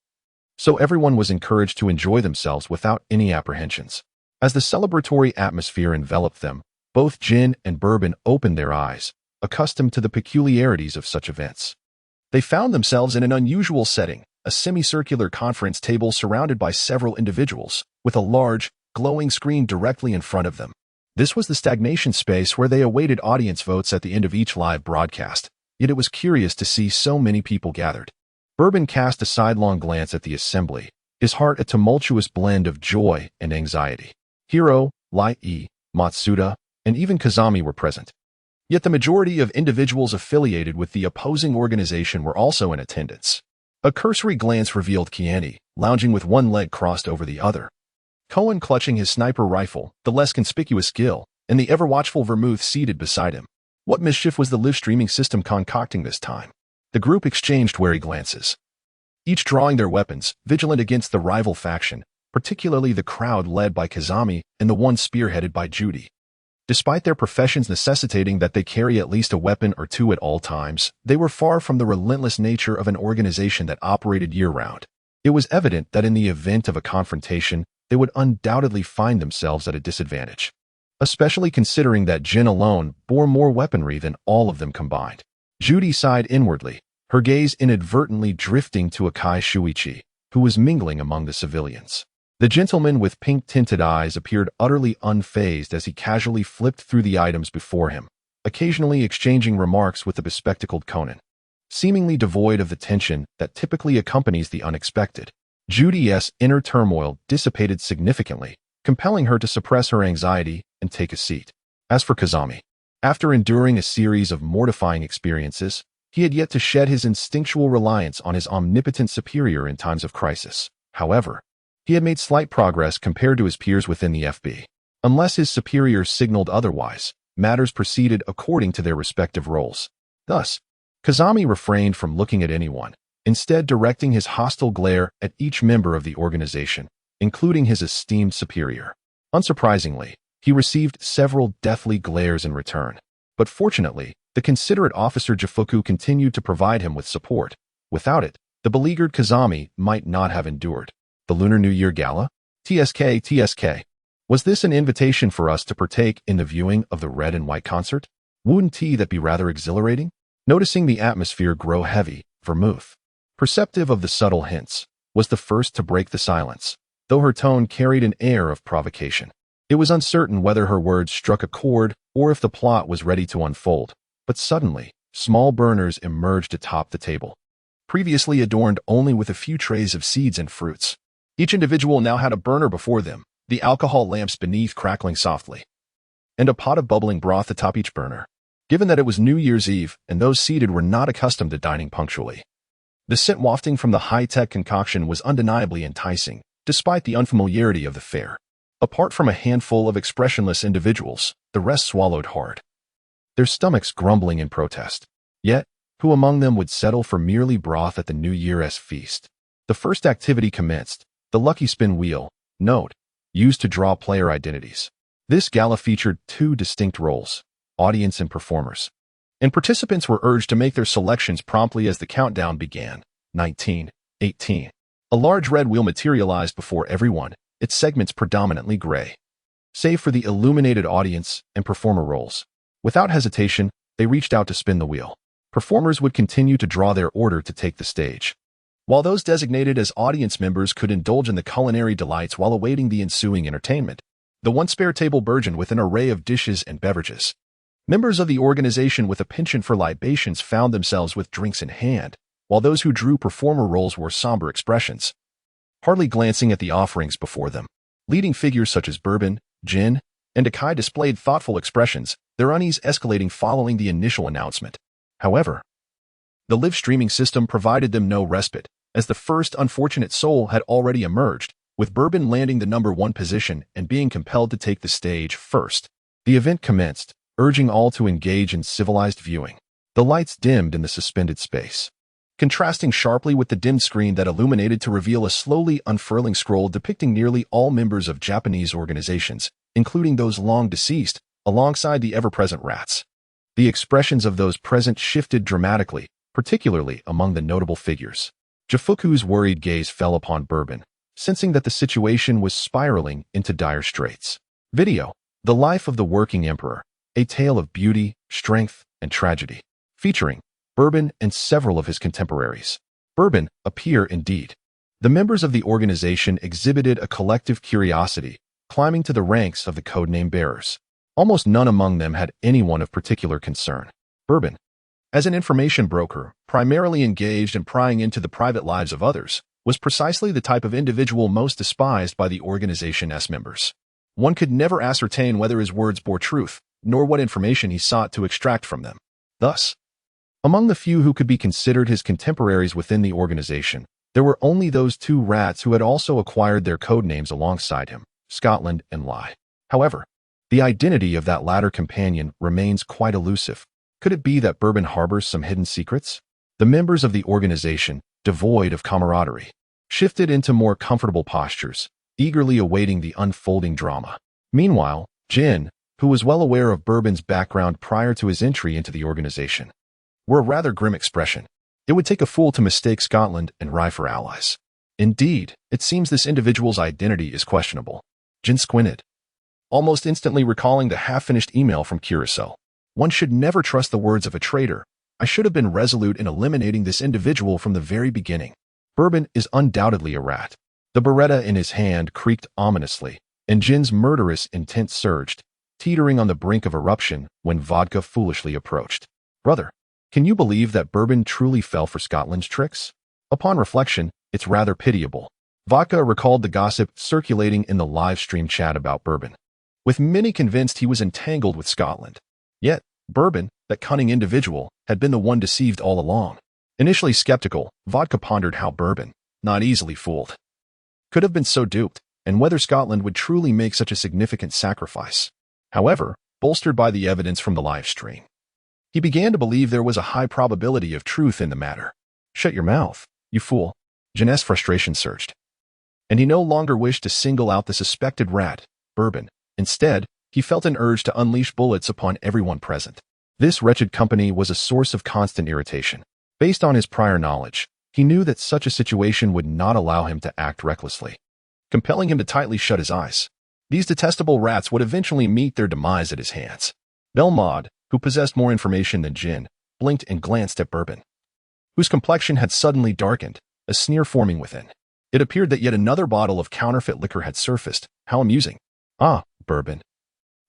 so everyone was encouraged to enjoy themselves without any apprehensions. As the celebratory atmosphere enveloped them, both Gin and Bourbon opened their eyes, accustomed to the peculiarities of such events. They found themselves in an unusual setting, a semicircular conference table surrounded by several individuals, with a large, glowing screen directly in front of them. This was the stagnation space where they awaited audience votes at the end of each live broadcast, yet it was curious to see so many people gathered. Bourbon cast a sidelong glance at the assembly, his heart a tumultuous blend of joy and anxiety. Hiro, Lai-e, Matsuda, and even Kazami were present. Yet the majority of individuals affiliated with the opposing organization were also in attendance. A cursory glance revealed Kiani, lounging with one leg crossed over the other, Conan clutching his sniper rifle, the less conspicuous Gil, and the ever-watchful Vermouth seated beside him. What mischief was the live streaming system concocting this time? The group exchanged wary glances, each drawing their weapons, vigilant against the rival faction, particularly the crowd led by Kazami and the one spearheaded by Judy. Despite their professions necessitating that they carry at least a weapon or two at all times, they were far from the relentless nature of an organization that operated year-round. It was evident that in the event of a confrontation, they would undoubtedly find themselves at a disadvantage, especially considering that Jin alone bore more weaponry than all of them combined. Judy sighed inwardly, her gaze inadvertently drifting to Akai Shuichi, who was mingling among the civilians. The gentleman with pink-tinted eyes appeared utterly unfazed as he casually flipped through the items before him, occasionally exchanging remarks with the bespectacled Conan, seemingly devoid of the tension that typically accompanies the unexpected. Judy's inner turmoil dissipated significantly, compelling her to suppress her anxiety and take a seat. As for Kazami, after enduring a series of mortifying experiences, he had yet to shed his instinctual reliance on his omnipotent superior in times of crisis. However, he had made slight progress compared to his peers within the FB. Unless his superiors signaled otherwise, matters proceeded according to their respective roles. Thus, Kazami refrained from looking at anyone, instead directing his hostile glare at each member of the organization, including his esteemed superior. Unsurprisingly, he received several deathly glares in return. But fortunately, the considerate officer Jifuku continued to provide him with support. Without it, the beleaguered Kazami might not have endured. The Lunar New Year Gala? TSK. Was this an invitation for us to partake in the viewing of the red and white concert? Wouldn't that be rather exhilarating? Noticing the atmosphere grow heavy, Vermouth, perceptive of the subtle hints, was the first to break the silence, though her tone carried an air of provocation. It was uncertain whether her words struck a chord or if the plot was ready to unfold, but suddenly, small burners emerged atop the table, previously adorned only with a few trays of seeds and fruits. Each individual now had a burner before them, the alcohol lamps beneath crackling softly, and a pot of bubbling broth atop each burner. given that it was New Year's Eve and those seated were not accustomed to dining punctually. The scent wafting from the high-tech concoction was undeniably enticing, despite the unfamiliarity of the fare. Apart from a handful of expressionless individuals, the rest swallowed hard, their stomachs grumbling in protest. Yet, who among them would settle for merely broth at the New Year's feast? The first activity commenced, the lucky spin wheel, note, used to draw player identities. This gala featured two distinct roles, audience and performers, and participants were urged to make their selections promptly as the countdown began. 19, 18. A large red wheel materialized before everyone, its segments predominantly gray. Save for the illuminated audience and performer roles. Without hesitation, they reached out to spin the wheel. Performers would continue to draw their order to take the stage, while those designated as audience members could indulge in the culinary delights while awaiting the ensuing entertainment. The one spare table burgeoned with an array of dishes and beverages. Members of the organization with a penchant for libations found themselves with drinks in hand, while those who drew performer roles wore somber expressions, hardly glancing at the offerings before them. Leading figures such as bourbon, gin, and Akai displayed thoughtful expressions, their unease escalating following the initial announcement. However, the live streaming system provided them no respite, as the first unfortunate soul had already emerged, with bourbon landing the #1 position and being compelled to take the stage first. The event commenced, urging all to engage in civilized viewing. The lights dimmed in the suspended space, contrasting sharply with the dim screen that illuminated to reveal a slowly unfurling scroll depicting nearly all members of Japanese organizations, including those long deceased, alongside the ever-present rats. The expressions of those present shifted dramatically, particularly among the notable figures. Jifuku's worried gaze fell upon Bourbon, sensing that the situation was spiraling into dire straits. Video: The Life of the Working Emperor, a tale of beauty, strength, and tragedy, featuring Bourbon and several of his contemporaries. Bourbon, a peer indeed. The members of the organization exhibited a collective curiosity, climbing to the ranks of the codename bearers. Almost none among them had anyone of particular concern. Bourbon, as an information broker, primarily engaged in prying into the private lives of others, was precisely the type of individual most despised by the organization's members. One could never ascertain whether his words bore truth, nor what information he sought to extract from them. Thus, among the few who could be considered his contemporaries within the organization, there were only those two rats who had also acquired their codenames alongside him, Scotland and Lie. However, the identity of that latter companion remains quite elusive. Could it be that Bourbon harbors some hidden secrets? The members of the organization, devoid of camaraderie, shifted into more comfortable postures, eagerly awaiting the unfolding drama. Meanwhile, Jin, who was well aware of Bourbon's background prior to his entry into the organization, wore a rather grim expression. It would take a fool to mistake Scotland and Rye for allies. Indeed, it seems this individual's identity is questionable. Jin squinted, almost instantly recalling the half-finished email from Curacao. One should never trust the words of a traitor. I should have been resolute in eliminating this individual from the very beginning. Bourbon is undoubtedly a rat. The Beretta in his hand creaked ominously, and Jin's murderous intent surged, teetering on the brink of eruption when Vodka foolishly approached. Brother, can you believe that Bourbon truly fell for Scotland's tricks? Upon reflection, it's rather pitiable. Vodka recalled the gossip circulating in the live stream chat about Bourbon, with many convinced he was entangled with Scotland. Yet, Bourbon, that cunning individual, had been the one deceived all along. Initially skeptical, Vodka pondered how Bourbon, not easily fooled, could have been so duped, and whether Scotland would truly make such a significant sacrifice. However, bolstered by the evidence from the live stream, he began to believe there was a high probability of truth in the matter. Shut your mouth, you fool. Jin's frustration surged, and he no longer wished to single out the suspected rat, Bourbon. Instead, he felt an urge to unleash bullets upon everyone present. This wretched company was a source of constant irritation. Based on his prior knowledge, he knew that such a situation would not allow him to act recklessly, compelling him to tightly shut his eyes. These detestable rats would eventually meet their demise at his hands. Belmod, who possessed more information than Jin, blinked and glanced at Bourbon, whose complexion had suddenly darkened, a sneer forming within. It appeared that yet another bottle of counterfeit liquor had surfaced. How amusing. Ah, Bourbon.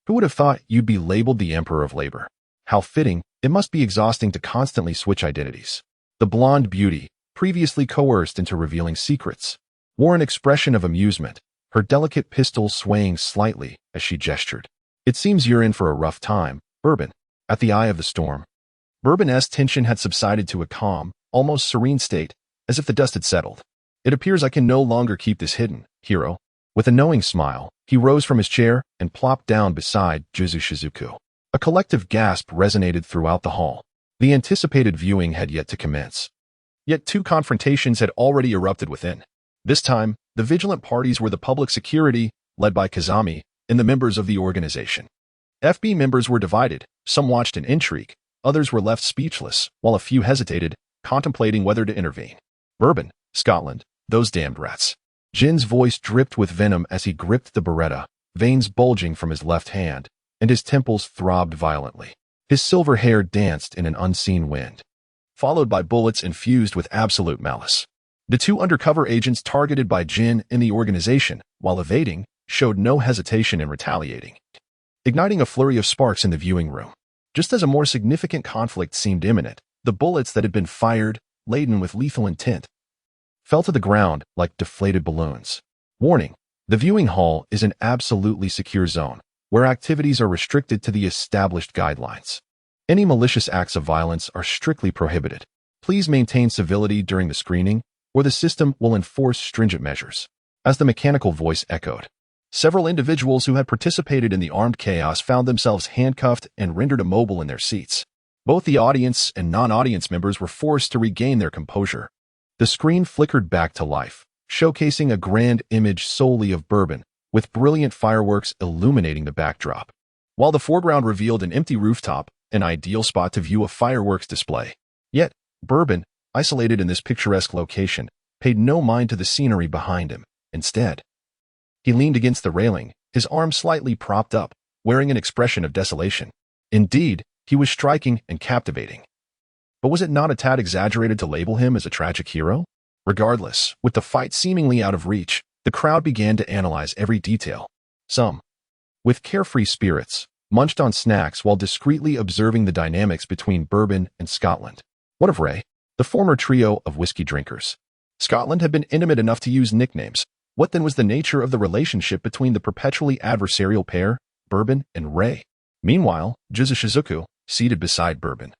Who would have thought you'd be labeled the Emperor of Labor? How fitting. It must be exhausting to constantly switch identities. The blonde beauty, previously coerced into revealing secrets, wore an expression of amusement, her delicate pistol swaying slightly as she gestured. It seems you're in for a rough time, Bourbon. At the eye of the storm, Bourbon's tension had subsided to a calm, almost serene state, as if the dust had settled. It appears I can no longer keep this hidden, hero. With a knowing smile, he rose from his chair and plopped down beside Juzu Shizuku. A collective gasp resonated throughout the hall. The anticipated viewing had yet to commence. Yet 2 confrontations had already erupted within. This time, the vigilant parties were the public security, led by Kazami, and the members of the organization. FB members were divided, some watched in intrigue, others were left speechless, while a few hesitated, contemplating whether to intervene. Bourbon, Scotland, those damned rats. Jin's voice dripped with venom as he gripped the beretta, veins bulging from his left hand, and his temples throbbed violently. His silver hair danced in an unseen wind, followed by bullets infused with absolute malice. The 2 undercover agents targeted by Jin and the organization, while evading, showed no hesitation in retaliating, igniting a flurry of sparks in the viewing room. Just as a more significant conflict seemed imminent, the bullets that had been fired, laden with lethal intent, fell to the ground like deflated balloons. Warning: the viewing hall is an absolutely secure zone, where activities are restricted to the established guidelines. Any malicious acts of violence are strictly prohibited. Please maintain civility during the screening, or the system will enforce stringent measures. As the mechanical voice echoed, several individuals who had participated in the armed chaos found themselves handcuffed and rendered immobile in their seats. Both the audience and non-audience members were forced to regain their composure. The screen flickered back to life, showcasing a grand image solely of Bourbon, with brilliant fireworks illuminating the backdrop, while the foreground revealed an empty rooftop, an ideal spot to view a fireworks display. Yet, Bourbon, isolated in this picturesque location, paid no mind to the scenery behind him. Instead, he leaned against the railing, his arms slightly propped up, wearing an expression of desolation. Indeed, he was striking and captivating. But was it not a tad exaggerated to label him as a tragic hero? Regardless, with the fight seemingly out of reach, the crowd began to analyze every detail. Some, with carefree spirits, munched on snacks while discreetly observing the dynamics between Bourbon and Scotland. What of Ray, the former trio of whiskey drinkers? Scotland had been intimate enough to use nicknames. What then was the nature of the relationship between the perpetually adversarial pair, Bourbon and Ray? Meanwhile, Juzu Shizuku, seated beside Bourbon,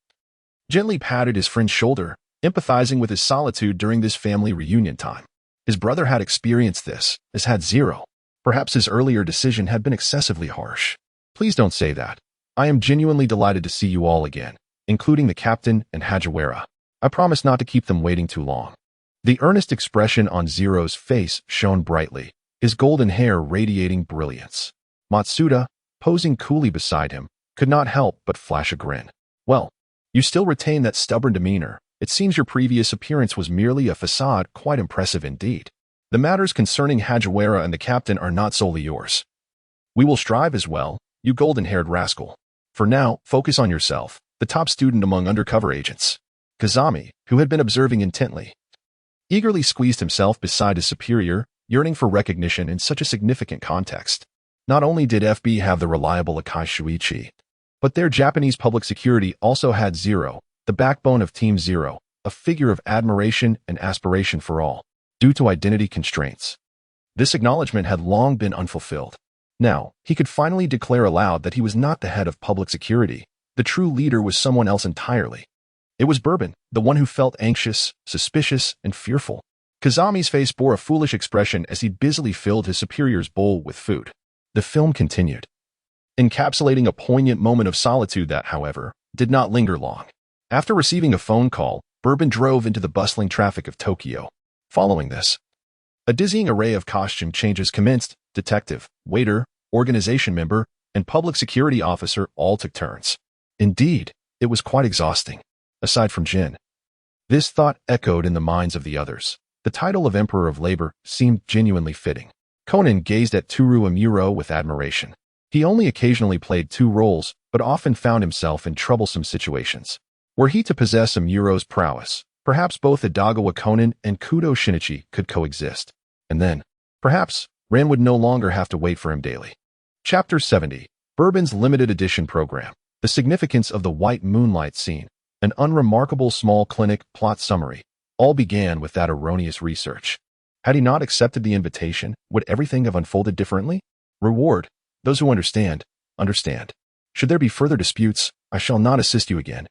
gently patted his friend's shoulder, empathizing with his solitude during this family reunion time. His brother had experienced this, as had Zero. Perhaps his earlier decision had been excessively harsh. Please don't say that. I am genuinely delighted to see you all again, including the captain and Hajiwara. I promise not to keep them waiting too long. The earnest expression on Zero's face shone brightly, his golden hair radiating brilliance. Matsuda, posing coolly beside him, could not help but flash a grin. Well, you still retain that stubborn demeanor. It seems your previous appearance was merely a facade. Quite impressive indeed. The matters concerning Hajiwara and the captain are not solely yours. We will strive as well, you golden-haired rascal. For now, focus on yourself, the top student among undercover agents. Kazami, who had been observing intently, eagerly squeezed himself beside his superior, yearning for recognition in such a significant context. Not only did FB have the reliable Akai Shuichi, but their Japanese public security also had Zero, the backbone of Team Zero, a figure of admiration and aspiration for all, due to identity constraints. This acknowledgement had long been unfulfilled. Now, he could finally declare aloud that he was not the head of public security. The true leader was someone else entirely. It was Bourbon, the one who felt anxious, suspicious, and fearful. Kazami's face bore a foolish expression as he busily filled his superior's bowl with food. The film continued, encapsulating a poignant moment of solitude that, however, did not linger long. After receiving a phone call, Bourbon drove into the bustling traffic of Tokyo. Following this, a dizzying array of costume changes commenced. Detective, waiter, organization member, and public security officer all took turns. Indeed, it was quite exhausting. Aside from Jin, this thought echoed in the minds of the others. The title of Emperor of Labor seemed genuinely fitting. Conan gazed at Tooru Amuro with admiration. He only occasionally played 2 roles, but often found himself in troublesome situations. Were he to possess Amuro's prowess, perhaps both Edagawa Conan and Kudo Shinichi could coexist. And then, perhaps, Ran would no longer have to wait for him daily. Chapter 70, Bourbon's Limited Edition Program. The Significance of the White Moonlight Scene. An unremarkable small clinic plot summary. All began with that erroneous research. Had he not accepted the invitation, would everything have unfolded differently? Reward. Those who understand, understand. Should there be further disputes, I shall not assist you again.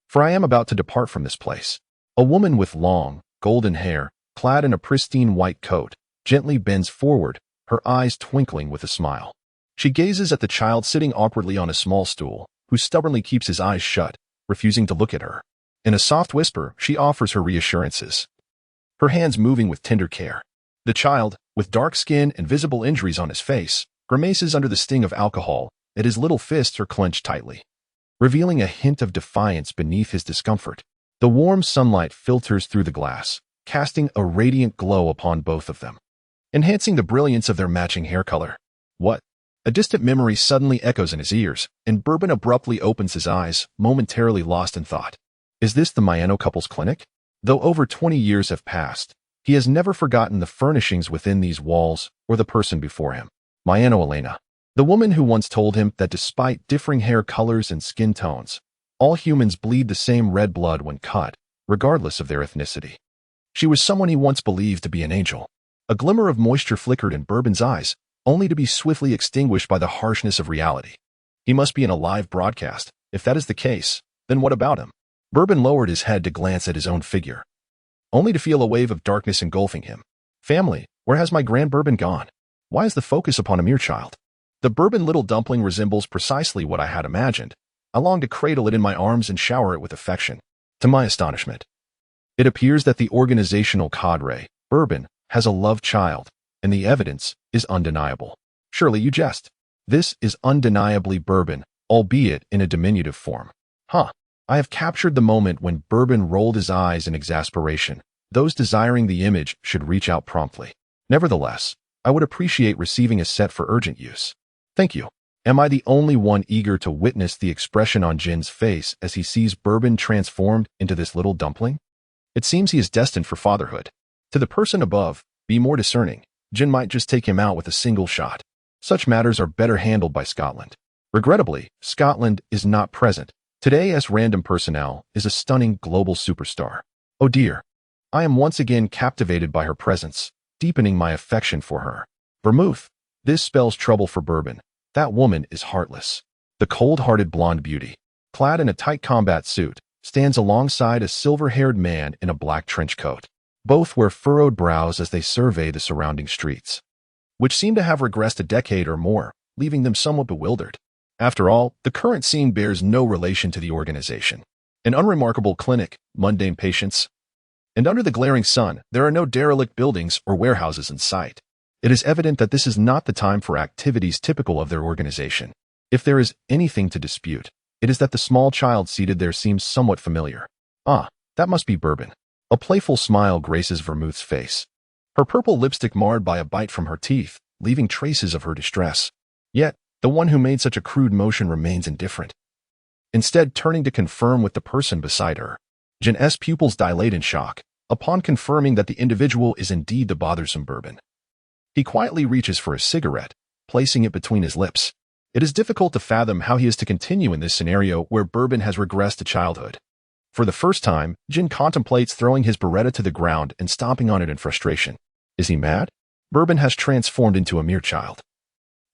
For I am about to depart from this place. A woman with long, golden hair, clad in a pristine white coat, gently bends forward, her eyes twinkling with a smile. She gazes at the child sitting awkwardly on a small stool, who stubbornly keeps his eyes shut, refusing to look at her. In a soft whisper, she offers her reassurances, her hands moving with tender care. The child, with dark skin and visible injuries on his face, grimaces under the sting of alcohol, and his little fists are clenched tightly, revealing a hint of defiance beneath his discomfort. The warm sunlight filters through the glass, casting a radiant glow upon both of them, enhancing the brilliance of their matching hair color. What? A distant memory suddenly echoes in his ears, and Bourbon abruptly opens his eyes, momentarily lost in thought. Is this the Maiano couple's clinic? Though over 20 years have passed, he has never forgotten the furnishings within these walls or the person before him. Maiano Elena, the woman who once told him that despite differing hair colors and skin tones, all humans bleed the same red blood when cut, regardless of their ethnicity. She was someone he once believed to be an angel. A glimmer of moisture flickered in Bourbon's eyes, only to be swiftly extinguished by the harshness of reality. He must be in a live broadcast. If that is the case, then what about him? Bourbon lowered his head to glance at his own figure, only to feel a wave of darkness engulfing him. Family, where has my grand Bourbon gone? Why is the focus upon a mere child? The Bourbon little dumpling resembles precisely what I had imagined. I long to cradle it in my arms and shower it with affection. To my astonishment, it appears that the organizational cadre, Bourbon, has a love child, and the evidence is undeniable. Surely you jest. This is undeniably Bourbon, albeit in a diminutive form. Huh. I have captured the moment when Bourbon rolled his eyes in exasperation. Those desiring the image should reach out promptly. Nevertheless, I would appreciate receiving a set for urgent use. Thank you. Am I the only one eager to witness the expression on Jin's face as he sees Bourbon transformed into this little dumpling? It seems he is destined for fatherhood. To the person above, be more discerning. Jin might just take him out with a single shot. Such matters are better handled by Scotland. Regrettably, Scotland is not present. Today, as random personnel, is a stunning global superstar. Oh dear. I am once again captivated by her presence, deepening my affection for her. Vermouth. This spells trouble for Bourbon. That woman is heartless. The cold-hearted blonde beauty, clad in a tight combat suit, stands alongside a silver-haired man in a black trench coat. Both wear furrowed brows as they survey the surrounding streets, which seem to have regressed a decade or more, leaving them somewhat bewildered. After all, the current scene bears no relation to the organization. An unremarkable clinic, mundane patients, and under the glaring sun, there are no derelict buildings or warehouses in sight. It is evident that this is not the time for activities typical of their organization. If there is anything to dispute, it is that the small child seated there seems somewhat familiar. Ah, that must be Bourbon. A playful smile graces Vermouth's face, her purple lipstick marred by a bite from her teeth, leaving traces of her distress. Yet, the one who made such a crude motion remains indifferent. Instead, turning to confirm with the person beside her, Jin's pupils dilate in shock, upon confirming that the individual is indeed the bothersome Bourbon. He quietly reaches for a cigarette, placing it between his lips. It is difficult to fathom how he is to continue in this scenario where Bourbon has regressed to childhood. For the first time, Jin contemplates throwing his Beretta to the ground and stomping on it in frustration. Is he mad? Bourbon has transformed into a mere child.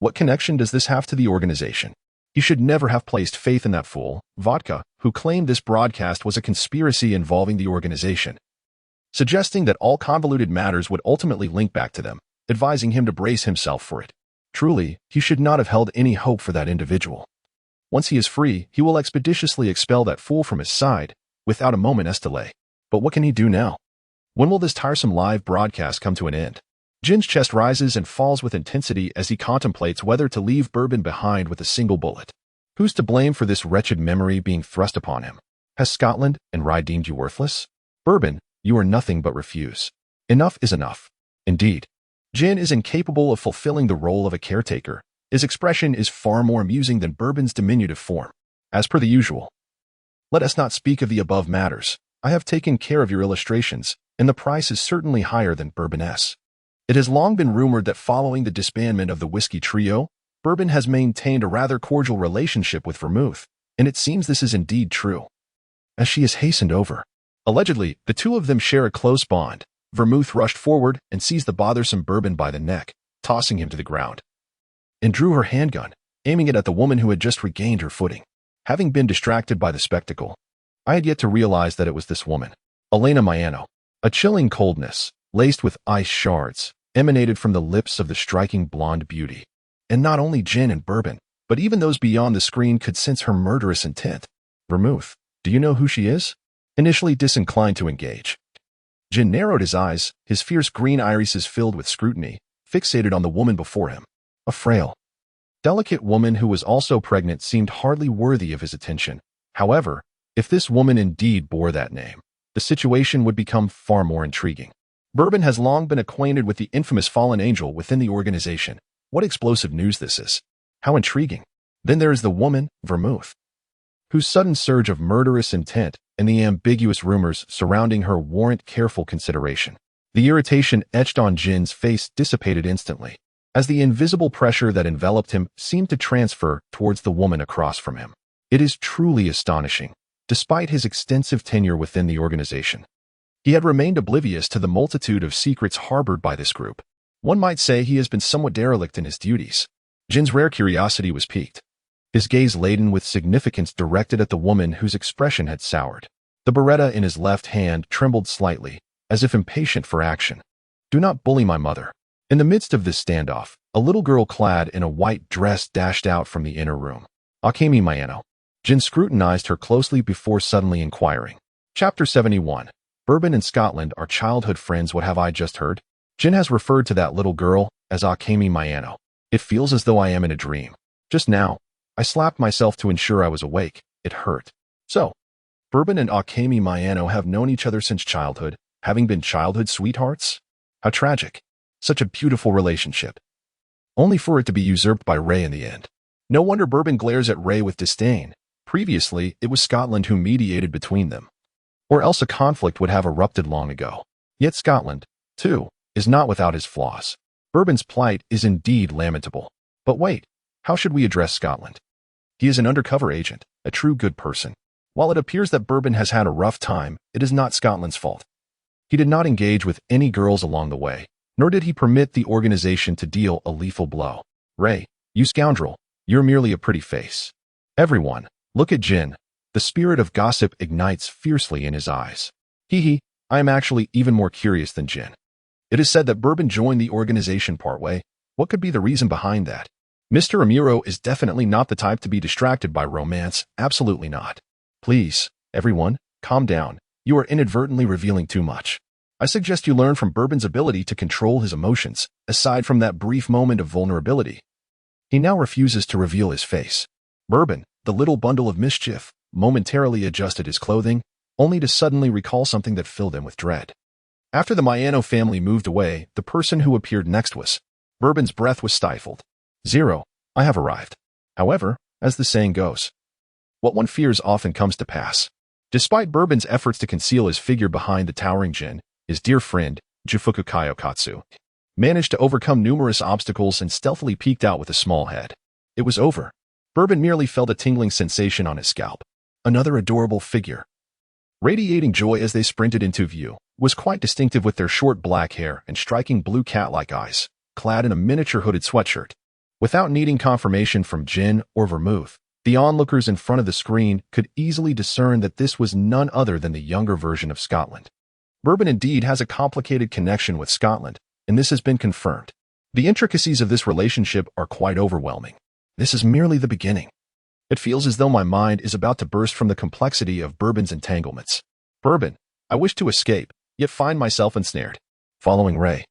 What connection does this have to the organization? He should never have placed faith in that fool, Vodka, who claimed this broadcast was a conspiracy involving the organization, suggesting that all convoluted matters would ultimately link back to them, advising him to brace himself for it. Truly, he should not have held any hope for that individual. Once he is free, he will expeditiously expel that fool from his side, without a moment's delay. But what can he do now? When will this tiresome live broadcast come to an end? Jin's chest rises and falls with intensity as he contemplates whether to leave Bourbon behind with a single bullet. Who's to blame for this wretched memory being thrust upon him? Has Scotland and Rye deemed you worthless? Bourbon, you are nothing but refuse. Enough is enough. Indeed, Jin is incapable of fulfilling the role of a caretaker. His expression is far more amusing than Bourbon's diminutive form. As per the usual, let us not speak of the above matters. I have taken care of your illustrations, and the price is certainly higher than Bourbon's. It has long been rumored that following the disbandment of the Whiskey Trio, Bourbon has maintained a rather cordial relationship with Vermouth, and it seems this is indeed true, as she has hastened over. Allegedly, the two of them share a close bond. Vermouth rushed forward and seized the bothersome Bourbon by the neck, tossing him to the ground, and drew her handgun. aiming it at the woman who had just regained her footing. Having been distracted by the spectacle, I had yet to realize that it was this woman, Elena Maiano. A chilling coldness, laced with ice shards, emanated from the lips of the striking blonde beauty. And not only Jin and Bourbon, but even those beyond the screen could sense her murderous intent. Vermouth, do you know who she is? Initially disinclined to engage, Jin narrowed his eyes, his fierce green irises filled with scrutiny, fixated on the woman before him. A frail, delicate woman who was also pregnant seemed hardly worthy of his attention. However, if this woman indeed bore that name, the situation would become far more intriguing. Bourbon has long been acquainted with the infamous fallen angel within the organization. What explosive news this is. How intriguing. Then there is the woman, Vermouth, whose sudden surge of murderous intent and the ambiguous rumors surrounding her warrant careful consideration. The irritation etched on Jin's face dissipated instantly, as the invisible pressure that enveloped him seemed to transfer towards the woman across from him. It is truly astonishing. Despite his extensive tenure within the organization, he had remained oblivious to the multitude of secrets harbored by this group. One might say he has been somewhat derelict in his duties. Jin's rare curiosity was piqued, his gaze laden with significance directed at the woman whose expression had soured. The beretta in his left hand trembled slightly, as if impatient for action. Do not bully my mother. In the midst of this standoff, a little girl clad in a white dress dashed out from the inner room. Akemi Maiano. Jin scrutinized her closely before suddenly inquiring. Chapter 71. Bourbon and Scotland are childhood friends. What have I just heard? Jin has referred to that little girl as Akemi Maiano. It feels as though I am in a dream. Just now, I slapped myself to ensure I was awake. It hurt. So, Bourbon and Akemi Maiano have known each other since childhood, having been childhood sweethearts? How tragic. Such a beautiful relationship. Only for it to be usurped by Ray in the end. No wonder Bourbon glares at Ray with disdain. Previously, it was Scotland who mediated between them. Or else a conflict would have erupted long ago. Yet Scotland, too, is not without his flaws. Bourbon's plight is indeed lamentable. But wait, how should we address Scotland? He is an undercover agent, a true good person. While it appears that Bourbon has had a rough time, it is not Scotland's fault. He did not engage with any girls along the way, nor did he permit the organization to deal a lethal blow. Ray, you scoundrel, you're merely a pretty face. Everyone, look at Jin. The spirit of gossip ignites fiercely in his eyes. Hee, I am actually even more curious than Jin. It is said that Bourbon joined the organization partway. What could be the reason behind that? Mr. Amuro is definitely not the type to be distracted by romance, absolutely not. Please, everyone, calm down. You are inadvertently revealing too much. I suggest you learn from Bourbon's ability to control his emotions, aside from that brief moment of vulnerability. He now refuses to reveal his face. Bourbon, the little bundle of mischief, momentarily adjusted his clothing, only to suddenly recall something that filled him with dread. After the Maiano family moved away, the person who appeared next was. Bourbon's breath was stifled. Zero, I have arrived. However, as the saying goes, what one fears often comes to pass. Despite Bourbon's efforts to conceal his figure behind the towering Jin, his dear friend, Jufuku Kayokatsu, managed to overcome numerous obstacles and stealthily peeked out with a small head. It was over. Bourbon merely felt a tingling sensation on his scalp. Another adorable figure, radiating joy as they sprinted into view, was quite distinctive with their short black hair and striking blue cat-like eyes, clad in a miniature hooded sweatshirt. Without needing confirmation from Jin or Vermouth, the onlookers in front of the screen could easily discern that this was none other than the younger version of Scotland. Bourbon indeed has a complicated connection with Scotland, and this has been confirmed. The intricacies of this relationship are quite overwhelming. This is merely the beginning. It feels as though my mind is about to burst from the complexity of Bourbon's entanglements. Bourbon, I wish to escape, yet find myself ensnared. Following Ray.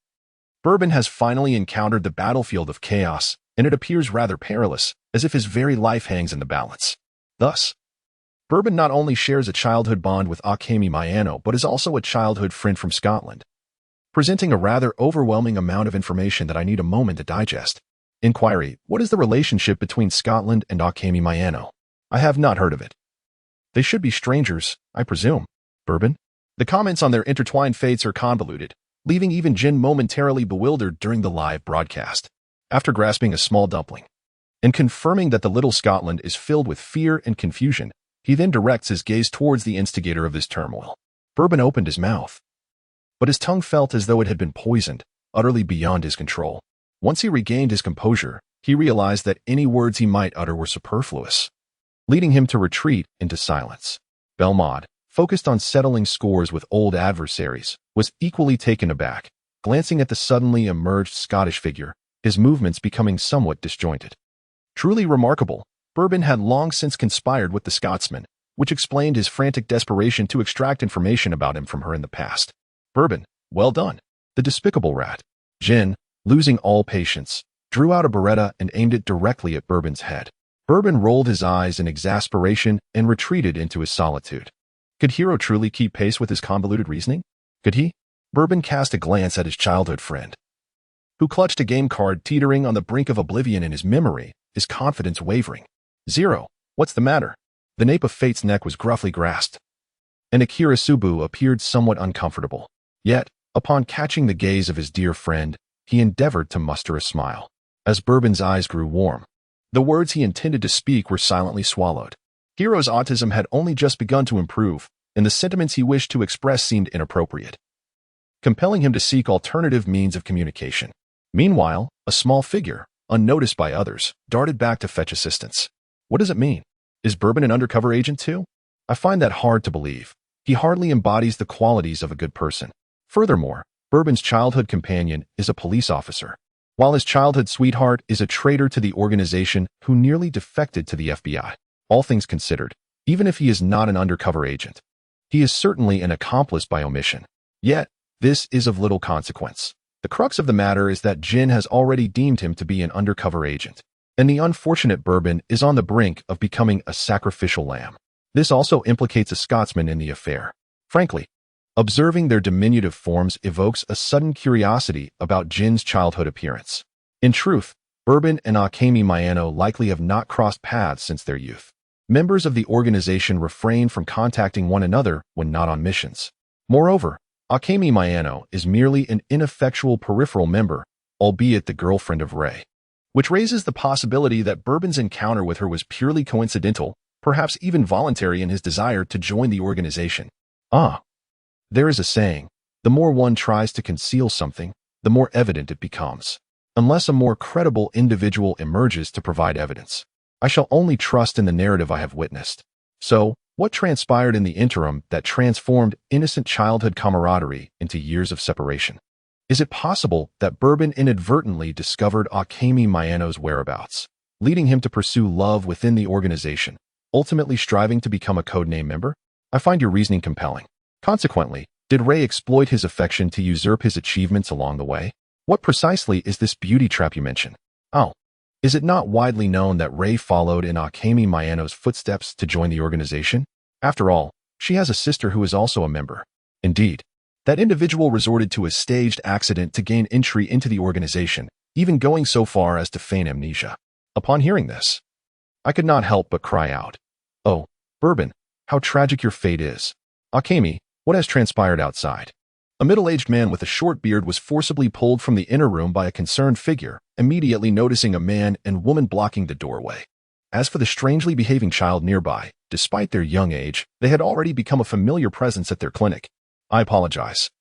Bourbon has finally encountered the battlefield of chaos, and it appears rather perilous, as if his very life hangs in the balance. Thus, Bourbon not only shares a childhood bond with Akemi Maiano, but is also a childhood friend from Scotland, presenting a rather overwhelming amount of information that I need a moment to digest. Inquiry, what is the relationship between Scotland and Akemi Maiano? I have not heard of it. They should be strangers, I presume. Bourbon? The comments on their intertwined fates are convoluted, leaving even Jin momentarily bewildered during the live broadcast. After grasping a small dumpling and confirming that the little Scotland is filled with fear and confusion, he then directs his gaze towards the instigator of this turmoil. Bourbon opened his mouth, but his tongue felt as though it had been poisoned, utterly beyond his control. Once he regained his composure, He realized that any words he might utter were superfluous, leading him to retreat into silence. Belmont, focused on settling scores with old adversaries, was equally taken aback, glancing at the suddenly emerged Scottish figure, his movements becoming somewhat disjointed. Truly remarkable, Bourbon had long since conspired with the Scotsman, which explained his frantic desperation to extract information about him from her in the past. Bourbon, well done. The despicable rat. Jin, losing all patience, drew out a beretta and aimed it directly at Bourbon's head. Bourbon rolled his eyes in exasperation and retreated into his solitude. Could Hero truly keep pace with his convoluted reasoning? Could he? Bourbon cast a glance at his childhood friend, who clutched a game card teetering on the brink of oblivion in his memory, his confidence wavering. Zero. What's the matter? The nape of Fate's neck was gruffly grasped, and Akira Subu appeared somewhat uncomfortable. Yet, upon catching the gaze of his dear friend, he endeavored to muster a smile. As Bourbon's eyes grew warm, the words he intended to speak were silently swallowed. Hero's autism had only just begun to improve, and the sentiments he wished to express seemed inappropriate, compelling him to seek alternative means of communication. Meanwhile, a small figure, unnoticed by others, darted back to fetch assistance. What does it mean? Is Bourbon an undercover agent too? I find that hard to believe. He hardly embodies the qualities of a good person. Furthermore, Bourbon's childhood companion is a police officer, while his childhood sweetheart is a traitor to the organization who nearly defected to the FBI. All things considered, even if he is not an undercover agent, he is certainly an accomplice by omission. Yet, this is of little consequence. The crux of the matter is that Jin has already deemed him to be an undercover agent, and the unfortunate Bourbon is on the brink of becoming a sacrificial lamb. This also implicates a Scotsman in the affair. Frankly, observing their diminutive forms evokes a sudden curiosity about Jin's childhood appearance. In truth, Bourbon and Akemi Mayano likely have not crossed paths since their youth. Members of the organization refrain from contacting one another when not on missions. Moreover, Akemi Mayano is merely an ineffectual peripheral member, albeit the girlfriend of Ray, which raises the possibility that Bourbon's encounter with her was purely coincidental, perhaps even voluntary in his desire to join the organization. There is a saying, the more one tries to conceal something, the more evident it becomes. Unless a more credible individual emerges to provide evidence, I shall only trust in the narrative I have witnessed. So, what transpired in the interim that transformed innocent childhood camaraderie into years of separation? Is it possible that Bourbon inadvertently discovered Akemi Mayano's whereabouts, leading him to pursue love within the organization, ultimately striving to become a codename member? I find your reasoning compelling. Consequently, did Ray exploit his affection to usurp his achievements along the way? What precisely is this beauty trap you mention? Is it not widely known that Ray followed in Akemi Mayano's footsteps to join the organization? After all, she has a sister who is also a member. Indeed, that individual resorted to a staged accident to gain entry into the organization, even going so far as to feign amnesia. Upon hearing this, I could not help but cry out, "Oh, Bourbon, how tragic your fate is." Akemi, what has transpired outside? A middle-aged man with a short beard was forcibly pulled from the inner room by a concerned figure, immediately noticing a man and woman blocking the doorway. As for the strangely behaving child nearby, despite their young age, they had already become a familiar presence at their clinic. I apologize,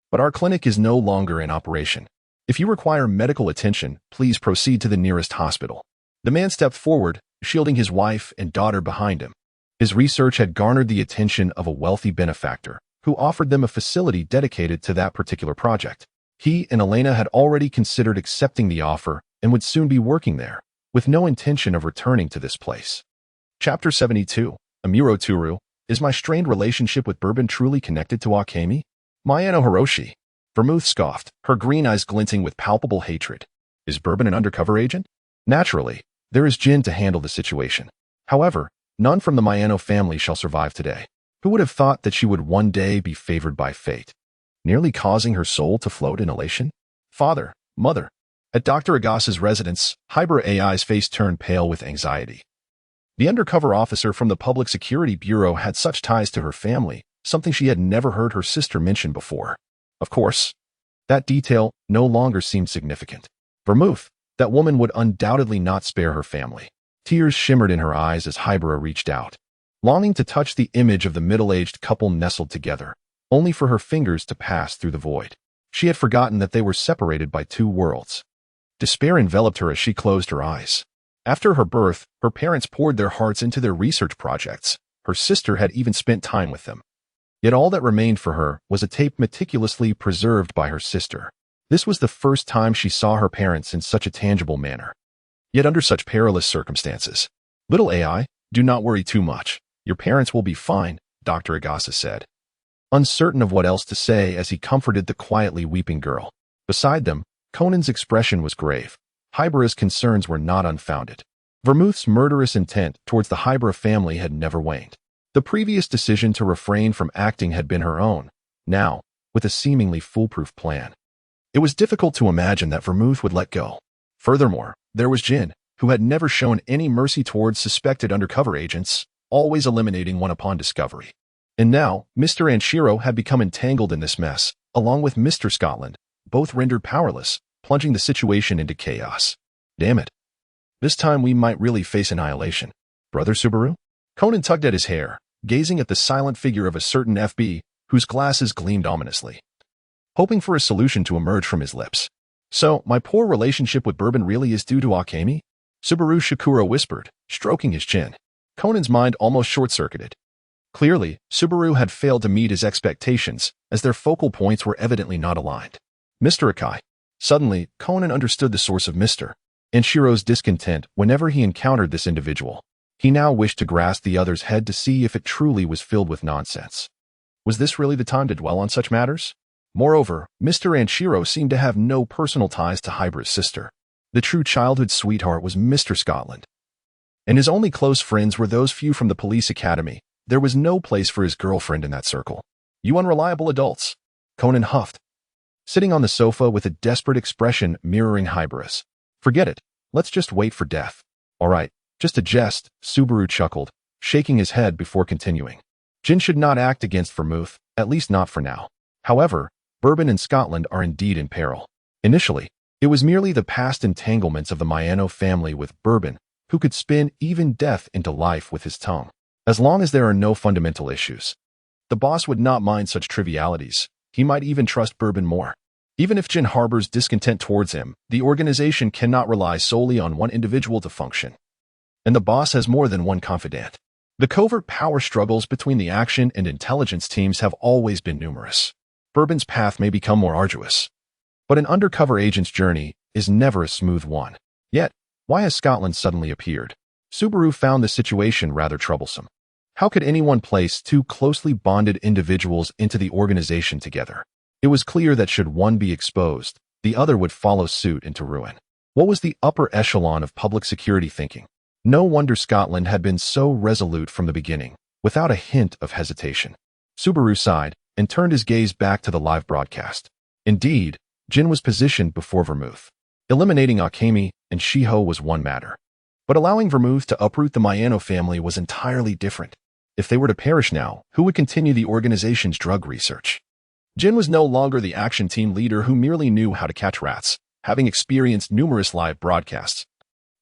but our clinic is no longer in operation. If you require medical attention, please proceed to the nearest hospital. The man stepped forward, shielding his wife and daughter behind him. His research had garnered the attention of a wealthy benefactor, who offered them a facility dedicated to that particular project. He and Elena had already considered accepting the offer and would soon be working there, with no intention of returning to this place. Chapter 72, Amuro Tooru. Is my strained relationship with Bourbon truly connected to Akemi? Mayano Hiroshi. Vermouth scoffed, her green eyes glinting with palpable hatred. Is Bourbon an undercover agent? Naturally, there is Jin to handle the situation. However, none from the Mayano family shall survive today. Who would have thought that she would one day be favored by fate, nearly causing her soul to float in elation? Father, mother. At Dr. Agasa's residence, Hybrid AI's face turned pale with anxiety. The undercover officer from the Public Security Bureau had such ties to her family, something she had never heard her sister mention before. Of course, that detail no longer seemed significant. Vermouth, that woman would undoubtedly not spare her family. Tears shimmered in her eyes as Hybrid reached out, longing to touch the image of the middle-aged couple nestled together, only for her fingers to pass through the void. She had forgotten that they were separated by two worlds, Despair enveloped her as she closed her eyes. After her birth, her parents poured their hearts into their research projects. Her sister had even spent time with them. Yet all that remained for her was a tape meticulously preserved by her sister. This was the first time she saw her parents in such a tangible manner. Yet under such perilous circumstances. "Little AI, do not worry too much. Your parents will be fine," Dr. Agasa said, uncertain of what else to say as he comforted the quietly weeping girl. Beside them, Conan's expression was grave. Hybera's concerns were not unfounded. Vermouth's murderous intent towards the Hybera family had never waned. The previous decision to refrain from acting had been her own, now, with a seemingly foolproof plan. It was difficult to imagine that Vermouth would let go. Furthermore, there was Jin, who had never shown any mercy towards suspected undercover agents, always eliminating one upon discovery. And now, Mr. Anshiro had become entangled in this mess, along with Mr. Scotland, both rendered powerless, plunging the situation into chaos. "Damn it. This time we might really face annihilation. Brother Subaru?" Conan tugged at his hair, gazing at the silent figure of a certain FB, whose glasses gleamed ominously, hoping for a solution to emerge from his lips. "So, my poor relationship with Bourbon really is due to Akemi?" Subaru Shikura whispered, stroking his chin. Conan's mind almost short-circuited. Clearly, Subaru had failed to meet his expectations, as their focal points were evidently not aligned. "Mr. Akai." Suddenly, Conan understood the source of Mr. Anshiro's discontent whenever he encountered this individual. He now wished to grasp the other's head to see if it truly was filled with nonsense. Was this really the time to dwell on such matters? Moreover, Mr. Anshiro seemed to have no personal ties to Hybera's sister. The true childhood sweetheart was Mr. Scotland. And his only close friends were those few from the police academy. There was no place for his girlfriend in that circle. "You unreliable adults," Conan huffed, sitting on the sofa with a desperate expression mirroring Hybera's. "Forget it. Let's just wait for death." "All right, just a jest," Subaru chuckled, shaking his head before continuing. "Jin should not act against Vermouth, at least not for now. However, Bourbon and Scotland are indeed in peril. Initially, it was merely the past entanglements of the Maiano family with Bourbon, who could spin even death into life with his tongue. As long as there are no fundamental issues, the boss would not mind such trivialities. He might even trust Bourbon more. Even if Jin harbors discontent towards him, the organization cannot rely solely on one individual to function. And the boss has more than one confidant. The covert power struggles between the action and intelligence teams have always been numerous. Bourbon's path may become more arduous. But an undercover agent's journey is never a smooth one. Yet, why has Scotland suddenly appeared? Subaru found the situation rather troublesome. How could anyone place two closely bonded individuals into the organization together? It was clear that should one be exposed, the other would follow suit into ruin. What was the upper echelon of public security thinking? No wonder Scotland had been so resolute from the beginning, without a hint of hesitation. Subaru sighed and turned his gaze back to the live broadcast. Indeed, Jin was positioned before Vermouth. Eliminating Akemi and Shiho was one matter. But allowing Vermouth to uproot the Maiano family was entirely different. If they were to perish now, who would continue the organization's drug research? Jin was no longer the action team leader who merely knew how to catch rats, having experienced numerous live broadcasts.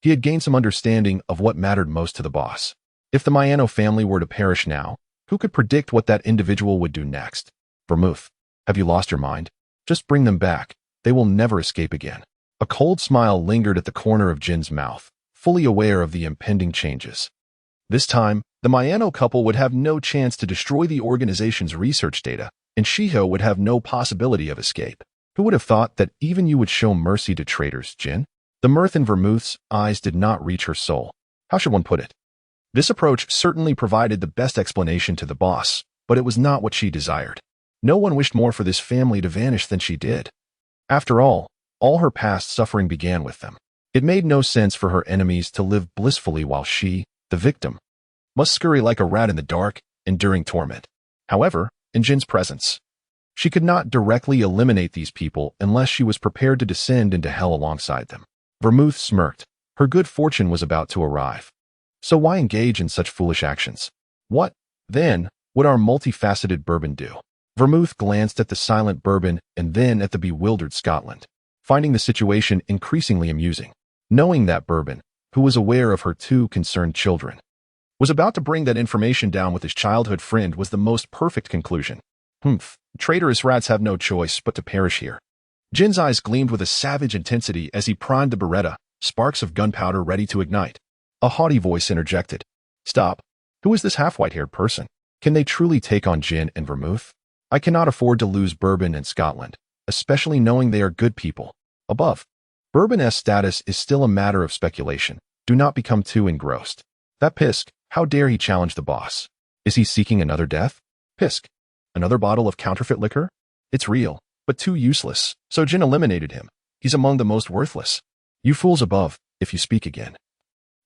He had gained some understanding of what mattered most to the boss. If the Maiano family were to perish now, who could predict what that individual would do next? "Vermouth, have you lost your mind? Just bring them back. They will never escape again." A cold smile lingered at the corner of Jin's mouth, fully aware of the impending changes. This time, the Maiano couple would have no chance to destroy the organization's research data, and Shiho would have no possibility of escape. Who would have thought that even you would show mercy to traitors, Jin? The mirth in Vermouth's eyes did not reach her soul. How should one put it? This approach certainly provided the best explanation to the boss, but it was not what she desired. No one wished more for this family to vanish than she did. After all her past suffering began with them. It made no sense for her enemies to live blissfully while she, the victim, must scurry like a rat in the dark, enduring torment. However, in Jin's presence, she could not directly eliminate these people unless she was prepared to descend into hell alongside them. Vermouth smirked. Her good fortune was about to arrive. So why engage in such foolish actions? What, then, would our multifaceted Bourbon do? Vermouth glanced at the silent Bourbon and then at the bewildered Scotland, finding the situation increasingly amusing. Knowing that Bourbon, who was aware of her two concerned children, was about to bring that information down with his childhood friend was the most perfect conclusion. Traitorous rats have no choice but to perish here. Jin's eyes gleamed with a savage intensity as he primed the Beretta, sparks of gunpowder ready to ignite. A haughty voice interjected. Stop. Who is this half-white-haired person? Can they truly take on gin and vermouth? I cannot afford to lose Bourbon and Scotland, especially knowing they are good people. Above. Bourbon's status is still a matter of speculation. Do not become too engrossed. That Pisk, how dare he challenge the boss? Is he seeking another death? Pisk. Another bottle of counterfeit liquor? It's real, but too useless, so Jin eliminated him. He's among the most worthless. You fools above, if you speak again.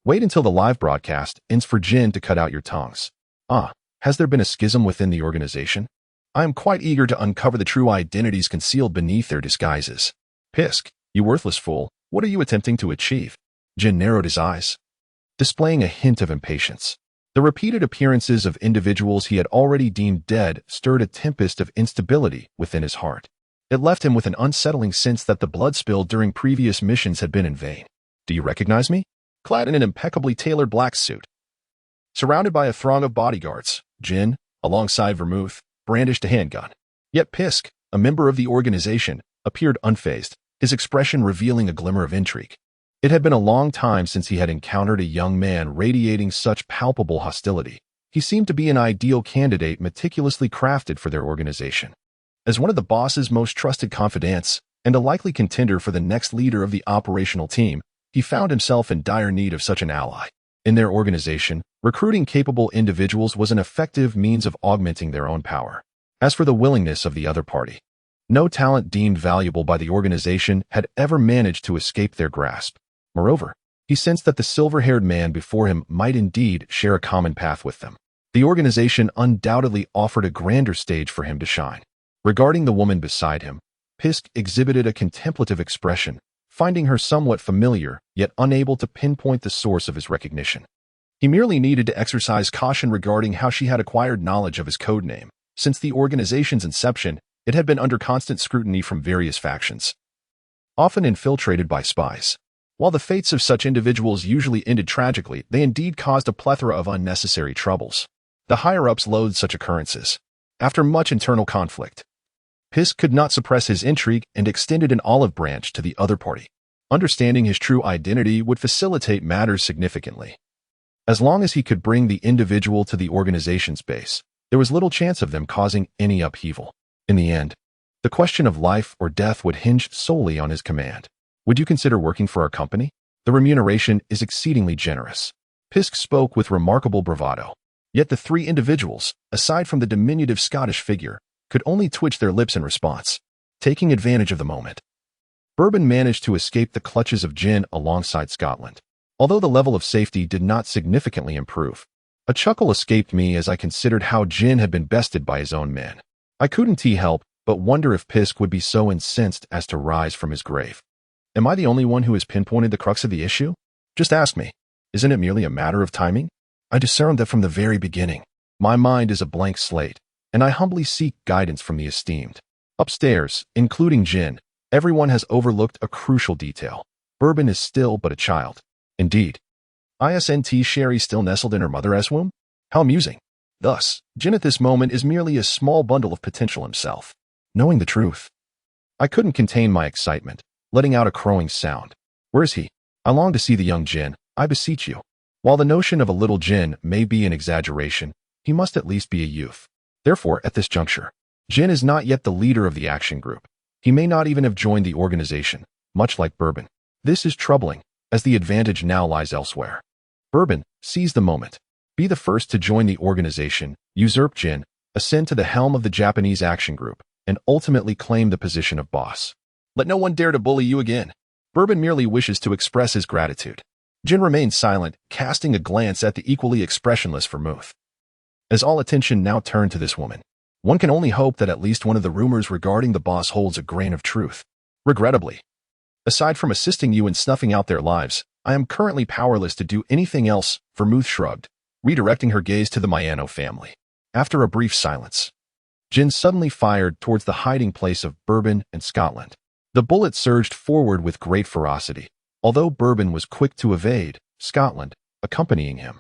Wait until the live broadcast ends for Jin to cut out your tongues. Has there been a schism within the organization? I am quite eager to uncover the true identities concealed beneath their disguises. Pisk, you worthless fool, what are you attempting to achieve? Jin narrowed his eyes, displaying a hint of impatience. The repeated appearances of individuals he had already deemed dead stirred a tempest of instability within his heart. It left him with an unsettling sense that the blood spilled during previous missions had been in vain. Do you recognize me? Clad in an impeccably tailored black suit, surrounded by a throng of bodyguards, Jin, alongside Vermouth, brandished a handgun. Yet Pisk, a member of the organization, appeared unfazed, his expression revealing a glimmer of intrigue. It had been a long time since he had encountered a young man radiating such palpable hostility. He seemed to be an ideal candidate meticulously crafted for their organization. As one of the boss's most trusted confidants, and a likely contender for the next leader of the operational team, he found himself in dire need of such an ally. In their organization, recruiting capable individuals was an effective means of augmenting their own power. As for the willingness of the other party, no talent deemed valuable by the organization had ever managed to escape their grasp. Moreover, he sensed that the silver-haired man before him might indeed share a common path with them. The organization undoubtedly offered a grander stage for him to shine. Regarding the woman beside him, Pisk exhibited a contemplative expression, finding her somewhat familiar, yet unable to pinpoint the source of his recognition. He merely needed to exercise caution regarding how she had acquired knowledge of his code name. Since the organization's inception, it had been under constant scrutiny from various factions, often infiltrated by spies. While the fates of such individuals usually ended tragically, they indeed caused a plethora of unnecessary troubles. The higher-ups loathed such occurrences. After much internal conflict, Pisk could not suppress his intrigue and extended an olive branch to the other party. Understanding his true identity would facilitate matters significantly. As long as he could bring the individual to the organization's base, there was little chance of them causing any upheaval. In the end, the question of life or death would hinge solely on his command. Would you consider working for our company? The remuneration is exceedingly generous. Pisk spoke with remarkable bravado. Yet the three individuals, aside from the diminutive Scottish figure, could only twitch their lips in response, taking advantage of the moment. Bourbon managed to escape the clutches of Jin alongside Scotland. Although the level of safety did not significantly improve, a chuckle escaped me as I considered how Jin had been bested by his own men. I couldn't help but wonder if Pisk would be so incensed as to rise from his grave. Am I the only one who has pinpointed the crux of the issue? Just ask me. Isn't it merely a matter of timing? I discerned that from the very beginning. My mind is a blank slate, and I humbly seek guidance from the esteemed. Upstairs, including Jin, everyone has overlooked a crucial detail. Bourbon is still but a child. Indeed. Isn't Sherry still nestled in her mother's womb? How amusing. Thus, Jin at this moment is merely a small bundle of potential himself. Knowing the truth, I couldn't contain my excitement, letting out a crowing sound. Where is he? I long to see the young Jin, I beseech you. While the notion of a little Jin may be an exaggeration, he must at least be a youth. Therefore, at this juncture, Jin is not yet the leader of the action group. He may not even have joined the organization, much like Bourbon. This is troubling, as the advantage now lies elsewhere. Bourbon, seize the moment. Be the first to join the organization, usurp Jin, ascend to the helm of the Japanese action group, and ultimately claim the position of boss. Let no one dare to bully you again. Bourbon merely wishes to express his gratitude. Jin remained silent, casting a glance at the equally expressionless Vermouth. As all attention now turned to this woman, one can only hope that at least one of the rumors regarding the boss holds a grain of truth. Regrettably, aside from assisting you in snuffing out their lives, I am currently powerless to do anything else, Vermouth shrugged, redirecting her gaze to the Miyano family. After a brief silence, Jin suddenly fired towards the hiding place of Bourbon and Scotland. The bullet surged forward with great ferocity. Although Bourbon was quick to evade, Scotland, accompanying him,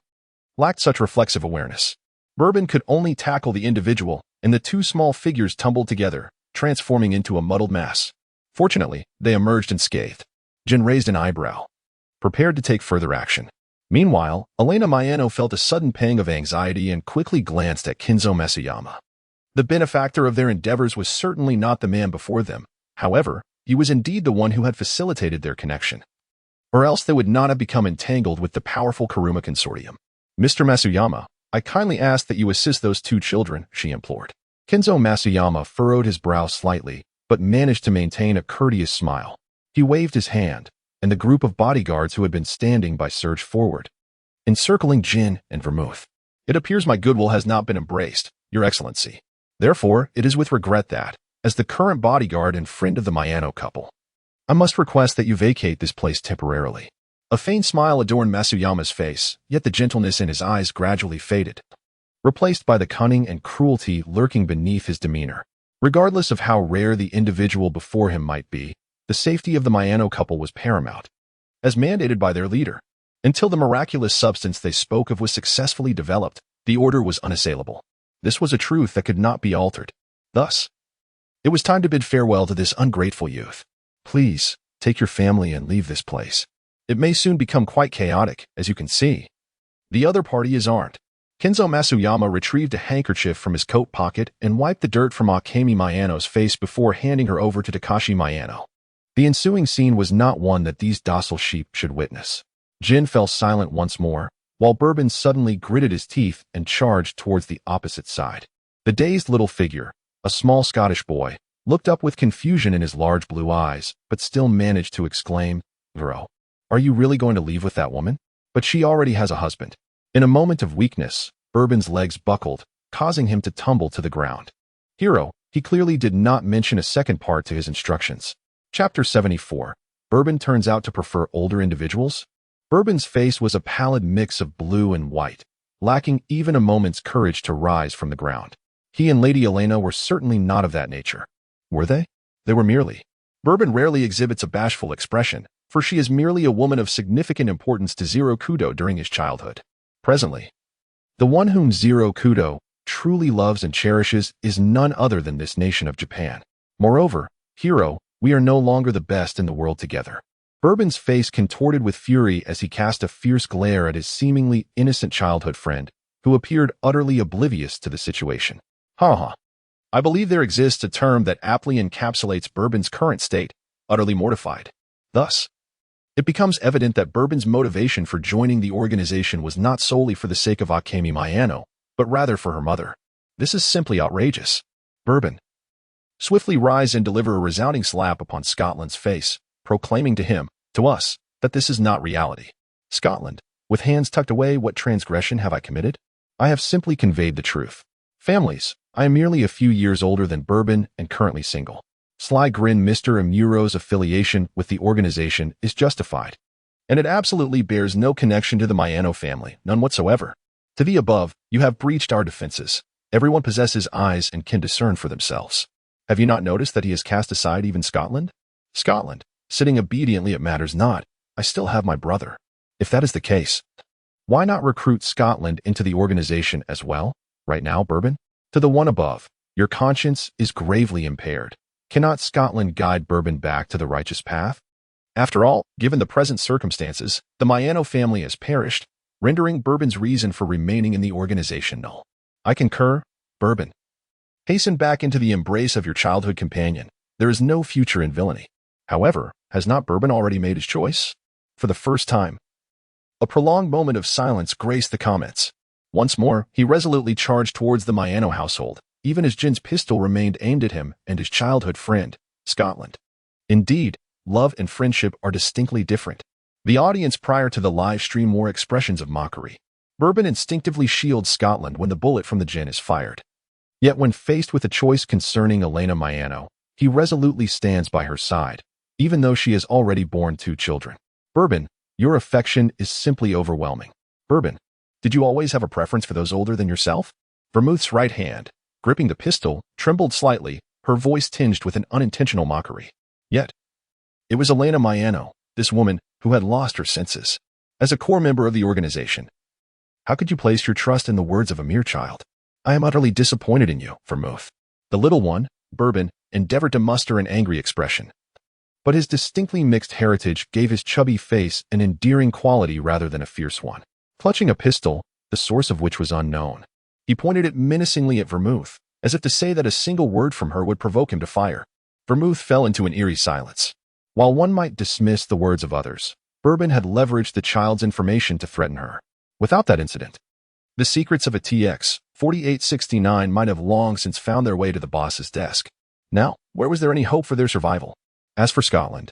lacked such reflexive awareness. Bourbon could only tackle the individual, and the two small figures tumbled together, transforming into a muddled mass. Fortunately, they emerged unscathed. Jin raised an eyebrow, prepared to take further action. Meanwhile, Elena Mayano felt a sudden pang of anxiety and quickly glanced at Kinzo Masuyama. The benefactor of their endeavors was certainly not the man before them. However, he was indeed the one who had facilitated their connection. Or else they would not have become entangled with the powerful Kuruma Consortium. Mr. Masuyama, I kindly ask that you assist those two children, she implored. Kinzo Masuyama furrowed his brow slightly, but managed to maintain a courteous smile. He waved his hand, and the group of bodyguards who had been standing by surged forward, encircling Jin and Vermouth. It appears my goodwill has not been embraced, Your Excellency. Therefore, it is with regret that, as the current bodyguard and friend of the Mayano couple, I must request that you vacate this place temporarily. A faint smile adorned Masuyama's face, yet the gentleness in his eyes gradually faded, replaced by the cunning and cruelty lurking beneath his demeanor. Regardless of how rare the individual before him might be, the safety of the Mayano couple was paramount, as mandated by their leader. Until the miraculous substance they spoke of was successfully developed, the order was unassailable. This was a truth that could not be altered. Thus, it was time to bid farewell to this ungrateful youth. Please, take your family and leave this place. It may soon become quite chaotic, as you can see. The other party is armed. Kinzo Masuyama retrieved a handkerchief from his coat pocket and wiped the dirt from Akemi Mayano's face before handing her over to Takashi Mayano. The ensuing scene was not one that these docile sheep should witness. Jin fell silent once more, while Bourbon suddenly gritted his teeth and charged towards the opposite side. The dazed little figure, a small Scottish boy, looked up with confusion in his large blue eyes, but still managed to exclaim, "Bro, are you really going to leave with that woman? But she already has a husband." In a moment of weakness, Bourbon's legs buckled, causing him to tumble to the ground. Hero, he clearly did not mention a second part to his instructions. Chapter 74. Bourbon turns out to prefer older individuals? Bourbon's face was a pallid mix of blue and white, lacking even a moment's courage to rise from the ground. He and Lady Elena were certainly not of that nature. Were they? They were merely. Bourbon rarely exhibits a bashful expression, for she is merely a woman of significant importance to Zero Kudo during his childhood. Presently, the one whom Zero Kudo truly loves and cherishes is none other than this nation of Japan. Moreover, Hero, we are no longer the best in the world together. Bourbon's face contorted with fury as he cast a fierce glare at his seemingly innocent childhood friend, who appeared utterly oblivious to the situation. I believe there exists a term that aptly encapsulates Bourbon's current state, utterly mortified. Thus, it becomes evident that Bourbon's motivation for joining the organization was not solely for the sake of Akemi Mayano, but rather for her mother. This is simply outrageous. Bourbon, swiftly rise and deliver a resounding slap upon Scotland's face, proclaiming to him, to us, that this is not reality. Scotland, with hands tucked away, what transgression have I committed? I have simply conveyed the truth. Families, I am merely a few years older than Bourbon and currently single. Sly grin. Mr. Amuro's affiliation with the organization is justified, and it absolutely bears no connection to the Mayano family, none whatsoever. To the above, you have breached our defenses. Everyone possesses eyes and can discern for themselves. Have you not noticed that he has cast aside even Scotland? Scotland, sitting obediently, it matters not. I still have my brother. If that is the case, why not recruit Scotland into the organization as well? Right now, Bourbon? To the one above, your conscience is gravely impaired. Cannot Scotland guide Bourbon back to the righteous path? After all, given the present circumstances, the Mayano family has perished, rendering Bourbon's reason for remaining in the organization null. I concur, Bourbon. Hasten back into the embrace of your childhood companion. There is no future in villainy. However, has not Bourbon already made his choice? For the first time, a prolonged moment of silence graced the comments. Once more, he resolutely charged towards the Mayano household, even as Jin's pistol remained aimed at him and his childhood friend, Scotland. Indeed, love and friendship are distinctly different. The audience prior to the live stream wore expressions of mockery. Bourbon instinctively shields Scotland when the bullet from the Jin is fired. Yet when faced with a choice concerning Elena Mayano, he resolutely stands by her side, even though she has already borne 2 children. Bourbon, your affection is simply overwhelming. Bourbon, did you always have a preference for those older than yourself? Vermouth's right hand, gripping the pistol, trembled slightly, her voice tinged with an unintentional mockery. Yet, it was Elena Mayano, this woman, who had lost her senses. As a core member of the organization, how could you place your trust in the words of a mere child? I am utterly disappointed in you, Vermouth. The little one, Bourbon, endeavored to muster an angry expression. but his distinctly mixed heritage gave his chubby face an endearing quality rather than a fierce one. Clutching a pistol, the source of which was unknown, he pointed it menacingly at Vermouth, as if to say that a single word from her would provoke him to fire. Vermouth fell into an eerie silence. While one might dismiss the words of others, Bourbon had leveraged the child's information to threaten her. Without that incident, the secrets of a TX 4869 might have long since found their way to the boss's desk. Now, where was there any hope for their survival? As for Scotland,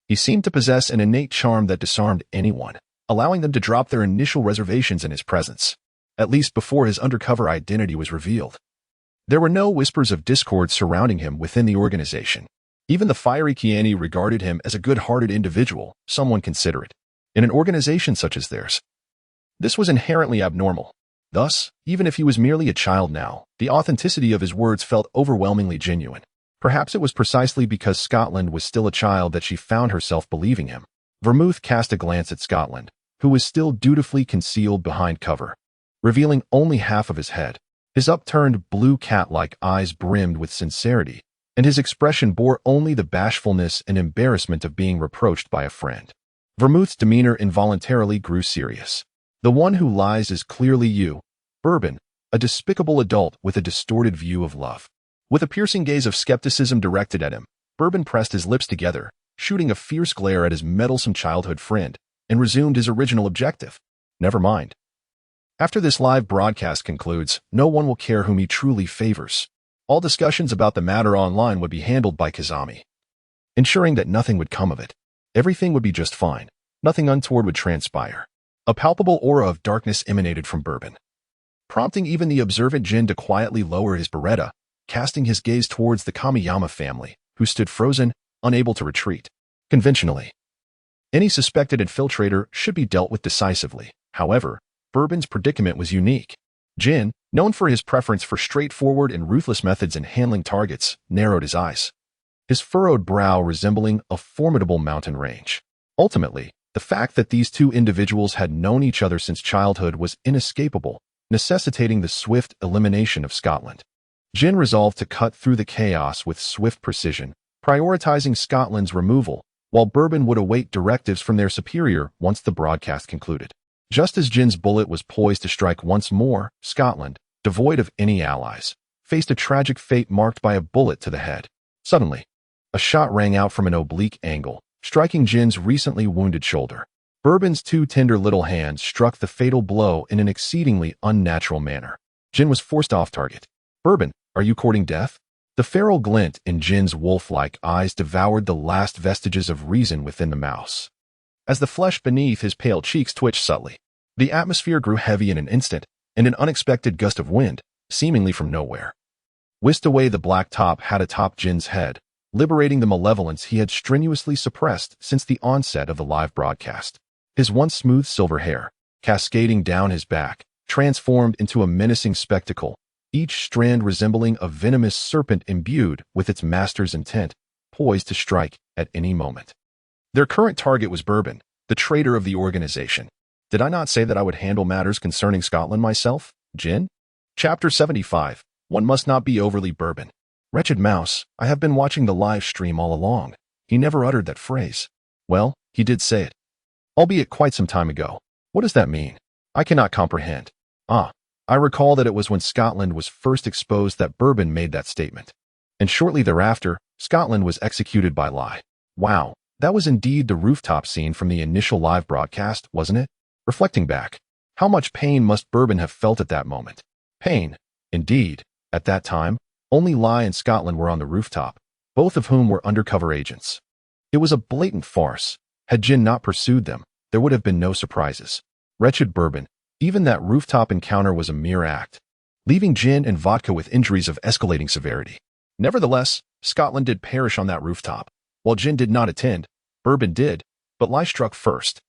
he seemed to possess an innate charm that disarmed anyone, allowing them to drop their initial reservations in his presence, at least before his undercover identity was revealed. There were no whispers of discord surrounding him within the organization. Even the fiery Kiani regarded him as a good-hearted individual, someone considerate. In an organization such as theirs, this was inherently abnormal. Thus, even if he was merely a child now, the authenticity of his words felt overwhelmingly genuine. Perhaps it was precisely because Scotland was still a child that she found herself believing him. Vermouth cast a glance at Scotland, who was still dutifully concealed behind cover, revealing only half of his head. His upturned blue cat-like eyes brimmed with sincerity, and his expression bore only the bashfulness and embarrassment of being reproached by a friend. Vermouth's demeanor involuntarily grew serious. The one who lies is clearly you, Bourbon, a despicable adult with a distorted view of love. With a piercing gaze of skepticism directed at him, Bourbon pressed his lips together, shooting a fierce glare at his meddlesome childhood friend, and resumed his original objective. Never mind. After this live broadcast concludes, no one will care whom he truly favors. All discussions about the matter online would be handled by Kazami, ensuring that nothing would come of it. Everything would be just fine. Nothing untoward would transpire. A palpable aura of darkness emanated from Bourbon, prompting even the observant Jin to quietly lower his beretta, casting his gaze towards the Kamiyama family, who stood frozen, unable to retreat. Conventionally, any suspected infiltrator should be dealt with decisively. However, Bourbon's predicament was unique. Jin, known for his preference for straightforward and ruthless methods in handling targets, narrowed his eyes, his furrowed brow resembling a formidable mountain range. Ultimately, the fact that these two individuals had known each other since childhood was inescapable, necessitating the swift elimination of Scotland. Jin resolved to cut through the chaos with swift precision, prioritizing Scotland's removal, while Bourbon would await directives from their superior once the broadcast concluded. Just as Jin's bullet was poised to strike once more, Scotland, devoid of any allies, faced a tragic fate marked by a bullet to the head. Suddenly, a shot rang out from an oblique angle, striking Jin's recently wounded shoulder. Bourbon's two tender little hands struck the fatal blow in an exceedingly unnatural manner. Jin was forced off target. Bourbon, are you courting death? The feral glint in Jin's wolf-like eyes devoured the last vestiges of reason within the mouse, as the flesh beneath his pale cheeks twitched subtly. The atmosphere grew heavy in an instant, and an unexpected gust of wind, seemingly from nowhere, whisked away the black top hat atop Jin's head, liberating the malevolence he had strenuously suppressed since the onset of the live broadcast. His once smooth silver hair, cascading down his back, transformed into a menacing spectacle, each strand resembling a venomous serpent imbued with its master's intent, poised to strike at any moment. Their current target was Bourbon, the traitor of the organization. Did I not say that I would handle matters concerning Scotland myself, Jin? Chapter 75. One must not be overly Bourbon. Wretched mouse, I have been watching the live stream all along. He never uttered that phrase. Well, he did say it, albeit quite some time ago. What does that mean? I cannot comprehend. I recall that it was when Scotland was first exposed that Bourbon made that statement. And shortly thereafter, Scotland was executed by Lai. Wow, that was indeed the rooftop scene from the initial live broadcast, wasn't it? Reflecting back, how much pain must Bourbon have felt at that moment? Pain, indeed. At that time, only Lai and Scotland were on the rooftop, both of whom were undercover agents. It was a blatant farce. Had Jin not pursued them, there would have been no surprises. Wretched Bourbon, even that rooftop encounter was a mere act, leaving Jin and Vodka with injuries of escalating severity. Nevertheless, Scotland did perish on that rooftop. While Jin did not attend, Bourbon did, but Lai struck first.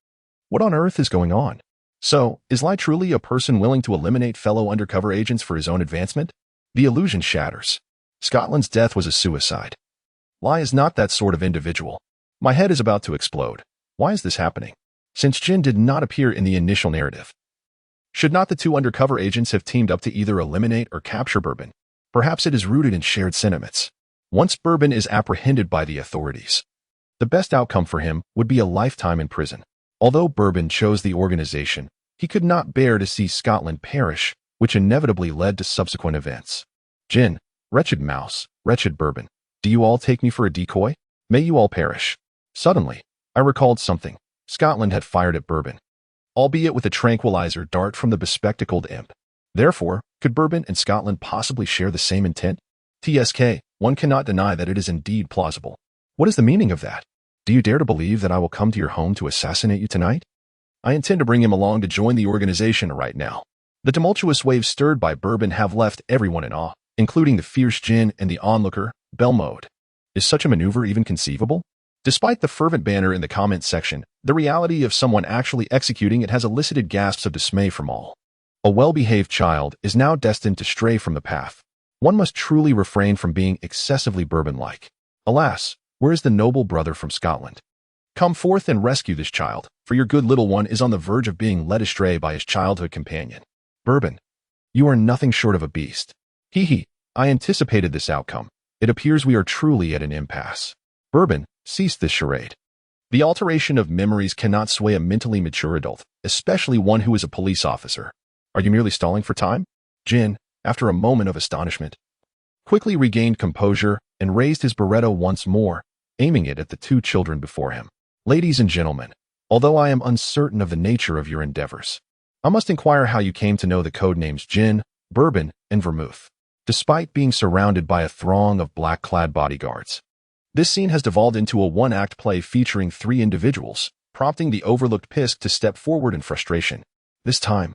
What on earth is going on? So, is Lai truly a person willing to eliminate fellow undercover agents for his own advancement? The illusion shatters. Scotland's death was a suicide. Lai is not that sort of individual. My head is about to explode. Why is this happening? Since Jin did not appear in the initial narrative, should not the two undercover agents have teamed up to either eliminate or capture Bourbon? Perhaps it is rooted in shared sentiments. Once Bourbon is apprehended by the authorities, The best outcome for him would be a lifetime in prison. Although Bourbon chose the organization, he could not bear to see Scotland perish, which inevitably led to subsequent events. Gin, wretched mouse, wretched Bourbon, do you all take me for a decoy? May you all perish. Suddenly, I recalled something. Scotland had fired at Bourbon, albeit with a tranquilizer dart from the bespectacled imp. Therefore, could Bourbon and Scotland possibly share the same intent? TSK, one cannot deny that it is indeed plausible. What is the meaning of that? Do you dare to believe that I will come to your home to assassinate you tonight? I intend to bring him along to join the organization right now. The tumultuous waves stirred by Bourbon have left everyone in awe, including the fierce Gin and the onlooker, Belmode. Is such a maneuver even conceivable? Despite the fervent banner in the comments section, the reality of someone actually executing it has elicited gasps of dismay from all. A well-behaved child is now destined to stray from the path. One must truly refrain from being excessively Bourbon-like. Alas, where is the noble brother from Scotland? Come forth and rescue this child, for your good little one is on the verge of being led astray by his childhood companion. Bourbon, you are nothing short of a beast. Hee, I anticipated this outcome. It appears we are truly at an impasse. Bourbon, cease this charade. The alteration of memories cannot sway a mentally mature adult, especially one who is a police officer. Are you merely stalling for time? Gin, after a moment of astonishment, quickly regained composure and raised his Beretta once more, aiming it at the two children before him. Ladies and gentlemen, although I am uncertain of the nature of your endeavors, I must inquire how you came to know the code names Gin, Bourbon, and Vermouth, despite being surrounded by a throng of black-clad bodyguards. This scene has devolved into a one-act play featuring three individuals, prompting the overlooked Pisk to step forward in frustration. This time,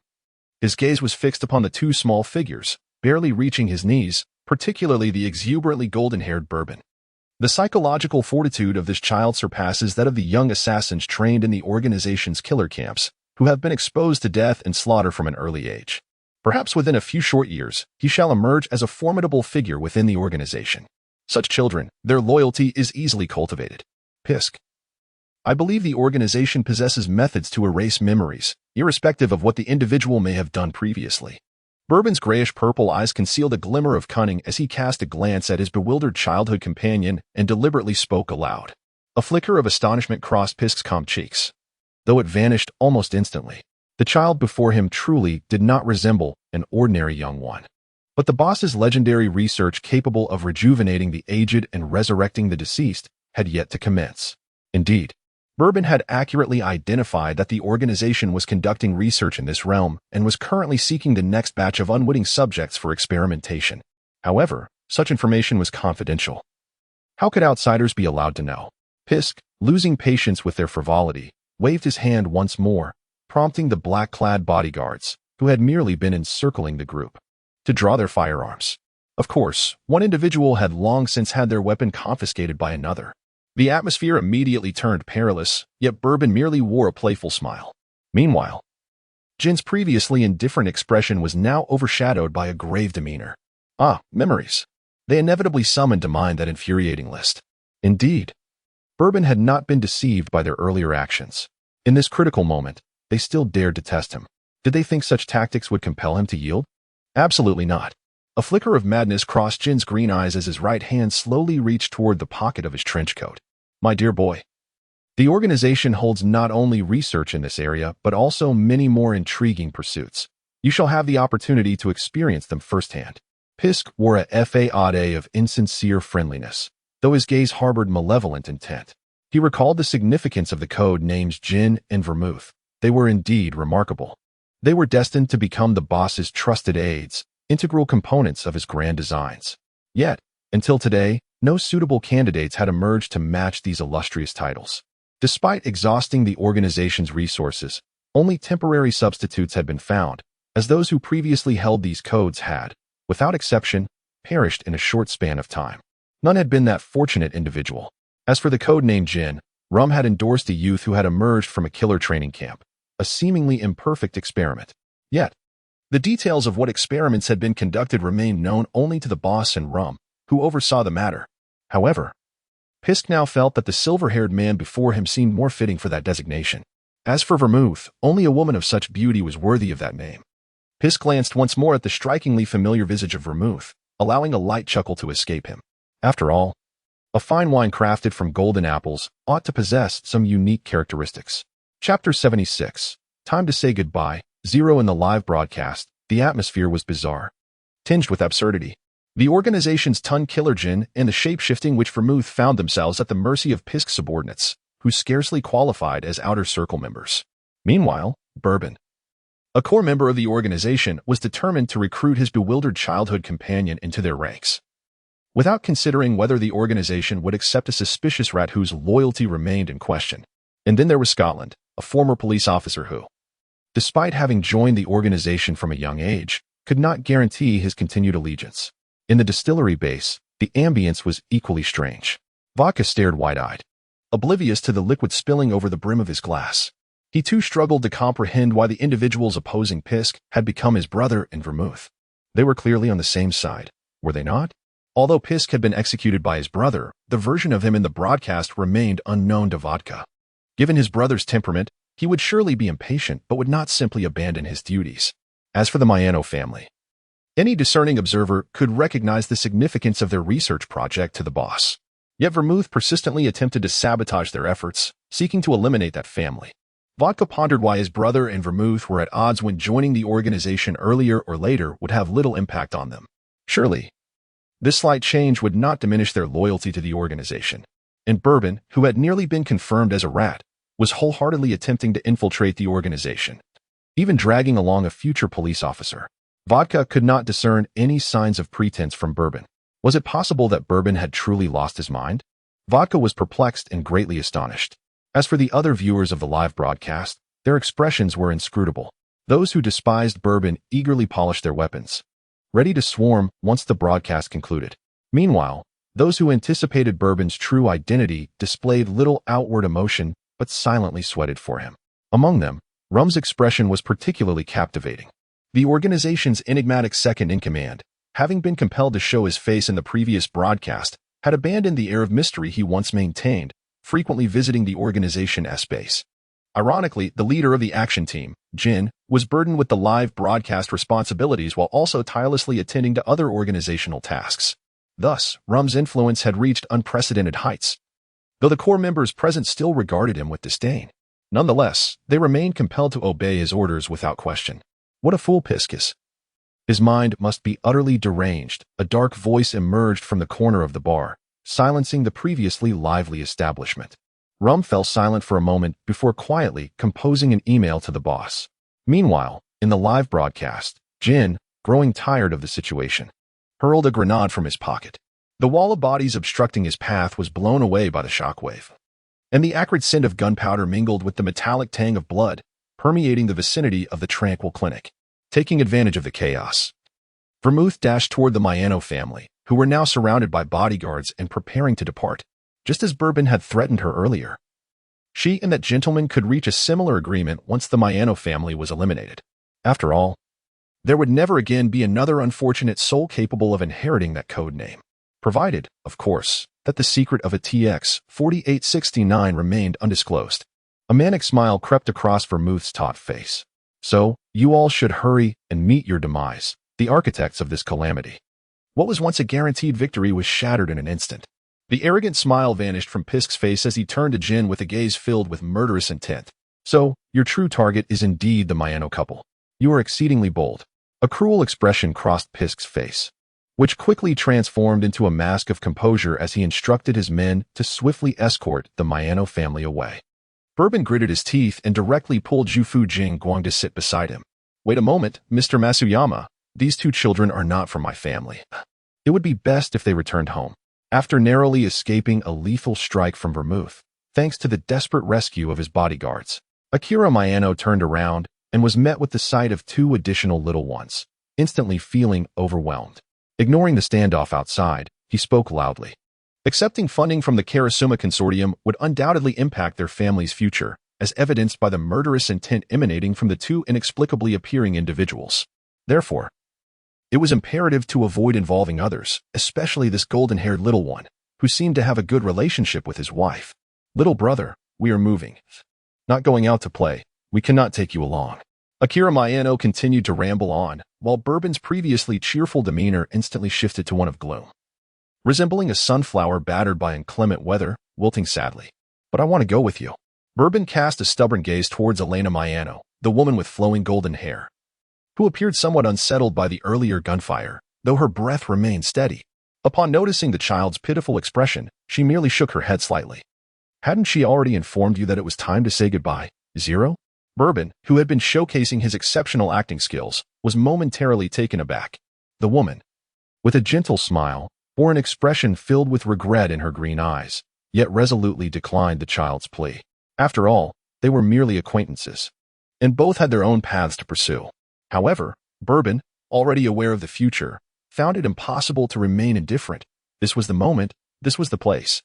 his gaze was fixed upon the two small figures, barely reaching his knees, particularly the exuberantly golden-haired Bourbon. The psychological fortitude of this child surpasses that of the young assassins trained in the organization's killer camps, who have been exposed to death and slaughter from an early age. Perhaps within a few short years, he shall emerge as a formidable figure within the organization. Such children, their loyalty is easily cultivated. Pisk. I believe the organization possesses methods to erase memories, irrespective of what the individual may have done previously. Bourbon's grayish-purple eyes concealed a glimmer of cunning as he cast a glance at his bewildered childhood companion and deliberately spoke aloud. A flicker of astonishment crossed Pisk's calm cheeks, though it vanished almost instantly. The child before him truly did not resemble an ordinary young one. But the boss's legendary research capable of rejuvenating the aged and resurrecting the deceased had yet to commence. Indeed, Bourbon had accurately identified that the organization was conducting research in this realm and was currently seeking the next batch of unwitting subjects for experimentation. However, such information was confidential. How could outsiders be allowed to know? Pisk, losing patience with their frivolity, waved his hand once more, prompting the black-clad bodyguards, who had merely been encircling the group, to draw their firearms. Of course, one individual had long since had their weapon confiscated by another. The atmosphere immediately turned perilous, yet Bourbon merely wore a playful smile. Meanwhile, Gin's previously indifferent expression was now overshadowed by a grave demeanor. Ah, memories. They inevitably summoned to mind that infuriating list. Indeed, Bourbon had not been deceived by their earlier actions. In this critical moment, they still dared to test him. Did they think such tactics would compel him to yield? Absolutely not. A flicker of madness crossed Gin's green eyes as his right hand slowly reached toward the pocket of his trench coat. My dear boy, the organization holds not only research in this area, but also many more intriguing pursuits. You shall have the opportunity to experience them firsthand. Pisk wore a facade of insincere friendliness, though his gaze harbored malevolent intent. He recalled the significance of the code names Gin and Vermouth. They were indeed remarkable. They were destined to become the boss's trusted aides, integral components of his grand designs. Yet, until today, no suitable candidates had emerged to match these illustrious titles. Despite exhausting the organization's resources, only temporary substitutes had been found, as those who previously held these codes had, without exception, perished in a short span of time. None had been that fortunate individual. As for the code name Gin, Rum had endorsed a youth who had emerged from a killer training camp, a seemingly imperfect experiment. Yet, the details of what experiments had been conducted remained known only to the boss and Rum, who oversaw the matter. However, Pisk now felt that the silver-haired man before him seemed more fitting for that designation. As for Vermouth, only a woman of such beauty was worthy of that name. Pisk glanced once more at the strikingly familiar visage of Vermouth, allowing a light chuckle to escape him. After all, A fine wine crafted from golden apples ought to possess some unique characteristics. Chapter 76. Time to say goodbye. 0 in the live broadcast, the atmosphere was bizarre, tinged with absurdity. The organization's ton-killer Jin and the shape-shifting witch Vermouth found themselves at the mercy of Pisk's subordinates, who scarcely qualified as outer circle members. Meanwhile, Bourbon, a core member of the organization, was determined to recruit his bewildered childhood companion into their ranks, without considering whether the organization would accept a suspicious rat whose loyalty remained in question. And then there was Scotland, a former police officer who, despite having joined the organization from a young age, could not guarantee his continued allegiance. In the distillery base, the ambience was equally strange. Vodka stared wide-eyed, oblivious to the liquid spilling over the brim of his glass. He too struggled to comprehend why the individuals opposing Pisk had become his brother in Vermouth. They were clearly on the same side, were they not? Although Pisk had been executed by his brother, the version of him in the broadcast remained unknown to Vodka. Given his brother's temperament, he would surely be impatient but would not simply abandon his duties. As for the Maiano family, any discerning observer could recognize the significance of their research project to the boss. Yet Vermouth persistently attempted to sabotage their efforts, seeking to eliminate that family. Vodka pondered why his brother and Vermouth were at odds when joining the organization earlier or later would have little impact on them. Surely, this slight change would not diminish their loyalty to the organization. And Bourbon, who had nearly been confirmed as a rat, was wholeheartedly attempting to infiltrate the organization, even dragging along a future police officer. Vodka could not discern any signs of pretense from Bourbon. Was it possible that Bourbon had truly lost his mind? Vodka was perplexed and greatly astonished. As for the other viewers of the live broadcast, their expressions were inscrutable. Those who despised Bourbon eagerly polished their weapons, ready to swarm once the broadcast concluded. Meanwhile, those who anticipated Bourbon's true identity displayed little outward emotion but silently sweated for him. Among them, Rum's expression was particularly captivating. The organization's enigmatic second-in-command, having been compelled to show his face in the previous broadcast, had abandoned the air of mystery he once maintained, frequently visiting the organization's base. Ironically, the leader of the action team, Jin, was burdened with the live broadcast responsibilities while also tirelessly attending to other organizational tasks. Thus, Rum's influence had reached unprecedented heights, though the core members present still regarded him with disdain. Nonetheless, they remained compelled to obey his orders without question. What a fool Pisk is. His mind must be utterly deranged. A dark voice emerged from the corner of the bar, silencing the previously lively establishment. Rum fell silent for a moment before quietly composing an email to the boss. Meanwhile, in the live broadcast, Jin, growing tired of the situation, hurled a grenade from his pocket. The wall of bodies obstructing his path was blown away by the shockwave, and the acrid scent of gunpowder mingled with the metallic tang of blood, permeating the vicinity of the tranquil clinic. Taking advantage of the chaos, Vermouth dashed toward the Maiano family, who were now surrounded by bodyguards and preparing to depart. Just as Bourbon had threatened her earlier, she and that gentleman could reach a similar agreement once the Maiano family was eliminated. After all, there would never again be another unfortunate soul capable of inheriting that code name, provided, of course, that the secret of a TX 4869 remained undisclosed. A manic smile crept across Vermouth's taut face. So, you all should hurry and meet your demise, the architects of this calamity. What was once a guaranteed victory was shattered in an instant. The arrogant smile vanished from Pisk's face as he turned to Jin with a gaze filled with murderous intent. So, your true target is indeed the Maiano couple. You are exceedingly bold. A cruel expression crossed Pisk's face, which quickly transformed into a mask of composure as he instructed his men to swiftly escort the Maiano family away. Bourbon gritted his teeth and directly pulled Jufu Jingguang to sit beside him. Wait a moment, Mr. Masuyama. These two children are not from my family. It would be best if they returned home. After narrowly escaping a lethal strike from Vermouth, thanks to the desperate rescue of his bodyguards, Akira Maiano turned around and was met with the sight of two additional little ones, instantly feeling overwhelmed. Ignoring the standoff outside, he spoke loudly. Accepting funding from the Karasuma Consortium would undoubtedly impact their family's future, as evidenced by the murderous intent emanating from the two inexplicably appearing individuals. Therefore, it was imperative to avoid involving others, especially this golden-haired little one, who seemed to have a good relationship with his wife. Little brother, we are moving. Not going out to play. We cannot take you along. Akira Maiano continued to ramble on, while Bourbon's previously cheerful demeanor instantly shifted to one of gloom. resembling a sunflower battered by inclement weather, wilting sadly. But I want to go with you. Bourbon cast a stubborn gaze towards Elena Maiano, the woman with flowing golden hair, who appeared somewhat unsettled by the earlier gunfire, though her breath remained steady. Upon noticing the child's pitiful expression, she merely shook her head slightly. Hadn't she already informed you that it was time to say goodbye, Zero? Bourbon, who had been showcasing his exceptional acting skills, was momentarily taken aback. The woman, with a gentle smile, bore an expression filled with regret in her green eyes, yet resolutely declined the child's plea. After all, they were merely acquaintances, and both had their own paths to pursue. However, Bourbon, already aware of the future, found it impossible to remain indifferent. This was the moment, this was the place.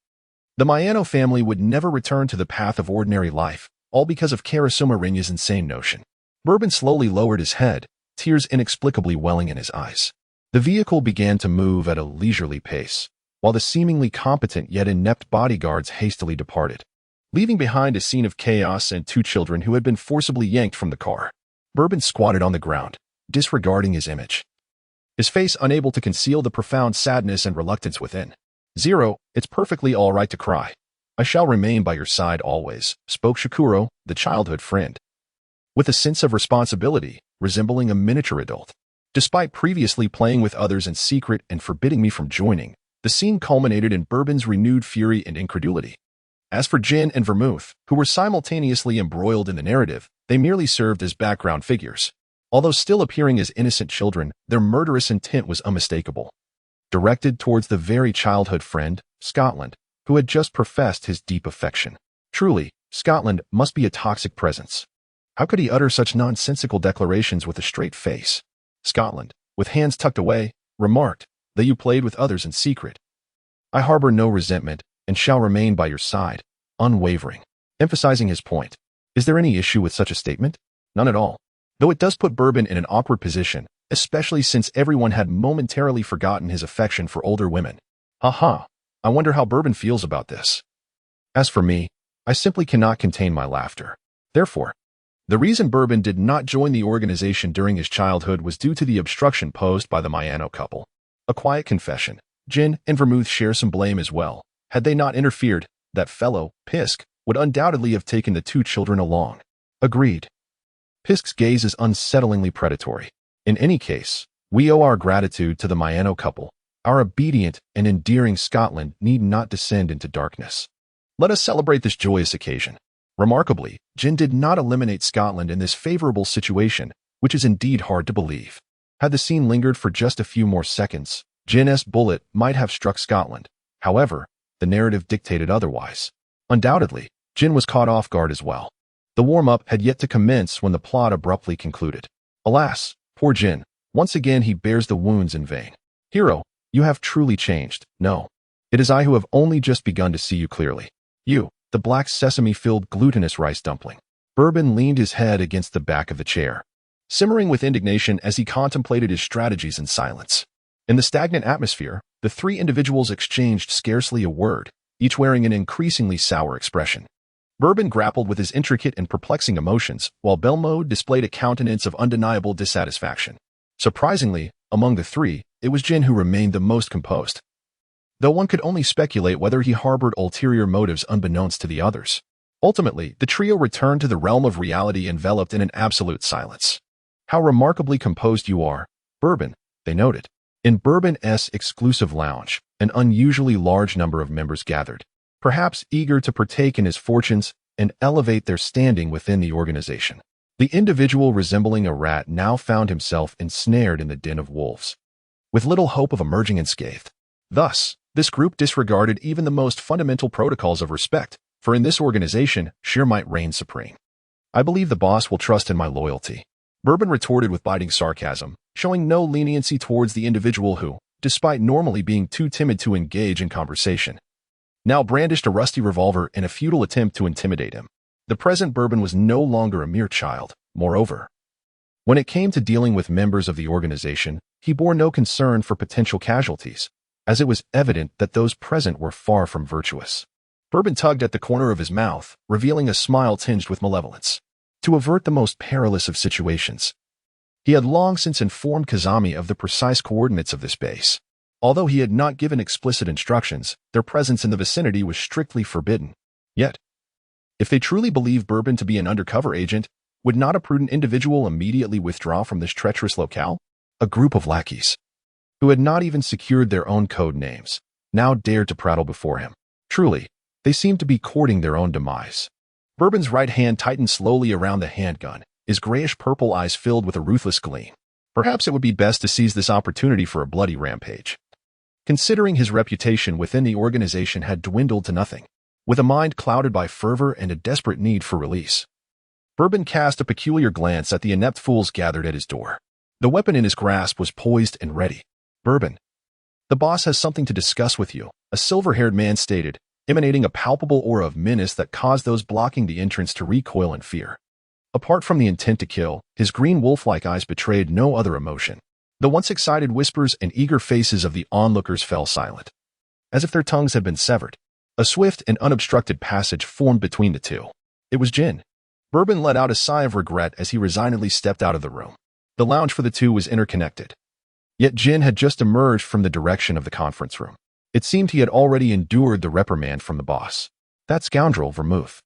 The Maiano family would never return to the path of ordinary life, all because of Karasumarinya's insane notion. Bourbon slowly lowered his head, tears inexplicably welling in his eyes. The vehicle began to move at a leisurely pace, while the seemingly competent yet inept bodyguards hastily departed, leaving behind a scene of chaos and two children who had been forcibly yanked from the car. Bourbon squatted on the ground, disregarding his image, his face unable to conceal the profound sadness and reluctance within. Zero, it's perfectly all right to cry. I shall remain by your side always, spoke Shikuro, the childhood friend, with a sense of responsibility, resembling a miniature adult. Despite previously playing with others in secret and forbidding me from joining, the scene culminated in Bourbon's renewed fury and incredulity. As for Jin and Vermouth, who were simultaneously embroiled in the narrative, they merely served as background figures. Although still appearing as innocent children, their murderous intent was unmistakable, directed towards the very childhood friend, Scotland, who had just professed his deep affection. Truly, Scotland must be a toxic presence. How could he utter such nonsensical declarations with a straight face? Scotland, with hands tucked away, remarked that you played with others in secret. I harbor no resentment and shall remain by your side, unwavering. Emphasizing his point. Is there any issue with such a statement? None at all. Though it does put Bourbon in an awkward position, especially since everyone had momentarily forgotten his affection for older women. Haha, I wonder how Bourbon feels about this. As for me, I simply cannot contain my laughter. Therefore, the reason Bourbon did not join the organization during his childhood was due to the obstruction posed by the Maiano couple. A quiet confession. Jin and Vermouth share some blame as well. Had they not interfered, that fellow, Pisk, would undoubtedly have taken the two children along. Agreed. Pisk's gaze is unsettlingly predatory. In any case, we owe our gratitude to the Maiano couple. Our obedient and endearing Scotland need not descend into darkness. Let us celebrate this joyous occasion. Remarkably, Jin did not eliminate Scotland in this favorable situation, which is indeed hard to believe. Had the scene lingered for just a few more seconds, Jin's bullet might have struck Scotland. However, the narrative dictated otherwise. Undoubtedly, Jin was caught off guard as well. The warm-up had yet to commence when the plot abruptly concluded. Alas, poor Jin. Once again he bears the wounds in vain. Hero, you have truly changed. No. It is I who have only just begun to see you clearly. You, the black sesame-filled glutinous rice dumpling. Bourbon leaned his head against the back of the chair, simmering with indignation as he contemplated his strategies in silence. In the stagnant atmosphere, the three individuals exchanged scarcely a word, each wearing an increasingly sour expression. Bourbon grappled with his intricate and perplexing emotions, while Belmo displayed a countenance of undeniable dissatisfaction. Surprisingly, among the three, it was Jin who remained the most composed, though one could only speculate whether he harbored ulterior motives unbeknownst to the others. Ultimately, the trio returned to the realm of reality enveloped in an absolute silence. How remarkably composed you are, Bourbon, they noted. In Bourbon's exclusive lounge, an unusually large number of members gathered, perhaps eager to partake in his fortunes and elevate their standing within the organization. The individual resembling a rat now found himself ensnared in the den of wolves, with little hope of emerging unscathed. Thus, this group disregarded even the most fundamental protocols of respect, for in this organization, sheer might reign supreme. I believe the boss will trust in my loyalty. Bourbon retorted with biting sarcasm, showing no leniency towards the individual who, despite normally being too timid to engage in conversation, now brandished a rusty revolver in a futile attempt to intimidate him. The present Bourbon was no longer a mere child. Moreover, when it came to dealing with members of the organization, he bore no concern for potential casualties, as it was evident that those present were far from virtuous. Bourbon tugged at the corner of his mouth, revealing a smile tinged with malevolence. To avert the most perilous of situations, he had long since informed Kazami of the precise coordinates of this base. Although he had not given explicit instructions, their presence in the vicinity was strictly forbidden. Yet, if they truly believed Bourbon to be an undercover agent, would not a prudent individual immediately withdraw from this treacherous locale? A group of lackeys, who had not even secured their own code names, now dared to prattle before him. Truly, they seemed to be courting their own demise. Bourbon's right hand tightened slowly around the handgun, his grayish-purple eyes filled with a ruthless gleam. Perhaps it would be best to seize this opportunity for a bloody rampage. Considering his reputation within the organization had dwindled to nothing, with a mind clouded by fervor and a desperate need for release, Bourbon cast a peculiar glance at the inept fools gathered at his door. The weapon in his grasp was poised and ready. "Bourbon, the boss has something to discuss with you," a silver-haired man stated, emanating a palpable aura of menace that caused those blocking the entrance to recoil in fear. Apart from the intent to kill, his green wolf-like eyes betrayed no other emotion. The once excited whispers and eager faces of the onlookers fell silent, as if their tongues had been severed. A swift and unobstructed passage formed between the two. It was Jin. Bourbon let out a sigh of regret as he resignedly stepped out of the room. The lounge for the two was interconnected. Yet Jin had just emerged from the direction of the conference room. It seemed he had already endured the reprimand from the boss. That scoundrel, Vermouth,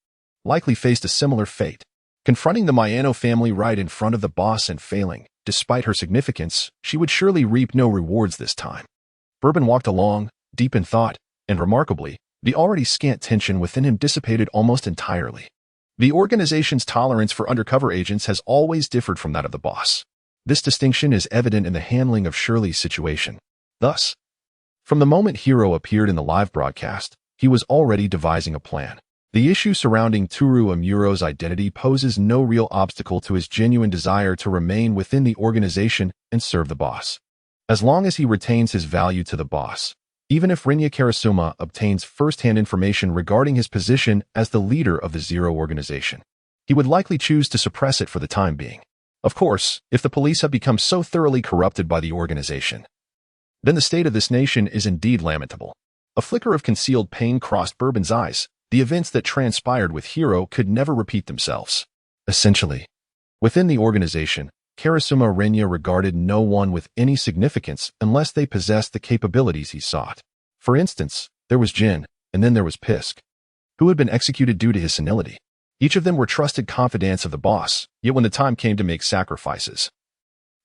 likely faced a similar fate. Confronting the Mayano family right in front of the boss and failing, despite her significance, she would surely reap no rewards this time. Bourbon walked along, deep in thought, and remarkably, the already scant tension within him dissipated almost entirely. The organization's tolerance for undercover agents has always differed from that of the boss. This distinction is evident in the handling of Shirley's situation. Thus, from the moment Hiro appeared in the live broadcast, he was already devising a plan. The issue surrounding Tooru Amuro's identity poses no real obstacle to his genuine desire to remain within the organization and serve the boss. As long as he retains his value to the boss, even if Rinya Karasuma obtains first-hand information regarding his position as the leader of the Zero organization, he would likely choose to suppress it for the time being. Of course, if the police have become so thoroughly corrupted by the organization, then the state of this nation is indeed lamentable. A flicker of concealed pain crossed Bourbon's eyes. The events that transpired with Hiro could never repeat themselves. Essentially, within the organization, Karasuma Rinya regarded no one with any significance unless they possessed the capabilities he sought. For instance, there was Jin, and then there was Pisk, who had been executed due to his senility. Each of them were trusted confidants of the boss, yet when the time came to make sacrifices,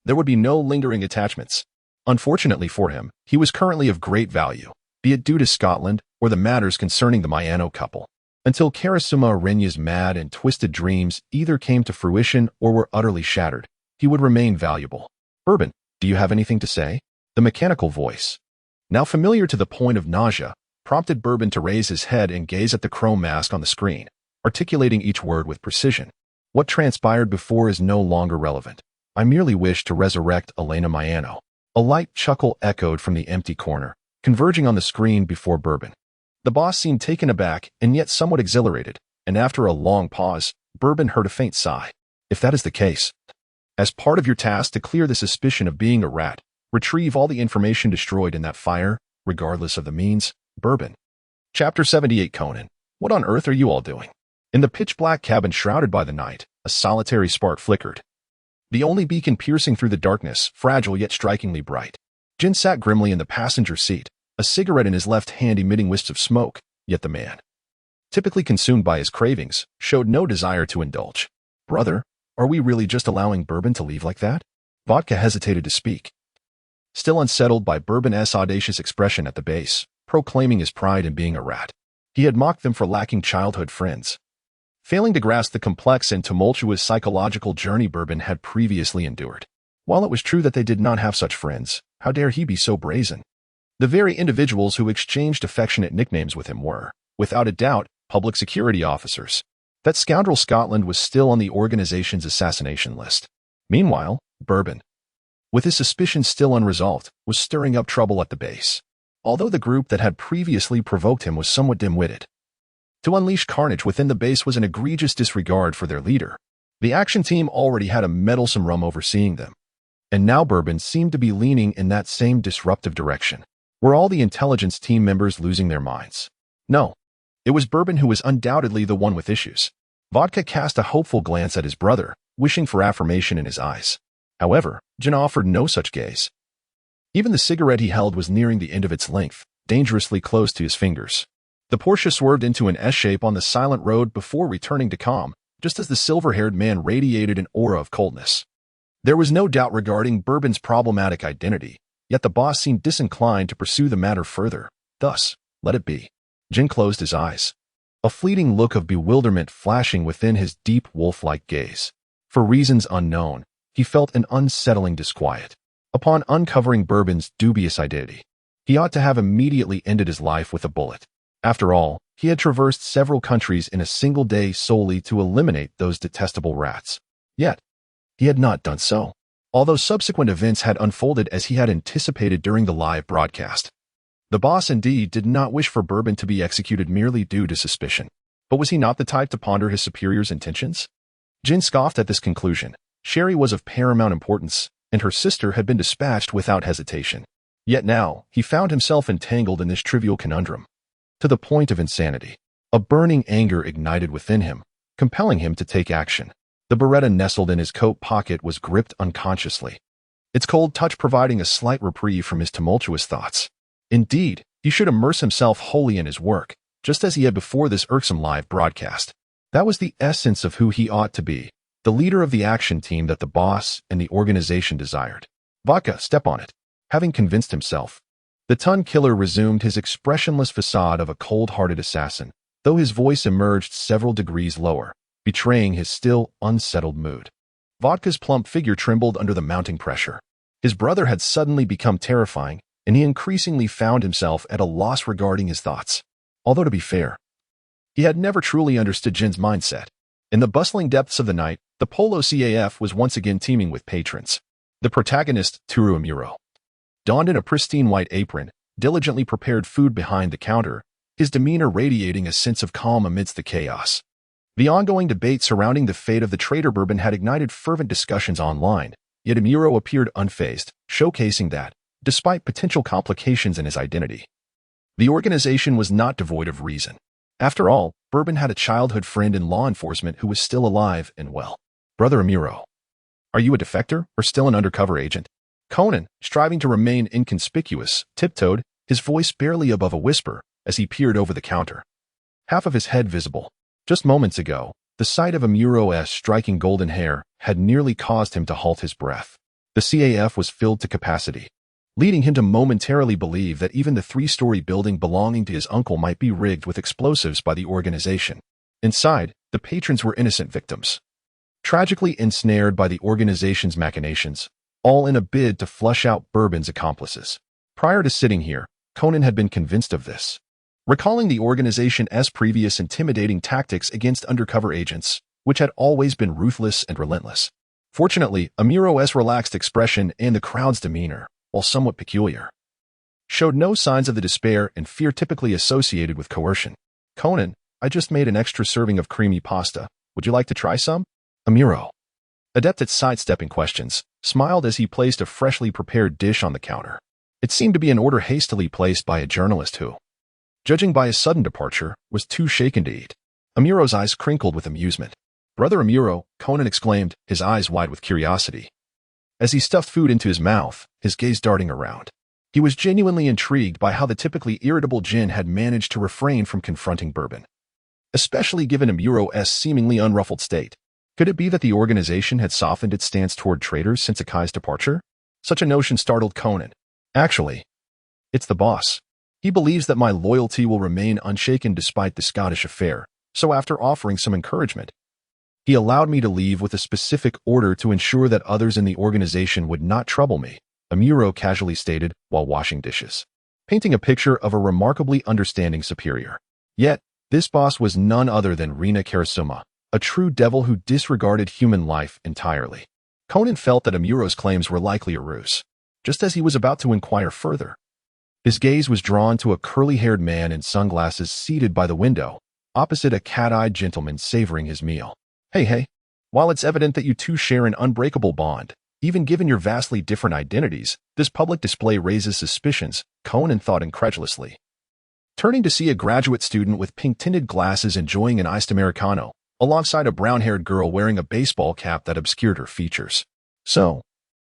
there would be no lingering attachments. Unfortunately for him, he was currently of great value, be it due to Scotland or the matters concerning the Mayano couple. Until Karasuma Renya's mad and twisted dreams either came to fruition or were utterly shattered, he would remain valuable. "Bourbon, do you have anything to say?" The mechanical voice, now familiar to the point of nausea, prompted Bourbon to raise his head and gaze at the chrome mask on the screen, articulating each word with precision. "What transpired before is no longer relevant. I merely wish to resurrect Elena Mayano." A light chuckle echoed from the empty corner, converging on the screen before Bourbon. The boss seemed taken aback and yet somewhat exhilarated, and after a long pause, Bourbon heard a faint sigh. "If that is the case, as part of your task to clear the suspicion of being a rat, retrieve all the information destroyed in that fire, regardless of the means, Bourbon." Chapter 78 Conan. What on earth are you all doing? In the pitch-black cabin shrouded by the night, a solitary spark flickered, the only beacon piercing through the darkness, fragile yet strikingly bright. Jin sat grimly in the passenger seat, a cigarette in his left hand emitting wisps of smoke, yet the man, typically consumed by his cravings, showed no desire to indulge. "Brother, are we really just allowing Bourbon to leave like that?" Vodka hesitated to speak, still unsettled by Bourbon's audacious expression at the base, proclaiming his pride in being a rat. He had mocked them for lacking childhood friends, failing to grasp the complex and tumultuous psychological journey Bourbon had previously endured. While it was true that they did not have such friends, how dare he be so brazen? The very individuals who exchanged affectionate nicknames with him were, without a doubt, public security officers. That scoundrel Scotland was still on the organization's assassination list. Meanwhile, Bourbon, with his suspicions still unresolved, was stirring up trouble at the base. Although the group that had previously provoked him was somewhat dim-witted, to unleash carnage within the base was an egregious disregard for their leader. The action team already had a meddlesome rum overseeing them, and now Bourbon seemed to be leaning in that same disruptive direction. Were all the intelligence team members losing their minds? No. It was Bourbon who was undoubtedly the one with issues. Vodka cast a hopeful glance at his brother, wishing for affirmation in his eyes. However, Jin offered no such gaze. Even the cigarette he held was nearing the end of its length, dangerously close to his fingers. The Porsche swerved into an S-shape on the silent road before returning to calm, just as the silver-haired man radiated an aura of coldness. There was no doubt regarding Bourbon's problematic identity, yet the boss seemed disinclined to pursue the matter further. Thus, let it be. Jin closed his eyes, a fleeting look of bewilderment flashing within his deep wolf-like gaze. For reasons unknown, he felt an unsettling disquiet. Upon uncovering Bourbon's dubious identity, he ought to have immediately ended his life with a bullet. After all, he had traversed several countries in a single day solely to eliminate those detestable rats. Yet, he had not done so, although subsequent events had unfolded as he had anticipated during the live broadcast. The boss indeed did not wish for Bourbon to be executed merely due to suspicion. But was he not the type to ponder his superior's intentions? Jin scoffed at this conclusion. Sherry was of paramount importance, and her sister had been dispatched without hesitation. Yet now, he found himself entangled in this trivial conundrum. To the point of insanity, a burning anger ignited within him, compelling him to take action. The Beretta nestled in his coat pocket was gripped unconsciously, its cold touch providing a slight reprieve from his tumultuous thoughts. Indeed, he should immerse himself wholly in his work, just as he had before this irksome live broadcast. That was the essence of who he ought to be, the leader of the action team that the boss and the organization desired. Vodka, step on it. Having convinced himself, the Ton Killer resumed his expressionless facade of a cold-hearted assassin, though his voice emerged several degrees lower, betraying his still unsettled mood. Vodka's plump figure trembled under the mounting pressure. His brother had suddenly become terrifying, and he increasingly found himself at a loss regarding his thoughts. Although to be fair, he had never truly understood Jin's mindset. In the bustling depths of the night, the Polo CAF was once again teeming with patrons. The protagonist, Tooru Amuro, donned in a pristine white apron, diligently prepared food behind the counter, his demeanor radiating a sense of calm amidst the chaos. The ongoing debate surrounding the fate of the traitor Bourbon had ignited fervent discussions online, yet Amuro appeared unfazed, showcasing that, despite potential complications in his identity, the organization was not devoid of reason. After all, Bourbon had a childhood friend in law enforcement who was still alive and well. Brother Amuro, are you a defector or still an undercover agent? Conan, striving to remain inconspicuous, tiptoed, his voice barely above a whisper, as he peered over the counter, half of his head visible. Just moments ago, the sight of Amuro's striking golden hair had nearly caused him to halt his breath. The CAF was filled to capacity, leading him to momentarily believe that even the three-story building belonging to his uncle might be rigged with explosives by the organization. Inside, the patrons were innocent victims, tragically ensnared by the organization's machinations, all in a bid to flush out Bourbon's accomplices. Prior to sitting here, Conan had been convinced of this, recalling the organization's previous intimidating tactics against undercover agents, which had always been ruthless and relentless. Fortunately, Amuro's relaxed expression and the crowd's demeanor, while somewhat peculiar, showed no signs of the despair and fear typically associated with coercion. Conan, I just made an extra serving of creamy pasta. Would you like to try some? Amuro, adept at sidestepping questions, smiled as he placed a freshly prepared dish on the counter. It seemed to be an order hastily placed by a journalist who, judging by his sudden departure, was too shaken to eat. Amuro's eyes crinkled with amusement. Brother Amuro, Conan exclaimed, his eyes wide with curiosity. As he stuffed food into his mouth, his gaze darting around, he was genuinely intrigued by how the typically irritable Jin had managed to refrain from confronting Bourbon, especially given Amuro's seemingly unruffled state. Could it be that the organization had softened its stance toward traitors since Akai's departure? Such a notion startled Conan. Actually, it's the boss. He believes that my loyalty will remain unshaken despite the Scottish affair, so after offering some encouragement, he allowed me to leave with a specific order to ensure that others in the organization would not trouble me, Amuro casually stated while washing dishes, painting a picture of a remarkably understanding superior. Yet, this boss was none other than Rina Karasuma, a true devil who disregarded human life entirely. Conan felt that Amuro's claims were likely a ruse. Just as he was about to inquire further, his gaze was drawn to a curly-haired man in sunglasses seated by the window, opposite a cat-eyed gentleman savoring his meal. Hey, while it's evident that you two share an unbreakable bond, even given your vastly different identities, this public display raises suspicions, Conan thought incredulously, turning to see a graduate student with pink-tinted glasses enjoying an iced Americano, alongside a brown-haired girl wearing a baseball cap that obscured her features. So,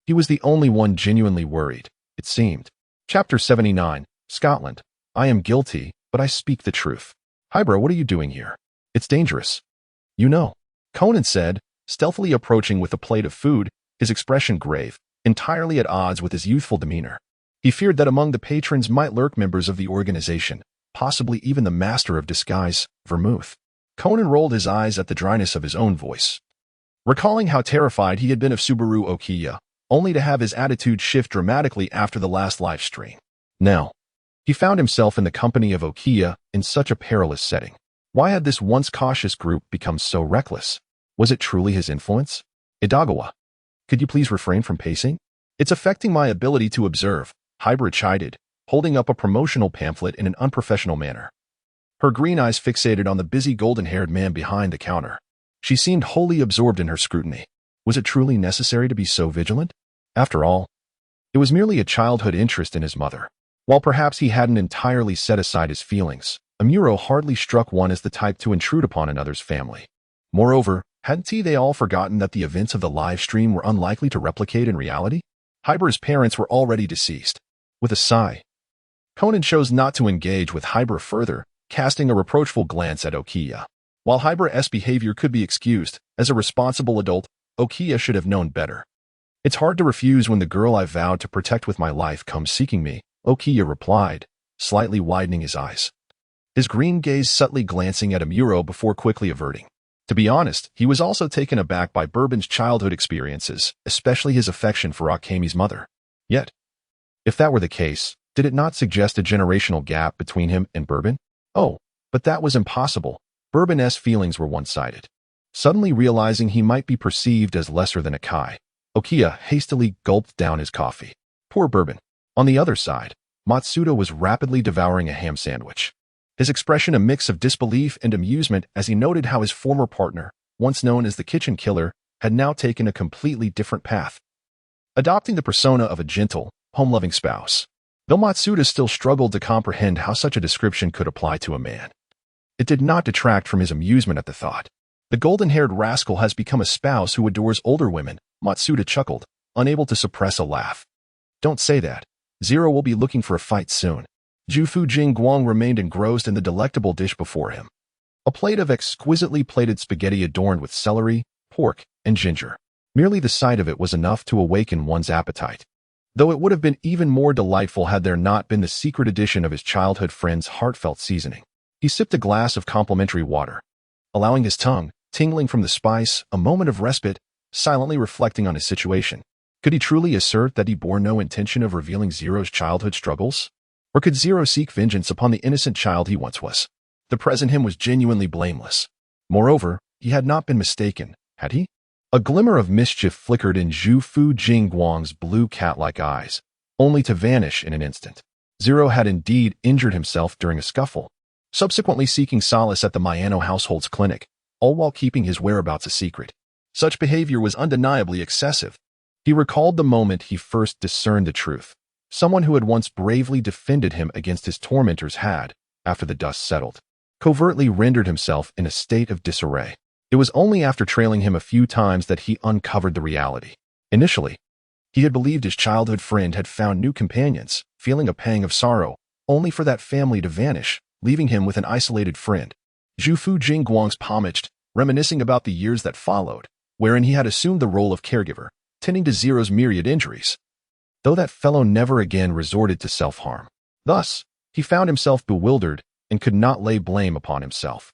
he was the only one genuinely worried. it seemed. Chapter 79, Scotland. I am guilty, but I speak the truth. Hybro, what are you doing here? It's dangerous. You know, Conan said, stealthily approaching with a plate of food, his expression grave, entirely at odds with his youthful demeanor. He feared that among the patrons might lurk members of the organization, possibly even the master of disguise, Vermouth. Conan rolled his eyes at the dryness of his own voice. Recalling how terrified he had been of Subaru Okiya, only to have his attitude shift dramatically after the last live stream. Now, he found himself in the company of Okiya in such a perilous setting. Why had this once cautious group become so reckless? Was it truly his influence? Idagawa, could you please refrain from pacing? It's affecting my ability to observe, Hybrid chided, holding up a promotional pamphlet in an unprofessional manner. Her green eyes fixated on the busy golden-haired man behind the counter. She seemed wholly absorbed in her scrutiny. Was it truly necessary to be so vigilant? After all, it was merely a childhood interest in his mother. While perhaps he hadn't entirely set aside his feelings, Amuro hardly struck one as the type to intrude upon another's family. Moreover, hadn't they all forgotten that the events of the live stream were unlikely to replicate in reality? Hyber's parents were already deceased. With a sigh, Conan chose not to engage with Hyber further, casting a reproachful glance at Okiya. While Hyber's behavior could be excused, as a responsible adult, Okiya should have known better. It's hard to refuse when the girl I vowed to protect with my life comes seeking me, Okiya replied, slightly widening his eyes. His green gaze subtly glancing at Amuro before quickly averting. To be honest, he was also taken aback by Bourbon's childhood experiences, especially his affection for Akemi's mother. Yet, if that were the case, did it not suggest a generational gap between him and Bourbon? Oh, but that was impossible. Bourbon's feelings were one-sided. Suddenly realizing he might be perceived as lesser than Akai, Okiya hastily gulped down his coffee. Poor Bourbon. On the other side, Matsuda was rapidly devouring a ham sandwich. His expression a mix of disbelief and amusement as he noted how his former partner, once known as the kitchen killer, had now taken a completely different path, adopting the persona of a gentle, home-loving spouse. Though Matsuda still struggled to comprehend how such a description could apply to a man, it did not detract from his amusement at the thought. The golden-haired rascal has become a spouse who adores older women, Matsuda chuckled, unable to suppress a laugh. Don't say that. Zero will be looking for a fight soon. Jufu Jingguang remained engrossed in the delectable dish before him. A plate of exquisitely plated spaghetti adorned with celery, pork, and ginger. Merely the sight of it was enough to awaken one's appetite. Though it would have been even more delightful had there not been the secret addition of his childhood friend's heartfelt seasoning. He sipped a glass of complimentary water, allowing his tongue, tingling from the spice, a moment of respite, silently reflecting on his situation. Could he truly assert that he bore no intention of revealing Zero's childhood struggles? Or could Zero seek vengeance upon the innocent child he once was? The present him was genuinely blameless. Moreover, he had not been mistaken, had he? A glimmer of mischief flickered in Jufu Jingguang's blue cat-like eyes, only to vanish in an instant. Zero had indeed injured himself during a scuffle, subsequently seeking solace at the Mayano household's clinic, all while keeping his whereabouts a secret. Such behavior was undeniably excessive. He recalled the moment he first discerned the truth. Someone who had once bravely defended him against his tormentors had, after the dust settled, covertly rendered himself in a state of disarray. It was only after trailing him a few times that he uncovered the reality. Initially, he had believed his childhood friend had found new companions, feeling a pang of sorrow, only for that family to vanish, leaving him with an isolated friend. Jufu Jingguang's pomaged, reminiscing about the years that followed, wherein he had assumed the role of caregiver, tending to Zero's myriad injuries, though that fellow never again resorted to self-harm. Thus, he found himself bewildered and could not lay blame upon himself.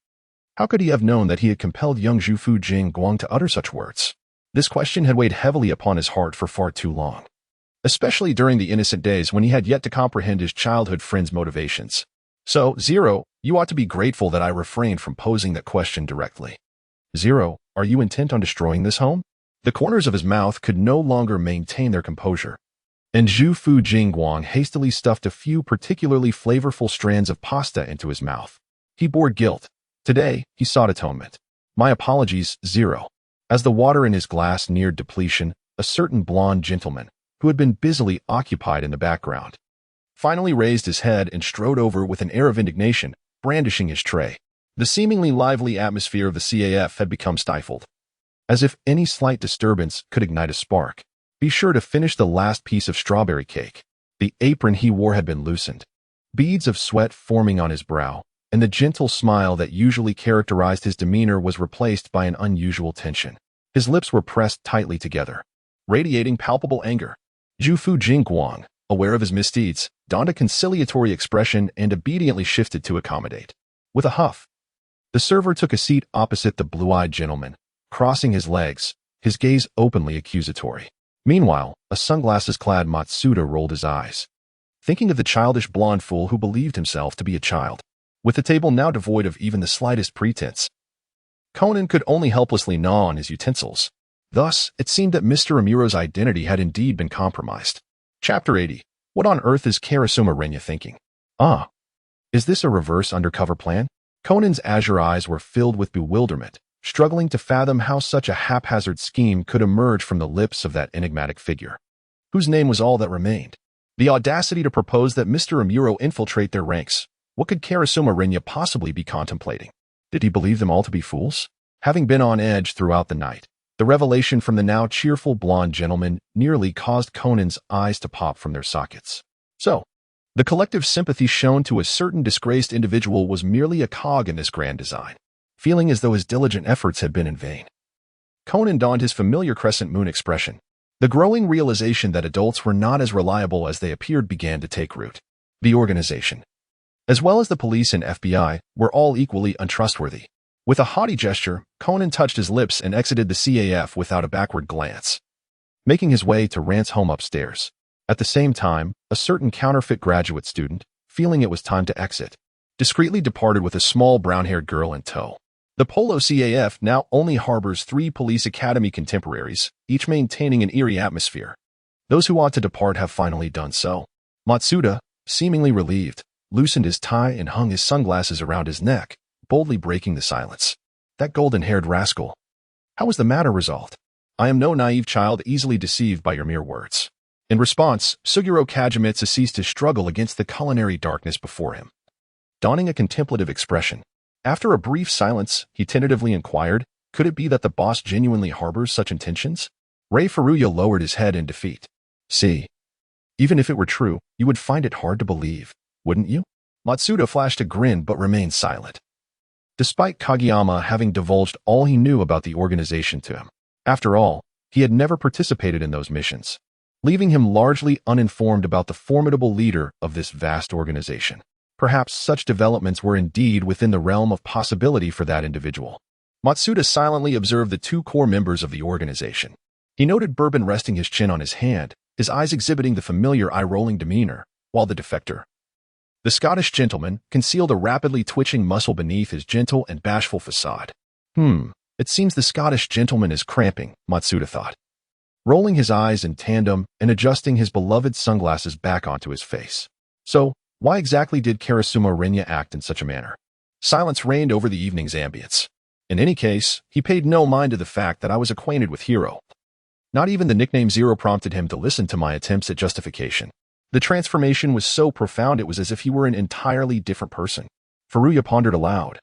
How could he have known that he had compelled young Jufu Jingguang to utter such words? This question had weighed heavily upon his heart for far too long, especially during the innocent days when he had yet to comprehend his childhood friend's motivations. So, Zero, you ought to be grateful that I refrained from posing that question directly. Zero, are you intent on destroying this home? The corners of his mouth could no longer maintain their composure, and Jufu Jingguang hastily stuffed a few particularly flavorful strands of pasta into his mouth. He bore guilt. Today, he sought atonement. My apologies, Zero. As the water in his glass neared depletion, a certain blond gentleman, who had been busily occupied in the background, finally raised his head and strode over with an air of indignation, brandishing his tray. The seemingly lively atmosphere of the CAF had become stifled, as if any slight disturbance could ignite a spark. Be sure to finish the last piece of strawberry cake. The apron he wore had been loosened, beads of sweat forming on his brow, and the gentle smile that usually characterized his demeanor was replaced by an unusual tension. His lips were pressed tightly together, radiating palpable anger. Jufu Jingguang, aware of his misdeeds, donned a conciliatory expression and obediently shifted to accommodate. With a huff, the server took a seat opposite the blue-eyed gentleman, crossing his legs, his gaze openly accusatory. Meanwhile, a sunglasses-clad Matsuda rolled his eyes, thinking of the childish blonde fool who believed himself to be a child. With the table now devoid of even the slightest pretense, Conan could only helplessly gnaw on his utensils. Thus, it seemed that Mr. Amuro's identity had indeed been compromised. Chapter 80. What on earth is Karasuma Renya thinking? Ah, is this a reverse undercover plan? Conan's azure eyes were filled with bewilderment, struggling to fathom how such a haphazard scheme could emerge from the lips of that enigmatic figure, whose name was all that remained. The audacity to propose that Mr. Amuro infiltrate their ranks. What could Karasuma Renya possibly be contemplating? Did he believe them all to be fools? Having been on edge throughout the night, the revelation from the now cheerful blonde gentleman nearly caused Conan's eyes to pop from their sockets. So, the collective sympathy shown to a certain disgraced individual was merely a cog in this grand design. Feeling as though his diligent efforts had been in vain, Conan donned his familiar crescent moon expression. The growing realization that adults were not as reliable as they appeared began to take root. The organization, as well as the police and FBI, were all equally untrustworthy. With a haughty gesture, Conan touched his lips and exited the CAF without a backward glance, making his way to Rant's home upstairs. At the same time, a certain counterfeit graduate student, feeling it was time to exit, discreetly departed with a small brown-haired girl in tow. The Polo CAF now only harbors 3 police academy contemporaries, each maintaining an eerie atmosphere. Those who ought to depart have finally done so. Matsuda, seemingly relieved, loosened his tie and hung his sunglasses around his neck, boldly breaking the silence. That golden-haired rascal. How was the matter resolved? I am no naive child easily deceived by your mere words. In response, Suguro Kagemitsu ceased to struggle against the culinary darkness before him, donning a contemplative expression. After a brief silence, he tentatively inquired, could it be that the boss genuinely harbors such intentions? Ray Furuya lowered his head in defeat. See, even if it were true, you would find it hard to believe, wouldn't you? Matsuda flashed a grin but remained silent, despite Kageyama having divulged all he knew about the organization to him. After all, he had never participated in those missions, leaving him largely uninformed about the formidable leader of this vast organization. Perhaps such developments were indeed within the realm of possibility for that individual. Matsuda silently observed the 2 core members of the organization. He noted Bourbon resting his chin on his hand, his eyes exhibiting the familiar eye-rolling demeanor, while the defector, the Scottish gentleman, concealed a rapidly twitching muscle beneath his gentle and bashful facade. It seems the Scottish gentleman is cramping, Matsuda thought, rolling his eyes in tandem and adjusting his beloved sunglasses back onto his face. So, why exactly did Karasuma Renya act in such a manner? Silence reigned over the evening's ambience. In any case, he paid no mind to the fact that I was acquainted with Hiro. Not even the nickname Zero prompted him to listen to my attempts at justification. The transformation was so profound it was as if he were an entirely different person. Furuya pondered aloud,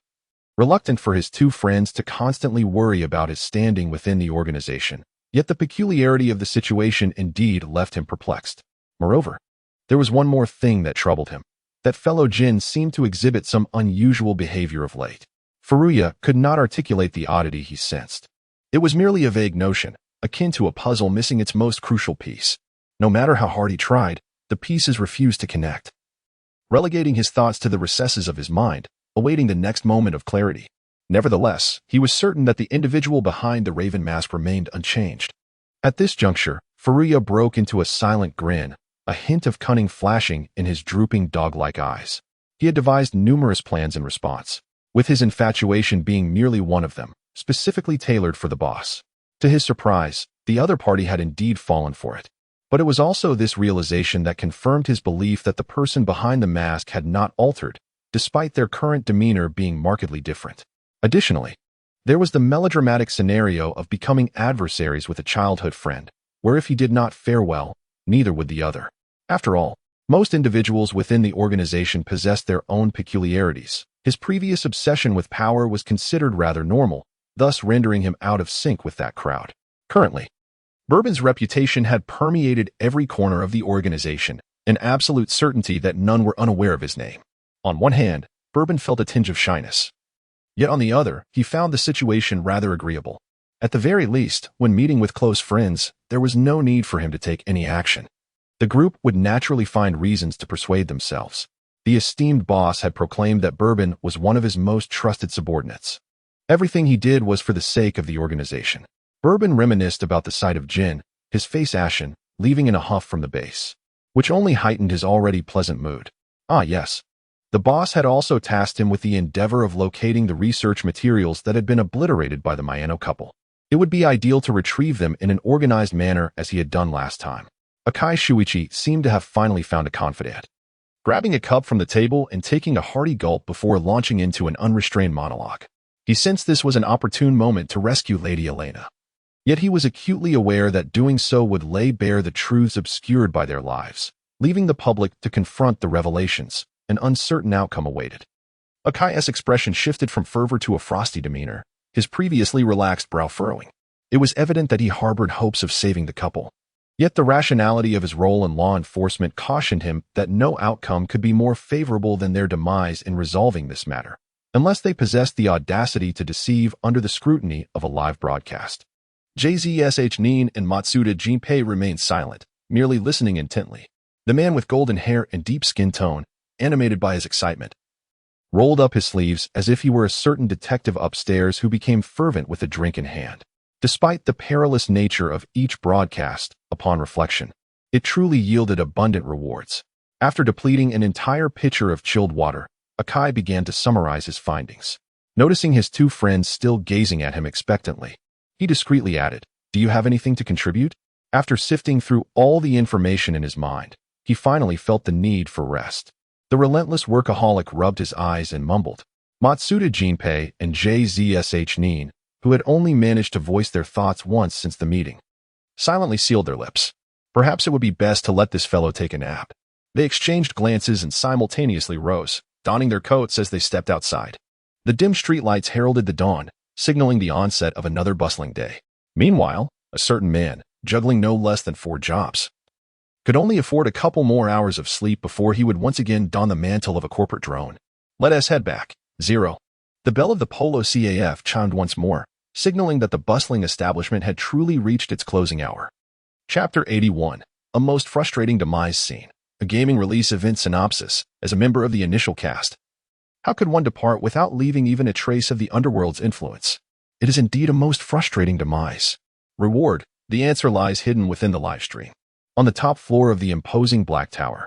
reluctant for his 2 friends to constantly worry about his standing within the organization. Yet the peculiarity of the situation indeed left him perplexed. Moreover, there was one more thing that troubled him. That fellow Jin seemed to exhibit some unusual behavior of late. Furuya could not articulate the oddity he sensed. It was merely a vague notion, akin to a puzzle missing its most crucial piece. No matter how hard he tried, the pieces refused to connect, relegating his thoughts to the recesses of his mind, awaiting the next moment of clarity. Nevertheless, he was certain that the individual behind the raven mask remained unchanged. At this juncture, Furuya broke into a silent grin, a hint of cunning flashing in his drooping dog-like eyes. He had devised numerous plans in response, with his infatuation being merely one of them, specifically tailored for the boss. To his surprise, the other party had indeed fallen for it. But it was also this realization that confirmed his belief that the person behind the mask had not altered, despite their current demeanor being markedly different. Additionally, there was the melodramatic scenario of becoming adversaries with a childhood friend, where if he did not fare well, neither would the other. After all, most individuals within the organization possessed their own peculiarities. His previous obsession with power was considered rather normal, thus rendering him out of sync with that crowd. Currently, Bourbon's reputation had permeated every corner of the organization, an absolute certainty that none were unaware of his name. On one hand, Bourbon felt a tinge of shyness. Yet on the other, he found the situation rather agreeable. At the very least, when meeting with close friends, there was no need for him to take any action. The group would naturally find reasons to persuade themselves. The esteemed boss had proclaimed that Bourbon was one of his most trusted subordinates. Everything he did was for the sake of the organization. Bourbon reminisced about the sight of Jin, his face ashen, leaving in a huff from the base, which only heightened his already pleasant mood. Ah, yes. The boss had also tasked him with the endeavor of locating the research materials that had been obliterated by the Mayano couple. It would be ideal to retrieve them in an organized manner as he had done last time. Akai Shuichi seemed to have finally found a confidant. Grabbing a cup from the table and taking a hearty gulp before launching into an unrestrained monologue. He sensed this was an opportune moment to rescue Lady Elena. Yet he was acutely aware that doing so would lay bare the truths obscured by their lives, leaving the public to confront the revelations. An uncertain outcome awaited. Akai's expression shifted from fervor to a frosty demeanor, his previously relaxed brow furrowing. It was evident that he harbored hopes of saving the couple. Yet the rationality of his role in law enforcement cautioned him that no outcome could be more favorable than their demise in resolving this matter, unless they possessed the audacity to deceive under the scrutiny of a live broadcast. JZSH Nin and Matsuda Jinpei remained silent, merely listening intently. The man with golden hair and deep skin tone, animated by his excitement, rolled up his sleeves as if he were a certain detective upstairs who became fervent with a drink in hand. Despite the perilous nature of each broadcast, upon reflection, it truly yielded abundant rewards. After depleting an entire pitcher of chilled water, Akai began to summarize his findings. Noticing his two friends still gazing at him expectantly, he discreetly added, "Do you have anything to contribute?" After sifting through all the information in his mind, he finally felt the need for rest. The relentless workaholic rubbed his eyes and mumbled. Matsuda Jinpei and JZSH Nin, who had only managed to voice their thoughts once since the meeting, silently sealed their lips. Perhaps it would be best to let this fellow take a nap. They exchanged glances and simultaneously rose, donning their coats as they stepped outside. The dim streetlights heralded the dawn, signaling the onset of another bustling day. Meanwhile, a certain man, juggling no less than 4 jobs, could only afford a couple more hours of sleep before he would once again don the mantle of a corporate drone. Let us head back. 0. The bell of the Polo CAF chimed once more, signaling that the bustling establishment had truly reached its closing hour. Chapter 81. A most frustrating demise scene. A gaming release event synopsis. As a member of the initial cast, how could one depart without leaving even a trace of the underworld's influence? It is indeed a most frustrating demise. Reward. The answer lies hidden within the livestream. On the top floor of the imposing Black Tower,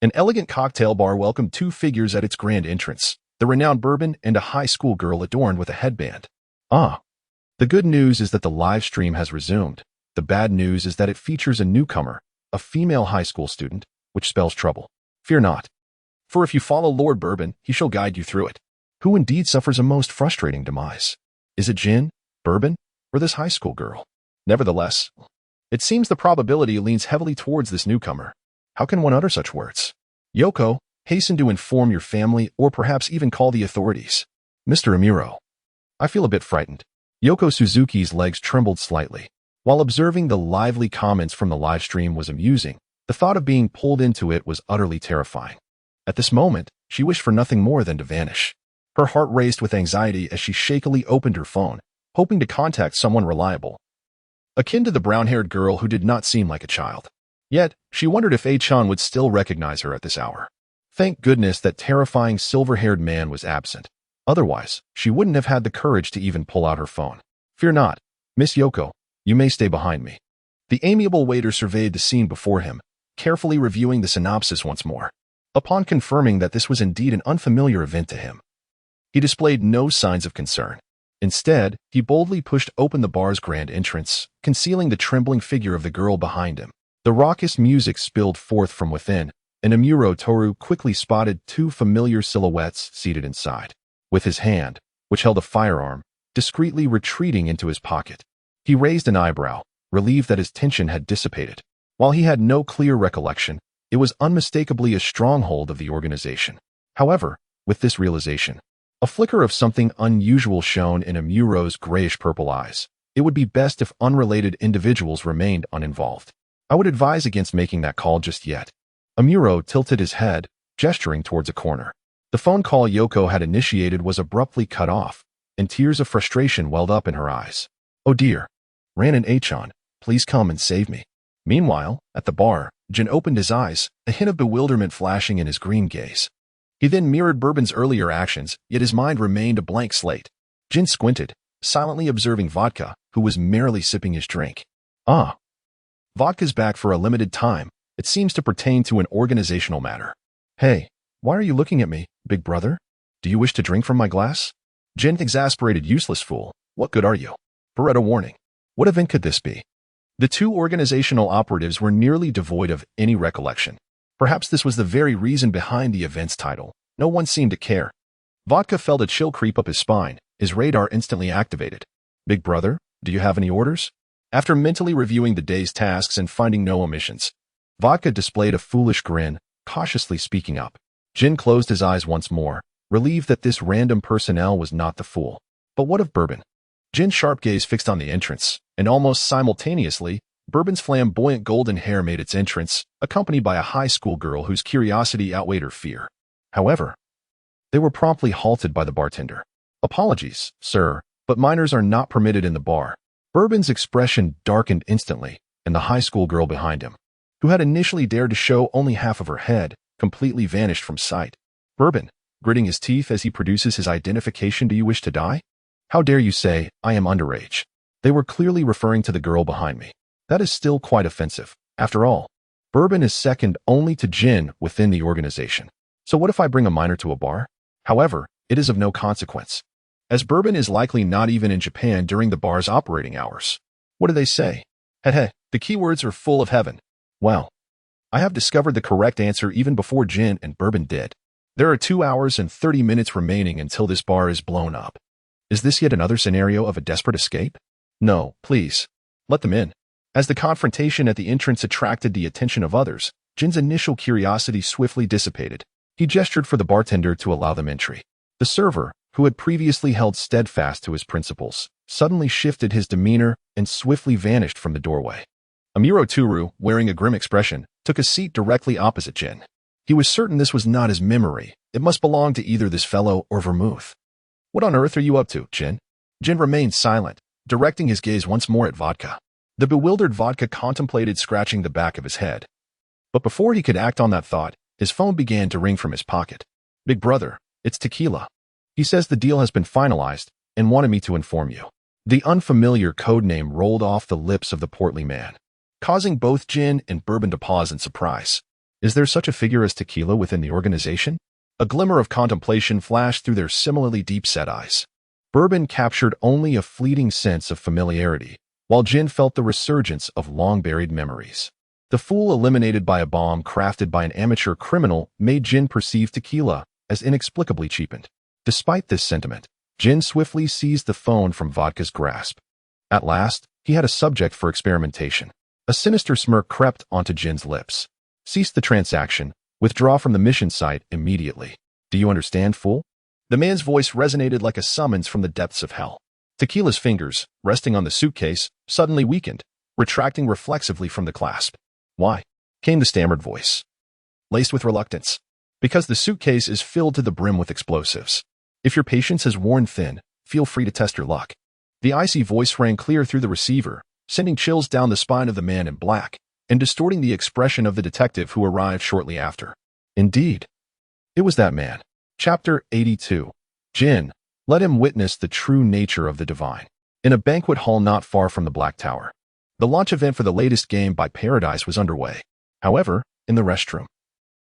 an elegant cocktail bar welcomed 2 figures at its grand entrance, the renowned Bourbon and a high school girl adorned with a headband. Ah. The good news is that the live stream has resumed. The bad news is that it features a newcomer, a female high school student, which spells trouble. Fear not. For if you follow Lord Bourbon, he shall guide you through it. Who indeed suffers a most frustrating demise? Is it Jin, Bourbon, or this high school girl? Nevertheless, it seems the probability leans heavily towards this newcomer. How can one utter such words? Yoko, hasten to inform your family or perhaps even call the authorities. Mr. Amuro. I feel a bit frightened. Yoko Suzuki's legs trembled slightly. While observing the lively comments from the live stream was amusing, the thought of being pulled into it was utterly terrifying. At this moment, she wished for nothing more than to vanish. Her heart raced with anxiety as she shakily opened her phone, hoping to contact someone reliable, akin to the brown-haired girl who did not seem like a child. Yet, she wondered if A-chan would still recognize her at this hour. Thank goodness that terrifying silver-haired man was absent. Otherwise, she wouldn't have had the courage to even pull out her phone. Fear not, Miss Yoko, you may stay behind me. The amiable waiter surveyed the scene before him, carefully reviewing the synopsis once more. Upon confirming that this was indeed an unfamiliar event to him, he displayed no signs of concern. Instead, he boldly pushed open the bar's grand entrance, concealing the trembling figure of the girl behind him. The raucous music spilled forth from within, and Amuro Tooru quickly spotted 2 familiar silhouettes seated inside, with his hand, which held a firearm, discreetly retreating into his pocket. He raised an eyebrow, relieved that his tension had dissipated. While he had no clear recollection, it was unmistakably a stronghold of the organization. However, with this realization, a flicker of something unusual shone in Amuro's grayish-purple eyes. It would be best if unrelated individuals remained uninvolved. I would advise against making that call just yet. Amuro tilted his head, gesturing towards a corner. The phone call Yoko had initiated was abruptly cut off, and tears of frustration welled up in her eyes. Oh dear. Ran an H-on. Please come and save me. Meanwhile, at the bar, Jin opened his eyes, a hint of bewilderment flashing in his green gaze. He then mirrored Bourbon's earlier actions, yet his mind remained a blank slate. Jin squinted, silently observing Vodka, who was merrily sipping his drink. Ah. Vodka's back for a limited time. It seems to pertain to an organizational matter. Hey, why are you looking at me, big brother? Do you wish to drink from my glass? Jin exasperated. Useless fool. What good are you? Beretta warning. What event could this be? The two organizational operatives were nearly devoid of any recollection. Perhaps this was the very reason behind the event's title. No one seemed to care. Vodka felt a chill creep up his spine, his radar instantly activated. Big brother, do you have any orders? After mentally reviewing the day's tasks and finding no omissions, Vodka displayed a foolish grin, cautiously speaking up. Jin closed his eyes once more, relieved that this random personnel was not the fool. But what of Bourbon? Jin's sharp gaze fixed on the entrance, and almost simultaneously, Bourbon's flamboyant golden hair made its entrance, accompanied by a high school girl whose curiosity outweighed her fear. However, they were promptly halted by the bartender. Apologies, sir, but minors are not permitted in the bar. Bourbon's expression darkened instantly, and the high school girl behind him, who had initially dared to show only half of her head, completely vanished from sight. Bourbon, gritting his teeth as he produces his identification. Do you wish to die? How dare you say, I am underage? They were clearly referring to the girl behind me. That is still quite offensive. After all, Bourbon is second only to Jin within the organization. So what if I bring a minor to a bar? However, it is of no consequence, as Bourbon is likely not even in Japan during the bar's operating hours. What do they say? Heh, the keywords are full of heaven. Well, I have discovered the correct answer even before Jin and Bourbon did. There are 2 hours and 30 minutes remaining until this bar is blown up. Is this yet another scenario of a desperate escape? No, please. Let them in. As the confrontation at the entrance attracted the attention of others, Jin's initial curiosity swiftly dissipated. He gestured for the bartender to allow them entry. The server, who had previously held steadfast to his principles, suddenly shifted his demeanor and swiftly vanished from the doorway. Amuro Tooru, wearing a grim expression, took a seat directly opposite Jin. He was certain this was not his memory. It must belong to either this fellow or Vermouth. What on earth are you up to, Jin? Jin remained silent, directing his gaze once more at Vodka. The bewildered Vodka contemplated scratching the back of his head. But before he could act on that thought, his phone began to ring from his pocket. Big brother, it's Tequila. He says the deal has been finalized and wanted me to inform you. The unfamiliar code name rolled off the lips of the portly man, causing both Jin and Bourbon to pause in surprise. Is there such a figure as Tequila within the organization? A glimmer of contemplation flashed through their similarly deep-set eyes. Bourbon captured only a fleeting sense of familiarity, while Jin felt the resurgence of long-buried memories. The fool eliminated by a bomb crafted by an amateur criminal made Jin perceive Tequila as inexplicably cheapened. Despite this sentiment, Jin swiftly seized the phone from Vodka's grasp. At last, he had a subject for experimentation. A sinister smirk crept onto Jin's lips. Cease the transaction. Withdraw from the mission site immediately. Do you understand, fool? The man's voice resonated like a summons from the depths of hell. Tequila's fingers, resting on the suitcase, suddenly weakened, retracting reflexively from the clasp. Why? Came the stammered voice, laced with reluctance. Because the suitcase is filled to the brim with explosives. If your patience has worn thin, feel free to test your luck. The icy voice rang clear through the receiver, sending chills down the spine of the man in black, and distorting the expression of the detective who arrived shortly after. Indeed, it was that man. Chapter 82. Jin, let him witness the true nature of the divine. In a banquet hall not far from the Black Tower, the launch event for the latest game by Paradise was underway. However, in the restroom,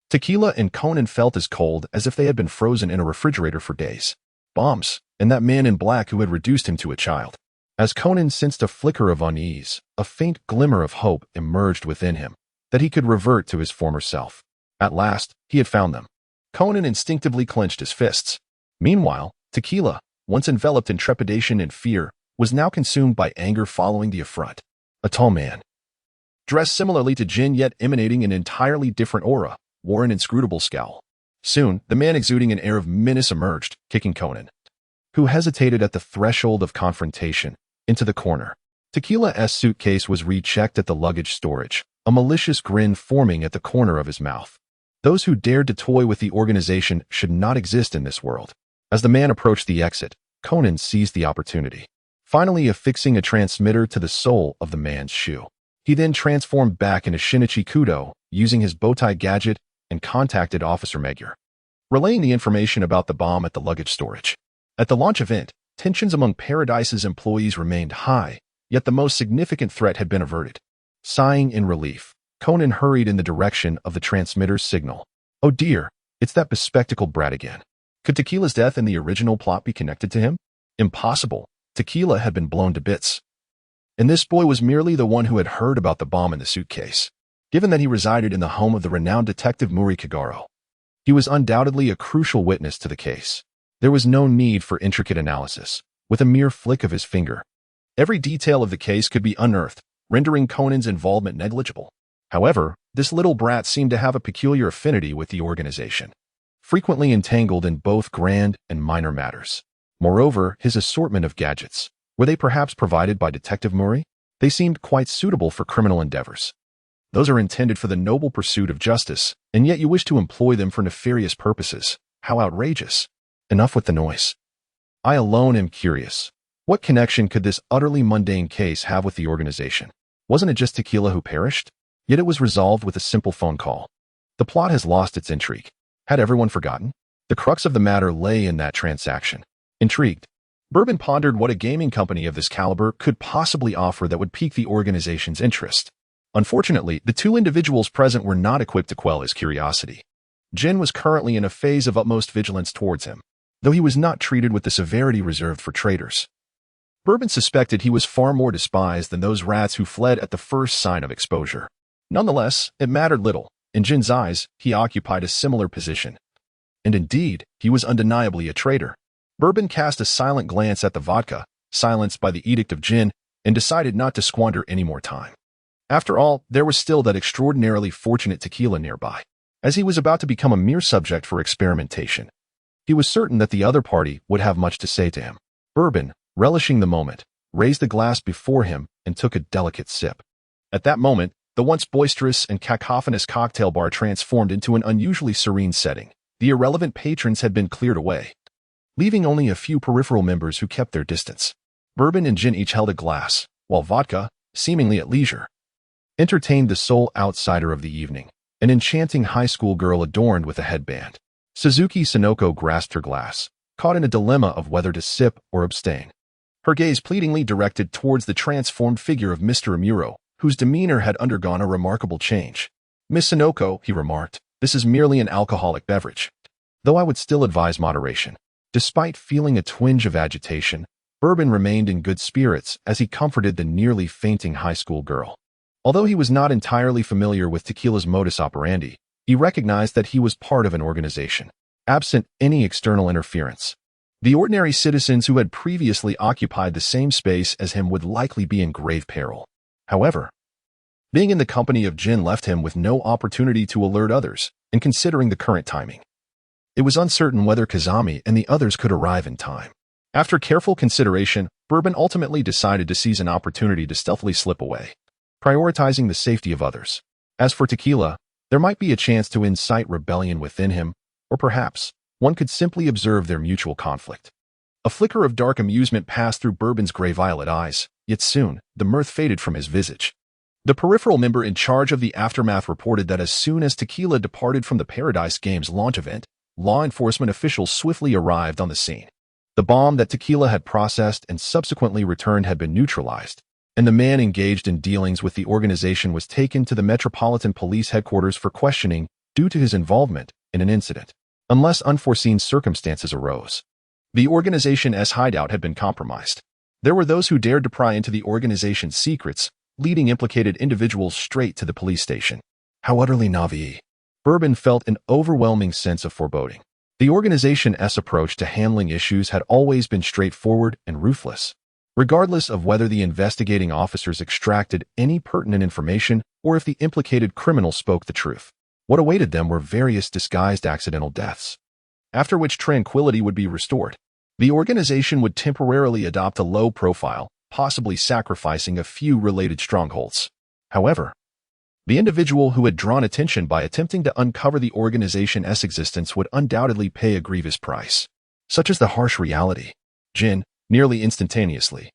Tequila and Conan felt as cold as if they had been frozen in a refrigerator for days. Bombs, and that man in black who had reduced him to a child. As Conan sensed a flicker of unease, a faint glimmer of hope emerged within him, that he could revert to his former self. At last, he had found them. Conan instinctively clenched his fists. Meanwhile, Tequila, once enveloped in trepidation and fear, was now consumed by anger following the affront. A tall man, dressed similarly to Jin yet emanating an entirely different aura, wore an inscrutable scowl. Soon, the man exuding an air of menace emerged, kicking Conan, who hesitated at the threshold of confrontation, into the corner. Tequila's suitcase was rechecked at the luggage storage. a malicious grin forming at the corner of his mouth. Those who dared to toy with the organization should not exist in this world. As the man approached the exit, Conan seized the opportunity, finally affixing a transmitter to the sole of the man's shoe. He then transformed back into Shinichi Kudo, using his bowtie gadget, and contacted Officer Magyar, relaying the information about the bomb at the luggage storage. At the launch event, tensions among Paradise's employees remained high, yet the most significant threat had been averted. Sighing in relief, Conan hurried in the direction of the transmitter's signal. Oh dear, it's that bespectacled brat again. Could Tequila's death in the original plot be connected to him? Impossible. Tequila had been blown to bits. And this boy was merely the one who had heard about the bomb in the suitcase. Given that he resided in the home of the renowned detective Muri Kagaro, he was undoubtedly a crucial witness to the case. There was no need for intricate analysis. With a mere flick of his finger, every detail of the case could be unearthed, rendering Conan's involvement negligible. However, this little brat seemed to have a peculiar affinity with the organization, frequently entangled in both grand and minor matters. Moreover, his assortment of gadgets, were they perhaps provided by Detective Muri? They seemed quite suitable for criminal endeavors. Those are intended for the noble pursuit of justice, and yet you wish to employ them for nefarious purposes. How outrageous. Enough with the noise. I alone am curious. What connection could this utterly mundane case have with the organization? Wasn't it just Tequila who perished? Yet it was resolved with a simple phone call. The plot has lost its intrigue. Had everyone forgotten? The crux of the matter lay in that transaction. Intrigued, Bourbon pondered what a gaming company of this caliber could possibly offer that would pique the organization's interest. Unfortunately, the two individuals present were not equipped to quell his curiosity. Jin was currently in a phase of utmost vigilance towards him, though he was not treated with the severity reserved for traitors. Bourbon suspected he was far more despised than those rats who fled at the first sign of exposure. Nonetheless, it mattered little. In Jin's eyes, he occupied a similar position. And indeed, he was undeniably a traitor. Bourbon cast a silent glance at the vodka, silenced by the edict of Jin, and decided not to squander any more time. After all, there was still that extraordinarily fortunate Tequila nearby, as he was about to become a mere subject for experimentation. He was certain that the other party would have much to say to him. Bourbon, relishing the moment, raised the glass before him and took a delicate sip. At that moment, the once boisterous and cacophonous cocktail bar transformed into an unusually serene setting. The irrelevant patrons had been cleared away, leaving only a few peripheral members who kept their distance. Bourbon and Gin each held a glass, while vodka, seemingly at leisure, entertained the sole outsider of the evening, an enchanting high school girl adorned with a headband. Suzuki Sonoko grasped her glass, caught in a dilemma of whether to sip or abstain. Her gaze pleadingly directed towards the transformed figure of Mr. Amuro, whose demeanor had undergone a remarkable change. Miss Sonoko, he remarked, this is merely an alcoholic beverage, though I would still advise moderation. Despite feeling a twinge of agitation, Bourbon remained in good spirits as he comforted the nearly fainting high school girl. Although he was not entirely familiar with Tequila's modus operandi, he recognized that he was part of an organization, absent any external interference. The ordinary citizens who had previously occupied the same space as him would likely be in grave peril. However, being in the company of Jin left him with no opportunity to alert others, and considering the current timing, it was uncertain whether Kazami and the others could arrive in time. After careful consideration, Bourbon ultimately decided to seize an opportunity to stealthily slip away, prioritizing the safety of others. As for Tequila, there might be a chance to incite rebellion within him, or perhaps one could simply observe their mutual conflict. A flicker of dark amusement passed through Bourbon's gray-violet eyes, yet soon, the mirth faded from his visage. The peripheral member in charge of the aftermath reported that as soon as Tequila departed from the Paradise Games launch event, law enforcement officials swiftly arrived on the scene. The bomb that Tequila had processed and subsequently returned had been neutralized, and the man engaged in dealings with the organization was taken to the Metropolitan Police Headquarters for questioning due to his involvement in an incident, unless unforeseen circumstances arose. The organization's hideout had been compromised. There were those who dared to pry into the organization's secrets, leading implicated individuals straight to the police station. How utterly naive. Bourbon felt an overwhelming sense of foreboding. The organization's approach to handling issues had always been straightforward and ruthless, regardless of whether the investigating officers extracted any pertinent information or if the implicated criminal spoke the truth. What awaited them were various disguised accidental deaths, after which tranquility would be restored. The organization would temporarily adopt a low profile, possibly sacrificing a few related strongholds. However, The individual who had drawn attention by attempting to uncover the organization's existence would undoubtedly pay a grievous price. Such is the harsh reality. Jin, nearly instantaneously,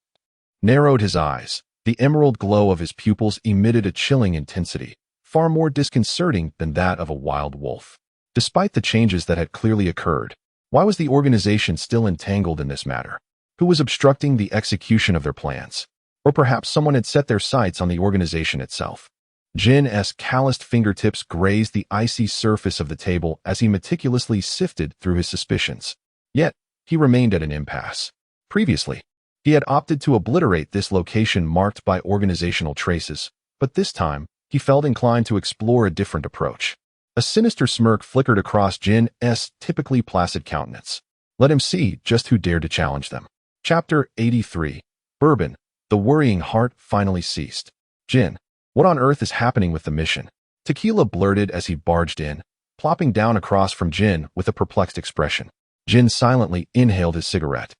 narrowed his eyes. The emerald glow of his pupils emitted a chilling intensity, far more disconcerting than that of a wild wolf. Despite the changes that had clearly occurred, why was the organization still entangled in this matter? Who was obstructing the execution of their plans? Or perhaps someone had set their sights on the organization itself. Jin's calloused fingertips grazed the icy surface of the table as he meticulously sifted through his suspicions. Yet, he remained at an impasse. Previously, he had opted to obliterate this location marked by organizational traces, but this time, he felt inclined to explore a different approach. A sinister smirk flickered across Jin's typically placid countenance. Let him see just who dared to challenge them. Chapter 83. Bourbon. The worrying heart finally ceased. Jin, what on earth is happening with the mission? Tequila blurted as he barged in, plopping down across from Jin with a perplexed expression. Jin silently inhaled his cigarette,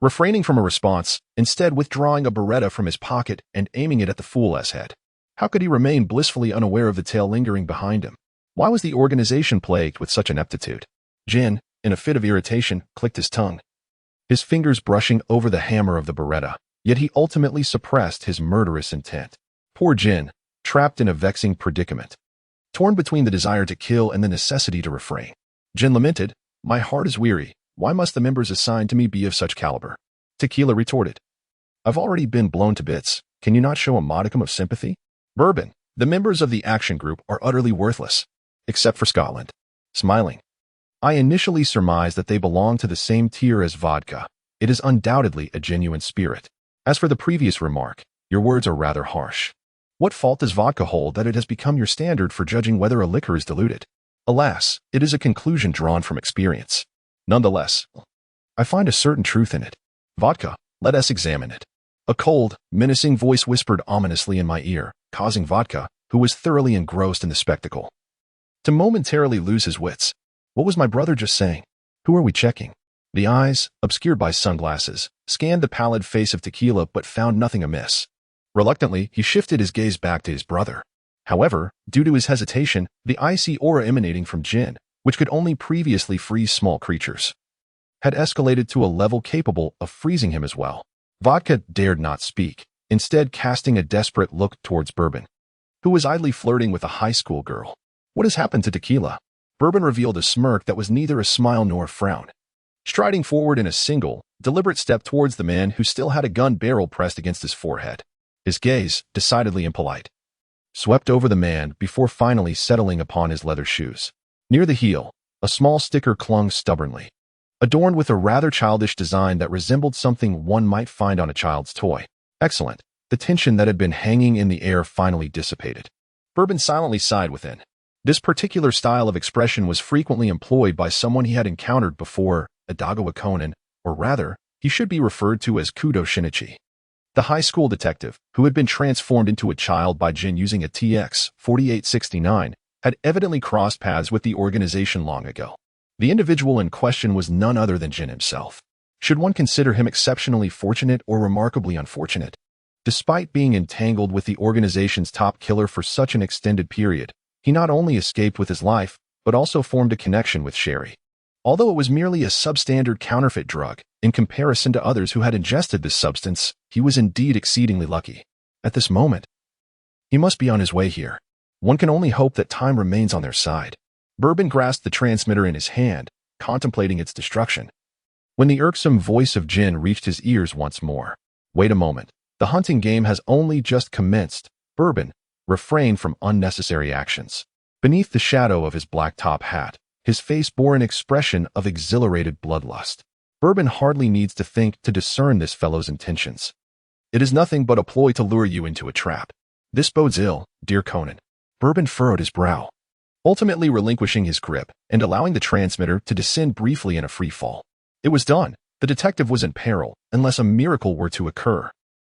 refraining from a response, instead withdrawing a Beretta from his pocket and aiming it at the fool's head. How could he remain blissfully unaware of the tale lingering behind him? Why was the organization plagued with such ineptitude? Jin, in a fit of irritation, clicked his tongue, his fingers brushing over the hammer of the Beretta, yet he ultimately suppressed his murderous intent. Poor Jin, trapped in a vexing predicament, torn between the desire to kill and the necessity to refrain. Jin lamented, "My heart is weary. Why must the members assigned to me be of such caliber?" Tequila retorted, "I've already been blown to bits. Can you not show a modicum of sympathy?" Bourbon, the members of the action group are utterly worthless, except for Scotland. Smiling, I initially surmised that they belong to the same tier as vodka. It is undoubtedly a genuine spirit. As for the previous remark, your words are rather harsh. What fault does vodka hold that it has become your standard for judging whether a liquor is diluted? Alas, it is a conclusion drawn from experience. Nonetheless, I find a certain truth in it. Vodka, let us examine it. A cold, menacing voice whispered ominously in my ear, causing Vodka, who was thoroughly engrossed in the spectacle, to momentarily lose his wits. What was my brother just saying? Who are we checking? The eyes, obscured by sunglasses, scanned the pallid face of Tequila but found nothing amiss. Reluctantly, he shifted his gaze back to his brother. However, due to his hesitation, the icy aura emanating from Jin, which could only previously freeze small creatures, had escalated to a level capable of freezing him as well. Vodka dared not speak, instead casting a desperate look towards Bourbon, who was idly flirting with a high school girl. What has happened to Tequila? Bourbon revealed a smirk that was neither a smile nor a frown, striding forward in a single, deliberate step towards the man who still had a gun barrel pressed against his forehead. His gaze, decidedly impolite, swept over the man before finally settling upon his leather shoes. Near the heel, a small sticker clung stubbornly, adorned with a rather childish design that resembled something one might find on a child's toy. Excellent. The tension that had been hanging in the air finally dissipated. Bourbon silently sighed within. This particular style of expression was frequently employed by someone he had encountered before, Adagawa Conan, or rather, he should be referred to as Kudo Shinichi, the high school detective, who had been transformed into a child by Jin using a TX-4869, had evidently crossed paths with the organization long ago. The individual in question was none other than Jin himself. Should one consider him exceptionally fortunate or remarkably unfortunate? Despite being entangled with the organization's top killer for such an extended period, he not only escaped with his life, but also formed a connection with Sherry. Although it was merely a substandard counterfeit drug, in comparison to others who had ingested this substance, he was indeed exceedingly lucky. At this moment, he must be on his way here. One can only hope that time remains on their side. Bourbon grasped the transmitter in his hand, contemplating its destruction, when the irksome voice of Jin reached his ears once more. Wait a moment. The hunting game has only just commenced. Bourbon, refrain from unnecessary actions. Beneath the shadow of his black top hat, his face bore an expression of exhilarated bloodlust. Bourbon hardly needs to think to discern this fellow's intentions. It is nothing but a ploy to lure you into a trap. This bodes ill, dear Conan. Bourbon furrowed his brow, ultimately relinquishing his grip and allowing the transmitter to descend briefly in a free fall. It was done. The detective was in peril, unless a miracle were to occur.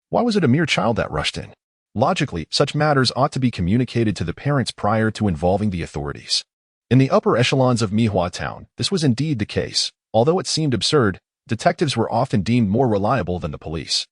Why was it a mere child that rushed in? Logically, such matters ought to be communicated to the parents prior to involving the authorities. In the upper echelons of Mihua Town, this was indeed the case. Although it seemed absurd, detectives were often deemed more reliable than the police,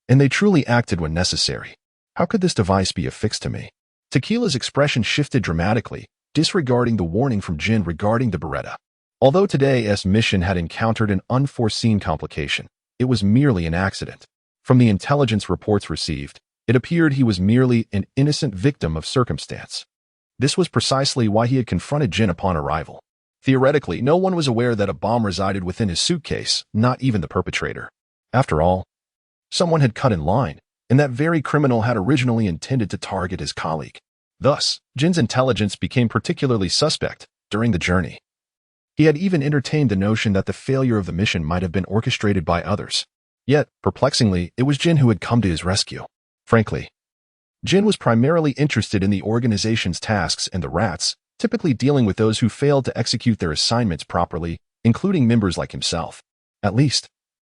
and they truly acted when necessary. How could this device be affixed to me? Tequila's expression shifted dramatically, disregarding the warning from Jin regarding the Beretta. Although today's mission had encountered an unforeseen complication, it was merely an accident. From the intelligence reports received, it appeared he was merely an innocent victim of circumstance. This was precisely why he had confronted Jin upon arrival. Theoretically, no one was aware that a bomb resided within his suitcase, not even the perpetrator. After all, someone had cut in line, and that very criminal had originally intended to target his colleague. Thus, Jin's intelligence became particularly suspect during the journey. He had even entertained the notion that the failure of the mission might have been orchestrated by others. Yet, perplexingly, it was Jin who had come to his rescue. Frankly, Jin was primarily interested in the organization's tasks and the rats, typically dealing with those who failed to execute their assignments properly, including members like himself. At least,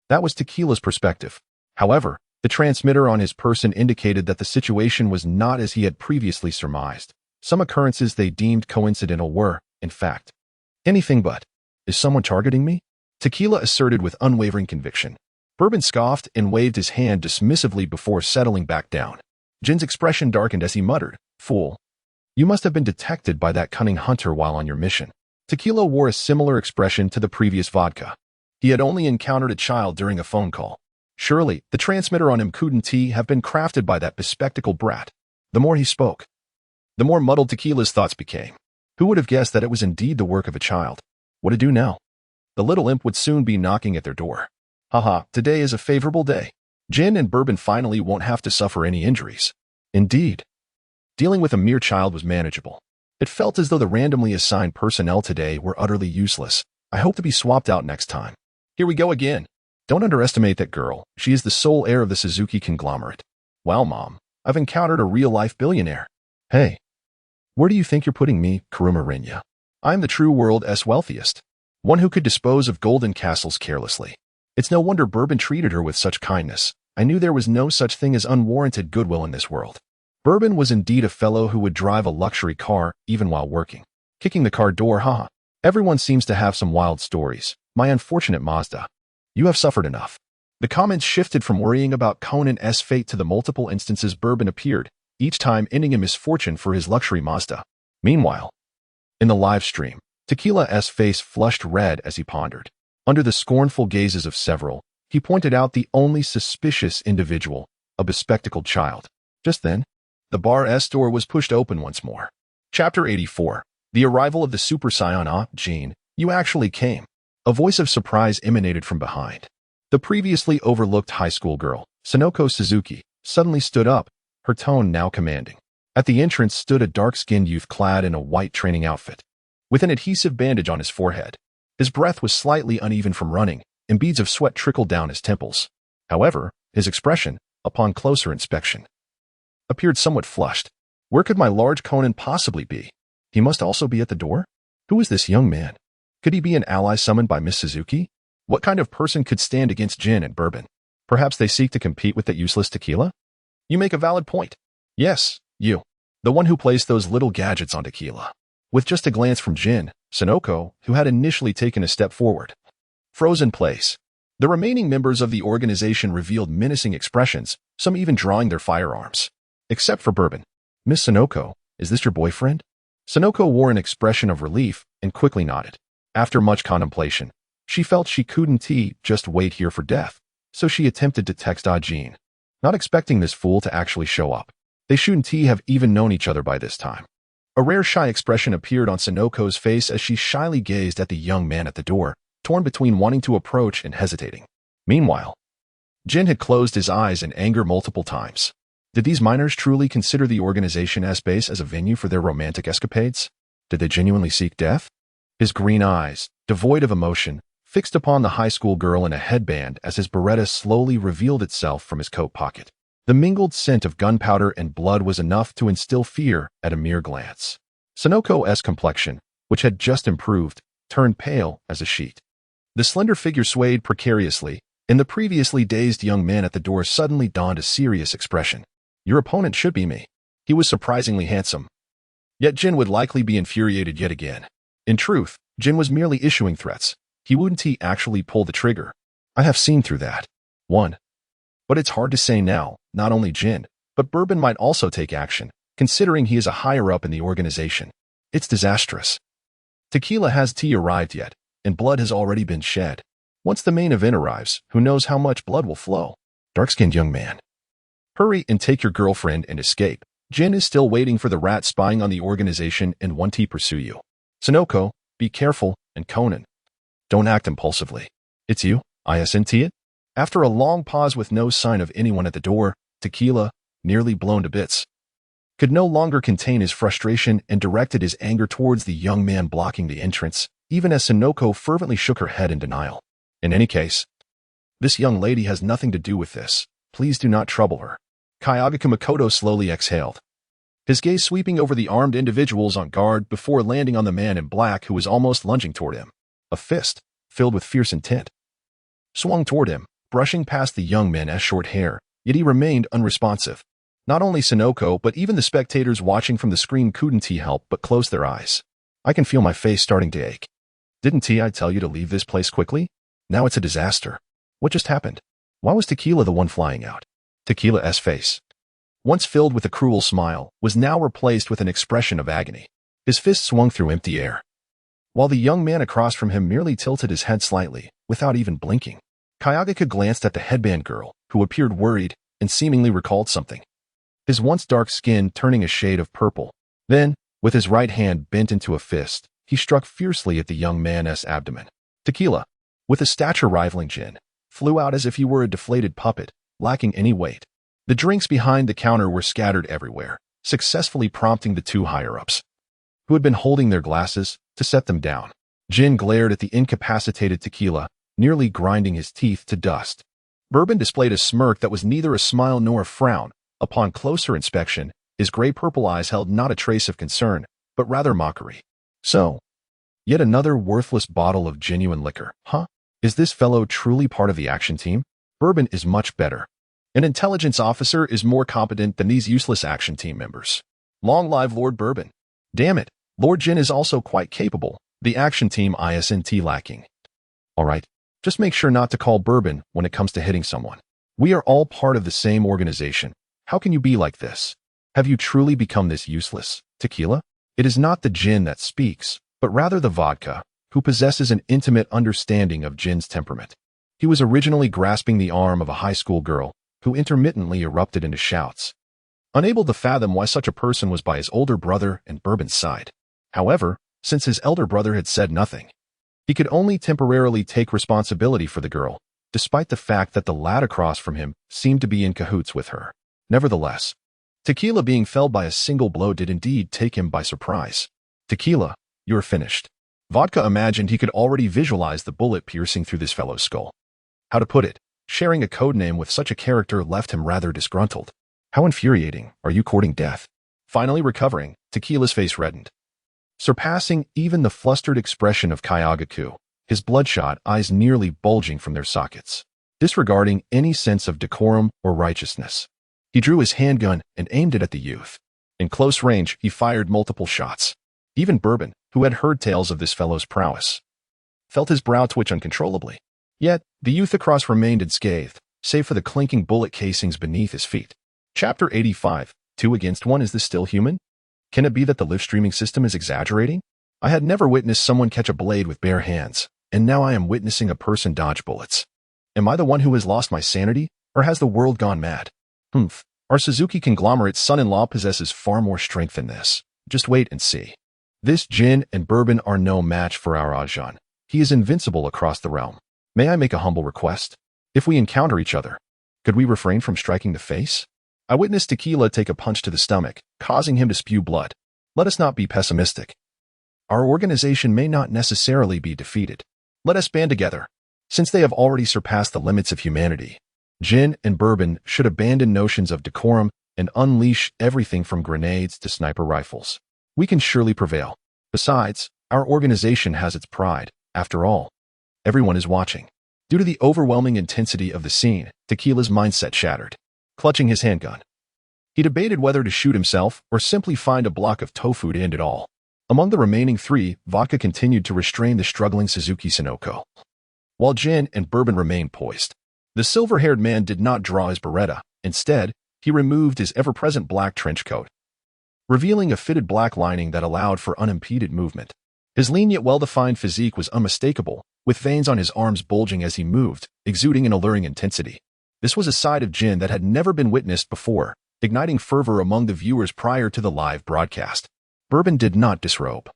that was Tequila's perspective. However, the transmitter on his person indicated that the situation was not as he had previously surmised. Some occurrences they deemed coincidental were, in fact, anything but. Is someone targeting me? Tequila asserted with unwavering conviction. Bourbon scoffed and waved his hand dismissively before settling back down. Jin's expression darkened as he muttered, "Fool. You must have been detected by that cunning hunter while on your mission." Tequila wore a similar expression to the previous vodka. He had only encountered a child during a phone call. Surely, the transmitter on him couldn't have been crafted by that bespectacled brat. The more he spoke, the more muddled Tequila's thoughts became. Who would have guessed that it was indeed the work of a child? What to do now? The little imp would soon be knocking at their door. Haha, today is a favorable day. Jin and Bourbon finally won't have to suffer any injuries. Indeed. Dealing with a mere child was manageable. It felt as though the randomly assigned personnel today were utterly useless. I hope to be swapped out next time. Here we go again. Don't underestimate that girl. She is the sole heir of the Suzuki conglomerate. Wow, Mom, I've encountered a real-life billionaire. Hey, where do you think you're putting me, Kuruma Rinya? I'm the true world's wealthiest. One who could dispose of golden castles carelessly. It's no wonder Bourbon treated her with such kindness. I knew there was no such thing as unwarranted goodwill in this world. Bourbon was indeed a fellow who would drive a luxury car even while working. Kicking the car door, haha. Everyone seems to have some wild stories. My unfortunate Mazda. You have suffered enough. The comments shifted from worrying about Conan's fate to the multiple instances Bourbon appeared, each time ending in misfortune for his luxury Mazda. Meanwhile, in the live stream, Tequila's face flushed red as he pondered. Under the scornful gazes of several, he pointed out the only suspicious individual, a bespectacled child. Just then, the bar's door was pushed open once more. Chapter 84. The arrival of the Super Saiyan. Ah, Jean, you actually came. A voice of surprise emanated from behind. The previously overlooked high school girl, Sonoko Suzuki, suddenly stood up, her tone now commanding. At the entrance stood a dark-skinned youth clad in a white training outfit, with an adhesive bandage on his forehead. His breath was slightly uneven from running, and beads of sweat trickled down his temples. However, his expression, upon closer inspection, appeared somewhat flushed. Where could my large Conan possibly be? He must also be at the door? Who is this young man? Could he be an ally summoned by Miss Suzuki? What kind of person could stand against Jin and Bourbon? Perhaps they seek to compete with that useless Tequila? You make a valid point. Yes, you. The one who placed those little gadgets on Tequila. With just a glance from Jin, Sonoko, who had initially taken a step forward, froze in place. The remaining members of the organization revealed menacing expressions, some even drawing their firearms. Except for Bourbon. Miss Sonoko, is this your boyfriend? Sonoko wore an expression of relief and quickly nodded. After much contemplation, she felt she couldn't just wait here for death, so she attempted to text Jean, not expecting this fool to actually show up. They shouldn't have even known each other by this time. A rare shy expression appeared on Sonoko's face as she shyly gazed at the young man at the door, torn between wanting to approach and hesitating. Meanwhile, Jin had closed his eyes in anger multiple times. Did these minors truly consider the organization's base as a venue for their romantic escapades? Did they genuinely seek death? His green eyes, devoid of emotion, fixed upon the high school girl in a headband as his Beretta slowly revealed itself from his coat pocket. The mingled scent of gunpowder and blood was enough to instill fear at a mere glance. Sonoko's complexion, which had just improved, turned pale as a sheet. The slender figure swayed precariously, and the previously dazed young man at the door suddenly donned a serious expression. Your opponent should be me. He was surprisingly handsome. Yet Jin would likely be infuriated yet again. In truth, Jin was merely issuing threats. He wouldn't actually pull the trigger. I have seen through that. 1. But it's hard to say now, not only Jin, but Bourbon might also take action, considering he is a higher-up in the organization. It's disastrous. Tequila has tea arrived yet, and blood has already been shed. Once the main event arrives, who knows how much blood will flow? Dark-skinned young man. Hurry and take your girlfriend and escape. Jin is still waiting for the rat spying on the organization and one to pursue you. Sonoko, be careful, and Conan. Don't act impulsively. It's you, isn't it? After a long pause with no sign of anyone at the door, Tequila, nearly blown to bits, could no longer contain his frustration and directed his anger towards the young man blocking the entrance, even as Sonoko fervently shook her head in denial. In any case, this young lady has nothing to do with this. Please do not trouble her. Kayagaku Makoto slowly exhaled, his gaze sweeping over the armed individuals on guard before landing on the man in black who was almost lunging toward him. A fist, filled with fierce intent, swung toward him, brushing past the young man's short hair, yet he remained unresponsive. Not only Sonoko, but even the spectators watching from the screen couldn't help but close their eyes. I can feel my face starting to ache. Didn't I tell you to leave this place quickly? Now it's a disaster. What just happened? Why was Tequila the one flying out? Tequila's face, once filled with a cruel smile, was now replaced with an expression of agony. His fist swung through empty air, while the young man across from him merely tilted his head slightly, without even blinking. Kayagaku glanced at the headband girl, who appeared worried and seemingly recalled something, his once dark skin turning a shade of purple. Then, with his right hand bent into a fist, he struck fiercely at the young man's abdomen. Tequila, with a stature rivaling Jin, flew out as if he were a deflated puppet, lacking any weight. The drinks behind the counter were scattered everywhere, successfully prompting the two higher-ups, who had been holding their glasses, to set them down. Jin glared at the incapacitated Tequila, nearly grinding his teeth to dust. Bourbon displayed a smirk that was neither a smile nor a frown. Upon closer inspection, his gray-purple eyes held not a trace of concern, but rather mockery. So, yet another worthless bottle of genuine liquor, huh? Is this fellow truly part of the action team? Bourbon is much better. An intelligence officer is more competent than these useless action team members. Long live Lord Bourbon. Damn it, Lord Jin is also quite capable. The action team isn't lacking. Alright, just make sure not to call Bourbon when it comes to hitting someone. We are all part of the same organization. How can you be like this? Have you truly become this useless, Tequila? It is not the Jin that speaks, but rather the vodka, who possesses an intimate understanding of Jin's temperament. He was originally grasping the arm of a high school girl, who intermittently erupted into shouts, unable to fathom why such a person was by his older brother and Bourbon's side. However, since his elder brother had said nothing, he could only temporarily take responsibility for the girl, despite the fact that the lad across from him seemed to be in cahoots with her. Nevertheless, Tequila being felled by a single blow did indeed take him by surprise. Tequila, you're finished. Vodka imagined he could already visualize the bullet piercing through this fellow's skull. How to put it, sharing a codename with such a character left him rather disgruntled. How infuriating, are you courting death? Finally recovering, Tequila's face reddened, surpassing even the flustered expression of Kayagaku, his bloodshot eyes nearly bulging from their sockets. Disregarding any sense of decorum or righteousness, he drew his handgun and aimed it at the youth. In close range, he fired multiple shots. Even Bourbon, who had heard tales of this fellow's prowess, felt his brow twitch uncontrollably. Yet, the youth across remained unscathed, save for the clinking bullet casings beneath his feet. Chapter 85, 2 against 1. Is this still human? Can it be that the live streaming system is exaggerating? I had never witnessed someone catch a blade with bare hands, and now I am witnessing a person dodge bullets. Am I the one who has lost my sanity, or has the world gone mad? Our Suzuki conglomerate's son-in-law possesses far more strength than this. Just wait and see. This Jin and Bourbon are no match for our Ajahn. He is invincible across the realm. May I make a humble request? If we encounter each other, could we refrain from striking the face? I witnessed Tequila take a punch to the stomach, causing him to spew blood. Let us not be pessimistic. Our organization may not necessarily be defeated. Let us band together. Since they have already surpassed the limits of humanity, Jin and Bourbon should abandon notions of decorum and unleash everything from grenades to sniper rifles. We can surely prevail. Besides, our organization has its pride. After all, everyone is watching. Due to the overwhelming intensity of the scene, Tequila's mindset shattered. Clutching his handgun, he debated whether to shoot himself or simply find a block of tofu to end it all. Among the remaining three, Vodka continued to restrain the struggling Suzuki Sonoko, while Jin and Bourbon remained poised. The silver-haired man did not draw his Beretta. Instead, he removed his ever-present black trench coat revealing a fitted black lining that allowed for unimpeded movement. His lean yet well-defined physique was unmistakable, with veins on his arms bulging as he moved, exuding an alluring intensity. This was a side of Jin that had never been witnessed before, igniting fervor among the viewers prior to the live broadcast. Bourbon did not disrobe.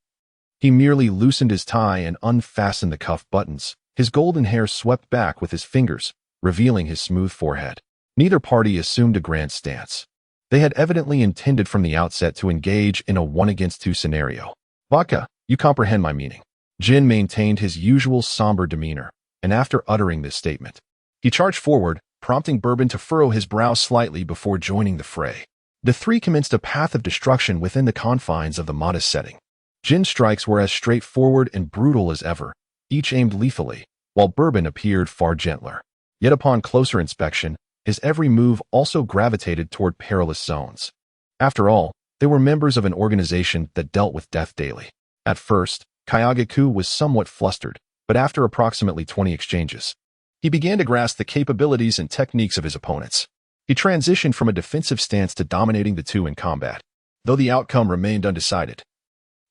He merely loosened his tie and unfastened the cuff buttons. His golden hair swept back with his fingers, revealing his smooth forehead. Neither party assumed a grand stance. They had evidently intended from the outset to engage in a 1-against-2 scenario. Vodka, you comprehend my meaning. Jin maintained his usual somber demeanor, and after uttering this statement, he charged forward, prompting Bourbon to furrow his brow slightly before joining the fray. The three commenced a path of destruction within the confines of the modest setting. Jin's strikes were as straightforward and brutal as ever, each aimed lethally, while Bourbon appeared far gentler. Yet upon closer inspection, his every move also gravitated toward perilous zones. After all, they were members of an organization that dealt with death daily. At first, Kayagaku was somewhat flustered, but after approximately 20 exchanges, he began to grasp the capabilities and techniques of his opponents. He transitioned from a defensive stance to dominating the two in combat, though the outcome remained undecided.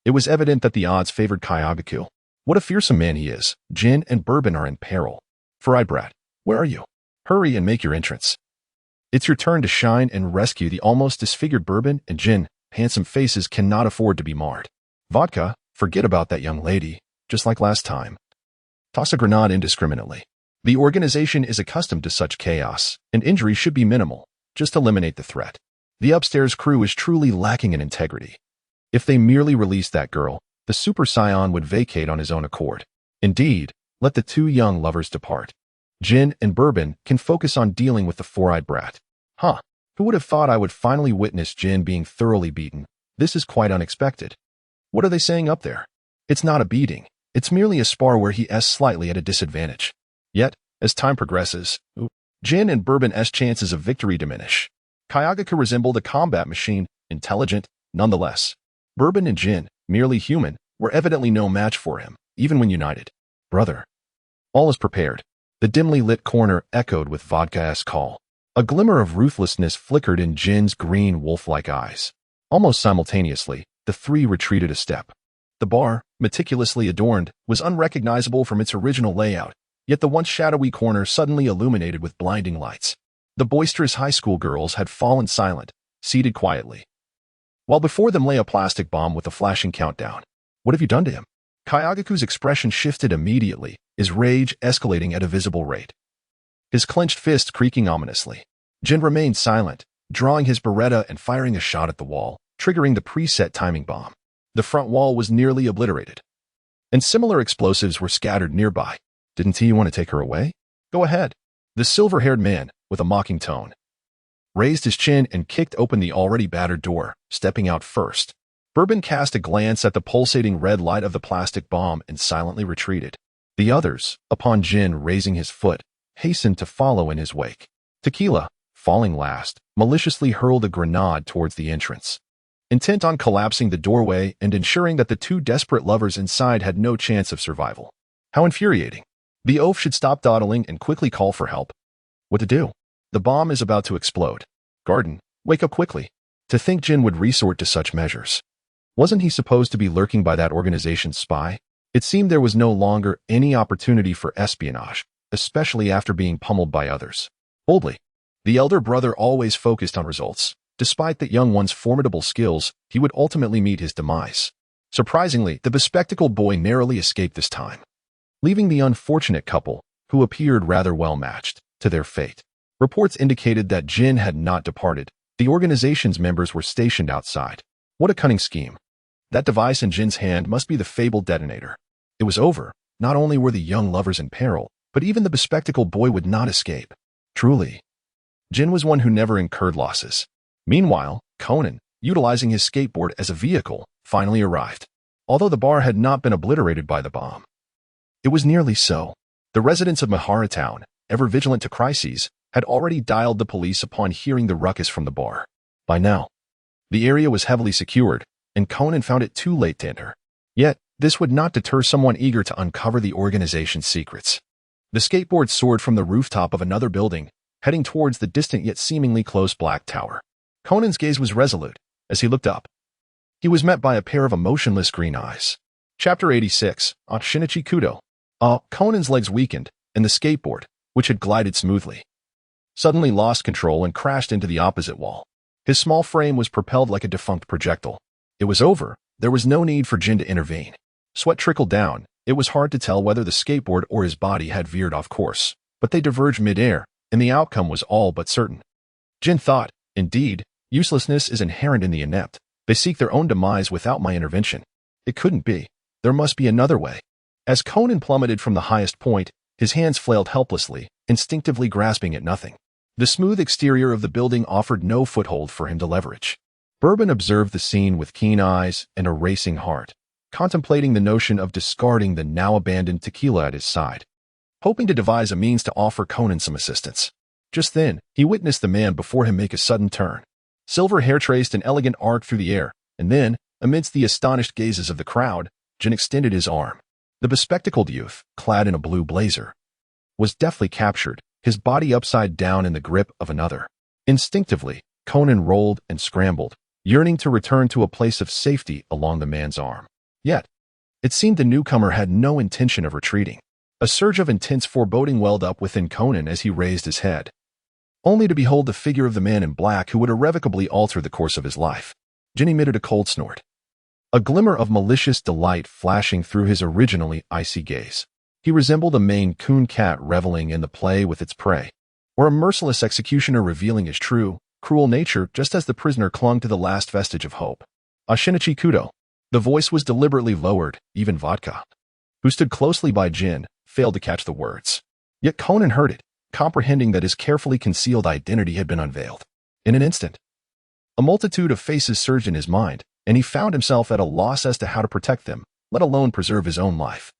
It was evident that the odds favored Kayagaku. What a fearsome man he is. Jin and Bourbon are in peril. Fried Brat, where are you? Hurry and make your entrance. It's your turn to shine and rescue the almost disfigured Bourbon and Jin. Handsome faces cannot afford to be marred. Vodka, forget about that young lady, just like last time. Toss a grenade indiscriminately. The organization is accustomed to such chaos, and injury should be minimal. Just eliminate the threat. The upstairs crew is truly lacking in integrity. If they merely released that girl, the Super Scion would vacate on his own accord. Indeed, let the two young lovers depart. Jin and Bourbon can focus on dealing with the four-eyed brat. Huh, who would have thought I would finally witness Jin being thoroughly beaten? This is quite unexpected. What are they saying up there? It's not a beating. It's merely a spar where he is slightly at a disadvantage. Yet, as time progresses, Jin and Bourbon's chances of victory diminish. Kayagaku resembled a combat machine, intelligent, nonetheless. Bourbon and Jin, merely human, were evidently no match for him, even when united. Brother. All is prepared. The dimly lit corner echoed with Vodka's call. A glimmer of ruthlessness flickered in Jin's green wolf-like eyes. Almost simultaneously, the three retreated a step. The bar, meticulously adorned, was unrecognizable from its original layout, yet the once shadowy corner suddenly illuminated with blinding lights. The boisterous high school girls had fallen silent, seated quietly, while before them lay a plastic bomb with a flashing countdown. What have you done to him? Kayagaku's expression shifted immediately, his rage escalating at a visible rate. His clenched fist creaking ominously. Jin remained silent, drawing his Beretta and firing a shot at the wall, triggering the preset timing bomb. The front wall was nearly obliterated, and similar explosives were scattered nearby. Didn't he want to take her away? Go ahead. The silver-haired man, with a mocking tone, raised his chin and kicked open the already battered door, stepping out first. Bourbon cast a glance at the pulsating red light of the plastic bomb and silently retreated. The others, upon Jin raising his foot, hastened to follow in his wake. Tequila, falling last, maliciously hurled a grenade towards the entrance, intent on collapsing the doorway and ensuring that the two desperate lovers inside had no chance of survival. How infuriating. The oaf should stop dawdling and quickly call for help. What to do? The bomb is about to explode. Garden, wake up quickly. To think Jin would resort to such measures. Wasn't he supposed to be lurking by that organization's spy? It seemed there was no longer any opportunity for espionage, especially after being pummeled by others. Boldly, the elder brother always focused on results. Despite the young one's formidable skills, he would ultimately meet his demise. Surprisingly, the bespectacled boy narrowly escaped this time, leaving the unfortunate couple, who appeared rather well matched, to their fate. Reports indicated that Jin had not departed. The organization's members were stationed outside. What a cunning scheme. That device in Jin's hand must be the fabled detonator. It was over. Not only were the young lovers in peril, but even the bespectacled boy would not escape. Truly, Jin was one who never incurred losses. Meanwhile, Conan, utilizing his skateboard as a vehicle, finally arrived. Although the bar had not been obliterated by the bomb, it was nearly so. The residents of Mihara Town, ever vigilant to crises, had already dialed the police upon hearing the ruckus from the bar. By now, the area was heavily secured, and Conan found it too late to enter. Yet, this would not deter someone eager to uncover the organization's secrets. The skateboard soared from the rooftop of another building, heading towards the distant yet seemingly close black tower. Conan's gaze was resolute. As he looked up, he was met by a pair of emotionless green eyes. Chapter 86, Shinichi Kudo. Conan's legs weakened, and the skateboard, which had glided smoothly, suddenly lost control and crashed into the opposite wall. His small frame was propelled like a defunct projectile. It was over. There was no need for Jin to intervene. Sweat trickled down. It was hard to tell whether the skateboard or his body had veered off course, but they diverged mid-air, and the outcome was all but certain. Jin thought, indeed, uselessness is inherent in the inept. They seek their own demise without my intervention. It couldn't be. There must be another way. As Conan plummeted from the highest point, his hands flailed helplessly, instinctively grasping at nothing. The smooth exterior of the building offered no foothold for him to leverage. Bourbon observed the scene with keen eyes and a racing heart, contemplating the notion of discarding the now-abandoned tequila at his side, hoping to devise a means to offer Conan some assistance. Just then, he witnessed the man before him make a sudden turn. Silver hair traced an elegant arc through the air, and then, amidst the astonished gazes of the crowd, Jin extended his arm. The bespectacled youth, clad in a blue blazer, was deftly captured, his body upside down in the grip of another. Instinctively, Conan rolled and scrambled, yearning to return to a place of safety along the man's arm. Yet, it seemed the newcomer had no intention of retreating. A surge of intense foreboding welled up within Conan as he raised his head, only to behold the figure of the man in black who would irrevocably alter the course of his life. Jin emitted a cold snort, a glimmer of malicious delight flashing through his originally icy gaze. He resembled a Maine Coon cat reveling in the play with its prey, or a merciless executioner revealing his true, cruel nature just as the prisoner clung to the last vestige of hope. Shinichi Kudo. The voice was deliberately lowered. Even Vodka, who stood closely by Jin, failed to catch the words. Yet Conan heard it, comprehending that his carefully concealed identity had been unveiled. In an instant, a multitude of faces surged in his mind, and he found himself at a loss as to how to protect them, let alone preserve his own life.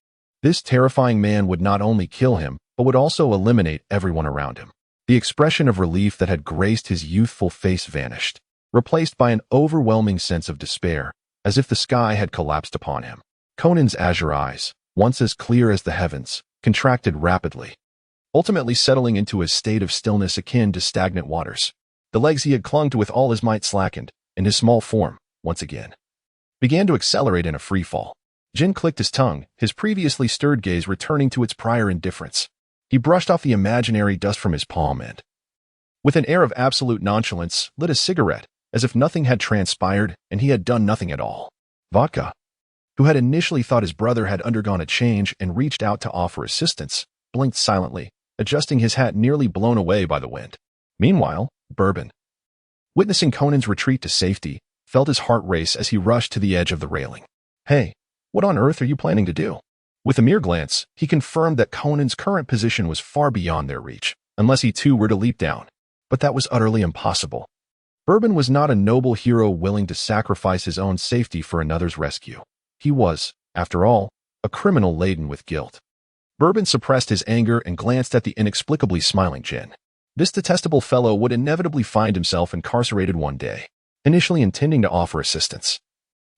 This terrifying man would not only kill him, but would also eliminate everyone around him. The expression of relief that had graced his youthful face vanished, replaced by an overwhelming sense of despair, as if the sky had collapsed upon him. Conan's azure eyes, once as clear as the heavens, contracted rapidly, ultimately settling into a state of stillness akin to stagnant waters. The legs he had clung to with all his might slackened, and his small form, once again, began to accelerate in a free fall. Jin clicked his tongue, his previously stirred gaze returning to its prior indifference. He brushed off the imaginary dust from his palm and, with an air of absolute nonchalance, lit a cigarette, as if nothing had transpired and he had done nothing at all. Vodka, who had initially thought his brother had undergone a change and reached out to offer assistance, blinked silently, adjusting his hat nearly blown away by the wind. Meanwhile, Bourbon, witnessing Conan's retreat to safety, felt his heart race as he rushed to the edge of the railing. Hey, what on earth are you planning to do? With a mere glance, he confirmed that Conan's current position was far beyond their reach, unless he too were to leap down. But that was utterly impossible. Bourbon was not a noble hero willing to sacrifice his own safety for another's rescue. He was, after all, a criminal laden with guilt. Bourbon suppressed his anger and glanced at the inexplicably smiling Jin. This detestable fellow would inevitably find himself incarcerated one day, initially intending to offer assistance.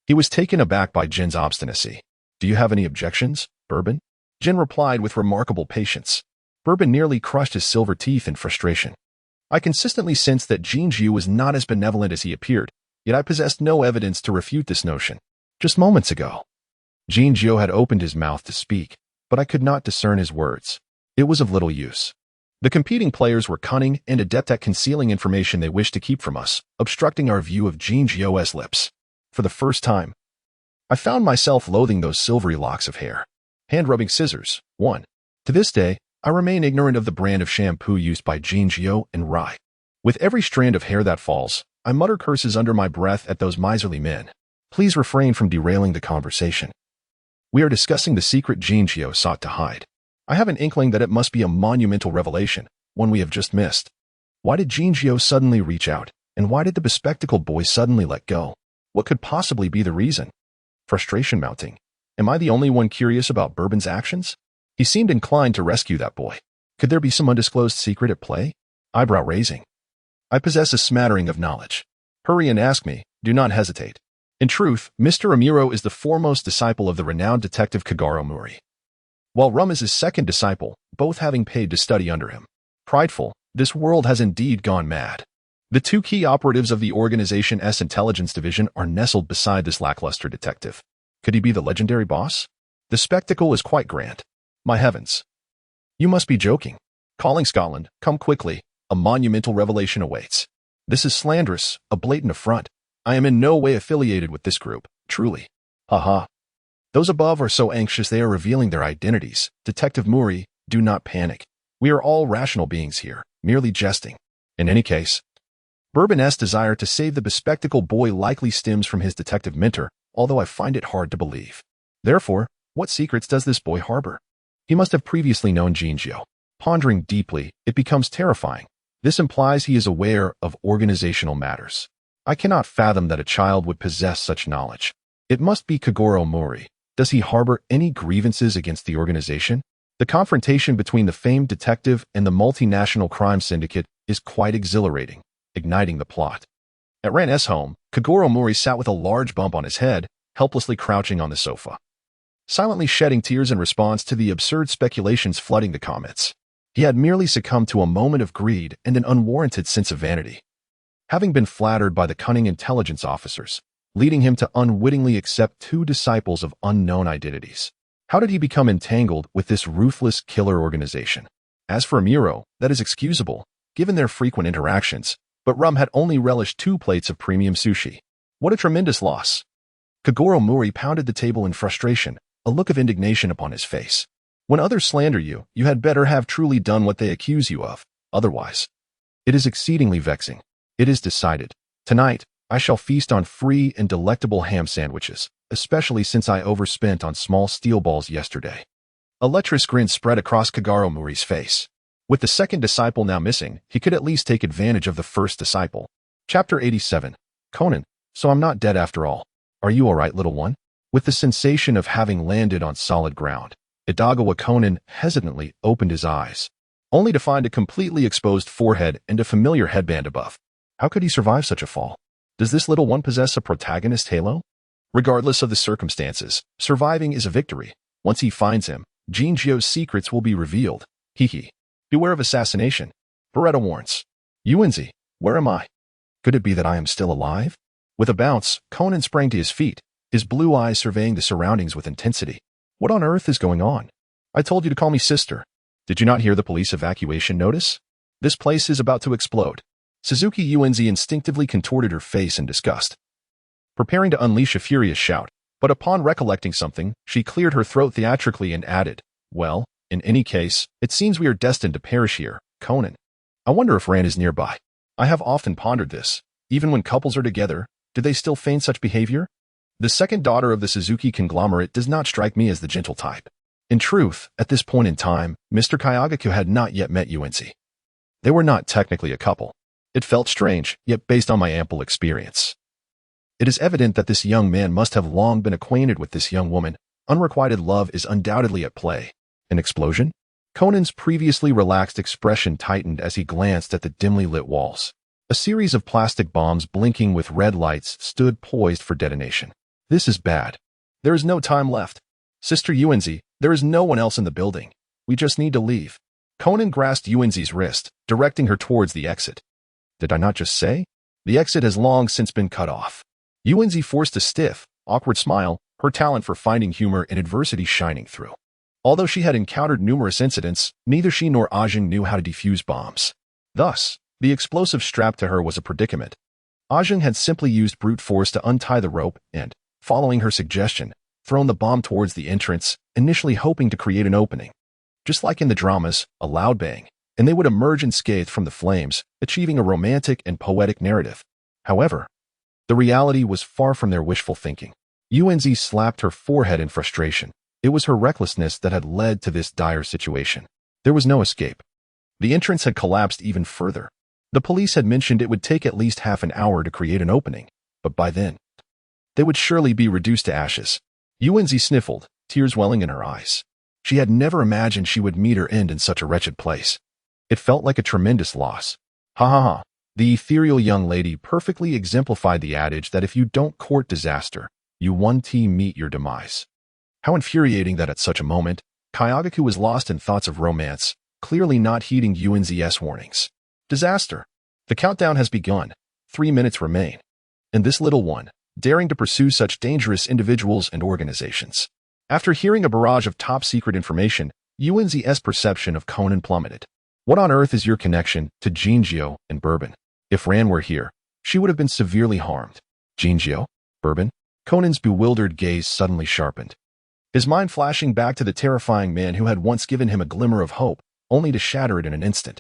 He was taken aback by Jin's obstinacy. Do you have any objections, Bourbon? Jin replied with remarkable patience. Bourbon nearly crushed his silver teeth in frustration. I consistently sensed that Jinjiu was not as benevolent as he appeared, yet I possessed no evidence to refute this notion. Just moments ago, Jinjiu had opened his mouth to speak, but I could not discern his words. It was of little use. The competing players were cunning and adept at concealing information they wished to keep from us, obstructing our view of Jinjiu's lips. For the first time, I found myself loathing those silvery locks of hair. Hand-rubbing scissors. 1. To this day, I remain ignorant of the brand of shampoo used by Jinjiu and Rai. With every strand of hair that falls, I mutter curses under my breath at those miserly men. Please refrain from derailing the conversation. We are discussing the secret Jinjiu sought to hide. I have an inkling that it must be a monumental revelation, one we have just missed. Why did Jinjiu suddenly reach out, and why did the bespectacled boy suddenly let go? What could possibly be the reason? Frustration mounting. Am I the only one curious about Bourbon's actions? He seemed inclined to rescue that boy. Could there be some undisclosed secret at play? Eyebrow raising. I possess a smattering of knowledge. Hurry and ask me. Do not hesitate. In truth, Mr. Amuro is the foremost disciple of the renowned detective Kagero Mori, while Rum is his second disciple, both having paid to study under him. Prideful, this world has indeed gone mad. The two key operatives of the organization's intelligence division are nestled beside this lackluster detective. Could he be the legendary boss? The spectacle is quite grand. My heavens. You must be joking. Calling Scotland, come quickly. A monumental revelation awaits. This is slanderous, a blatant affront. I am in no way affiliated with this group, truly. Haha. Those above are so anxious they are revealing their identities. Detective Muri, do not panic. We are all rational beings here, merely jesting. In any case, Bourbon's desire to save the bespectacled boy likely stems from his detective mentor, although I find it hard to believe. Therefore, what secrets does this boy harbor? He must have previously known Jinzhou. Pondering deeply, it becomes terrifying. This implies he is aware of organizational matters. I cannot fathom that a child would possess such knowledge. It must be Kogoro Mori. Does he harbor any grievances against the organization? The confrontation between the famed detective and the multinational crime syndicate is quite exhilarating, igniting the plot. At Ran's home, Kogoro Mori sat with a large bump on his head, helplessly crouching on the sofa, silently shedding tears in response to the absurd speculations flooding the comments. He had merely succumbed to a moment of greed and an unwarranted sense of vanity, having been flattered by the cunning intelligence officers, leading him to unwittingly accept two disciples of unknown identities. How did he become entangled with this ruthless killer organization? As for Amuro, that is excusable, given their frequent interactions, but Rum had only relished 2 plates of premium sushi. What a tremendous loss. Kogoro Mori pounded the table in frustration, a look of indignation upon his face. When others slander you, you had better have truly done what they accuse you of. Otherwise, it is exceedingly vexing. It is decided. Tonight, I shall feast on free and delectable ham sandwiches, especially since I overspent on small steel balls yesterday. A lecherous grin spread across Kogoro Mori's face. With the second disciple now missing, he could at least take advantage of the first disciple. Chapter 87. Conan, so I'm not dead after all. Are you all right, little one? With the sensation of having landed on solid ground, Itagawa Conan hesitantly opened his eyes, only to find a completely exposed forehead and a familiar headband above. How could he survive such a fall? Does this little one possess a protagonist halo? Regardless of the circumstances, surviving is a victory. Once he finds him, Jinzhou's secrets will be revealed. Hee. Beware of assassination. Beretta warns. Yuanzi, where am I? Could it be that I am still alive? With a bounce, Conan sprang to his feet, his blue eyes surveying the surroundings with intensity. What on earth is going on? I told you to call me sister. Did you not hear the police evacuation notice? This place is about to explode. Suzuki Yuanzi instinctively contorted her face in disgust, preparing to unleash a furious shout, but upon recollecting something, she cleared her throat theatrically and added, well, in any case, it seems we are destined to perish here, Conan. I wonder if Ran is nearby. I have often pondered this. Even when couples are together, do they still feign such behavior? The second daughter of the Suzuki conglomerate does not strike me as the gentle type. In truth, at this point in time, Mr. Kayagaku had not yet met Yuanzi. They were not technically a couple. It felt strange, yet based on my ample experience, it is evident that this young man must have long been acquainted with this young woman. Unrequited love is undoubtedly at play. An explosion? Conan's previously relaxed expression tightened as he glanced at the dimly lit walls. A series of plastic bombs blinking with red lights stood poised for detonation. This is bad. There is no time left. Sister Yuanzi, there is no one else in the building. We just need to leave. Conan grasped Yuanzi's wrist, directing her towards the exit. Did I not just say? The exit has long since been cut off. Yuanzi forced a stiff, awkward smile, her talent for finding humor in adversity shining through. Although she had encountered numerous incidents, neither she nor Ajing knew how to defuse bombs. Thus, the explosive strapped to her was a predicament. Ajing had simply used brute force to untie the rope and, following her suggestion, thrown the bomb towards the entrance, initially hoping to create an opening. Just like in the dramas, a loud bang, and they would emerge unscathed from the flames, achieving a romantic and poetic narrative. However, the reality was far from their wishful thinking. Yuanzi slapped her forehead in frustration. It was her recklessness that had led to this dire situation. There was no escape. The entrance had collapsed even further. The police had mentioned it would take at least half an hour to create an opening, but by then, they would surely be reduced to ashes. Yuanzi sniffled, tears welling in her eyes. She had never imagined she would meet her end in such a wretched place. It felt like a tremendous loss. Ha. The ethereal young lady perfectly exemplified the adage that if you don't court disaster, you one team meet your demise. How infuriating that at such a moment, Kayagaku was lost in thoughts of romance, clearly not heeding Yuanzi's warnings. Disaster. The countdown has begun. 3 minutes remain. And this little one, daring to pursue such dangerous individuals and organizations. After hearing a barrage of top-secret information, Yuanzi's perception of Conan plummeted. What on earth is your connection to Jinjiu and Bourbon? If Ran were here, she would have been severely harmed. Jinjiu? Bourbon? Conan's bewildered gaze suddenly sharpened. His mind flashing back to the terrifying man who had once given him a glimmer of hope, only to shatter it in an instant.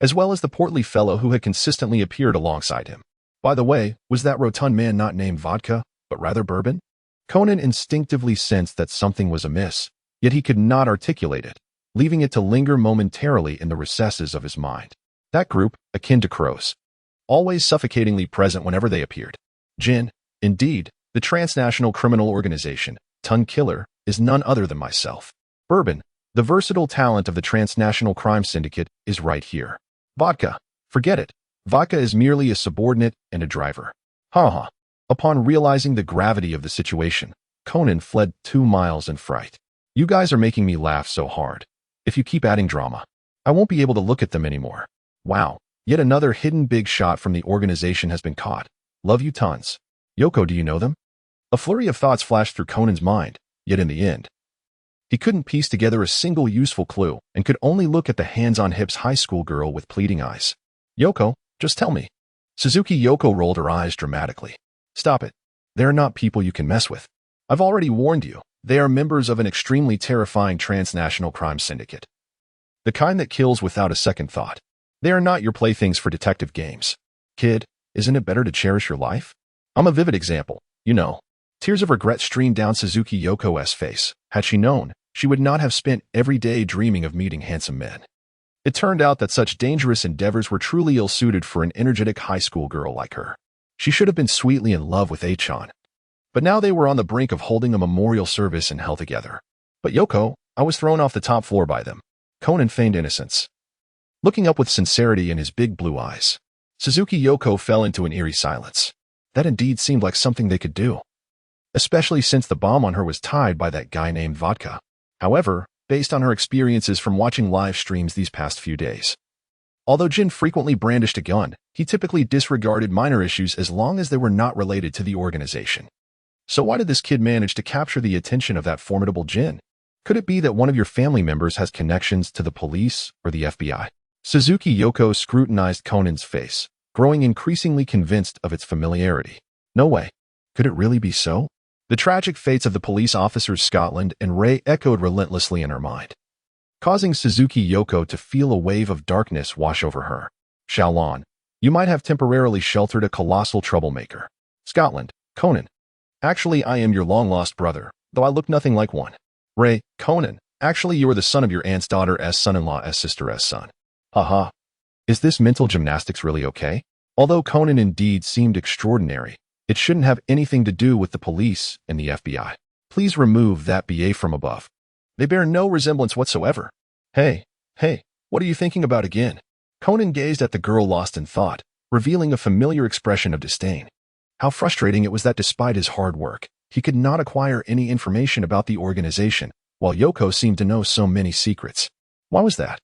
As well as the portly fellow who had consistently appeared alongside him. By the way, was that rotund man not named Vodka, but rather Bourbon? Conan instinctively sensed that something was amiss, yet he could not articulate it, leaving it to linger momentarily in the recesses of his mind. That group, akin to crows, always suffocatingly present whenever they appeared. Jin, indeed, the transnational criminal organization, Ton Killer, is none other than myself. Bourbon, the versatile talent of the transnational crime syndicate, is right here. Vodka, forget it. Vodka is merely a subordinate and a driver. Ha. Upon realizing the gravity of the situation, Conan fled 2 miles in fright. You guys are making me laugh so hard. If you keep adding drama, I won't be able to look at them anymore. Wow, yet another hidden big shot from the organization has been caught. Love you tons. Yoko, do you know them? A flurry of thoughts flashed through Conan's mind, yet in the end, he couldn't piece together a single useful clue and could only look at the hands-on-hips high school girl with pleading eyes. Yoko, just tell me. Suzuki Yoko rolled her eyes dramatically. Stop it. They are not people you can mess with. I've already warned you. They are members of an extremely terrifying transnational crime syndicate. The kind that kills without a second thought. They are not your playthings for detective games. Kid, isn't it better to cherish your life? I'm a vivid example, you know. Tears of regret streamed down Suzuki Yoko's face. Had she known, she would not have spent every day dreaming of meeting handsome men. It turned out that such dangerous endeavors were truly ill-suited for an energetic high school girl like her. She should have been sweetly in love with Achan. But now they were on the brink of holding a memorial service in hell together. But Yoko, I was thrown off the top floor by them. Conan feigned innocence, looking up with sincerity in his big blue eyes. Suzuki Yoko fell into an eerie silence. That indeed seemed like something they could do. Especially since the bomb on her was tied by that guy named Vodka. However, based on her experiences from watching live streams these past few days. Although Jin frequently brandished a gun, he typically disregarded minor issues as long as they were not related to the organization. So why did this kid manage to capture the attention of that formidable Jin? Could it be that one of your family members has connections to the police or the FBI? Suzuki Yoko scrutinized Conan's face, growing increasingly convinced of its familiarity. No way. Could it really be so? The tragic fates of the police officers Scotland and Ray echoed relentlessly in her mind, causing Suzuki Yoko to feel a wave of darkness wash over her. Xiaolon, you might have temporarily sheltered a colossal troublemaker. Scotland, Conan. Actually, I am your long-lost brother, though I look nothing like one. Ray, Conan. Actually, you are the son of your aunt's daughter's son-in-law's sister's son. Haha. Is this mental gymnastics really okay? Although Conan indeed seemed extraordinary, it shouldn't have anything to do with the police and the FBI. Please remove that BA from above. They bear no resemblance whatsoever. Hey, what are you thinking about again? Conan gazed at the girl lost in thought, revealing a familiar expression of disdain. How frustrating it was that despite his hard work, he could not acquire any information about the organization, while Yoko seemed to know so many secrets. Why was that?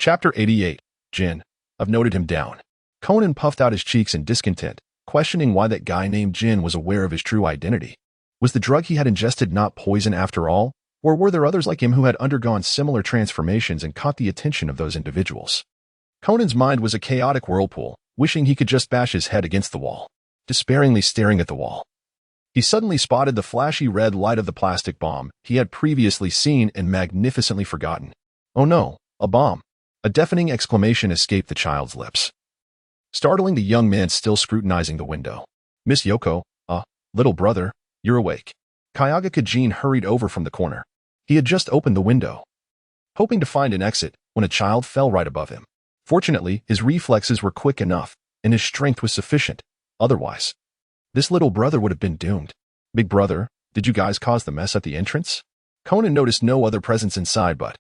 Chapter 88. Jin. I've noted him down. Conan puffed out his cheeks in discontent, questioning why that guy named Jin was aware of his true identity. Was the drug he had ingested not poison after all, or were there others like him who had undergone similar transformations and caught the attention of those individuals? Conan's mind was a chaotic whirlpool, wishing he could just bash his head against the wall, despairingly staring at the wall. He suddenly spotted the flashy red light of the plastic bomb he had previously seen and magnificently forgotten. Oh no, a bomb. A deafening exclamation escaped the child's lips, startling the young man still scrutinizing the window. Miss Yoko, little brother, you're awake. Kyaga Kajin hurried over from the corner. He had just opened the window, hoping to find an exit, when a child fell right above him. Fortunately, his reflexes were quick enough, and his strength was sufficient. Otherwise, this little brother would have been doomed. Big brother, did you guys cause the mess at the entrance? Conan noticed no other presence inside but,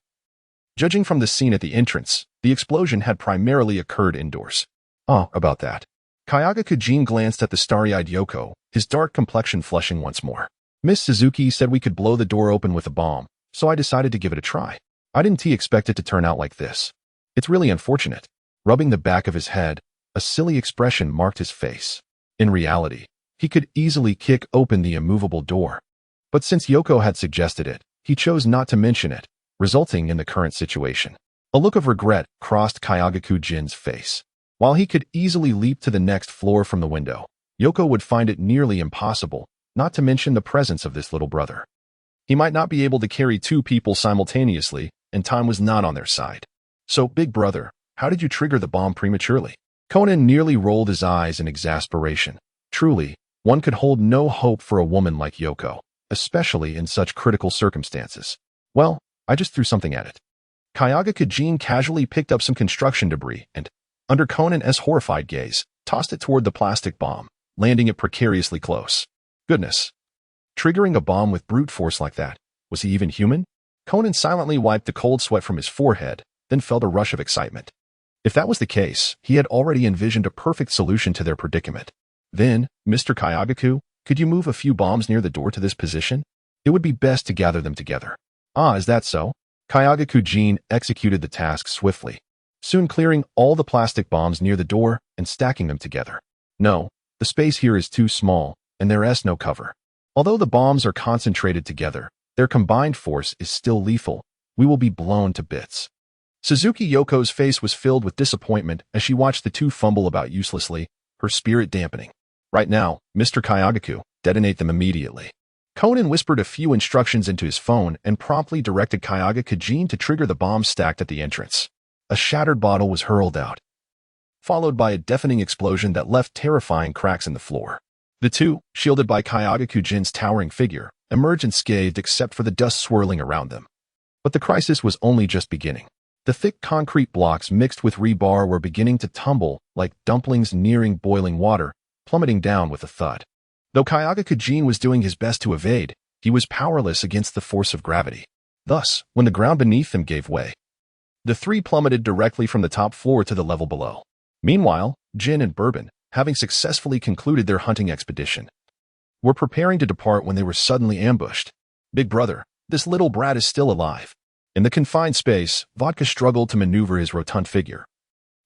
judging from the scene at the entrance, the explosion had primarily occurred indoors. About that. Kyaga Kajin glanced at the starry-eyed Yoko, his dark complexion flushing once more. Miss Suzuki said we could blow the door open with a bomb, so I decided to give it a try. I didn't expect it to turn out like this. It's really unfortunate. Rubbing the back of his head, A silly expression marked his face. In reality, he could easily kick open the immovable door. But since Yoko had suggested it, he chose not to mention it, resulting in the current situation. A look of regret crossed Kyagaku-jin's face. While he could easily leap to the next floor from the window, Yoko would find it nearly impossible, not to mention the presence of this little brother. He might not be able to carry two people simultaneously, and time was not on their side. So, big brother, how did you trigger the bomb prematurely? Conan nearly rolled his eyes in exasperation. Truly, one could hold no hope for a woman like Yoko, especially in such critical circumstances. Well, I just threw something at it. Kyagaku-jin casually picked up some construction debris and, under Conan's horrified gaze, tossed it toward the plastic bomb, landing it precariously close. Goodness. Triggering a bomb with brute force like that, was he even human? Conan silently wiped the cold sweat from his forehead, then felt a rush of excitement. If that was the case, he had already envisioned a perfect solution to their predicament. Then, Mr. Kyagaku, could you move a few bombs near the door to this position? It would be best to gather them together. Ah, is that so? Kyagaku-jin executed the task swiftly, soon clearing all the plastic bombs near the door and stacking them together. No, the space here is too small, and there is no cover. Although the bombs are concentrated together, their combined force is still lethal. We will be blown to bits. Suzuki Yoko's face was filled with disappointment as she watched the two fumble about uselessly, her spirit dampening. Right now, Mr. Kyagaku, detonate them immediately. Conan whispered a few instructions into his phone and promptly directed Kyagaku-jin to trigger the bomb stacked at the entrance. A shattered bottle was hurled out, followed by a deafening explosion that left terrifying cracks in the floor. The two, shielded by Kyagaku-jin's towering figure, emerged unscathed except for the dust swirling around them. But the crisis was only just beginning. The thick concrete blocks mixed with rebar were beginning to tumble like dumplings nearing boiling water, plummeting down with a thud. Though Kyagaku-jin was doing his best to evade, he was powerless against the force of gravity. Thus, when the ground beneath them gave way, the three plummeted directly from the top floor to the level below. Meanwhile, Jin and Bourbon, having successfully concluded their hunting expedition, were preparing to depart when they were suddenly ambushed. Big brother, this little brat is still alive. In the confined space, Vodka struggled to maneuver his rotund figure,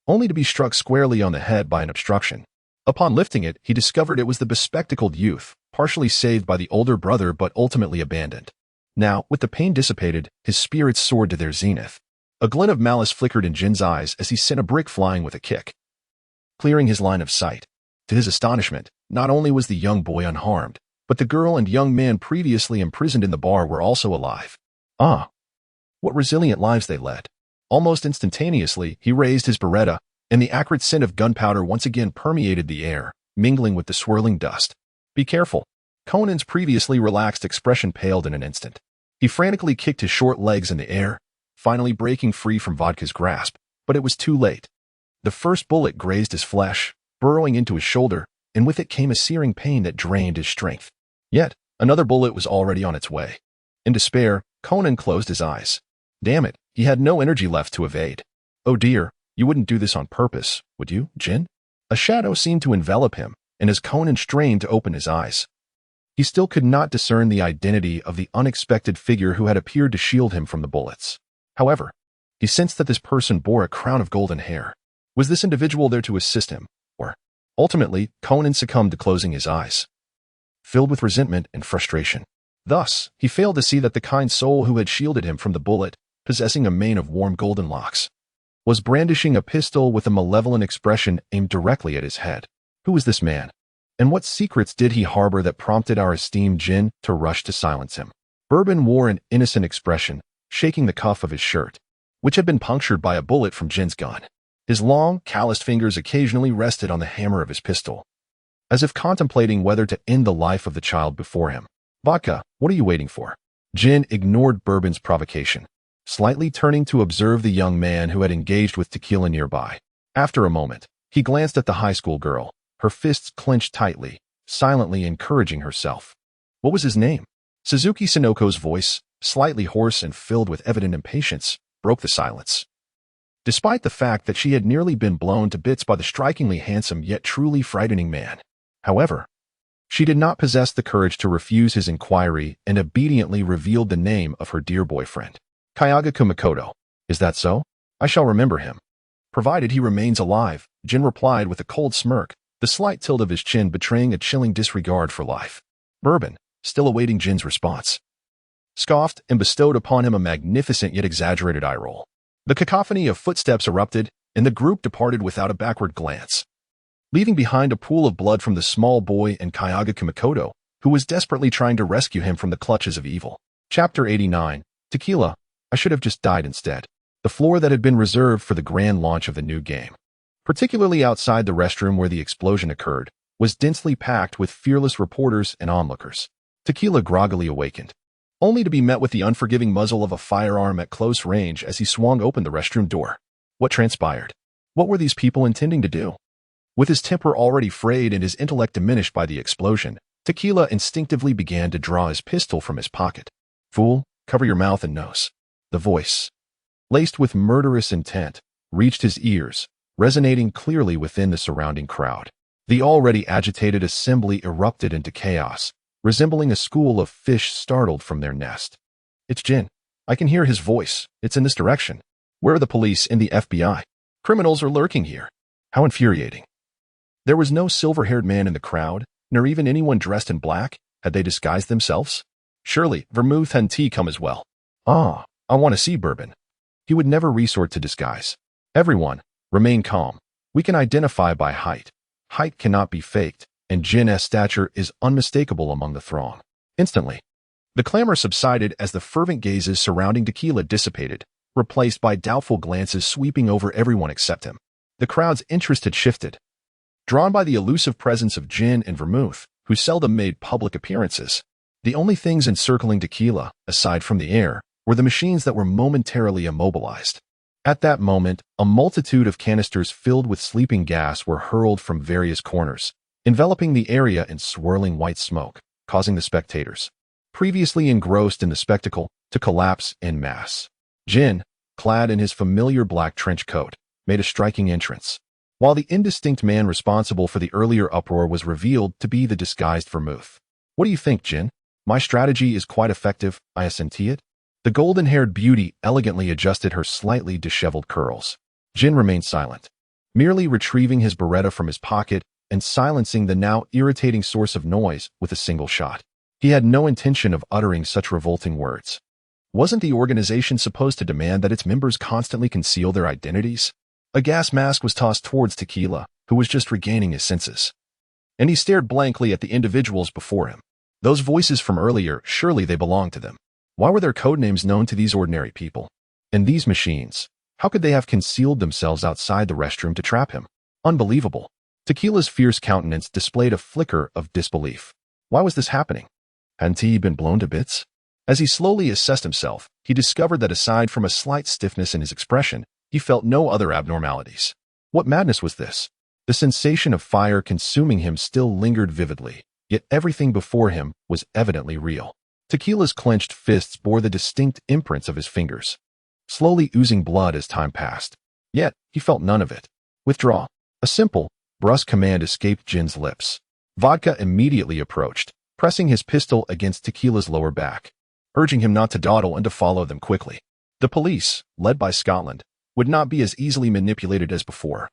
only to be struck squarely on the head by an obstruction. Upon lifting it, he discovered it was the bespectacled youth, partially saved by the older brother but ultimately abandoned. Now, with the pain dissipated, his spirits soared to their zenith. A glint of malice flickered in Jin's eyes as he sent a brick flying with a kick, clearing his line of sight. To his astonishment, not only was the young boy unharmed, but the girl and young man previously imprisoned in the bar were also alive. Ah, what resilient lives they led. Almost instantaneously, he raised his beretta, and the acrid scent of gunpowder once again permeated the air, mingling with the swirling dust. Be careful. Conan's previously relaxed expression paled in an instant. He frantically kicked his short legs in the air, finally breaking free from Vodka's grasp, but it was too late. The first bullet grazed his flesh, burrowing into his shoulder, and with it came a searing pain that drained his strength. Yet, another bullet was already on its way. In despair, Conan closed his eyes. Damn it, he had no energy left to evade. Oh dear, you wouldn't do this on purpose, would you, Jin? A shadow seemed to envelop him, and as Conan strained to open his eyes, he still could not discern the identity of the unexpected figure who had appeared to shield him from the bullets. However, he sensed that this person bore a crown of golden hair. Was this individual there to assist him, or, ultimately, Conan succumbed to closing his eyes, filled with resentment and frustration. Thus, he failed to see that the kind soul who had shielded him from the bullet, possessing a mane of warm golden locks, was brandishing a pistol with a malevolent expression aimed directly at his head. Who was this man? And what secrets did he harbor that prompted our esteemed Jin to rush to silence him? Bourbon wore an innocent expression, shaking the cuff of his shirt, which had been punctured by a bullet from Jin's gun. His long, calloused fingers occasionally rested on the hammer of his pistol, as if contemplating whether to end the life of the child before him. Vodka, what are you waiting for? Jin ignored Bourbon's provocation, slightly turning to observe the young man who had engaged with tequila nearby. After a moment, he glanced at the high school girl, her fists clenched tightly, silently encouraging herself. What was his name? Suzuki Sinoko's voice, slightly hoarse and filled with evident impatience, broke the silence. Despite the fact that she had nearly been blown to bits by the strikingly handsome yet truly frightening man. However, she did not possess the courage to refuse his inquiry and obediently revealed the name of her dear boyfriend. Kyagaku Makoto. Is that so? I shall remember him. Provided he remains alive, Jin replied with a cold smirk, the slight tilt of his chin betraying a chilling disregard for life. Bourbon, still awaiting Jin's response, scoffed and bestowed upon him a magnificent yet exaggerated eye roll. The cacophony of footsteps erupted, and the group departed without a backward glance, leaving behind a pool of blood from the small boy and Kyaga Kumikoto, who was desperately trying to rescue him from the clutches of evil. Chapter 89. Tequila. I should have just died instead. The floor that had been reserved for the grand launch of the new game, particularly outside the restroom where the explosion occurred, was densely packed with fearless reporters and onlookers. Tequila groggily awakened, only to be met with the unforgiving muzzle of a firearm at close range as he swung open the restroom door. What transpired? What were these people intending to do? With his temper already frayed and his intellect diminished by the explosion, Tequila instinctively began to draw his pistol from his pocket. Fool, cover your mouth and nose. The voice, laced with murderous intent, reached his ears, resonating clearly within the surrounding crowd. The already agitated assembly erupted into chaos, resembling a school of fish startled from their nest. It's Jin. I can hear his voice. It's in this direction. Where are the police and the FBI? Criminals are lurking here. How infuriating. There was no silver-haired man in the crowd, nor even anyone dressed in black. Had they disguised themselves? Surely, vermouth and tea come as well. Ah, I want to see Bourbon. He would never resort to disguise. Everyone, remain calm. We can identify by height. Height cannot be faked, and Jin's stature is unmistakable among the throng. Instantly, the clamor subsided as the fervent gazes surrounding Tequila dissipated, replaced by doubtful glances sweeping over everyone except him. The crowd's interest had shifted, drawn by the elusive presence of Jin and Vermouth, who seldom made public appearances. The only things encircling Tequila, aside from the air, were the machines that were momentarily immobilized. At that moment, a multitude of canisters filled with sleeping gas were hurled from various corners, enveloping the area in swirling white smoke, causing the spectators, previously engrossed in the spectacle, to collapse en masse. Jin, clad in his familiar black trench coat, made a striking entrance, while the indistinct man responsible for the earlier uproar was revealed to be the disguised Vermouth. What do you think, Jin? My strategy is quite effective, I assenti it. The golden-haired beauty elegantly adjusted her slightly disheveled curls. Jin remained silent, merely retrieving his Beretta from his pocket and silencing the now irritating source of noise with a single shot. He had no intention of uttering such revolting words. Wasn't the organization supposed to demand that its members constantly conceal their identities? A gas mask was tossed towards Tequila, who was just regaining his senses, and he stared blankly at the individuals before him. Those voices from earlier, surely they belonged to them. Why were their codenames known to these ordinary people? And these machines, how could they have concealed themselves outside the restroom to trap him? Unbelievable. Tequila's fierce countenance displayed a flicker of disbelief. Why was this happening? Hadn't he been blown to bits? As he slowly assessed himself, he discovered that aside from a slight stiffness in his expression, he felt no other abnormalities. What madness was this? The sensation of fire consuming him still lingered vividly, yet everything before him was evidently real. Tequila's clenched fists bore the distinct imprints of his fingers, slowly oozing blood as time passed. Yet, he felt none of it. Withdraw. A simple, brusque command escaped Jin's lips. Vodka immediately approached, pressing his pistol against Tequila's lower back, urging him not to dawdle and to follow them quickly. The police, led by Scotland, would not be as easily manipulated as before,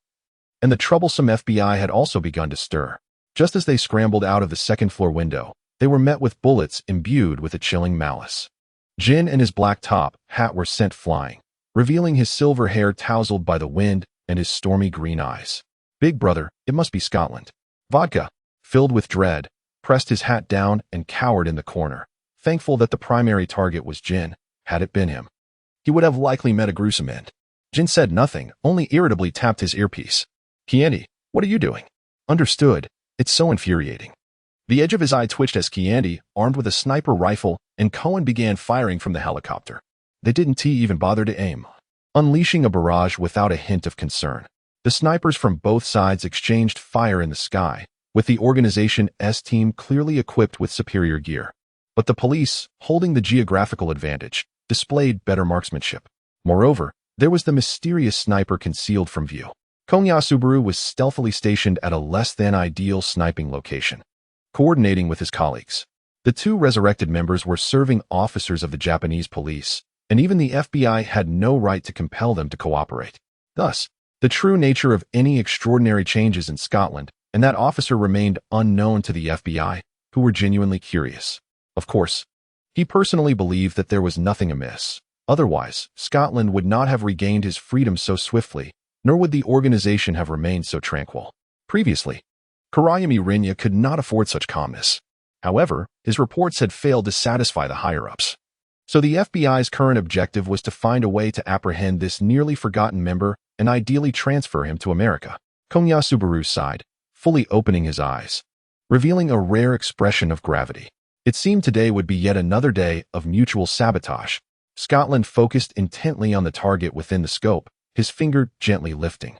and the troublesome FBI had also begun to stir. Just as they scrambled out of the second-floor window, they were met with bullets imbued with a chilling malice. Jin and his black top hat were sent flying, revealing his silver hair tousled by the wind and his stormy green eyes. Big brother, it must be Scotland. Vodka, filled with dread, pressed his hat down and cowered in the corner, thankful that the primary target was Jin. Had it been him, he would have likely met a gruesome end. Jin said nothing, only irritably tapped his earpiece. Kiandi, what are you doing? Understood. It's so infuriating. The edge of his eye twitched as Kiandi, armed with a sniper rifle, and Cohen began firing from the helicopter. They didn't even bother to aim, unleashing a barrage without a hint of concern. The snipers from both sides exchanged fire in the sky, with the organization's team clearly equipped with superior gear. But the police, holding the geographical advantage, displayed better marksmanship. Moreover, there was the mysterious sniper concealed from view. Konya Subaru was stealthily stationed at a less-than-ideal sniping location, coordinating with his colleagues. The two resurrected members were serving officers of the Japanese police, and even the FBI had no right to compel them to cooperate. Thus, the true nature of any extraordinary changes in Scotland, and that officer remained unknown to the FBI, who were genuinely curious. Of course, he personally believed that there was nothing amiss. Otherwise, Scotland would not have regained his freedom so swiftly, nor would the organization have remained so tranquil. Previously, Karayami Rinya could not afford such calmness. However, his reports had failed to satisfy the higher-ups. So the FBI's current objective was to find a way to apprehend this nearly forgotten member and ideally transfer him to America. Konya Subaru sighed, fully opening his eyes, revealing a rare expression of gravity. It seemed today would be yet another day of mutual sabotage. Scotland focused intently on the target within the scope, his finger gently lifting,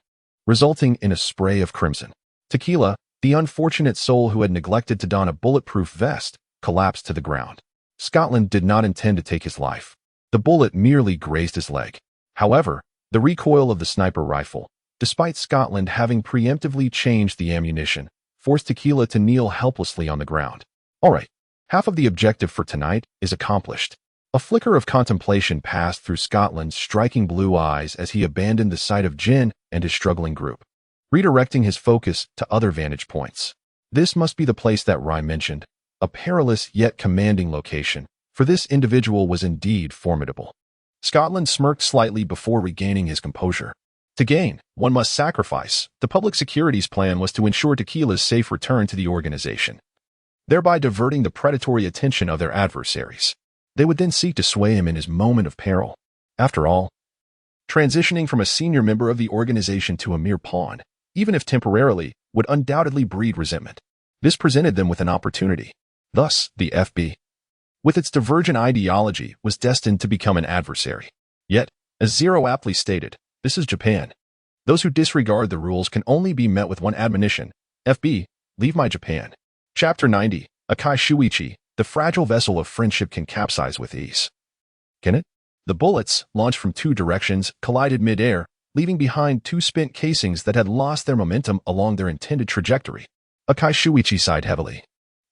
resulting in a spray of crimson. Tequila, the unfortunate soul who had neglected to don a bulletproof vest, collapsed to the ground. Scotland did not intend to take his life. The bullet merely grazed his leg. However, the recoil of the sniper rifle, despite Scotland having preemptively changed the ammunition, forced Tequila to kneel helplessly on the ground. All right, half of the objective for tonight is accomplished. A flicker of contemplation passed through Scotland's striking blue eyes as he abandoned the sight of Jin and his struggling group, redirecting his focus to other vantage points. This must be the place that Rai mentioned, a perilous yet commanding location, for this individual was indeed formidable. Scotland smirked slightly before regaining his composure. To gain, one must sacrifice. The public security's plan was to ensure Tequila's safe return to the organization, thereby diverting the predatory attention of their adversaries. They would then seek to sway him in his moment of peril. After all, transitioning from a senior member of the organization to a mere pawn, even if temporarily, would undoubtedly breed resentment. This presented them with an opportunity. Thus, the FB, with its divergent ideology, was destined to become an adversary. Yet, as Zero aptly stated, this is Japan. Those who disregard the rules can only be met with one admonition: FB, leave my Japan. Chapter 90, Akai Shuichi, the fragile vessel of friendship can capsize with ease. Can it? The bullets, launched from two directions, collided mid-air, leaving behind two spent casings that had lost their momentum along their intended trajectory. Akai Shuichi sighed heavily.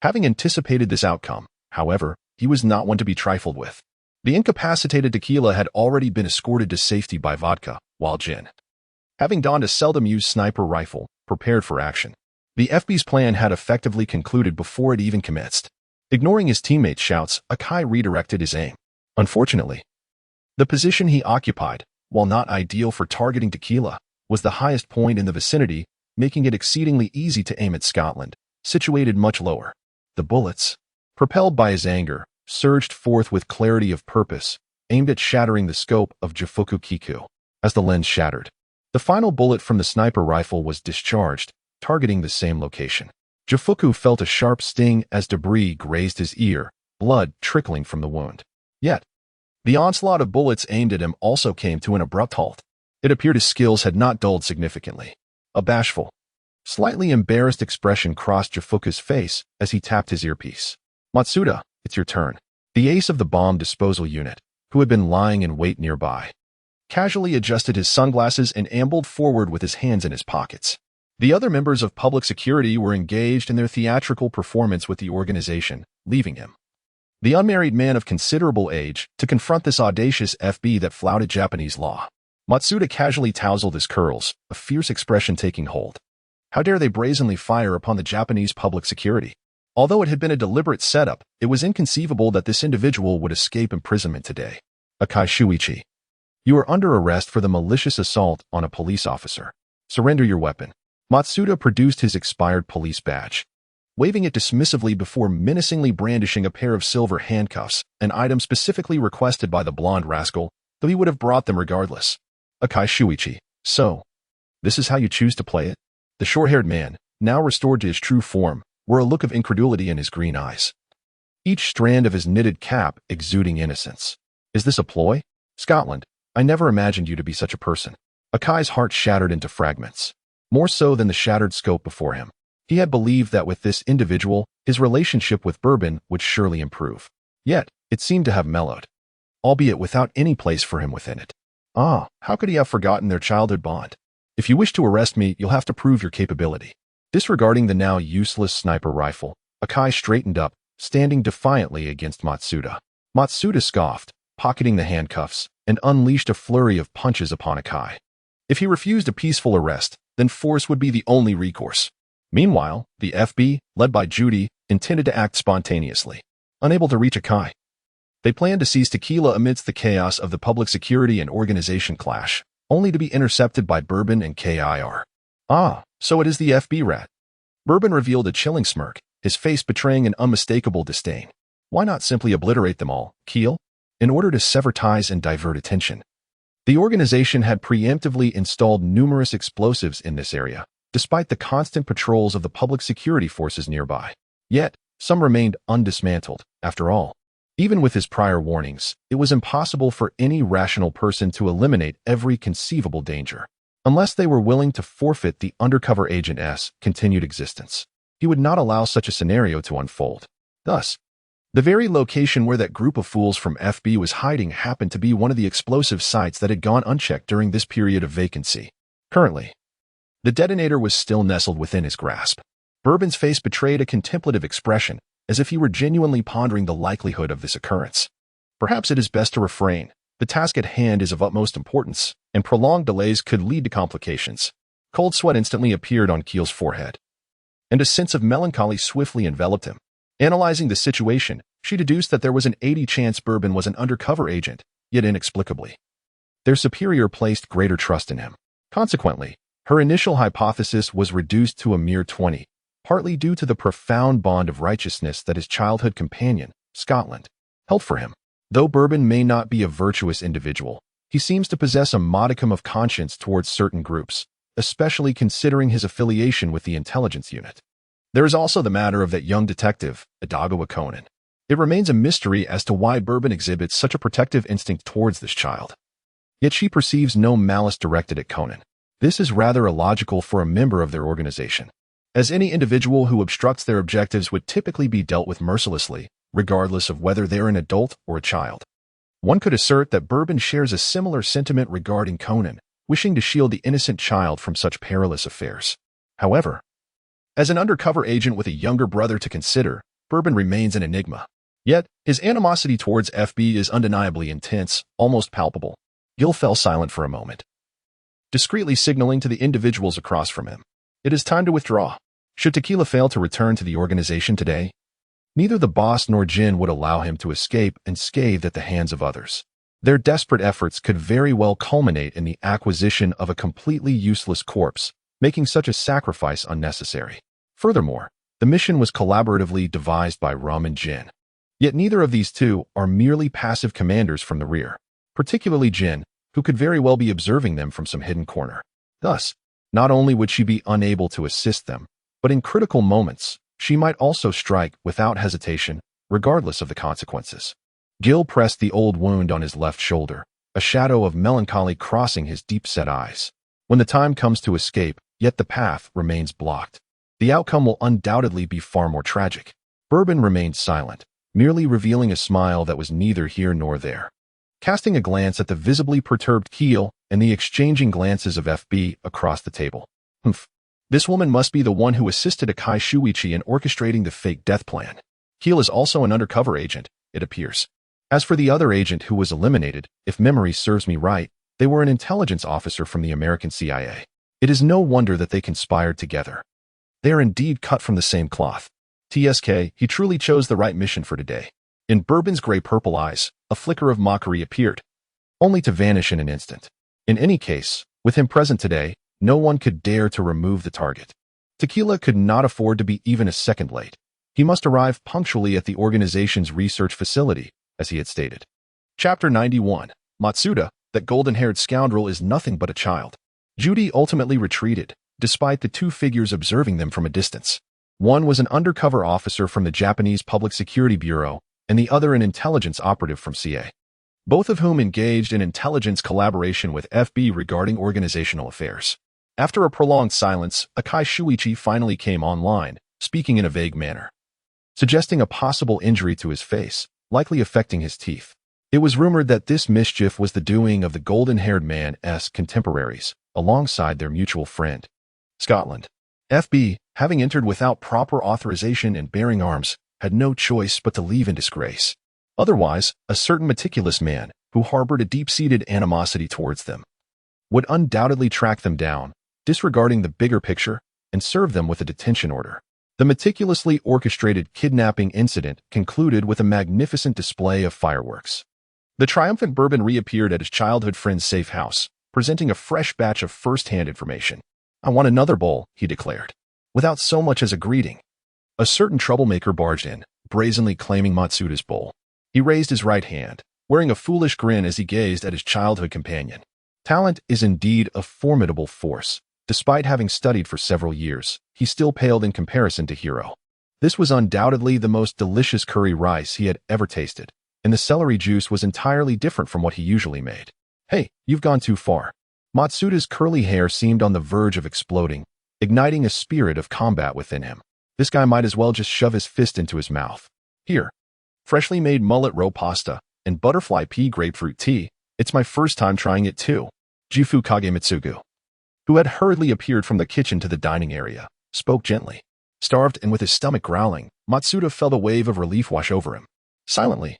Having anticipated this outcome, however, he was not one to be trifled with. The incapacitated Tequila had already been escorted to safety by Vodka, while Jin, having donned a seldom-used sniper rifle, prepared for action. The FB's plan had effectively concluded before it even commenced. Ignoring his teammates' shouts, Akai redirected his aim. Unfortunately, the position he occupied, while not ideal for targeting Tequila, was the highest point in the vicinity, making it exceedingly easy to aim at Scotland, situated much lower. The bullets, propelled by his anger, surged forth with clarity of purpose, aimed at shattering the scope of Jifuku Kiku. As the lens shattered, the final bullet from the sniper rifle was discharged, targeting the same location. Jifuku felt a sharp sting as debris grazed his ear, blood trickling from the wound. Yet, the onslaught of bullets aimed at him also came to an abrupt halt. It appeared his skills had not dulled significantly. A bashful, slightly embarrassed expression crossed Jifuku's face as he tapped his earpiece. Matsuda, it's your turn. The ace of the bomb disposal unit, who had been lying in wait nearby, casually adjusted his sunglasses and ambled forward with his hands in his pockets. The other members of public security were engaged in their theatrical performance with the organization, leaving him, the unmarried man of considerable age, to confront this audacious FB that flouted Japanese law. Matsuda casually tousled his curls, a fierce expression taking hold. How dare they brazenly fire upon the Japanese public security? Although it had been a deliberate setup, it was inconceivable that this individual would escape imprisonment today. Akai Shuichi, you are under arrest for the malicious assault on a police officer. Surrender your weapon. Matsuda produced his expired police badge, waving it dismissively before menacingly brandishing a pair of silver handcuffs, an item specifically requested by the blonde rascal, though he would have brought them regardless. Akai Shuichi, so, this is how you choose to play it? The short-haired man, now restored to his true form, wore a look of incredulity in his green eyes, each strand of his knitted cap exuding innocence. Is this a ploy? Scotland, I never imagined you to be such a person. Akai's heart shattered into fragments. More so than the shattered scope before him. He had believed that with this individual, his relationship with Bourbon would surely improve. Yet, it seemed to have mellowed, albeit without any place for him within it. Ah, how could he have forgotten their childhood bond? If you wish to arrest me, you'll have to prove your capability. Disregarding the now useless sniper rifle, Akai straightened up, standing defiantly against Matsuda. Matsuda scoffed, pocketing the handcuffs, and unleashed a flurry of punches upon Akai. If he refused a peaceful arrest, then force would be the only recourse. Meanwhile, the FB, led by Judy, intended to act spontaneously. Unable to reach Akai, they planned to seize Tequila amidst the chaos of the public security and organization clash, only to be intercepted by Bourbon and KIR. Ah, so it is the FB rat. Bourbon revealed a chilling smirk, his face betraying an unmistakable disdain. Why not simply obliterate them all, Keel? In order to sever ties and divert attention. The organization had preemptively installed numerous explosives in this area, despite the constant patrols of the public security forces nearby. Yet, some remained undismantled, after all. Even with his prior warnings, it was impossible for any rational person to eliminate every conceivable danger. Unless they were willing to forfeit the undercover agent's continued existence, he would not allow such a scenario to unfold. Thus, the very location where that group of fools from FB was hiding happened to be one of the explosive sites that had gone unchecked during this period of vacancy. Currently, the detonator was still nestled within his grasp. Bourbon's face betrayed a contemplative expression, as if he were genuinely pondering the likelihood of this occurrence. Perhaps it is best to refrain. The task at hand is of utmost importance, and prolonged delays could lead to complications. Cold sweat instantly appeared on Keel's forehead, and a sense of melancholy swiftly enveloped him. Analyzing the situation, she deduced that there was an 80 chance Bourbon was an undercover agent, yet inexplicably, their superior placed greater trust in him. Consequently, her initial hypothesis was reduced to a mere 20, partly due to the profound bond of righteousness that his childhood companion, Scotland, held for him. Though Bourbon may not be a virtuous individual, he seems to possess a modicum of conscience towards certain groups, especially considering his affiliation with the intelligence unit. There is also the matter of that young detective, Adagawa Conan. It remains a mystery as to why Bourbon exhibits such a protective instinct towards this child. Yet she perceives no malice directed at Conan. This is rather illogical for a member of their organization, as any individual who obstructs their objectives would typically be dealt with mercilessly, regardless of whether they're an adult or a child. One could assert that Bourbon shares a similar sentiment regarding Conan, wishing to shield the innocent child from such perilous affairs. However, as an undercover agent with a younger brother to consider, Bourbon remains an enigma. Yet, his animosity towards FB is undeniably intense, almost palpable. Gil fell silent for a moment, discreetly signaling to the individuals across from him. It is time to withdraw. Should Tequila fail to return to the organization today, neither the boss nor Jin would allow him to escape unscathed at the hands of others. Their desperate efforts could very well culminate in the acquisition of a completely useless corpse, making such a sacrifice unnecessary. Furthermore, the mission was collaboratively devised by Rum and Jin. Yet neither of these two are merely passive commanders from the rear, particularly Jin, who could very well be observing them from some hidden corner. Thus, not only would she be unable to assist them, but in critical moments, she might also strike without hesitation, regardless of the consequences. Gil pressed the old wound on his left shoulder, a shadow of melancholy crossing his deep-set eyes. When the time comes to escape, yet the path remains blocked, the outcome will undoubtedly be far more tragic. Bourbon remained silent, merely revealing a smile that was neither here nor there. Casting a glance at the visibly perturbed Keel and the exchanging glances of FB across the table. Humph. This woman must be the one who assisted Akai Shuichi in orchestrating the fake death plan. Keel is also an undercover agent, it appears. As for the other agent who was eliminated, if memory serves me right, they were an intelligence officer from the American CIA. It is no wonder that they conspired together. They are indeed cut from the same cloth. TSK, he truly chose the right mission for today. In Bourbon's gray-purple eyes, a flicker of mockery appeared, only to vanish in an instant. In any case, with him present today, no one could dare to remove the target. Tequila could not afford to be even a second late. He must arrive punctually at the organization's research facility, as he had stated. Chapter 91. Matsuda, that golden-haired scoundrel is nothing but a child. Judy ultimately retreated, despite the two figures observing them from a distance. One was an undercover officer from the Japanese Public Security Bureau, and the other an intelligence operative from CA. Both of whom engaged in intelligence collaboration with FB regarding organizational affairs. After a prolonged silence, Akai Shuichi finally came online, speaking in a vague manner, suggesting a possible injury to his face, likely affecting his teeth. It was rumored that this mischief was the doing of the golden-haired man's contemporaries, alongside their mutual friend, Scotland. FB, having entered without proper authorization and bearing arms, had no choice but to leave in disgrace. Otherwise, a certain meticulous man, who harbored a deep-seated animosity towards them, would undoubtedly track them down, disregarding the bigger picture, and serve them with a detention order. The meticulously orchestrated kidnapping incident concluded with a magnificent display of fireworks. The triumphant Bourbon reappeared at his childhood friend's safe house, presenting a fresh batch of first-hand information. "I want another bowl," he declared, without so much as a greeting. A certain troublemaker barged in, brazenly claiming Matsuda's bowl. He raised his right hand, wearing a foolish grin as he gazed at his childhood companion. Talent is indeed a formidable force. Despite having studied for several years, he still paled in comparison to Hiro. This was undoubtedly the most delicious curry rice he had ever tasted, and the celery juice was entirely different from what he usually made. "Hey, you've gone too far." Matsuda's curly hair seemed on the verge of exploding, igniting a spirit of combat within him. This guy might as well just shove his fist into his mouth. "Here. Freshly made mullet roe pasta and butterfly pea grapefruit tea. It's my first time trying it too." Jifu Kagemitsugu, who had hurriedly appeared from the kitchen to the dining area, spoke gently. Starved and with his stomach growling, Matsuda felt a wave of relief wash over him. Silently,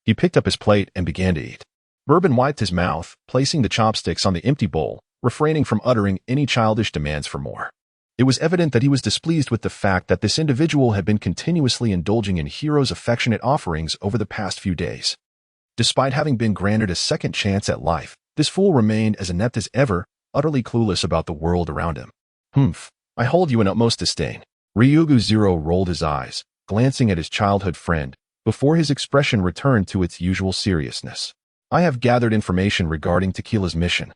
he picked up his plate and began to eat. Bourbon wiped his mouth, placing the chopsticks on the empty bowl, refraining from uttering any childish demands for more. It was evident that he was displeased with the fact that this individual had been continuously indulging in Hiro's affectionate offerings over the past few days. Despite having been granted a second chance at life, this fool remained as inept as ever, utterly clueless about the world around him. "Humph, I hold you in utmost disdain." Ryugu Zero rolled his eyes, glancing at his childhood friend, before his expression returned to its usual seriousness. "I have gathered information regarding Tequila's mission."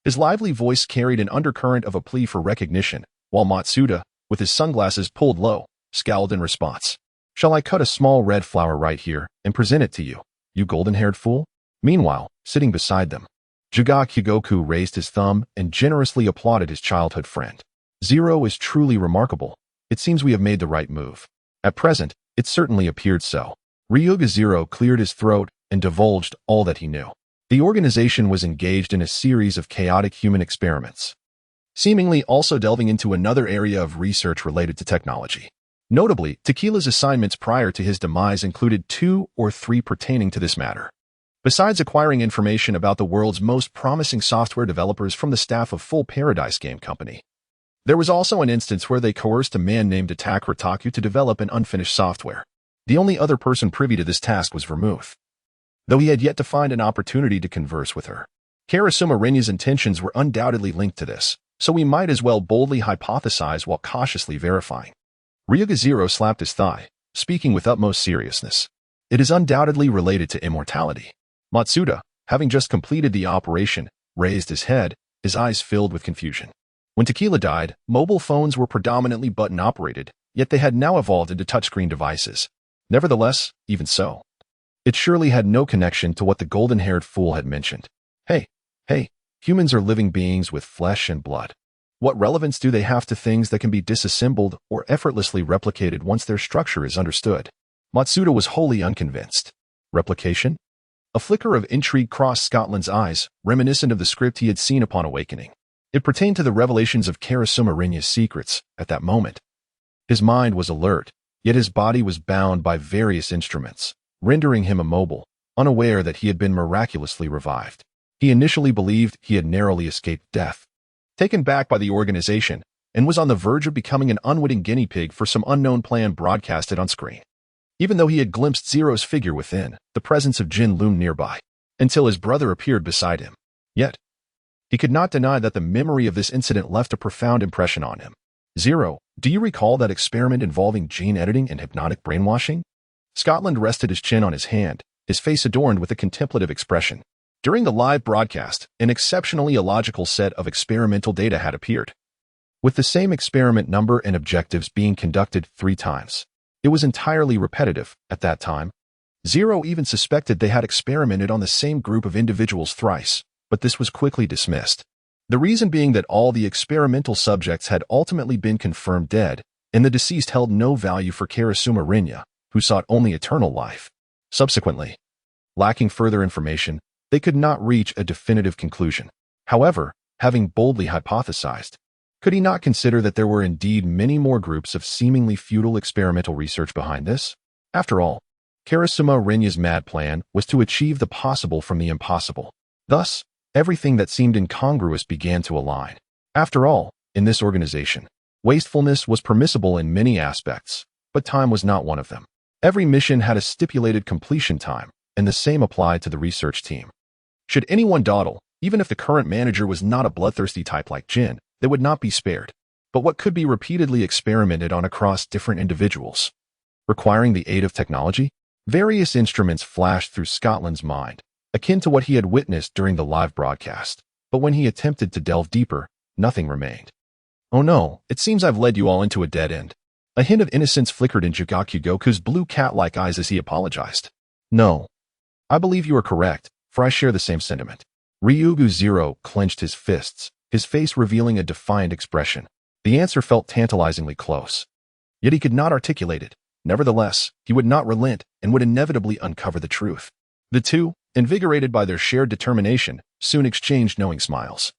His lively voice carried an undercurrent of a plea for recognition, while Matsuda, with his sunglasses pulled low, scowled in response. "Shall I cut a small red flower right here and present it to you, you golden-haired fool?" Meanwhile, sitting beside them, Jiga Kyogoku raised his thumb and generously applauded his childhood friend. "Zero is truly remarkable. It seems we have made the right move." At present, it certainly appeared so. Ryuga Zero cleared his throat and divulged all that he knew. The organization was engaged in a series of chaotic human experiments, seemingly also delving into another area of research related to technology. Notably, Tequila's assignments prior to his demise included 2 or 3 pertaining to this matter. Besides acquiring information about the world's most promising software developers from the staff of Full Paradise Game Company, there was also an instance where they coerced a man named Attack Rataku to develop an unfinished software. The only other person privy to this task was Vermouth, though he had yet to find an opportunity to converse with her. Karasuma Renya's intentions were undoubtedly linked to this, so we might as well boldly hypothesize while cautiously verifying. Ryuga Zero slapped his thigh, speaking with utmost seriousness. "It is undoubtedly related to immortality." Matsuda, having just completed the operation, raised his head, his eyes filled with confusion. When Tequila died, mobile phones were predominantly button-operated, yet they had now evolved into touchscreen devices. Nevertheless, even so, it surely had no connection to what the golden-haired fool had mentioned. Hey, humans are living beings with flesh and blood. What relevance do they have to things that can be disassembled or effortlessly replicated once their structure is understood? Matsuda was wholly unconvinced. Replication? A flicker of intrigue crossed Scotland's eyes, reminiscent of the script he had seen upon awakening. It pertained to the revelations of Karasuma Renya's secrets at that moment. His mind was alert, yet his body was bound by various instruments, rendering him immobile, unaware that he had been miraculously revived. He initially believed he had narrowly escaped death, taken back by the organization, and was on the verge of becoming an unwitting guinea pig for some unknown plan broadcasted on screen. Even though he had glimpsed Zero's figure within, the presence of Jin loomed nearby, until his brother appeared beside him. Yet, he could not deny that the memory of this incident left a profound impression on him. "Zero, do you recall that experiment involving gene editing and hypnotic brainwashing?" Scotland rested his chin on his hand, his face adorned with a contemplative expression. During the live broadcast, an exceptionally illogical set of experimental data had appeared, with the same experiment number and objectives being conducted 3 times. It was entirely repetitive at that time. Zero even suspected they had experimented on the same group of individuals thrice, but this was quickly dismissed. The reason being that all the experimental subjects had ultimately been confirmed dead, and the deceased held no value for Karasuma Renya, who sought only eternal life. Subsequently, lacking further information, they could not reach a definitive conclusion. However, having boldly hypothesized, could he not consider that there were indeed many more groups of seemingly futile experimental research behind this? After all, Karasuma Renya's mad plan was to achieve the possible from the impossible. Thus, Everything that seemed incongruous began to align. After all, in this organization, wastefulness was permissible in many aspects, but time was not one of them. Every mission had a stipulated completion time, and the same applied to the research team. Should anyone dawdle, even if the current manager was not a bloodthirsty type like Jin, they would not be spared. But what could be repeatedly experimented on across different individuals? Requiring the aid of technology? Various instruments flashed through Scotland's mind, akin to what he had witnessed during the live broadcast. But when he attempted to delve deeper, nothing remained. Oh no, it seems I've led you all into a dead end. A hint of innocence flickered in Goku's blue cat-like eyes as he apologized. No. I believe you are correct, for I share the same sentiment. Ryugu Zero clenched his fists, his face revealing a defiant expression. The answer felt tantalizingly close. Yet he could not articulate it. Nevertheless, he would not relent and would inevitably uncover the truth. The two, invigorated by their shared determination, soon exchanged knowing smiles,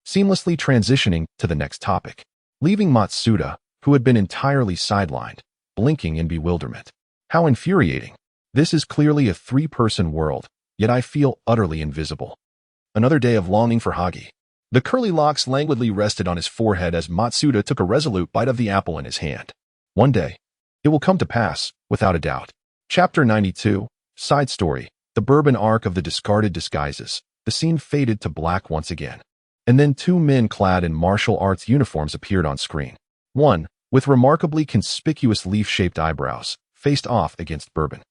seamlessly transitioning to the next topic, leaving Matsuda, who had been entirely sidelined, blinking in bewilderment. How infuriating. This is clearly a three-person world, yet I feel utterly invisible. Another day of longing for Hagi. The curly locks languidly rested on his forehead as Matsuda took a resolute bite of the apple in his hand. One day, it will come to pass, without a doubt. Chapter 92, Side Story, the bourbon arc of the discarded disguises. The scene faded to black once again. And then two men clad in martial arts uniforms appeared on screen. One, with remarkably conspicuous leaf-shaped eyebrows, faced off against Bourbon.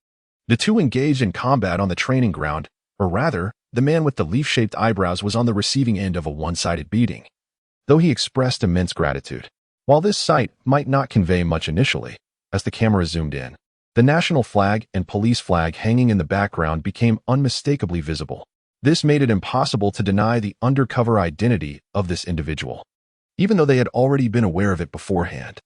The two engaged in combat on the training ground, or rather, the man with the leaf-shaped eyebrows was on the receiving end of a one-sided beating, though he expressed immense gratitude. While this sight might not convey much initially, as the camera zoomed in, the national flag and police flag hanging in the background became unmistakably visible. This made it impossible to deny the undercover identity of this individual, even though they had already been aware of it beforehand.